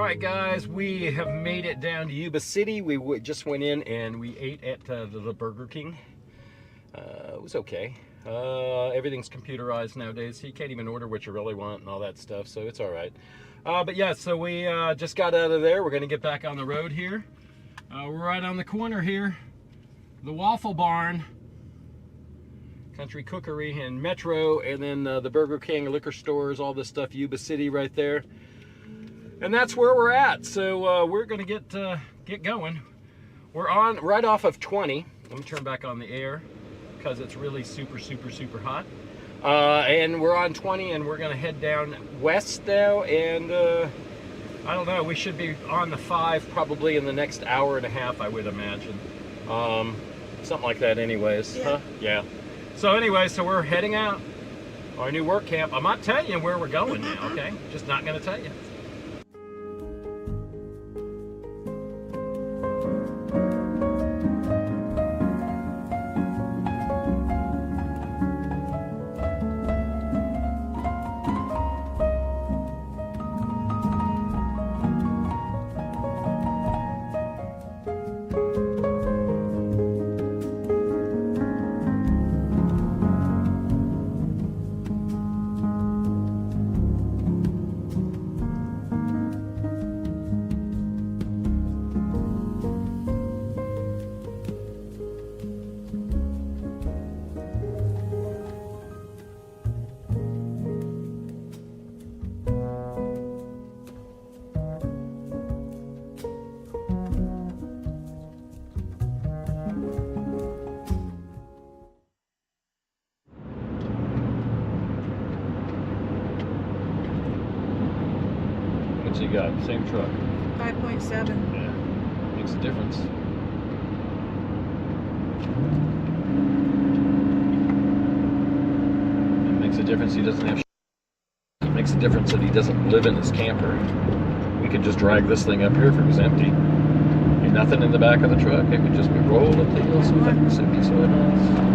right, guys, we have made it down to Yuba City. We just went in and we ate at the Burger King. It was okay. Everything's computerized nowadays, so you can't even order what you really want and all that stuff, so it's all right. But yeah, so we just got out of there. We're going to get back on the road here. We're right on the corner here. The Waffle Barn, Country Cookery, and Metro, and then the Burger King, liquor stores, all this stuff, Yuba City right there. And that's where we're at. So we're going to get going. We're on right off of 20. Let me turn back on the air because it's really super hot. And we're on 20, and we're going to head down west now. And I don't know, we should be on the 5 probably in the next hour and a half, I would imagine. Something like that anyways. Yeah. Huh? Yeah. So anyway, so we're heading out. Our new work camp. I'm not telling you where we're going now, okay? Just not going to tell you. What's he got? Same truck. 5.7. Yeah. Makes a difference. It makes a difference he doesn't have. It makes a difference that he doesn't live in his camper. We could just drag this thing up here if it was empty. Ain't nothing in the back of the truck. It would just be rolling the wheels and things. It'd be so nice.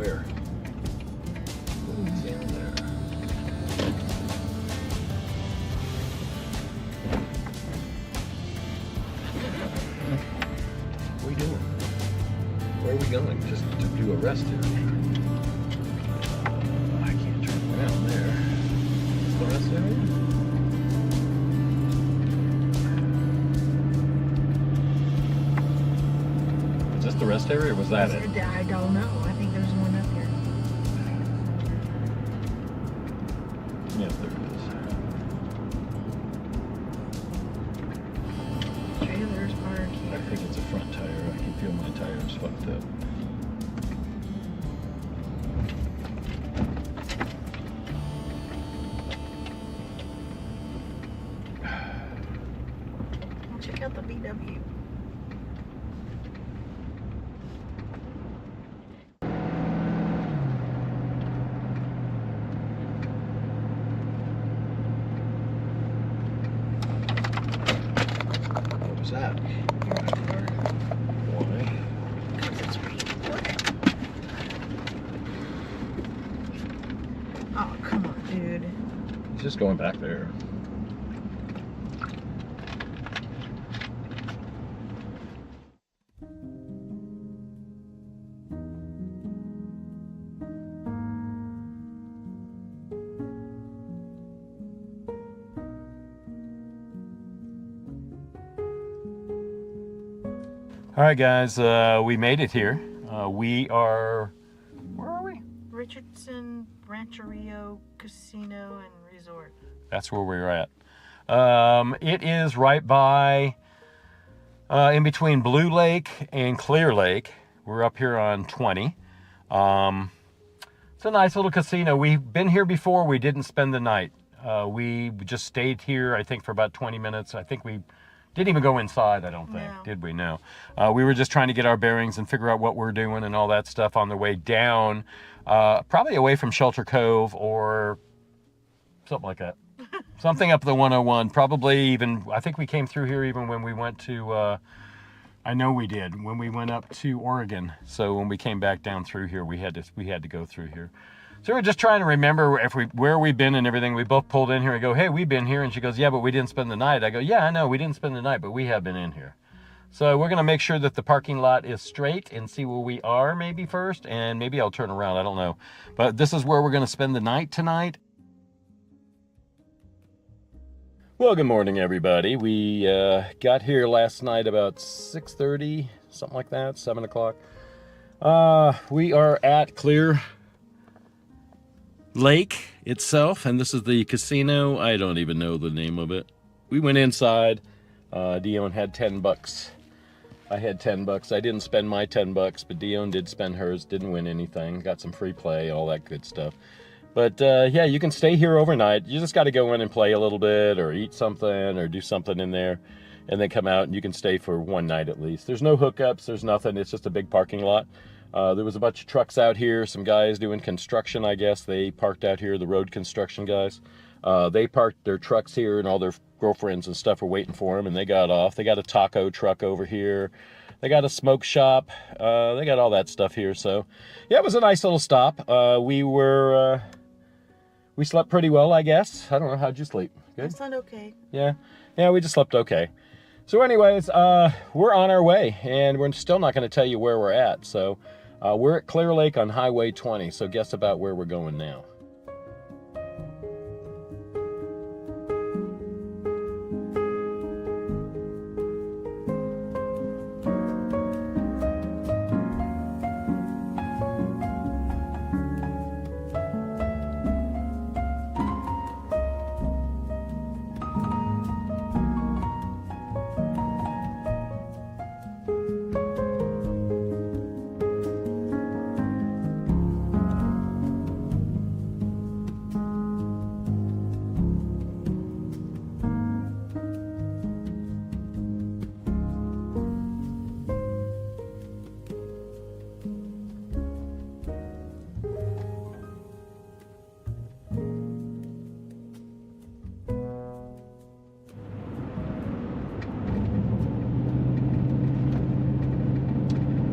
Where? What's in there? What are we doing? Where are we going? Just to do a rest here. I can't turn around there. Is the rest area? Is this the rest area or was that it? I don't know. I think there's one up here. Yeah, there it is. Trailers park here. I think it's a front tire. I can feel my tires fucked up. Check out the VW. What was that? Why? Because it's raining. Oh, come on, dude. He's just going back there. All right, guys, we made it here. We are, where are we? Richardson Rancheria Casino and Resort. That's where we're at. It is right by, in between Blue Lake and Clear Lake. We're up here on 20. It's a nice little casino. We've been here before. We didn't spend the night. We just stayed here, I think, for about 20 minutes. I think we didn't even go inside, I don't think. No. Did we? No. We were just trying to get our bearings and figure out what we're doing and all that stuff on the way down. Probably away from Shelter Cove or something like that. Something up the 101. Probably even, I think we came through here even when we went to, I know we did, when we went up to Oregon. So when we came back down through here, we had to go through here. So we're just trying to remember where we've been and everything. We both pulled in here and go, hey, we've been here. And she goes, yeah, but we didn't spend the night. I go, yeah, I know, we didn't spend the night, but we have been in here. So we're going to make sure that the parking lot is straight and see where we are maybe first. And maybe I'll turn around. I don't know. But this is where we're going to spend the night tonight. Well, good morning, everybody. We got here last night about 6:30, something like that, 7 o'clock. We are at Clear Lake itself, and this is the casino. I don't even know the name of it. We went inside. Dione had $10. I had $10. I didn't spend my $10, but Dione did spend hers. Didn't win anything. Got some free play, all that good stuff. But yeah, you can stay here overnight. You just got to go in and play a little bit or eat something or do something in there and then come out, and you can stay for one night at least. There's no hookups. There's nothing. It's just a big parking lot. There was a bunch of trucks out here. Some guys doing construction, I guess. They parked out here, the road construction guys. They parked their trucks here, and all their girlfriends and stuff were waiting for them, and they got off. They got a taco truck over here. They got a smoke shop. They got all that stuff here. So yeah, it was a nice little stop. We slept pretty well, I guess. I don't know. How'd you sleep? Good? I slept okay. Yeah, we just slept okay. So anyways, we're on our way, and we're still not going to tell you where we're at. So we're at Clear Lake on Highway 20, so guess about where we're going now.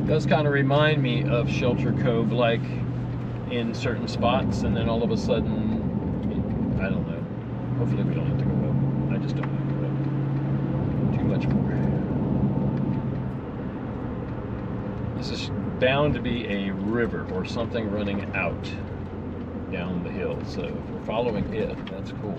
Does kind of remind me of Shelter Cove, like in certain spots, and then all of a sudden, I don't know. Hopefully we don't have to go up. I just don't want to go up too much more. This is bound to be a river or something running out down the hill. So if we're following it, that's cool.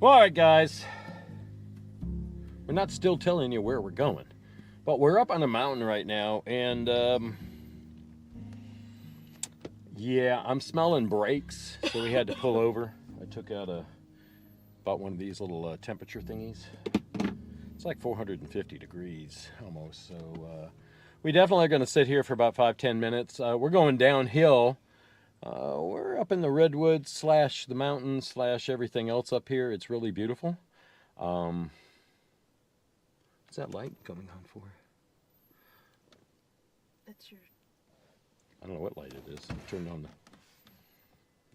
All right, guys, we're not still telling you where we're going, but we're up on a mountain right now, and yeah, I'm smelling brakes, so we had to pull over. I took out bought one of these little temperature thingies. It's like 450 degrees almost, so we definitely are going to sit here for about 5-10 minutes. We're going downhill. We're up in the redwoods / the mountains / everything else up here. It's really beautiful. What's that light coming on for? That's your... I don't know what light it is. Turn on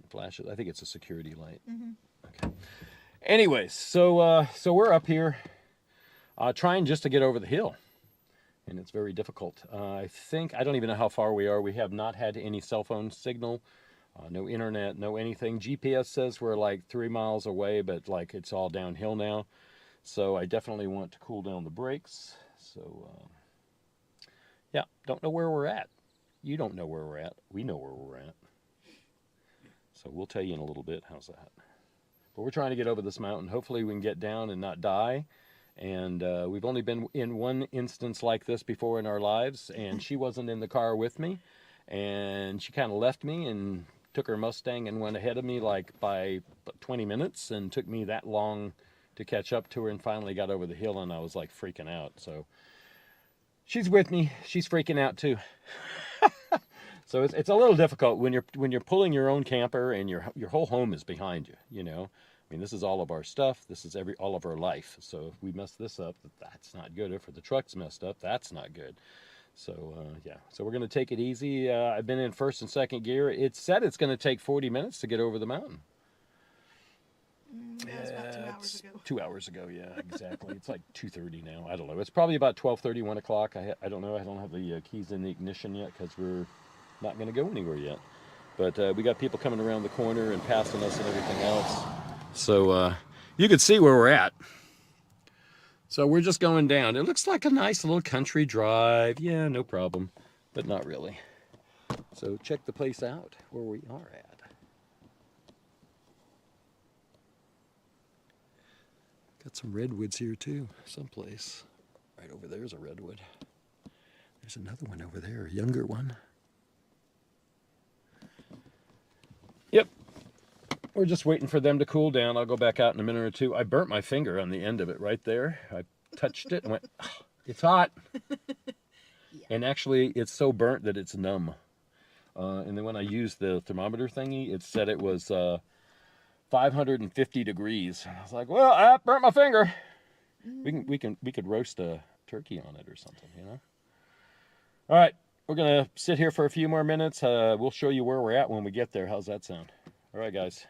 the flashes. I think it's a security light. Okay. Anyways, so we're up here trying just to get over the hill. And it's very difficult. I don't even know how far we are. We have not had any cell phone signal, no internet, no anything. GPS says we're like 3 miles away, but like it's all downhill now. So I definitely want to cool down the brakes. So yeah, don't know where we're at. You don't know where we're at. We know where we're at. So we'll tell you in a little bit. How's that? But we're trying to get over this mountain. Hopefully we can get down and not die. And we've only been in one instance like this before in our lives, and she wasn't in the car with me, and she kind of left me and took her Mustang and went ahead of me like by 20 minutes, and took me that long to catch up to her, and finally got over the hill, and I was like freaking out. So she's with me. She's freaking out too. So it's a little difficult when you're pulling your own camper and your whole home is behind you, you know. I mean, this is all of our stuff. This is all of our life. So if we mess this up, that's not good. If the truck's messed up, that's not good. So yeah, so we're going to take it easy. I've been in first and second gear. It said it's going to take 40 minutes to get over the mountain. That was about 2 hours ago. 2 hours ago, yeah, exactly. It's like 2:30 now. I don't know. It's probably about 12:30, 1 o'clock. I don't know. I don't have the keys in the ignition yet because we're not going to go anywhere yet. But we got people coming around the corner and passing us and everything else. So you can see where we're at. So we're just going down. It looks like a nice little country drive. Yeah, no problem, but not really. So check the place out where we are at. Got some redwoods here too, someplace. Right over there's a redwood. There's another one over there, a younger one. Yep. We're just waiting for them to cool down. I'll go back out in a minute or two. I burnt my finger on the end of it right there. I touched it and went, oh, it's hot. Yeah. And actually, it's so burnt that it's numb. And then when I used the thermometer thingy, it said it was 550 degrees. I was like, well, I burnt my finger. We could roast a turkey on it or something, you know? All right, we're going to sit here for a few more minutes. We'll show you where we're at when we get there. How's that sound? All right, guys.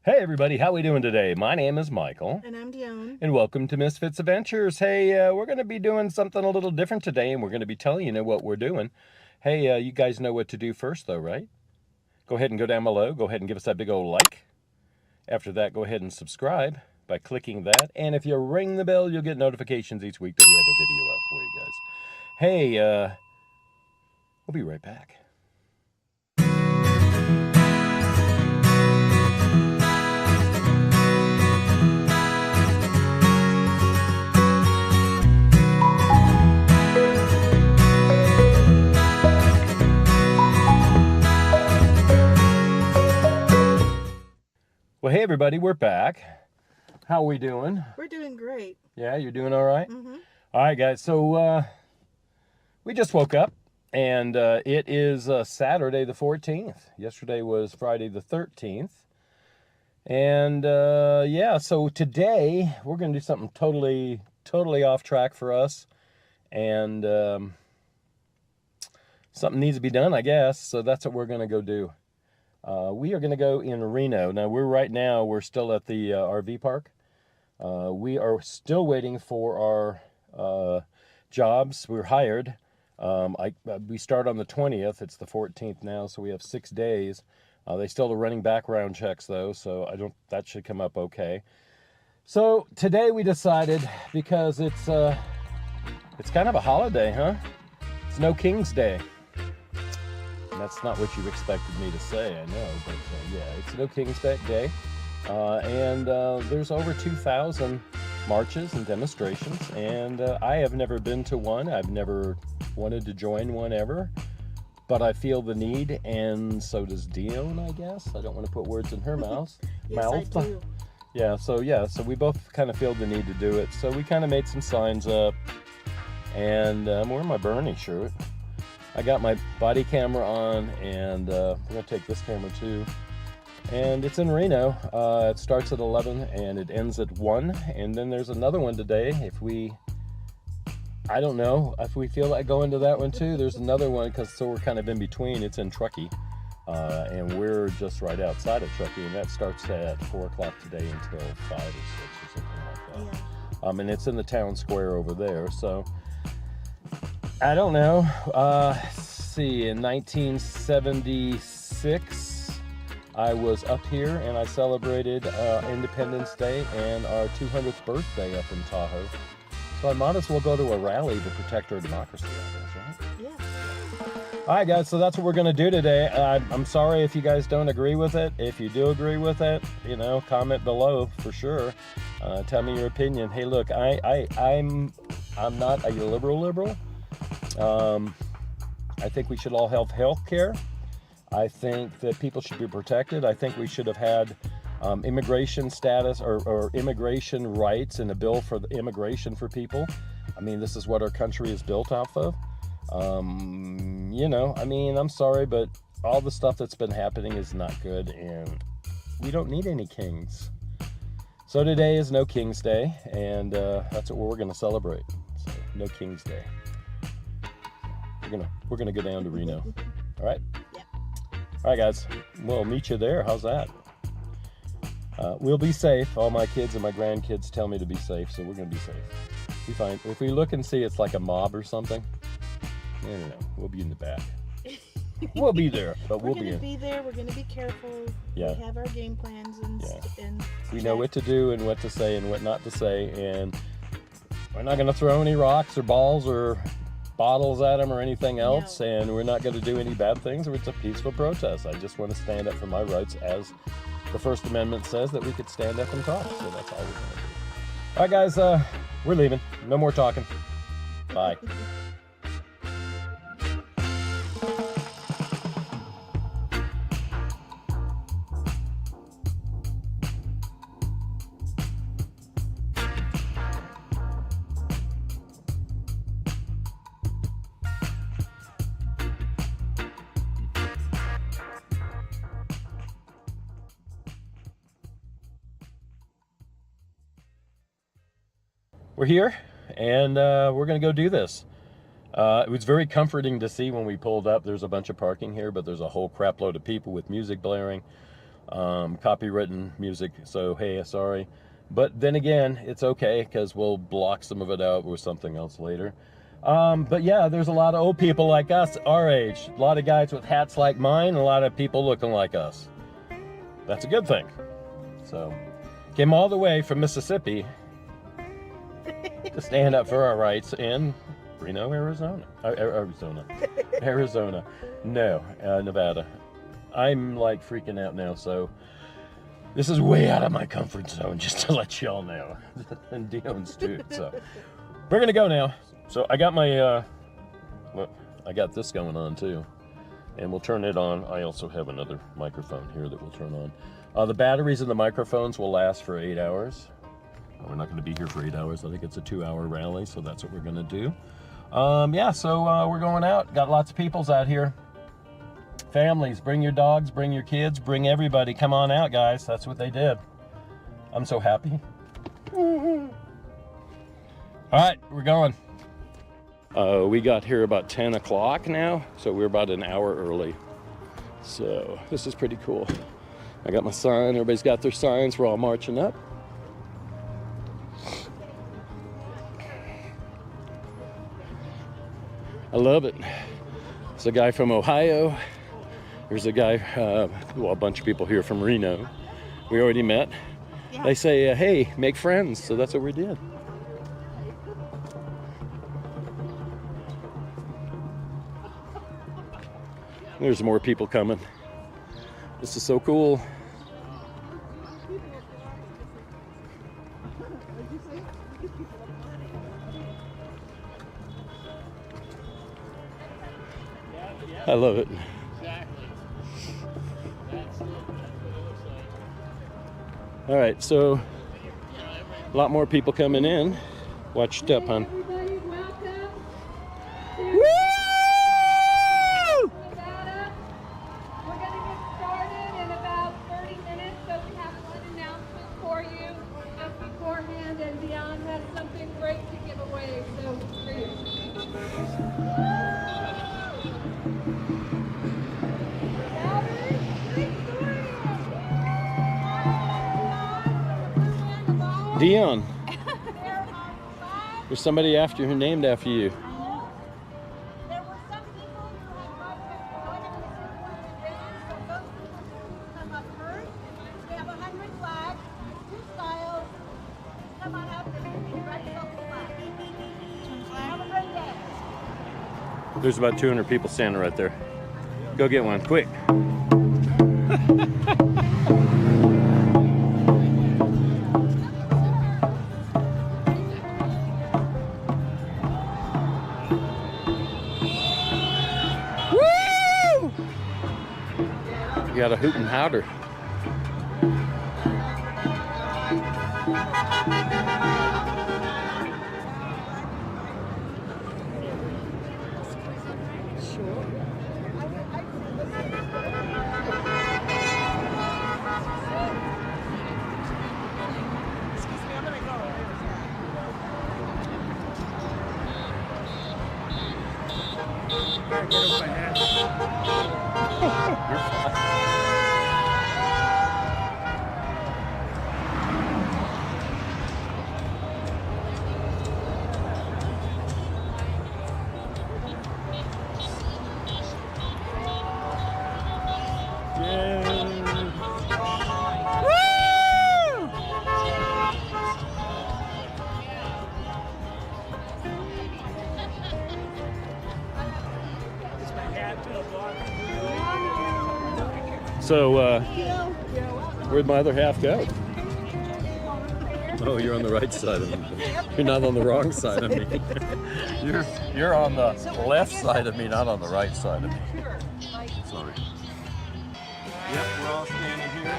Hey everybody, how we doing today? My name is Michael. And I'm Dione. And welcome to Miss Fitz Adventures. Hey, we're going to be doing something a little different today, and we're going to be telling you what we're doing. Hey, you guys know what to do first though, right? Go ahead and go down below. Go ahead and give us that big old like. After that, go ahead and subscribe by clicking that. And if you ring the bell, you'll get notifications each week that we have a video out for you guys. Hey, we'll be right back. Well, hey everybody, we're back. How are we doing? We're doing great. Yeah, you're doing all right? Mm-hmm. All right, guys. So we just woke up, and it is Saturday the 14th. Yesterday was Friday the 13th. And yeah, so today we're going to do something totally off track for us. And something needs to be done, I guess. So that's what we're going to go do. We are going to go in Reno. Now, we're still at the RV park. We are still waiting for our jobs. We're hired. We start on the 20th. It's the 14th now, so we have 6 days. They still are running background checks, though, so that should come up okay. So today we decided, because it's kind of a holiday, huh? It's No King's Day. That's not what you expected me to say, I know, but yeah, it's No King's Day, and there's over 2,000 marches and demonstrations, and I have never been to one. I've never wanted to join one ever, but I feel the need, and so does Dione, I guess. I don't want to put words in her mouth. Yes, I do. Yeah, so we both kind of feel the need to do it. So we kind of made some signs up, and I'm wearing my Bernie shirt. I got my body camera on, and we're going to take this camera too. And it's in Reno. It starts at 11 and it ends at 1. And then there's another one today. I don't know if we feel like going to that one too. There's another one, so we're kind of in between. It's in Truckee. And we're just right outside of Truckee. And that starts at 4 o'clock today until 5 or 6 or something like that. Yeah. And it's in the town square over there. So I don't know. See, in 1976, I was up here and I celebrated Independence Day and our 200th birthday up in Tahoe. So I might as well go to a rally to protect our democracy, I guess, right? Yeah. All right, guys, so that's what we're going to do today. I'm sorry if you guys don't agree with it. If you do agree with it, comment below for sure. Tell me your opinion. Hey, look, I'm not a liberal. I think we should all have health care. I think that people should be protected. I think we should have had immigration status or immigration rights and a bill for the immigration for people. I mean, this is what our country is built off of. I'm sorry, but all the stuff that's been happening is not good, and we don't need any kings. So today is No King's Day, and that's what we're going to celebrate. So, No King's Day. We're gonna go down to Reno. All right? Yeah. All right, guys. We'll meet you there. How's that? We'll be safe. All my kids and my grandkids tell me to be safe, so we're gonna be safe. Be fine. If we look and see it's like a mob or something, no. We'll be in the back. We'll be there, but we're gonna be there. We're gonna be careful. Yeah. We have our game plans and we know what to do and what to say and what not to say, and we're not gonna throw any rocks or balls or bottles at them or anything else, and we're not going to do any bad things. It's a peaceful protest. I just want to stand up for my rights, as the First Amendment says that we could stand up and talk. So that's all we're going to do. All right, guys, we're leaving. No more talking. Bye. We're here, and we're going to go do this. It was very comforting to see when we pulled up. There's a bunch of parking here, but there's a whole crap load of people with music blaring. copywritten music. So hey, sorry. But then again, it's okay because we'll block some of it out with something else later. But yeah, there's a lot of old people like us, our age. A lot of guys with hats like mine, and a lot of people looking like us. That's a good thing. So, came all the way from Mississippi to stand up for our rights in Reno, Arizona. Arizona. No, Nevada. I'm like freaking out now, so this is way out of my comfort zone, just to let y'all know. And Dion's too, so. We're gonna go now. So I got my, I got this going on too. And we'll turn it on. I also have another microphone here that we'll turn on. The batteries in the microphones will last for 8 hours. We're not gonna be here for 8 hours. I think it's a 2-hour rally, so that's what we're gonna do. Yeah, so we're going out. Got lots of peoples out here. Families, bring your dogs, bring your kids, bring everybody. Come on out, guys. That's what they did. I'm so happy. All right, we're going. We got here about 10 o'clock now, so we're about an hour early. So this is pretty cool. I got my sign. Everybody's got their signs. We're all marching up. I love it. There's a guy from Ohio. There's a guy, well, a bunch of people here from Reno. We already met. Yeah. They say, hey, make friends. So that's what we did. There's more people coming. This is so cool. I love it. All right, so a lot more people coming in. Watch your step, hon. Everybody, welcome. Woo! Nevada. We're going to get started in about 30 minutes, so we have one announcement for you just beforehand, and Dione has something great to give away, so Dione, there's somebody after who named after you. There were some people who had brought so those people come up first. We have 100 flags, 2 styles. Come on up and write the flag. Have a great day. There's about 200 people standing right there. Go get one, quick. You got a hoot and howder. So, where'd my other half go? Oh, you're on the right side of me. You're not on the wrong side of me. You're on the left side of me, not on the right side of me. Sorry. Yep, we're all standing here.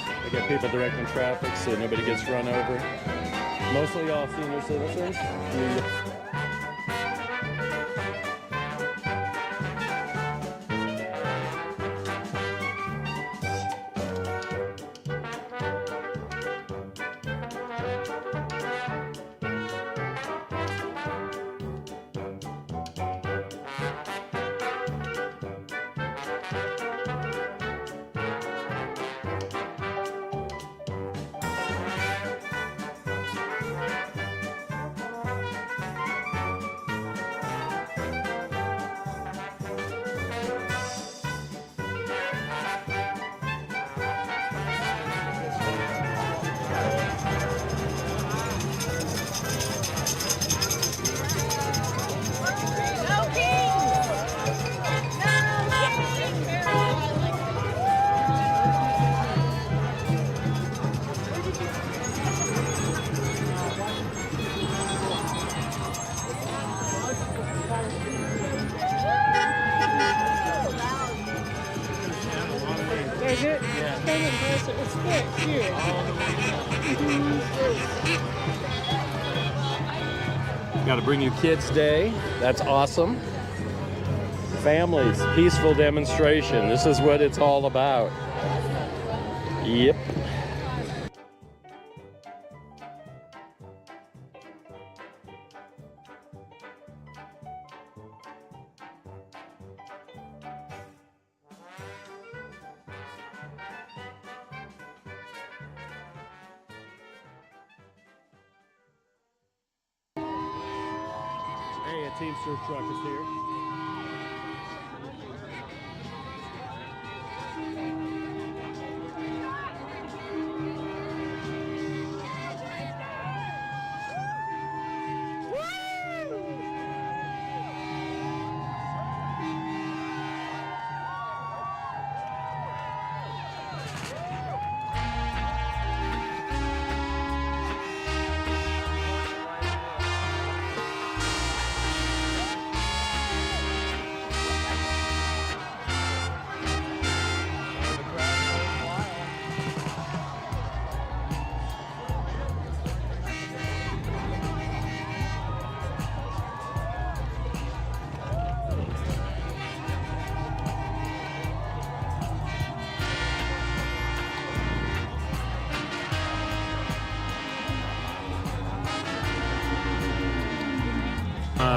I got people directing traffic so nobody gets run over. Mostly all senior citizens. so impressed. It was fixed here. Got to bring you Kids Day. That's awesome. Families, peaceful demonstration. This is what it's all about. Yep. Hey, a Teamster truck is here.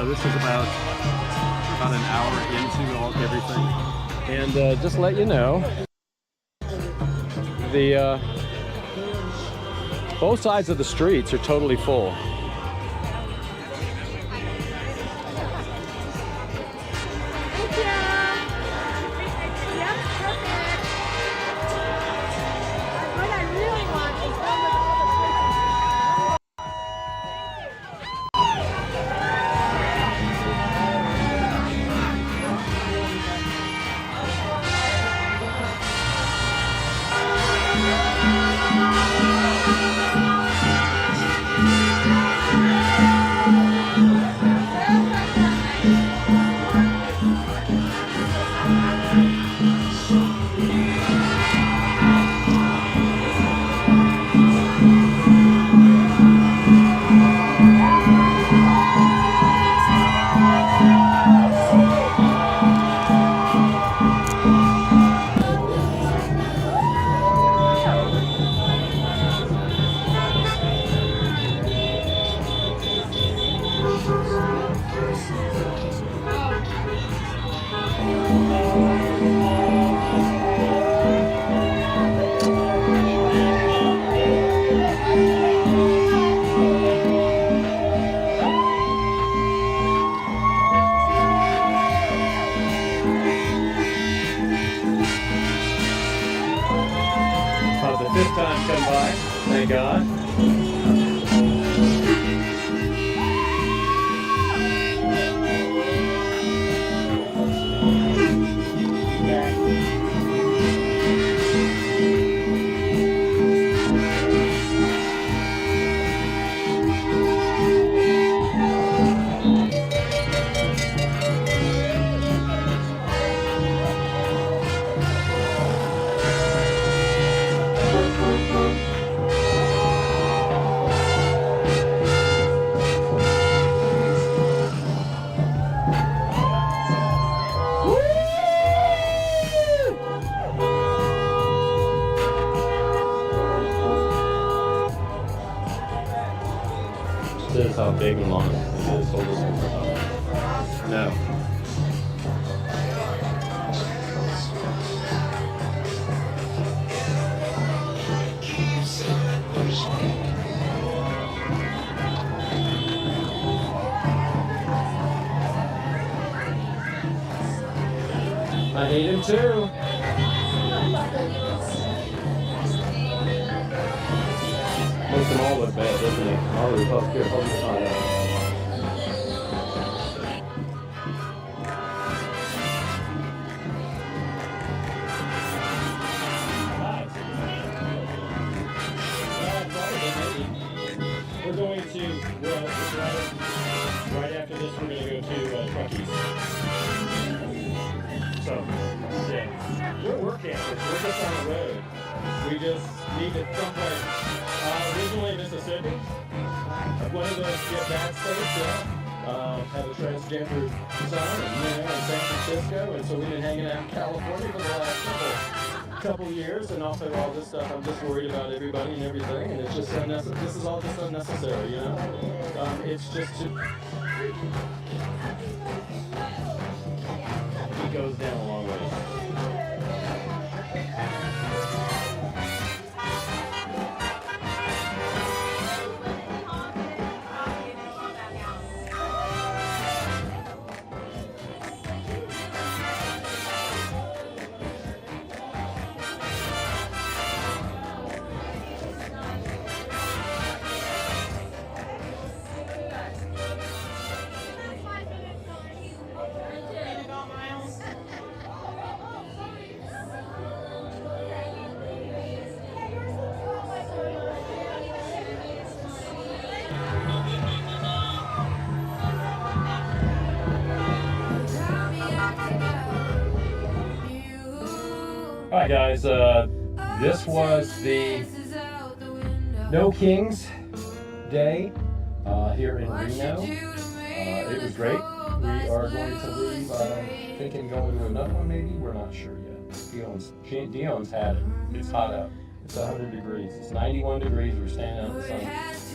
This is about an hour into everything. And just let you know, the both sides of the streets are totally full. Fifth time come by, thank God. This is how big and long it is. Hold this one. No. I hate him too. Makes them all look bad, doesn't it? All the Republic here, hold this on. We're going to, well, right after this, we're going to go to Truckee. So, yeah, we're work campers. We're just on the road. We just needed someplace. Originally Mississippi. One of those get back states, had a transgender son in San Francisco, and so we've been hanging out in California for the last couple years, and also all this stuff. I'm just worried about everybody and everything, and it's just unnecessary. This is all just unnecessary, you know. It's just it goes down a long way. Alright guys, this was the No Kings Day here in Reno. It was great. We are going to leave, thinking going to another one maybe. We're not sure yet. Dion's had it. It's hot out. It's 100 degrees. It's 91 degrees. We're standing out in the sun.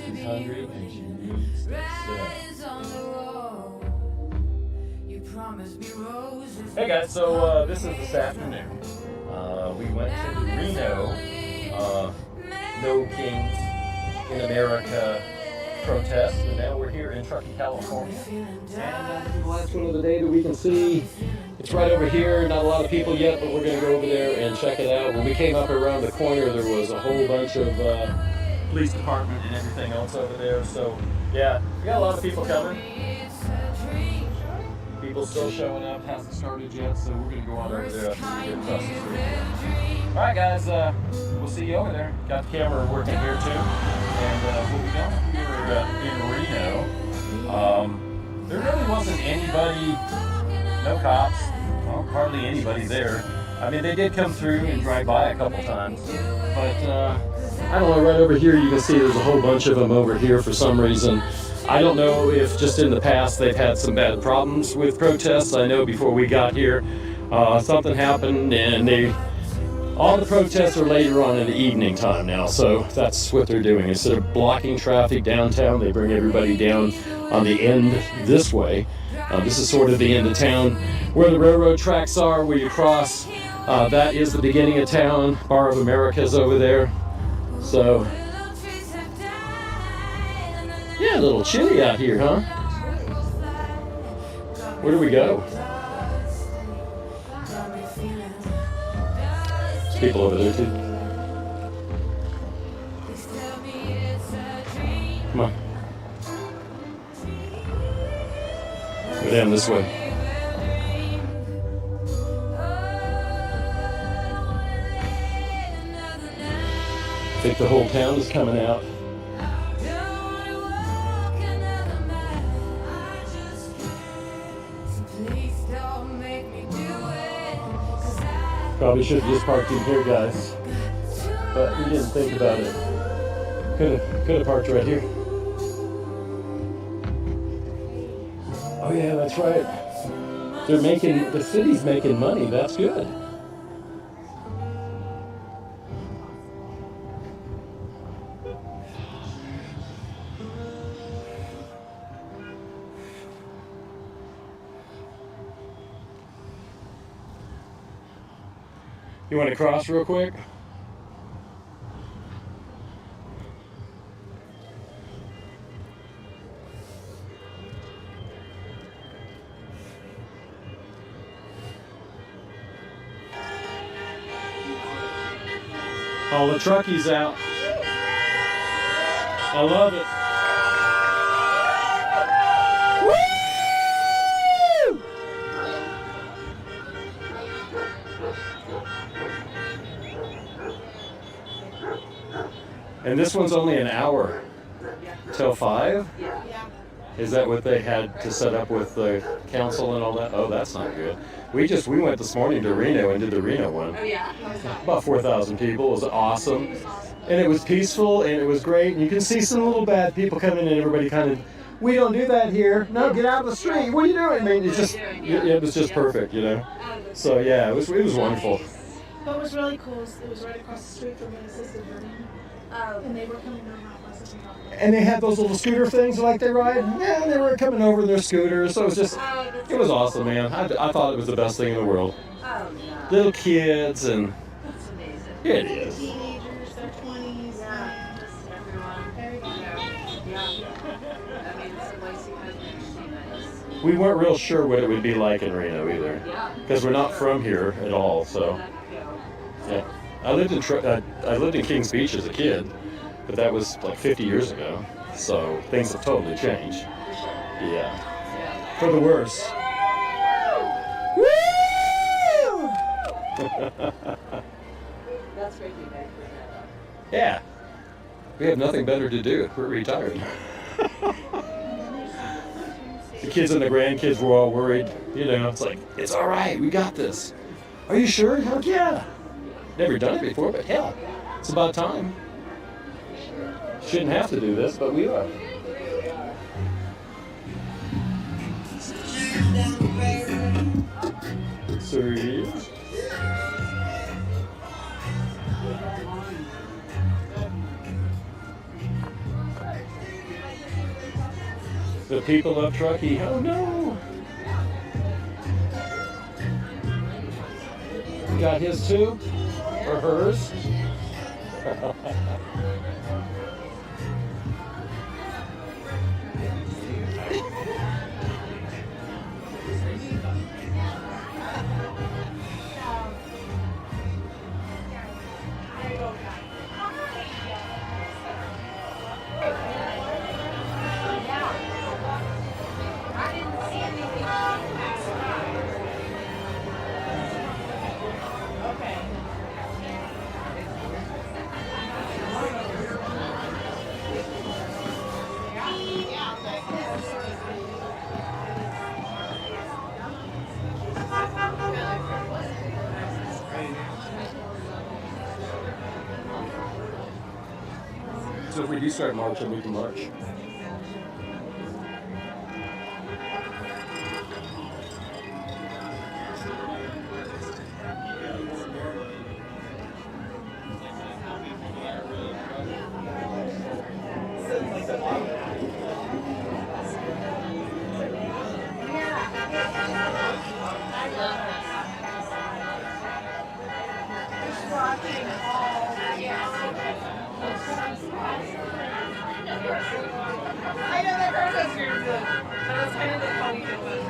She's hungry and she needs to sit. Hey guys, so this is this afternoon. We went to the Reno No Kings in America protest, and now we're here in Truckee, California. And this is the last one of the day that we can see. It's right over here. Not a lot of people yet, but we're going to go over there and check it out. When we came up around the corner, there was a whole bunch of police department and everything else over there. So, yeah, we got a lot of people coming. People still showing up, hasn't started yet, so we're going to go on over there after we get across the street. Alright guys, we'll see you over there. Got the camera working here too, and we'll be down here in Reno. There really wasn't anybody, no cops, well, hardly anybody there. I mean, they did come through and drive by a couple times, but I don't know, right over here you can see there's a whole bunch of them over here for some reason. I don't know if just in the past they've had some bad problems with protests. I know before we got here, something happened and all the protests are later on in the evening time now, so that's what they're doing. Instead of blocking traffic downtown, they bring everybody down on the end this way. This is sort of the end of town where the railroad tracks are, where you cross. That is the beginning of town. Bar of America's over there. So, yeah, a little chilly out here, huh? Where do we go? There's people over there too. Come on. Go down this way. I think the whole town is coming out. Probably should have just parked in here, guys, but we didn't think about it. Could have parked right here. Oh yeah, that's right. The city's making money. That's good. You want to cross real quick? All the truckies out. I love it. And this one's only an hour till 5? Is that what they had to set up with the council and all that? Oh, that's not good. We went this morning to Reno and did the Reno one. Oh yeah? About 4,000 people. It was awesome. And it was peaceful and it was great. And you can see some little bad people coming in and everybody kind of, we don't do that here. No, get out of the street. What are you doing? I mean, it was just perfect, you know? So yeah, it was wonderful. What was really cool is it was right across the street from an assisted living. And they were coming over on buses and talking. And they had those little scooter things like they ride. Yeah, they were coming over in their scooters. So it was awesome, man. I thought it was the best thing in the world. Little kids and That's amazing. it is. Teenagers, their 20s. Yeah, just everyone. Yeah. I mean, it's a place you have nice. We weren't real sure what it would be like in Reno either, because we're not from here at all. So yeah, I lived in Kings Beach as a kid, but that was like 50 years ago. So things have totally changed. Yeah, for the worse. That's great feedback. Yeah, we have nothing better to do. We're retired. The kids and the grandkids were all worried. You know, it's like, it's all right, we got this. Are you sure? Heck yeah. Never done it before, but hell, it's about time. Shouldn't have to do this, but we are. Sorry. The people of Truckee, oh no! You got his too? Or hers? So if we do start marching, we can march. I know that process here too. That was kind of the funny thing about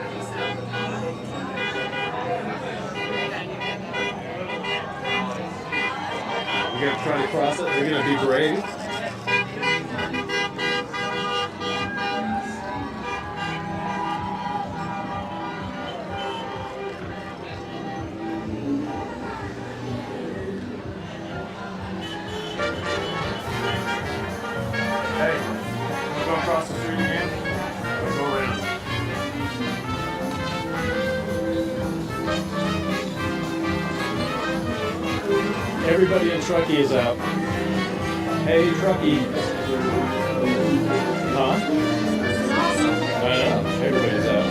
We're gonna try to cross it. We're gonna be brave. Across the street again. We'll go around. Everybody in Truckee is out. Hey, Truckee. Huh? I know. Everybody's out.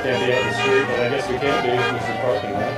Can't be out in the street, but I guess we can't be. This is parking lot.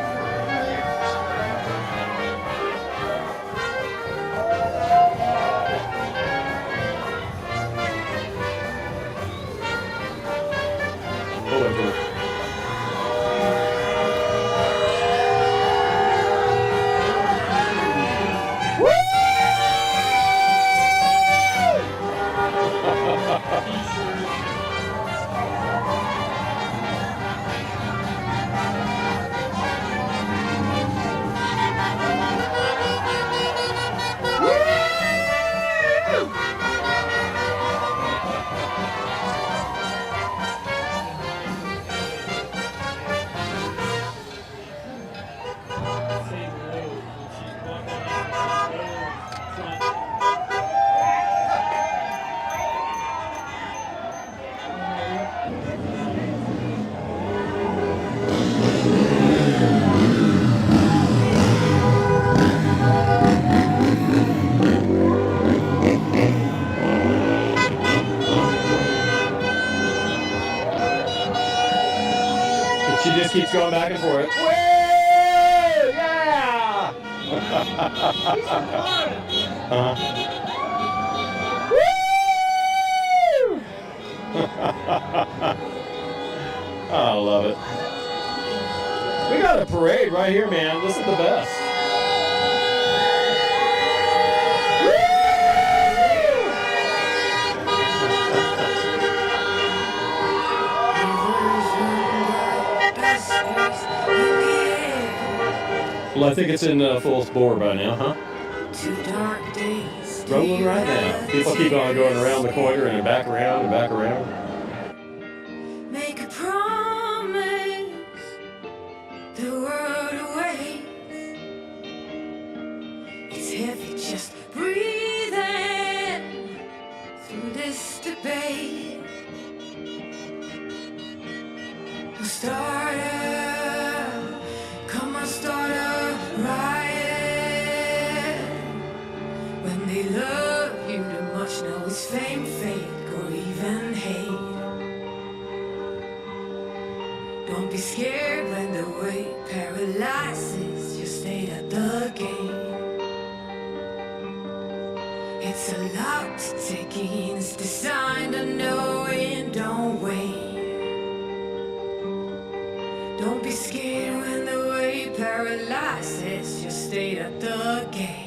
She just keeps going back and forth. Woo! Yeah! Woo! I love it. We got a parade right here, man. This is the best. Well, I think it's in full bore by now, huh? Rolling right now. People keep on going around the corner and back around and back around. Make a promise, the world awaits. It's heavy just breathing through this debate. Come on, start a riot. When they love you too much, know it's fame, fake, or even hate. Don't be scared when the weight paralyzes your state at the gate. It's a lot to take in, it's designed to know and don't wait. Don't be scared when the weight paralyzes your state at the gate.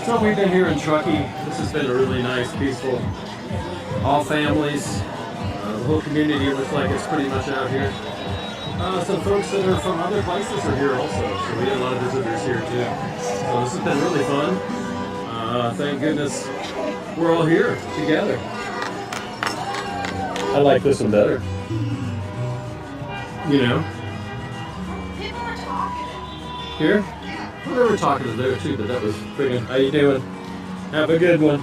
So we've been here in Truckee. This has been a really nice, peaceful, all families. The whole community looks like it's pretty much out here. Some folks that are from other places are here also, so we had a lot of visitors here too. So this has been really fun. Thank goodness we're all here together. I like this one better. You know? People are talking. Here? Well, they were talking there too, but that was friggin'. How you doing? Have a good one.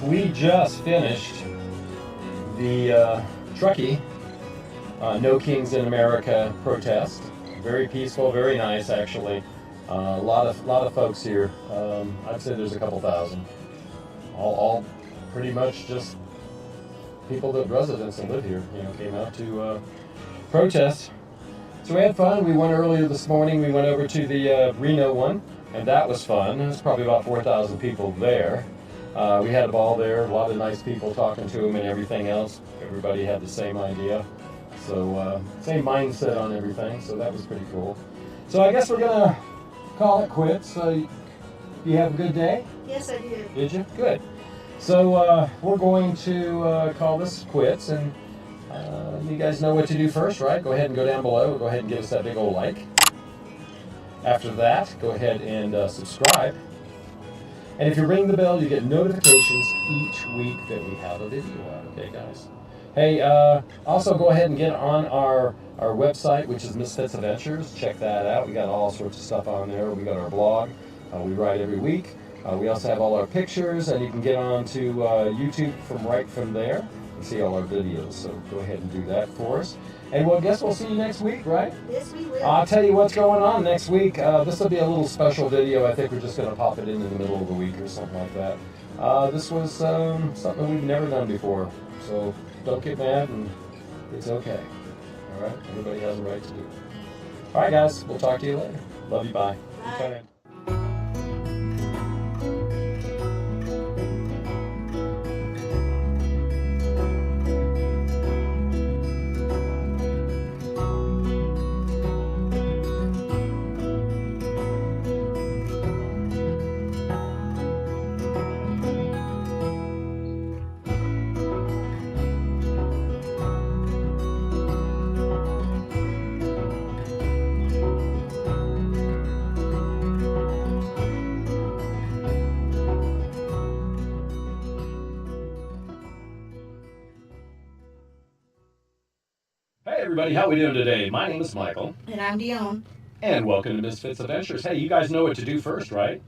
We just finished the Truckee No Kings in America protest. Very peaceful, very nice actually. A lot of folks here. I'd say there's a couple thousand. All pretty much just people that residents that live here, came out to protest. So we had fun. We went earlier this morning. We went over to the Reno one, and that was fun. There's probably about 4,000 people there. We had a ball there. A lot of nice people talking to them and everything else. Everybody had the same idea. So same mindset on everything. So that was pretty cool. So I guess we're gonna call it quits. So you have a good day? Yes, I did. Did you? Good. So we're going to call this quits, and you guys know what to do first, right? Go ahead and go down below. Go ahead and give us that big old like. After that, go ahead and subscribe. And if you ring the bell, you get notifications each week that we have a video out. Okay, guys? Hey, also go ahead and get on our website, which is Misfits Adventures. Check that out. We got all sorts of stuff on there. We got our blog. We write every week. We also have all our pictures, and you can get on to YouTube from there and see all our videos. So go ahead and do that for us. And well, guess we'll see you next week, right? Yes, we will. I'll tell you what's going on next week. This will be a little special video. I think we're just going to pop it in the middle of the week or something like that. This was something we've never done before. So don't get mad, and it's okay. All right? Everybody has a right to do it. All right, guys. We'll talk to you later. Love you. Bye. Bye. Hey everybody, how we doing today? My name is Michael. And I'm Dione. And welcome to Misfits Adventures. Hey, you guys know what to do first, right?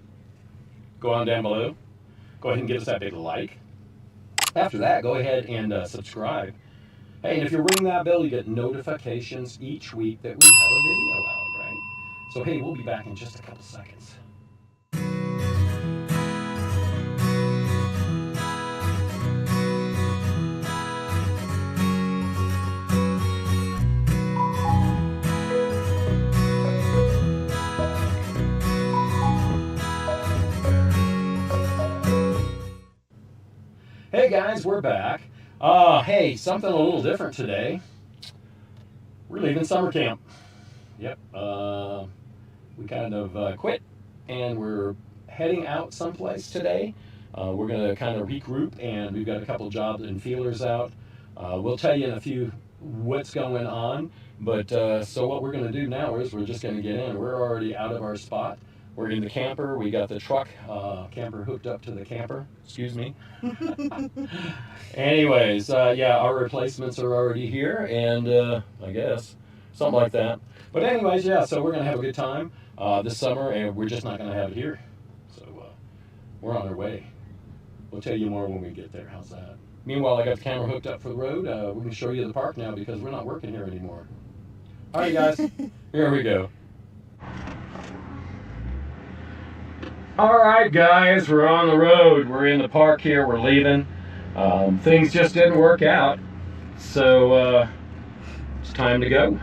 Go on down below. Go ahead and give us that big like. After that, go ahead and subscribe. Hey, and if you ring that bell, you get notifications each week that we have a video out, right? So hey, we'll be back in just a couple seconds. Hey guys, we're back. Hey, something a little different today. We're leaving summer camp. Yep. We kind of quit, and we're heading out someplace today. We're going to kind of regroup, and we've got a couple jobs and feelers out. We'll tell you in a few what's going on. But so what we're going to do now is we're just going to get in. We're already out of our spot. We're in the camper. We got the truck camper hooked up to the camper. Excuse me. Anyways, yeah, our replacements are already here, and I guess something like that. But anyways, yeah, so we're going to have a good time this summer, and we're just not going to have it here. So we're on our way. We'll tell you more when we get there. How's that? Meanwhile, I got the camera hooked up for the road. We can show you the park now because we're not working here anymore. All right, guys, here we go. All right, guys, we're on the road. We're in the park here. We're leaving. Things just didn't work out, so it's time to go.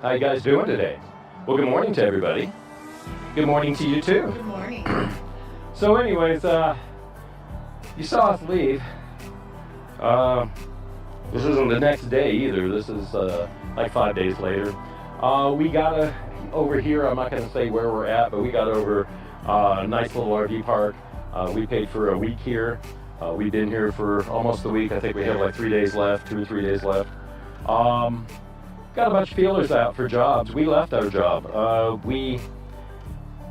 How you guys doing today? Well, good morning to everybody. Good morning to you too. Good morning. So anyways, you saw us leave. This isn't the next day either. This is like 5 days later. We got over here, I'm not gonna say where we're at, but we got over a nice little RV park. We paid for a week here. We've been here for almost a week. I think we have like 3 days left, 2 or 3 days left. Got a bunch of feelers out for jobs. We left our job. We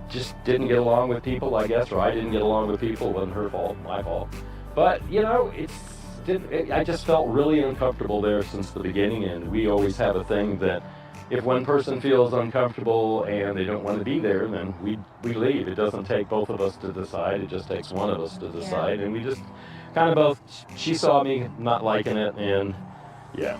just didn't get along with people, I guess, or I didn't get along with people. It wasn't her fault, my fault. But, you know, I just felt really uncomfortable there since the beginning, and we always have a thing that if one person feels uncomfortable and they don't want to be there, then we leave. It doesn't take both of us to decide, it just takes one of us to decide. And we just kind of both, she saw me not liking it, and yeah.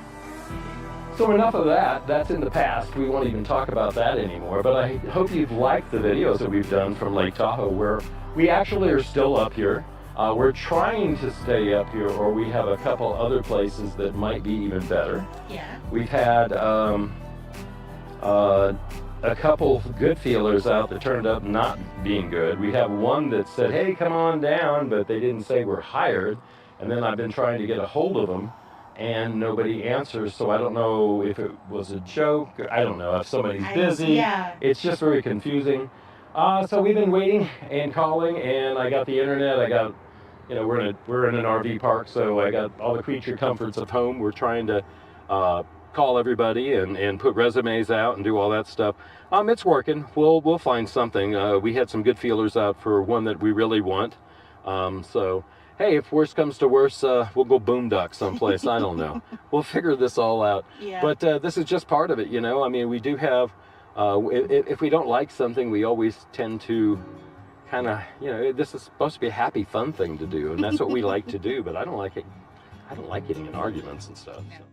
So enough of that, that's in the past. We won't even talk about that anymore, but I hope you've liked the videos that we've done from Lake Tahoe, where we actually are still up here. We're trying to stay up here, or we have a couple other places that might be even better. Yeah. We've had a couple good feelers out that turned up not being good. We have one that said, hey, come on down, but they didn't say we're hired. And then I've been trying to get a hold of them, and nobody answers, so I don't know if it was a joke. I don't know if somebody's busy. Yeah. It's just very confusing. So we've been waiting and calling, and I got the internet. I got, you know, we're in an RV park, so I got all the creature comforts of home. We're trying to call everybody and put resumes out and do all that stuff. It's working. We'll find something. We had some good feelers out for one that we really want. So hey, if worse comes to worse, we'll go boondock someplace. I don't know. We'll figure this all out. Yeah. But this is just part of it, you know. I mean, we do have, if we don't like something, we always tend to kind of, you know, this is supposed to be a happy, fun thing to do, and that's what we like to do. But I don't like it. I don't like getting in arguments and stuff. So.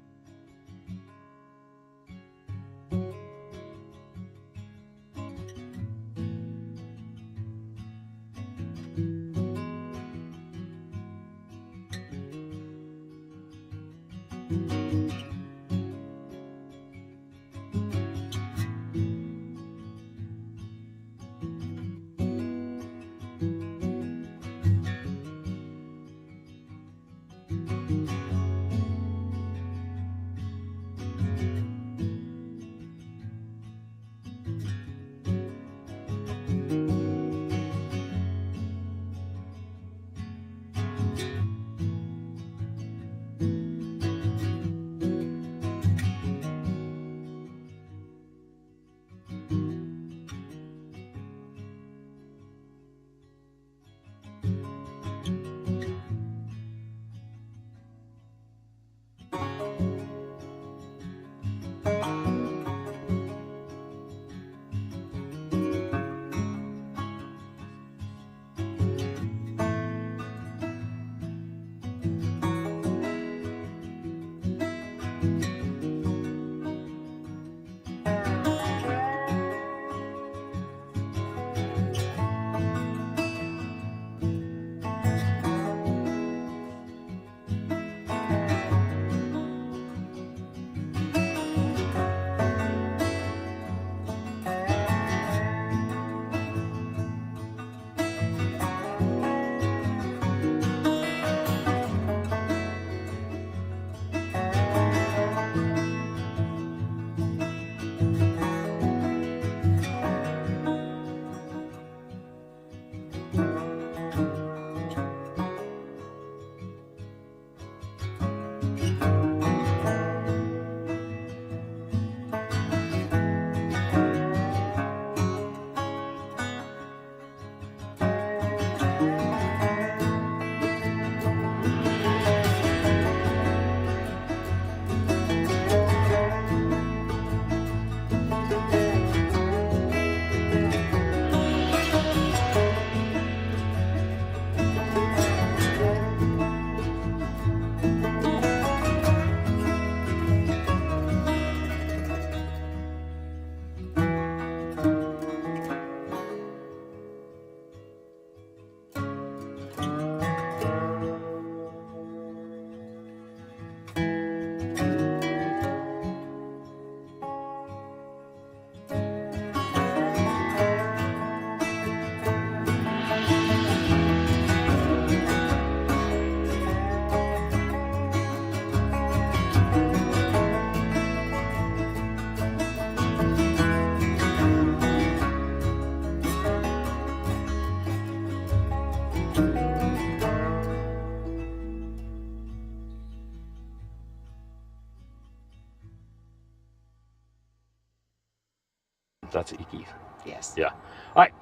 That's icky. Yes. Yeah. All right.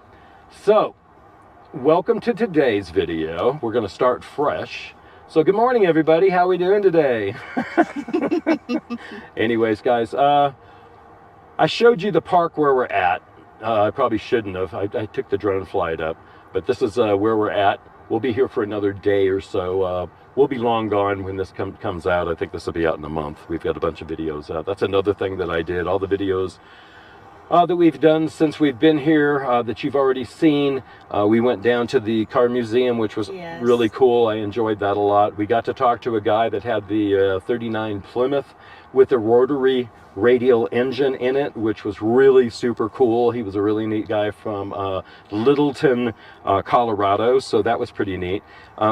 So, welcome to today's video. We're going to start fresh. So, good morning, everybody. How are we doing today? Anyways, guys, I showed you the park where we're at. I probably shouldn't have. I took the drone flight up, but this is where we're at. We'll be here for another day or so. We'll be long gone when this comes out. I think this will be out in a month. We've got a bunch of videos out. That's another thing that I did. All the videos that we've done since we've been here that you've already seen. We went down to the car museum, which was really cool. I enjoyed that a lot. We got to talk to a guy that had the 39 Plymouth with a rotary radial engine in it, which was really super cool. He was a really neat guy from Littleton, Colorado, so that was pretty neat.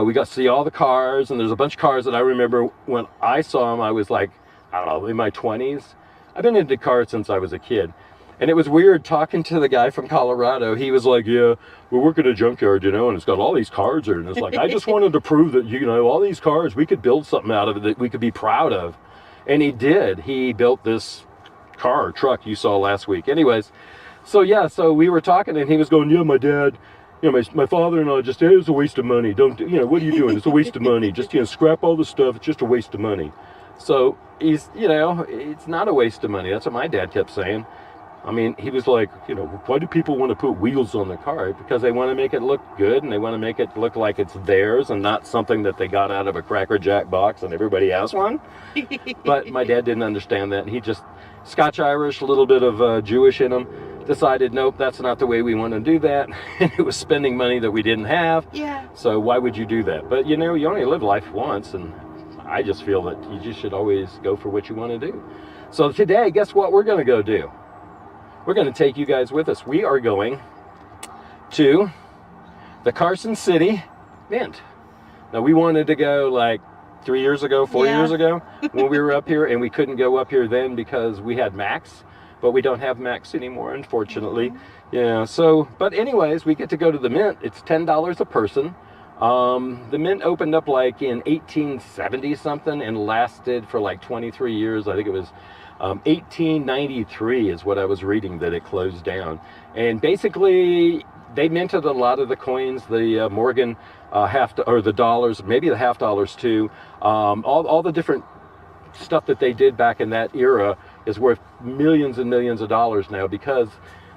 We got to see all the cars, and there's a bunch of cars that I remember when I saw them. I was like, I don't know, in my 20s. I've been into cars since I was a kid. And it was weird talking to the guy from Colorado. He was like, yeah, we work at a junkyard, you know, and it's got all these cars there. And it's like, I just wanted to prove that, you know, all these cars, we could build something out of it that we could be proud of. And he did. He built this truck you saw last week. Anyways, so yeah, so we were talking and he was going, yeah, my dad, you know, my father-in-law just, it was a waste of money. Don't, you know, what are you doing? It's a waste of money. Just, you know, scrap all the stuff. It's just a waste of money. So he's, you know, it's not a waste of money. That's what my dad kept saying. I mean, he was like, you know, why do people want to put wheels on their car? Because they want to make it look good and they want to make it look like it's theirs and not something that they got out of a Cracker Jack box and everybody has one. But my dad didn't understand that. He just, Scotch-Irish, a little bit of Jewish in him, decided, nope, that's not the way we want to do that. And it was spending money that we didn't have. Yeah. So why would you do that? But, you know, you only live life once, and I just feel that you just should always go for what you want to do. So today, guess what we're going to go do? We're going to take you guys with us. We are going to the Carson City Mint. Now, we wanted to go like 3 years ago, 4 years ago, when we were up here, and we couldn't go up here then because we had Max, but we don't have Max anymore, unfortunately. Yeah, so, but anyways, we get to go to the Mint. It's $10 a person. The Mint opened up like in 1870 something and lasted for like 23 years. I think it was 1893 is what I was reading that it closed down. And basically they minted a lot of the coins, the Morgan or the dollars, maybe the half dollars too. All the different stuff that they did back in that era is worth millions and millions of dollars now, because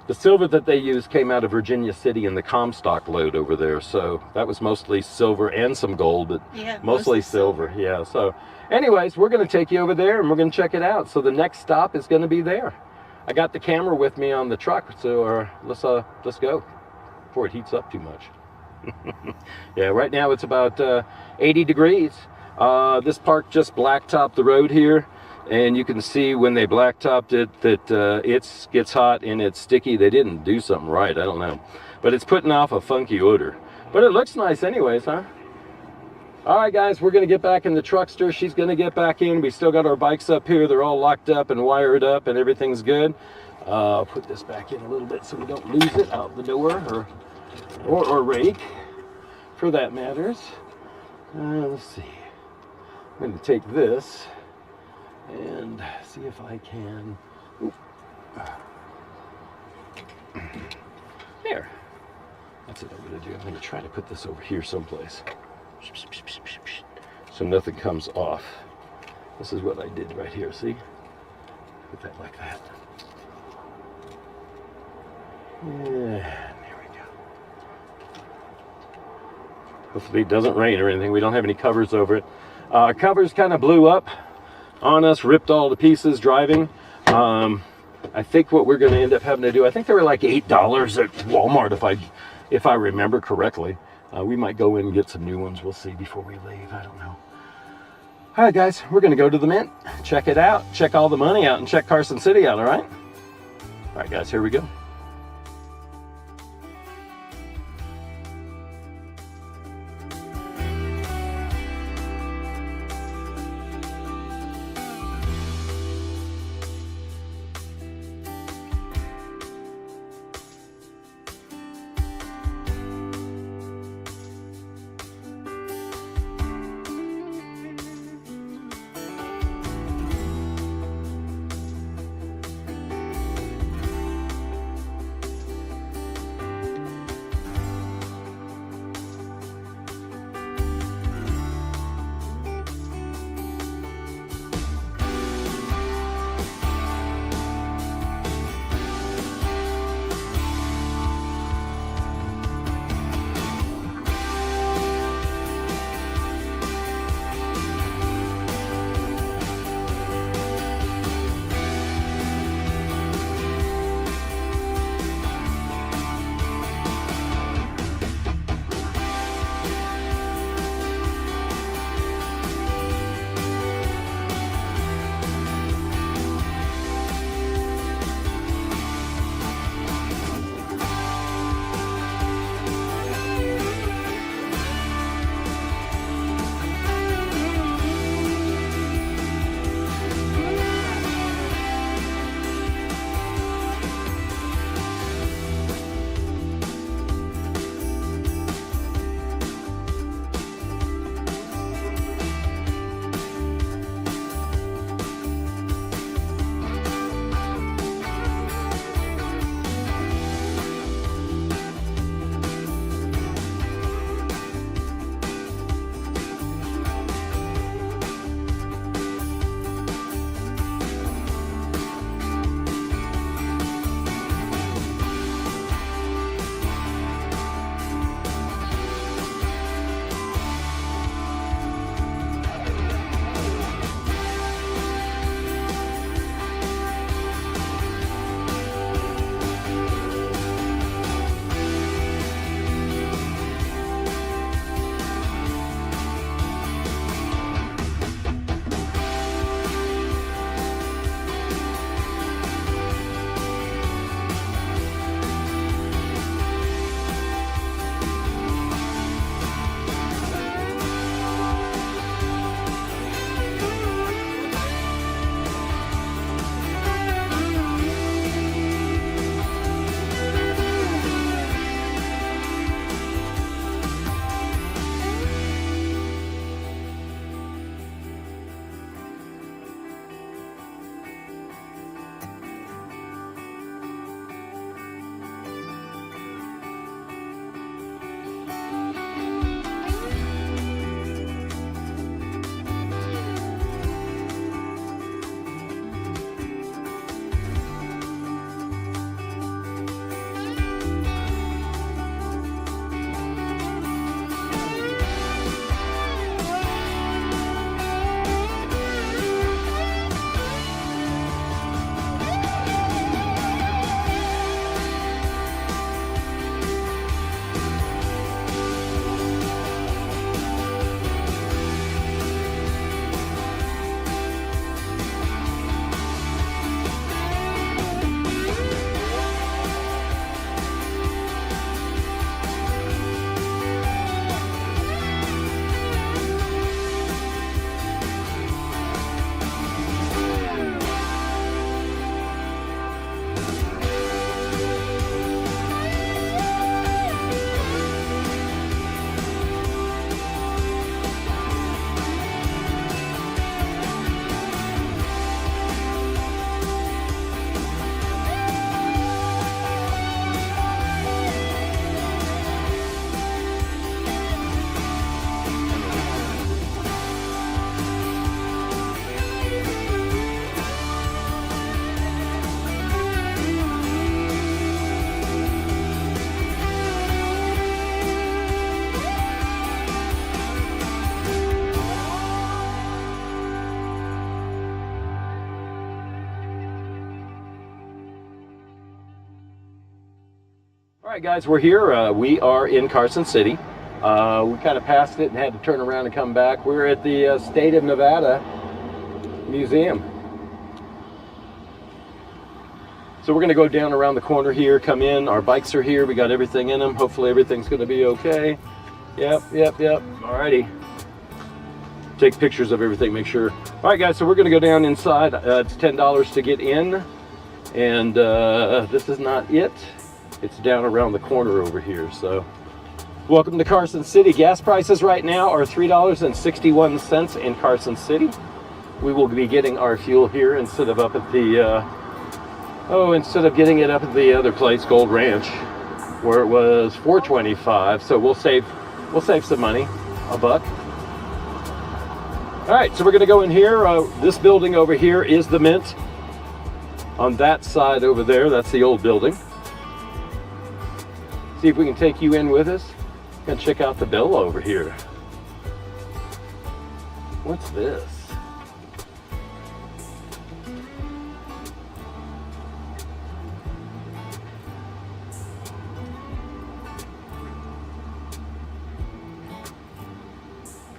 the silver that they used came out of Virginia City in the Comstock lode over there. So that was mostly silver and some gold, but mostly silver. Yeah. So anyways, we're going to take you over there and we're going to check it out. So the next stop is going to be there. I got the camera with me on the truck, so let's go before it heats up too much. Yeah, right now it's about 80 degrees. This park just blacktopped the road here. And you can see when they blacktopped it that it gets hot and it's sticky. They didn't do something right, I don't know. But it's putting off a funky odor. But it looks nice anyways, huh? All right, guys, we're going to get back in the truckster. She's going to get back in. We still got our bikes up here. They're all locked up and wired up and everything's good. I'll put this back in a little bit so we don't lose it out the door or rake, for that matters. Let's see. I'm going to take this and see if I can. There. That's what I'm going to do. I'm going to try to put this over here someplace so nothing comes off. This is what I did right here. See? Put that like that. Yeah, there we go. Hopefully it doesn't rain or anything. We don't have any covers over it. Covers kind of blew up on us, ripped all to pieces driving. I think what we're going to end up having to do, I think they were like $8 at Walmart if I remember correctly. We might go in and get some new ones. We'll see before we leave. I don't know. All right, guys, we're going to go to the Mint, check it out, check all the money out, and check Carson City out, all right? All right, guys, here we go. All right, guys, we're here. We are in Carson City. We kind of passed it and had to turn around and come back. We're at the State of Nevada Museum. So we're going to go down around the corner here, come in. Our bikes are here. We got everything in them. Hopefully everything's going to be okay. Yep. All righty. Take pictures of everything, make sure. All right, guys, so we're going to go down inside. It's $10 to get in. And this is not it. It's down around the corner over here. So welcome to Carson City. Gas prices right now are $3.61 in Carson City. We will be getting our fuel here instead of up at the instead of getting it up at the other place, Gold Ranch, where it was $4.25. So we'll save some money, $1. All right, so we're going to go in here. This building over here is the Mint. On that side over there, that's the old building. See if we can take you in with us and check out the Bell over here. What's this?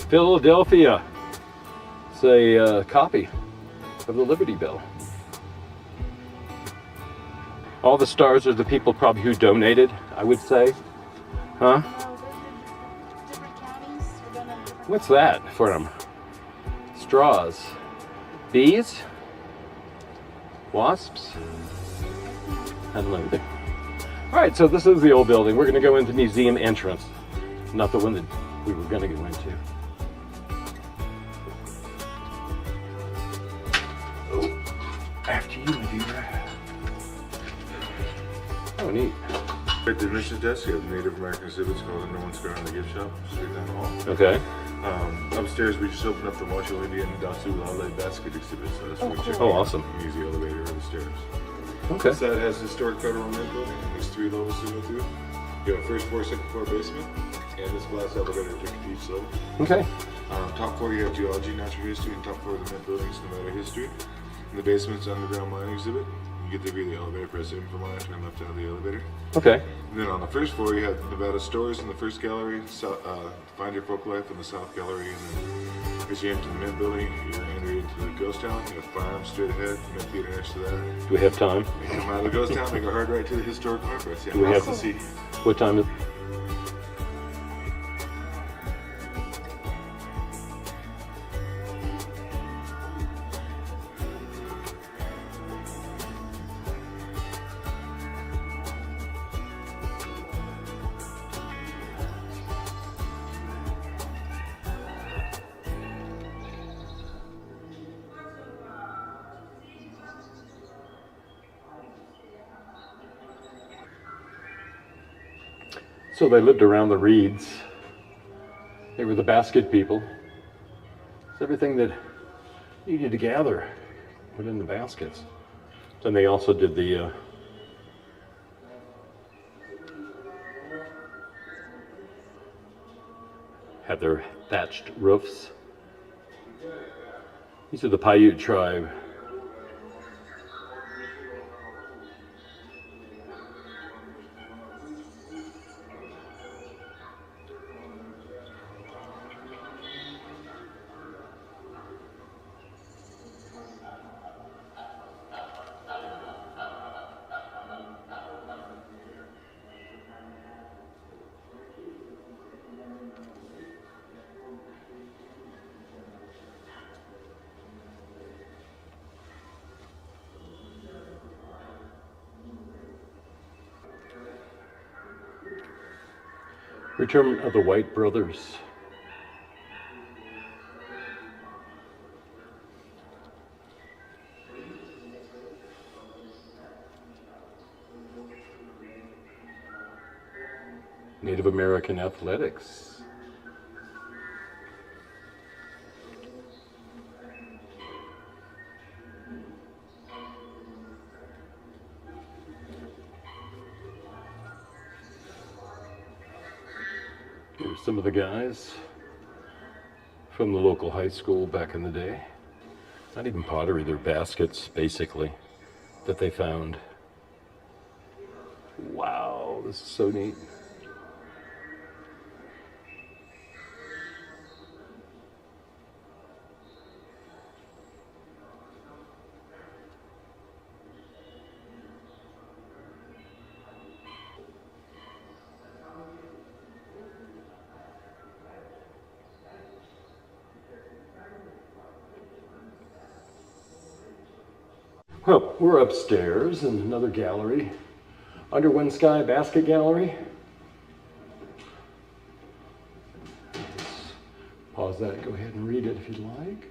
Philadelphia. It's a copy of the Liberty Bell. All the stars are the people probably who donated, I would say. Huh? What's that for them? Straws. Bees? Wasps? I don't know anything. All right, so this is the old building. We're going to go into museum entrance. Not the one that we were going to go into. After you, my dear. Oh, neat. At the admissions desk, you have Native American exhibits called the No One's Scar in the Gift Shop, straight down the hall. Okay. Upstairs, we just opened up the Washoe Indian and Dasu Lale basket exhibit, so that's what cool. Oh, awesome. Use the elevator or the stairs. Okay. This side has the historic federal mint building. There's 3 levels to go through. You have first floor, second floor, basement, and this glass elevator took you to each level. Okay. Top floor, you have geology, natural history, and top floor of the mint building is Nevada history. In the basement's underground mining exhibit. You get to view the elevator, press the info line, turn left out of the elevator. Okay. And then on the first floor, you have Nevada stores in the first gallery, Find Your Folk Life in the south gallery, and then as you enter the Mint building, you're entered into the ghost town. You have firearms straight ahead, Mint theater next to that. Do we have time? You come out of the ghost town, make a hard right to the historic markers. Yeah, do we have to see? What time is it? So they lived around the reeds. They were the basket people. It's everything that you needed to gather put in the baskets. Then they also did the had their thatched roofs. These are the Paiute tribe. Return of the White Brothers. Native American athletics. Here's some of the guys from the local high school back in the day. Not even pottery, they're baskets, basically, that they found. Wow. Wow, this is so neat. Well, we're upstairs in another gallery, Under One Sky Basket Gallery. Let's pause that, go ahead and read it if you'd like.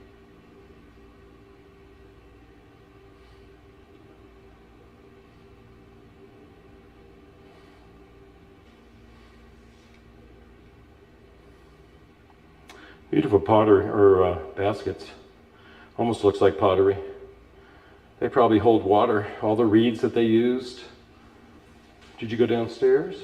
Beautiful pottery, or baskets. Almost looks like pottery. They probably hold water, all the reeds that they used. Did you go downstairs?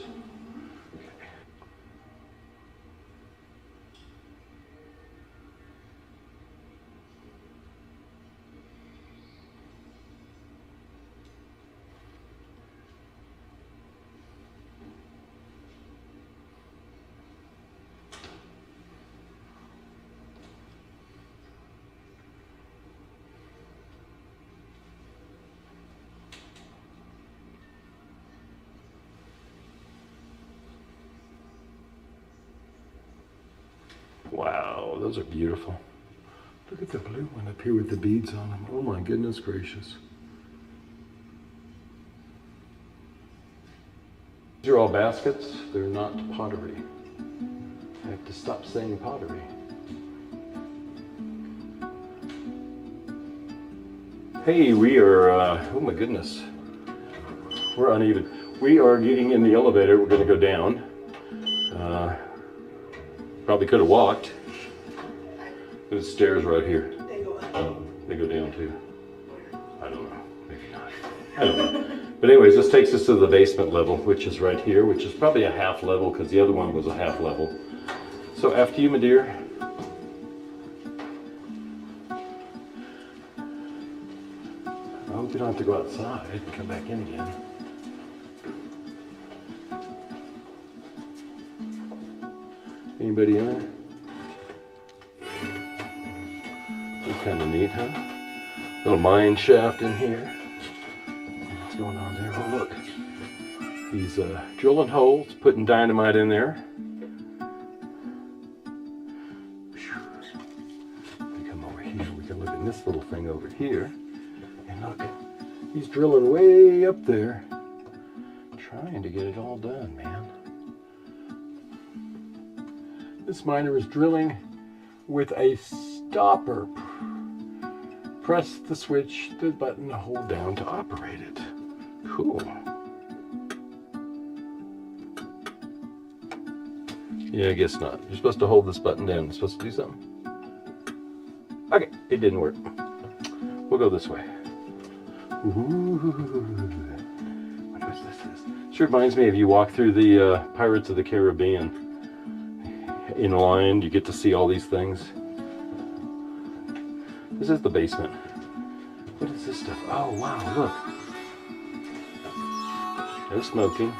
Wow, those are beautiful. Look at the blue one up here with the beads on them. Oh my goodness gracious. These are all baskets. They're not pottery. I have to stop saying pottery. Hey, we are, oh my goodness. We're uneven. We are getting in the elevator. We're going to go down. Probably could have walked. There's stairs right here. They go down too. I don't know. Maybe not. I don't know. But anyways, this takes us to the basement level, which is right here, which is probably a half level because the other one was a half level. So after you, my dear. I hope you don't have to go outside and come back in again. Anybody in there? That's kind of neat, huh? Little mine shaft in here. What's going on there? Oh, look. He's drilling holes, putting dynamite in there. We come over here, we can look at this little thing over here. And look, he's drilling way up there. Trying to get it all done, man. This miner is drilling with a stopper. Press the switch, the button, hold down to operate it. Cool. Yeah, I guess not. You're supposed to hold this button down. It's supposed to do something. Okay, it didn't work. We'll go this way. Ooh. What is this? This reminds me of you walk through the Pirates of the Caribbean. Inland, you get to see all these things. This is the basement. What is this stuff? Oh wow, look. No smoking.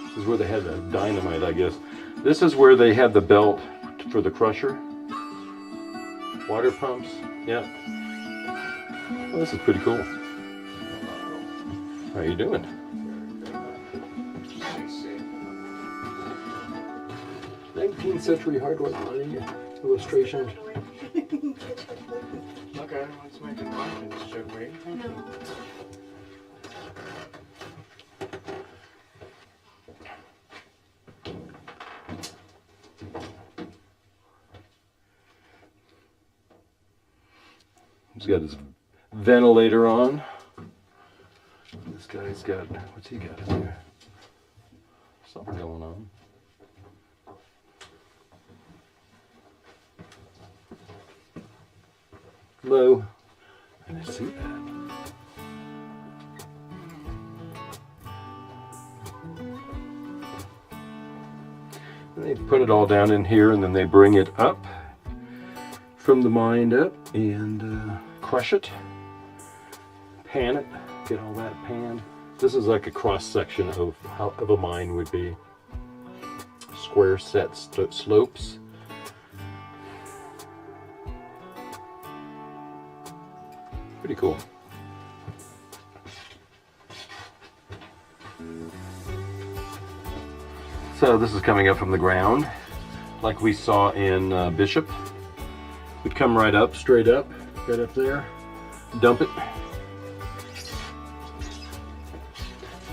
This is where they had the dynamite, I guess. This is where they had the belt for the crusher. Water pumps. Yeah. Well, this is pretty cool. How are you doing? 19th century hardwood mining illustration. Okay, let's make it mine, should we? He's got his ventilator on. This guy's got, what's he got in here? Something going on. Hello. I didn't see that. And they put it all down in here, and then they bring it up from the mine up and crush it, pan it, get all that panned. This is like a cross section of how of a mine would be. Square set slopes. Pretty cool. So this is coming up from the ground, like we saw in Bishop. We'd come right up, straight up, right up there, dump it.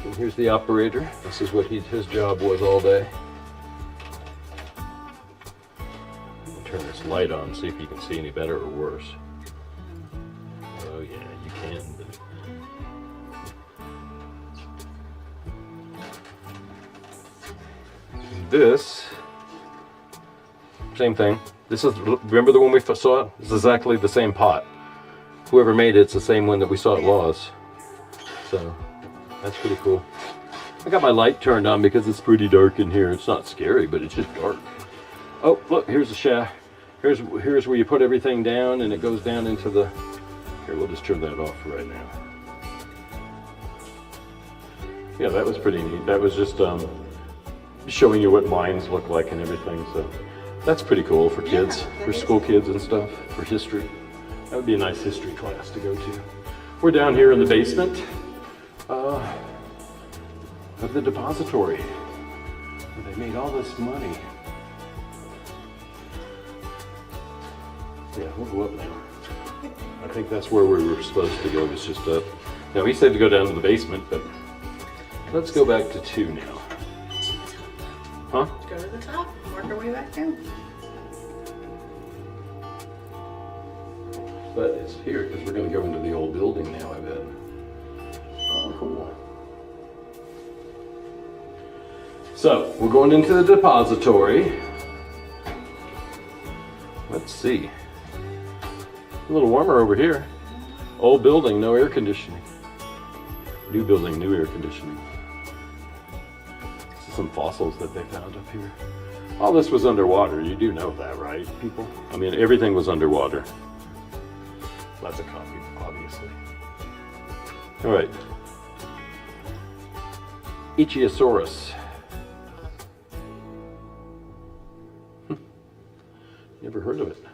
And here's the operator. This is what his job was all day. Turn this light on, see if you can see any better or worse. Oh yeah, you can. This, same thing. This is, remember the one we saw? It's exactly the same pot. Whoever made it's the same one that we saw at Law's. So, that's pretty cool. I got my light turned on because it's pretty dark in here. It's not scary, but it's just dark. Oh, look, here's the shaft. Here's where you put everything down, and it goes down into the... Here, we'll just turn that off for right now. Yeah, that was pretty neat. That was just showing you what mines look like and everything. So that's pretty cool for kids, for school kids and stuff, for history. That would be a nice history class to go to. We're down here in the basement of the depository, where they made all this money. Yeah, we'll go up now. I think that's where we were supposed to go, was just up. Now, he said to go down to the basement, but let's go back to 2 now. Huh? Go to the top, work our way back down. But it's here, because we're going to go into the old building now, I bet. Oh, cool. So, we're going into the depository. Let's see. A little warmer over here. Old building, no air conditioning. New building, new air conditioning. This is some fossils that they found up here. All this was underwater. You do know that, right, people? I mean, everything was underwater. Lots of coffee, obviously. All right. Ichthyosaurus. Never heard of it.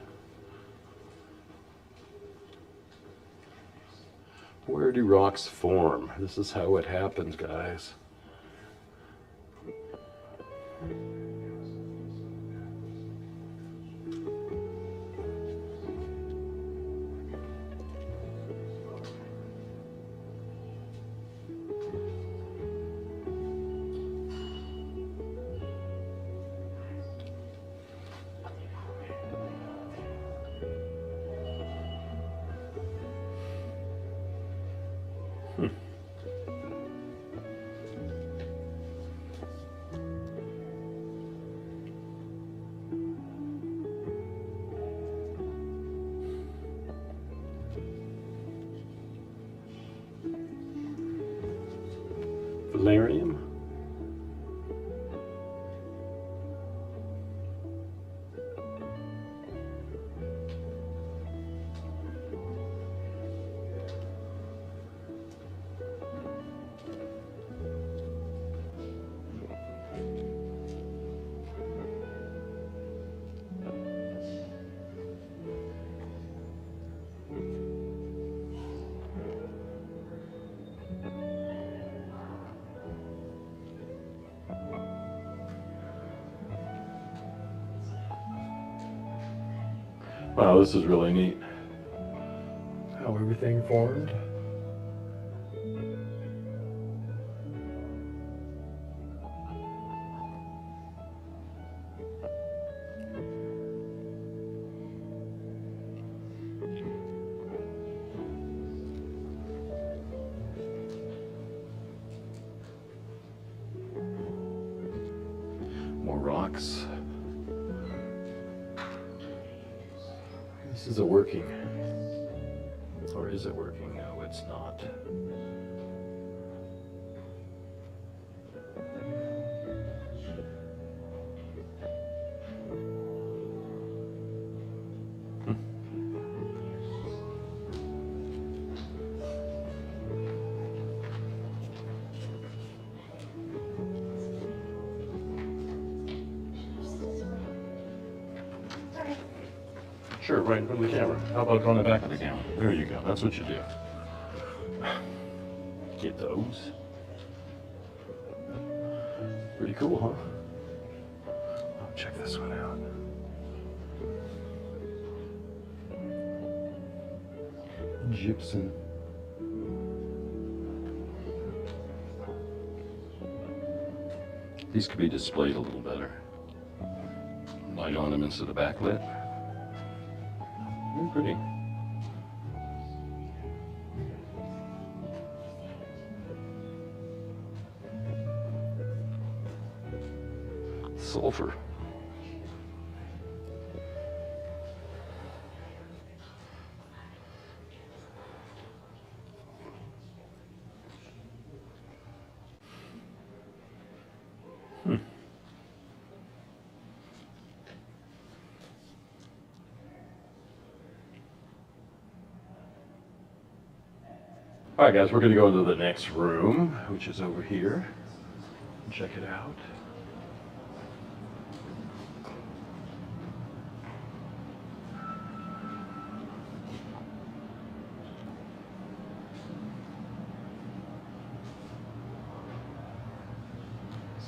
Where do rocks form? This is how it happens, guys. Valerium. Wow, this is really neat. How everything formed. More rocks. Is it working? Or is it working? No, it's not. Sure, right in front of the camera. How about on the back of the camera? There you go. That's what you do. Get those. Pretty cool, huh? Oh, check this one out. Gypsum. These could be displayed a little better. Light ornaments to the backlit. Very pretty. Sulfur. All right, guys, we're going to go into the next room, which is over here. Check it out.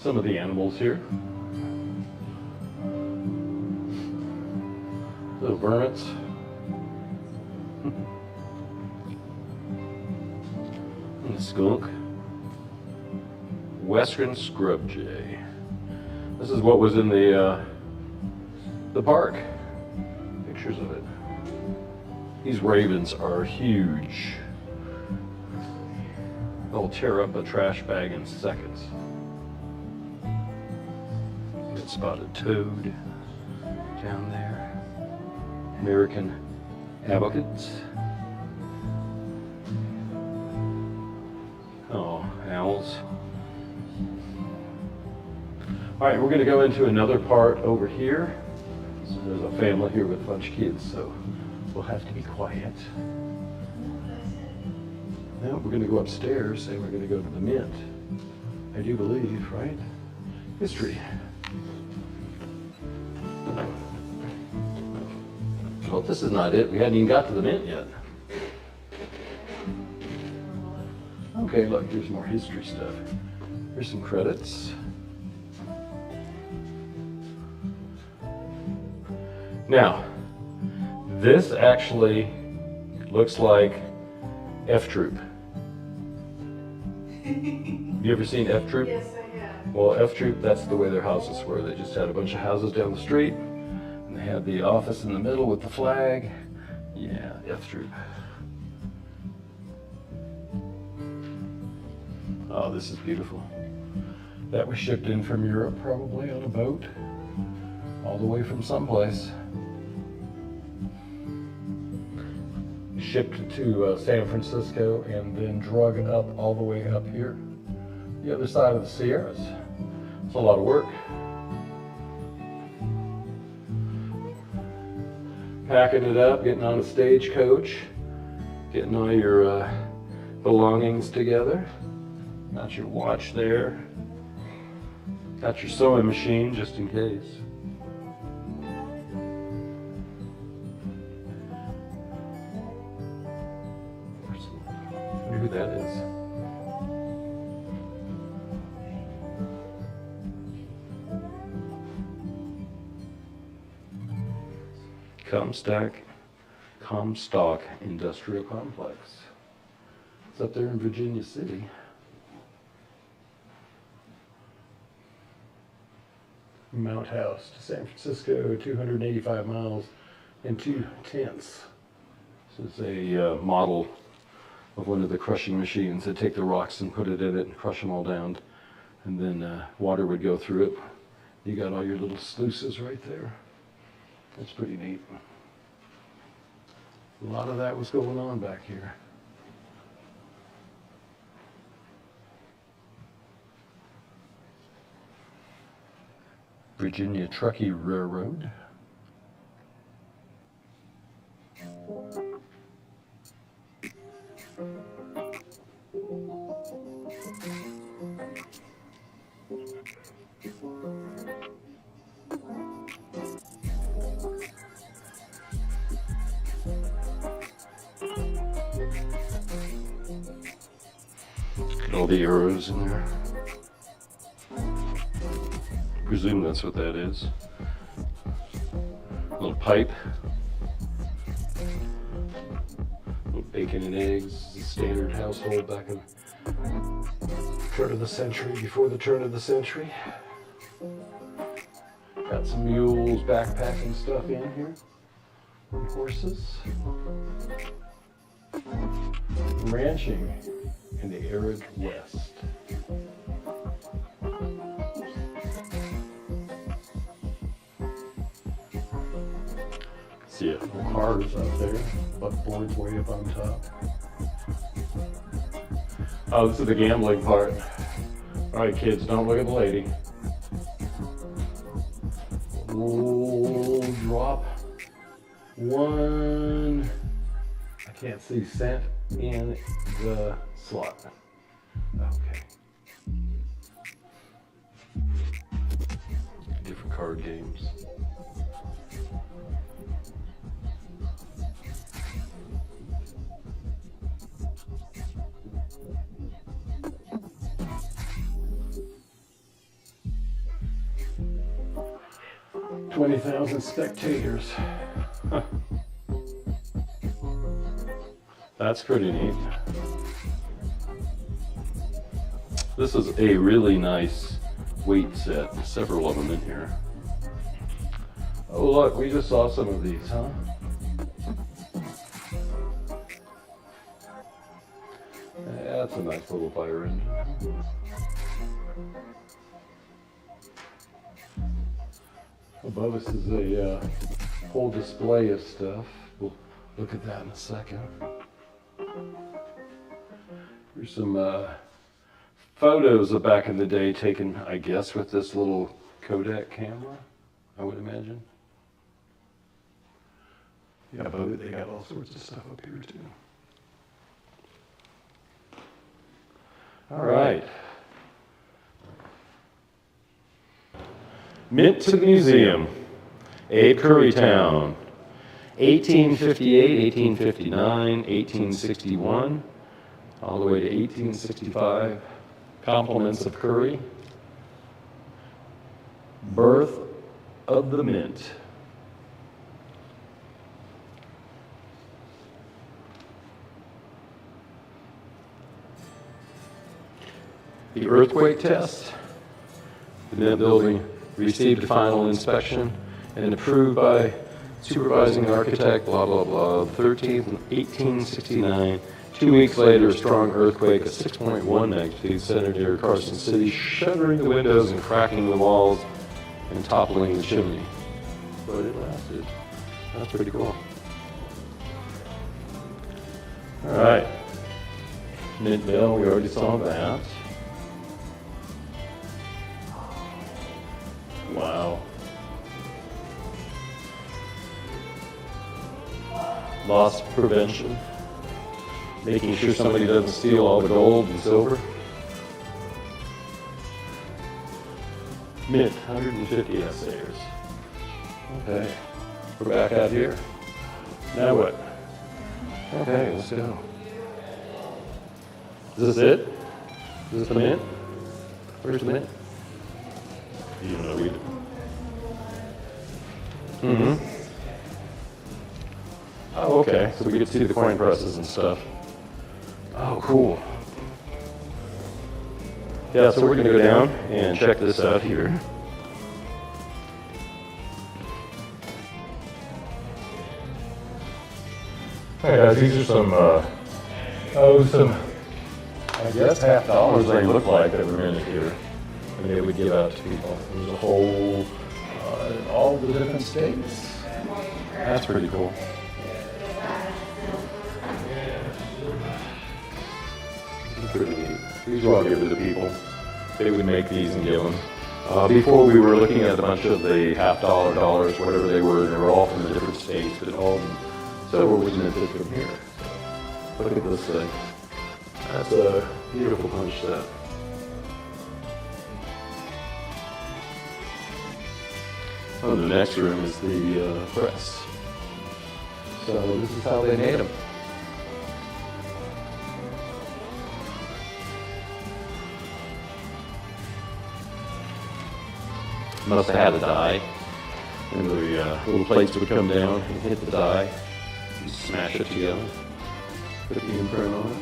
Some of the animals here. Little vermins. And the skunk. Western scrub jay. This is what was in the park. Pictures of it. These ravens are huge. They'll tear up a trash bag in seconds. Got spotted toad down there. American advocates. Oh, owls. All right, we're going to go into another part over here. So there's a family here with a bunch of kids, so we'll have to be quiet. Now we're going to go upstairs and we're going to go to the Mint. I do believe, right? History. Well, this is not it. We hadn't even got to the Mint yet. Okay, look, here's more history stuff. Here's some credits. Now, this actually looks like F Troop. You ever seen F Troop? Yes, I have. Well, F Troop, that's the way their houses were. They just had a bunch of houses down the street, and they had the office in the middle with the flag. Yeah, F Troop. Oh, this is beautiful. That was shipped in from Europe, probably on a boat, all the way from someplace. Shipped to San Francisco and then drug up all the way up here, the other side of the Sierras. It's a lot of work. Packing it up, getting on a stagecoach, getting all your belongings together. Got your watch there. Got your sewing machine just in case. I wonder who that is. Comstock Industrial Complex. It's up there in Virginia City. Mount House to San Francisco, 285 miles and 2/10. This is a model of one of the crushing machines that take the rocks and put it in it and crush them all down, and then water would go through it. You got all your little sluices right there. That's pretty neat. A lot of that was going on back here. Virginia-Truckee Railroad. all the arrows in there. Presume that's what that is. Little pipe. Little bacon and eggs. Standard household back in turn of the century, before the turn of the century. Got some mules, backpacking stuff in here. And horses. Ranching in the arid West. See it, cars up there, buckboards way up on top. Oh, this is the gambling part. All right, kids, don't look at the lady. We'll drop one, I can't see, cent in the slot. Okay. Different card games. $20,000 spectators. Huh. That's pretty neat. This is a really nice weight set. Several of them in here. Oh look, we just saw some of these, huh? That's a nice little fire engine. Above us is a whole display of stuff. We'll look at that in a second. Here's some photos of back in the day taken, I guess, with this little Kodak camera, I would imagine. Yeah, but they got all sorts of stuff up here too. All right. Mint to the museum. Abe Currytown. 1858, 1859, 1861, all the way to 1865. Compliments of Curry. Birth of the Mint. The earthquake test. The Mint building received a final inspection and approved by supervising architect, blah, blah, blah, 13th, 1869. 2 weeks later, a strong earthquake of 6.1 magnitude centered near Carson City, shuttering the windows and cracking the walls and toppling the chimney. But it lasted. That's pretty cool. All right. Mint Mill, we already saw that. Wow. Loss prevention. Making sure somebody doesn't steal all the gold and silver. Mint, 150 assayers. Okay, we're back out here. Now what? Okay, let's go. Is this it? Is this the mint? Where's the mint? You don't know either. Mm-hmm. Oh, okay, so we get to see the coin presses and stuff. Oh, cool. Yeah, so we're going to go down and check this out here. Hi guys, these are some, I guess $50 they look like that were minted here. And they would give out to people. There's a whole, all the different states. That's pretty cool. Pretty neat. These were all given to people. They would make these and give them. Before we were looking at a bunch of the $50 dollars, whatever they were all from the different states, but all several was minted from here. Look at this thing. That's a beautiful punch set. Oh, the next room is the press. So this is how they made them. Must have had a die. And the little plates would come down and hit the die. You smash it together. Put the imprint on it.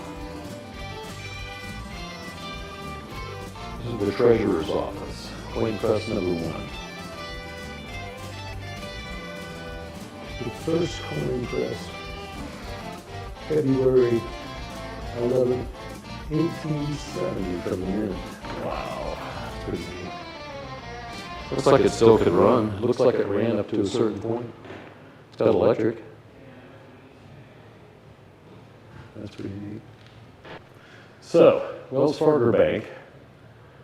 This is the treasurer's office. Coin press number 1. The first coin press, February 11, 1870 from the mint. Wow, that's pretty neat. Looks like it still could run. Looks like it ran up to a certain point. It's got electric. That's pretty neat. So, Wells Fargo Bank,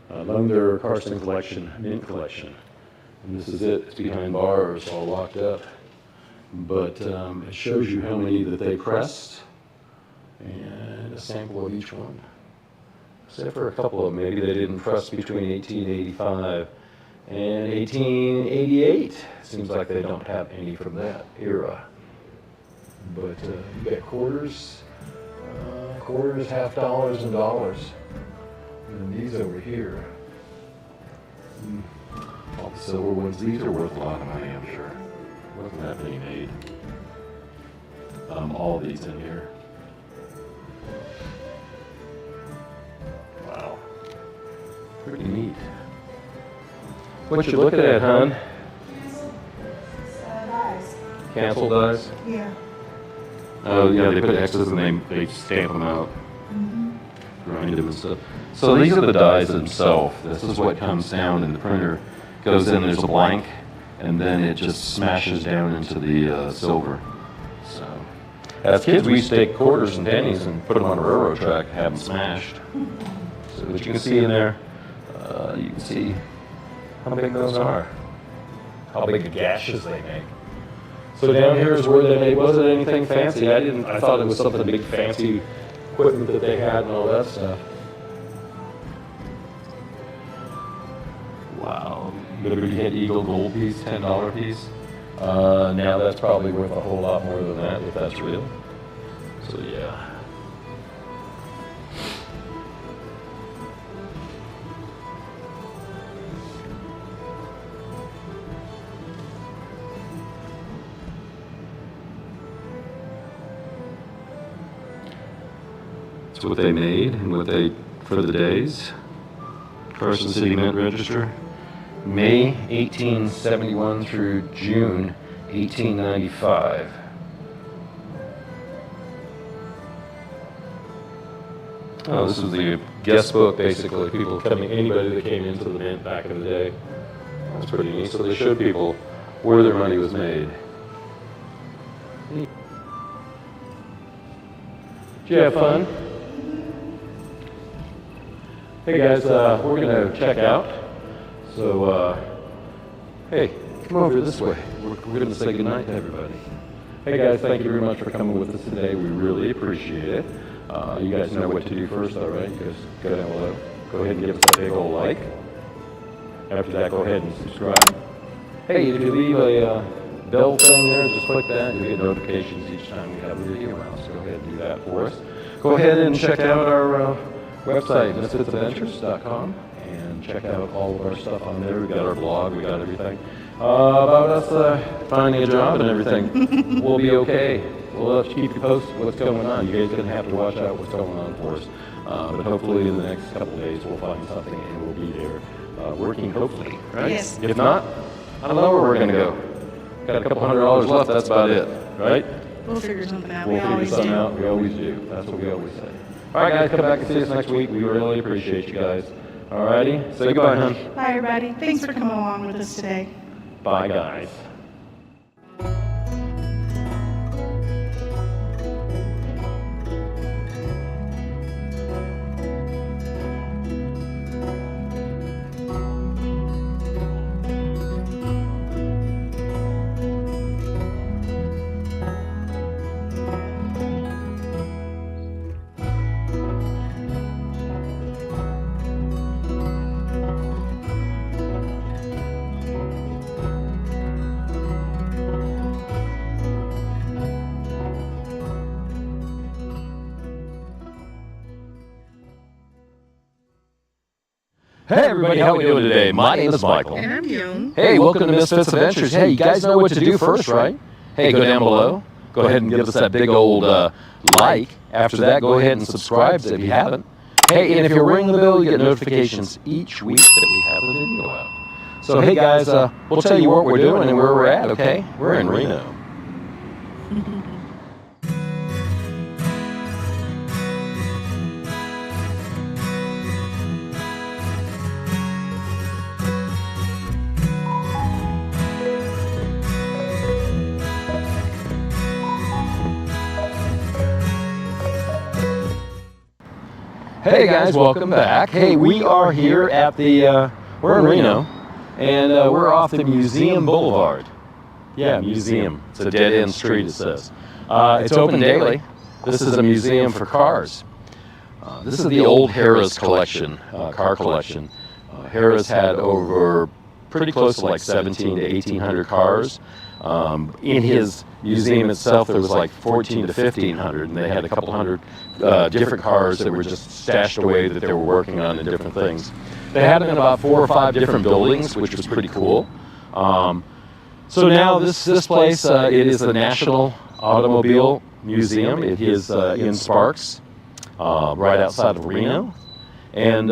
among their Carson collection, mint collection. And this is it. It's behind bars, all locked up. But it shows you how many that they pressed and a sample of each one. Except for a couple of them, maybe they didn't press between 1885 and 1888. Seems like they don't have any from that era. But you got quarters, half dollars, and dollars. And these over here, all the silver ones, these are worth a lot of money, I'm sure. Wasn't that many made? All these in here. Wow. Pretty neat. What you looking at, hon? Dies. Cancel dies? Yeah. Oh, yeah, they put X's and they stamp them out. Grind them and stuff. So these are the dies themselves. This is what comes down and the printer goes in, there's a blank, and then it just smashes down into the silver. So, as kids, we used to take quarters and pennies and put them on a railroad track and have them smashed. So what you can see in there, you can see how big those are, how big the gashes they make. So down here is where they made, wasn't anything fancy. I thought it was something big fancy equipment that they had and all that stuff. Wow, Liberty Head Eagle gold piece, $10 piece. Now that's probably worth a whole lot more than that if that's real. So yeah. That's what they made and what they, for the days. Carson City Mint Register, May 1871 through June 1895. Oh, this was the guest book, basically. People coming, anybody that came into the mint back in the day. That's pretty neat. So they showed people where their money was made. Did you have fun? Hey guys, we're going to check out. So, hey, come over this way. We're going to say goodnight to everybody. Hey guys, thank you very much for coming with us today. We really appreciate it. You guys know what to do first, all right? You guys go down below. Go ahead and give us a big old like. After that, go ahead and subscribe. Hey, if you leave a bell thing there, just click that. You'll get notifications each time we have a video out. So go ahead and do that for us. Go ahead and check out our website, FITZ'S.com, and check out all of our stuff on there. We got our blog, we got everything about us finding a job and everything. We'll be okay. We'll have to keep you posted what's going on. You guys are going to have to watch out what's going on for us. But hopefully in the next couple of days we'll find something and we'll be there working, hopefully, right? Yes. If not, I don't know where we're going to go. Got a couple $100 left, that's about it, right? We'll figure something out. We'll figure something out. We always do. That's what we always say. All right, guys, come back and see us next week. We really appreciate you guys. All righty. Say goodbye, hon. Bye, everybody. Thanks for coming along with us today. Bye, guys. Hey everybody, how are we doing today? My name is Michael. And I'm Dione. Hey, welcome to Misfits Adventures. Hey, you guys know what to do first, right? Hey, go down below. Go ahead and give us that big old like. After that, go ahead and subscribe if you haven't. Hey, and if you ring the bell, you get notifications each week that we have a video out. So hey guys, we'll tell you what we're doing and where we're at, okay? We're in Reno. Hey guys, welcome back. Hey, we are here at the, we're in Reno, and we're off the Museum Boulevard. Yeah, museum. It's a dead-end street, it says. It's open daily. This is a museum for cars. This is the old Harrah's collection, car collection. Harrah's had over pretty close to like 17 to 1,800 cars. In his museum itself, there was like 14 to 1,500, and they had a couple hundred different cars that were just stashed away that they were working on and different things. They had them in about 4 or 5 different buildings, which was pretty cool. So now this place, it is the National Automobile Museum. It is in Sparks, right outside of Reno, and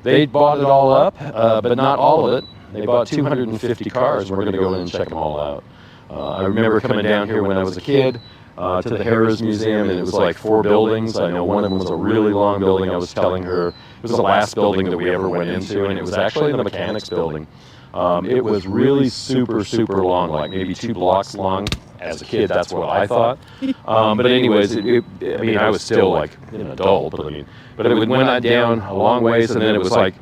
they bought it all up, but not all of it. They bought 250 cars, and we're going to go in and check them all out. I remember coming down here when I was a kid to the Harrah's Museum, and it was like 4 buildings. I know one of them was a really long building. I was telling her it was the last building that we ever went into, and it was actually the mechanics building. It was really super, super long, like maybe 2 blocks long. As a kid, that's what I thought. But anyways, I mean, I was still like an adult, but it went down a long ways, and then it was like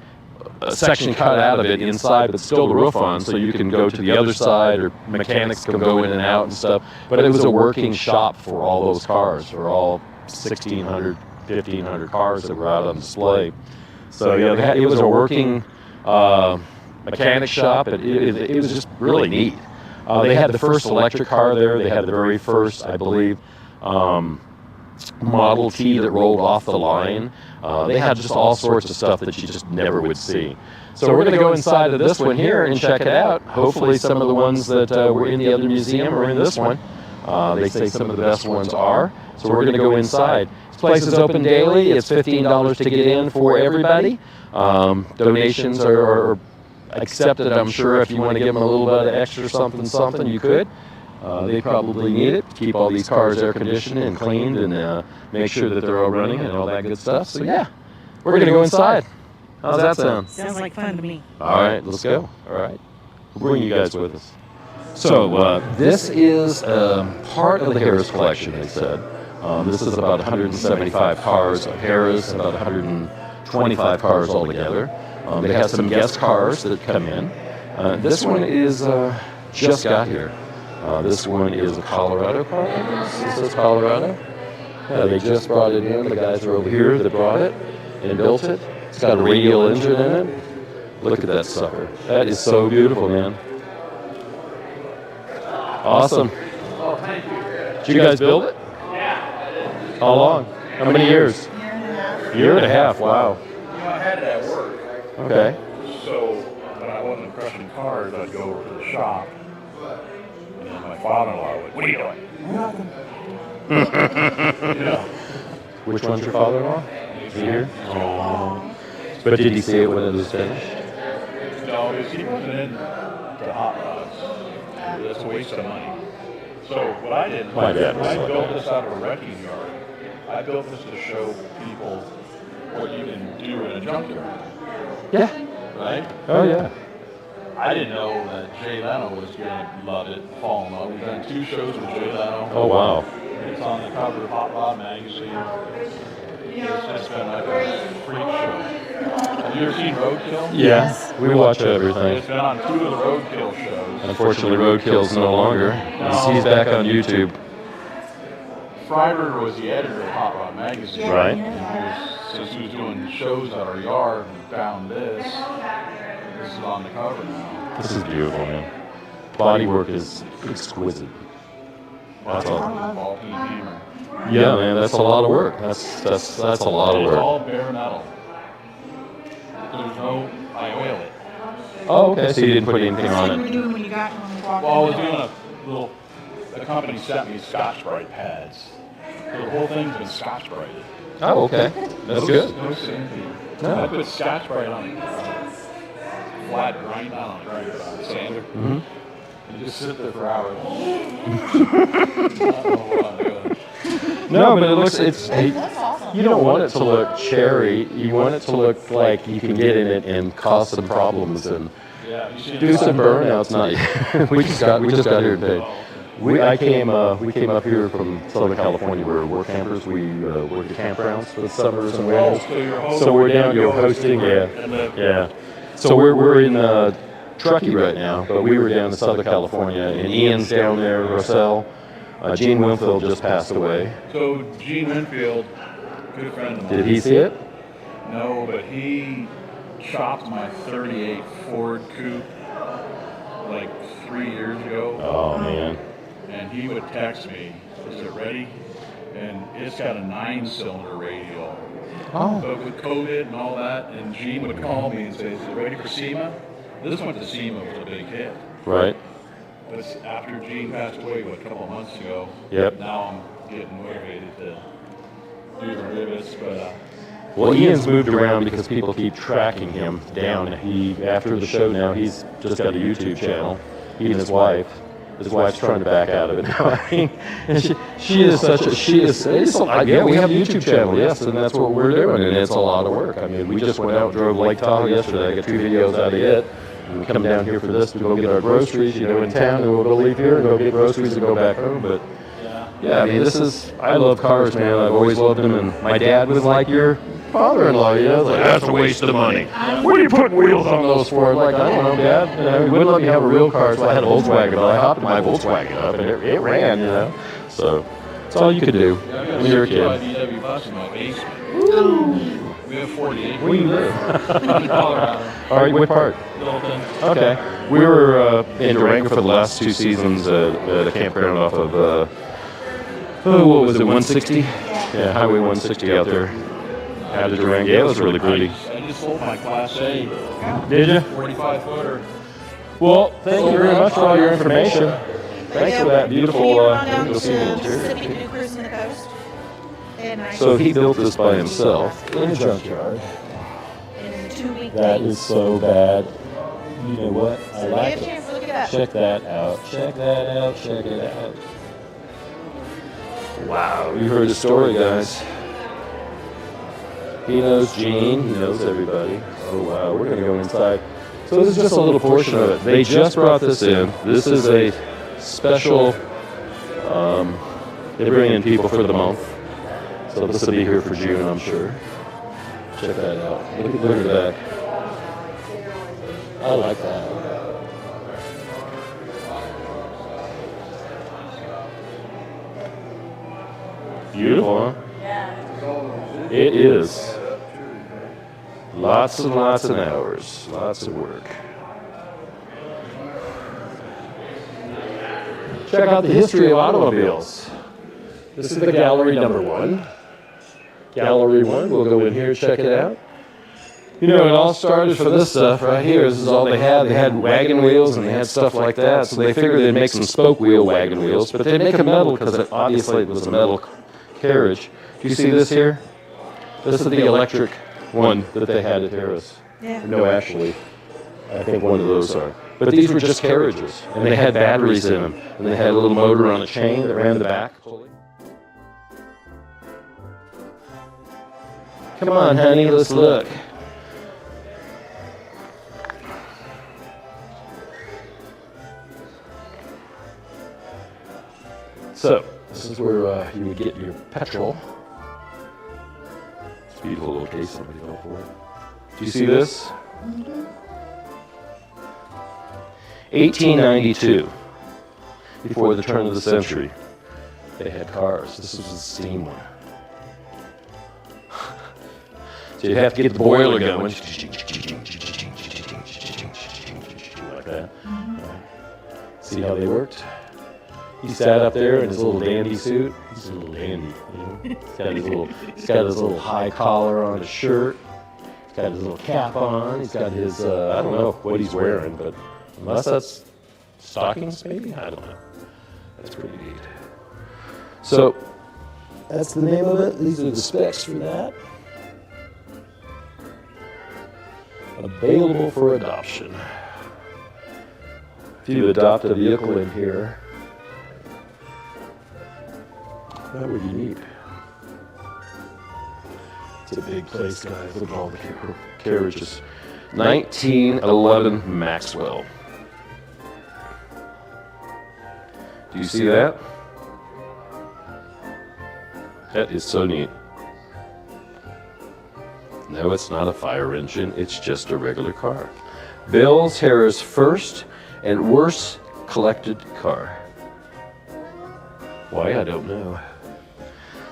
a section cut out of it inside, but still the roof on, so you can go to the other side, or mechanics can go in and out and stuff. But it was a working shop for all those cars, for all 1,600, 1,500 cars that were out on display. So yeah, it was a working mechanic shop. It was just really neat. They had the first electric car there. They had the very first, I believe, Model T that rolled off the line. They had just all sorts of stuff that you just never would see. So we're going to go inside of this one here and check it out. Hopefully some of the ones that were in the other museum are in this one. They say some of the best ones are. So we're going to go inside. This place is open daily. It's $15 to get in for everybody. Donations are accepted, I'm sure. If you want to give them a little bit of extra something, you could. They probably need it to keep all these cars air conditioned and cleaned and make sure that they're all running and all that good stuff. So yeah, we're going to go inside. How's that sound? Sounds like fun to me. All right, let's go. All right. We'll bring you guys with us. So this is part of the Harrah's collection, they said. This is about 175 cars of Harrah's, about 125 cars altogether. They have some guest cars that come in. This one is just got here. This one is a Colorado car, I guess. This is Colorado. Yeah, they just brought it in. The guys are over here that brought it and built it. It's got a radial engine in it. Look at that sucker. That is so beautiful, man. Awesome. Oh, thank you. Did you guys build it? Yeah. How long? How many years? Year and a half. Wow. You know, I had it at work. Okay. So when I wasn't crushing cars, I'd go over to the shop. And then my father-in-law would, "What are you doing?" "Nothing." You know. Which one's your father-in-law? Is he here? Oh. But did he see it when it was finished? No, because he wasn't into hot rods. That's a waste of money. So what I did, My dad was I like built that. this out of a wrecking yard. I built this to show people what you can do in a junkyard. Yeah. Right? Oh, yeah. I didn't know that Jay Leno was going to love it, fall in love. We've done 2 shows with Jay Leno. Oh, wow. It's on the cover of Hot Rod magazine. It's been like a freak show. Have you ever seen Roadkill? Yes. We watch everything. It's been on 2 of the Roadkill shows. Unfortunately, Roadkill's no longer. He's back on YouTube. Freiberg was the editor of Hot Rod magazine. Right. And since he was doing shows at our yard and found this, this is on the cover now. This is beautiful, man. Bodywork is exquisite. That's all. Yeah, man, that's a lot of work. That's a lot of It's work. all bare metal. there's no, I oil it. Oh, okay. So you didn't put anything on What were it. you doing when you got when you walked Well, I was in? doing a little, the company sent me Scotch-Brite pads. So the whole thing's been Scotch-Brited. Oh, okay. That's good. No sanding. No. I put Scotch-Brite on flat grind, not on a grinder, but on a sander. Mm-hmm. And just sit there for hours. I don't know what I'm doing. No, but it looks, you don't want it to look cherry. You want it to look like you can get in it and cause some problems and do some burnouts. Not, we just got here today. We came up here from Southern California. We're work campers. We work at campgrounds for the summers and winters. So we're down here hosting, yeah. So we're in Truckee right now, but we were down in Southern California, and Ian's down there, Russell. Gene Winfield just passed away. So Gene Winfield, good friend of mine. Did he see it? No, but he chopped my 38 Ford Coupe like 3 years ago. Oh, man. And he would text me, is it ready? And it's got a 9-cylinder radial. Oh. But with COVID and all that, and Gene would call me and say, is it ready for SEMA? This went to SEMA, was a big hit. Right. But after Gene passed away, a couple of months ago, Yep. Now I'm getting motivated to do the rivets, but... Well, Ian's moved around because people keep tracking him down. After the show now, he's just got a YouTube channel. He and his wife. His wife's trying to back out of it now. And she is such a, yeah, we have a YouTube channel, yes, and that's what we're doing, and it's a lot of work. I mean, we just went out and drove Lake Tahoe yesterday. I got 2 videos out of it. And we come down here for this to go get our groceries, in town, and we'll go leave here and go get groceries and go back home. But yeah, I mean, I love cars, man. I've always loved them, and my dad was like your father-in-law, like, that's a waste of money. What are you putting wheels on those for? I'm like, I don't know, Dad. We wouldn't let me have a real car, so I had a Volkswagen, but I hopped in my Volkswagen up, and it ran, So it's all you could do when you're a kid. VW bus in my basement. We have 48. Where do you live? In Colorado. All right, what part? Littleton. Okay. We were in Durango for the last 2 seasons at a campground off of, what was it, 160? Yeah, Highway 160 out there. Out of Durango. Yeah, it was really pretty. I just sold my Class A. Did you? 45-footer. Well, thank you very much for all your information. Thanks for that beautiful Mississippi to do cruising the coast. So he built this by himself in a junkyard. In 2 weeks. That is so bad. You know what? I like it. Look it up. Check that out. Check that out. Check it out. Wow, you heard the story, guys. He knows Gene. He knows everybody. Oh, wow. We're going to go inside. So this is just a little portion of it. They just brought this in. This is a special, they bring in people for the month. So this will be here for June, I'm sure. Check that out. Look at that. I like that. Beautiful, huh? Yeah. It is. Lots and lots of hours. Lots of work. Check out the history of automobiles. This is the gallery number 1. Gallery 1, we'll go in here and check it out. It all started for this stuff right here. This is all they had. They had wagon wheels and they had stuff like that. So they figured they'd make some spoke wheel wagon wheels, but they'd make a metal because obviously it was a metal carriage. Do you see this here? This is the electric one that they had at Harris. Yeah. No, actually, I think one of those are. But these were just carriages, and they had batteries in them, and they had a little motor on a chain that ran the back. Come on, honey, let's look. So, this is where you would get your petrol. It's a beautiful little case somebody built for it. Do you see this? 1892, before the turn of the century, they had cars. This was a steam one. So you have to get the boiler going. Like that. See how they worked? He sat up there in his little dandy suit. He's a little dandy, He's got his little high collar on his shirt. He's got his little cap on. He's got his, I don't know what he's wearing, but unless that's stockings maybe? I don't know. That's pretty neat. So that's the name of it. These are the specs for that. Available for adoption. If you adopt a vehicle in here, that would be neat. It's a big place, guys. Look at all the carriages. 1911 Maxwell. Do you see that? That is so neat. No, it's not a fire engine. It's just a regular car. Bell's Harris first and worst collected car. Why, I don't know.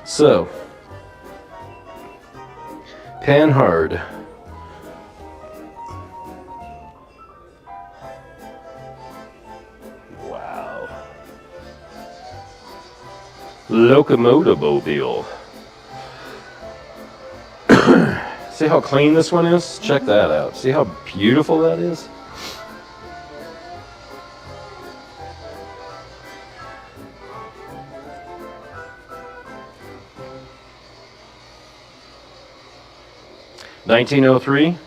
So, Panhard. Wow. Locomotive-mobile. See how clean this one is? Check that out. See how beautiful that is? $1903.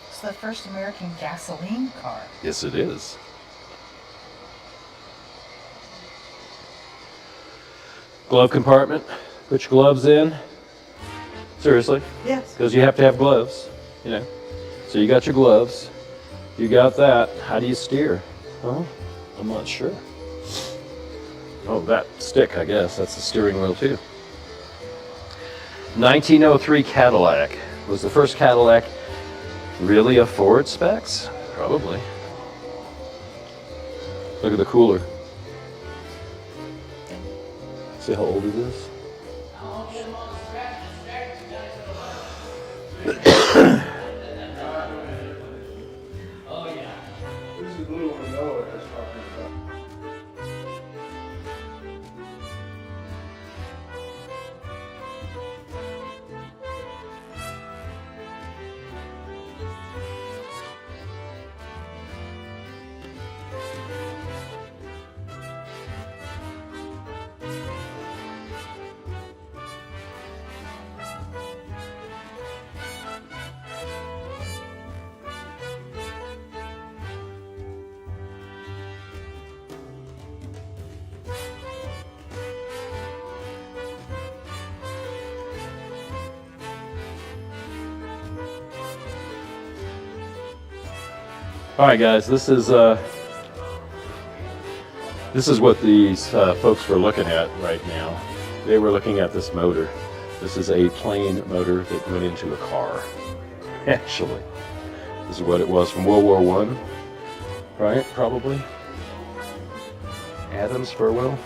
It's the first American gasoline car. Yes, it is. Glove compartment. Put your gloves in. Seriously. Yes. Because you have to have gloves, you know. So you got your gloves. You got that. How do you steer? Well, I'm not sure. Oh, that stick, I guess. That's the steering wheel, too. 1903 Cadillac. Was the first Cadillac really a Ford specs? Probably. Look at the cooler. See how old it is? All right, guys, this is what these folks were looking at right now. They were looking at this motor. This is a plane motor that went into a car. Actually, this is what it was from World War I, right? Probably. Adams Furwell.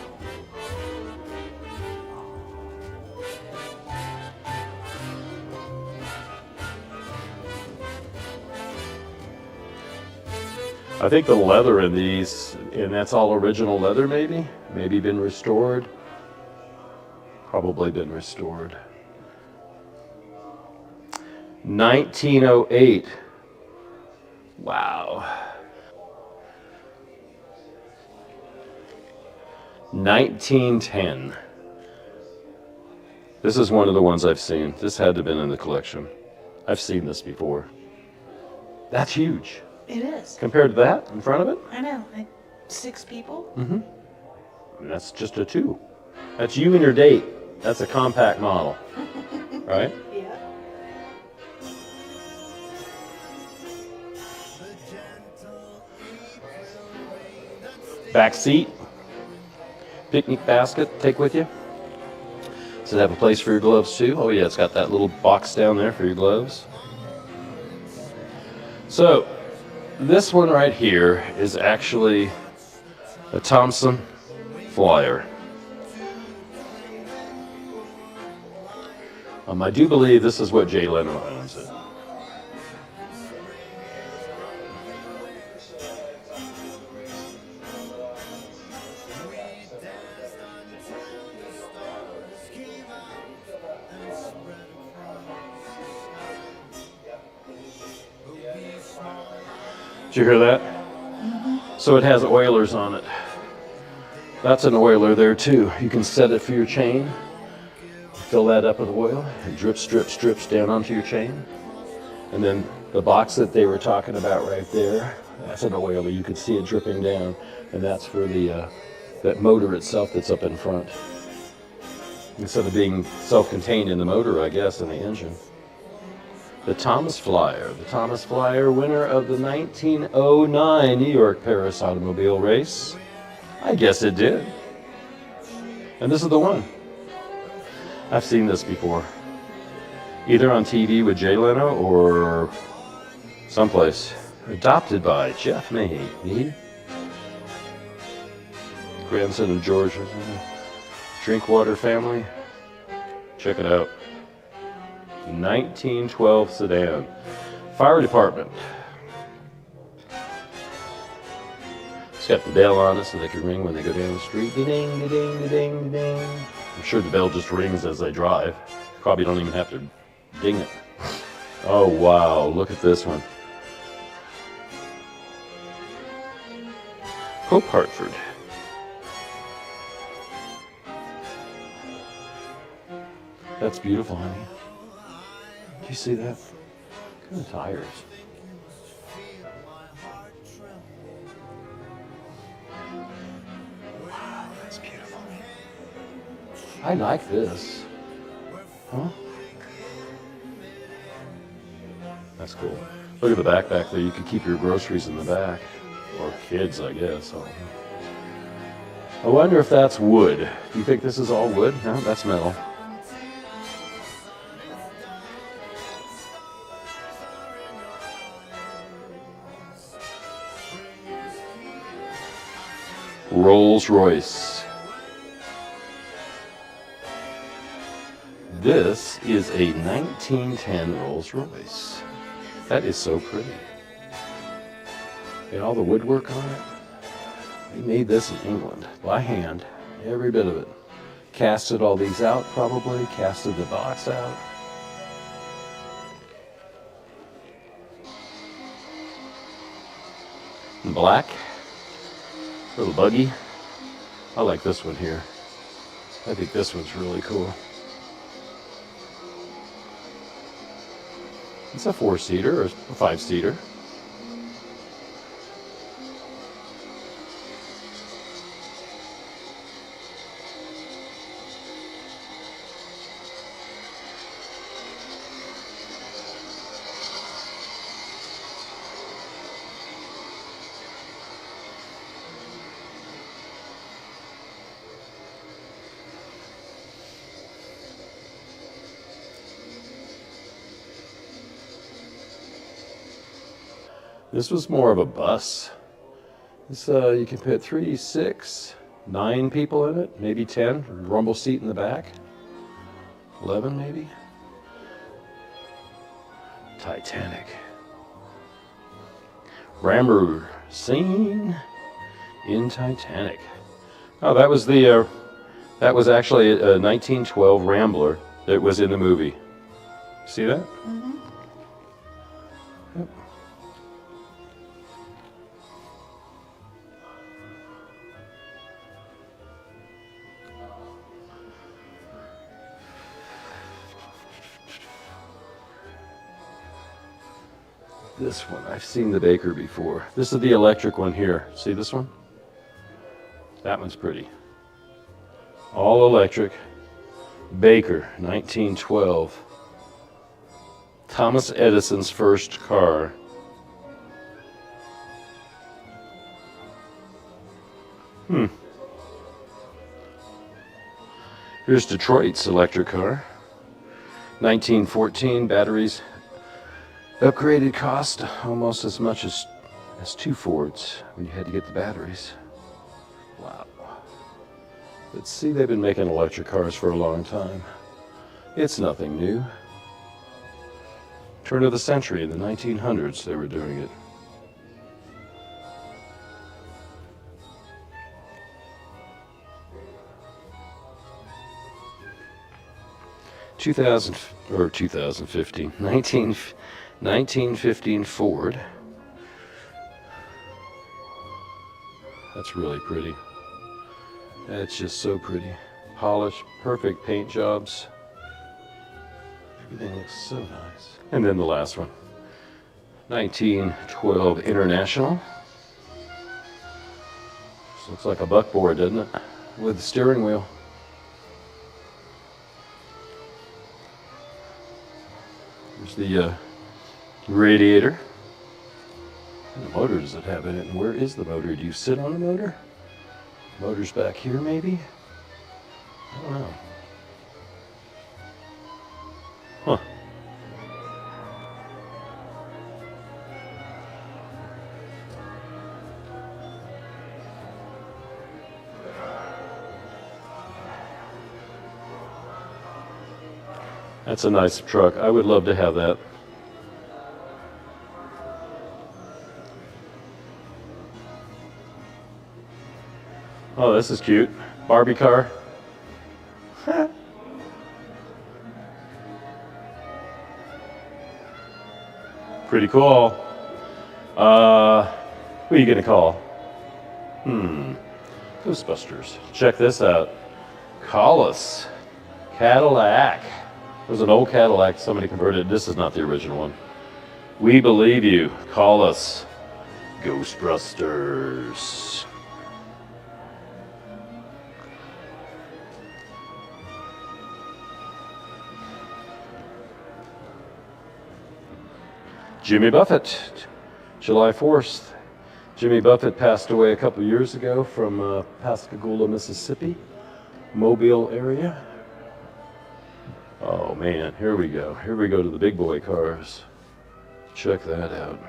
I think the leather in these, and that's all original leather maybe? Maybe been restored? Probably been restored. 1908. Wow. 1910. This is one of the ones I've seen. This had to have been in the collection. I've seen this before. That's huge. It is. Compared to that in front of it? I know, like 6 people. Mm-hmm. And that's just a 2. That's you and your date. That's a compact model, right? Yeah. Back seat, picnic basket, take with you. Does it have a place for your gloves too? Oh yeah, it's got that little box down there for your gloves. So, this one right here is actually a Thompson Flyer. I do believe this is what Jay Leno owns it. Did you hear that? So it has oilers on it. That's an oiler there too. You can set it for your chain. Fill that up with oil. It drips, drips, drips down onto your chain. And then the box that they were talking about right there, that's an oiler. You could see it dripping down. And that's for the that motor itself that's up in front. Instead of being self-contained in the motor, I guess, in the engine. The Thomas Flyer. The Thomas Flyer, winner of the 1909 New York Paris automobile race. I guess it did. And this is the one. I've seen this before. Either on TV with Jay Leno or someplace. Adopted by Jeff Mahey. Grandson of George. Drinkwater family. Check it out. 1912 sedan. Fire department. It's got the bell on it so they can ring when they go down the street. Ding, ding, ding, ding, ding. I'm sure the bell just rings as they drive. Probably don't even have to ding it. Oh wow, look at this one. Hope Hartford. That's beautiful, honey. Do you see that? Look at the tires. Wow, that's beautiful. I like this. Huh? That's cool. Look at the back there. You can keep your groceries in the back. Or kids, I guess. I wonder if that's wood. Do you think this is all wood? No, that's metal. Rolls-Royce. This is a 1910 Rolls-Royce. That is so pretty. And all the woodwork on it. They made this in England by hand, every bit of it. Casted all these out probably, casted the box out. Black. Little buggy. I like this one here. I think this one's really cool. It's a 4-seater or a 5-seater. This was more of a bus. This you can put 3, 6, 9 people in it, maybe 10. Rumble seat in the back. 11 maybe. Titanic. Rammer scene in Titanic. Oh, that was the that was actually a 1912 Rambler that was in the movie. See that? Mm-hmm. Yep. This one, I've seen the Baker before. This is the electric one here. See this one? That one's pretty. All electric. Baker, 1912. Thomas Edison's first car. Here's Detroit's electric car. 1914, batteries. Upgraded cost almost as much as 2 Fords when you had to get the batteries. Wow. Let's see, they've been making electric cars for a long time. It's nothing new. Turn of the century, in the 1900s, they were doing it. Or 2015, 1915 Ford. That's really pretty. That's just so pretty. Polished, perfect paint jobs. Everything looks so nice. And then the last one. 1912 International. This looks like a buckboard, doesn't it? With the steering wheel. There's the radiator. What motor does it have in it? And where is the motor? Do you sit on the motor? Motor's back here, maybe? I don't know. Huh. That's a nice truck. I would love to have that. Oh, this is cute. Barbie car. Pretty cool. Who are you gonna call? Ghostbusters. Check this out. Call us. Cadillac. It was an old Cadillac somebody converted. This is not the original one. We believe you. Call us. Ghostbusters. Jimmy Buffett, July 4th. Jimmy Buffett passed away a couple years ago from Pascagoula, Mississippi, Mobile area. Oh man, here we go. Here we go to the big boy cars. Check that out.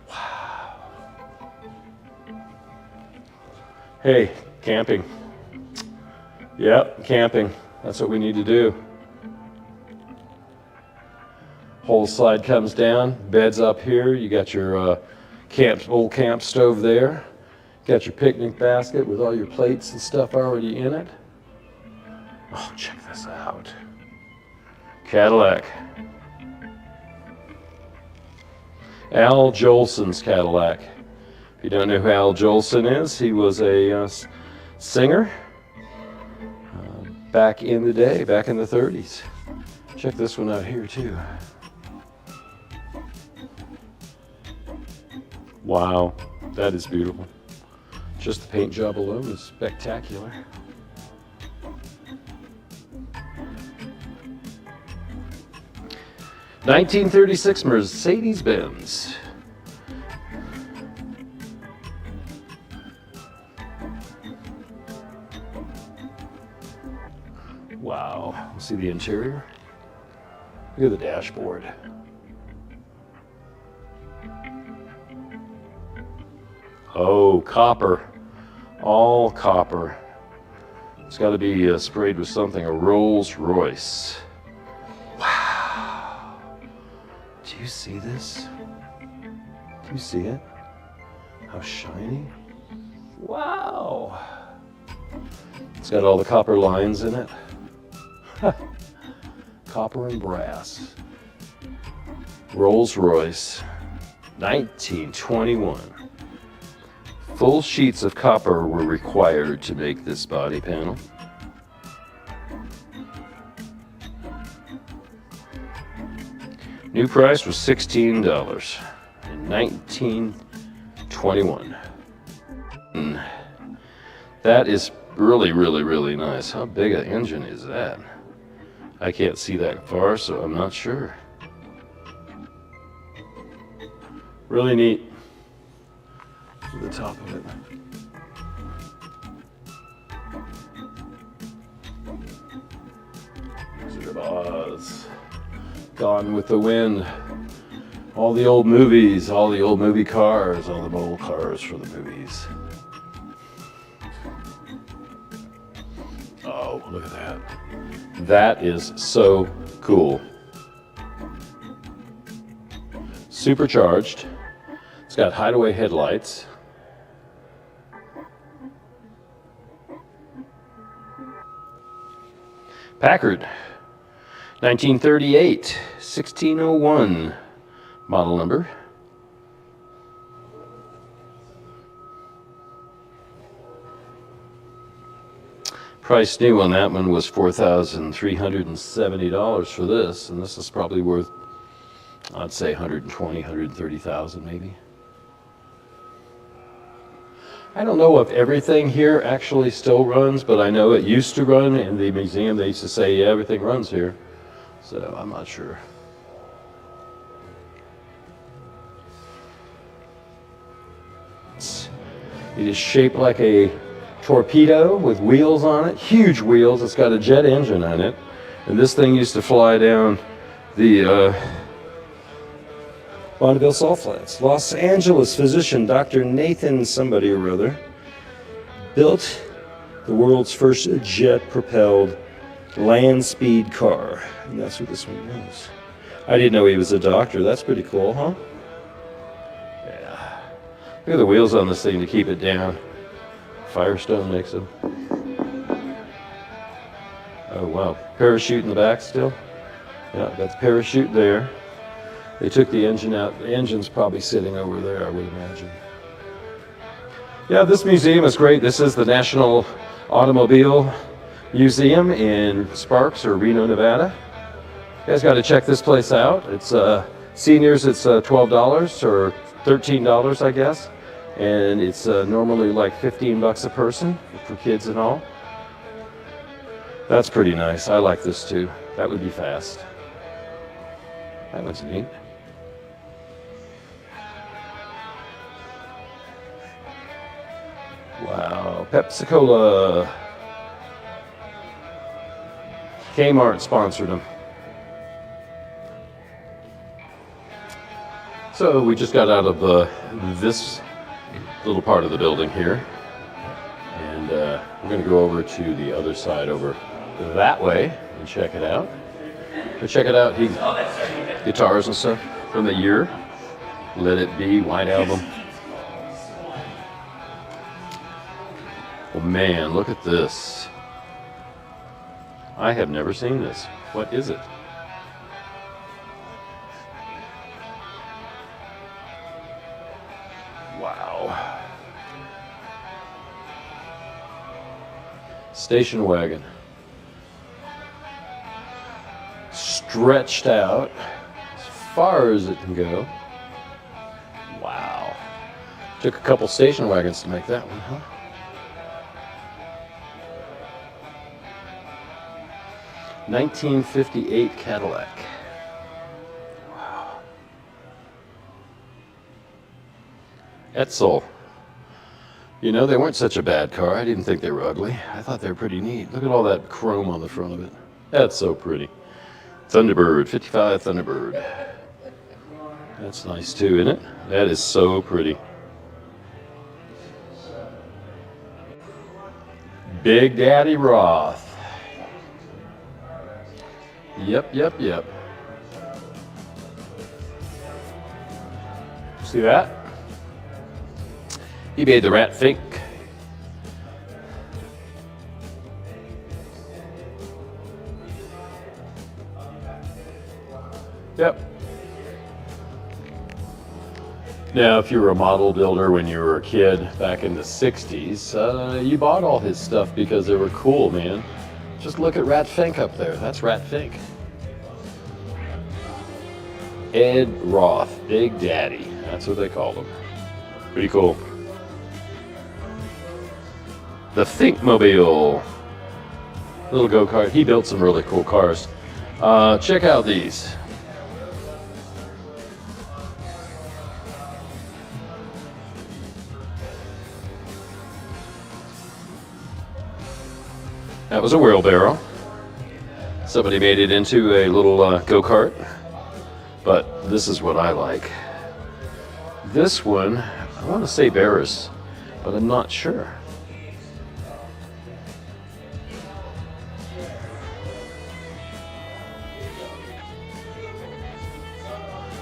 Wow. Hey, camping. Yep, camping. That's what we need to do. Whole slide comes down, bed's up here. You got your old camp stove there. Got your picnic basket with all your plates and stuff already in it. Oh, check this out. Cadillac. Al Jolson's Cadillac. If you don't know who Al Jolson is, he was a singer. Back in the day, back in the 30s. Check this one out here too. Wow, that is beautiful. Just the paint job alone is spectacular. (1936) Mercedes-Benz. Wow, see the interior? Look at the dashboard. Oh, copper. All copper. It's got to be sprayed with something, a Rolls Royce. Wow. Do you see this? Do you see it? How shiny? Wow. It's got all the copper lines in it. Copper and brass. Rolls Royce, 1921. Full sheets of copper were required to make this body panel. New price was $16 in 1921. That is really, really, really nice. How big an engine is that? I can't see that far, so I'm not sure. Really neat. To the top of it. Wizard of Oz. Gone with the Wind. All the old movies, all the old movie cars, all the old cars for the movies. Oh, look at that. That is so cool. Supercharged. It's got hideaway headlights. Packard. 1938, 1601 model number. Price new on that one was $4,370 for this, and this is probably worth, I'd say, $120,000, $130,000 maybe. I don't know if everything here actually still runs, but I know it used to run in the museum. They used to say, yeah, everything runs here, so I'm not sure. It is shaped like a torpedo with wheels on it, huge wheels. It's got a jet engine on it, and this thing used to fly down the Bonneville Salt Flats. Los Angeles physician Dr. Nathan somebody or other built the world's first jet-propelled land speed car, and that's what this one is. I didn't know he was a doctor. That's pretty cool, huh? Yeah. Look at the wheels on this thing to keep it down. Firestone makes them. Oh wow, parachute in the back still. Yeah, got the parachute there. They took the engine out. The engine's probably sitting over there, I would imagine. Yeah, this museum is great. This is the National Automobile Museum in Sparks or Reno, Nevada. You guys got to check this place out. It's seniors, it's $12 or $13, I guess. And it's normally like $15 a person for kids and all. That's pretty nice. I like this too. That would be fast. That was neat. Wow, Pepsi-Cola. Kmart sponsored them. So we just got out of this little part of the building here, and we're going to go over to the other side over that way and check it out. So check it out. Guitars and stuff from the year. Let It Be, White Album. Oh man, look at this. I have never seen this. What is it? Wow. Station wagon. Stretched out as far as it can go. Wow. Took a couple station wagons to make that one, huh? (1958) Cadillac. Wow. Etzel. You know, they weren't such a bad car. I didn't think they were ugly. I thought they were pretty neat. Look at all that chrome on the front of it. That's so pretty. Thunderbird, 55 Thunderbird. That's nice too, isn't it? That is so pretty. Big Daddy Roth. Yep. See that? He made the Rat Fink. Yep. Now, if you were a model builder when you were a kid back in the 60s, you bought all his stuff because they were cool, man. Just look at Rat Fink up there. That's Rat Fink. Ed Roth, Big Daddy. That's what they called him. Pretty cool. The Thinkmobile. Little go-kart. He built some really cool cars. Check out these. That was a wheelbarrow. Somebody made it into a little go-kart. But this is what I like. This one, I want to say Barris, but I'm not sure.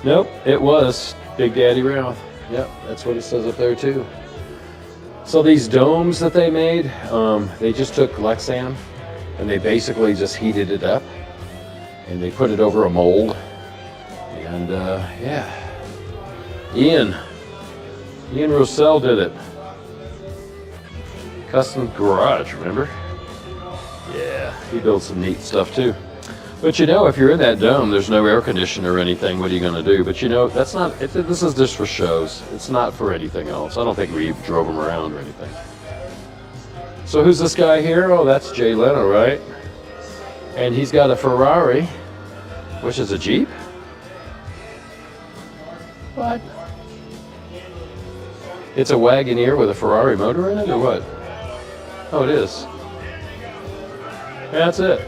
Nope, it was Big Daddy Roth. Yep, that's what it says up there too. So these domes that they made, they just took Lexan and they basically just heated it up. and they put it over a mold. And yeah, Ian Rossell did it. Custom garage, remember? Yeah, he built some neat stuff too. But you know, if you're in that dome, there's no air conditioner or anything. What are you going to do? But you know, that's not. This is just for shows. It's not for anything else. I don't think we drove him around or anything. So who's this guy here? Oh, that's Jay Leno, right? And he's got a Ferrari, which is a Jeep. What? It's a Wagoneer with a Ferrari motor in it, or what? Oh, it is. That's it.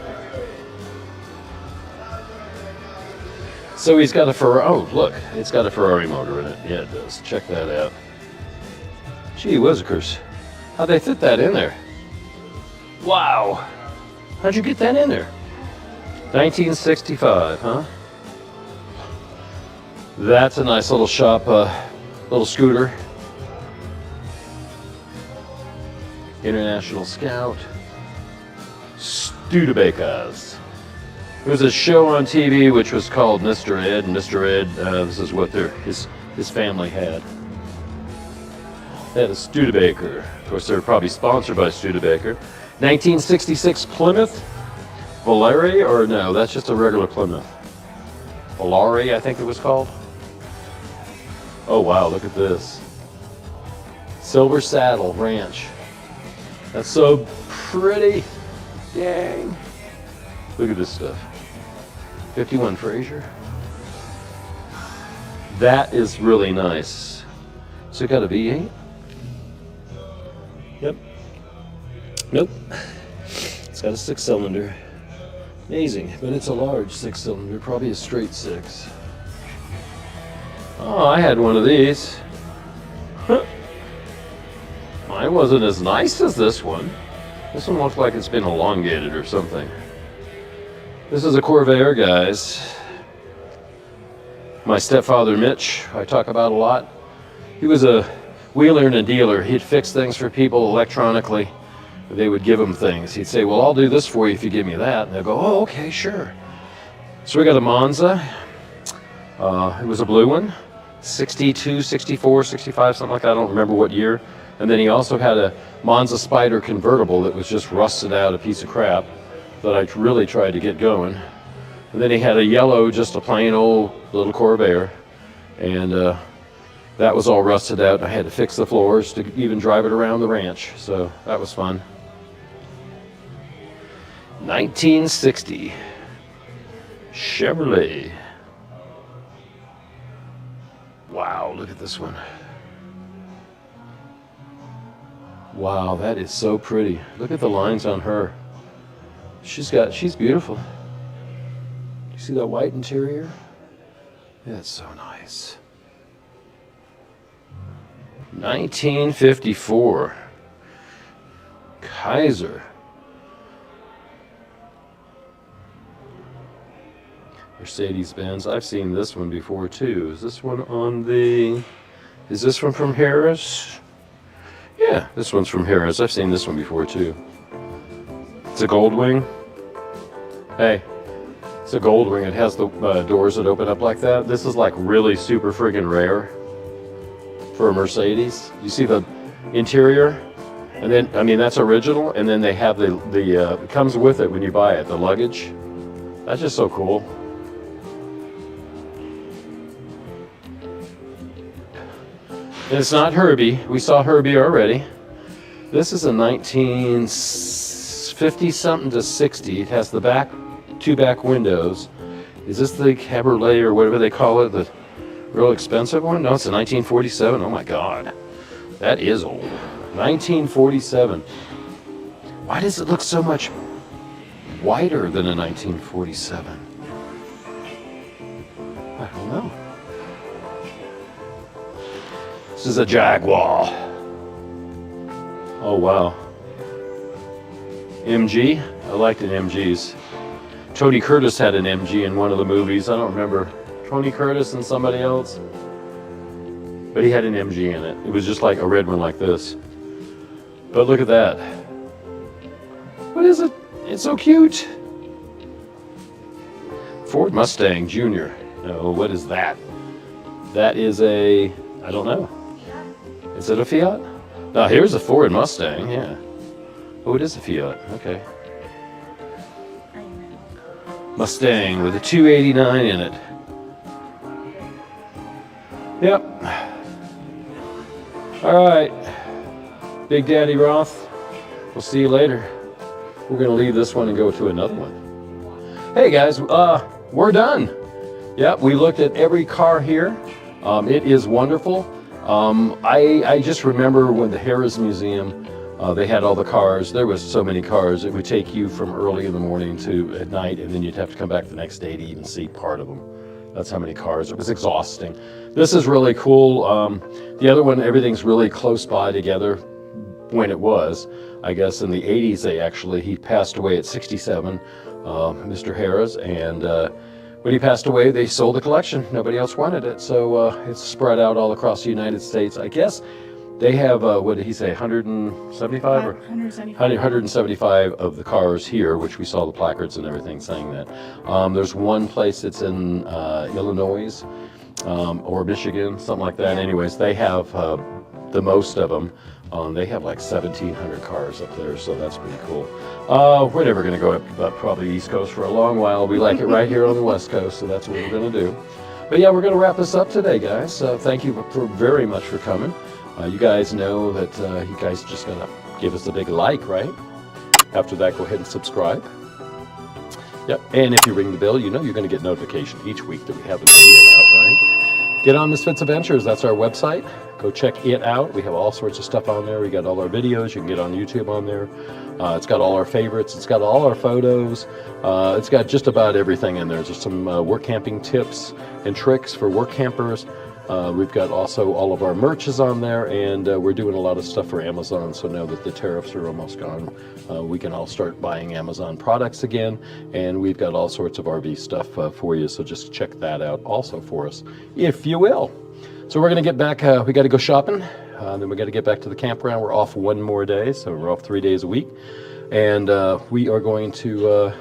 So he's got a Ferrari. Oh, look, it's got a Ferrari motor in it. Yeah, it does. Check that out. Gee whizzikers. How'd they fit that in there? Wow. How'd you get that in there? 1965, huh? That's a nice little shop, little scooter. International Scout. Studebakers. There was a show on TV which was called Mr. Ed, and Mr. Ed, this is what his family had. They had a Studebaker. Of course, they were probably sponsored by Studebaker. 1966 Plymouth Volare, or no, that's just a regular Plymouth. Volare, I think it was called. Oh wow, look at this. Silver Saddle Ranch. That's so pretty. Dang. Look at this stuff. 51 Fraser. That is really nice. So it got a V8? Yep. Nope. It's got a 6-cylinder. Amazing, but it's a large 6-cylinder, probably a straight 6. Oh, I had one of these. Mine wasn't as nice as this one. This one looks like it's been elongated or something. This is a Corvair, guys. My stepfather, Mitch, I talk about a lot. He was a wheeler and a dealer. He'd fix things for people electronically. They would give him things. He'd say, well, I'll do this for you if you give me that. And they'll go, oh, okay, sure. So we got a Monza. It was a blue one. 62, 64, 65, something like that. I don't remember what year. And then he also had a Monza Spider convertible that was just rusted out, a piece of crap that I really tried to get going. And then he had a yellow, just a plain old little Corvair. And that was all rusted out. I had to fix the floors to even drive it around the ranch. So that was fun. 1960 Chevrolet. Wow, look at this one. Wow, that is so pretty. Look at the lines on her. She's beautiful. You see that white interior? That's so nice. 1954 Kaiser. Mercedes-Benz. I've seen this one before too. Is this one is this one from Harris? Yeah, this one's from Harris. I've seen this one before too. It's a Goldwing. Hey, it's a Goldwing. It has the doors that open up like that. This is like really super friggin' rare for a Mercedes. You see the interior? And then, I mean, that's original. And then they have it comes with it when you buy it, the luggage. That's just so cool. And it's not Herbie. We saw Herbie already. This is a 1950-something to 60. It has the two back windows. Is this the Cabriolet or whatever they call it? The real expensive one? No, it's a 1947. Oh my God. That is old. 1947. Why does it look so much whiter than a 1947? I don't know. This is a Jaguar. Oh wow. MG? I liked an MGs. Tony Curtis had an MG in one of the movies. I don't remember. Tony Curtis and somebody else. But he had an MG in it. It was just like a red one like this. But look at that. What is it? It's so cute. Ford Mustang Jr. Oh, what is that? That is a, I don't know. Is it a Fiat? No, here's a Ford Mustang, yeah. Oh, it is a Fiat, okay. Mustang with a 289 in it. Yep. All right, Big Daddy Roth, we'll see you later. We're gonna leave this one and go to another one. Hey guys, we're done. Yep, we looked at every car here. It is wonderful. I just remember when the Harrah's Museum, they had all the cars. There was so many cars. It would take you from early in the morning to at night, and then you'd have to come back the next day to even see part of them. That's how many cars. It was exhausting. This is really cool. The other one, everything's really close by together when it was. I guess in the 80s, he passed away at 67, Mr. Harrah's, and when he passed away, they sold the collection. Nobody else wanted it, so it's spread out all across the United States. I guess they have, what did he say, 175? 175 of the cars here, which we saw the placards and everything saying that. There's one place that's in Illinois or Michigan, something like that. Anyways, they have the most of them. They have like 1,700 cars up there, so that's pretty cool. We're never going to go up probably East Coast for a long while. We like it right here on the West Coast, so that's what we're going to do. But yeah, we're going to wrap this up today, guys. Thank you very much for coming. You guys know that you guys just got to give us a big like, right? After that, go ahead and subscribe. Yep, and if you ring the bell, you know you're going to get notification each week that we have a video out, right? Get on Misfits Adventures, that's our website. Go check it out. We have all sorts of stuff on there. We got all our videos. You can get on YouTube on there. It's got all our favorites. It's got all our photos. It's got just about everything in there. There's some work camping tips and tricks for work campers. We've got also all of our merch is on there, and we're doing a lot of stuff for Amazon. So now that the tariffs are almost gone, we can all start buying Amazon products again, and we've got all sorts of RV stuff for you. So just check that out also for us, if you will. So we're going to get back. We got to go shopping. Then we got to get back to the campground. We're off one more day, so we're off 3 days a week, and we are going to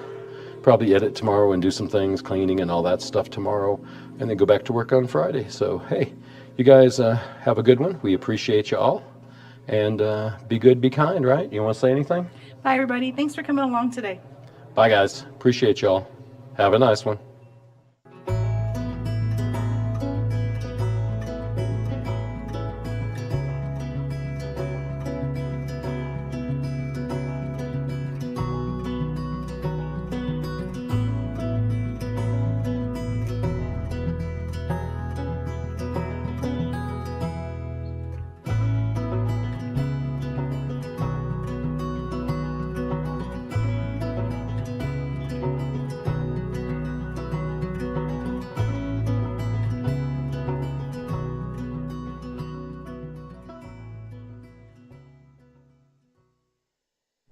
probably edit tomorrow and do some things, cleaning and all that stuff tomorrow, and then go back to work on Friday. So, hey, you guys have a good one. We appreciate you all. And be good, be kind, right? You want to say anything? Bye, everybody. Thanks for coming along today. Bye, guys. Appreciate y'all. Have a nice one.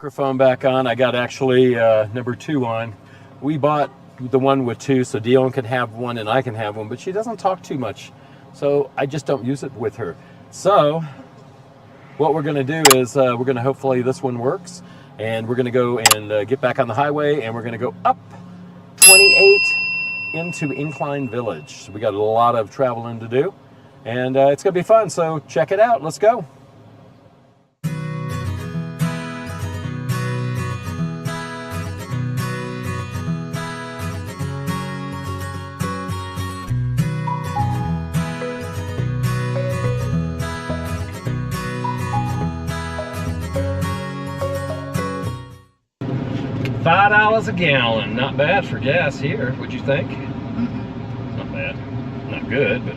Microphone back on. I got actually number 2 on. We bought the one with 2 so Dione can have one and I can have one, but she doesn't talk too much, so I just don't use it with her. So what we're going to do is we're going to hopefully this one works, and we're going to go and get back on the highway, and we're going to go up 28 into Incline Village. So we got a lot of traveling to do, and it's going to be fun, so check it out. Let's go. $5 a gallon, not bad for gas here. What'd you think? Not bad, not good, but.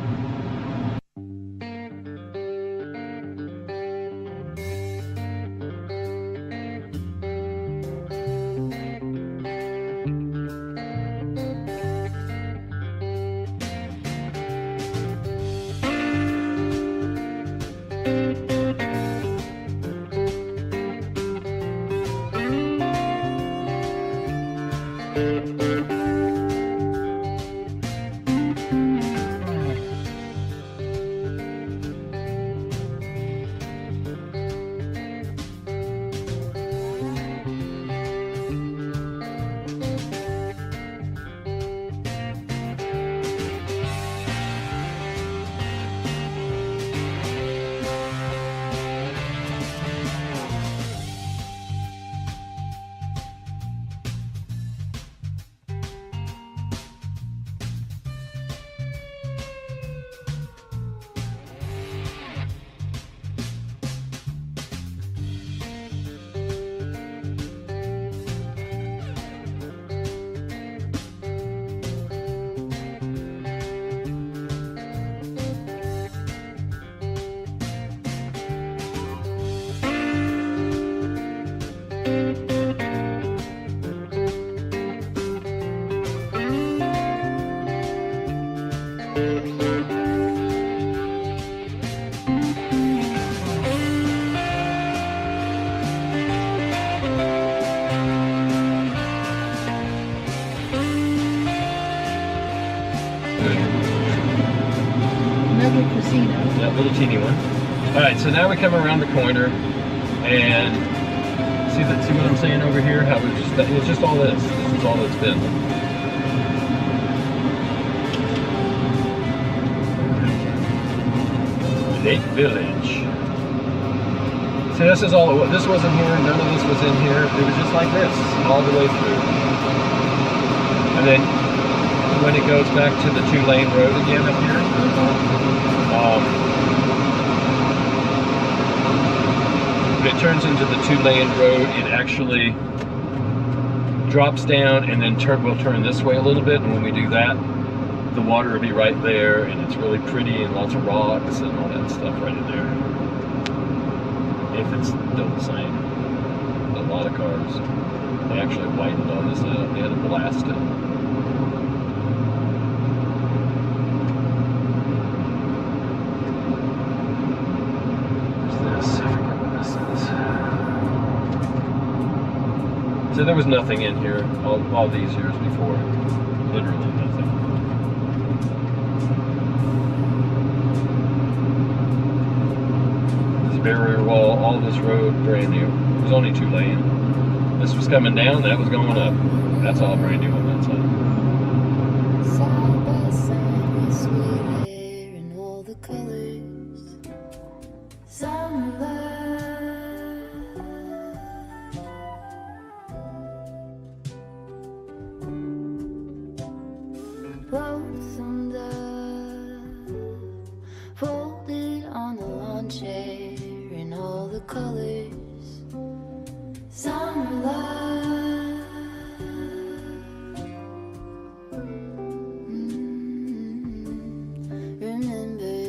That little teeny one. Alright, so now we come around the corner and see what I'm saying over here? How it's just all this. This is all it's been. Lake Village. See, this is all. This wasn't here. None of this was in here. It was just like this all the way through. And then when it goes back to the 2-lane road again up here, when it turns into the 2-lane road, it actually drops down and then we'll turn this way a little bit. And when we do that, the water will be right there, and it's really pretty and lots of rocks and all that stuff right in there. If it's still the same. A lot of cars. They actually widened all this out. They had to blast it. What's this? I forget what this is. So there was nothing in here all these years before. Literally nothing. Barrier wall, all this road brand new. It was only 2-lane. This was coming down, that was going up. That's all brand new on that side. Side by side, we sweet air and all the colors. Summer love. Lonesome dove, folded on the lawn chair. All the colors, summer love. Remember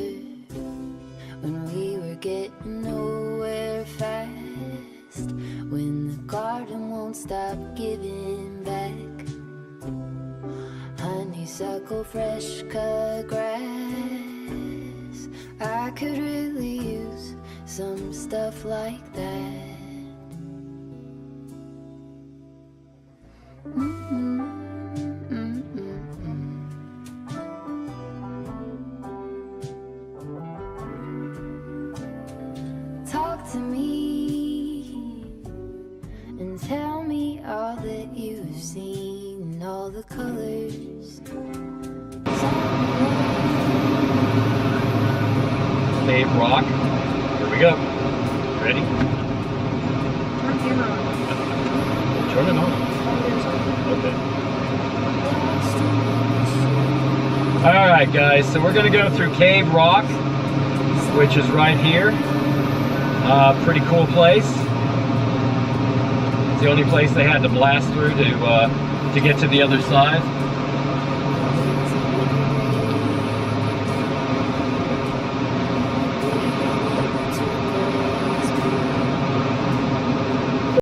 when we were getting nowhere fast, when the garden won't stop giving back, honeysuckle, fresh cut grass. I could really use some stuff like that. Talk to me and tell me all that you've seen, all the colors. Cave Rock. Here we go. Ready? Turn it on. Okay. Alright guys, so we're going to go through Cave Rock, which is right here. Pretty cool place. It's the only place they had to blast through to get to the other side.